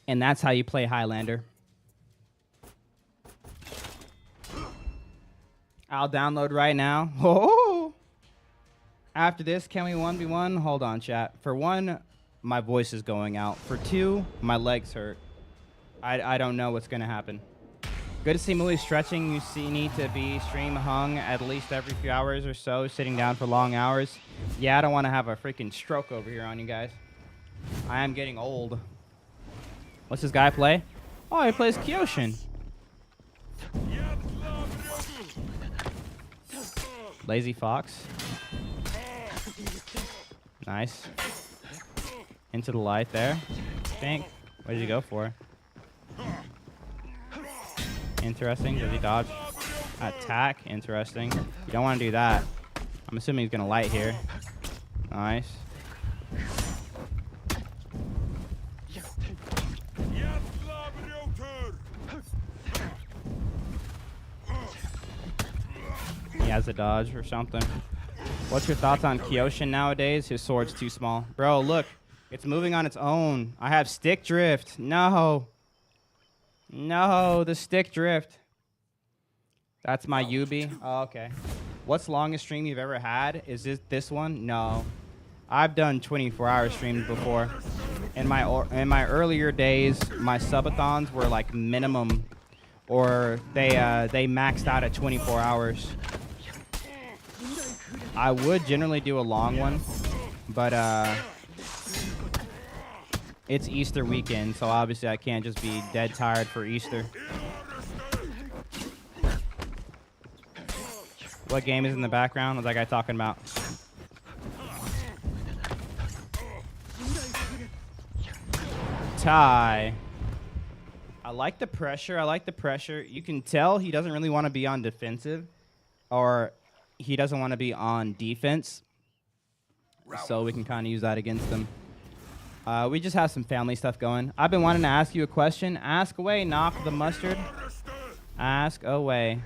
S1: And that's how you play Highlander. I'll download right now. Oh! After this, can we 1v1? Hold on, chat. For one, my voice is going out. For two, my legs hurt. I don't know what's going to happen. Good to see Mully stretching. You need to be stream hung at least every few hours or so, sitting down for long hours. Yeah, I don't want to have a freaking stroke over here on you guys. I am getting old. What's this guy play? Oh, he plays Kyoshin. Lazy Fox. Nice. Into the light there. Think. What did he go for? Interesting. Does he dodge? Attack. Interesting. You don't want to do that. I'm assuming he's going to light here. Nice. He has a dodge or something. What's your thoughts on Kyoshin nowadays? His sword's too small. Bro, look. It's moving on its own. I have stick drift. No. No, the stick drift. That's my Yubi. Oh, okay. What's the longest stream you've ever had? Is this one? No. I've done 24-hour streams before. In my earlier days, my subathons were like minimum, or they maxed out at 24 hours. I would generally do a long one, but it's Easter weekend, so obviously I can't just be dead tired for Easter. What game is in the background? What's that guy talking about? Tie. I like the pressure. I like the pressure. You can tell he doesn't really want to be on defensive, or he doesn't want to be on defense. So we can kind of use that against him. We just have some family stuff going. I've been wanting to ask you a question. Ask away, Knock the Mustard. Ask away.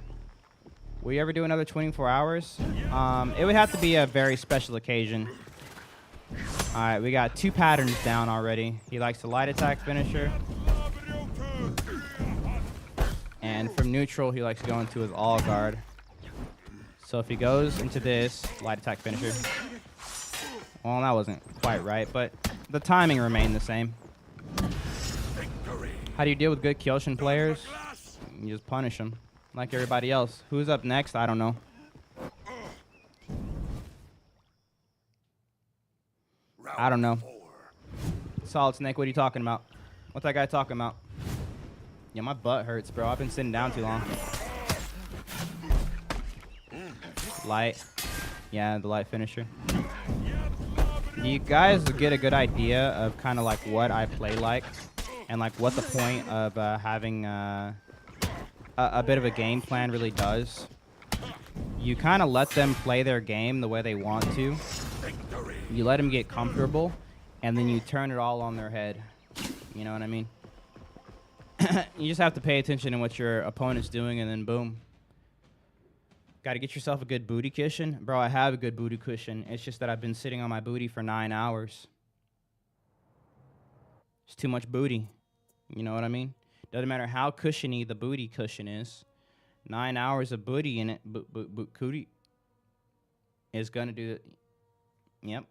S1: Will you ever do another 24 hours? It would have to be a very special occasion. All right, we got 2 patterns down already. He likes the light attack finisher. And from neutral, he likes to go into his all guard. So if he goes into this light attack finisher, Well, that wasn't quite right, but the timing remained the same. How do you deal with good Kyoshin players? You just punish them, like everybody else. Who's up next? I don't know. I don't know. Solid Snake, what are you talking about? What's that guy talking about? Yeah, my butt hurts, bro. I've been sitting down too long. Light. Yeah, the light finisher. Do you guys get a good idea of kind of like what I play like? And like what the point of having a bit of a game plan really does? You kind of let them play their game the way they want to. You let them get comfortable, and then you turn it all on their head. You know what I mean? You just have to pay attention to what your opponent's doing, and then boom. Got to get yourself a good booty cushion. Bro, I have a good booty cushion. It's just that I've been sitting on my booty for 9 hours. It's too much booty. You know what I mean? Doesn't matter how cushiony the booty cushion is. 9 hours of booty in it, cootie, is going to do it. Yep.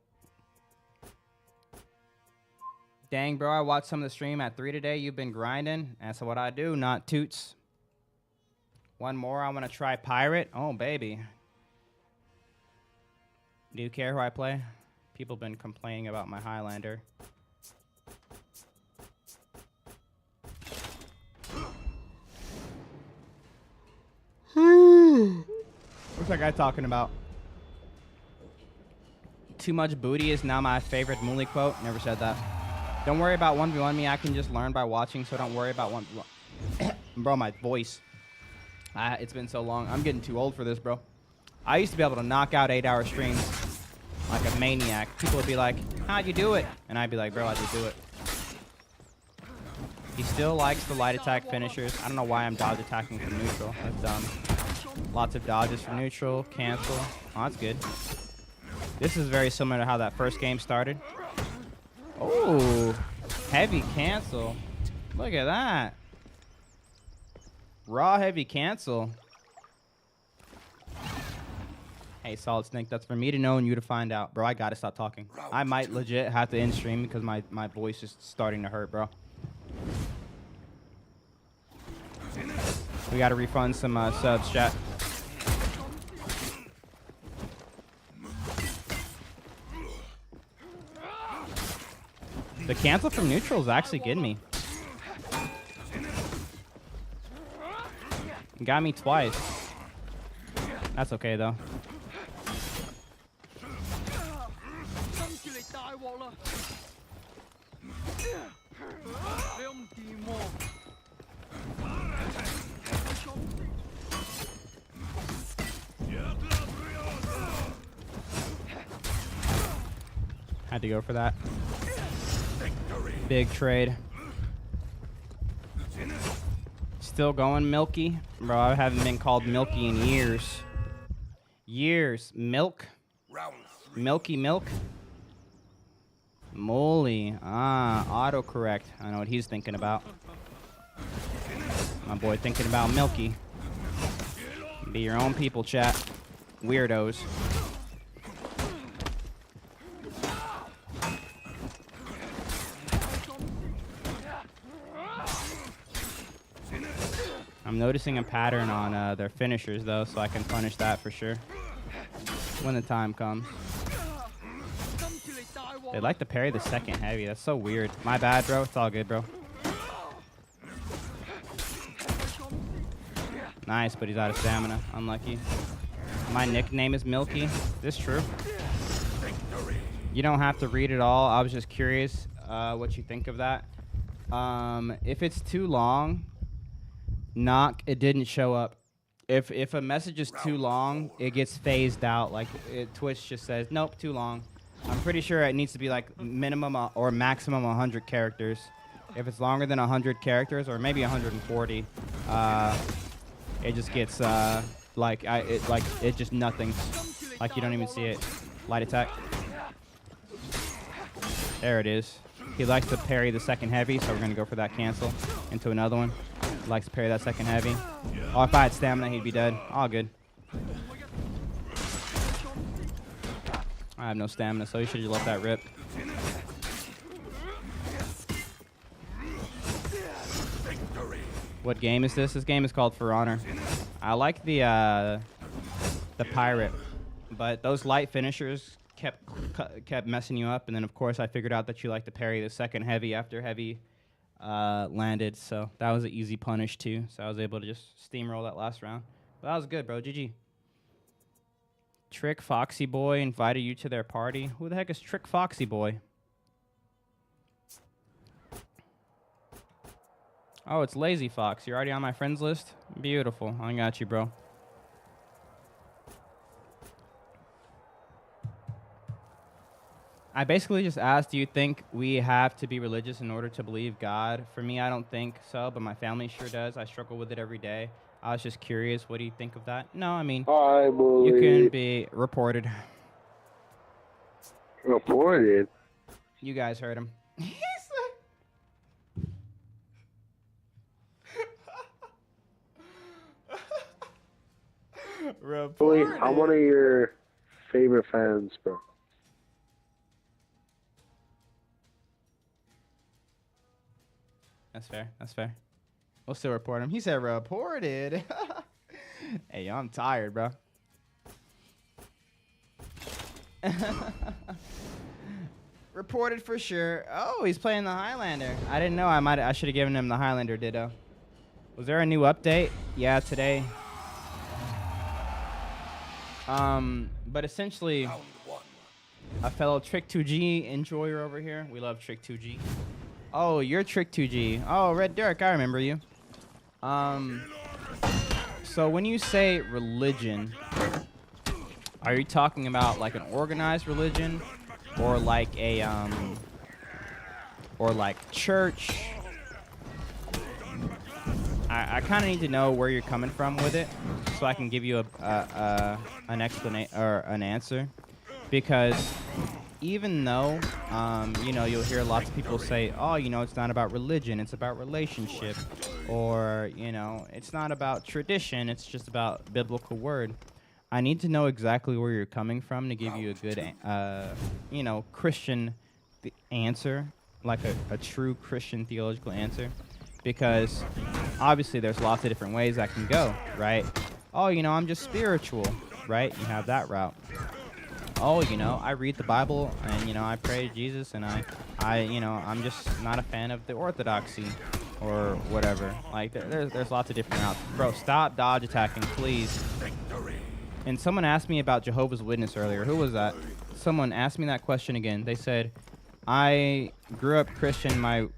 S1: Dang, bro, I watched some of the stream at 3 today. You've been grinding. That's what I do, not toots. One more, I want to try Pirate. Oh, baby. Do you care who I play? People have been complaining about my Highlander. What's that guy talking about? Too much booty is now my favorite Muli quote. Never said that. Don't worry about 1v1 me. I can just learn by watching, so don't worry about 1v1. Bro, my voice. It's been so long. I'm getting too old for this, bro. I used to be able to knock out 8-hour streams like a maniac. People would be like, how'd you do it? And I'd be like, bro, I just do it. He still likes the light attack finishers. I don't know why I'm dodge attacking from neutral. That's dumb. Lots of dodges from neutral. Cancel. Oh, that's good. This is very similar to how that first game started. Oh, heavy cancel. Look at that. Raw heavy cancel. Hey, Solid Snake, that's for me to know and you to find out. Bro, I gotta stop talking. I might legit have to end stream because my voice is starting to hurt, bro. We gotta refund some subs, chat. The cancel from neutral is actually getting me. Got me twice. That's okay, though. Had to go for that. Big trade. Still going Milky? Bro, I haven't been called Milky in years. Years. Milk? Milky milk? Moly. Ah, autocorrect. I know what he's thinking about. My boy thinking about Milky. Be your own people, chat. Weirdos. I'm noticing a pattern on their finishers, though, so I can punish that for sure when the time comes. They like to parry the second heavy. That's so weird. My bad, bro. It's all good, bro. Nice, but he's out of stamina. Unlucky. My nickname is Milky. Is this true? You don't have to read it all. I was just curious what you think of that. If it's too long... Knock, it didn't show up. If a message is too long, it gets phased out. Like Twitch just says, nope, too long. I'm pretty sure it needs to be like minimum or maximum 100 characters. If it's longer than 100 characters, or maybe 140, it just gets it just nothing. Like you don't even see it. Light attack. There it is. He likes to parry the second heavy, so we're gonna go for that cancel into another one. Likes to parry that second heavy. Oh, if I had stamina, he'd be dead. All good. I have no stamina, so you should just let that rip. What game is this? This game is called For Honor. I like the pirate, but those light finishers kept messing you up, and then of course I figured out that you like to parry the second heavy after heavy landed, so that was an easy punish too. So I was able to just steamroll that last round. But that was good, bro. GG. Trick Foxy Boy invited you to their party. Who the heck is Trick Foxy Boy? Oh, it's Lazy Fox. You're already on my friends list? Beautiful. I got you, bro. I basically just asked, do you think we have to be religious in order to believe God? For me, I don't think so, but my family sure does. I struggle with it every day. I was just curious, what do you think of that? No, I mean, you can be reported.
S4: Reported?
S1: You guys heard him.
S4: Wait, I'm one of your favorite fans, bro.
S1: That's fair. That's fair. We'll still report him. He said reported. Hey, yo, I'm tired, bro. Reported for sure. Oh, he's playing the Highlander. I didn't know. I should have given him the Highlander ditto. Was there a new update? Yeah, today. But essentially,
S6: Round 1.
S1: a fellow Trick 2G enjoyer over here. We love Trick 2G. Oh, you're Trick 2G. Oh, Red Derek, I remember you. So when you say religion, are you talking about like an organized religion, or like a or like church? I kind of need to know where you're coming from with it, so I can give you an explanation or an answer, because even though you know, you'll hear lots of people say, oh, you know, it's not about religion, it's about relationship, or you know, it's not about tradition, it's just about biblical word. I need to know exactly where you're coming from to give you a good you know, Christian answer, like a true Christian theological answer. Because obviously there's lots of different ways that can go, right? Oh, you know, I'm just spiritual, right? You have that route. Oh, you know, I read the Bible and, you know, I pray to Jesus, and I you know, I'm just not a fan of the orthodoxy or whatever. Like, there's lots of different routes. Bro, stop dodge attacking, please. And someone asked me about Jehovah's Witness earlier. Who was that? Someone asked me that question again. They said, I grew up Christian,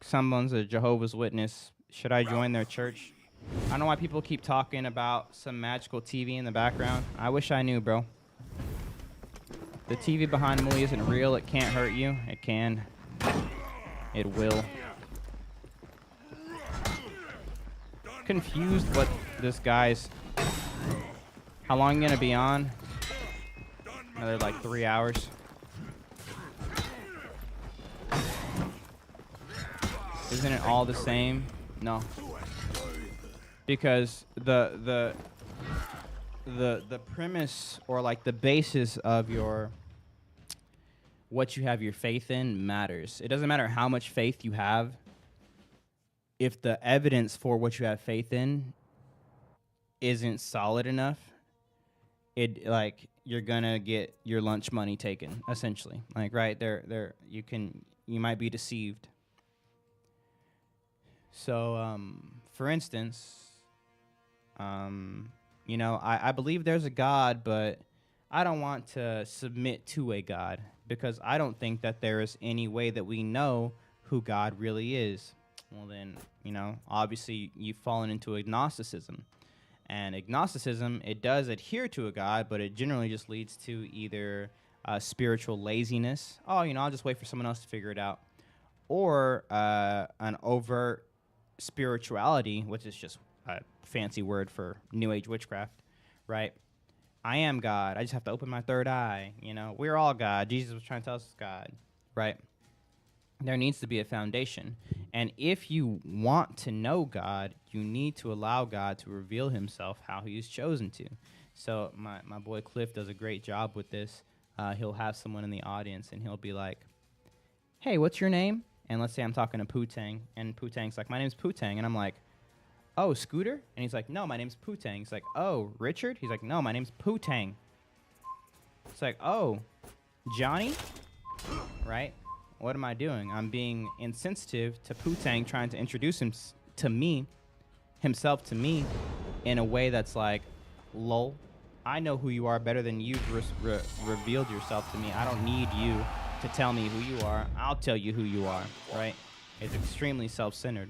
S1: someone's a Jehovah's Witness. Should I join their church? I don't know why people keep talking about some magical TV in the background. I wish I knew, bro. The TV behind Mully isn't real. It can't hurt you. It can. It will. Confused what this guy's... How long you gonna be on? Another like 3 hours. Isn't it all the same? No. Because the premise, or like the basis of what you have your faith in matters. It doesn't matter how much faith you have. If the evidence for what you have faith in isn't solid enough, you're gonna get your lunch money taken, essentially. Like, right there you might be deceived. So, for instance, you know, I believe there's a God, but I don't want to submit to a God, because I don't think that there is any way that we know who God really is. Well, then, you know, obviously you've fallen into agnosticism. And agnosticism, it does adhere to a God, but it generally just leads to either spiritual laziness. Oh, you know, I'll just wait for someone else to figure it out. Or an overt spirituality, which is just a fancy word for New Age witchcraft, right? I am God. I just have to open my third eye. You know, we're all God. Jesus was trying to tell us God, right? There needs to be a foundation. And if you want to know God, you need to allow God to reveal himself how he is chosen to. So my boy Cliff does a great job with this. he'll have someone in the audience and he'll be like, hey, what's your name? And let's say I'm talking to Poo-Tang, and Poo-Tang's like, my name's Poo-Tang. And I'm like, oh, Scooter? And he's like, no, my name's Poo-Tang. He's like, oh, Richard? He's like, no, my name's Poo-Tang. It's like, oh, Johnny? Right? What am I doing? I'm being insensitive to Poo-Tang trying to introduce himself to me in a way that's like, lol, I know who you are better than you've revealed yourself to me. I don't need you to tell me who you are. I'll tell you who you are, right? It's extremely self-centered.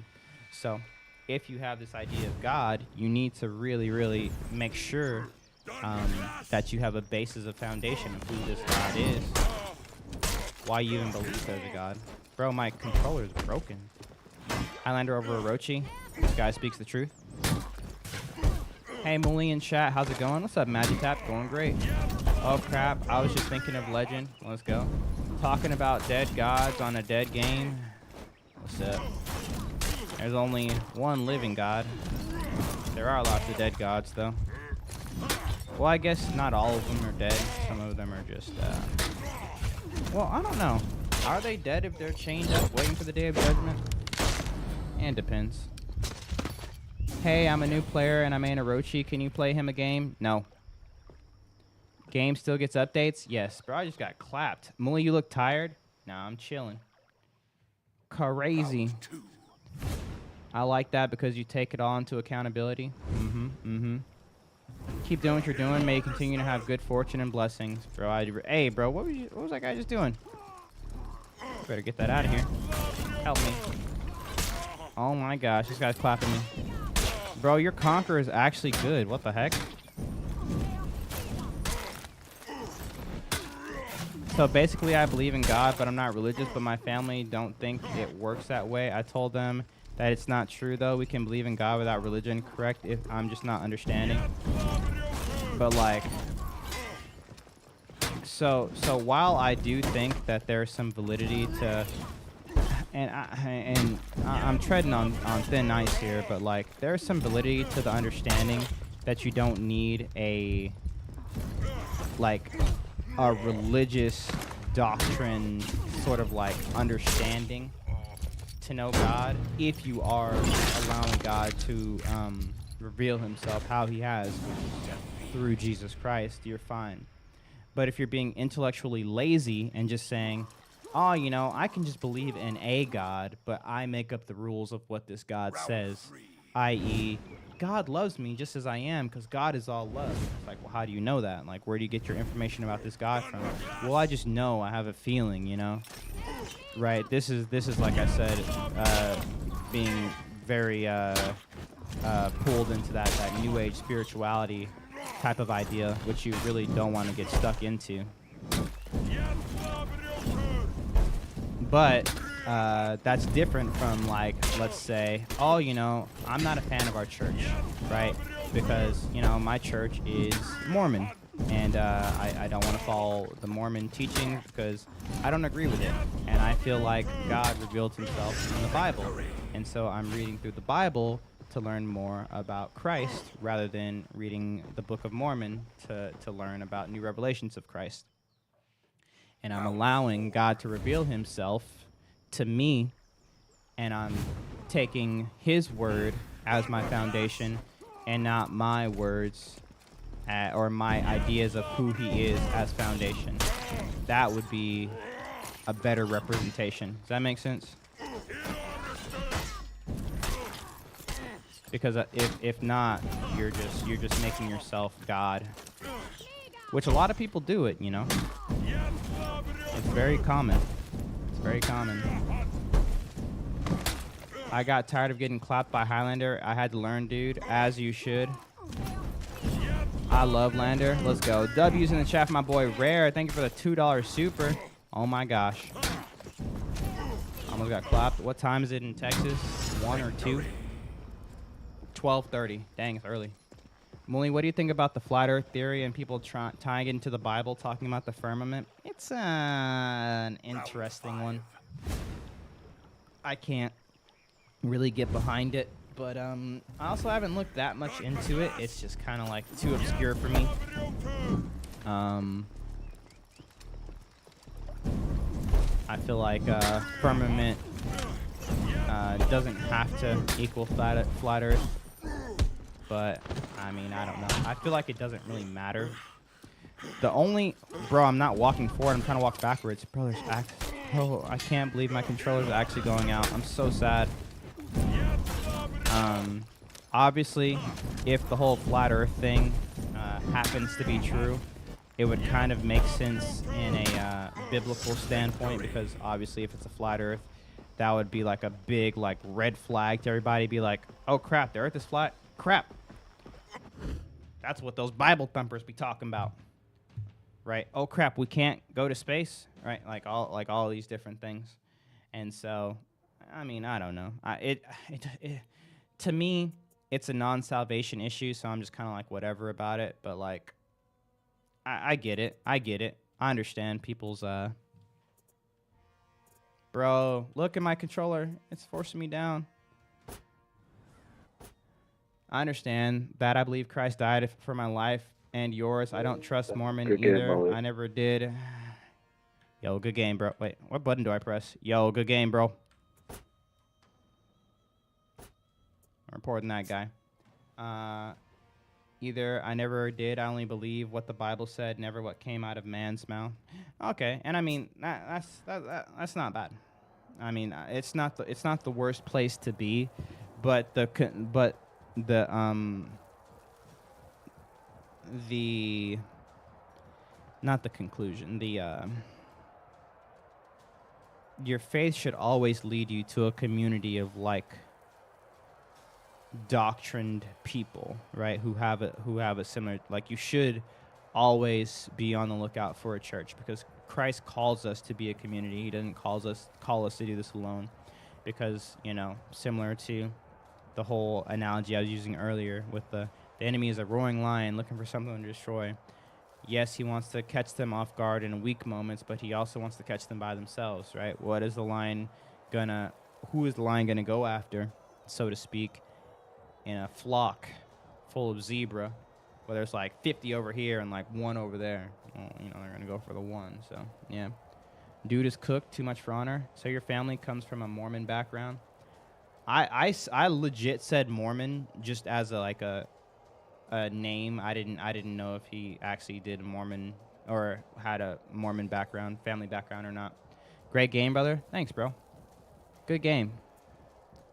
S1: So if you have this idea of God, you need to really, really make sure that you have a basis of foundation of who this God is. Why you even believe there's a God. Bro, my controller's broken. Highlander over Orochi. This guy speaks the truth. Hey, Muli in chat, how's it going? What's up, Magitap? Going great. Oh, crap. I was just thinking of Legend. Let's go. Talking about dead gods on a dead game. What's up? There's only one living god. There are lots of dead gods, though. Well, I guess not all of them are dead. Some of them are just, well, I don't know. Are they dead if they're chained up waiting for the day of judgment? It depends. Hey, I'm a new player and I'm in Orochi. Can you play him a game? No. Game still gets updates? Yes. Bro, I just got clapped. Muli, you look tired? Nah, I'm chilling. Crazy. I like that because you take it all into accountability. Keep doing what you're doing. May you continue to have good fortune and blessings. Bro, hey, bro, what was that guy just doing? Better get that out of here. Help me. Oh my gosh, this guy's clapping me. Bro, your Conqueror is actually good. What the heck? So basically, I believe in God, but I'm not religious, but my family don't think it works that way. I told them that it's not true, though. We can believe in God without religion, correct? If I'm just not understanding. But, like... So while I do think that there's some validity to... And I'm treading on thin ice here, but like there's some validity to the understanding that you don't need a religious doctrine sort of like understanding to know God if you are allowing God to reveal himself how he has, which is through Jesus Christ. You're fine. But if you're being intellectually lazy and just saying, oh, you know, I can just believe in a God, but I make up the rules of what this God says, i.e., God loves me just as I am because God is all love. It's like, well, how do you know that? Like, where do you get your information about this God from? Well, I just know. I have a feeling, you know? Right, this is like I said, being very pulled into that New Age spirituality type of idea, which you really don't want to get stuck into. But that's different from, like, let's say, oh, you know, I'm not a fan of our church, right? Because, you know, my church is Mormon, and I don't want to follow the Mormon teaching because I don't agree with it. And I feel like God revealed himself in the Bible. And so I'm reading through the Bible to learn more about Christ rather than reading the Book of Mormon to learn about new revelations of Christ. And I'm allowing God to reveal himself to me, and I'm taking his word as my foundation and not my words or my ideas of who he is as foundation. That would be a better representation. Does that make sense? Because if not, you're just making yourself God, which a lot of people do it, you know. It's very common. It's very common. I got tired of getting clapped by Highlander. I had to learn, dude, as you should. I love Lander. Let's go. W's in the chat for my boy Rare. Thank you for the $2 super. Oh my gosh. Almost got clapped. What time is it in Texas? 1 or 2? 12:30. Dang, it's early. Muli, what do you think about the flat earth theory and people tying it into the Bible, talking about the firmament? It's an interesting one. I can't really get behind it, but I also haven't looked that much into it. It's just kind of like too obscure for me. I feel like firmament doesn't have to equal flat Earth, but I mean, I don't know. I feel like it doesn't really matter. The only, bro, I'm not walking forward. I'm trying to walk backwards. Bro, oh, I can't believe my controller's actually going out. I'm so sad. Obviously, if the whole flat Earth thing happens to be true, it would kind of make sense in a biblical standpoint, because obviously if it's a flat Earth, that would be like a big like red flag to everybody. Be like, oh crap, the Earth is flat. Crap. That's what those Bible thumpers be talking about, right? Oh crap, we can't go to space, right? Like all these different things. And so, I mean, I don't know. To me, it's a non-salvation issue, so I'm just kind of like whatever about it. But like, I get it. I get it. I understand people's Bro, look at my controller. It's forcing me down. I understand that I believe Christ died for my life and yours. I don't trust Mormon either. I never did. Yo, good game, bro. Wait, what button do I press? Yo, good game, bro. I'm reporting that guy. Either I never did. I only believe what the Bible said, never what came out of man's mouth. Okay, and I mean that's not bad. I mean, it's not the worst place to be, but the not the conclusion. Your faith should always lead you to a community of like doctrined people, right? Who have a similar, like, you should always be on the lookout for a church, because Christ calls us to be a community. He doesn't call us to do this alone, because, you know, similar to the whole analogy I was using earlier with the enemy is a roaring lion looking for something to destroy. Yes, he wants to catch them off guard in weak moments, but he also wants to catch them by themselves, right? Who is the lion gonna go after, so to speak, in a flock full of zebra, where there's like 50 over here and like one over there? Well, you know, they're gonna go for the one. So yeah, dude is cooked. Too much for honor. So your family comes from a Mormon background? I legit said Mormon just as a name. I didn't know if he actually did Mormon or had a Mormon background, family background or not. Great game, brother. Thanks, bro. Good game.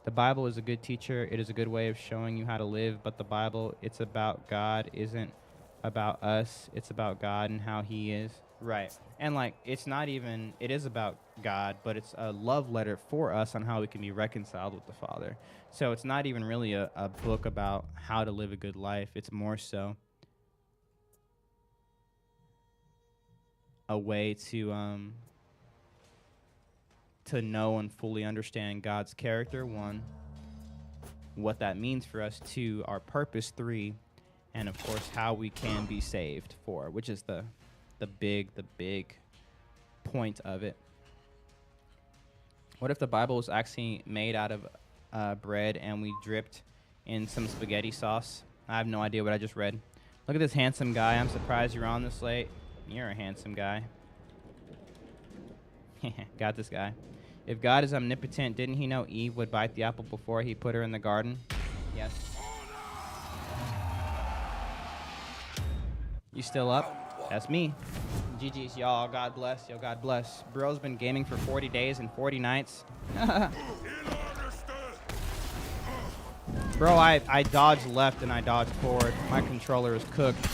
S1: The Bible is a good teacher. It is a good way of showing you how to live, but the Bible, it's about God, isn't about us. It's about God and how he is. Right. And like, it is about God, but it's a love letter for us on how we can be reconciled with the Father. So it's not even really a book about how to live a good life. It's more so a way to know and fully understand God's character, 1, what that means for us, 2, our purpose, 3, and of course how we can be saved, 4, which is the big point of it. What if the Bible was actually made out of bread and we dripped in some spaghetti sauce? I have no idea what I just read. Look at this handsome guy. I'm surprised you're on this late. You're a handsome guy. Got this guy. If God is omnipotent, didn't he know Eve would bite the apple before he put her in the garden? Yes. You still up? That's me. GG's, y'all. God bless. Yo, God bless. Bro's been gaming for 40 days and 40 nights. Bro, I dodged left and I dodged forward. My controller is cooked.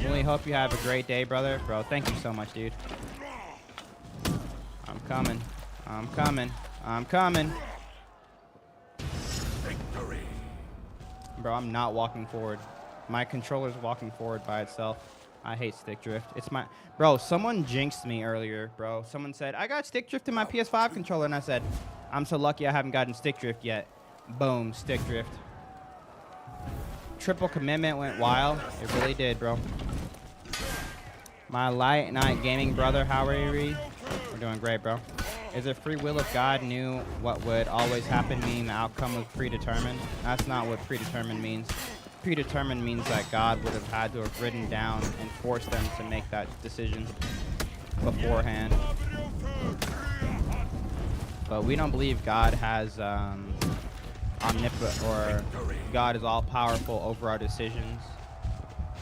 S1: Really hope you have a great day, brother. Bro, thank you so much, dude. I'm coming. I'm coming. I'm coming.
S6: Victory.
S1: Bro, I'm not walking forward. My controller's walking forward by itself. I hate stick drift. It's my... Bro, someone jinxed me earlier, bro. Someone said, I got stick drift in my PS5 controller. And I said, I'm so lucky I haven't gotten stick drift yet. Boom, stick drift. Triple commitment went wild. It really did, bro. My light night gaming brother, how are you? We're doing great, bro. Is it free will if God knew what would always happen, meaning the outcome was predetermined? That's not what predetermined means. predetermined means that God would have had to have written down and forced them to make that decision beforehand. But we don't believe God has omnipotent, or God is all powerful over our decisions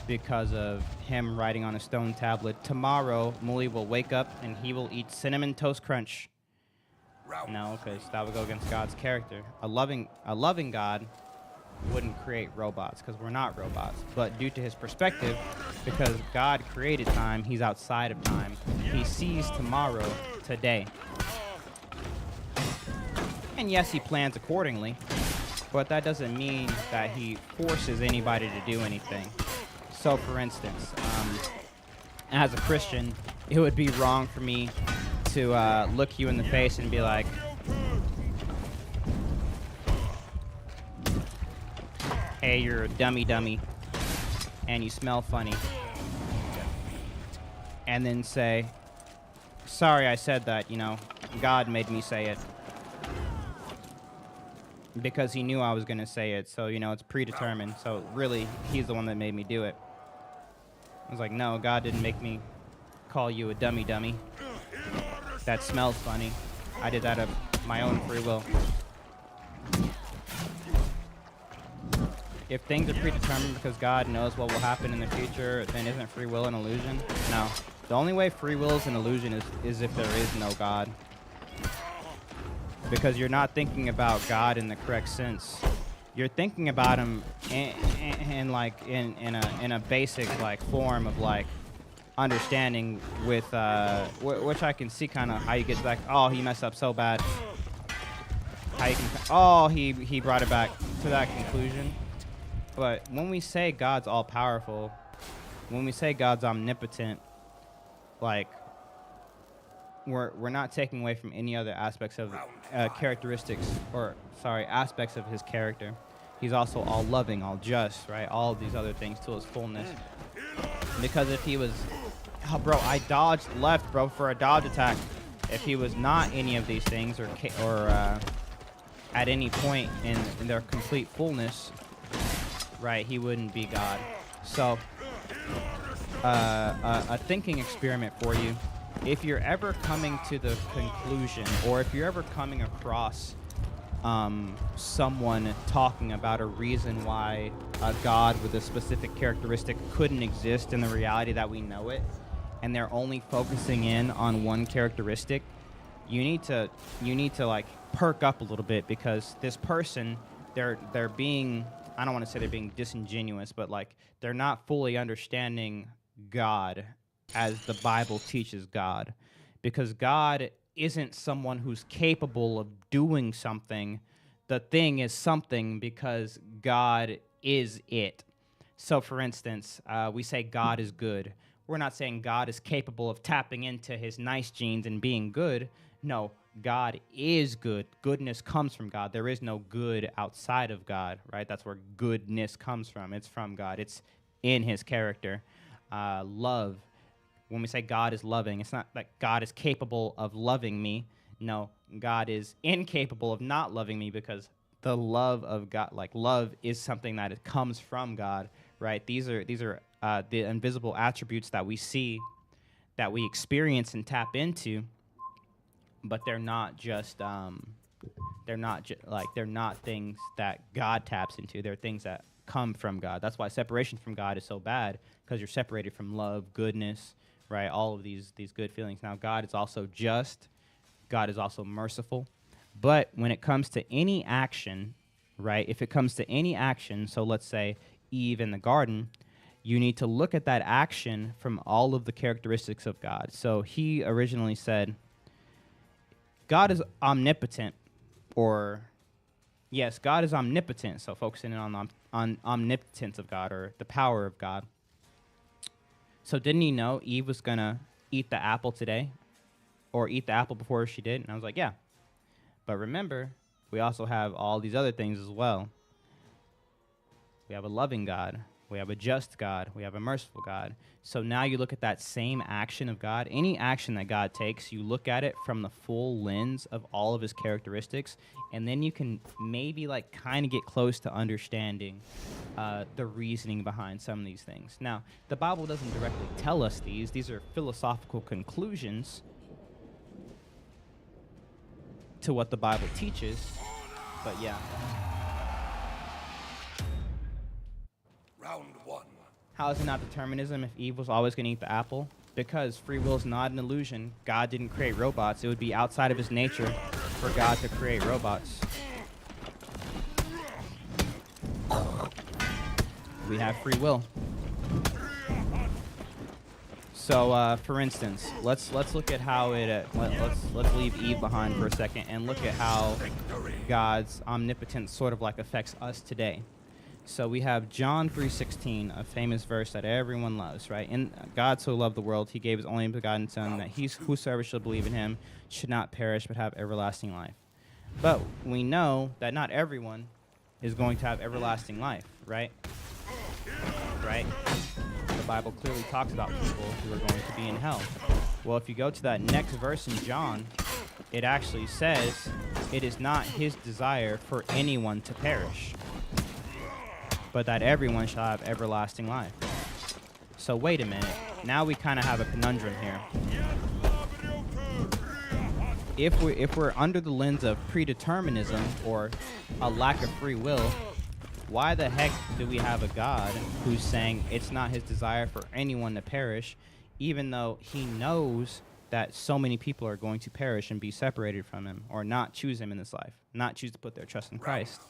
S1: because of him writing on a stone tablet. Tomorrow, Muli will wake up and he will eat Cinnamon Toast Crunch. No, because that would go against God's character. A loving God wouldn't create robots, because we're not robots. But due to his perspective, because God created time, he's outside of time. He sees tomorrow today. And yes, he plans accordingly, but that doesn't mean that he forces anybody to do anything. So, for instance, as a Christian, it would be wrong for me to look you in the face and be like, hey, you're a dummy, and you smell funny. And then say, sorry I said that, you know, God made me say it. Because he knew I was going to say it, so, you know, it's predetermined. So, really, he's the one that made me do it. I was like, no, God didn't make me call you a dummy. That smells funny. I did that of my own free will. If things are predetermined because God knows what will happen in the future, then isn't free will an illusion? No. The only way free will is an illusion is if there is no God. Because you're not thinking about God in the correct sense. You're thinking about him in a basic like form of like understanding with which I can see kind of how you get like, oh, he messed up so bad. How you can, oh, he brought it back to that conclusion. But when we say God's all powerful, when we say God's omnipotent, like we're not taking away from any other aspects of aspects of his character. He's also all loving, all just, right? All of these other things to his fullness. Because if he was, oh, bro, I dodged left, bro, for a dodge attack. If he was not any of these things, or at any point in their complete fullness, right, he wouldn't be God. So, a thinking experiment for you. If you're ever coming to the conclusion, or if you're ever coming across someone talking about a reason why a God with a specific characteristic couldn't exist in the reality that we know it, and they're only focusing in on one characteristic, you need to like perk up a little bit, because this person, they're being, I don't want to say they're being disingenuous, but like they're not fully understanding God as the Bible teaches God. Because God isn't someone who's capable of doing something. The thing is something because God is it. So, for instance, we say God is good. We're not saying God is capable of tapping into his nice genes and being good. No, God is good. Goodness comes from God. There is no good outside of God, right? That's where goodness comes from. It's from God. It's in his character. Love. When we say God is loving, it's not that God is capable of loving me. No, God is incapable of not loving me, because the love of God, like love, is something that it comes from God, right? These are the invisible attributes that we see, that we experience and tap into, but they're not just they're not things that God taps into. They're things that come from God. That's why separation from God is so bad, because you're separated from love, goodness, right? All of these good feelings. Now, God is also just. God is also merciful. But when it comes to any action, right, if it comes to any action, so let's say Eve in the garden, you need to look at that action from all of the characteristics of God. So he originally said, God is omnipotent, or, yes, God is omnipotent, so focusing in on omnipotence of God, or the power of God. So didn't he know Eve was going to eat the apple today, or eat the apple before she did? And I was like, yeah. But remember, we also have all these other things as well. We have a loving God. we have a just God, we have a merciful God. So now you look at that same action of God, any action that God takes, you look at it from the full lens of all of his characteristics, and then you can maybe like kind of get close to understanding the reasoning behind some of these things. Now, the Bible doesn't directly tell us these. These are philosophical conclusions to what the Bible teaches, but yeah.
S6: Round 1.
S1: How is it not determinism if evil's always going to eat the apple? Because free will is not an illusion. God didn't create robots. It would be outside of his nature for God to create robots. We have free will. So, for instance, let's look at how it. Let's leave Eve behind for a second and look at how God's omnipotence sort of like affects us today. So we have John 3:16, a famous verse that everyone loves, right? And God so loved the world, he gave his only begotten Son, that whosoever shall believe in him should not perish but have everlasting life. But we know that not everyone is going to have everlasting life, right? Right? The Bible clearly talks about people who are going to be in hell. Well, if you go to that next verse in John, it actually says, it is not his desire for anyone to perish, but that everyone shall have everlasting life. So wait a minute. Now we kind of have a conundrum here. If we're under the lens of predeterminism or a lack of free will, why the heck do we have a God who's saying it's not his desire for anyone to perish, even though he knows that so many people are going to perish and be separated from him or not choose him in this life, not choose to put their trust in Christ?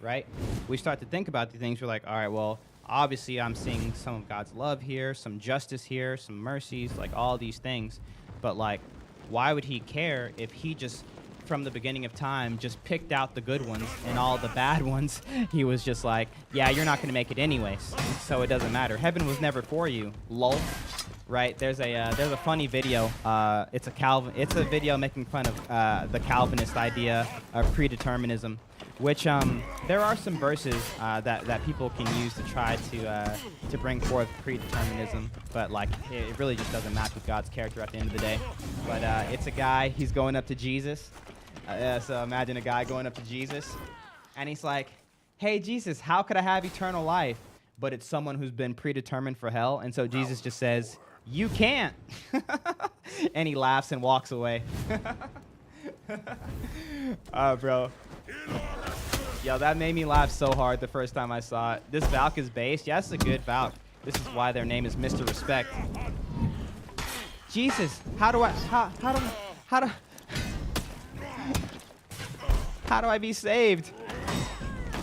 S1: Right? We start to think about the things. We're like, all right, well, obviously I'm seeing some of God's love here, some justice here, some mercies, like all these things. But like, why would he care if he just, from the beginning of time, just picked out the good ones and all the bad ones, he was just like, yeah, you're not going to make it anyways, so it doesn't matter. Heaven was never for you, lol. Right? There's a funny video. It's a video making fun of the Calvinist idea of predeterminism, which there are some verses that people can use to try to bring forth predeterminism, but like it really just doesn't match with God's character at the end of the day. But it's a guy, he's going up to Jesus. So imagine a guy going up to Jesus, and he's like, "Hey Jesus, how could I have eternal life?" But it's someone who's been predetermined for hell, and so Jesus just says, "You can't," and he laughs and walks away. Bro. Yo, that made me laugh so hard the first time I saw it. This Valk is based. Yeah, it's a good Valk. This is why their name is Mr. Respect. Jesus, how do I be saved?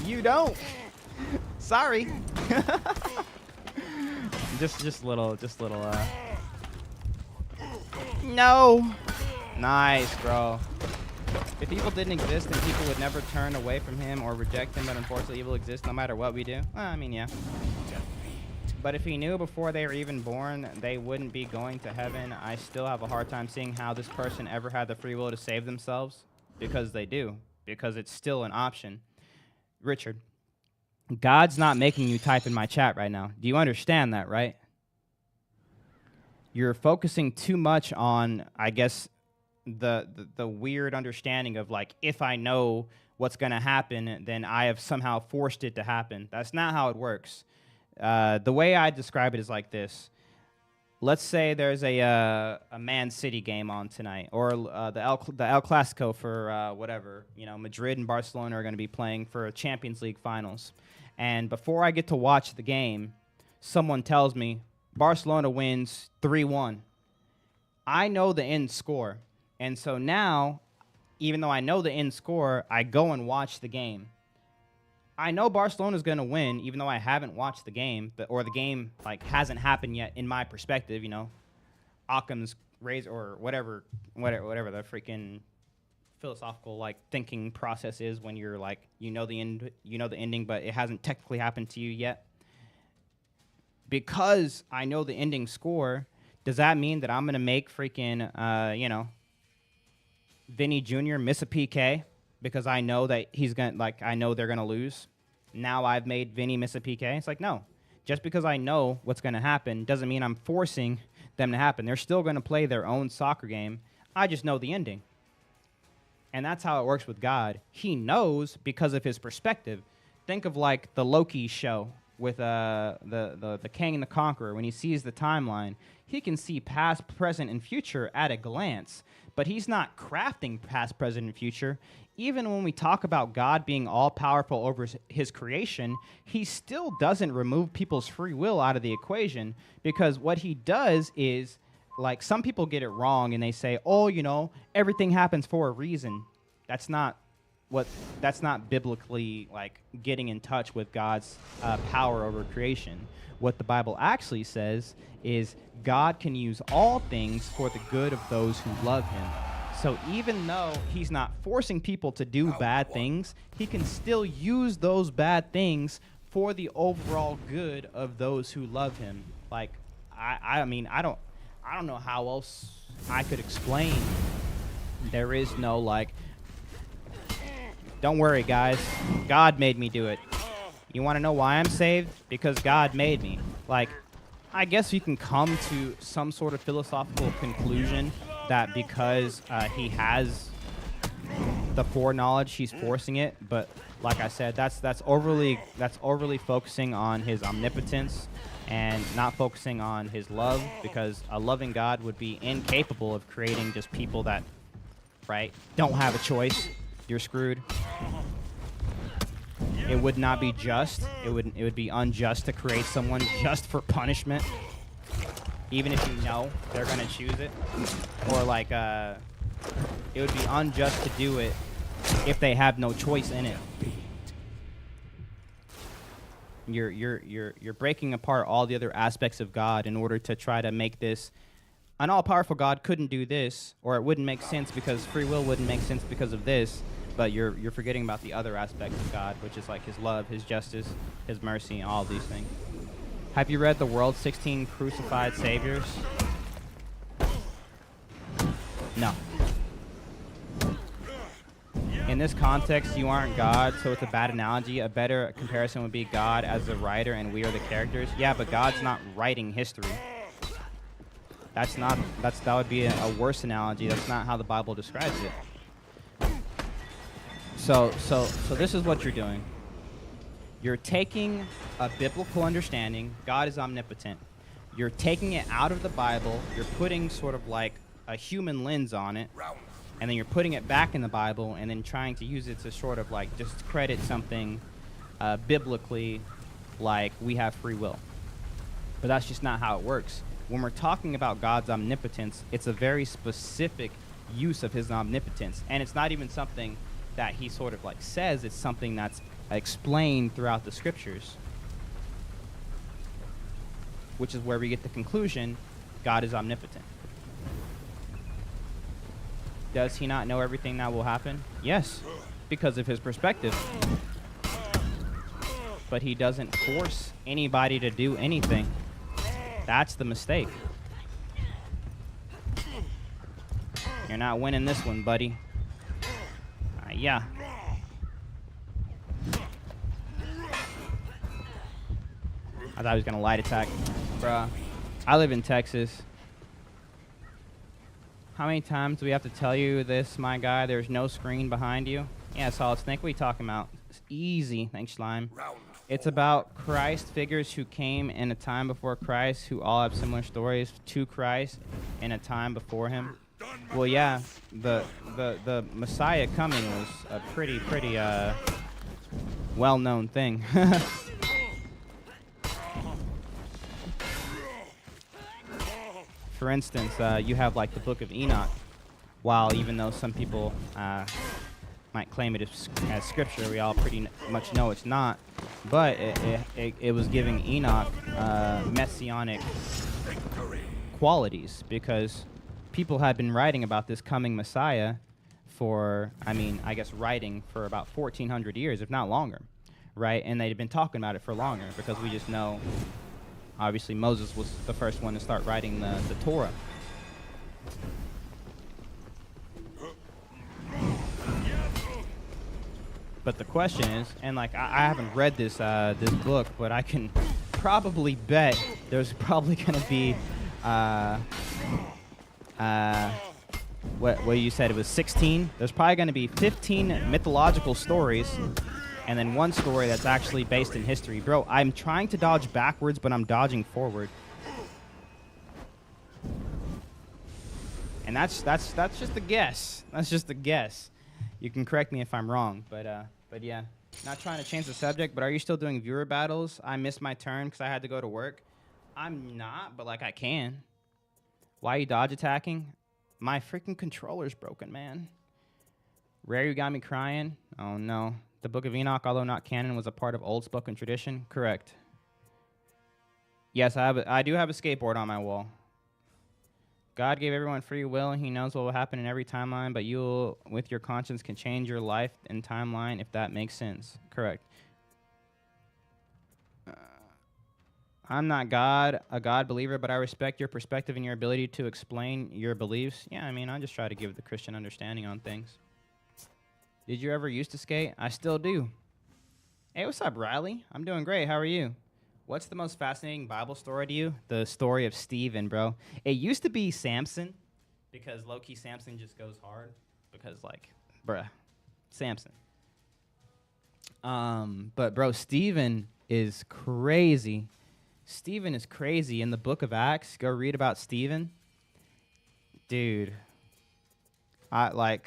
S1: You don't. Sorry. just little. No. Nice, bro. If evil didn't exist, then people would never turn away from him or reject him, but unfortunately evil exists no matter what we do. Well, I mean, yeah. But if he knew before they were even born they wouldn't be going to heaven, I still have a hard time seeing how this person ever had the free will to save themselves. Because they do. Because it's still an option. Richard, God's not making you type in my chat right now. Do you understand that, right? You're focusing too much on, I guess, the weird understanding of like, if I know what's going to happen, then I have somehow forced it to happen. That's not how it works. The way I describe it is like this. Let's say there's a Man City game on tonight, or the El Clasico for whatever. You know, Madrid and Barcelona are going to be playing for a Champions League finals. And before I get to watch the game, someone tells me Barcelona wins 3-1. I know the end score. And so now, even though I know the end score, I go and watch the game. I know Barcelona's going to win, even though I haven't watched the game, or the game like hasn't happened yet in my perspective, you know. Occam's razor, or whatever the freaking philosophical like thinking process is when you're like, you know the ending, but it hasn't technically happened to you yet. Because I know the ending score, does that mean that I'm going to make freaking, you know, Vinny Jr. miss a PK because I know that he's going to, like, I know they're going to lose? Now I've made Vinny miss a PK? It's like, no. Just because I know what's going to happen doesn't mean I'm forcing them to happen. They're still going to play their own soccer game. I just know the ending. And that's how it works with God. He knows because of his perspective. Think of like the Loki show with the King and the Conqueror. When he sees the timeline, he can see past, present, and future at a glance. But he's not crafting past, present, and future. Even when we talk about God being all-powerful over his creation, he still doesn't remove people's free will out of the equation, because what he does is, like, some people get it wrong and they say, oh, you know, everything happens for a reason. That's not biblically, like, getting in touch with God's power over creation. What the Bible actually says is God can use all things for the good of those who love him. So even though he's not forcing people to do bad things, he can still use those bad things for the overall good of those who love him. Like, I mean, I don't know how else I could explain. There is no, like, don't worry, guys. God made me do it. You want to know why I'm saved? Because God made me. Like, I guess you can come to some sort of philosophical conclusion that because he has the foreknowledge, he's forcing it. But like I said, that's overly focusing on his omnipotence and not focusing on his love, because a loving God would be incapable of creating just people that, right, don't have a choice. You're screwed. It would not be just. It would be unjust to create someone just for punishment, even if you know they're gonna choose it. Or like, it would be unjust to do it if they have no choice in it. You're breaking apart all the other aspects of God in order to try to make this. An all-powerful God couldn't do this, or it wouldn't make sense because free will wouldn't make sense because of this. But you're forgetting about the other aspects of God, which is like his love, his justice, his mercy, and all of these things. Have you read The World's 16 Crucified Saviors? No. In this context, you aren't God, so it's a bad analogy. A better comparison would be God as the writer and we are the characters. Yeah, but God's not writing history. That would be a worse analogy. That's not how the Bible describes it. So this is what you're doing. You're taking a biblical understanding. God is omnipotent. You're taking it out of the Bible. You're putting sort of like a human lens on it. And then you're putting it back in the Bible and then trying to use it to sort of like discredit something biblically, like we have free will. But that's just not how it works. When we're talking about God's omnipotence, it's a very specific use of his omnipotence. And it's not even something that he sort of like says, it's something that's explained throughout the scriptures. Which is where we get the conclusion, God is omnipotent. Does he not know everything that will happen? Yes, because of his perspective. But he doesn't force anybody to do anything. That's the mistake. You're not winning this one, buddy. Yeah. I thought he was gonna light attack. Bruh. I live in Texas. How many times do we have to tell you this, my guy? There's no screen behind you. Yeah, Solid Snake, what are you talking about? It's easy. Thanks, Slime. It's about Christ figures who came in a time before Christ, who all have similar stories to Christ in a time before him. Well, yeah, the Messiah coming was a pretty well-known thing. For instance, you have like the Book of Enoch. While even though some people might claim it as scripture, we all pretty much know it's not. But it was giving Enoch messianic qualities, because people had been writing about this coming Messiah for, I guess writing for about 1,400 years, if not longer, right? And they'd been talking about it for longer, because we just know, obviously, Moses was the first one to start writing the Torah. But the question is, and like I haven't read this book, but I can probably bet there's probably going to be, what you said, it was 16? There's probably going to be 15 mythological stories, and then one story that's actually based in history. Bro, I'm trying to dodge backwards, but I'm dodging forward. And that's just a guess. That's just a guess. You can correct me if I'm wrong, but yeah. Not trying to change the subject, but are you still doing viewer battles? I missed my turn because I had to go to work. I'm not, but like I can. Why are you dodge attacking? My freaking controller's broken, man. Rare, you got me crying. Oh no. The Book of Enoch, although not canon, was a part of old spoken tradition. Correct. Yes, I do have a skateboard on my wall. God gave everyone free will, and he knows what will happen in every timeline, but you, with your conscience, can change your life and timeline if that makes sense. Correct. I'm not a God believer, but I respect your perspective and your ability to explain your beliefs. Yeah, I mean, I just try to give the Christian understanding on things. Did you ever used to skate? I still do. Hey, what's up, Riley? I'm doing great. How are you? What's the most fascinating Bible story to you? The story of Stephen, bro. It used to be Samson, because low-key Samson just goes hard. Because, like, bruh, Samson. But, bro, Stephen is crazy. Stephen is crazy. In the book of Acts, go read about Stephen. Dude. Have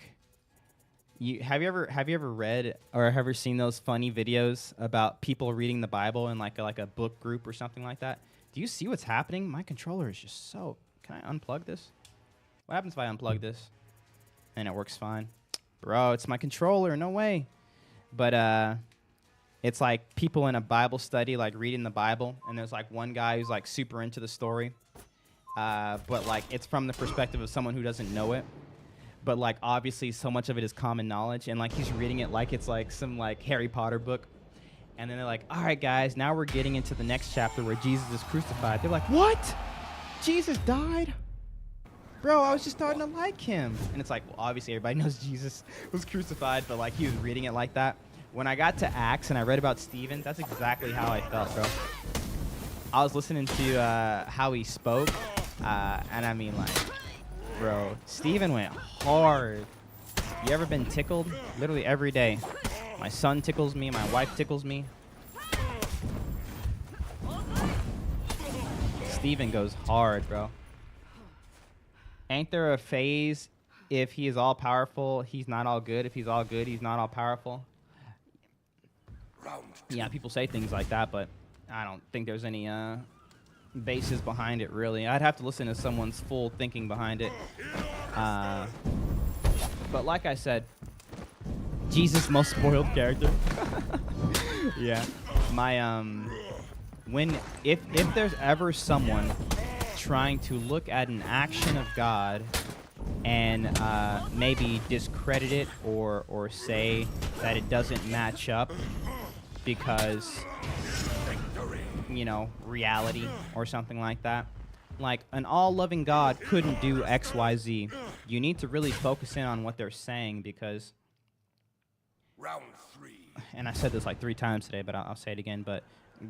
S1: you ever read or have you seen those funny videos about people reading the Bible in like a book group or something like that? Do you see what's happening? My controller is just so... Can I unplug this? What happens if I unplug this? And it works fine. Bro, it's my controller. No way. But it's like people in a Bible study, like reading the Bible, and there's like one guy who's like super into the story, but like it's from the perspective of someone who doesn't know it. But like obviously so much of it is common knowledge, and like he's reading it like it's like some like Harry Potter book. And then they're like, all right guys, now we're getting into the next chapter where Jesus is crucified. They're like, what? Jesus died? Bro, I was just starting to like him. And it's like, well, obviously everybody knows Jesus was crucified, but like he was reading it like that. When I got to Acts and I read about Stephen, that's exactly how I felt, bro. I was listening to how he spoke, and I mean like, bro, Stephen went hard. You ever been tickled? Literally every day. My son tickles me. My wife tickles me. Stephen goes hard, bro. Ain't there a phase if he is all powerful, he's not all good? If he's all good, he's not all powerful? Yeah, people say things like that, but I don't think there's any basis behind it, really. I'd have to listen to someone's full thinking behind it. But like I said, Jesus, most spoiled character. Yeah. My if there's ever someone trying to look at an action of God and maybe discredit it or say that it doesn't match up because, you know, reality or something like that. Like, an all-loving God couldn't do X, Y, Z. You need to really focus in on what they're saying because...
S6: Round 3.
S1: And I said this like 3 times today, but I'll say it again. But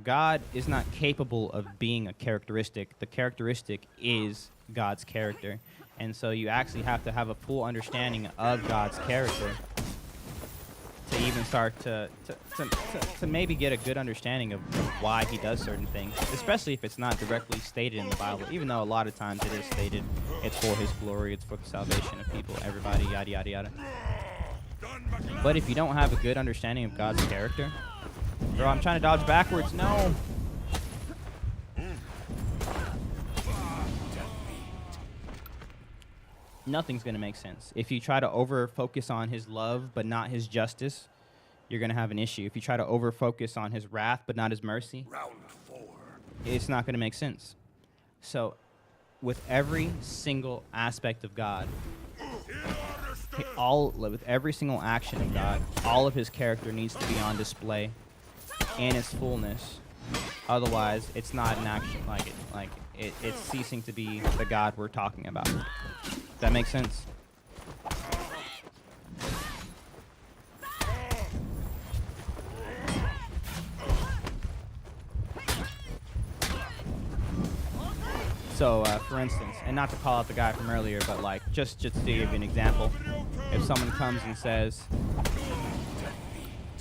S1: God is not capable of being a characteristic. The characteristic is God's character. And so you actually have to have a full understanding of God's character to even start to maybe get a good understanding of why he does certain things, especially if it's not directly stated in the Bible, even though a lot of times it is stated it's for his glory, it's for the salvation of people, everybody, yada, yada, yada. But if you don't have a good understanding of God's character... Bro, I'm trying to dodge backwards. No! Nothing's going to make sense. If you try to over-focus on his love but not his justice, you're going to have an issue. If you try to over-focus on his wrath but not his mercy,
S6: Round 4.
S1: it's not going to make sense. So, with every single aspect of God, with every single action of God, all of his character needs to be on display in its fullness. Otherwise, it's not an action. It's ceasing to be the God we're talking about. Does that make sense? So, for instance, and not to call out the guy from earlier, but like just to give you an example, if someone comes and says,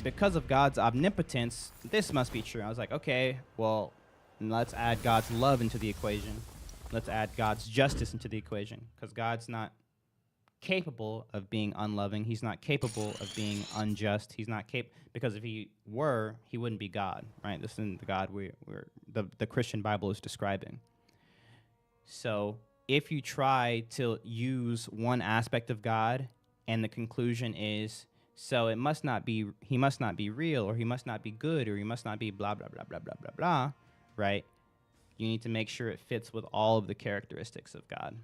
S1: because of God's omnipotence, this must be true. I was like, okay, well, let's add God's love into the equation. Let's add God's justice into the equation, because God's not capable of being unloving. He's not capable of being unjust. He's not because if he were, he wouldn't be God, right? This isn't the God the Christian Bible is describing. So if you try to use one aspect of God and the conclusion is, so he must not be real, or he must not be good, or he must not be blah, blah, blah, blah, blah, blah, blah, right? You need to make sure it fits with all of the characteristics of God.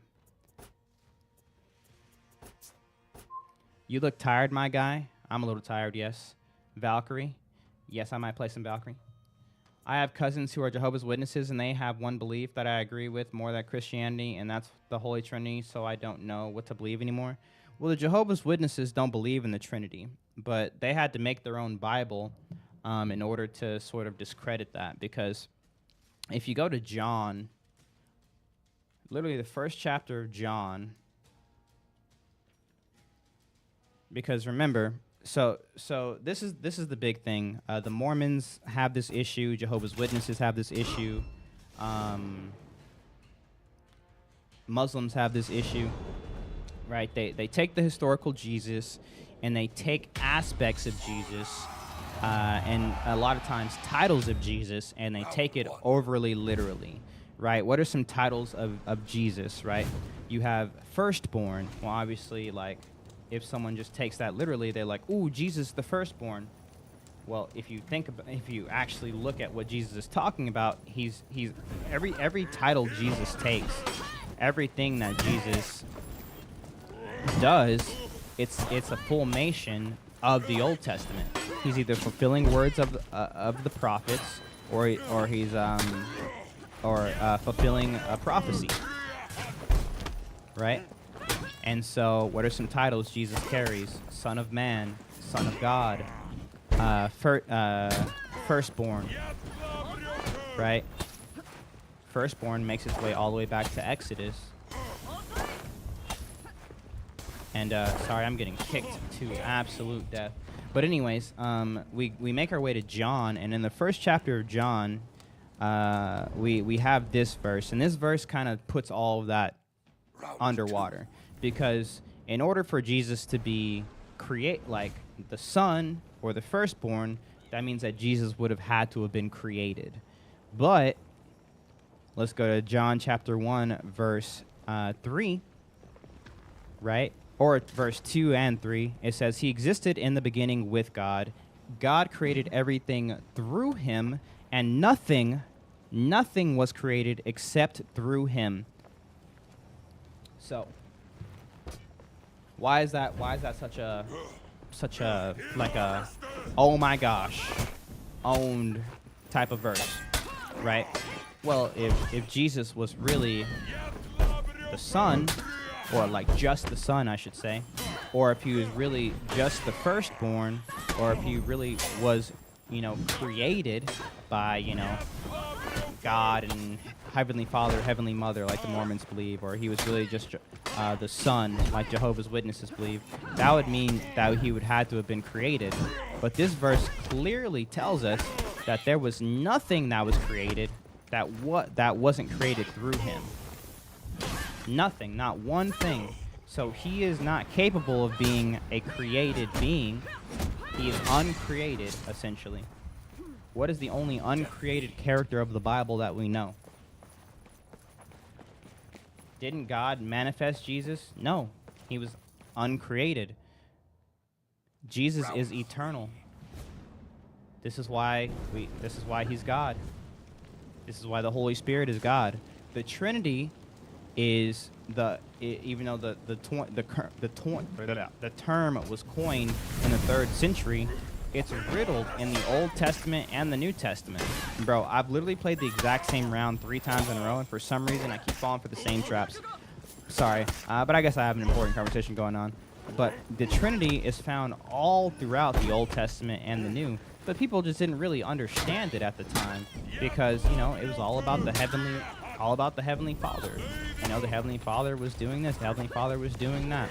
S1: You look tired, my guy. I'm a little tired, yes. Valkyrie. Yes, I might play some Valkyrie. I have cousins who are Jehovah's Witnesses, and they have one belief that I agree with more than Christianity, and that's the Holy Trinity, so I don't know what to believe anymore. Well, the Jehovah's Witnesses don't believe in the Trinity, but they had to make their own Bible in order to sort of discredit that, because if you go to John, literally the first chapter of John, because remember, so this is the big thing. The Mormons have this issue. Jehovah's Witnesses have this issue. Muslims have this issue, right? They take the historical Jesus, and they take aspects of Jesus, and a lot of times titles of Jesus, and they take it overly literally, right? What are some titles of Jesus, right? You have firstborn. Well, obviously, like, if someone just takes that literally, they're like, "Ooh, Jesus the firstborn." Well, if you actually look at what Jesus is talking about, he's every title Jesus takes, everything that Jesus does, it's a formation of the Old Testament. He's either fulfilling words of the prophets, or he's fulfilling a prophecy, right? And so, what are some titles Jesus carries? Son of Man, Son of God, firstborn, right? Firstborn makes its way all the way back to Exodus. And sorry, I'm getting kicked to absolute death. But anyways, we make our way to John, and in the first chapter of John, we have this verse, and this verse kind of puts all of that underwater. Because in order for Jesus to be like the son or the firstborn, that means that Jesus would have had to have been created. But let's go to John chapter 1, verse 3, right? Or verse 2 and 3. It says, "He existed in the beginning with God. God created everything through him, and nothing was created except through him." So, why is that such a like a oh my gosh owned type of verse, right? Well, if Jesus was really the son, or like just the son, I should say, or if he was really just the firstborn, or if he really was, created by, God and Heavenly Father, Heavenly Mother, like the Mormons believe, or he was really just the Son, like Jehovah's Witnesses believe, that would mean that he would have to have been created. But this verse clearly tells us that there was nothing that was created that wasn't created through him. Nothing, not one thing. So he is not capable of being a created being. He is uncreated, essentially. What is the only uncreated character of the Bible that we know? Didn't God manifest Jesus? No, he was uncreated. Jesus is eternal. This is why he's God. This is why the Holy Spirit is God. The Trinity is even though the term was coined in the 3rd century, it's riddled in the Old Testament and the New Testament. Bro, I've literally played the exact same round 3 times in a row, and for some reason I keep falling for the same traps. Sorry, but I guess I have an important conversation going on. But the Trinity is found all throughout the Old Testament and the New. But people just didn't really understand it at the time because, it was all about the all about the Heavenly Father. You know, the Heavenly Father was doing this, the Heavenly Father was doing that.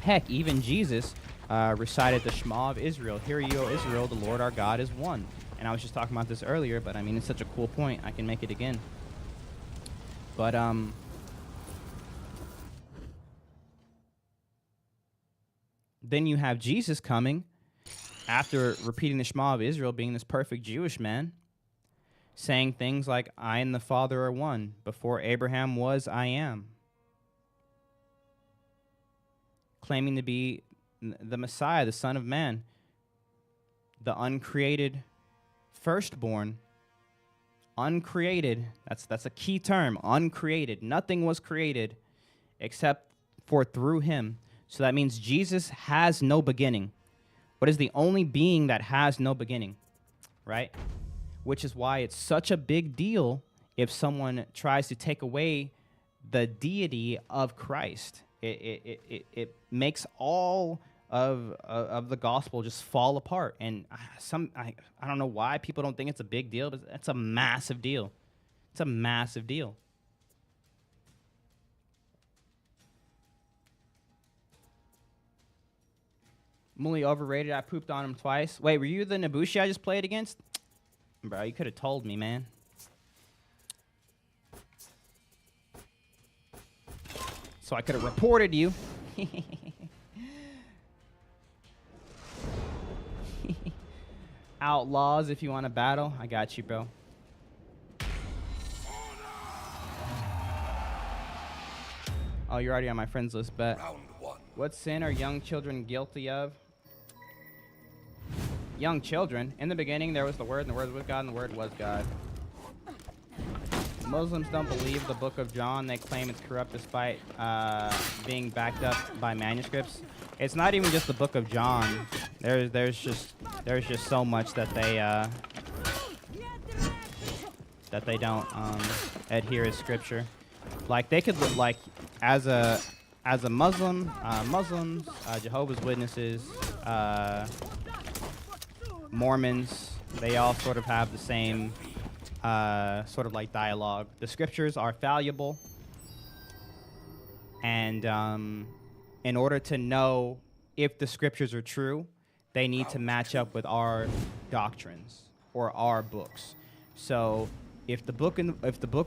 S1: Heck, even Jesus recited the Shema of Israel. Hear ye, O Israel, the Lord our God is one. And I was just talking about this earlier, but I mean, it's such a cool point. I can make it again. But, then you have Jesus coming after repeating the Shema of Israel, being this perfect Jewish man, saying things like, I and the Father are one. Before Abraham was, I am. Claiming to be the Messiah, the Son of Man, the uncreated firstborn. Uncreated, that's a key term, uncreated. Nothing was created except for through him. So that means Jesus has no beginning. What is the only being that has no beginning, right? Which is why it's such a big deal if someone tries to take away the deity of Christ. It makes all of the gospel just fall apart. And I don't know why people don't think it's a big deal, but it's a massive deal. It's a massive deal. Muli overrated. I pooped on him twice. Wait, were you the Nabushi I just played against? Bro, you could have told me, man. So I could have reported you. Outlaws, if you want to battle. I got you, bro. Oh, you're already on my friends list, bet.
S6: Round 1.
S1: What sin are young children guilty of? Young children. In the beginning, there was the Word, and the Word was with God, and the Word was God. Muslims don't believe the Book of John. They claim it's corrupt despite being backed up by manuscripts. It's not even just the Book of John. There's just so much that they don't adhere as scripture. Like they could like as a Muslim, Muslims, Jehovah's Witnesses, Mormons, they all sort of have the same sort of like dialogue. The scriptures are fallible, and in order to know if the scriptures are true, they need to match up with our doctrines or our books. So if the Book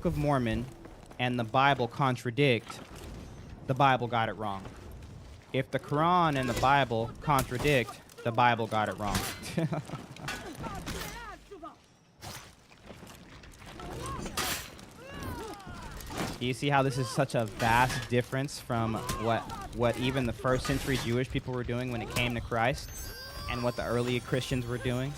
S1: of Mormon and the Bible contradict, the Bible got it wrong. If the Quran and the Bible contradict, the Bible got it wrong. Do you see how this is such a vast difference from what even the first century Jewish people were doing when it came to Christ and what the early Christians were doing?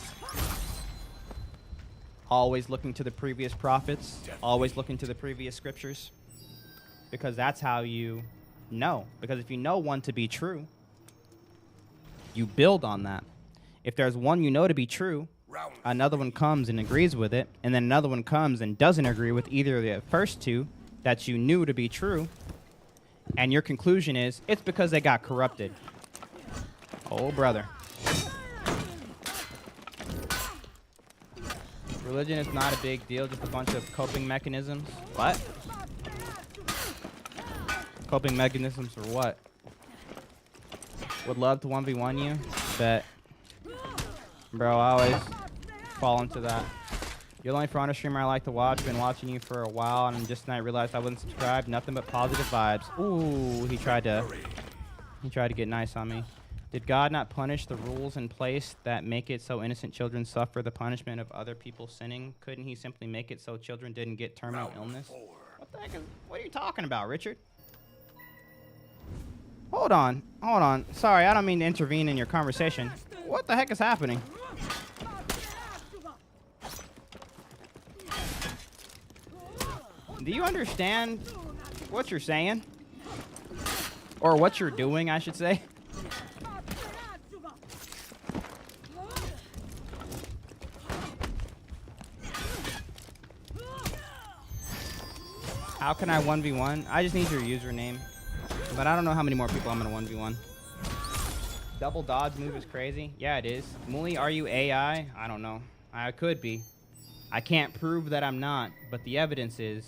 S1: Always looking to the previous prophets, always looking to the previous scriptures, because that's how you know. Because if you know one to be true, you build on that. If there's one you know to be true, another one comes and agrees with it, and then another one comes and doesn't agree with either of the first two that you knew to be true, and your conclusion is, it's because they got corrupted. Oh, brother. Religion is not a big deal, just a bunch of coping mechanisms. What? Coping mechanisms for what? Would love to 1v1 you, but bro, I always fall into that. You're the only For Honor streamer I like to watch. Been watching you for a while, and just tonight realized I wasn't subscribed. Nothing but positive vibes. Ooh, he tried to get nice on me. Did God not punish the rules in place that make it so innocent children suffer the punishment of other people sinning? Couldn't he simply make it so children didn't get terminal illness? What the heck what are you talking about, Richard? Hold on. Sorry, I don't mean to intervene in your conversation. What the heck is happening? Do you understand what you're saying? Or what you're doing, I should say? How can I 1v1? I just need your username. But I don't know how many more people I'm going to 1v1. Double dodge move is crazy. Yeah, it is. Muli, are you AI? I don't know. I could be. I can't prove that I'm not, but the evidence is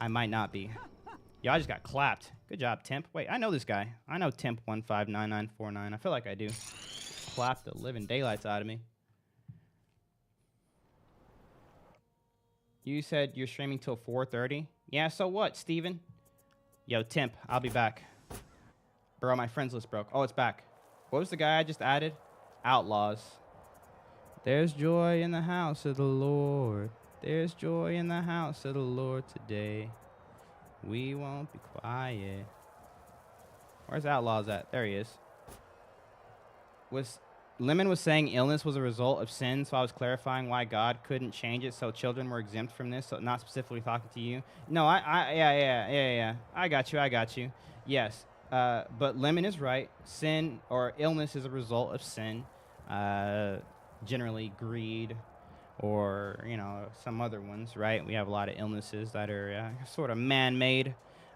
S1: I might not be. Yo, I just got clapped. Good job, Temp. Wait, I know this guy. I know Temp159949. I feel like I do. Clapped the living daylights out of me. You said you're streaming till 4:30? Yeah, so what, Steven? Yo, Temp, I'll be back. Bro, my friends list broke. Oh, it's back. What was the guy I just added? Outlaws. There's joy in the house of the Lord. There's joy in the house of the Lord today. We won't be quiet. Where's Outlaws at? There he is. Lemon was saying illness was a result of sin, so I was clarifying why God couldn't change it so children were exempt from this, so not specifically talking to you. No, yeah. I got you. Yes, but Lemon is right. Sin or illness is a result of sin. Generally greed or, you know, some other ones, right? We have a lot of illnesses that are sort of man-made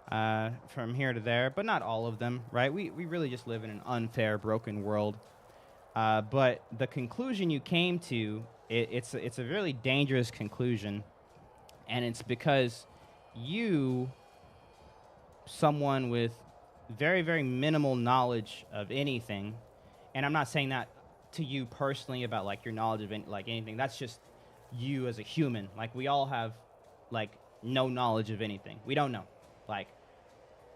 S1: from here to there, but not all of them, right? We really just live in an unfair, broken world. But the conclusion you came to, it's a really dangerous conclusion, and it's because you, someone with very, very minimal knowledge of anything, and I'm not saying that to you personally about like your knowledge of anything. That's just you as a human. Like we all have like no knowledge of anything. We don't know. Like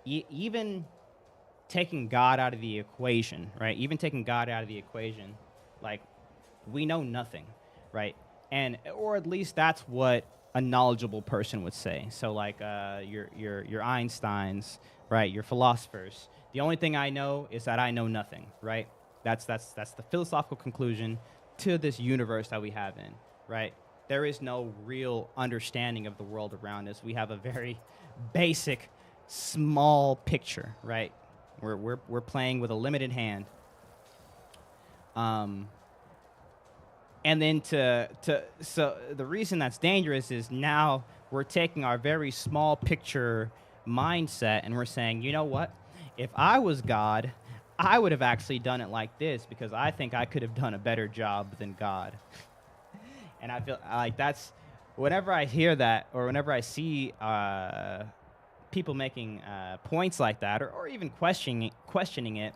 S1: even taking God out of the equation, right? Even taking God out of the equation, like we know nothing, right? And or at least that's what a knowledgeable person would say. So like your Einsteins, right? Your philosophers. The only thing I know is that I know nothing, right? That's the philosophical conclusion to this universe that we have in, right? There is no real understanding of the world around us. We have a very basic, small picture, right? We're playing with a limited hand. And then so the reason that's dangerous is now we're taking our very small picture mindset and we're saying, you know what? If I was God, I would have actually done it like this because I think I could have done a better job than God. And I feel like that's, whenever I hear that or whenever I see people making points like that or even questioning it,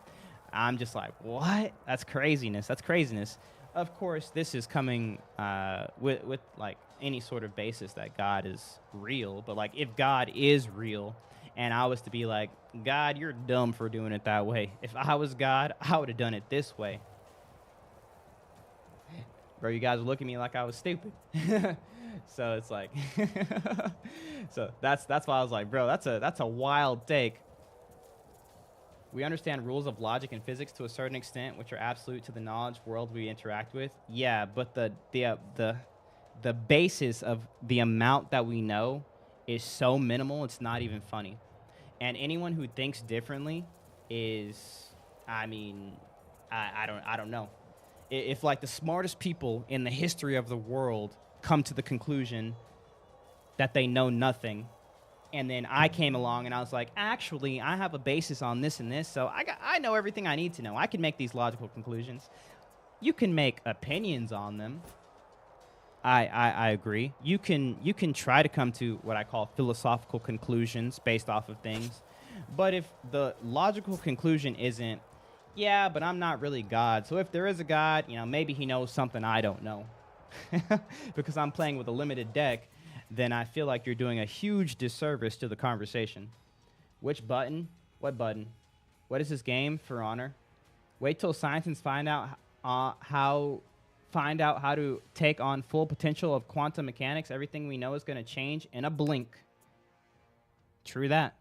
S1: I'm just like, what? That's craziness. That's craziness. Of course, this is coming with like any sort of basis that God is real. But like if God is real and I was to be like, God, you're dumb for doing it that way. If I was God, I would have done it this way. Bro, you guys would look at me like I was stupid. So it's like, so that's why I was like, bro, that's a wild take. We understand rules of logic and physics to a certain extent, which are absolute to the knowledge world we interact with. Yeah, but the basis of the amount that we know is so minimal, it's not even funny. And anyone who thinks differently is, I mean, I don't know. If like the smartest people in the history of the world come to the conclusion that they know nothing, and then I came along and I was like, actually, I have a basis on this and this, so I know everything I need to know. I can make these logical conclusions. You can make opinions on them. I agree. You can try to come to what I call philosophical conclusions based off of things. But if the logical conclusion isn't, yeah, but I'm not really God. So if there is a God, you know, maybe he knows something I don't know. Because I'm playing with a limited deck, then I feel like you're doing a huge disservice to the conversation. Which button? What button? What is this game? For Honor. Wait till scientists find out how to take on full potential of quantum mechanics. Everything we know is going to change in a blink. True that.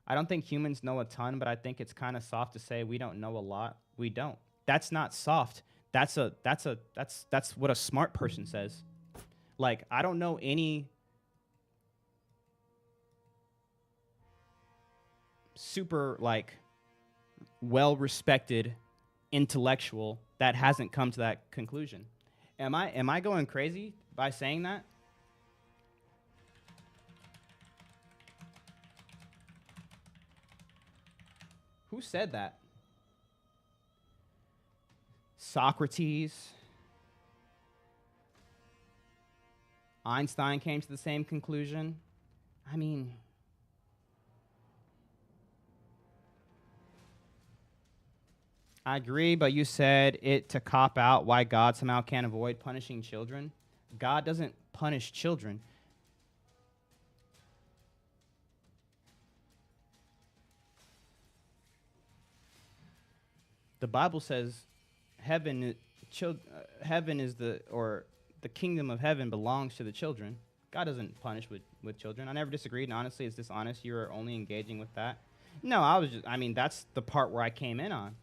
S1: I don't think humans know a ton, but I think it's kind of soft to say we don't know a lot. We don't. That's not soft. That's what a smart person says. Like, I don't know any super like well-respected intellectual that hasn't come to that conclusion. Am I going crazy by saying that? Who said that? Socrates. Einstein came to the same conclusion. I mean, I agree, but you said it to cop out why God somehow can't avoid punishing children. God doesn't punish children. The Bible says heaven is the kingdom of heaven belongs to the children. God doesn't punish with children. I never disagreed, and honestly, it's dishonest. You are only engaging with that. No, I mean, that's the part where I came in on.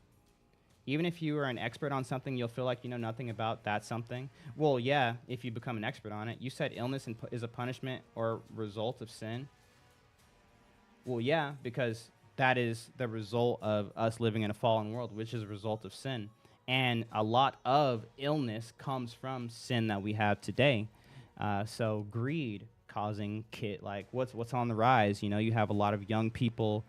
S1: Even if you are an expert on something, you'll feel like you know nothing about that something. Well, yeah, if you become an expert on it. You said illness is a punishment or result of sin. Well, yeah, because that is the result of us living in a fallen world, which is a result of sin. And a lot of illness comes from sin that we have today. So greed causing what's on the rise. You know, you have a lot of young people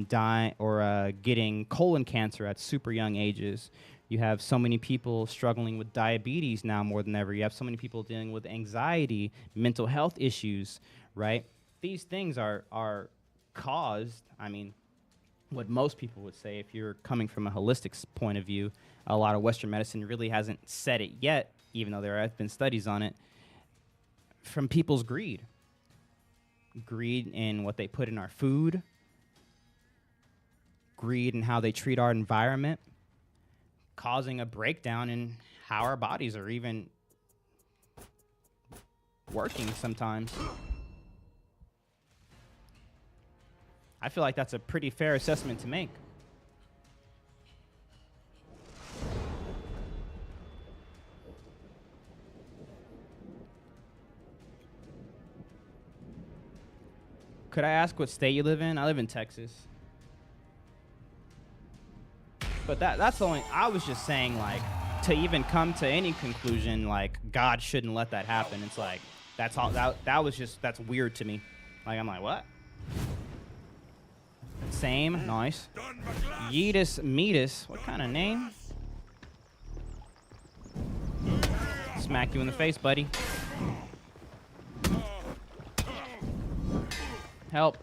S1: dying or getting colon cancer at super young ages. You have so many people struggling with diabetes now more than ever. You have so many people dealing with anxiety, mental health issues, right? These things are caused, I mean, what most people would say, if you're coming from a holistic point of view, a lot of Western medicine really hasn't said it yet, even though there have been studies on it, from people's greed. Greed in what they put in our food, greed in how they treat our environment, causing a breakdown in how our bodies are even working sometimes. I feel like that's a pretty fair assessment to make. Could I ask what state you live in? I live in Texas. But that's the only, I was just saying, like, to even come to any conclusion, like, God shouldn't let that happen. It's like, that's all, that's weird to me. Like, I'm like, what? Same, nice. Yeetus Meetus, what kind of name? Smack you in the face, buddy. Help.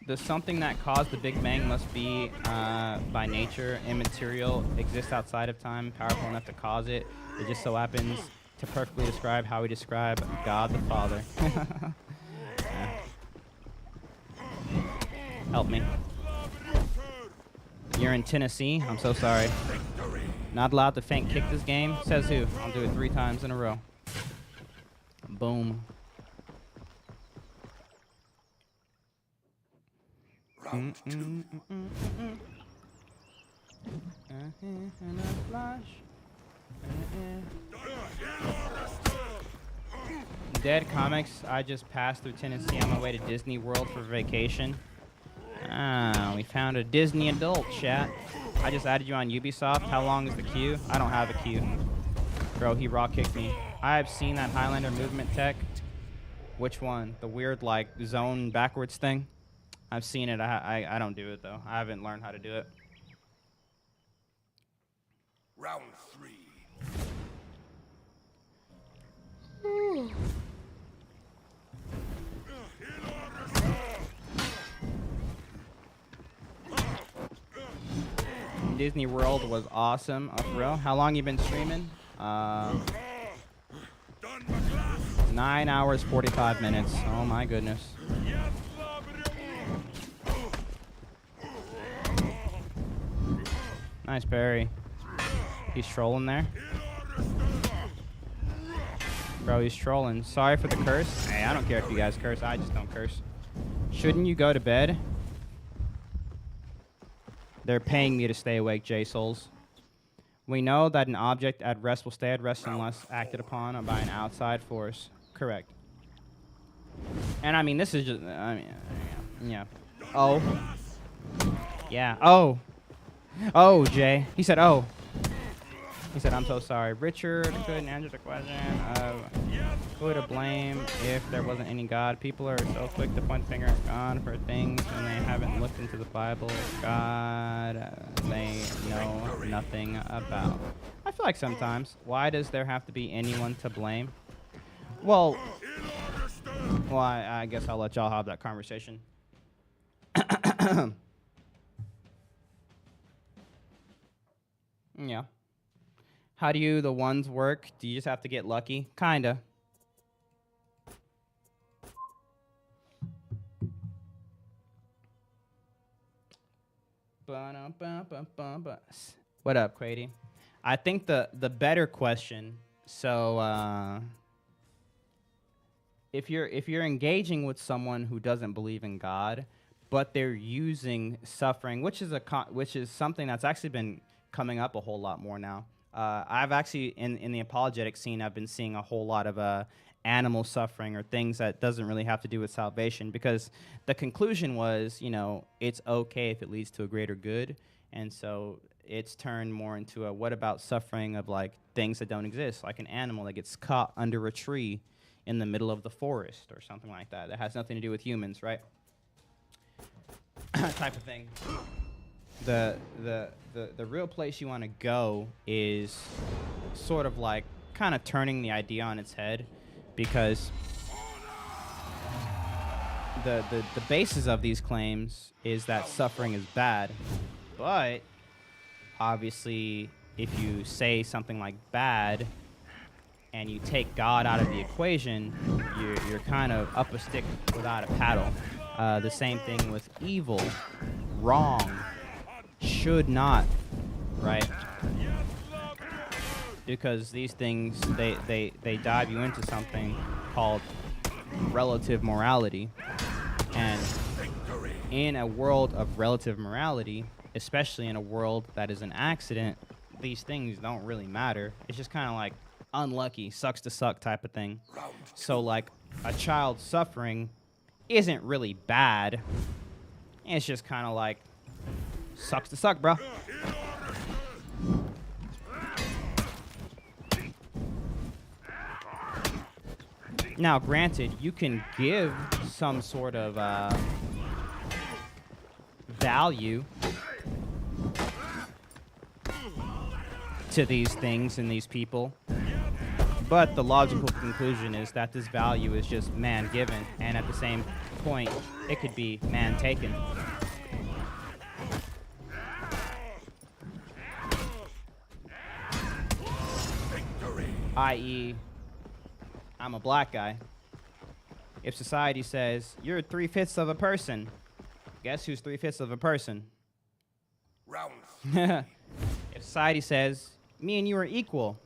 S1: The something that caused the Big Bang must be, by nature, immaterial, exists outside of time, powerful enough to cause it. It just so happens to perfectly describe how we describe God the Father. Yeah. Help me. You're in Tennessee? I'm so sorry. Not allowed to feint kick this game? Says who? I'll do it 3 times in a row. Boom.
S6: Round 2.
S1: Dead Comics. I just passed through Tennessee on my way to Disney World for vacation. We found a Disney adult, chat. I just added you on Ubisoft. How long is the queue? I don't have a queue. Bro, he raw kicked me. I have seen that Highlander movement tech. Which one? The weird, like, zone backwards thing? I've seen it. I don't do it, though. I haven't learned how to do it.
S6: Round 3.
S1: Disney World was awesome. For real? How long you been streaming? 9 hours, 45 minutes. Oh my goodness. Nice parry. He's trolling there. Bro, he's trolling. Sorry for the curse. Hey, I don't care if you guys curse. I just don't curse. Shouldn't you go to bed? They're paying me to stay awake, J-Souls. We know that an object at rest will stay at rest unless acted upon by an outside force. Correct. And I mean, this is just, I mean, yeah. Oh. Yeah. Oh. Oh, Jay. He said, oh. He said, I'm so sorry. Richard couldn't answer the question of who to blame if there wasn't any God. People are so quick to point the finger at God for things when they haven't looked into the Bible. God, they know nothing about. I feel like sometimes, why does there have to be anyone to blame? Well, Well, I guess I'll let y'all have that conversation. Yeah. How do the ones work? Do you just have to get lucky? Kinda. What up, Quady? I think the better question. So if you're engaging with someone who doesn't believe in God, but they're using suffering, which is something that's actually been coming up a whole lot more now. I've actually in the apologetic scene, I've been seeing a whole lot of animal suffering or things that doesn't really have to do with salvation, because the conclusion was, it's okay if it leads to a greater good. And so it's turned more into a what about suffering of like things that don't exist, like an animal that gets caught under a tree in the middle of the forest or something like that. That has nothing to do with humans, right? Type of thing. The real place you want to go is sort of like kind of turning the idea on its head, because the basis of these claims is that suffering is bad. But obviously, if you say something like bad and you take God out of the equation, you're kind of up a stick without a paddle. The same thing with evil, wrong, should not, right? Because these things, they dive you into something called relative morality. And in a world of relative morality, especially in a world that is an accident, these things don't really matter. It's just kind of like unlucky, sucks to suck type of thing. So like a child suffering isn't really bad. It's just kind of like sucks to suck, bro. Now, granted, you can give some sort of value to these things and these people, but the logical conclusion is that this value is just man given, and at the same point, it could be man taken. I.e., I'm a black guy. If society says, you're 3/5 of a person, guess who's 3/5 of a person?
S6: Round.
S1: If society says, me and you are equal,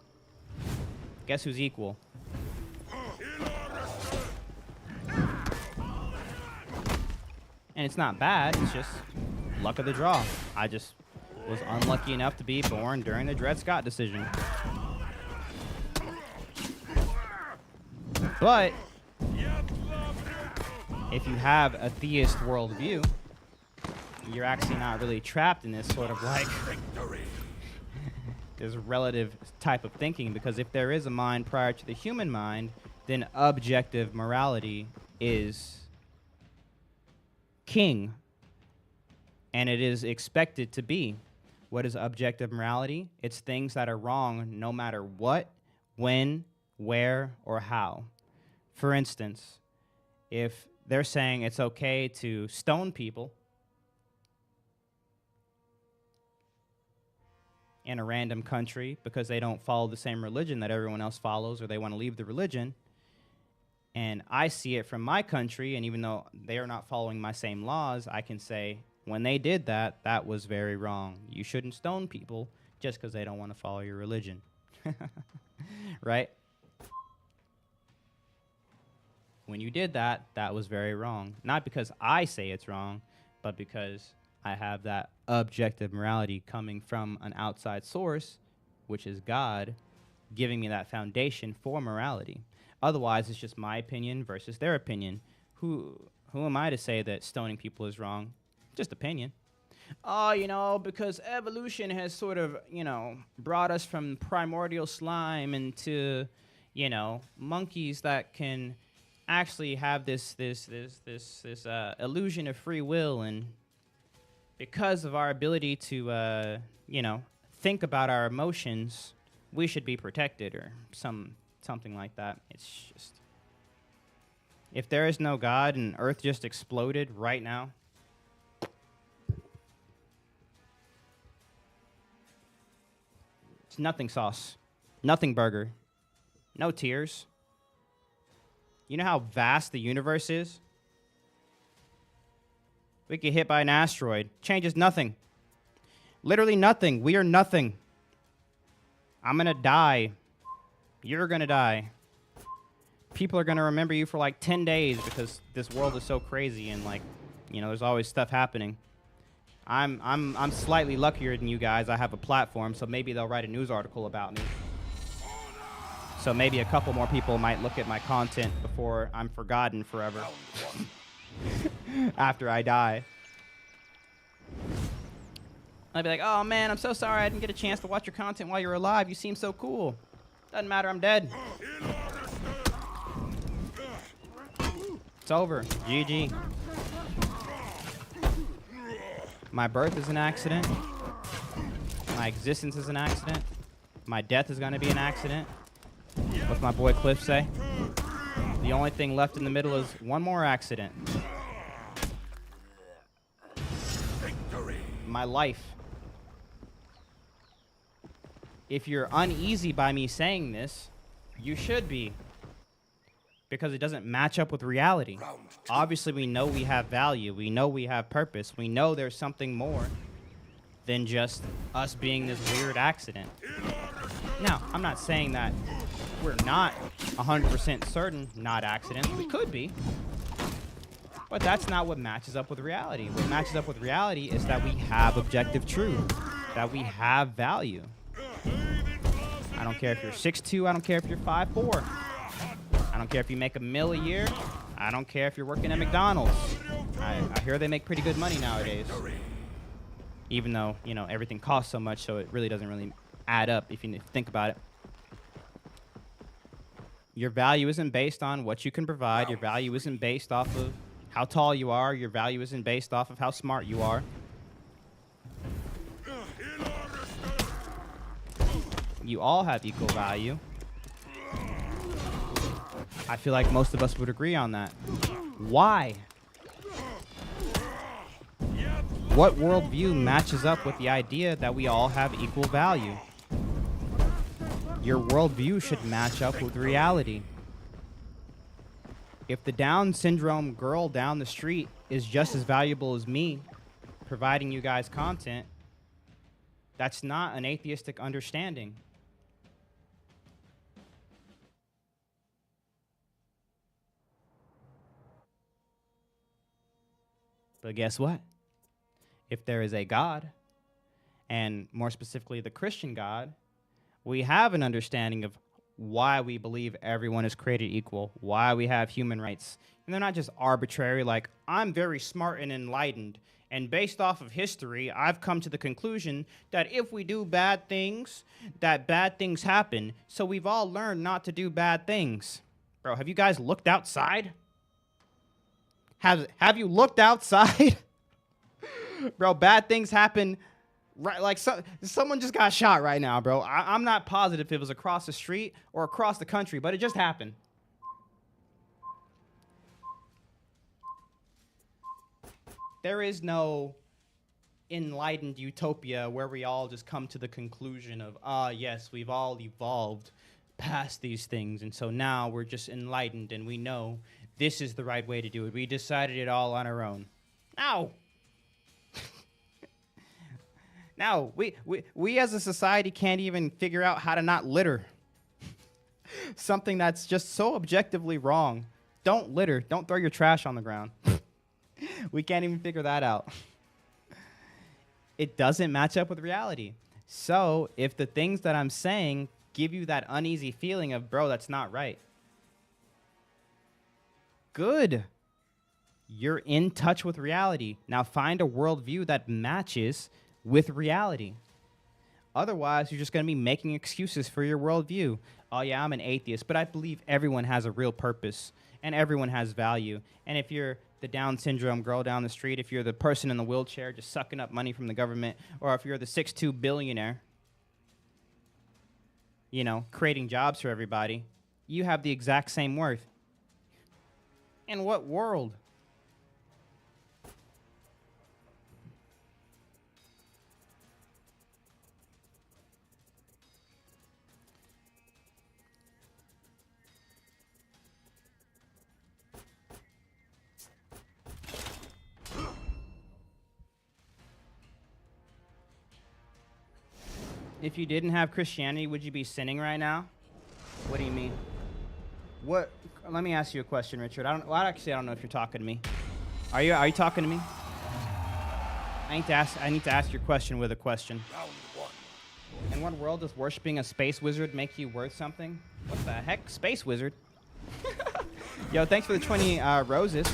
S1: guess who's equal? And it's not bad, it's just luck of the draw. I just was unlucky enough to be born during the Dred Scott decision. But if you have a theist worldview, you're actually not really trapped in this sort of like this relative type of thinking, because if there is a mind prior to the human mind, then objective morality is king, and it is expected to be. What is objective morality? It's things that are wrong no matter what, when, where, or how. For instance, if they're saying it's okay to stone people in a random country because they don't follow the same religion that everyone else follows, or they want to leave the religion, and I see it from my country, and even though they are not following my same laws, I can say, when they did that, that was very wrong. You shouldn't stone people just because they don't want to follow your religion. Right? When you did that, that was very wrong. Not because I say it's wrong, but because I have that objective morality coming from an outside source, which is God, giving me that foundation for morality. Otherwise, it's just my opinion versus their opinion. Who am I to say that stoning people is wrong? Just opinion. Oh, because evolution has sort of, brought us from primordial slime into, monkeys that can actually have this illusion of free will, and because of our ability to think about our emotions, we should be protected, or something like that. It's just If there is no God and Earth just exploded right now, it's nothing sauce, nothing burger, no tears. You know how vast the universe is? We get hit by an asteroid. Changes nothing. Literally nothing. We are nothing. I'm going to die. You're going to die. People are going to remember you for like 10 days because this world is so crazy and like, you know, there's always stuff happening. I'm slightly luckier than you guys. I have a platform, so maybe they'll write a news article about me. So maybe a couple more people might look at my content before I'm forgotten forever. After I die. I'd be like, oh man, I'm so sorry I didn't get a chance to watch your content while you're alive. You seem so cool. Doesn't matter, I'm dead. It's over. GG. My birth is an accident. My existence is an accident. My death is going to be an accident. What's my boy Cliff say? The only thing left in the middle is one more accident. My life. If you're uneasy by me saying this, you should be. Because it doesn't match up with reality. Obviously, we know we have value. We know we have purpose. We know there's something more than just us being this weird accident. Now, I'm not saying that we're not 100% certain not accidents. We could be. But that's not what matches up with reality. What matches up with reality is that we have objective truth. That we have value. I don't care if you're 6'2". I don't care if you're 5'4". I don't care if you make $1 million a year. I don't care if you're working at McDonald's. I hear they make pretty good money nowadays. Even though, you know, everything costs so much, so it really doesn't really add up if you think about it. Your value isn't based on what you can provide. Your value isn't based off of how tall you are. Your value isn't based off of how smart you are. You all have equal value. I feel like most of us would agree on that. Why? What worldview matches up with the idea that we all have equal value? Your worldview should match up with reality. If the Down syndrome girl down the street is just as valuable as me, providing you guys content, that's not an atheistic understanding. But guess what? If there is a God, and more specifically the Christian God, we have an understanding of why we believe everyone is created equal, why we have human rights. And they're not just arbitrary, like, I'm very smart and enlightened, and based off of history, I've come to the conclusion that if we do bad things, that bad things happen, so we've all learned not to do bad things. Bro, have you guys looked outside? Have you looked outside? Bro, bad things happen. Right, like someone just got shot right now, bro. I'm not positive if it was across the street or across the country, but it just happened. There is no enlightened utopia where we all just come to the conclusion of, yes, we've all evolved past these things, and so now we're just enlightened and we know this is the right way to do it. We decided it all on our own. No. No, we as a society can't even figure out how to not litter. Something that's just so objectively wrong. Don't litter. Don't throw your trash on the ground. We can't even figure that out. It doesn't match up with reality. So if the things that I'm saying give you that uneasy feeling of, bro, that's not right. Good. You're in touch with reality. Now find a worldview that matches with reality. Otherwise, you're just going to be making excuses for your worldview. Oh, yeah, I'm an atheist, but I believe everyone has a real purpose and everyone has value. And if you're the Down syndrome girl down the street, if you're the person in the wheelchair just sucking up money from the government, or if you're the 6'2" billionaire, you know, creating jobs for everybody, you have the exact same worth. In what world? If you didn't have Christianity, would you be sinning right now? What do you mean? What? Let me ask you a question, Richard. I don't know if you're talking to me. Are you talking to me? I need to ask your question with a question.
S6: Round 1.
S1: In what world does worshiping a space wizard make you worth something? What the heck? Space wizard? Yo, thanks for the 20 roses.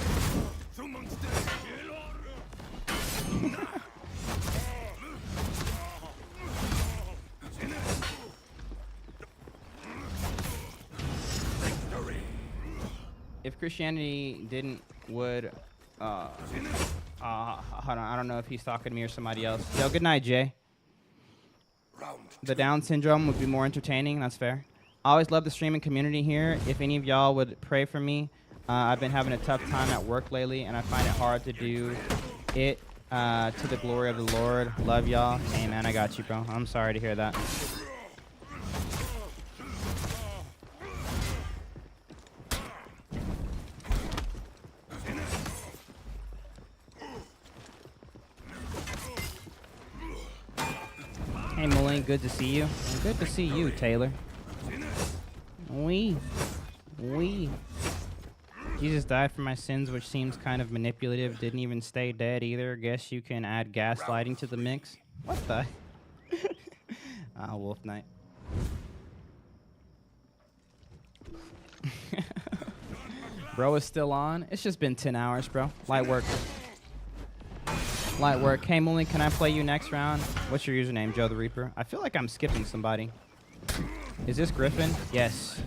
S1: If Christianity would, hold on, I don't know if he's talking to me or somebody else. Yo, good night, Jay.
S6: Round 2.
S1: The Down syndrome would be more entertaining. That's fair. I always love the streaming community here. If any of y'all would pray for me, I've been having a tough time at work lately, and I find it hard to do it to the glory of the Lord. Love y'all. Hey, man, I got you, bro. I'm sorry to hear that. Hey, Mullen, good to see you. And good to see you, Taylor. Jesus died for my sins, which seems kind of manipulative. Didn't even stay dead either. Guess you can add gaslighting to the mix. What the? Wolf Knight. Bro is still on. It's just been 10 hours, bro. Light work. Light work. Hey, Mullen, can I play you next round? What's your username, Joe the Reaper? I feel like I'm skipping somebody. Is this Griffin? Yes.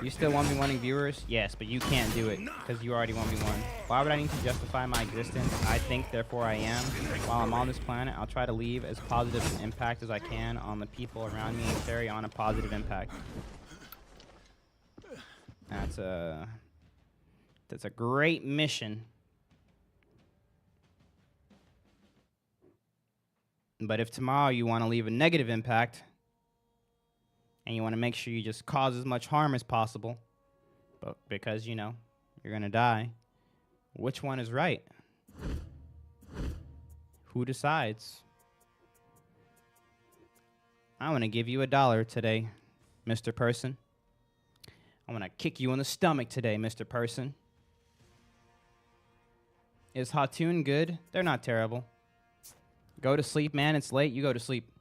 S1: You still 1v1ing viewers? Yes, but you can't do it because you already 1v1. Why would I need to justify my existence? I think, therefore I am. While I'm on this planet, I'll try to leave as positive an impact as I can on the people around me and carry on a positive impact. That's a great mission. But if tomorrow you want to leave a negative impact, and you want to make sure you just cause as much harm as possible, but because, you know, you're going to die, which one is right? Who decides? I want to give you $1 today, Mr. Person. I want to kick you in the stomach today, Mr. Person. Is Hatun good? They're not terrible. Go to sleep, man. It's late. You go to sleep.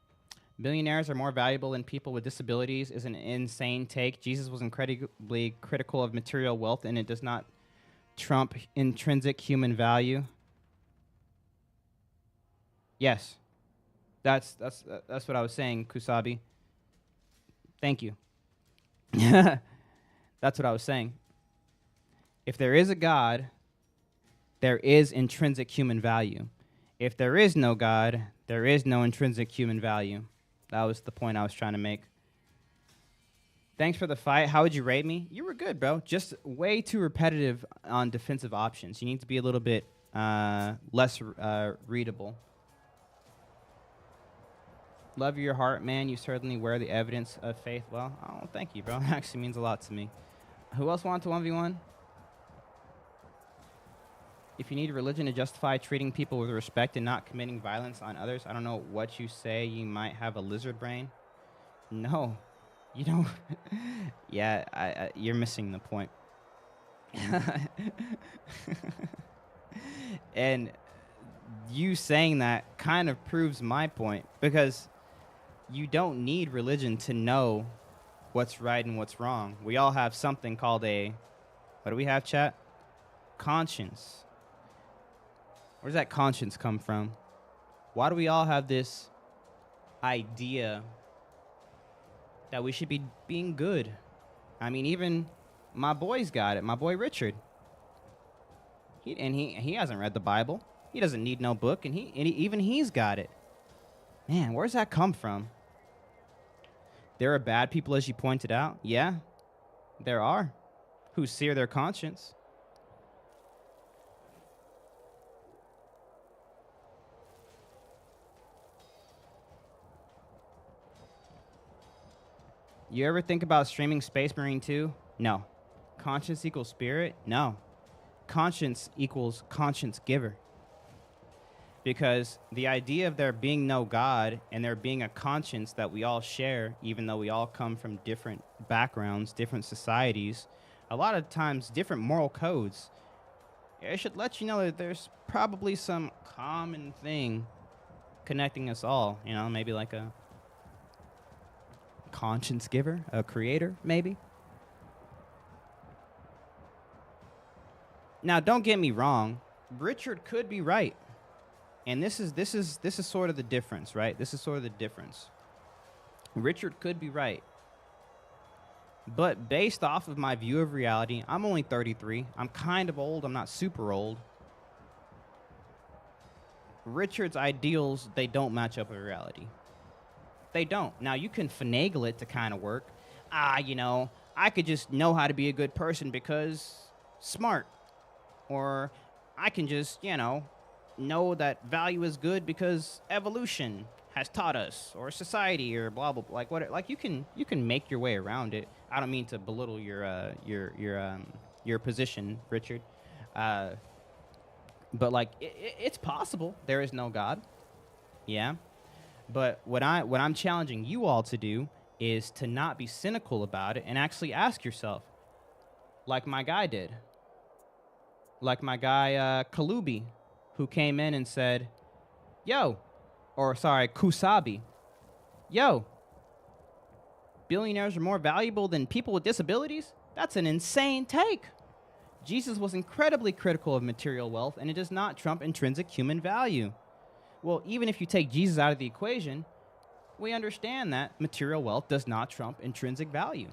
S1: Billionaires are more valuable than people with disabilities is an insane take. Jesus was incredibly critical of material wealth, and it does not trump intrinsic human value. Yes. That's what I was saying, Kusabi. Thank you. That's what I was saying. If there is a God, there is intrinsic human value. If there is no God, there is no intrinsic human value. That was the point I was trying to make. Thanks for the fight. How would you rate me? You were good, bro. Just way too repetitive on defensive options. You need to be a little bit less readable. Love your heart, man. You certainly wear the evidence of faith well. Oh, thank you, bro. That actually means a lot to me. Who else wanted to 1v1? If you need religion to justify treating people with respect and not committing violence on others, I don't know what you say. You might have a lizard brain. No, you don't. Yeah, you're missing the point. And you saying that kind of proves my point, because you don't need religion to know what's right and what's wrong. We all have something called a, what do we have, chat? Conscience. Where does that conscience come from? Why do we all have this idea that we should be being good? I mean, even my boy's got it. My boy Richard. He hasn't read the Bible. He doesn't need no book, and even he's got it. Man, where's that come from? There are bad people, as you pointed out. Yeah, there are. who sear their conscience. You ever think about streaming Space Marine 2? No. Conscience equals spirit? No. Conscience equals conscience giver. Because the idea of there being no God and there being a conscience that we all share, even though we all come from different backgrounds, different societies, a lot of times different moral codes, it should let you know that there's probably some common thing connecting us all. You know, maybe like a conscience giver, a creator, maybe. Now, don't get me wrong. Richard could be right. And this is sort of the difference, right? This is sort of the difference. Richard could be right. But based off of my view of reality, I'm only 33. I'm kind of old. I'm not super old. Richard's ideals, they don't match up with reality. They don't. Now, you can finagle it to kind of work. You know, I could just know how to be a good person because smart. Or I can just, you know that value is good because evolution has taught us, or society, or blah blah blah. Like what? Like you can make your way around it. I don't mean to belittle your position, Richard, but like it's possible there is no God. Yeah, but what I'm challenging you all to do is to not be cynical about it and actually ask yourself, like my guy did, like my guy Kalubi, who came in and said, Kusabi, billionaires are more valuable than people with disabilities? That's an insane take. Jesus was incredibly critical of material wealth, and it does not trump intrinsic human value. Well, even if you take Jesus out of the equation, we understand that material wealth does not trump intrinsic value,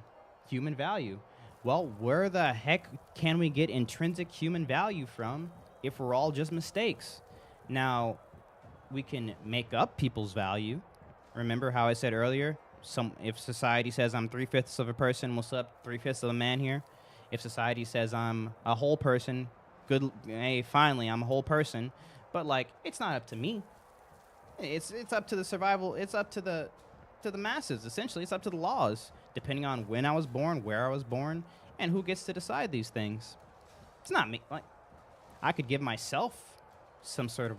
S1: human value. Well, where the heck can we get intrinsic human value from if we're all just mistakes? Now, we can make up people's value. Remember how I said earlier, if society says I'm 3/5 of a person, what's up, 3/5 of a man here? If society says I'm a whole person, good, hey, finally, I'm a whole person. But, like, it's not up to me. It's up to the survival. It's up to the masses, essentially. It's up to the laws, depending on when I was born, where I was born, and who gets to decide these things. It's not me. Like, I could give myself some sort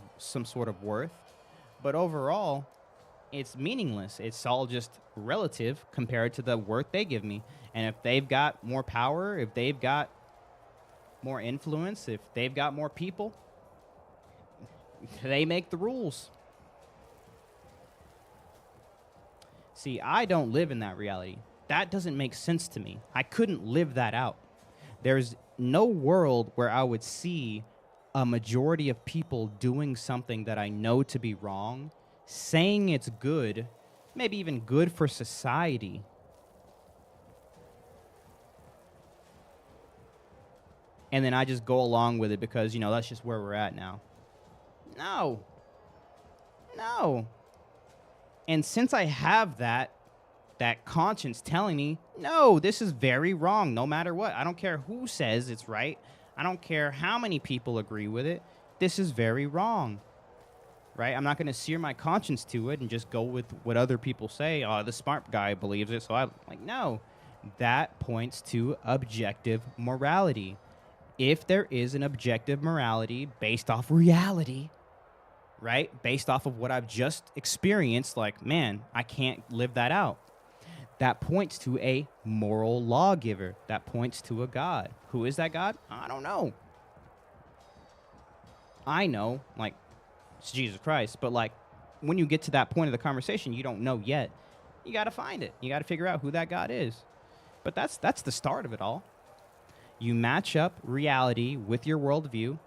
S1: of worth, but overall, it's meaningless. It's all just relative compared to the worth they give me. And if they've got more power, if they've got more influence, if they've got more people, they make the rules. See, I don't live in that reality. That doesn't make sense to me. I couldn't live that out. There's no world where I would see a majority of people doing something that I know to be wrong, saying it's good, maybe even good for society. And then I just go along with it because, that's just where we're at now. No. And since I have that conscience telling me, no, this is very wrong, no matter what. I don't care who says it's right. I don't care how many people agree with it. This is very wrong, right? I'm not going to sear my conscience to it and just go with what other people say. Oh, the smart guy believes it, so no. That points to objective morality. If there is an objective morality based off reality, right? Based off of what I've just experienced, like, man, I can't live that out. That points to a moral lawgiver. That points to a God. Who is that God? I don't know. I know, like, it's Jesus Christ. But, like, when you get to that point of the conversation, you don't know yet. You got to find it. You got to figure out who that God is. But that's the start of it all. You match up reality with your worldview.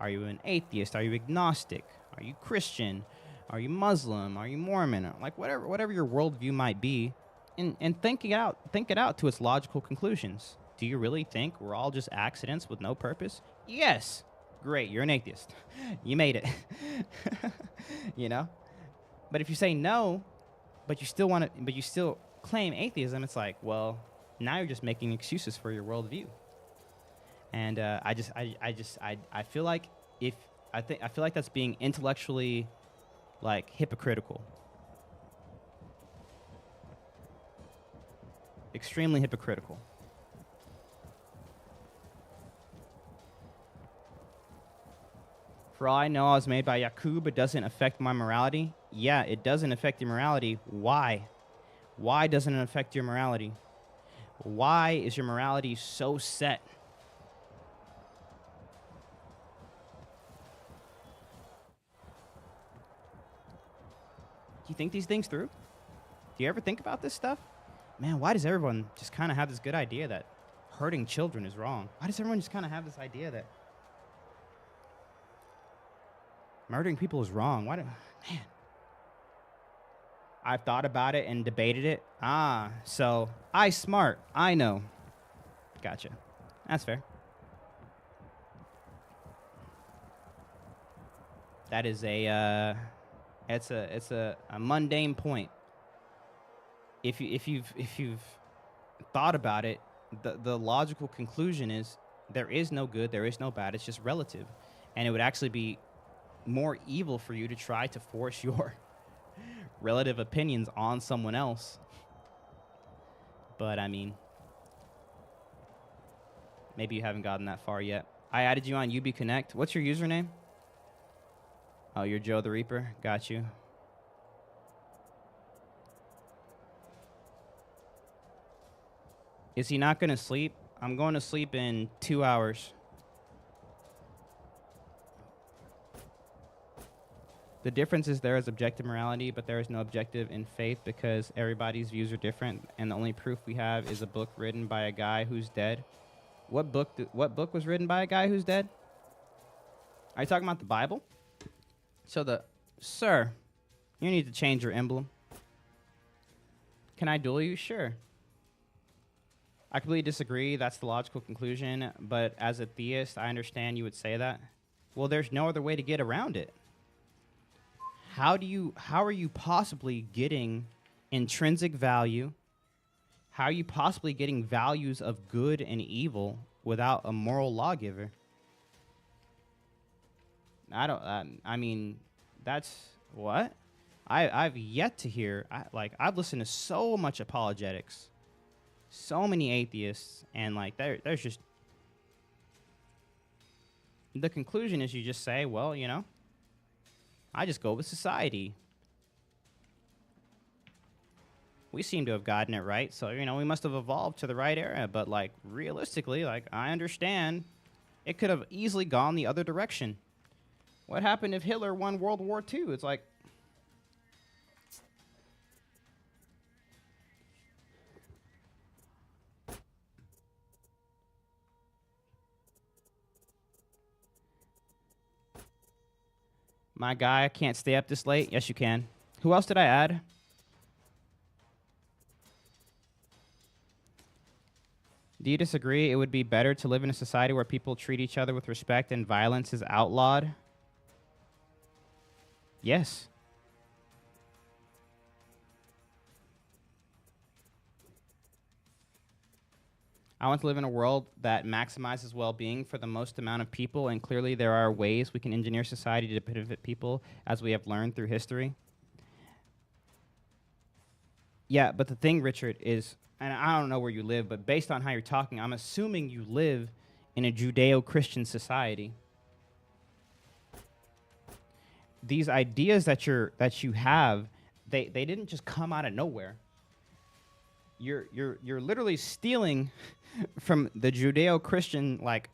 S1: Are you an atheist? Are you agnostic? Are you Christian? Are you Muslim? Are you Mormon? Like, whatever your worldview might be. And think it out to its logical conclusions. Do you really think we're all just accidents with no purpose? Yes. Great, you're an atheist. You made it. But if you say no, but you still claim atheism, it's like, well, now you're just making excuses for your worldview. And I feel like I feel like that's being intellectually, like, hypocritical. Extremely hypocritical. For all I know, I was made by Yakub. It doesn't affect my morality. Yeah, it doesn't affect your morality. Why? Why doesn't it affect your morality? Why is your morality so set? Do you think these things through? Do you ever think about this stuff? Man, why does everyone just kind of have this good idea that hurting children is wrong? Why does everyone just kind of have this idea that murdering people is wrong? Man. I've thought about it and debated it. So I smart. I know. Gotcha. That's fair. That is it's a mundane point. If you've thought about it, the logical conclusion is there is no good, there is no bad. It's just relative, and it would actually be more evil for you to try to force your relative opinions on someone else. But I mean, maybe you haven't gotten that far yet. I added you on UB Connect. What's your username? Oh, you're Joe the Reaper. Got you. Is he not going to sleep? I'm going to sleep in 2 hours. The difference is there is objective morality, but there is no objective in faith because everybody's views are different, and the only proof we have is a book written by a guy who's dead. What book was written by a guy who's dead? Are you talking about the Bible? Sir, you need to change your emblem. Can I duel you? Sure. I completely disagree. That's the logical conclusion. But as a theist, I understand you would say that. Well, there's no other way to get around it. How are you possibly getting intrinsic value? How are you possibly getting values of good and evil without a moral lawgiver? I mean, that's what? I've yet to hear. I've listened to so much apologetics, so many atheists, and like there's just the conclusion is you just say, well, you know, I just go with society. We seem to have gotten it right, so you know we must have evolved to the right era. But like realistically, like I understand, it could have easily gone the other direction. What happened if Hitler won World War II? It's like, my guy, I can't stay up this late. Yes, you can. Who else did I add? Do you disagree? It would be better to live in a society where people treat each other with respect and violence is outlawed? Yes. I want to live in a world that maximizes well-being for the most amount of people, and clearly there are ways we can engineer society to benefit people, as we have learned through history. Yeah, but the thing, Richard, is, and I don't know where you live, but based on how you're talking, I'm assuming you live in a Judeo-Christian society. These ideas that you have, they didn't just come out of nowhere. You're literally stealing from the Judeo-Christian like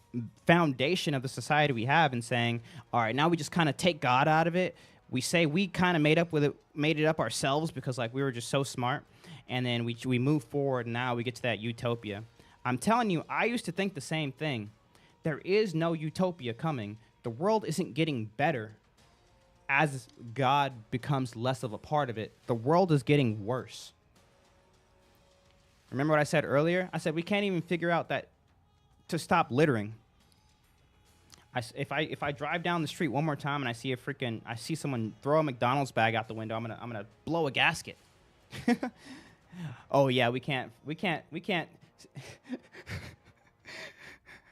S1: foundation of the society we have and saying, all right, now we just kind of take God out of it. We say we kind of made it up ourselves because like we were just so smart, and then we move forward and now we get to that utopia. I'm telling you, I used to think the same thing. There is no utopia coming. The world isn't getting better as God becomes less of a part of it. The world is getting worse. Remember what I said earlier? I said we can't even figure out that to stop littering. If I drive down the street one more time and I see someone throw a McDonald's bag out the window, I'm gonna blow a gasket. Oh yeah, we can't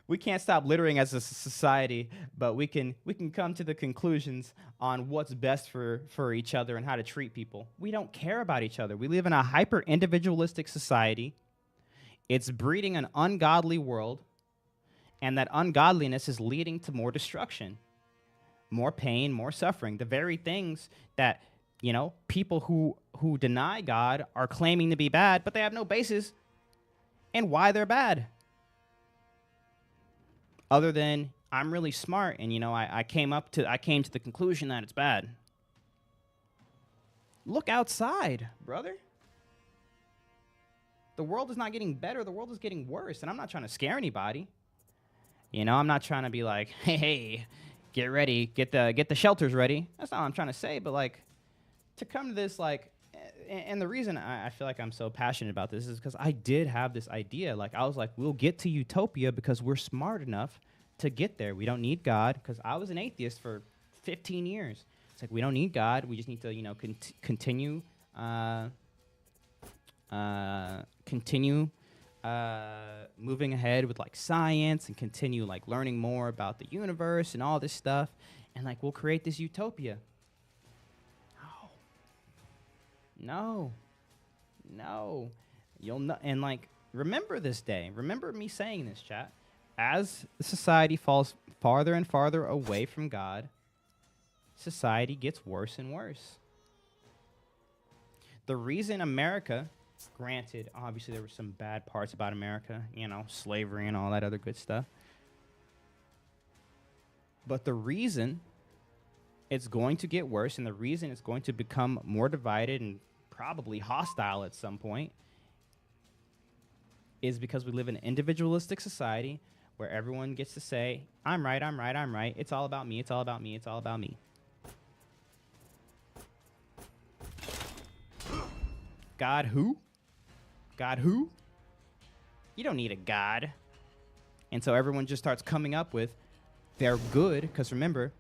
S1: we can't stop littering as a society, but we can come to the conclusions on what's best for each other and how to treat people. We don't care about each other. We live in a hyper individualistic society. It's breeding an ungodly world, and that ungodliness is leading to more destruction, more pain, more suffering. The very things that, you know, people who deny God are claiming to be bad, but they have no basis in why they're bad. Other than I'm really smart and, you know, I came to the conclusion that it's bad. Look outside, brother. The world is not getting better. The world is getting worse. And I'm not trying to scare anybody. You know, I'm not trying to be like, hey, get ready, get the shelters ready. That's not what I'm trying to say. But like, to come to this, like, and the reason I feel like I'm so passionate about this is because I did have this idea. Like, I was like, we'll get to utopia because we're smart enough to get there. We don't need God, because I was an atheist for 15 years. It's like, we don't need God. We just need to, you know, continue moving ahead with like science and continue like learning more about the universe and all this stuff, and like we'll create this utopia. No. You'll not, and like remember this day. Remember me saying this, chat. As society falls farther and farther away from God, society gets worse and worse. The reason America, granted, obviously there were some bad parts about America, you know, slavery and all that other good stuff. But the reason it's going to get worse and the reason it's going to become more divided and probably hostile at some point is because we live in an individualistic society where everyone gets to say, I'm right, I'm right, I'm right. It's all about me, it's all about me, it's all about me. God who? God who? You don't need a God. And so everyone just starts coming up with, they're good, because remember,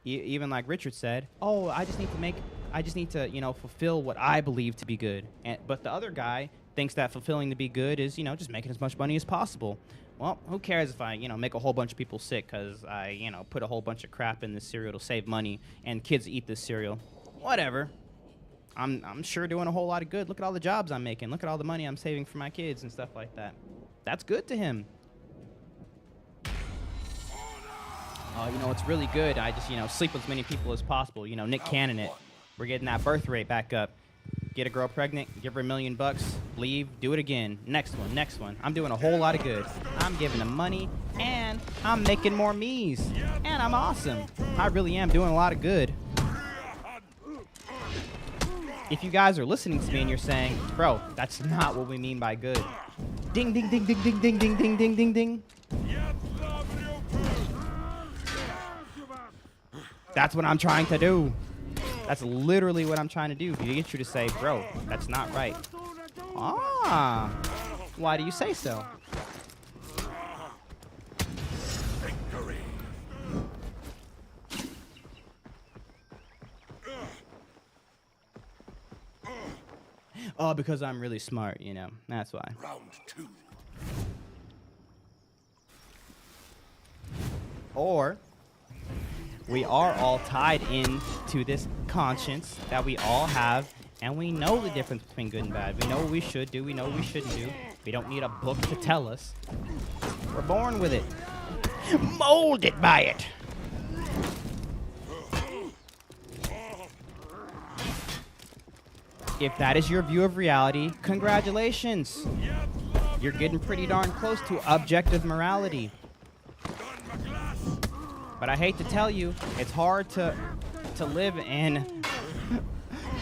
S1: even like Richard said, oh, I just need to, you know, fulfill what I believe to be good. But the other guy thinks that fulfilling to be good is, you know, just making as much money as possible. Well, who cares if I, you know, make a whole bunch of people sick because I, you know, put a whole bunch of crap in this cereal to save money and kids eat this cereal. Whatever. I'm sure doing a whole lot of good. Look at all the jobs I'm making. Look at all the money I'm saving for my kids and stuff like that. That's good to him. Oh, you know, it's really good. I just, you know, sleep with as many people as possible. You know, Nick Cannon it. We're getting that birth rate back up. Get a girl pregnant, give her $1 million, leave, do it again. Next one. I'm doing a whole lot of good. I'm giving them money, and I'm making more me's. And I'm awesome. I really am doing a lot of good. If you guys are listening to me and you're saying, bro, that's not what we mean by good. Ding, ding, ding, ding, ding, ding, ding, ding, ding, ding, ding. That's what I'm trying to do. That's literally what I'm trying to do. To get you to say, bro, that's not right. Ah, why do you say so?
S6: Victory.
S1: Oh, because I'm really smart, you know. That's why.
S6: Round 2.
S1: Or we are all tied into this conscience that we all have, and we know the difference between good and bad. We know what we should do. We know what we shouldn't do. We don't need a book to tell us. We're born with it. Molded by it. If that is your view of reality, congratulations. You're getting pretty darn close to objective morality. But I hate to tell you, it's hard to live in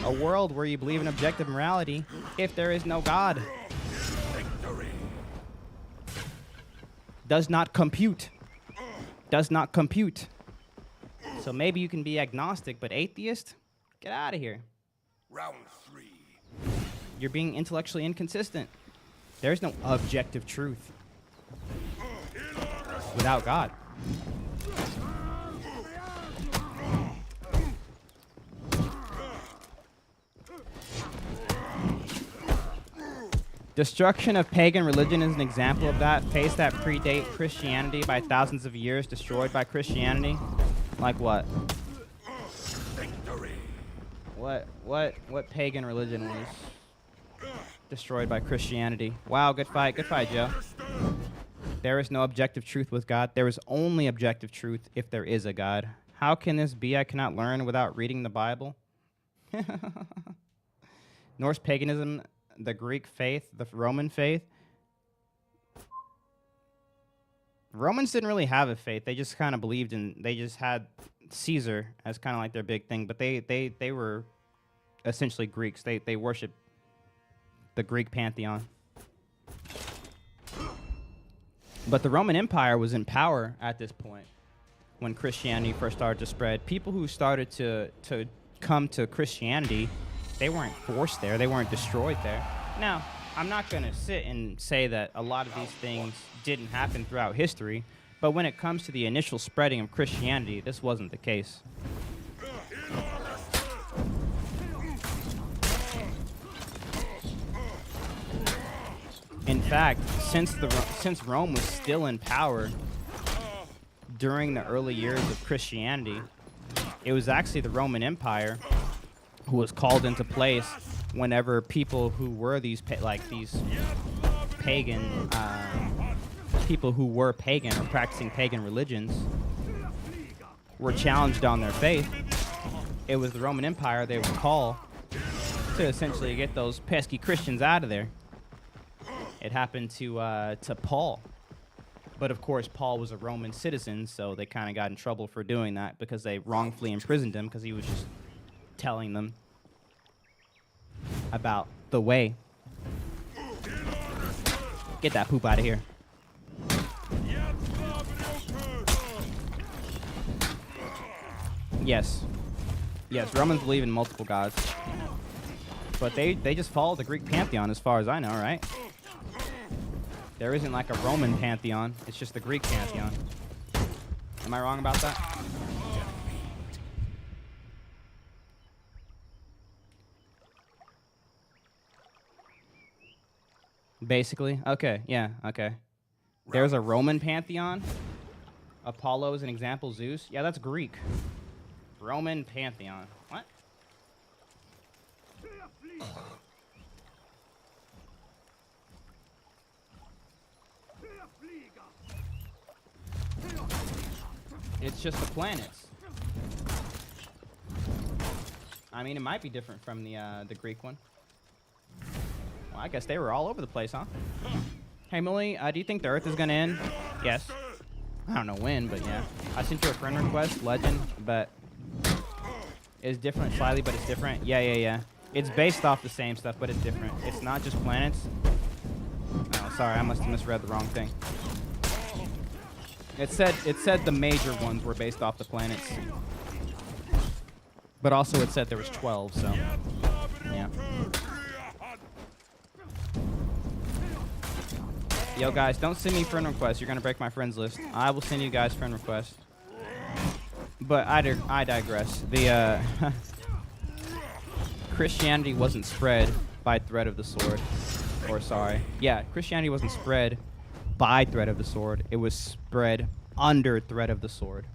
S1: a world where you believe in objective morality if there is no God.
S6: Victory.
S1: Does not compute. Does not compute. So maybe you can be agnostic, but atheist? Get out of here.
S6: Round 3.
S1: You're being intellectually inconsistent. There's no objective truth without God. Destruction of pagan religion is an example of that. Faiths that predate Christianity by thousands of years destroyed by Christianity. Like what?
S6: Victory.
S1: What pagan religion was destroyed by Christianity? Wow, good fight, Joe. There is no objective truth with God. There is only objective truth if there is a God. How can this be? I cannot learn without reading the Bible. Norse paganism, the Greek faith, the Roman faith. Romans didn't really have a faith. They just kind of believed in, they just had Caesar as kind of like their big thing, but they were essentially Greeks. They worshiped the Greek pantheon. But the Roman Empire was in power at this point when Christianity first started to spread. People who started to come to Christianity, they weren't forced there. They weren't destroyed there. Now, I'm not going to sit and say that a lot of these things didn't happen throughout history, but when it comes to the initial spreading of Christianity, this wasn't the case. In fact, since Rome was still in power during the early years of Christianity, it was actually the Roman Empire who was called into place whenever people who were these pagan people who were pagan or practicing pagan religions were challenged on their faith. It was the Roman Empire they would call to essentially get those pesky Christians out of there. It happened to Paul. But of course, Paul was a Roman citizen, so they kind of got in trouble for doing that because they wrongfully imprisoned him because he was just telling them about the way. Get that poop out of here. Yes. Yes, Romans believe in multiple gods. But they just follow the Greek pantheon as far as I know, right? There isn't like a Roman pantheon. It's just the Greek pantheon. Am I wrong about that? Basically? Okay, yeah, okay. There's a Roman pantheon. Apollo is an example. Zeus. Yeah, that's Greek. Roman pantheon. What? It's just the planets. I mean, it might be different from the Greek one. Well, I guess they were all over the place, huh? Hey, Millie, do you think the Earth is gonna end? Yes. I don't know when, but yeah. I sent you a friend request, Legend, but it's different slightly, but it's different. Yeah. It's based off the same stuff, but it's different. It's not just planets. Oh, sorry, I must have misread the wrong thing. It said the major ones were based off the planets. But also it said there was 12, so yeah. Yo guys, don't send me friend requests. You're gonna break my friends list. I will send you guys friend requests. But I digress. The Christianity wasn't spread by threat of the sword. Or sorry. Yeah, Christianity wasn't spread by threat of the sword. It was spread under threat of the sword.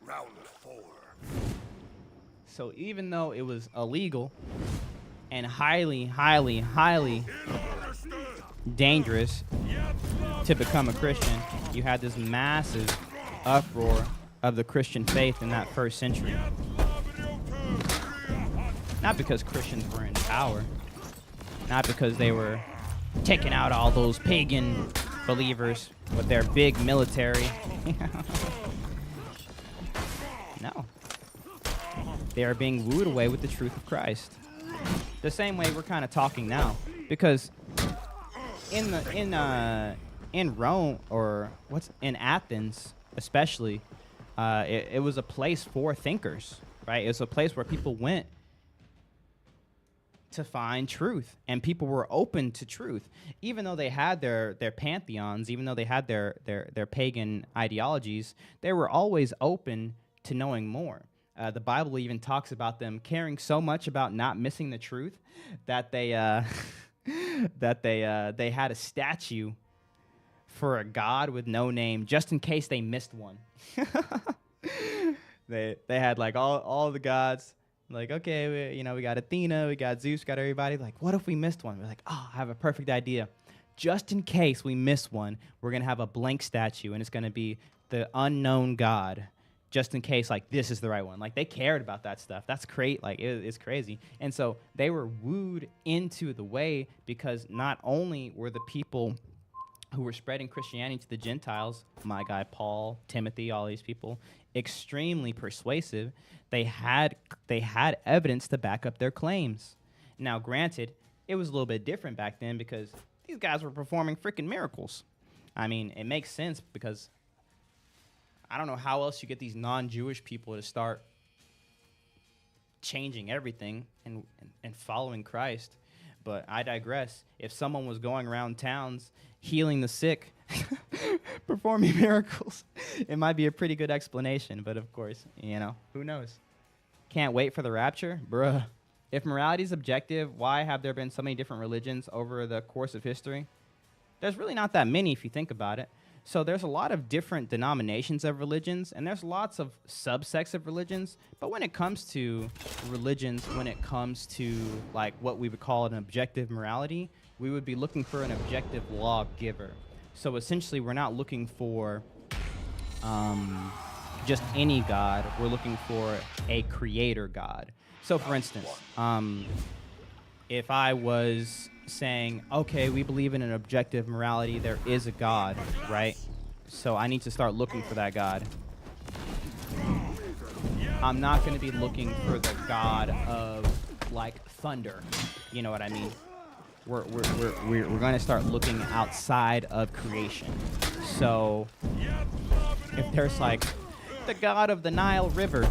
S6: Round 4.
S1: So even though it was illegal and highly dangerous to become a Christian, you had this massive uproar of the Christian faith in that first century. Not because Christians were in power, not because they were taking out all those pagan believers with their big military. No. They are being wooed away with the truth of Christ. The same way we're kind of talking now, because in Rome, or in Athens especially, it was a place for thinkers, right? It was a place where people went to find truth, and people were open to truth, even though they had their pantheons, even though they had their pagan ideologies. They were always open to knowing more. The Bible even talks about them caring so much about not missing the truth that they they had a statue for a god with no name just in case they missed one. They had like all the gods. Like, okay, we got Athena, we got Zeus, got everybody. Like, what if we missed one? We're like, oh, I have a perfect idea. Just in case we miss one, we're going to have a blank statue, and it's going to be the unknown god, just in case, like, this is the right one. Like, they cared about that stuff. That's great. Like, it's crazy. And so they were wooed into the way because not only were the people who were spreading Christianity to the Gentiles, my guy Paul, Timothy, all these people, extremely persuasive, they had evidence to back up their claims. Now, granted, it was a little bit different back then because these guys were performing freaking miracles. I mean, it makes sense because I don't know how else you get these non-Jewish people to start changing everything and following Christ. But I digress. If someone was going around towns healing the sick, performing miracles, it might be a pretty good explanation. But of course, who knows? Can't wait for the rapture? Bruh. If morality is objective, why have there been so many different religions over the course of history? There's really not that many if you think about it. So there's a lot of different denominations of religions, and there's lots of subsects of religions. But when it comes to religions, when it comes to like what we would call an objective morality, we would be looking for an objective lawgiver. So essentially, we're not looking for just any god. We're looking for a creator god. So for instance, if I was saying, okay, we believe in an objective morality, there is a God, right? So I need to start looking for that God. I'm not going to be looking for the God of like thunder. You know what I mean? We're going to start looking outside of creation. So if there's like the God of the Nile River,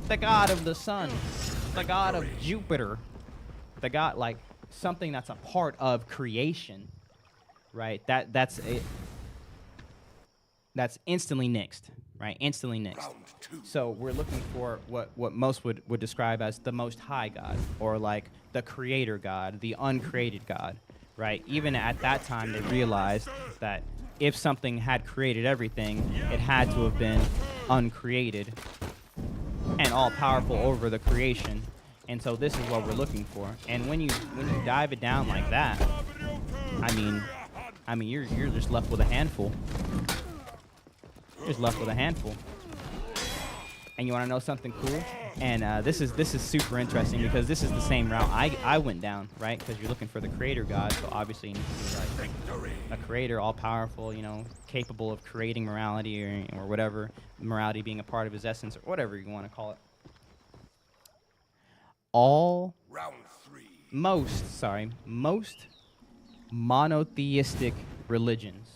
S1: the God of the sun, the God of Jupiter, the God like something that's a part of creation, right? That's instantly nixed, right? Instantly nixed. So we're looking for what most would describe as the Most High God, or like the Creator God, the uncreated God, right? Even at that time, they realized that if something had created everything, it had to have been uncreated and all-powerful over the creation. And so this is what we're looking for. And when you dive it down like that, I mean you're just left with a handful. You're just left with a handful. And you want to know something cool? And this is super interesting because this is the same route I went down, right? Because you're looking for the creator God, so obviously you need to be like a creator, all-powerful, capable of creating morality or whatever, morality being a part of his essence or whatever you want to call it. Most monotheistic religions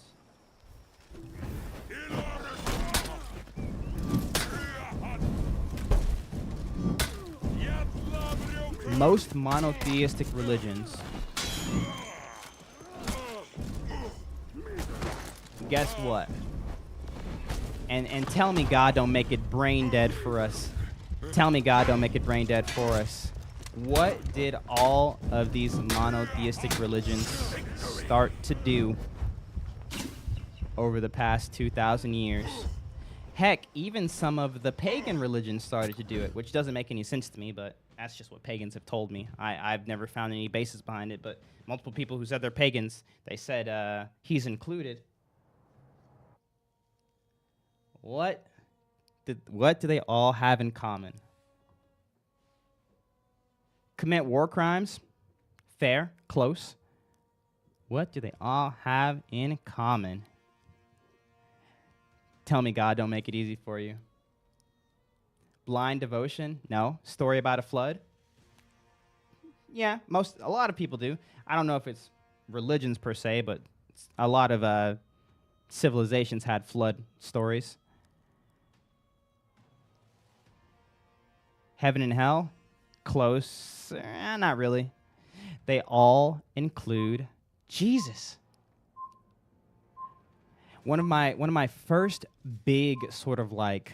S1: guess what? And tell me God don't make it brain dead for us. Tell me God don't make it brain dead for us. What did all of these monotheistic religions start to do over the past 2,000 years? Heck, even some of the pagan religions started to do it, which doesn't make any sense to me, but that's just what pagans have told me. I've never found any basis behind it, but multiple people who said they're pagans, they said he's included. What do they all have in common? Commit war crimes? Fair, close. What do they all have in common? Tell me God don't make it easy for you. Blind devotion? No. Story about a flood? Yeah, a lot of people do. I don't know if it's religions per se, but a lot of civilizations had flood stories. Heaven and hell? Close. Not really. They all include Jesus. One of my first big sort of like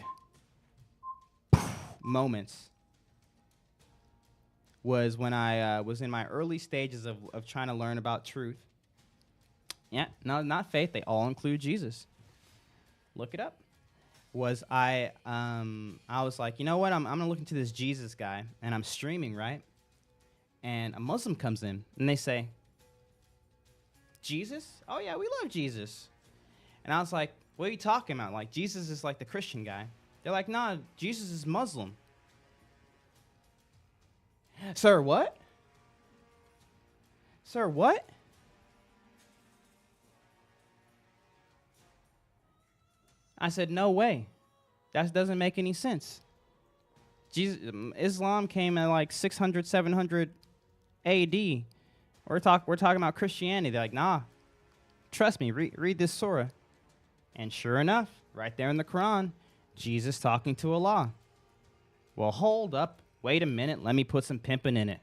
S1: moments was when I was in my early stages of trying to learn about truth. Yeah, no, not faith. They all include Jesus. Look it up. I was like, you know what? I'm gonna look into this Jesus guy, and I'm streaming, right? And a Muslim comes in, and they say, Jesus? Oh yeah, we love Jesus. And I was like, what are you talking about? Like, Jesus is like the Christian guy. They're like, nah, Jesus is Muslim. Sir, what? Sir, what? I said, no way. That doesn't make any sense. Islam came at like 600, 700 AD. We're talking about Christianity. They're like, nah, trust me, read this surah. And sure enough, right there in the Quran, Jesus talking to Allah. Well, hold up. Wait a minute. Let me put some pimping in it.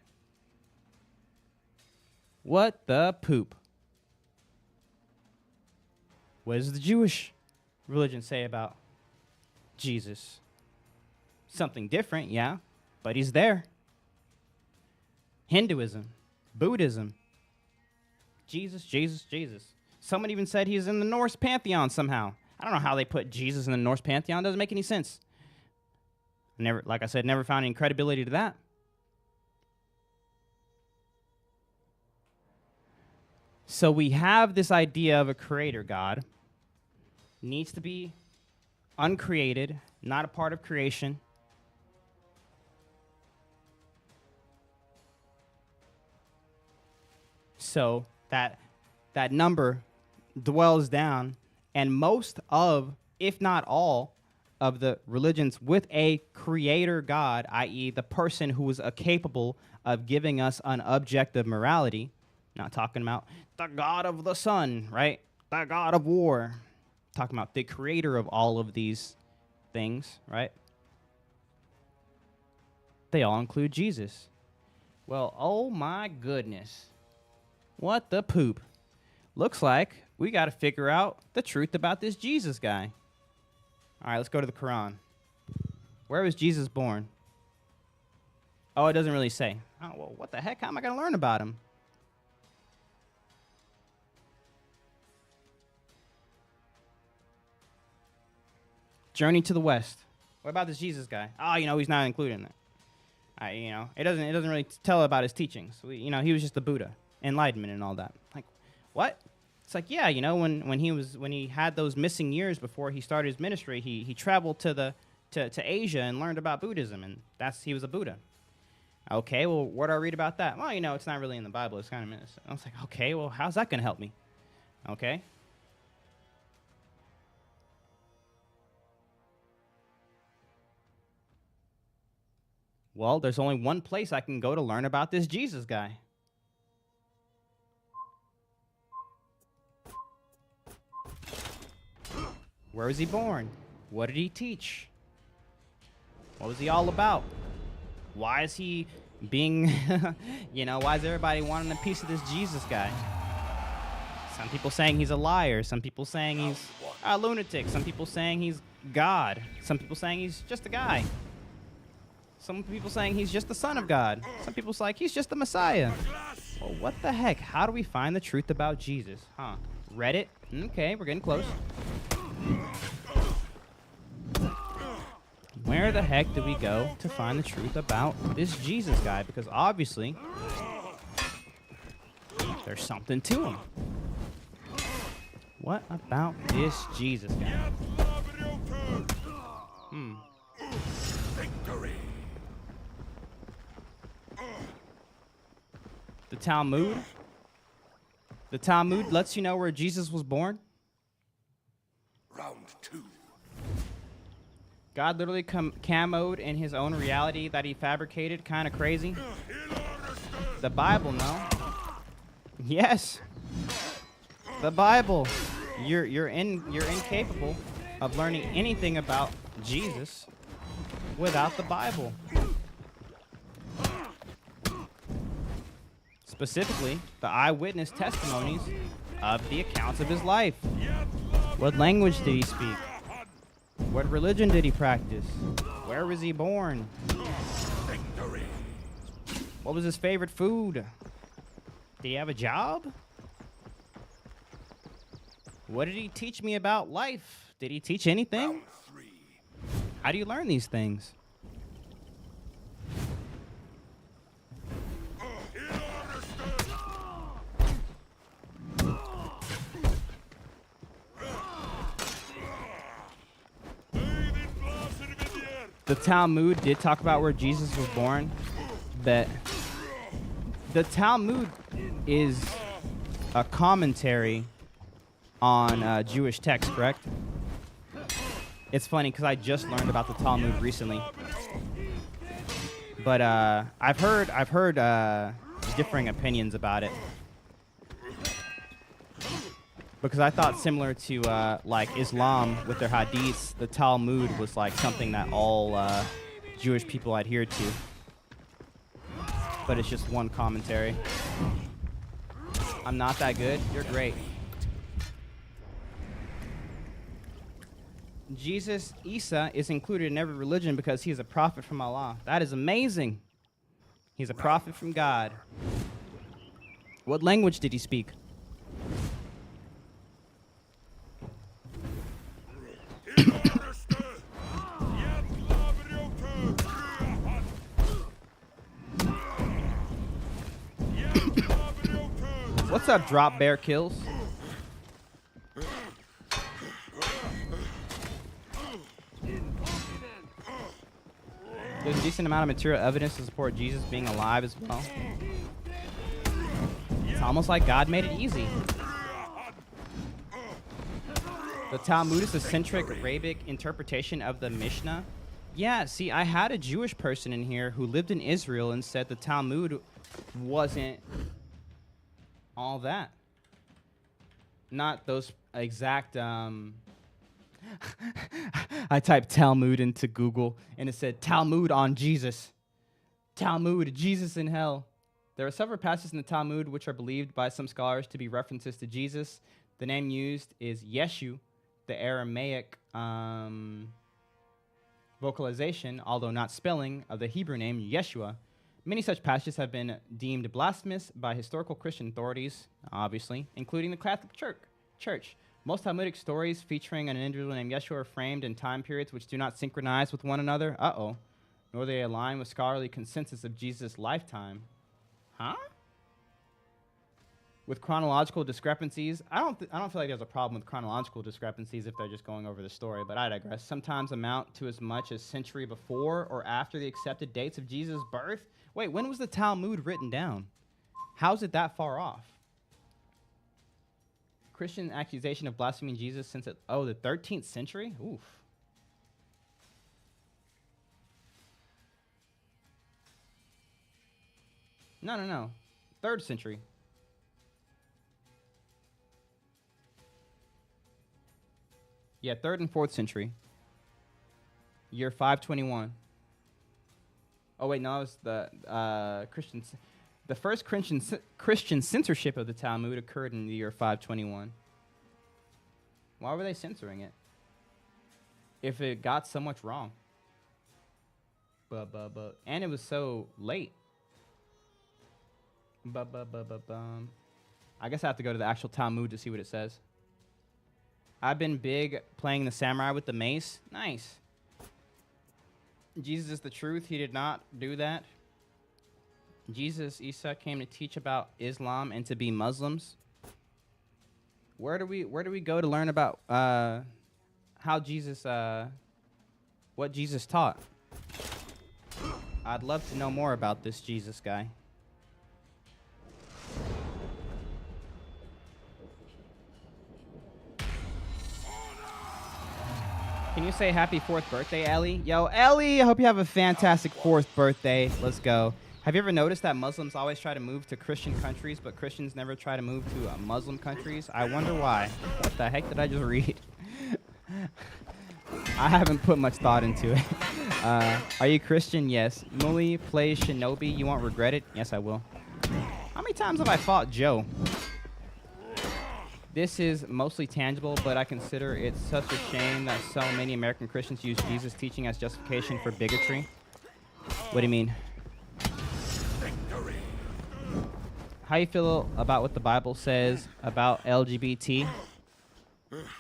S1: What the poop? What does the Jewish religion say about Jesus? Something different, yeah, but he's there. Hinduism, Buddhism, Jesus. Someone even said he's in the Norse pantheon somehow. I don't know how they put Jesus in the Norse pantheon. Doesn't make any sense. Like I said, never found any credibility to that. So we have this idea of a creator God. Needs to be uncreated, not a part of creation. So that number dwells down, and most of, if not all, of the religions with a creator God, i.e. the person who is capable of giving us an objective morality, not talking about the God of the sun, right? The God of war. Talking about the creator of all of these things, right? They all include Jesus. Well, oh my goodness. What the poop? Looks like we got to figure out the truth about this Jesus guy. All right, let's go to the Quran. Where was Jesus born? Oh, it doesn't really say. Oh, well, what the heck? How am I going to learn about him? Journey to the West. What about this Jesus guy? Oh, he's not included in that. It doesn't really tell about his teachings. He was just the Buddha, enlightenment and all that. Like, what? It's like, yeah, when he had those missing years before he started his ministry, he traveled to Asia and learned about Buddhism, and he was a Buddha. Okay, well, where do I read about that? Well, it's not really in the Bible. It's kind of I was like, okay, well, how's that going to help me? Okay. Well, there's only one place I can go to learn about this Jesus guy. Where was he born? What did he teach? What was he all about? Why is he being, why is everybody wanting a piece of this Jesus guy? Some people saying he's a liar. Some people saying he's a lunatic. Some people saying he's God. Some people saying he's just a guy. Some people saying he's just the Son of God. Some people like he's just the Messiah. Well, what the heck? How do we find the truth about Jesus? Huh? Reddit? Okay, we're getting close. Where the heck do we go to find the truth about this Jesus guy? Because obviously, there's something to him. What about this Jesus guy?
S6: Victory.
S1: The Talmud? The Talmud lets you know where Jesus was born?
S6: Round 2.
S1: God literally camoed in his own reality that he fabricated, kind of crazy. The Bible, no? Yes. The Bible. You're incapable of learning anything about Jesus without the Bible. Specifically, the eyewitness testimonies of the accounts of his life. What language did he speak? What religion did he practice? Where was he born?
S6: Victory.
S1: What was his favorite food? Did he have a job? What did he teach me about life? Did he teach anything?
S6: Round 3.
S1: How do you learn these things? The Talmud did talk about where Jesus was born, but the Talmud is a commentary on Jewish text, correct? It's funny because I just learned about the Talmud recently, but I've heard differing opinions about it. Because I thought similar to like Islam with their hadiths, the Talmud was like something that all Jewish people adhered to. But it's just one commentary. I'm not that good. You're great. Jesus, Isa, is included in every religion because he is a prophet from Allah. That is amazing. He's a prophet from God. What language did he speak? What's up, Drop Bear Kills? There's a decent amount of material evidence to support Jesus being alive as well. It's almost like God made it easy. The Talmud is a centric Arabic interpretation of the Mishnah. Yeah, see, I had a Jewish person in here who lived in Israel and said the Talmud wasn't all that. Not those exact, I typed Talmud into Google and it said Talmud on Jesus. Talmud, Jesus in hell. There are several passages in the Talmud which are believed by some scholars to be references to Jesus. The name used is Yeshu, the Aramaic vocalization, although not spelling, of the Hebrew name Yeshua. Many such passages have been deemed blasphemous by historical Christian authorities, obviously, including the Catholic Church. Most Talmudic stories featuring an individual named Yeshua are framed in time periods which do not synchronize with one another, nor do they align with scholarly consensus of Jesus' lifetime. Huh? With chronological discrepancies, I don't feel like there's a problem with chronological discrepancies if they're just going over the story, but I digress. Sometimes amount to as much as century before or after the accepted dates of Jesus' birth. Wait, when was the Talmud written down? How's it that far off? Christian accusation of blaspheming Jesus since the 13th century? Oof. No. 3rd century. Yeah, 3rd and 4th century. Year 521. Oh wait, no, it was the Christians. The first Christian censorship of the Talmud occurred in the year 521. Why were they censoring it? If it got so much wrong. And it was so late. I guess I have to go to the actual Talmud to see what it says. I've been big playing the samurai with the mace. Nice. Jesus is the truth. He did not do that. Jesus, Isa, came to teach about Islam and to be Muslims. Where do we go to learn about how Jesus, what Jesus taught? I'd love to know more about this Jesus guy. Can you say happy 4th birthday, Ellie? Yo, Ellie, I hope you have a fantastic 4th birthday. Let's go. Have you ever noticed that Muslims always try to move to Christian countries, but Christians never try to move to Muslim countries? I wonder why. What the heck did I just read? I haven't put much thought into it. Are you Christian? Yes. Muli plays Shinobi. You won't regret it? Yes, I will. How many times have I fought Joe? This is mostly tangible, but I consider it such a shame that so many American Christians use Jesus' teaching as justification for bigotry. What do you mean?
S6: Victory.
S1: How you feel about what the Bible says about LGBT?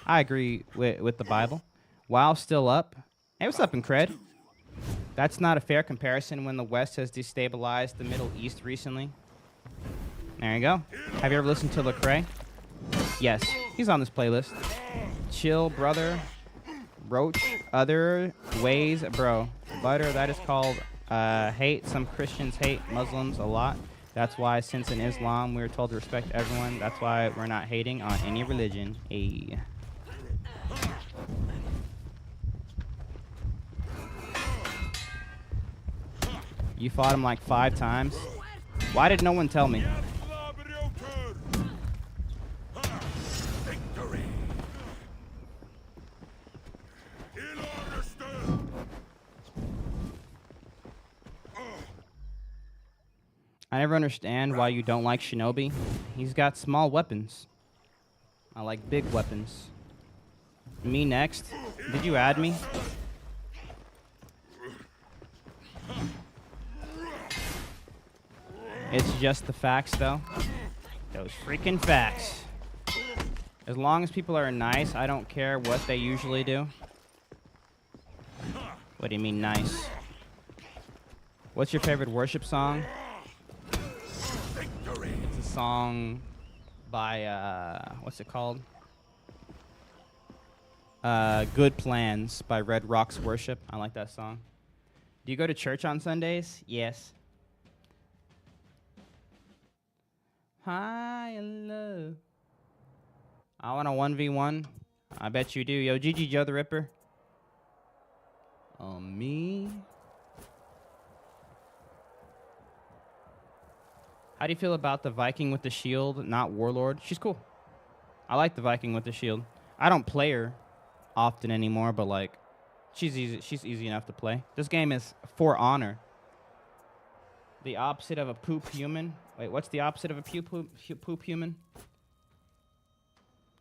S1: I agree with the Bible. While still up. Hey, what's up, Incred? That's not a fair comparison when the West has destabilized the Middle East recently. There you go. Have you ever listened to Lecrae? Yes, he's on this playlist. Chill, brother. Roach, other ways, bro. Butter, that is called hate. Some Christians hate Muslims a lot. That's why, since in Islam we're told to respect everyone, that's why we're not hating on any religion. Ayy. You fought him like 5 times? Why did no one tell me?
S6: Victory.
S1: I never understand why you don't like Shinobi. He's got small weapons. I like big weapons. Me next. Did you add me? It's just the facts, though. Those freaking facts. As long as people are nice, I don't care what they usually do. What do you mean nice? What's your favorite worship song? It's a song by, what's it called? Good Plans by Red Rocks Worship. I like that song. Do you go to church on Sundays? Yes. High and low. I want a 1v1. I bet you do. Yo, GG Joe the Ripper. Me. How do you feel about the Viking with the shield, not Warlord? She's cool. I like the Viking with the shield. I don't play her often anymore, but like, she's easy. She's easy enough to play. This game is for honor. The opposite of a poop human. Wait, what's the opposite of a poop human?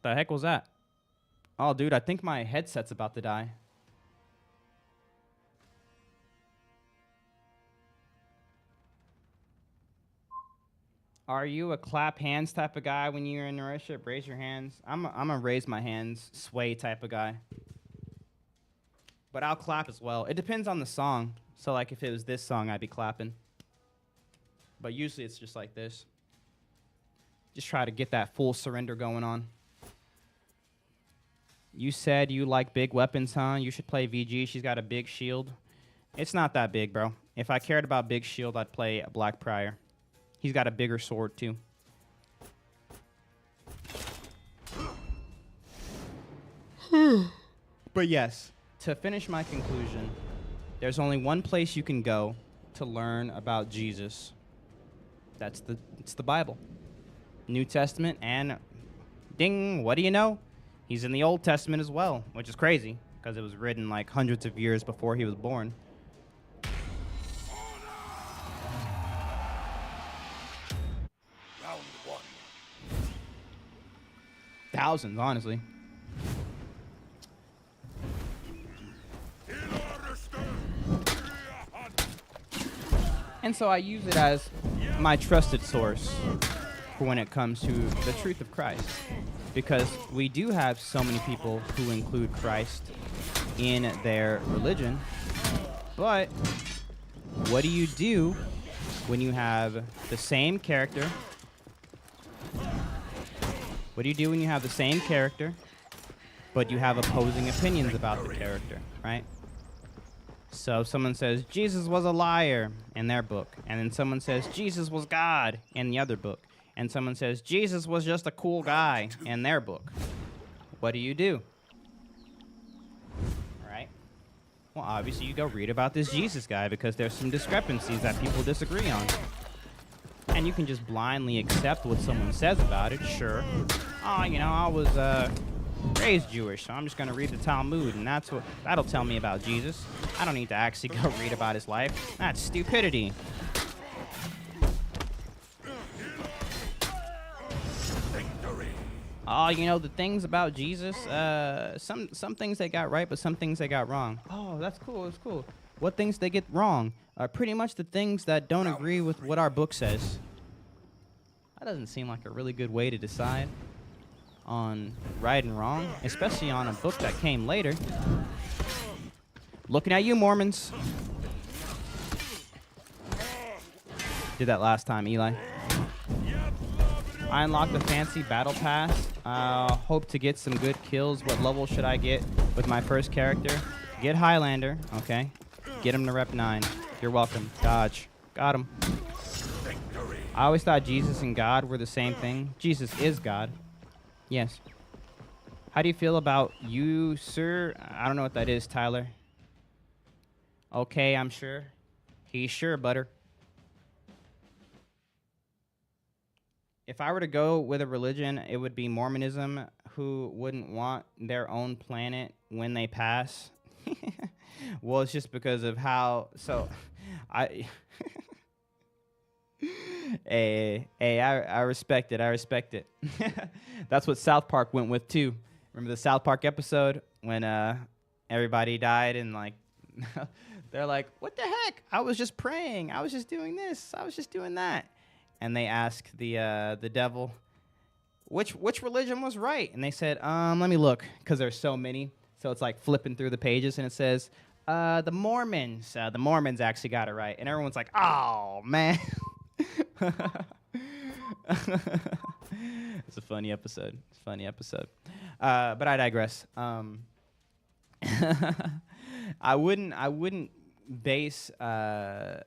S1: The heck was that? Oh, dude, I think my headset's about to die. Are you a clap hands type of guy when you're in a relationship? Raise your hands. I'm a raise my hands, sway type of guy. But I'll clap as well. It depends on the song. So like if it was this song, I'd be clapping. But usually it's just like this. Just try to get that full surrender going on. You said you like big weapons, huh? You should play VG. She's got a big shield. It's not that big, bro. If I cared about big shield, I'd play Black Prior. He's got a bigger sword, too. But yes, to finish my conclusion, there's only one place you can go to learn about Jesus. It's the Bible. New Testament, and ding, what do you know? He's in the Old Testament as well, which is crazy, because it was written like hundreds of years before he was born.
S6: Round 1.
S1: Thousands, honestly. And so I use it as my trusted source for when it comes to the truth of Christ. Because we do have so many people who include Christ in their religion. But what do you do when you have the same character? What do you do when you have the same character, but you have opposing opinions about the character, right? So if someone says Jesus was a liar in their book, and then someone says Jesus was God in the other book, and someone says Jesus was just a cool guy in their book, what do? Right? Well, obviously you go read about this Jesus guy because there's some discrepancies that people disagree on. And you can just blindly accept what someone says about it, sure. Oh, you know, I was raised Jewish, so I'm just going to read the Talmud, and that'll tell me about Jesus. I don't need to actually go read about his life. That's stupidity.
S6: Victory.
S1: oh, you know, the things about Jesus, some things they got right, but some things they got wrong. Oh, that's cool. That's cool. What things they get wrong are pretty much the things that don't agree with what our book says. That doesn't seem like a really good way to decide on right and wrong, especially on a book that came later. Looking at you, Mormons. Did that last time, Eli. I unlocked the fancy battle pass. Hope to get some good kills. What level should I get with my first character? Get Highlander, okay. Get him to rep 9. You're welcome. Dodge. Got him. I always thought Jesus and God were the same thing. Jesus is God. Yes. How do you feel about you, sir? I don't know what that is, Tyler. Okay, I'm sure. He's sure, butter. If I were to go with a religion, it would be Mormonism, who wouldn't want their own planet when they pass. Well, it's just because of how... So, I respect it. I respect it. That's what South Park went with, too. Remember the South Park episode when everybody died and, like... They're like, what the heck? I was just praying. I was just doing this. I was just doing that. And they asked the devil, which religion was right? And they said, let me look, because there's so many. So it's like flipping through the pages, and it says, the Mormons. The Mormons actually got it right. And everyone's like, oh, man. It's a funny episode. It's a funny episode. But I digress. I wouldn't base a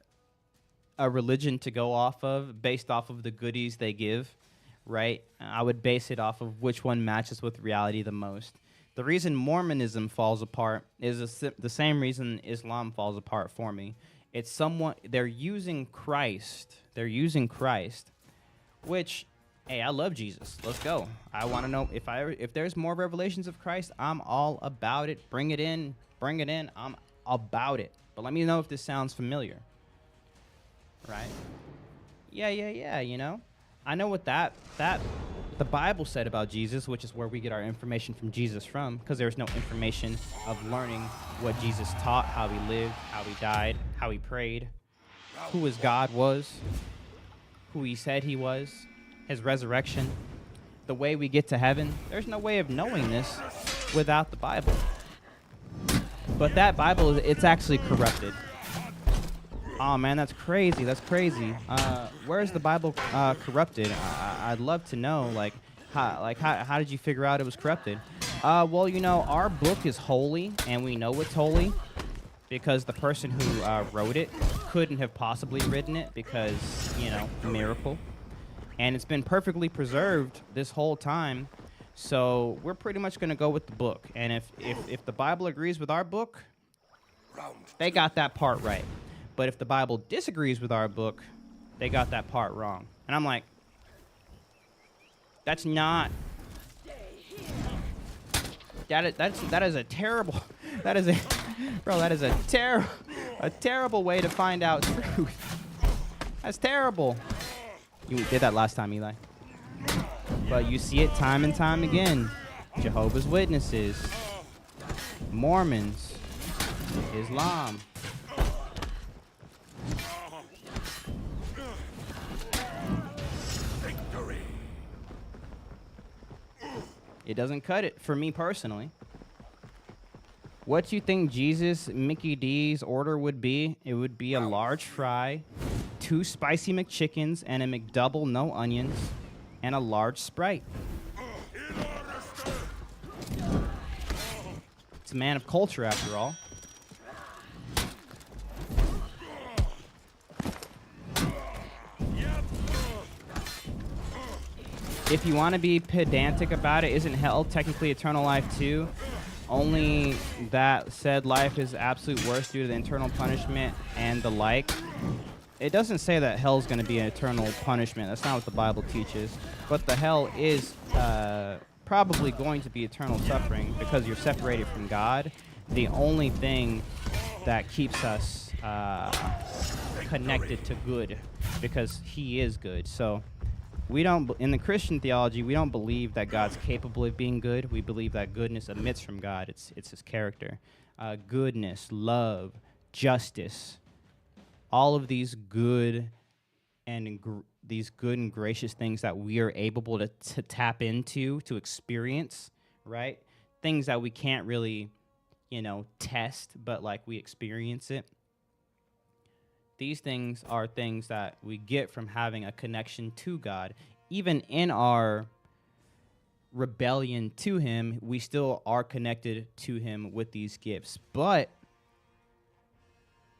S1: religion to go off of based off of the goodies they give, right? I would base it off of which one matches with reality the most. The reason Mormonism falls apart is the same reason Islam falls apart for me. It's they're using Christ. They're using Christ, which, hey, I love Jesus. Let's go. I want to know if there's more revelations of Christ, I'm all about it. Bring it in. Bring it in. I'm about it. But let me know if this sounds familiar. Right? Yeah, you know? I know what the Bible said about Jesus, which is where we get our information from Jesus from, because there's no information of learning what Jesus taught, how he lived, how he died, how he prayed, who his God was, who he said he was, his resurrection, the way we get to heaven. There's no way of knowing this without the Bible. But that Bible, it's actually corrupted. Oh man, that's crazy. That's crazy. Where is the Bible corrupted? I'd love to know. How did you figure out it was corrupted? Well, you know, our book is holy, and we know it's holy because the person who wrote it couldn't have possibly written it because, you know, miracle. And it's been perfectly preserved this whole time. So we're pretty much going to go with the book. And if the Bible agrees with our book, they got that part right. But if the Bible disagrees with our book, they got that part wrong. And I'm like, that's not... That is a terrible... That is a... Bro, that is a terrible way to find out truth. That's terrible. You did that last time, Eli. But you see it time and time again. Jehovah's Witnesses, Mormons, Islam.
S6: Victory.
S1: It doesn't cut it for me personally. What do you think Jesus Mickey D's order would be? It would be a large fry, 2 spicy McChickens, and a McDouble no onions, and a large Sprite. It's a man of culture, after all. If you want to be pedantic about it, isn't hell technically eternal life too? Only that said life is absolute worst due to the eternal punishment and the like. It doesn't say that hell's going to be an eternal punishment. That's not what the Bible teaches. But the hell is probably going to be eternal suffering because you're separated from God. The only thing that keeps us connected to good, because he is good. So we don't in the Christian theology, we don't believe that God's capable of being good. We believe that goodness emits from God. It's his character. Goodness, love, justice, all of these good and gracious things that we are able to tap into, to experience, right? Things that we can't really, test, but like we experience it. These things are things that we get from having a connection to God. Even in our rebellion to him, we still are connected to him with these gifts. But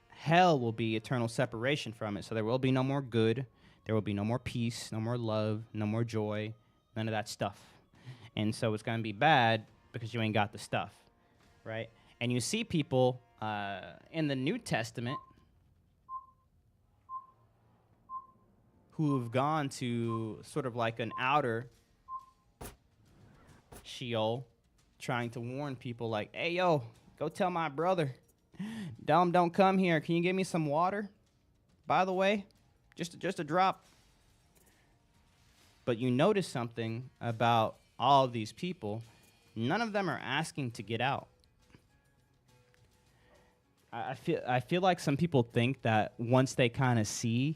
S1: hell will be eternal separation from it. So there will be no more good. There will be no more peace, no more love, no more joy, none of that stuff. And so it's going to be bad because you ain't got the stuff, right? And you see people in the New Testament who have gone to sort of like an outer Sheol, trying to warn people like, hey, yo, go tell my brother, don't come here. Can you give me some water, by the way? Just a drop. But you notice something about all of these people. None of them are asking to get out. I feel like some people think that once they kind of see,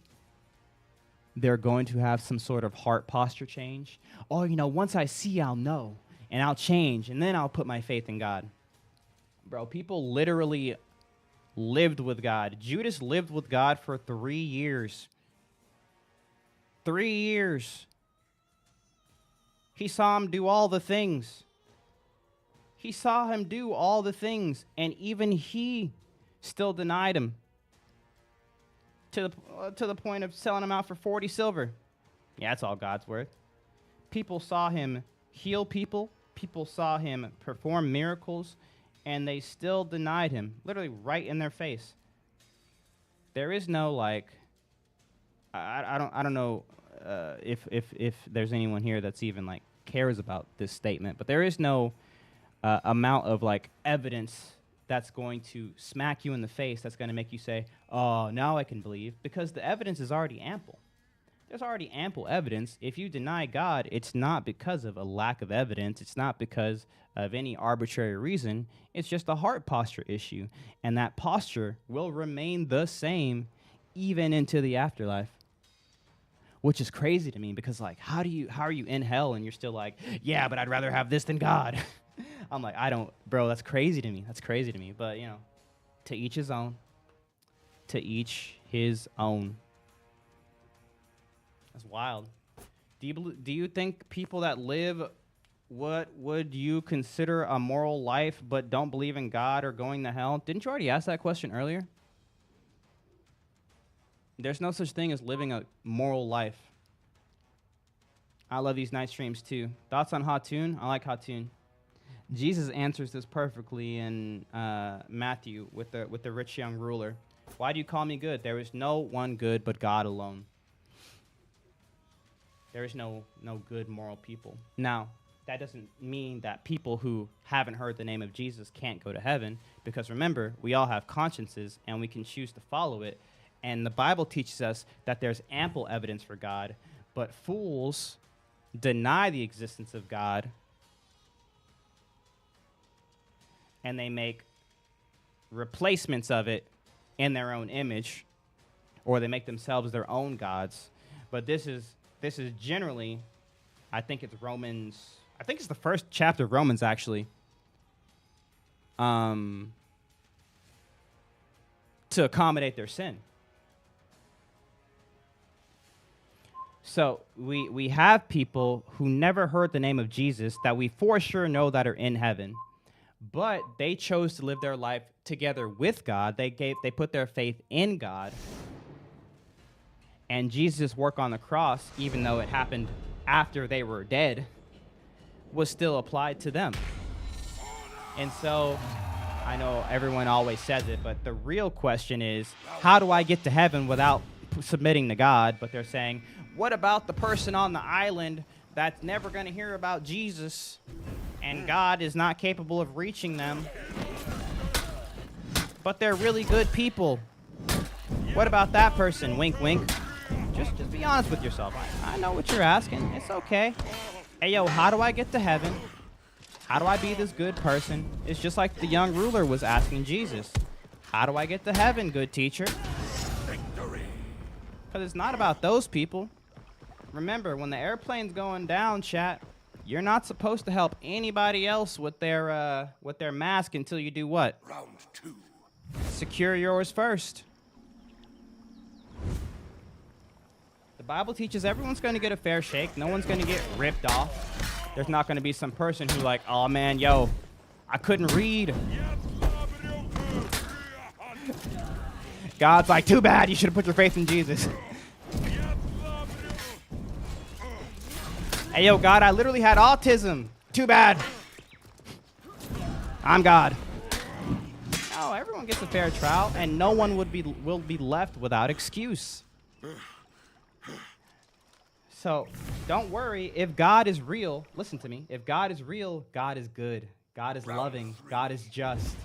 S1: they're going to have some sort of heart posture change. Oh, once I see, I'll know, and I'll change, and then I'll put my faith in God. Bro, people literally lived with God. Judas lived with God for 3 years. 3 years. He saw him do all the things. He saw him do all the things, and even he still denied him to the point of selling him out for 40 silver. Yeah, that's all God's worth. People saw him heal people. People saw him perform miracles, and they still denied him, literally right in their face. There is no I don't know if there's anyone here that's even like cares about this statement, but there is no amount of like evidence that's going to smack you in the face, that's going to make you say, oh, now I can believe, because the evidence is already ample. There's already ample evidence. If you deny God, it's not because of a lack of evidence. It's not because of any arbitrary reason. It's just a heart posture issue, and that posture will remain the same even into the afterlife, which is crazy to me, because like, how are you in hell and you're still like, yeah, but I'd rather have this than God? I'm like, bro, that's crazy to me. That's crazy to me. But, to each his own. To each his own. That's wild. Do you think people that live what would you consider a moral life but don't believe in God are going to hell? Didn't you already ask that question earlier? There's no such thing as living a moral life. I love these night streams too. Thoughts on Hatun? I like Hatun. Jesus answers this perfectly in Matthew with the rich young ruler. Why do you call me good? There is no one good but God alone. There is no good moral people. Now, that doesn't mean that people who haven't heard the name of Jesus can't go to heaven, because remember, we all have consciences and we can choose to follow it. And the Bible teaches us that there's ample evidence for God, but fools deny the existence of God, and they make replacements of it in their own image, or they make themselves their own gods. But this is generally, I think it's Romans, I think it's the first chapter of Romans, actually, to accommodate their sin. So we have people who never heard the name of Jesus that we for sure know that are in heaven, but they chose to live their life together with God. They put their faith in God. And Jesus' work on the cross, even though it happened after they were dead, was still applied to them. And so, I know everyone always says it, but the real question is, how do I get to heaven without submitting to God? But they're saying, what about the person on the island that's never going to hear about Jesus, and God is not capable of reaching them, but they're really good people? What about that person? Wink, wink. Just be Be honest with yourself. I know what you're asking. It's okay. Hey, yo, how do I get to heaven? How do I be this good person? It's just like the young ruler was asking Jesus. How do I get to heaven, good teacher?
S6: Victory.
S1: Because it's not about those people. Remember, when the airplane's going down, chat, you're not supposed to help anybody else with their mask until you do what?
S6: Round 2.
S1: Secure yours first. The Bible teaches everyone's going to get a fair shake. No one's going to get ripped off. There's not going to be some person who's like, oh man, yo, I couldn't read. God's like, too bad, you should have put your faith in Jesus. Hey, yo, God, I literally had autism. Too bad. I'm God. No, everyone gets a fair trial, and no one will be left without excuse. So, don't worry. If God is real, listen to me. If God is real, God is good. God is loving. God is just.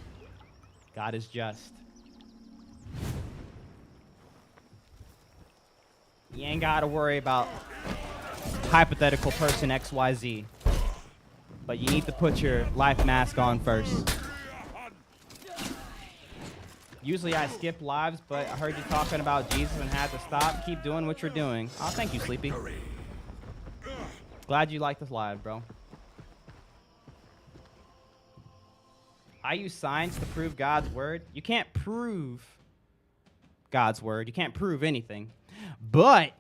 S1: God is just. You ain't got to worry about hypothetical person XYZ. But you need to put your life mask on first. Usually I skip lives, but I heard you talking about Jesus and had to stop. Keep doing what you're doing. Oh, thank you, Sleepy. Glad you liked this live, bro. I use science to prove God's word. You can't prove God's word. You can't prove anything. But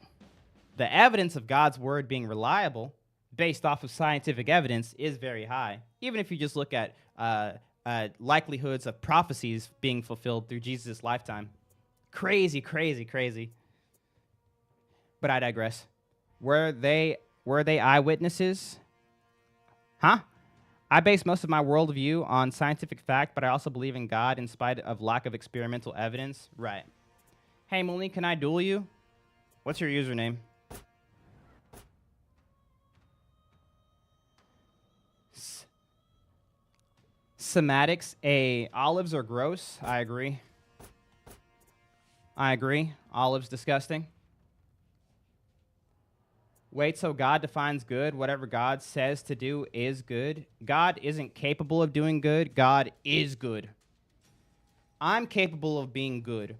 S1: the evidence of God's word being reliable based off of scientific evidence is very high. Even if you just look at likelihoods of prophecies being fulfilled through Jesus' lifetime. Crazy, crazy, crazy. But I digress. Were they eyewitnesses? Huh? I base most of my worldview on scientific fact, but I also believe in God in spite of lack of experimental evidence. Right. Hey, Molly, can I duel you? What's your username? Somatics. Olives are gross. I agree. Olives disgusting. Wait, so God defines good? Whatever God says to do is good? God isn't capable of doing good. God is good. I'm capable of being good.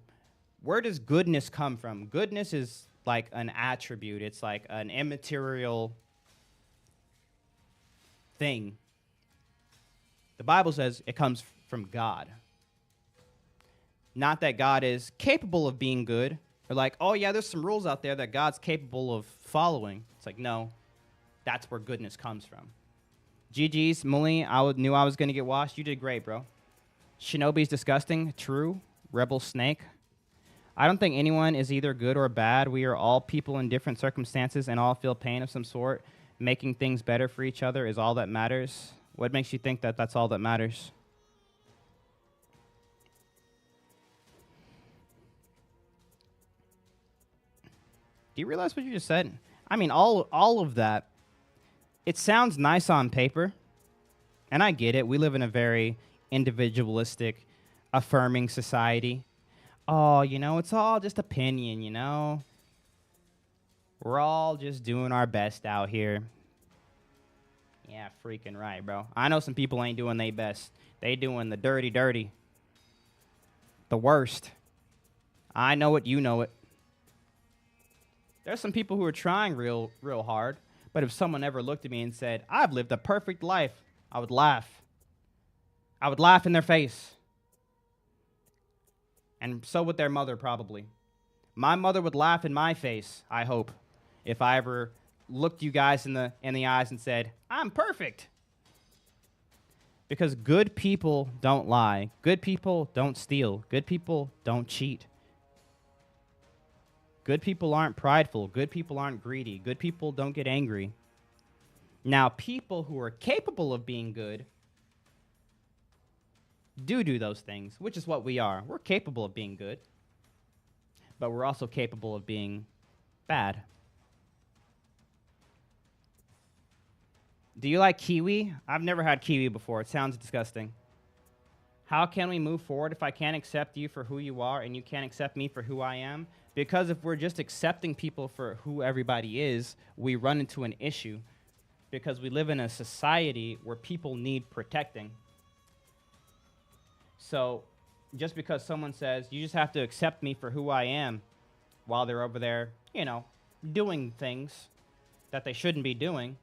S1: Where does goodness come from? Goodness is like an attribute. It's like an immaterial thing. The Bible says it comes from God. Not that God is capable of being good. Or like, oh yeah, there's some rules out there that God's capable of following. It's like, no, that's where goodness comes from. GG's, Mully, knew I was going to get washed. You did great, bro. Shinobi's disgusting. True. Rebel Snake. I don't think anyone is either good or bad. We are all people in different circumstances and all feel pain of some sort. Making things better for each other is all that matters. What makes you think that that's all that matters? Do you realize what you just said? I mean, all of that, it sounds nice on paper, and I get it. We live in a very individualistic, affirming society. Oh, you know, it's all just opinion, you know? We're all just doing our best out here. Yeah, freaking right, bro. I know some people ain't doing their best. They doing the dirty, dirty. The worst. I know it, you know it. There's some people who are trying real hard, but if someone ever looked at me and said, I've lived a perfect life, I would laugh. I would laugh in their face. And so would their mother, probably. My mother would laugh in my face, I hope, if I ever looked you guys in the eyes and said, I'm perfect. Because good people don't lie. Good people don't steal. Good people don't cheat. Good people aren't prideful. Good people aren't greedy. Good people don't get angry. Now, people who are capable of being good do those things, which is what we are. We're capable of being good, but we're also capable of being bad. Do you like kiwi? I've never had kiwi before. It sounds disgusting. How can we move forward if I can't accept you for who you are and you can't accept me for who I am? Because if we're just accepting people for who everybody is, we run into an issue because we live in a society where people need protecting. So just because someone says, you just have to accept me for who I am while they're over there, you know, doing things that they shouldn't be doing,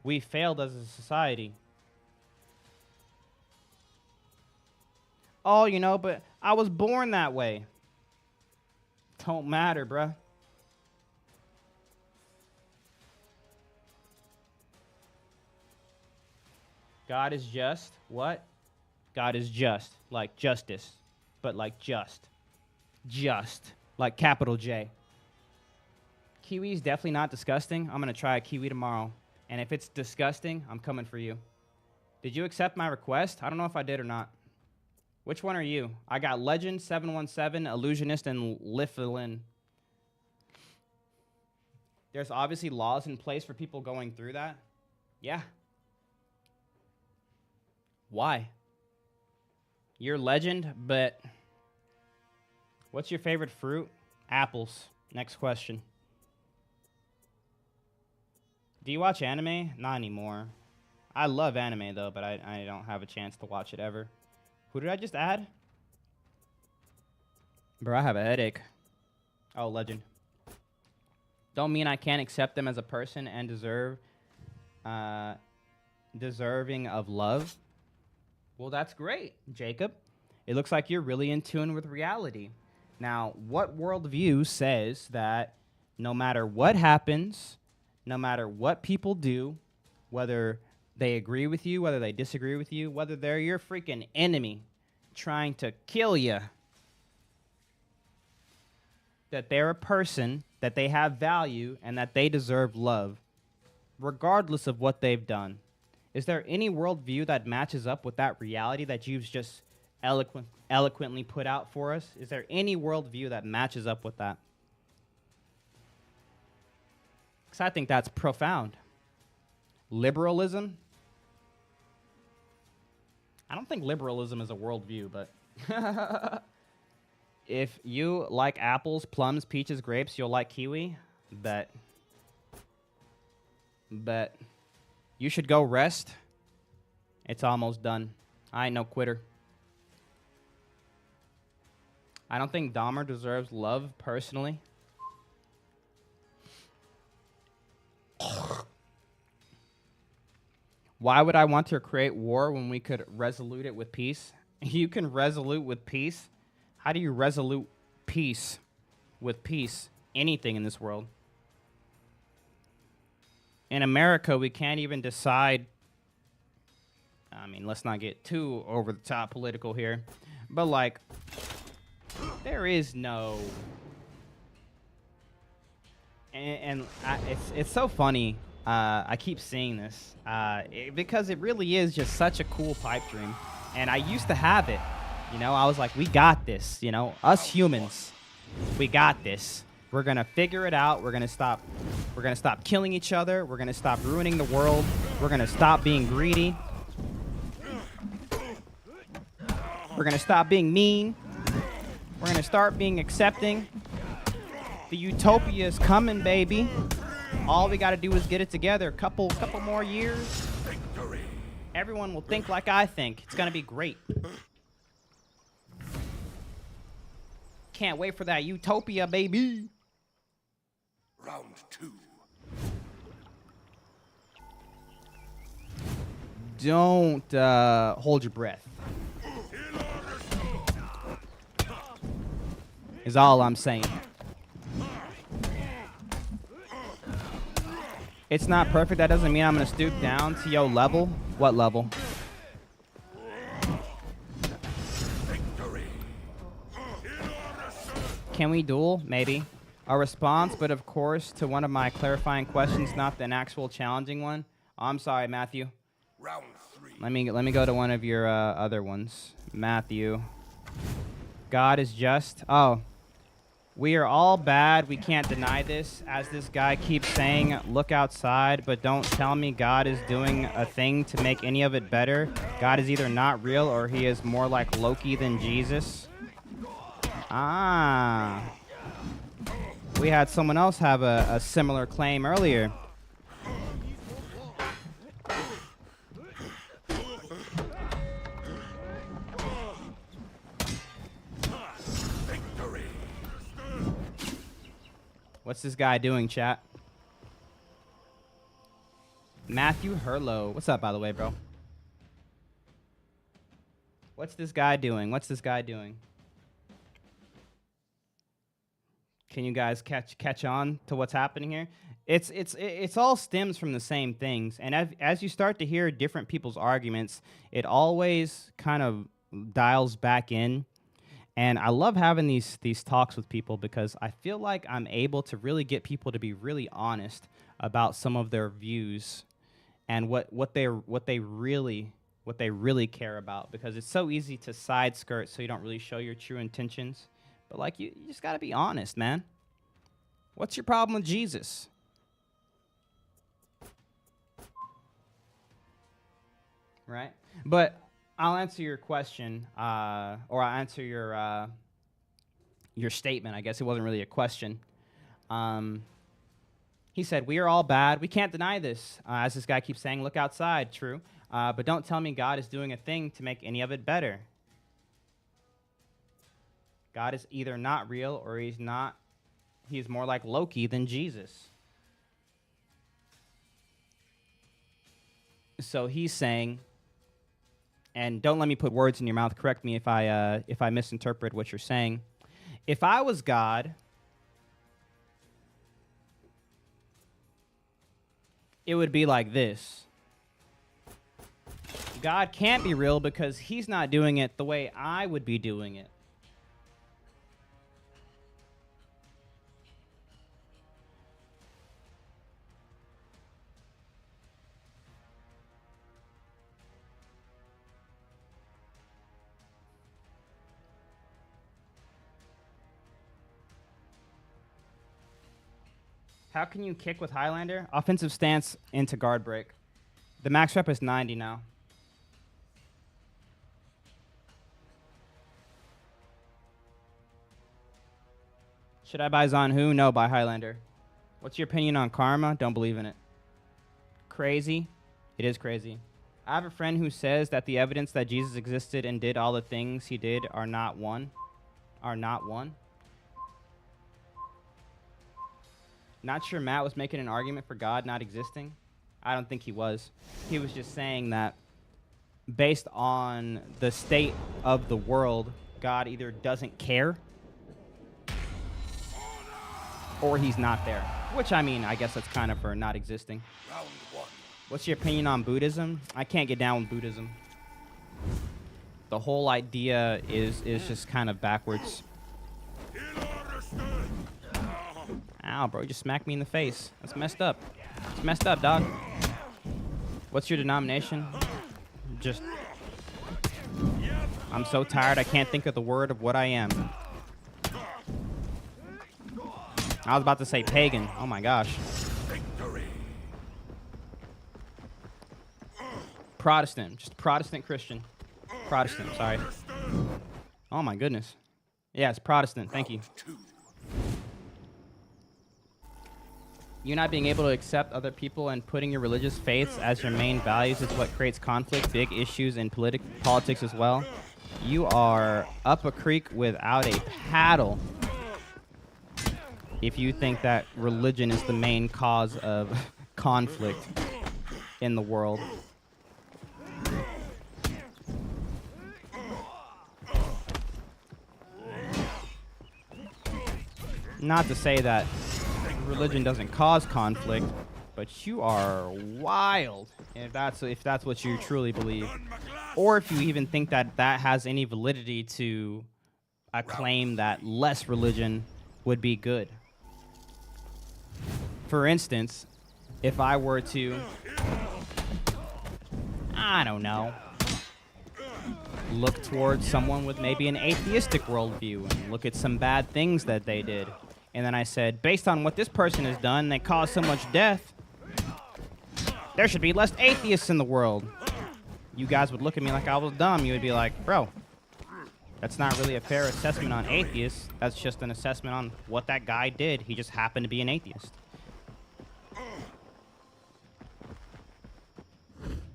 S1: we failed as a society. Oh, you know, but I was born that way. Don't matter, bruh. God is just. What? God is just. Like justice. But like just. Just. Like capital J. Kiwi is definitely not disgusting. I'm going to try a kiwi tomorrow. And if it's disgusting, I'm coming for you. Did you accept my request? I don't know if I did or not. Which one are you? I got Legend, 717, Illusionist, and Liflin. There's obviously laws in place for people going through that. Yeah. Why? You're Legend, but what's your favorite fruit? Apples. Next question. Do you watch anime? Not anymore. I love anime, though, but I don't have a chance to watch it ever. Who did I just add? Bro, I have a headache. Oh, Legend. Don't mean I can't accept them as a person and deserving of love. Well, that's great, Jacob. It looks like you're really in tune with reality. Now, what worldview says that no matter what happens, no matter what people do, whether they agree with you, whether they disagree with you, whether they're your freaking enemy trying to kill you, that they're a person, that they have value, and that they deserve love, regardless of what they've done. Is there any worldview that matches up with that reality that you've just eloquently put out for us? Is there any worldview that matches up with that? Because I think that's profound. Liberalism? I don't think liberalism is a worldview, but if you like apples, plums, peaches, grapes, you'll like kiwi. Bet. You should go rest. It's almost done. I ain't no quitter. I don't think Dahmer deserves love, personally. Why would I want to create war when we could resolute it with peace? You can resolute with peace? How do you resolute peace with peace? Anything in this world. In America, we can't even decide. I mean, let's not get too over the top political here. But, like, there is no... It's so funny. I keep seeing this because it really is just such a cool pipe dream. And I used to have it. You know, I was like, we got this. You know, us humans, we got this. We're going to figure it out. We're going to stop killing each other. We're going to stop ruining the world. We're going to stop being greedy. We're going to stop being mean. We're going to start being accepting. The utopia is coming, baby. All we got to do is get it together. Couple more years.
S6: Victory.
S1: Everyone will think like I think. It's going to be great. Can't wait for that utopia, baby.
S6: Round 2.
S1: Don't hold your breath. Is all I'm saying. It's not perfect. That doesn't mean I'm going to stoop down to your level. What level?
S6: Victory.
S1: Can we duel? Maybe. A response, but of course, to one of my clarifying questions, not an actual challenging one. Oh, I'm sorry, Matthew.
S6: Round 3.
S1: Let me go to one of your other ones. Matthew. God is just. Oh. We are all bad. We can't deny this. As this guy keeps saying, look outside, but don't tell me God is doing a thing to make any of it better. God is either not real or he is more like Loki than Jesus. Ah. We had someone else have a similar claim earlier.
S6: Victory.
S1: What's this guy doing, chat? Matthew Herlo. What's up, by the way, bro? What's this guy doing? What's this guy doing? Can you guys catch on to what's happening here? It's all stems from the same things, and as you start to hear different people's arguments, it always kind of dials back in. And I love having these talks with people because I feel like I'm able to really get people to be really honest about some of their views and what they really care about, because it's so easy to side skirt so you don't really show your true intentions. But like you just got to be honest, man. What's your problem with Jesus? Right? But I'll answer your question, or I'll answer your statement. I guess it wasn't really a question. He said, we are all bad. We can't deny this. As this guy keeps saying, look outside. True. But don't tell me God is doing a thing to make any of it better. God is either not real or he's more like Loki than Jesus. So he's saying, and don't let me put words in your mouth, correct me if I misinterpret what you're saying. If I was God, it would be like this. God can't be real because he's not doing it the way I would be doing it. How can you kick with Highlander? Offensive stance into guard break. The max rep is 90 now. Should I buy Zanhu? No, buy Highlander. What's your opinion on karma? Don't believe in it. Crazy? It is crazy. I have a friend who says that the evidence that Jesus existed and did all the things he did are not one. Not sure Matt was making an argument for God not existing. I don't think he was. He was just saying that based on the state of the world, God either doesn't care or he's not there. Which, I mean, I guess that's kind of for not existing.
S6: Round one.
S1: What's your opinion on Buddhism? I can't get down with Buddhism. The whole idea is just kind of backwards. Ow, bro, you just smacked me in the face. That's messed up. It's messed up, dog. What's your denomination? I'm so tired I can't think of the word of what I am. I was about to say pagan. Oh my gosh.
S6: Victory.
S1: Protestant. Just Protestant Christian. Protestant, sorry. Oh my goodness. Yeah, it's Protestant. Thank you.
S6: Two.
S1: You not being able to accept other people and putting your religious faiths as your main values is what creates conflict, big issues in politics as well. You are up a creek without a paddle if you think that religion is the main cause of conflict in the world. Not to say that religion doesn't cause conflict, but you are wild if that's what you truly believe, or if you even think that that has any validity to a claim that less religion would be good. For instance, if I were to, I don't know, look towards someone with maybe an atheistic worldview and look at some bad things that they did. And then I said, based on what this person has done, they caused so much death, there should be less atheists in the world. You guys would look at me like I was dumb. You would be like, bro, that's not really a fair assessment on atheists. That's just an assessment on what that guy did. He just happened to be an atheist.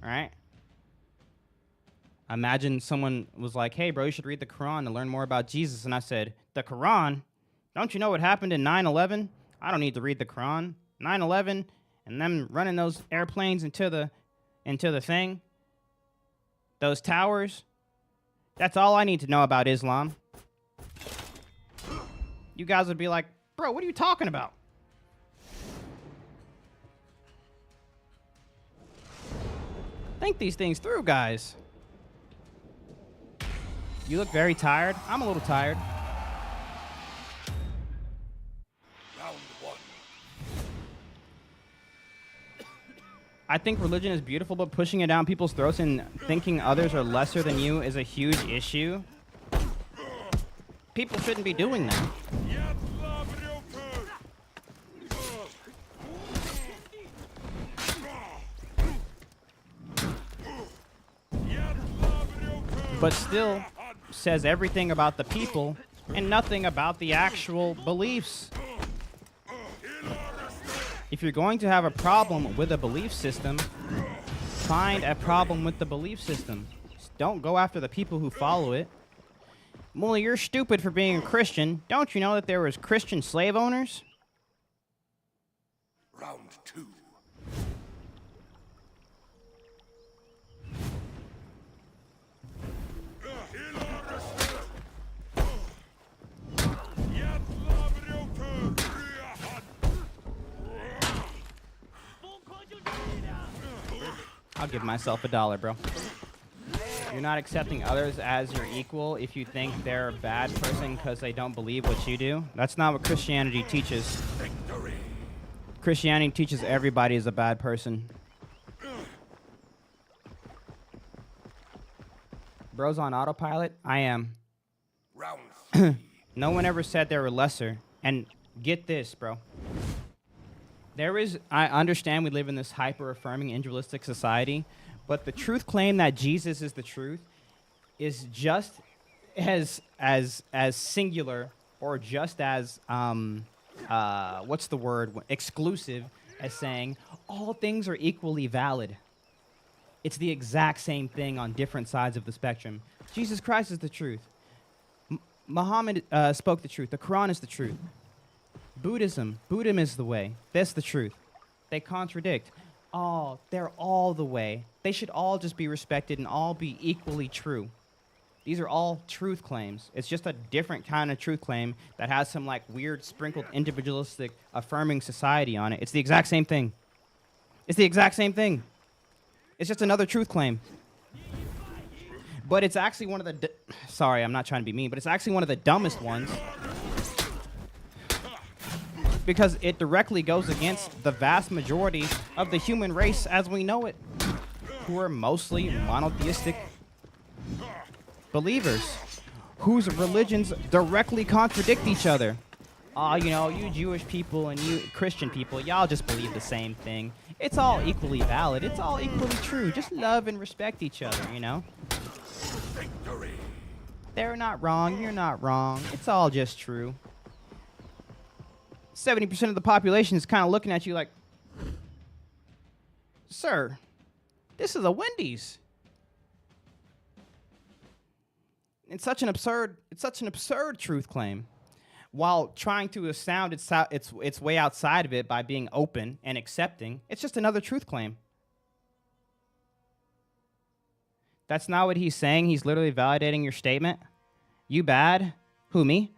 S1: All right? Imagine someone was like, hey, bro, you should read the Quran to learn more about Jesus. And I said, the Quran? Don't you know what happened in 9/11? I don't need to read the Quran. 9/11 and them running those airplanes into the thing. Those towers. That's all I need to know about Islam. You guys would be like, bro, what are you talking about? Think these things through, guys. You look very tired. I'm a little tired.
S6: Round 1.
S1: I think religion is beautiful, but pushing it down people's throats and thinking others are lesser than you is a huge issue. People shouldn't be doing that. But still says everything about the people and nothing about the actual beliefs. If you're going to have a problem with a belief system, find a problem with the belief system. Just don't go after the people who follow it. Well, you're stupid for being a Christian. Don't you know that there was Christian slave owners?
S6: Round 2.
S1: I'll give myself $1, bro. You're not accepting others as your equal if you think they're a bad person because they don't believe what you do. That's not what Christianity teaches.
S6: Victory.
S1: Christianity teaches everybody is a bad person. Bro's on autopilot? I am.
S6: Round 3.
S1: No one ever said they were lesser. And get this, bro. I understand we live in this hyper-affirming individualistic society, but the truth claim that Jesus is the truth is just as singular or just as, what's the word, exclusive as saying all things are equally valid. It's the exact same thing on different sides of the spectrum. Jesus Christ is the truth. Muhammad spoke the truth. The Quran is the truth. Buddhism is the way. That's the truth. They contradict. Oh, they're all the way. They should all just be respected and all be equally true. These are all truth claims. It's just a different kind of truth claim that has some like weird sprinkled individualistic affirming society on it. It's the exact same thing. It's the exact same thing. It's just another truth claim. But it's actually one of the... Sorry, I'm not trying to be mean, but it's actually one of the dumbest ones. Because it directly goes against the vast majority of the human race as we know it, who are mostly monotheistic believers, whose religions directly contradict each other. Oh, you know, you Jewish people and you Christian people, y'all just believe the same thing. It's all equally valid. It's all equally true. Just love and respect each other, you know?
S6: Victory.
S1: They're not wrong. You're not wrong. It's all just true. 70% of the population is kind of looking at you like, sir, this is a Wendy's. It's such an absurd truth claim, while trying to sound its way outside of it by being open and accepting. It's just another truth claim. That's not what he's saying. He's literally validating your statement. You bad? Who, me?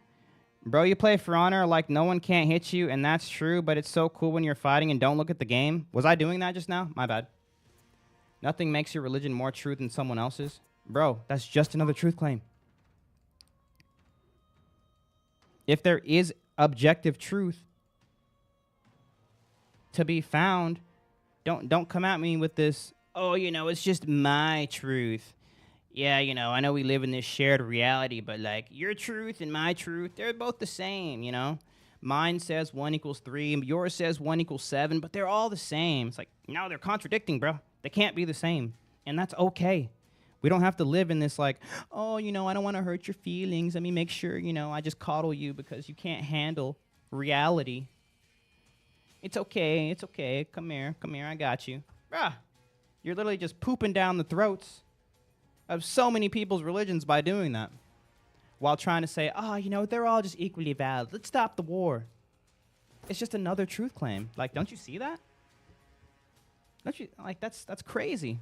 S1: Bro, you play For Honor like no one can't hit you, and that's true, but it's so cool when you're fighting and don't look at the game. Was I doing that just now? My bad. Nothing makes your religion more true than someone else's. Bro, that's just another truth claim. If there is objective truth to be found, don't come at me with this, oh, you know, it's just my truth. yeah, you know, I know we live in this shared reality, but like your truth and my truth, they're both the same, you know? Mine says 1 equals 3, and yours says 1 equals 7, but they're all the same. It's like, no, they're contradicting, bro. They can't be the same. And that's okay. We don't have to live in this like, oh, you know, I don't want to hurt your feelings. Let me make sure, you know, I just coddle you because you can't handle reality. It's okay. It's okay. Come here. Come here. I got you. Bruh, you're literally just pooping down the throats of so many people's religions by doing that, while trying to say, oh, you know, they're all just equally valid. Let's stop the war. It's just another truth claim. Like, don't you see that? Don't you, like, that's crazy.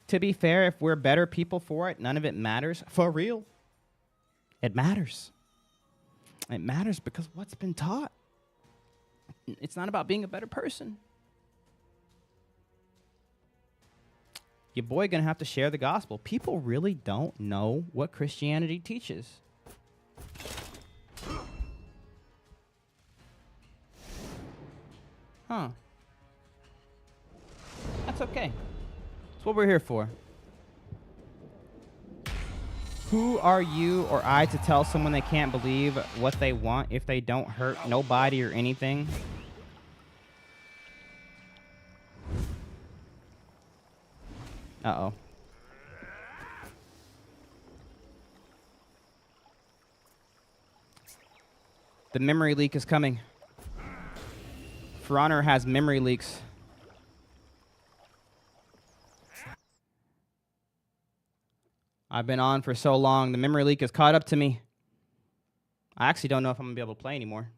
S1: To be fair, if we're better people for it, none of it matters. For real. It matters. It matters because what's been taught. It's not about being a better person. Your boy gonna have to share the gospel. People really don't know what Christianity teaches. Huh. That's okay. That's what we're here for. Who are you or I to tell someone they can't believe what they want if they don't hurt nobody or anything? Uh-oh. The memory leak is coming. For Honor has memory leaks. I've been on for so long. The memory leak has caught up to me. I actually don't know if I'm going to be able to play anymore.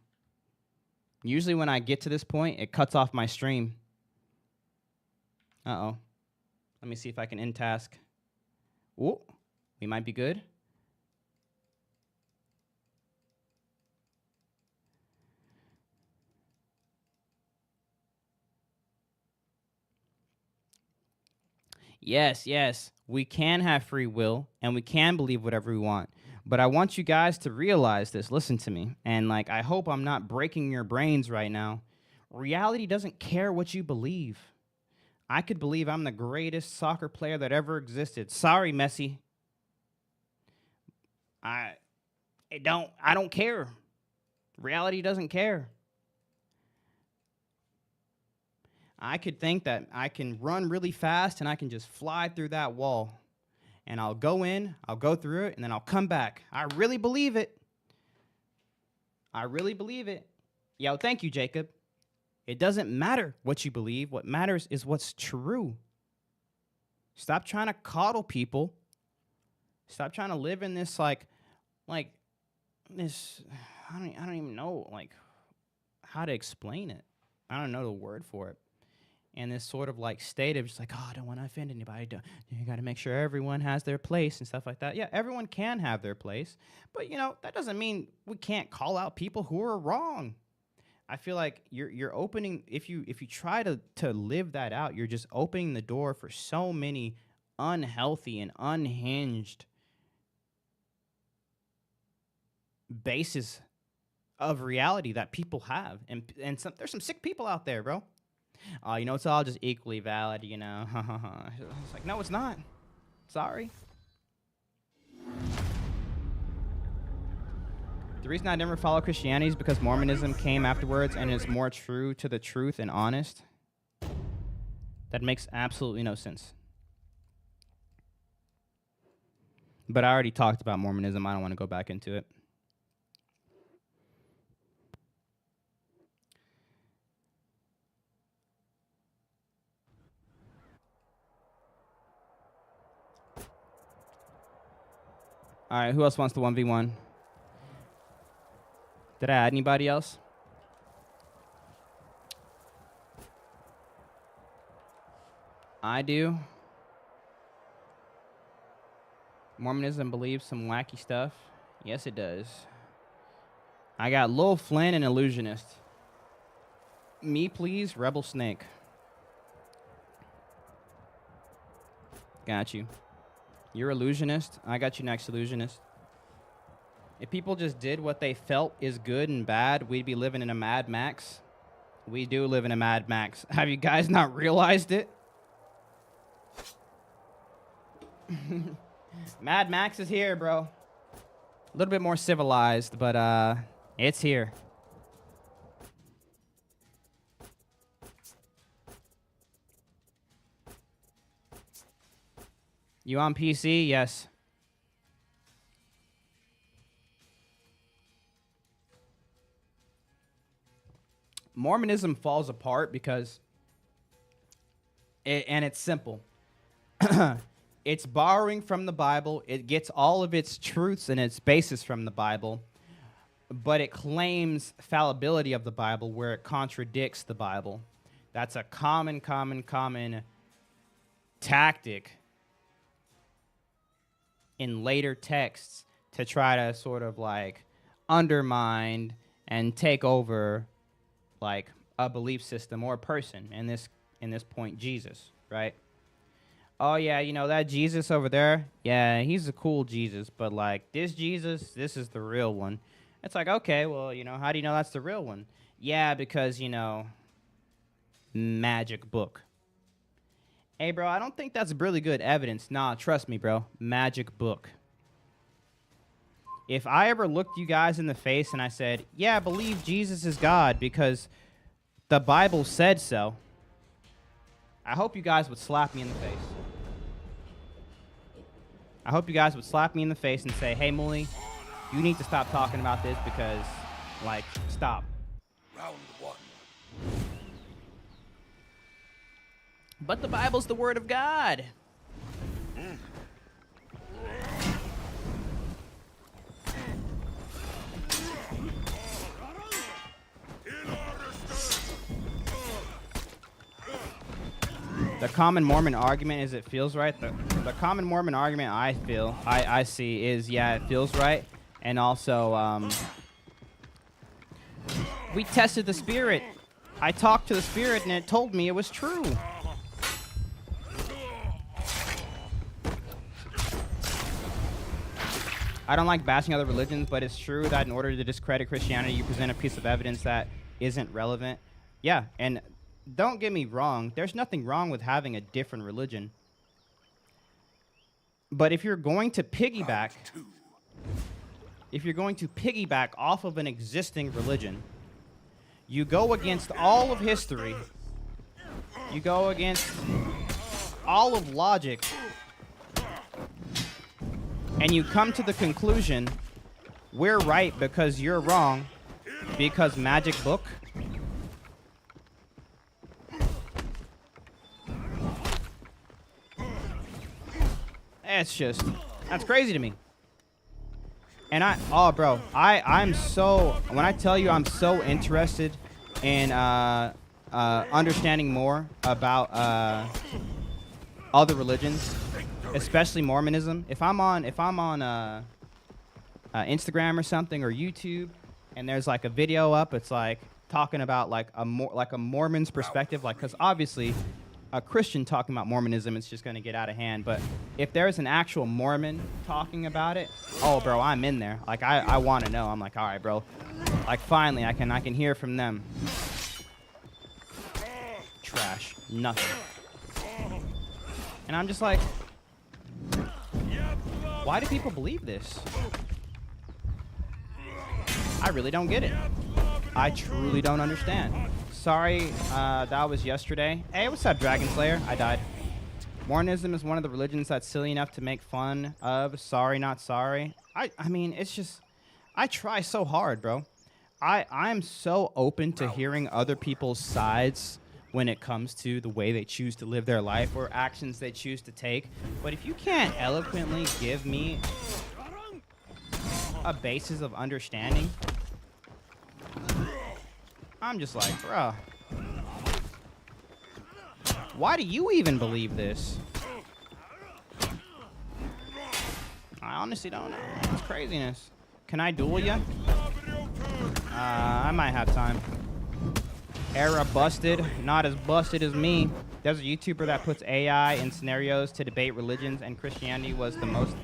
S1: Usually when I get to this point, it cuts off my stream. Uh-oh. Let me see if I can end task. Ooh, we might be good. Yes, yes, we can have free will and we can believe whatever we want. But I want you guys to realize this. Listen to me. And like, I hope I'm not breaking your brains right now. Reality doesn't care what you believe. I could believe I'm the greatest soccer player that ever existed. Sorry, Messi. I don't care. Reality doesn't care. I could think that I can run really fast and I can just fly through that wall. And I'll go in, I'll go through it, and then I'll come back. I really believe it. I really believe it. Yo, thank you, Jacob. It doesn't matter what you believe. What matters is what's true. Stop trying to coddle people. Stop trying to live in this like this. I don't even know like how to explain it. I don't know the word for it. And this sort of like state of just like, oh, I don't want to offend anybody. You got to make sure everyone has their place and stuff like that. Yeah, everyone can have their place, but you know that doesn't mean we can't call out people who are wrong. I feel like you're opening, if you try to live that out, you're just opening the door for so many unhealthy and unhinged bases of reality that people have, and there's some sick people out there, bro. You know, it's all just equally valid, you know. It's like, no, it's not. Sorry. The reason I never follow Christianity is because Mormonism came afterwards and is more true to the truth and honest. That makes absolutely no sense. But I already talked about Mormonism. I don't want to go back into it. All right, who else wants the 1v1? Did I add anybody else? I do. Mormonism believes some wacky stuff. Yes, it does. I got Lil Flynn and Illusionist. Me, please, Rebel Snake. Got you. You're Illusionist. I got you next, Illusionist. If people just did what they felt is good and bad, we'd be living in a Mad Max. We do live in a Mad Max. Have you guys not realized it? Mad Max is here, bro. A little bit more civilized, but it's here. You on PC? Yes. Mormonism falls apart because it's simple. It's borrowing from the Bible. It gets all of its truths and its basis from the Bible, but it claims fallibility of the Bible where it contradicts the Bible. That's a common tactic in later texts to try to sort of like undermine and take over like a belief system or a person, in this point Jesus, right? Oh yeah, you know that Jesus over there? Yeah, he's a cool Jesus, but like this Jesus, this is the real one. It's like, okay, well, you know, how do you know that's the real one? Yeah, because, you know, magic book. Hey, bro, I don't think that's really good evidence. Nah, trust me, bro. Magic book. If I ever looked you guys in the face and I said, yeah, I believe Jesus is God because the Bible said so, I hope you guys would slap me in the face. I hope you guys would slap me in the face and say, hey, Muli, you need to stop talking about this because, like, stop.
S6: Round one.
S1: But the Bible's the Word of God. The common Mormon argument is it feels right. The common Mormon argument I see is, yeah, it feels right. And also, we tested the Spirit. I talked to the Spirit and it told me it was true. I don't like bashing other religions, but it's true that in order to discredit Christianity, you present a piece of evidence that isn't relevant. Yeah, and don't get me wrong. There's nothing wrong with having a different religion. But if you're going to piggyback, off of an existing religion, you go against all of history. You go against all of logic. And you come to the conclusion, we're right because you're wrong, because magic book. That's crazy to me. And I'm so, when I tell you I'm so interested in understanding more about other religions, especially Mormonism. If I'm on Instagram or something or YouTube, and there's like a video up, it's like talking about like a Mormon's perspective, like, because obviously a Christian talking about Mormonism, it's just going to get out of hand. But if there's an actual Mormon talking about it, oh, bro, I'm in there. Like, I want to know. I'm like, all right, bro. Like, finally, I can hear from them. Trash. Nothing. And I'm just like, why do people believe this? I really don't get it. I truly don't understand. Sorry, that was yesterday. Hey, what's up, Dragon Slayer? I died. Mormonism is one of the religions that's silly enough to make fun of. Sorry, not sorry. I mean, it's just, I try so hard, bro. I'm so open to hearing other people's sides when it comes to the way they choose to live their life or actions they choose to take. But if you can't eloquently give me a basis of understanding, I'm just like, bruh, why do you even believe this? I honestly don't know. It's craziness. Can I duel you? I might have time. Era busted. Not as busted as me. There's a YouTuber that puts AI in scenarios to debate religions, and Christianity was the most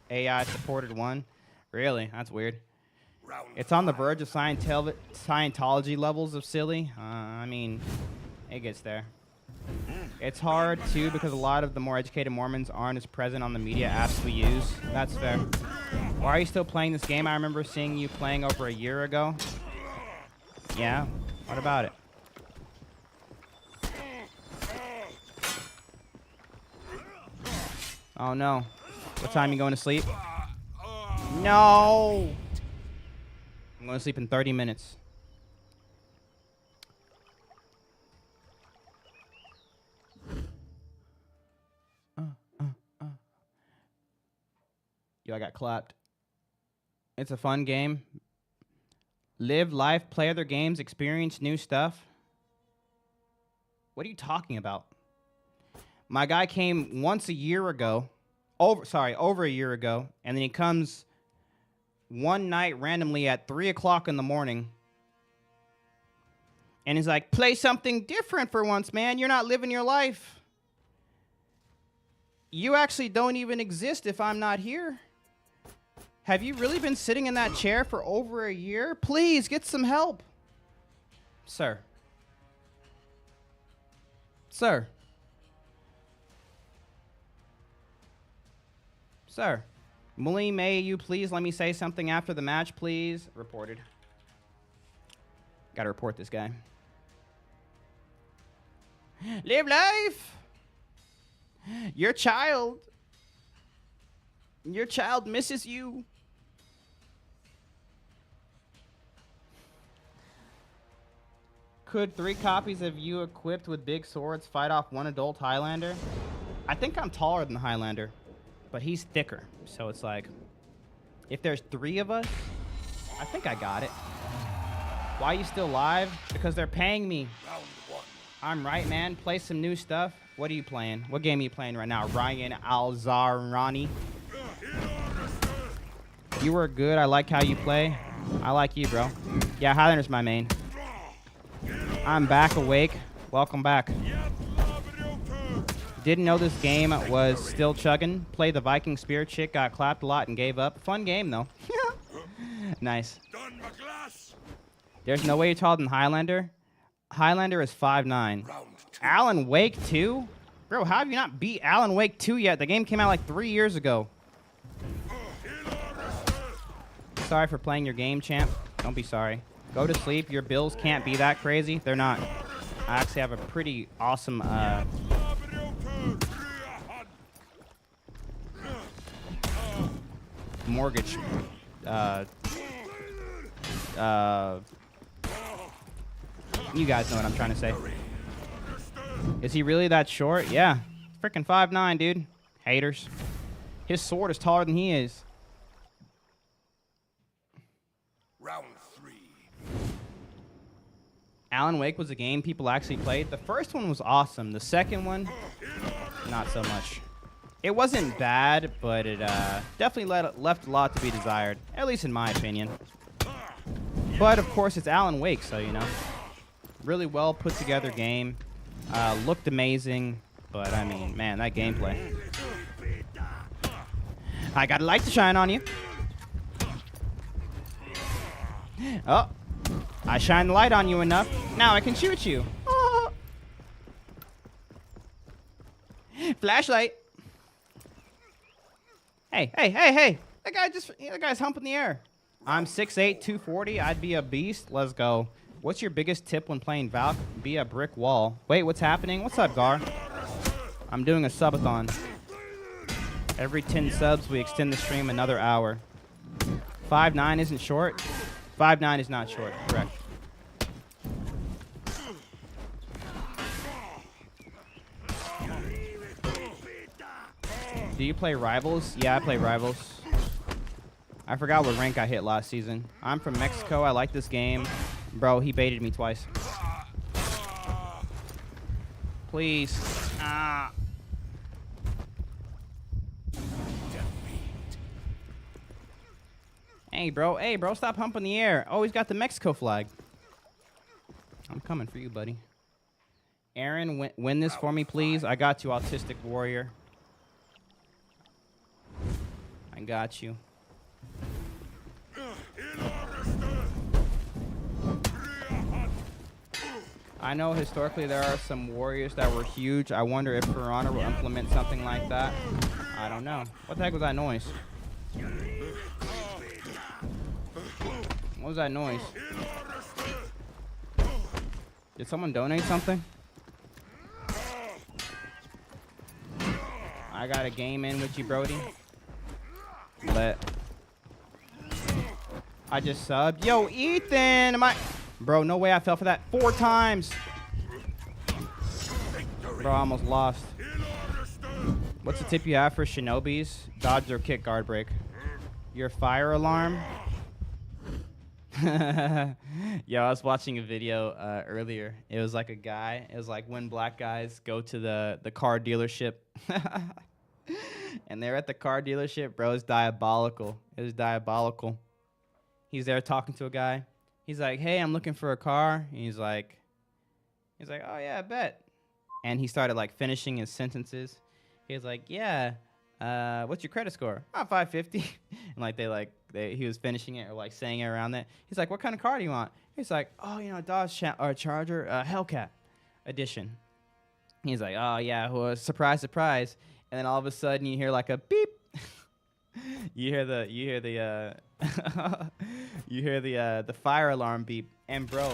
S1: AI-supported one. Really? That's weird. It's on the verge of Scientology levels of silly. I mean, it gets there. It's hard, too, because a lot of the more educated Mormons aren't as present on the media apps we use. That's fair. Why are you still playing this game? I remember seeing you playing over a year ago. Yeah? What about it? Oh, no. What time are you going to sleep? No! I'm going to sleep in 30 minutes. Yo, I got clapped. It's a fun game. Live life, play other games, experience new stuff. What are you talking about? My guy came once a year ago. Over a year ago. And then he comes one night randomly at 3 o'clock in the morning. And he's like, play something different for once, man. You're not living your life. You actually don't even exist if I'm not here. Have you really been sitting in that chair for over a year? Please, get some help. Sir. Sir. Sir. Muli, may you please let me say something after the match, please? Reported. Gotta report this guy. Live life. Your child misses you. Could 3 copies of you equipped with big swords fight off one adult Highlander? I think I'm taller than the Highlander, but he's thicker. So it's like, if there's 3 of us, I think I got it. Why are you still live? Because they're paying me.
S6: Round 1.
S1: I'm right, man. Play some new stuff. What are you playing? What game are you playing right now? Ryan Alzarani. You were good. I like how you play. I like you, bro. Yeah, Highlander's my main. I'm back awake. Welcome back. Didn't know this game was still chugging. Played the Viking Spear chick, got clapped a lot and gave up. Fun game, though. Nice. There's no way you're taller than Highlander. Highlander is 5'9". Alan Wake 2? Bro, how have you not beat Alan Wake 2 yet? The game came out like 3 years ago. Sorry for playing your game, champ. Don't be sorry. Go to sleep. Your bills can't be that crazy. They're not. I actually have a pretty awesome mortgage. You guys know what I'm trying to say. Is he really that short? Yeah. Freaking 5'9", dude. Haters. His sword is taller than he is.
S6: Round 3.
S1: Alan Wake was a game people actually played. The first one was awesome. The second one, not so much. It wasn't bad, but it definitely left a lot to be desired, at least in my opinion. But, of course, it's Alan Wake, so, you know. Really well put together game. Looked amazing, but, I mean, man, that gameplay. I got a light to shine on you. Oh. I shine the light on you enough. Now I can shoot you. Oh. Flashlight. Hey, hey, hey, hey. That guy's humping the air. I'm 6'8", 240. I'd be a beast. Let's go. What's your biggest tip when playing Valk? Be a brick wall. Wait, what's happening? What's up, Gar? I'm doing a subathon. Every 10 subs, we extend the stream another hour. 5'9" isn't short. 5'9" is not short, correct. Do you play Rivals? Yeah, I play Rivals. I forgot what rank I hit last season. I'm from Mexico. I like this game. Bro, he baited me twice. Please. Ah. Hey, bro, stop humping the air. Oh, he's got the Mexico flag. I'm coming for you, buddy. Aaron, win this for me, please. I got you, Autistic Warrior. I got you.
S5: I know historically there are some warriors that were huge. I wonder if Piranha will implement something like that. I don't know. What the heck was that noise? What was that noise? Did someone donate something? I got a game in with you, Brody. Lit. I just subbed. Yo, Ethan! Bro, no way I fell for that 4 times. Bro, I almost lost. What's the tip you have for shinobis? Dodge or kick guard break. Your fire alarm? Yo, I was watching a video earlier. It was like a guy. It was like when black guys go to the car dealership. And they're at the car dealership. Bro, it's diabolical. It was diabolical. He's there talking to a guy. He's like, hey, I'm looking for a car. And he's like, oh, yeah, I bet. And he started, like, finishing his sentences. He was like, yeah, what's your credit score? Oh, 550. And, like, he was finishing it or, like, saying it around that. He's like, what kind of car do you want? He's like, oh, you know, Dodge Charger Hellcat edition. He's like, oh, yeah, well, surprise, surprise. And then all of a sudden you hear, like, a beep. You hear the fire alarm beep. And bro,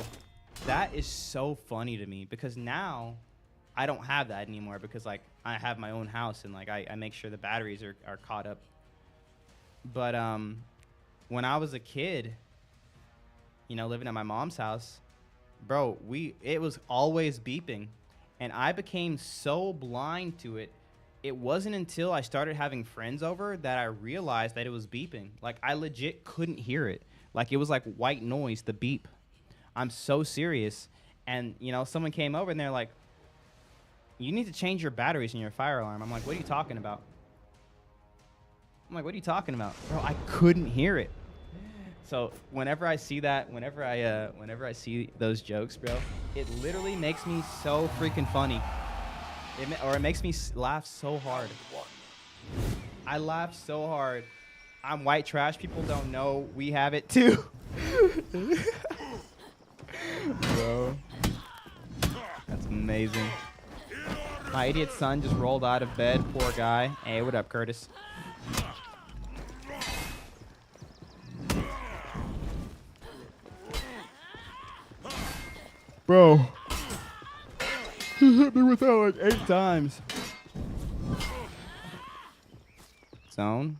S5: that is so funny to me because now I don't have that anymore because like I have my own house and like I make sure the batteries are caught up. But when I was a kid, you know, living at my mom's house, bro, it was always beeping and I became so blind to it. It wasn't until I started having friends over that I realized that it was beeping. Like, I legit couldn't hear it. Like, it was like white noise, the beep. I'm so serious. And, you know, someone came over and they're like, you need to change your batteries in your fire alarm. I'm like, what are you talking about? Bro, I couldn't hear it. So whenever I see that, whenever I see those jokes, bro, it literally makes me so freaking funny. It makes me laugh so hard. I laugh so hard. I'm white trash. People don't know we have it too. Bro. That's amazing. My idiot son just rolled out of bed. Poor guy. Hey, what up, Curtis? Bro. He hit me with that like 8 times. Zone.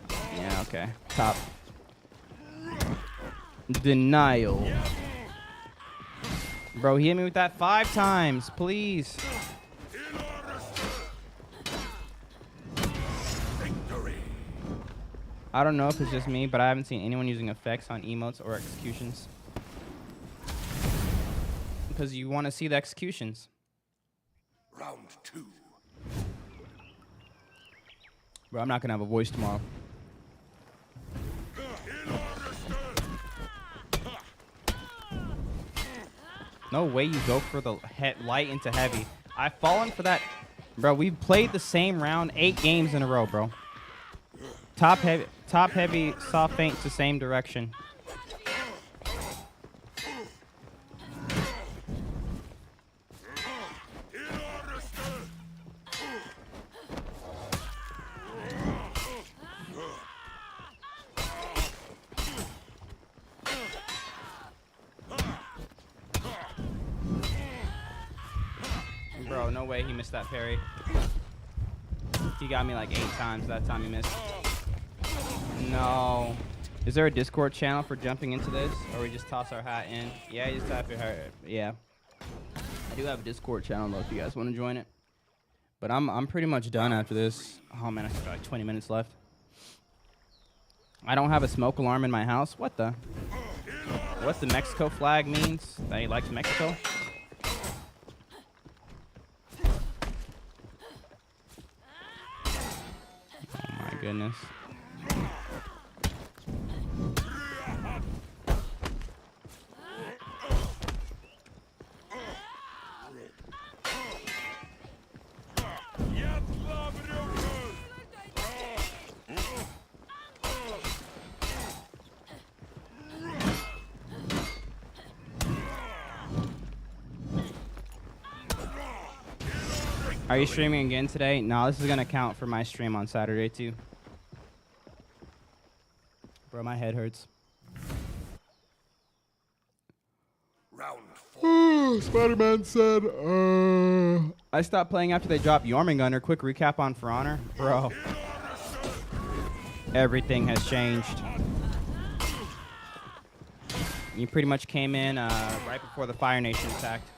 S5: Yeah, okay. Top. Denial. Bro, he hit me with that 5 times. Please. I don't know if it's just me, but I haven't seen anyone using effects on emotes or executions. Because you want to see the executions.
S6: Round 2.
S5: Bro, I'm not going to have a voice tomorrow. No way you go for the light into heavy. I've fallen for that. Bro, we've played the same round 8 games in a row, bro. Top heavy, soft feint to same direction. Bro, no way he missed that parry. He got me like 8 times that time he missed. No. Is there a Discord channel for jumping into this? Or we just toss our hat in? Yeah, you just tap your hat. Yeah. I do have a Discord channel though if you guys want to join it. But I'm pretty much done after this. Oh man, I still got like 20 minutes left. I don't have a smoke alarm in my house. What the? What the Mexico flag means? That he likes Mexico? Oh my goodness. Are you streaming again today? No, this is gonna count for my stream on Saturday too. Bro, my head hurts.
S6: Round 4.
S1: Spider-Man said, I stopped playing after they dropped Jormungandr. Quick recap on For Honor. Bro. Everything has changed. You pretty much came in right before the Fire Nation attacked.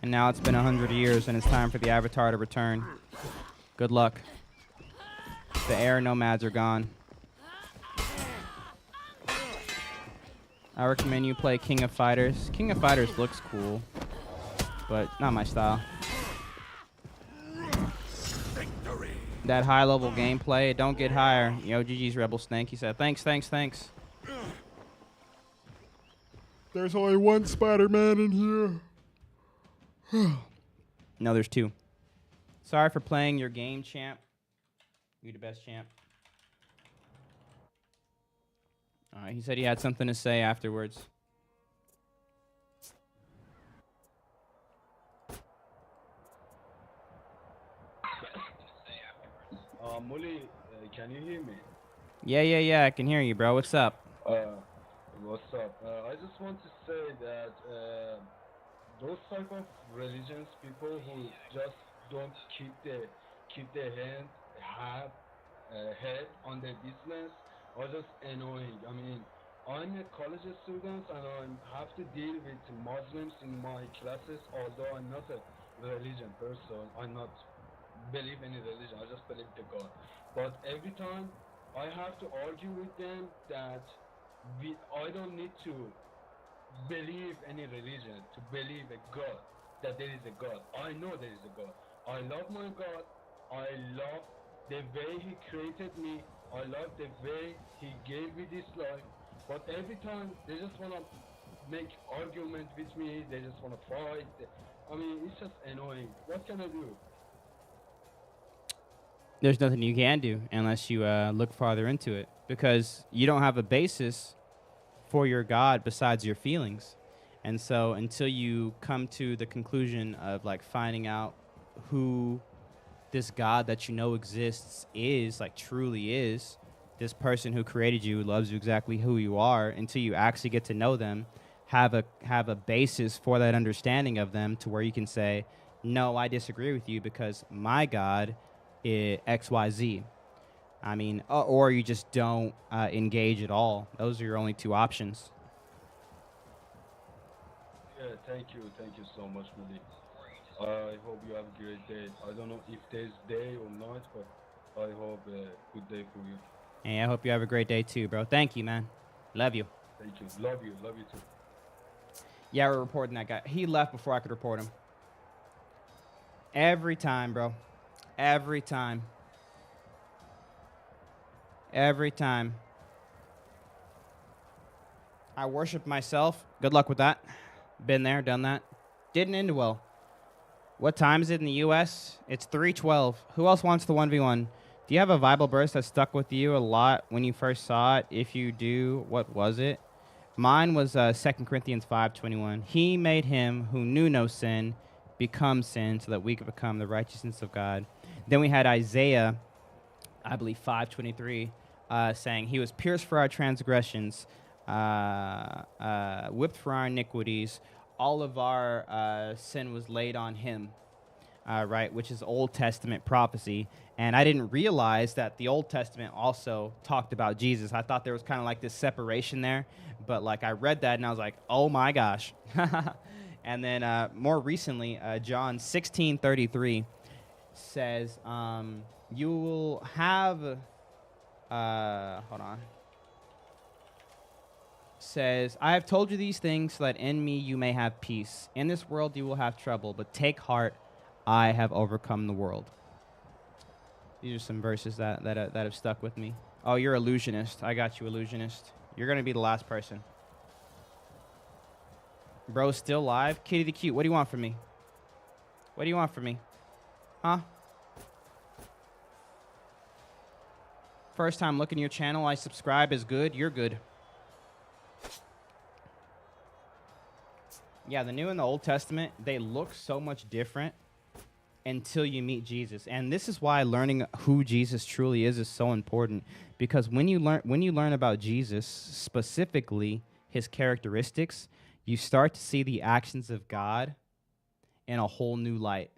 S1: And now it's been 100 years and it's time for the Avatar to return. Good luck. The air nomads are gone. I recommend you play King of Fighters. King of Fighters looks cool, but not my style.
S6: Victory.
S1: That high level gameplay, don't get higher. Yo, GG's Rebel Snake, he said, thanks. There's only one Spider-Man in here. No, there's two. Sorry for playing your game, champ. You the best, champ. All right, he said he had something to say afterwards.
S7: Muli, can you hear me?
S1: Yeah, I can hear you, bro. What's up?
S7: What's up? I just want to say that those type of religions, people who just don't keep their head on their business, are just annoying. I mean, I'm a college student and I have to deal with Muslims in my classes. Although I'm not a religion person, I'm not believe any religion. I just believe the God. But every time I have to argue with them that I don't need to believe any religion to believe a God, that there is a God. I know there is a God. I love my God. I love the way He created me. I love the way He gave me this life. But every time they just want to make argument with me. They just want to fight. I mean, it's just annoying. What can I do?
S1: There's nothing you can do unless you look farther into it, because you don't have a basis for your God besides your feelings. And so until you come to the conclusion of like finding out who this God that you know exists is, like truly is, this person who created you, loves you exactly who you are, until you actually get to know them, have a basis for that understanding of them to where you can say, no, I disagree with you because my God is XYZ. I mean, or you just don't engage at all. Those are your only two options.
S7: Yeah, thank you so much, Malik. I hope you have a great day. I don't know if there's day or night, but I hope a good day for you.
S1: Hey, I hope you have a great day too, bro. Thank you, man. Love you.
S7: Thank you. Love you too.
S1: Yeah, we're reporting that guy. He left before I could report him. Every time, bro. Every time. Every time. I worship myself. Good luck with that. Been there, done that. Didn't end well. What time is it in the U.S.? It's 3:12. Who else wants the 1v1? Do you have a Bible verse that stuck with you a lot when you first saw it? If you do, what was it? Mine was 2 Corinthians 5:21. He made him who knew no sin become sin so that we could become the righteousness of God. Then we had Isaiah, I believe 5:23, saying he was pierced for our transgressions, whipped for our iniquities. All of our sin was laid on him, right, which is Old Testament prophecy. And I didn't realize that the Old Testament also talked about Jesus. I thought there was kind of like this separation there. But like I read that and I was like, oh my gosh. And then more recently, John 16:33 says, you will have, hold on. Says, I have told you these things so that in me you may have peace. In this world you will have trouble, but take heart, I have overcome the world. These are some verses that have stuck with me. Oh, you're illusionist. I got you, illusionist. You're going to be the last person. Bro, still live? Kitty the Cute, what do you want from me? What do you want from me? Huh? First time looking at your channel, I subscribe is good. You're good.
S5: Yeah, the New and the Old Testament, they look so much different until you meet Jesus. And this is why learning who Jesus truly is so important, because when you learn about Jesus, specifically his characteristics, you start to see the actions of God in a whole new light,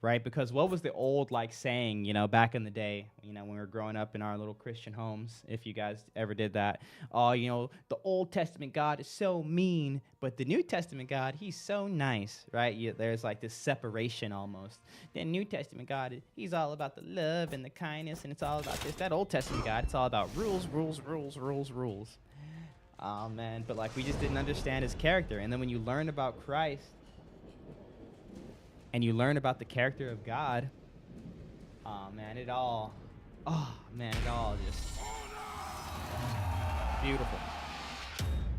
S5: right? Because what was the old like saying, you know, back in the day, you know, when we were growing up in our little Christian homes, if you guys ever did that, oh, you know, the Old Testament God is so mean, but the New Testament God, he's so nice, right? There's like this separation almost. The New Testament God, he's all about the love and the kindness, and it's all about this. That Old Testament God, it's all about rules, rules, rules, rules, rules. Oh, man, but like we just didn't understand his character. And then when you learn about Christ, and you learn about the character of God, it all just beautiful.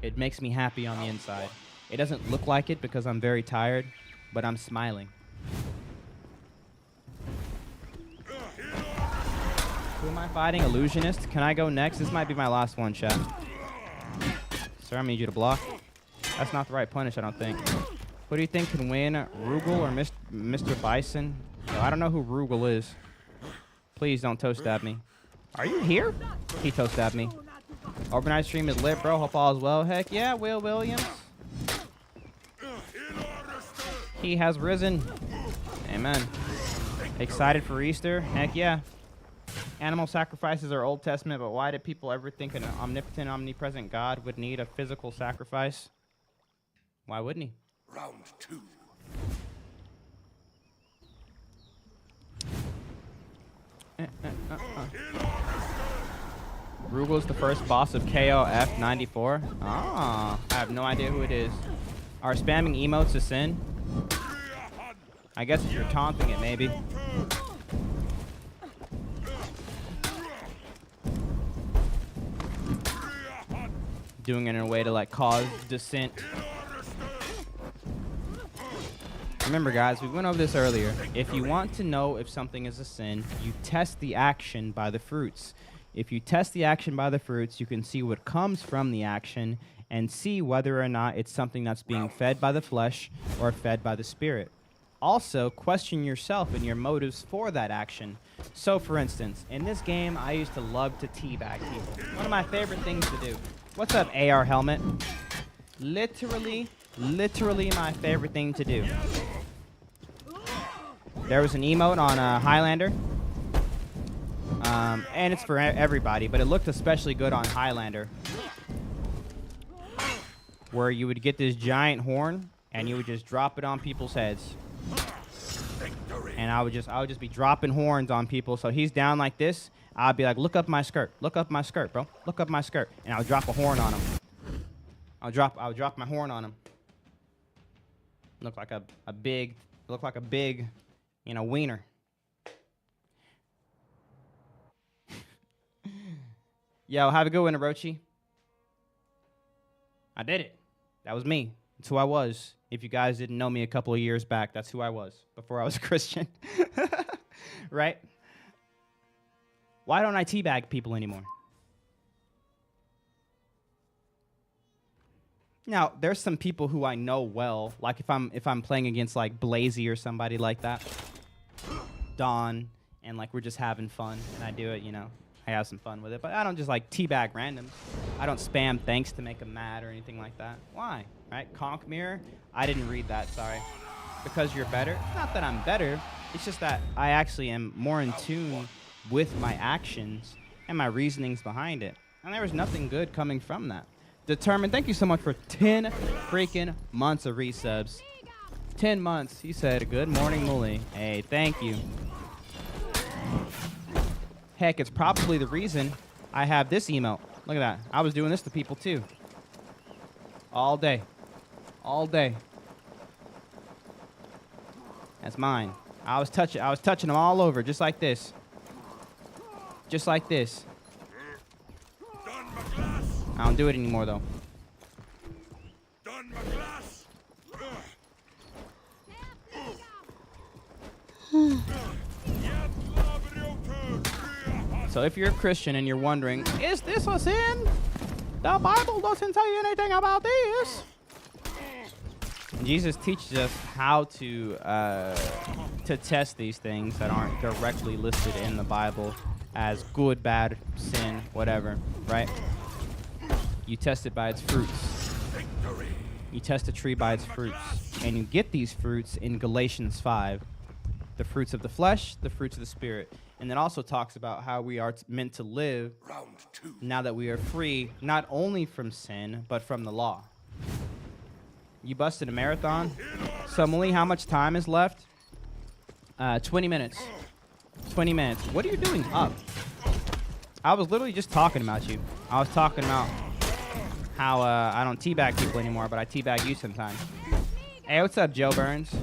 S5: It makes me happy on the inside. It doesn't look like it because I'm very tired, but I'm smiling. Who am I fighting? Illusionist? Can I go next? This might be my last one, chat. Sir, I need you to block. That's not the right punish, I don't think. Who do you think can win, Rugal or Mr. Bison? Yo, I don't know who Rugal is. Please don't toe stab me. Are you here? He toe stabbed me. Overnight stream is lit, bro. Hope all is well. Heck yeah, Will Williams. He has risen. Amen. Excited for Easter? Heck yeah. Animal sacrifices are Old Testament, but why did people ever think an omnipotent, omnipresent God would need a physical sacrifice? Why wouldn't he?
S6: Round 2.
S5: Rugal's the first boss of KOF 94. Ah, I have no idea who it is. Are spamming emotes a sin? I guess if you're taunting it, maybe. Doing it in a way to like cause dissent. Remember, guys, we went over this earlier. If you want to know if something is a sin, you test the action by the fruits. If you test the action by the fruits, you can see what comes from the action and see whether or not it's something that's being fed by the flesh or fed by the spirit. Also, question yourself and your motives for that action. So, for instance, in this game, I used to love to teabag people. One of my favorite things to do. What's up, AR Helmet? Literally my favorite thing to do. There was an emote on Highlander. And it's for everybody, but it looked especially good on Highlander. Where you would get this giant horn, and you would just drop it on people's heads. And I would just be dropping horns on people. So he's down like this. I'd be like, look up my skirt. Look up my skirt, bro. Look up my skirt. And I would drop a horn on him. I would drop my horn on him. Look like a big, you know, wiener. Yo, have a good one, Orochi. I did it. That was me. That's who I was. If you guys didn't know me a couple of years back, that's who I was before I was a Christian. Right? Why don't I teabag people anymore? Now, there's some people who I know well, like if I'm playing against like Blazy or somebody like that, Dawn, and like we're just having fun, and I do it, you know, I have some fun with it, but I don't just like teabag randoms. I don't spam thanks to make them mad or anything like that. Why? Right? Conk Mirror? I didn't read that, sorry. Because you're better? It's not that I'm better, it's just that I actually am more in tune with my actions and my reasonings behind it. And there was nothing good coming from that. Determined, thank you so much for 10 freaking months of resubs. 10 months, he said, good morning, Muli. Hey, thank you. Heck, it's probably the reason I have this emote. Look at that. I was doing this to people too. All day. All day. That's mine. I was touching them all over, just like this. Just like this. I don't do it anymore, though. So if you're a Christian and you're wondering, is this a sin? The Bible doesn't say anything about this. Jesus teaches us how to test these things that aren't directly listed in the Bible as good, bad, sin, whatever, right? You test it by its fruits.
S6: Victory.
S5: You test a tree by its fruits. And you get these fruits in Galatians 5. The fruits of the flesh, the fruits of the spirit. And it also talks about how we are meant to live
S6: Round 2.
S5: now that we are free, not only from sin, but from the law. You busted a marathon. So, Mali, how much time is left? 20 minutes. 20 minutes. What are you doing up? I was literally just talking about you. I was talking about how I don't teabag people anymore, but I teabag you sometimes. Hey, what's up, Joe Burns?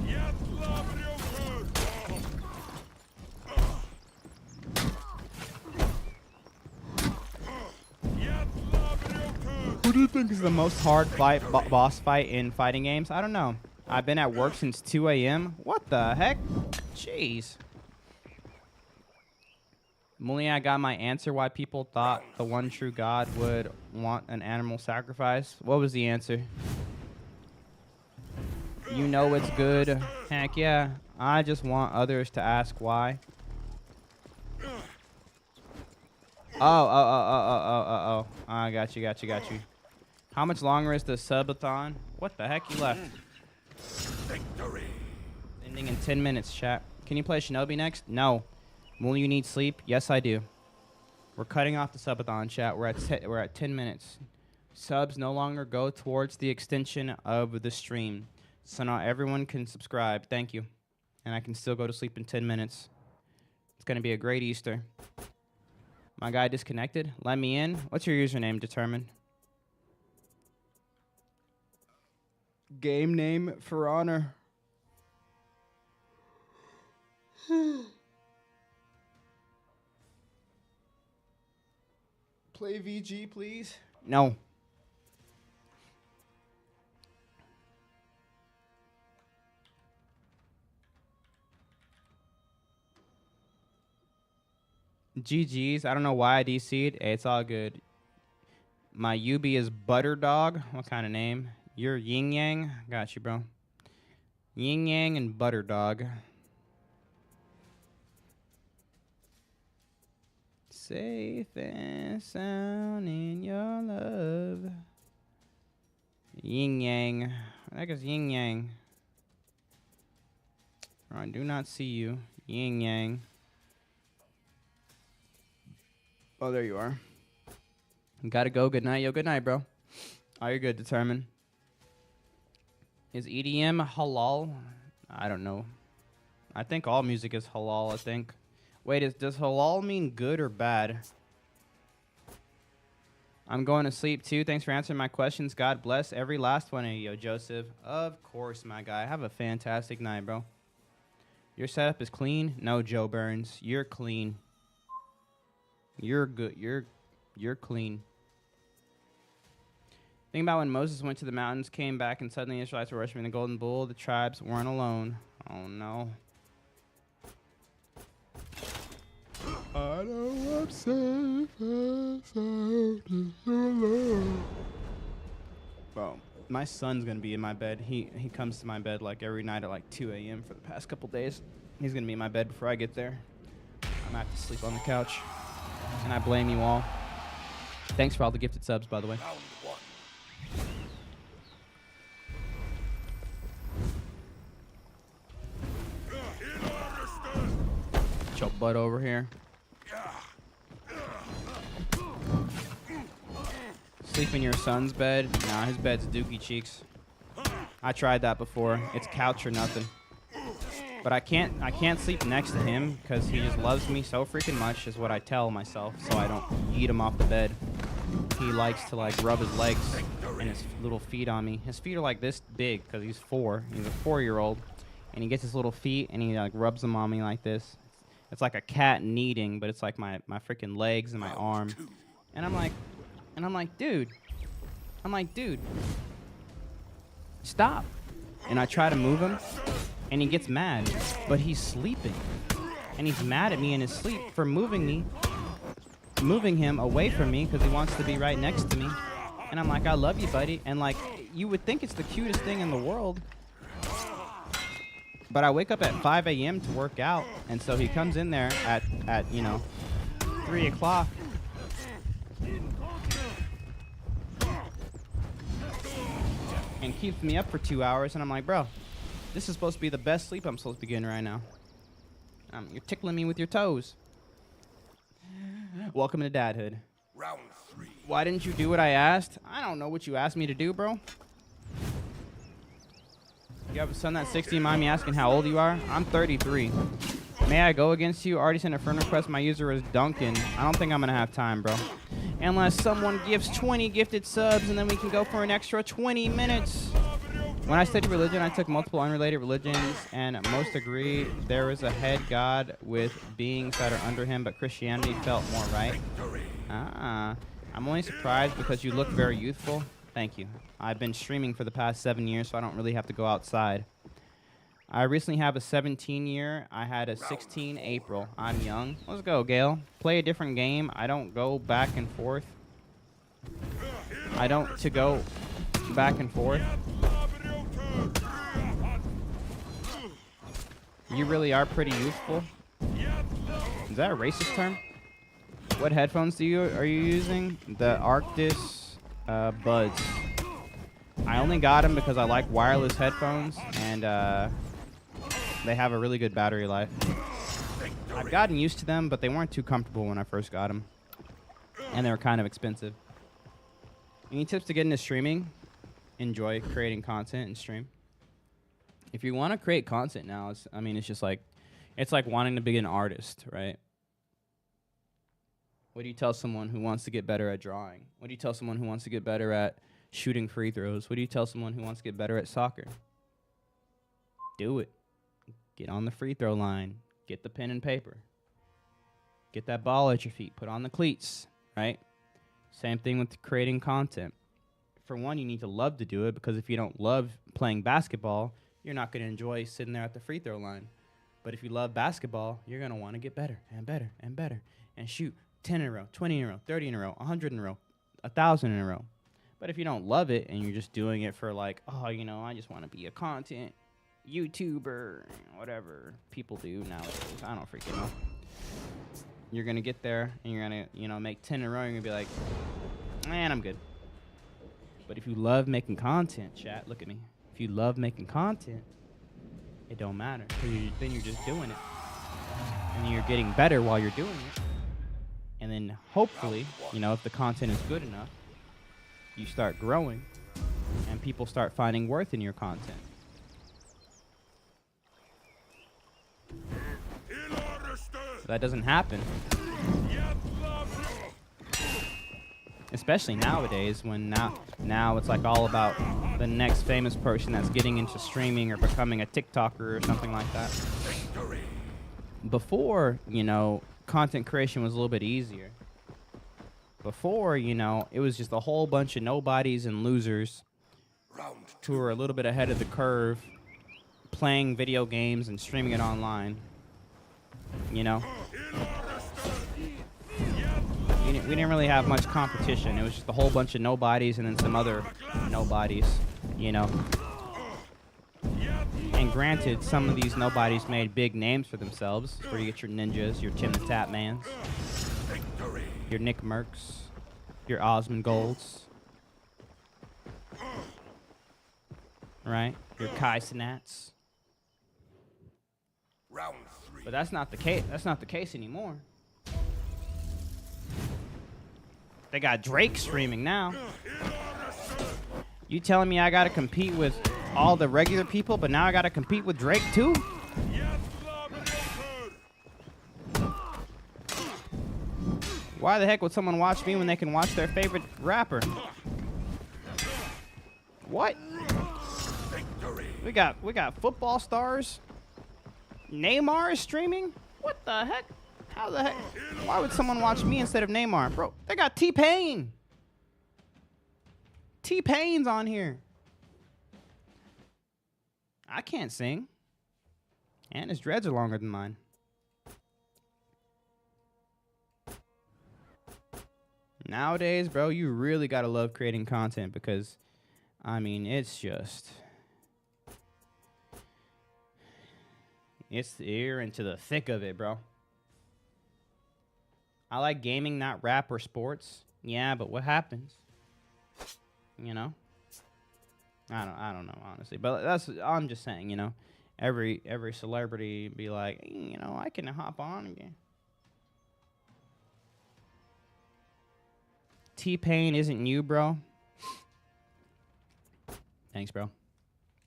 S5: Who do you think is the most hard boss fight in fighting games? I don't know. I've been at work since 2 a.m. What the heck? Jeez. Muli, I got my answer why people thought the one true God would want an animal sacrifice. What was the answer? You know it's good. Heck yeah. I just want others to ask why. Oh. I got you. How much longer is the subathon? What the heck? You left.
S6: Victory.
S5: Ending in 10 minutes, chat. Can you play Shinobi next? No. Will you need sleep? Yes, I do. We're cutting off the subathon, chat. We're at 10 minutes. Subs no longer go towards the extension of the stream. So now everyone can subscribe. Thank you. And I can still go to sleep in 10 minutes. It's going to be a great Easter. My guy disconnected. Let me in. What's your username, Determined? Game name for honor. Play VG, please. No. GG's. I don't know why I DC'd. Hey, it's all good. My UB is Butterdog. What kind of name? You're Yin Yang. Got you, bro. Yin Yang and Butterdog. Safe and sound in your love. Yin Yang. What the heck is Yin Yang? I do not see you. Yin Yang. Oh, there you are. Gotta go. Good night. Yo, good night, bro. Oh, you're good, Determined. Is EDM halal? I don't know. I think all music is halal, I think. Wait, does halal mean good or bad? I'm going to sleep too. Thanks for answering my questions. God bless every last one of you, Joseph. Of course, my guy. Have a fantastic night, bro. Your setup is clean? No, Joe Burns. You're clean. You're good. You're clean. Think about when Moses went to the mountains, came back, and suddenly the Israelites were worshiping the golden bull. The tribes weren't alone. Oh, no. I know I'm safe and sound in your love. Bro, my son's going to be in my bed. He comes to my bed like every night at like 2 a.m. for the past couple days. He's going to be in my bed before I get there. I'm going to have to sleep on the couch. And I blame you all. Thanks for all the gifted subs, by the way.
S6: Round 1.
S5: Get your butt over here. Sleep in your son's bed? Nah, his bed's dookie cheeks. I tried that before. It's couch or nothing. But I can't sleep next to him because he just loves me so freaking much is what I tell myself, so I don't eat him off the bed. He likes to like rub his legs and his little feet on me. His feet are like this big because he's 4. He's a 4-year-old, and he gets his little feet and he like rubs them on me like this. It's like a cat kneading, but it's like my freaking legs and my arm. And I'm like, dude, stop. And I try to move him. And he gets mad, but he's sleeping. And he's mad at me in his sleep for moving him away from me because he wants to be right next to me. And I'm like, I love you, buddy. And like, you would think it's the cutest thing in the world But I wake up at 5 a.m. to work out, and so he comes in there at 3 o'clock. And keeps me up for 2 hours, and I'm like, bro, this is supposed to be the best sleep I'm supposed to be getting right now. You're tickling me with your toes. Welcome to dadhood.
S6: Round 3.
S5: Why didn't you do what I asked? I don't know what you asked me to do, bro. You have a son that's 60, mind me asking how old you are? I'm 33. May I go against you? Already sent a friend request. My user is Duncan. I don't think I'm gonna have time, bro. Unless someone gives 20 gifted subs, and then we can go for an extra 20 minutes. When I studied religion, I took multiple unrelated religions, and most agree there was a head god with beings that are under him, but Christianity felt more right. I'm only surprised because you look very youthful. Thank you. I've been streaming for the past 7 years, so I don't really have to go outside. I recently have a 17 year. I had a 16 April. I'm young. Let's go, Gale. Play a different game. I don't go back and forth. I don't go back and forth. You really are pretty youthful. Is that a racist term? What headphones are you using? The Arctis Buds. I only got them because I like wireless headphones, and they have a really good battery life. I've gotten used to them, but they weren't too comfortable when I first got them, and they were kind of expensive. Any tips to get into streaming? Enjoy creating content and stream. If you want to create content now, it's just like, it's like wanting to be an artist, right? What do you tell someone who wants to get better at drawing? What do you tell someone who wants to get better at shooting free throws? What do you tell someone who wants to get better at soccer? Do it. Get on the free throw line. Get the pen and paper. Get that ball at your feet. Put on the cleats, right? Same thing with creating content. For one, you need to love to do it, because if you don't love playing basketball, you're not going to enjoy sitting there at the free throw line. But if you love basketball, you're going to want to get better and better and better and shoot 10 in a row, 20 in a row, 30 in a row, 100 in a row, 1,000 in a row. But if you don't love it and you're just doing it for like, oh, I just want to be a content YouTuber, whatever people do nowadays, I don't freaking know. You're going to get there and you're going to, make 10 in a row, and you're going to be like, man, I'm good. But if you love making content, chat, look at me. If you love making content, it don't matter. Then you're just doing it. And you're getting better while you're doing it. And then hopefully, if the content is good enough, you start growing and people start finding worth in your content. So that doesn't happen. Especially nowadays, when now it's like all about the next famous person that's getting into streaming or becoming a TikToker or something like that. Before, content creation was a little bit easier. Before, it was just a whole bunch of nobodies and losers who were a little bit ahead of the curve, playing video games and streaming it online. We didn't really have much competition. It was just a whole bunch of nobodies and then some other nobodies, And granted, some of these nobodies made big names for themselves. Where you get your Ninjas, your Tim the Tap Mans, your Nick Mercs, your Osmond Golds, right? Your Kai Sinats.
S6: Round 3.
S5: But that's not the case. That's not the case anymore. They got Drake streaming now. You telling me I gotta compete with all the regular people, but now I gotta compete with Drake too? Why the heck would someone watch me when they can watch their favorite rapper? What? We got football stars. Neymar is streaming? What the heck? How the heck? Why would someone watch me instead of Neymar? Bro, they got T-Pain. T-Pain's on here. I can't sing. And his dreads are longer than mine. Nowadays, bro, you really gotta love creating content because, it's just... You're into the thick of it, bro. I like gaming, not rap or sports. Yeah, but what happens? You know? I don't know, honestly. But I'm just saying, you know. Every celebrity be like, you know, I can hop on again. T-Pain isn't you, bro. Thanks, bro.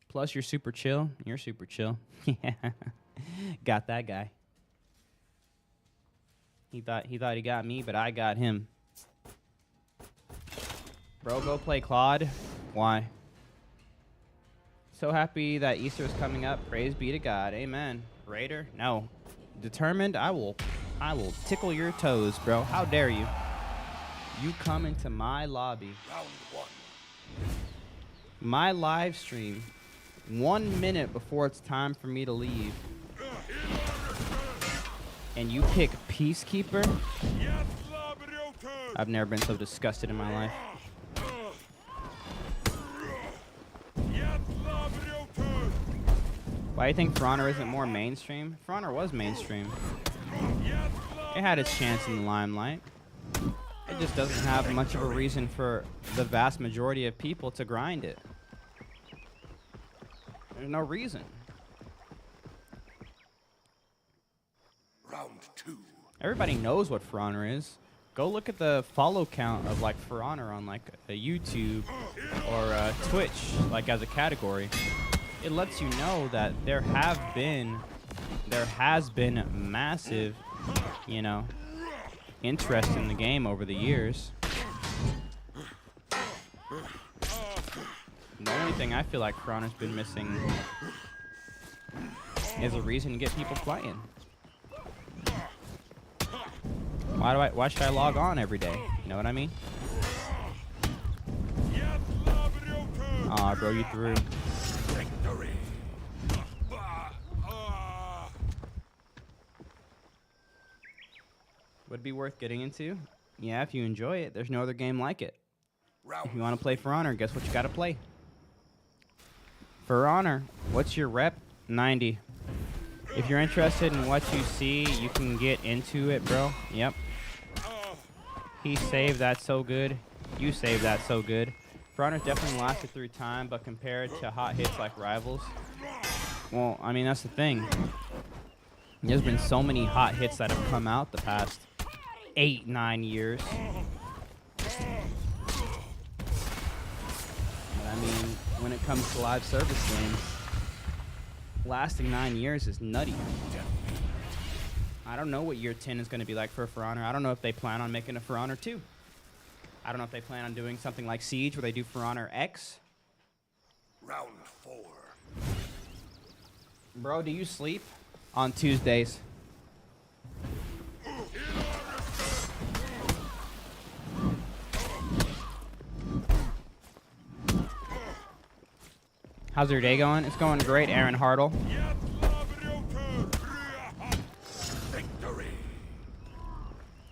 S5: Plus, you're super chill. You're super chill. Yeah. Got that guy. He thought he got me, but I got him. Bro, go play Claude. Why? So happy that Easter is coming up. Praise be to God. Amen. Raider? No. Determined? I will tickle your toes, bro. How dare you? You come into my lobby.
S6: Round 1.
S5: My live stream 1 minute before it's time for me to leave. And you pick Peacekeeper? I've never been so disgusted in my life. Why do you think For Honor isn't more mainstream? For Honor was mainstream. It had its chance in the limelight. It just doesn't have much of a reason for the vast majority of people to grind it. There's no reason.
S6: Round 2.
S5: Everybody knows what For Honor is. Go look at the follow count of like For Honor on like a YouTube or Twitch, like as a category. It lets you know that there has been massive, you know, interest in the game over the years. The only thing I feel like For Honor's been missing is a reason to get people playing. Why should I log on every day? You know what I mean? Aw, bro, you threw.
S6: Victory.
S5: Would it be worth getting into? Yeah, if you enjoy it. There's no other game like it.
S6: Round
S5: If you want to play For Honor, guess what you got to play? For Honor, what's your rep? 90. If you're interested in what you see, you can get into it, bro. Yep. He saved that so good. You saved that so good. For Honor's definitely lasted through time, but compared to hot hits like Rivals, well, I mean, that's the thing. There's been so many hot hits that have come out the past 8-9 years. But I mean, when it comes to live service games, lasting 9 years is nutty. I don't know what year 10 is going to be like for Honor. I don't know if they plan on making a For Honor 2. I don't know if they plan on doing something like Siege where they do For Honor X.
S6: Round 4.
S5: Bro, do you sleep on Tuesdays? How's your day going? It's going great, Aaron Hartle.
S6: Victory.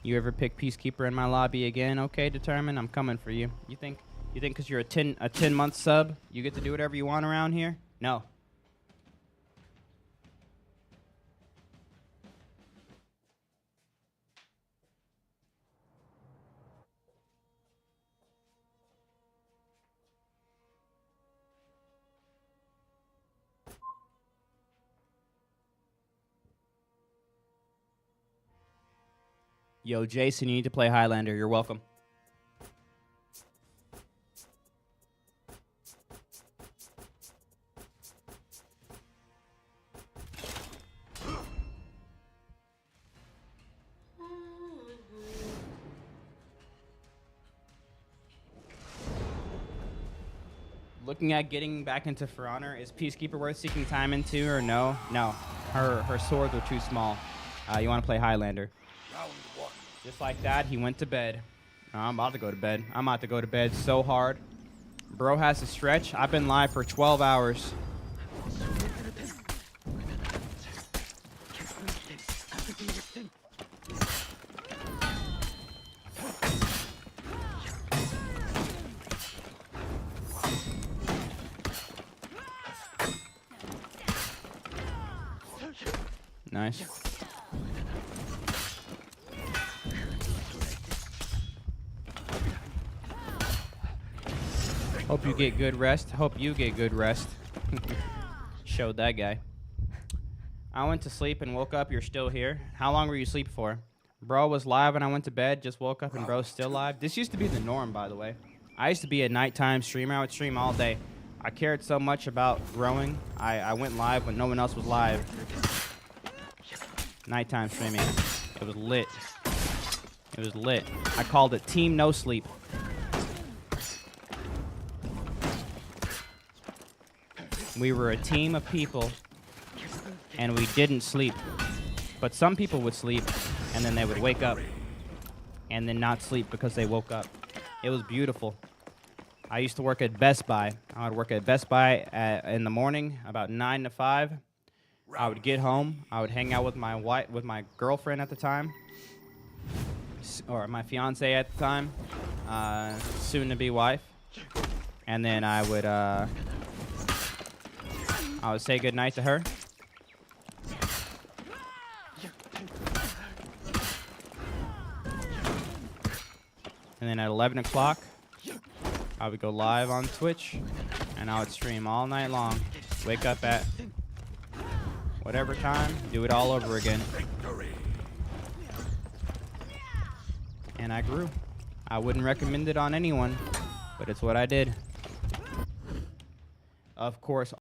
S5: You ever pick Peacekeeper in my lobby again? Okay, Determined. I'm coming for you. You think because you're a 10-month sub, you get to do whatever you want around here? No. Yo, Jason, you need to play Highlander. You're welcome. Looking at getting back into For Honor, is Peacekeeper worth seeking time into or no? No. Her swords are too small. You want to play Highlander.
S6: Round 1.
S5: Just like that, he went to bed. I'm about to go to bed. I'm about to go to bed so hard. Bro has to stretch. I've been live for 12 hours. Nice. Hope you get good rest. Hope you get good rest. Showed that guy. I went to sleep and woke up. You're still here. How long were you asleep for? Bro was live and I went to bed. Just woke up and bro's still live. This used to be the norm, by the way. I used to be a nighttime streamer. I would stream all day. I cared so much about growing. I went live when no one else was live. Nighttime streaming. It was lit. It was lit. I called it Team No Sleep. We were a team of people, and we didn't sleep. But some people would sleep, and then they would wake up, and then not sleep because they woke up. It was beautiful. I used to work at Best Buy. I would work at Best Buy in the morning, about 9 to 5. I would get home. I would hang out with my girlfriend at the time, or my fiance at the time, soon-to-be wife, and then I would say goodnight to her. And then at 11 o'clock, I would go live on Twitch, and I would stream all night long. Wake up at whatever time, do it all over again. And I grew. I wouldn't recommend it on anyone, but it's what I did. Of course,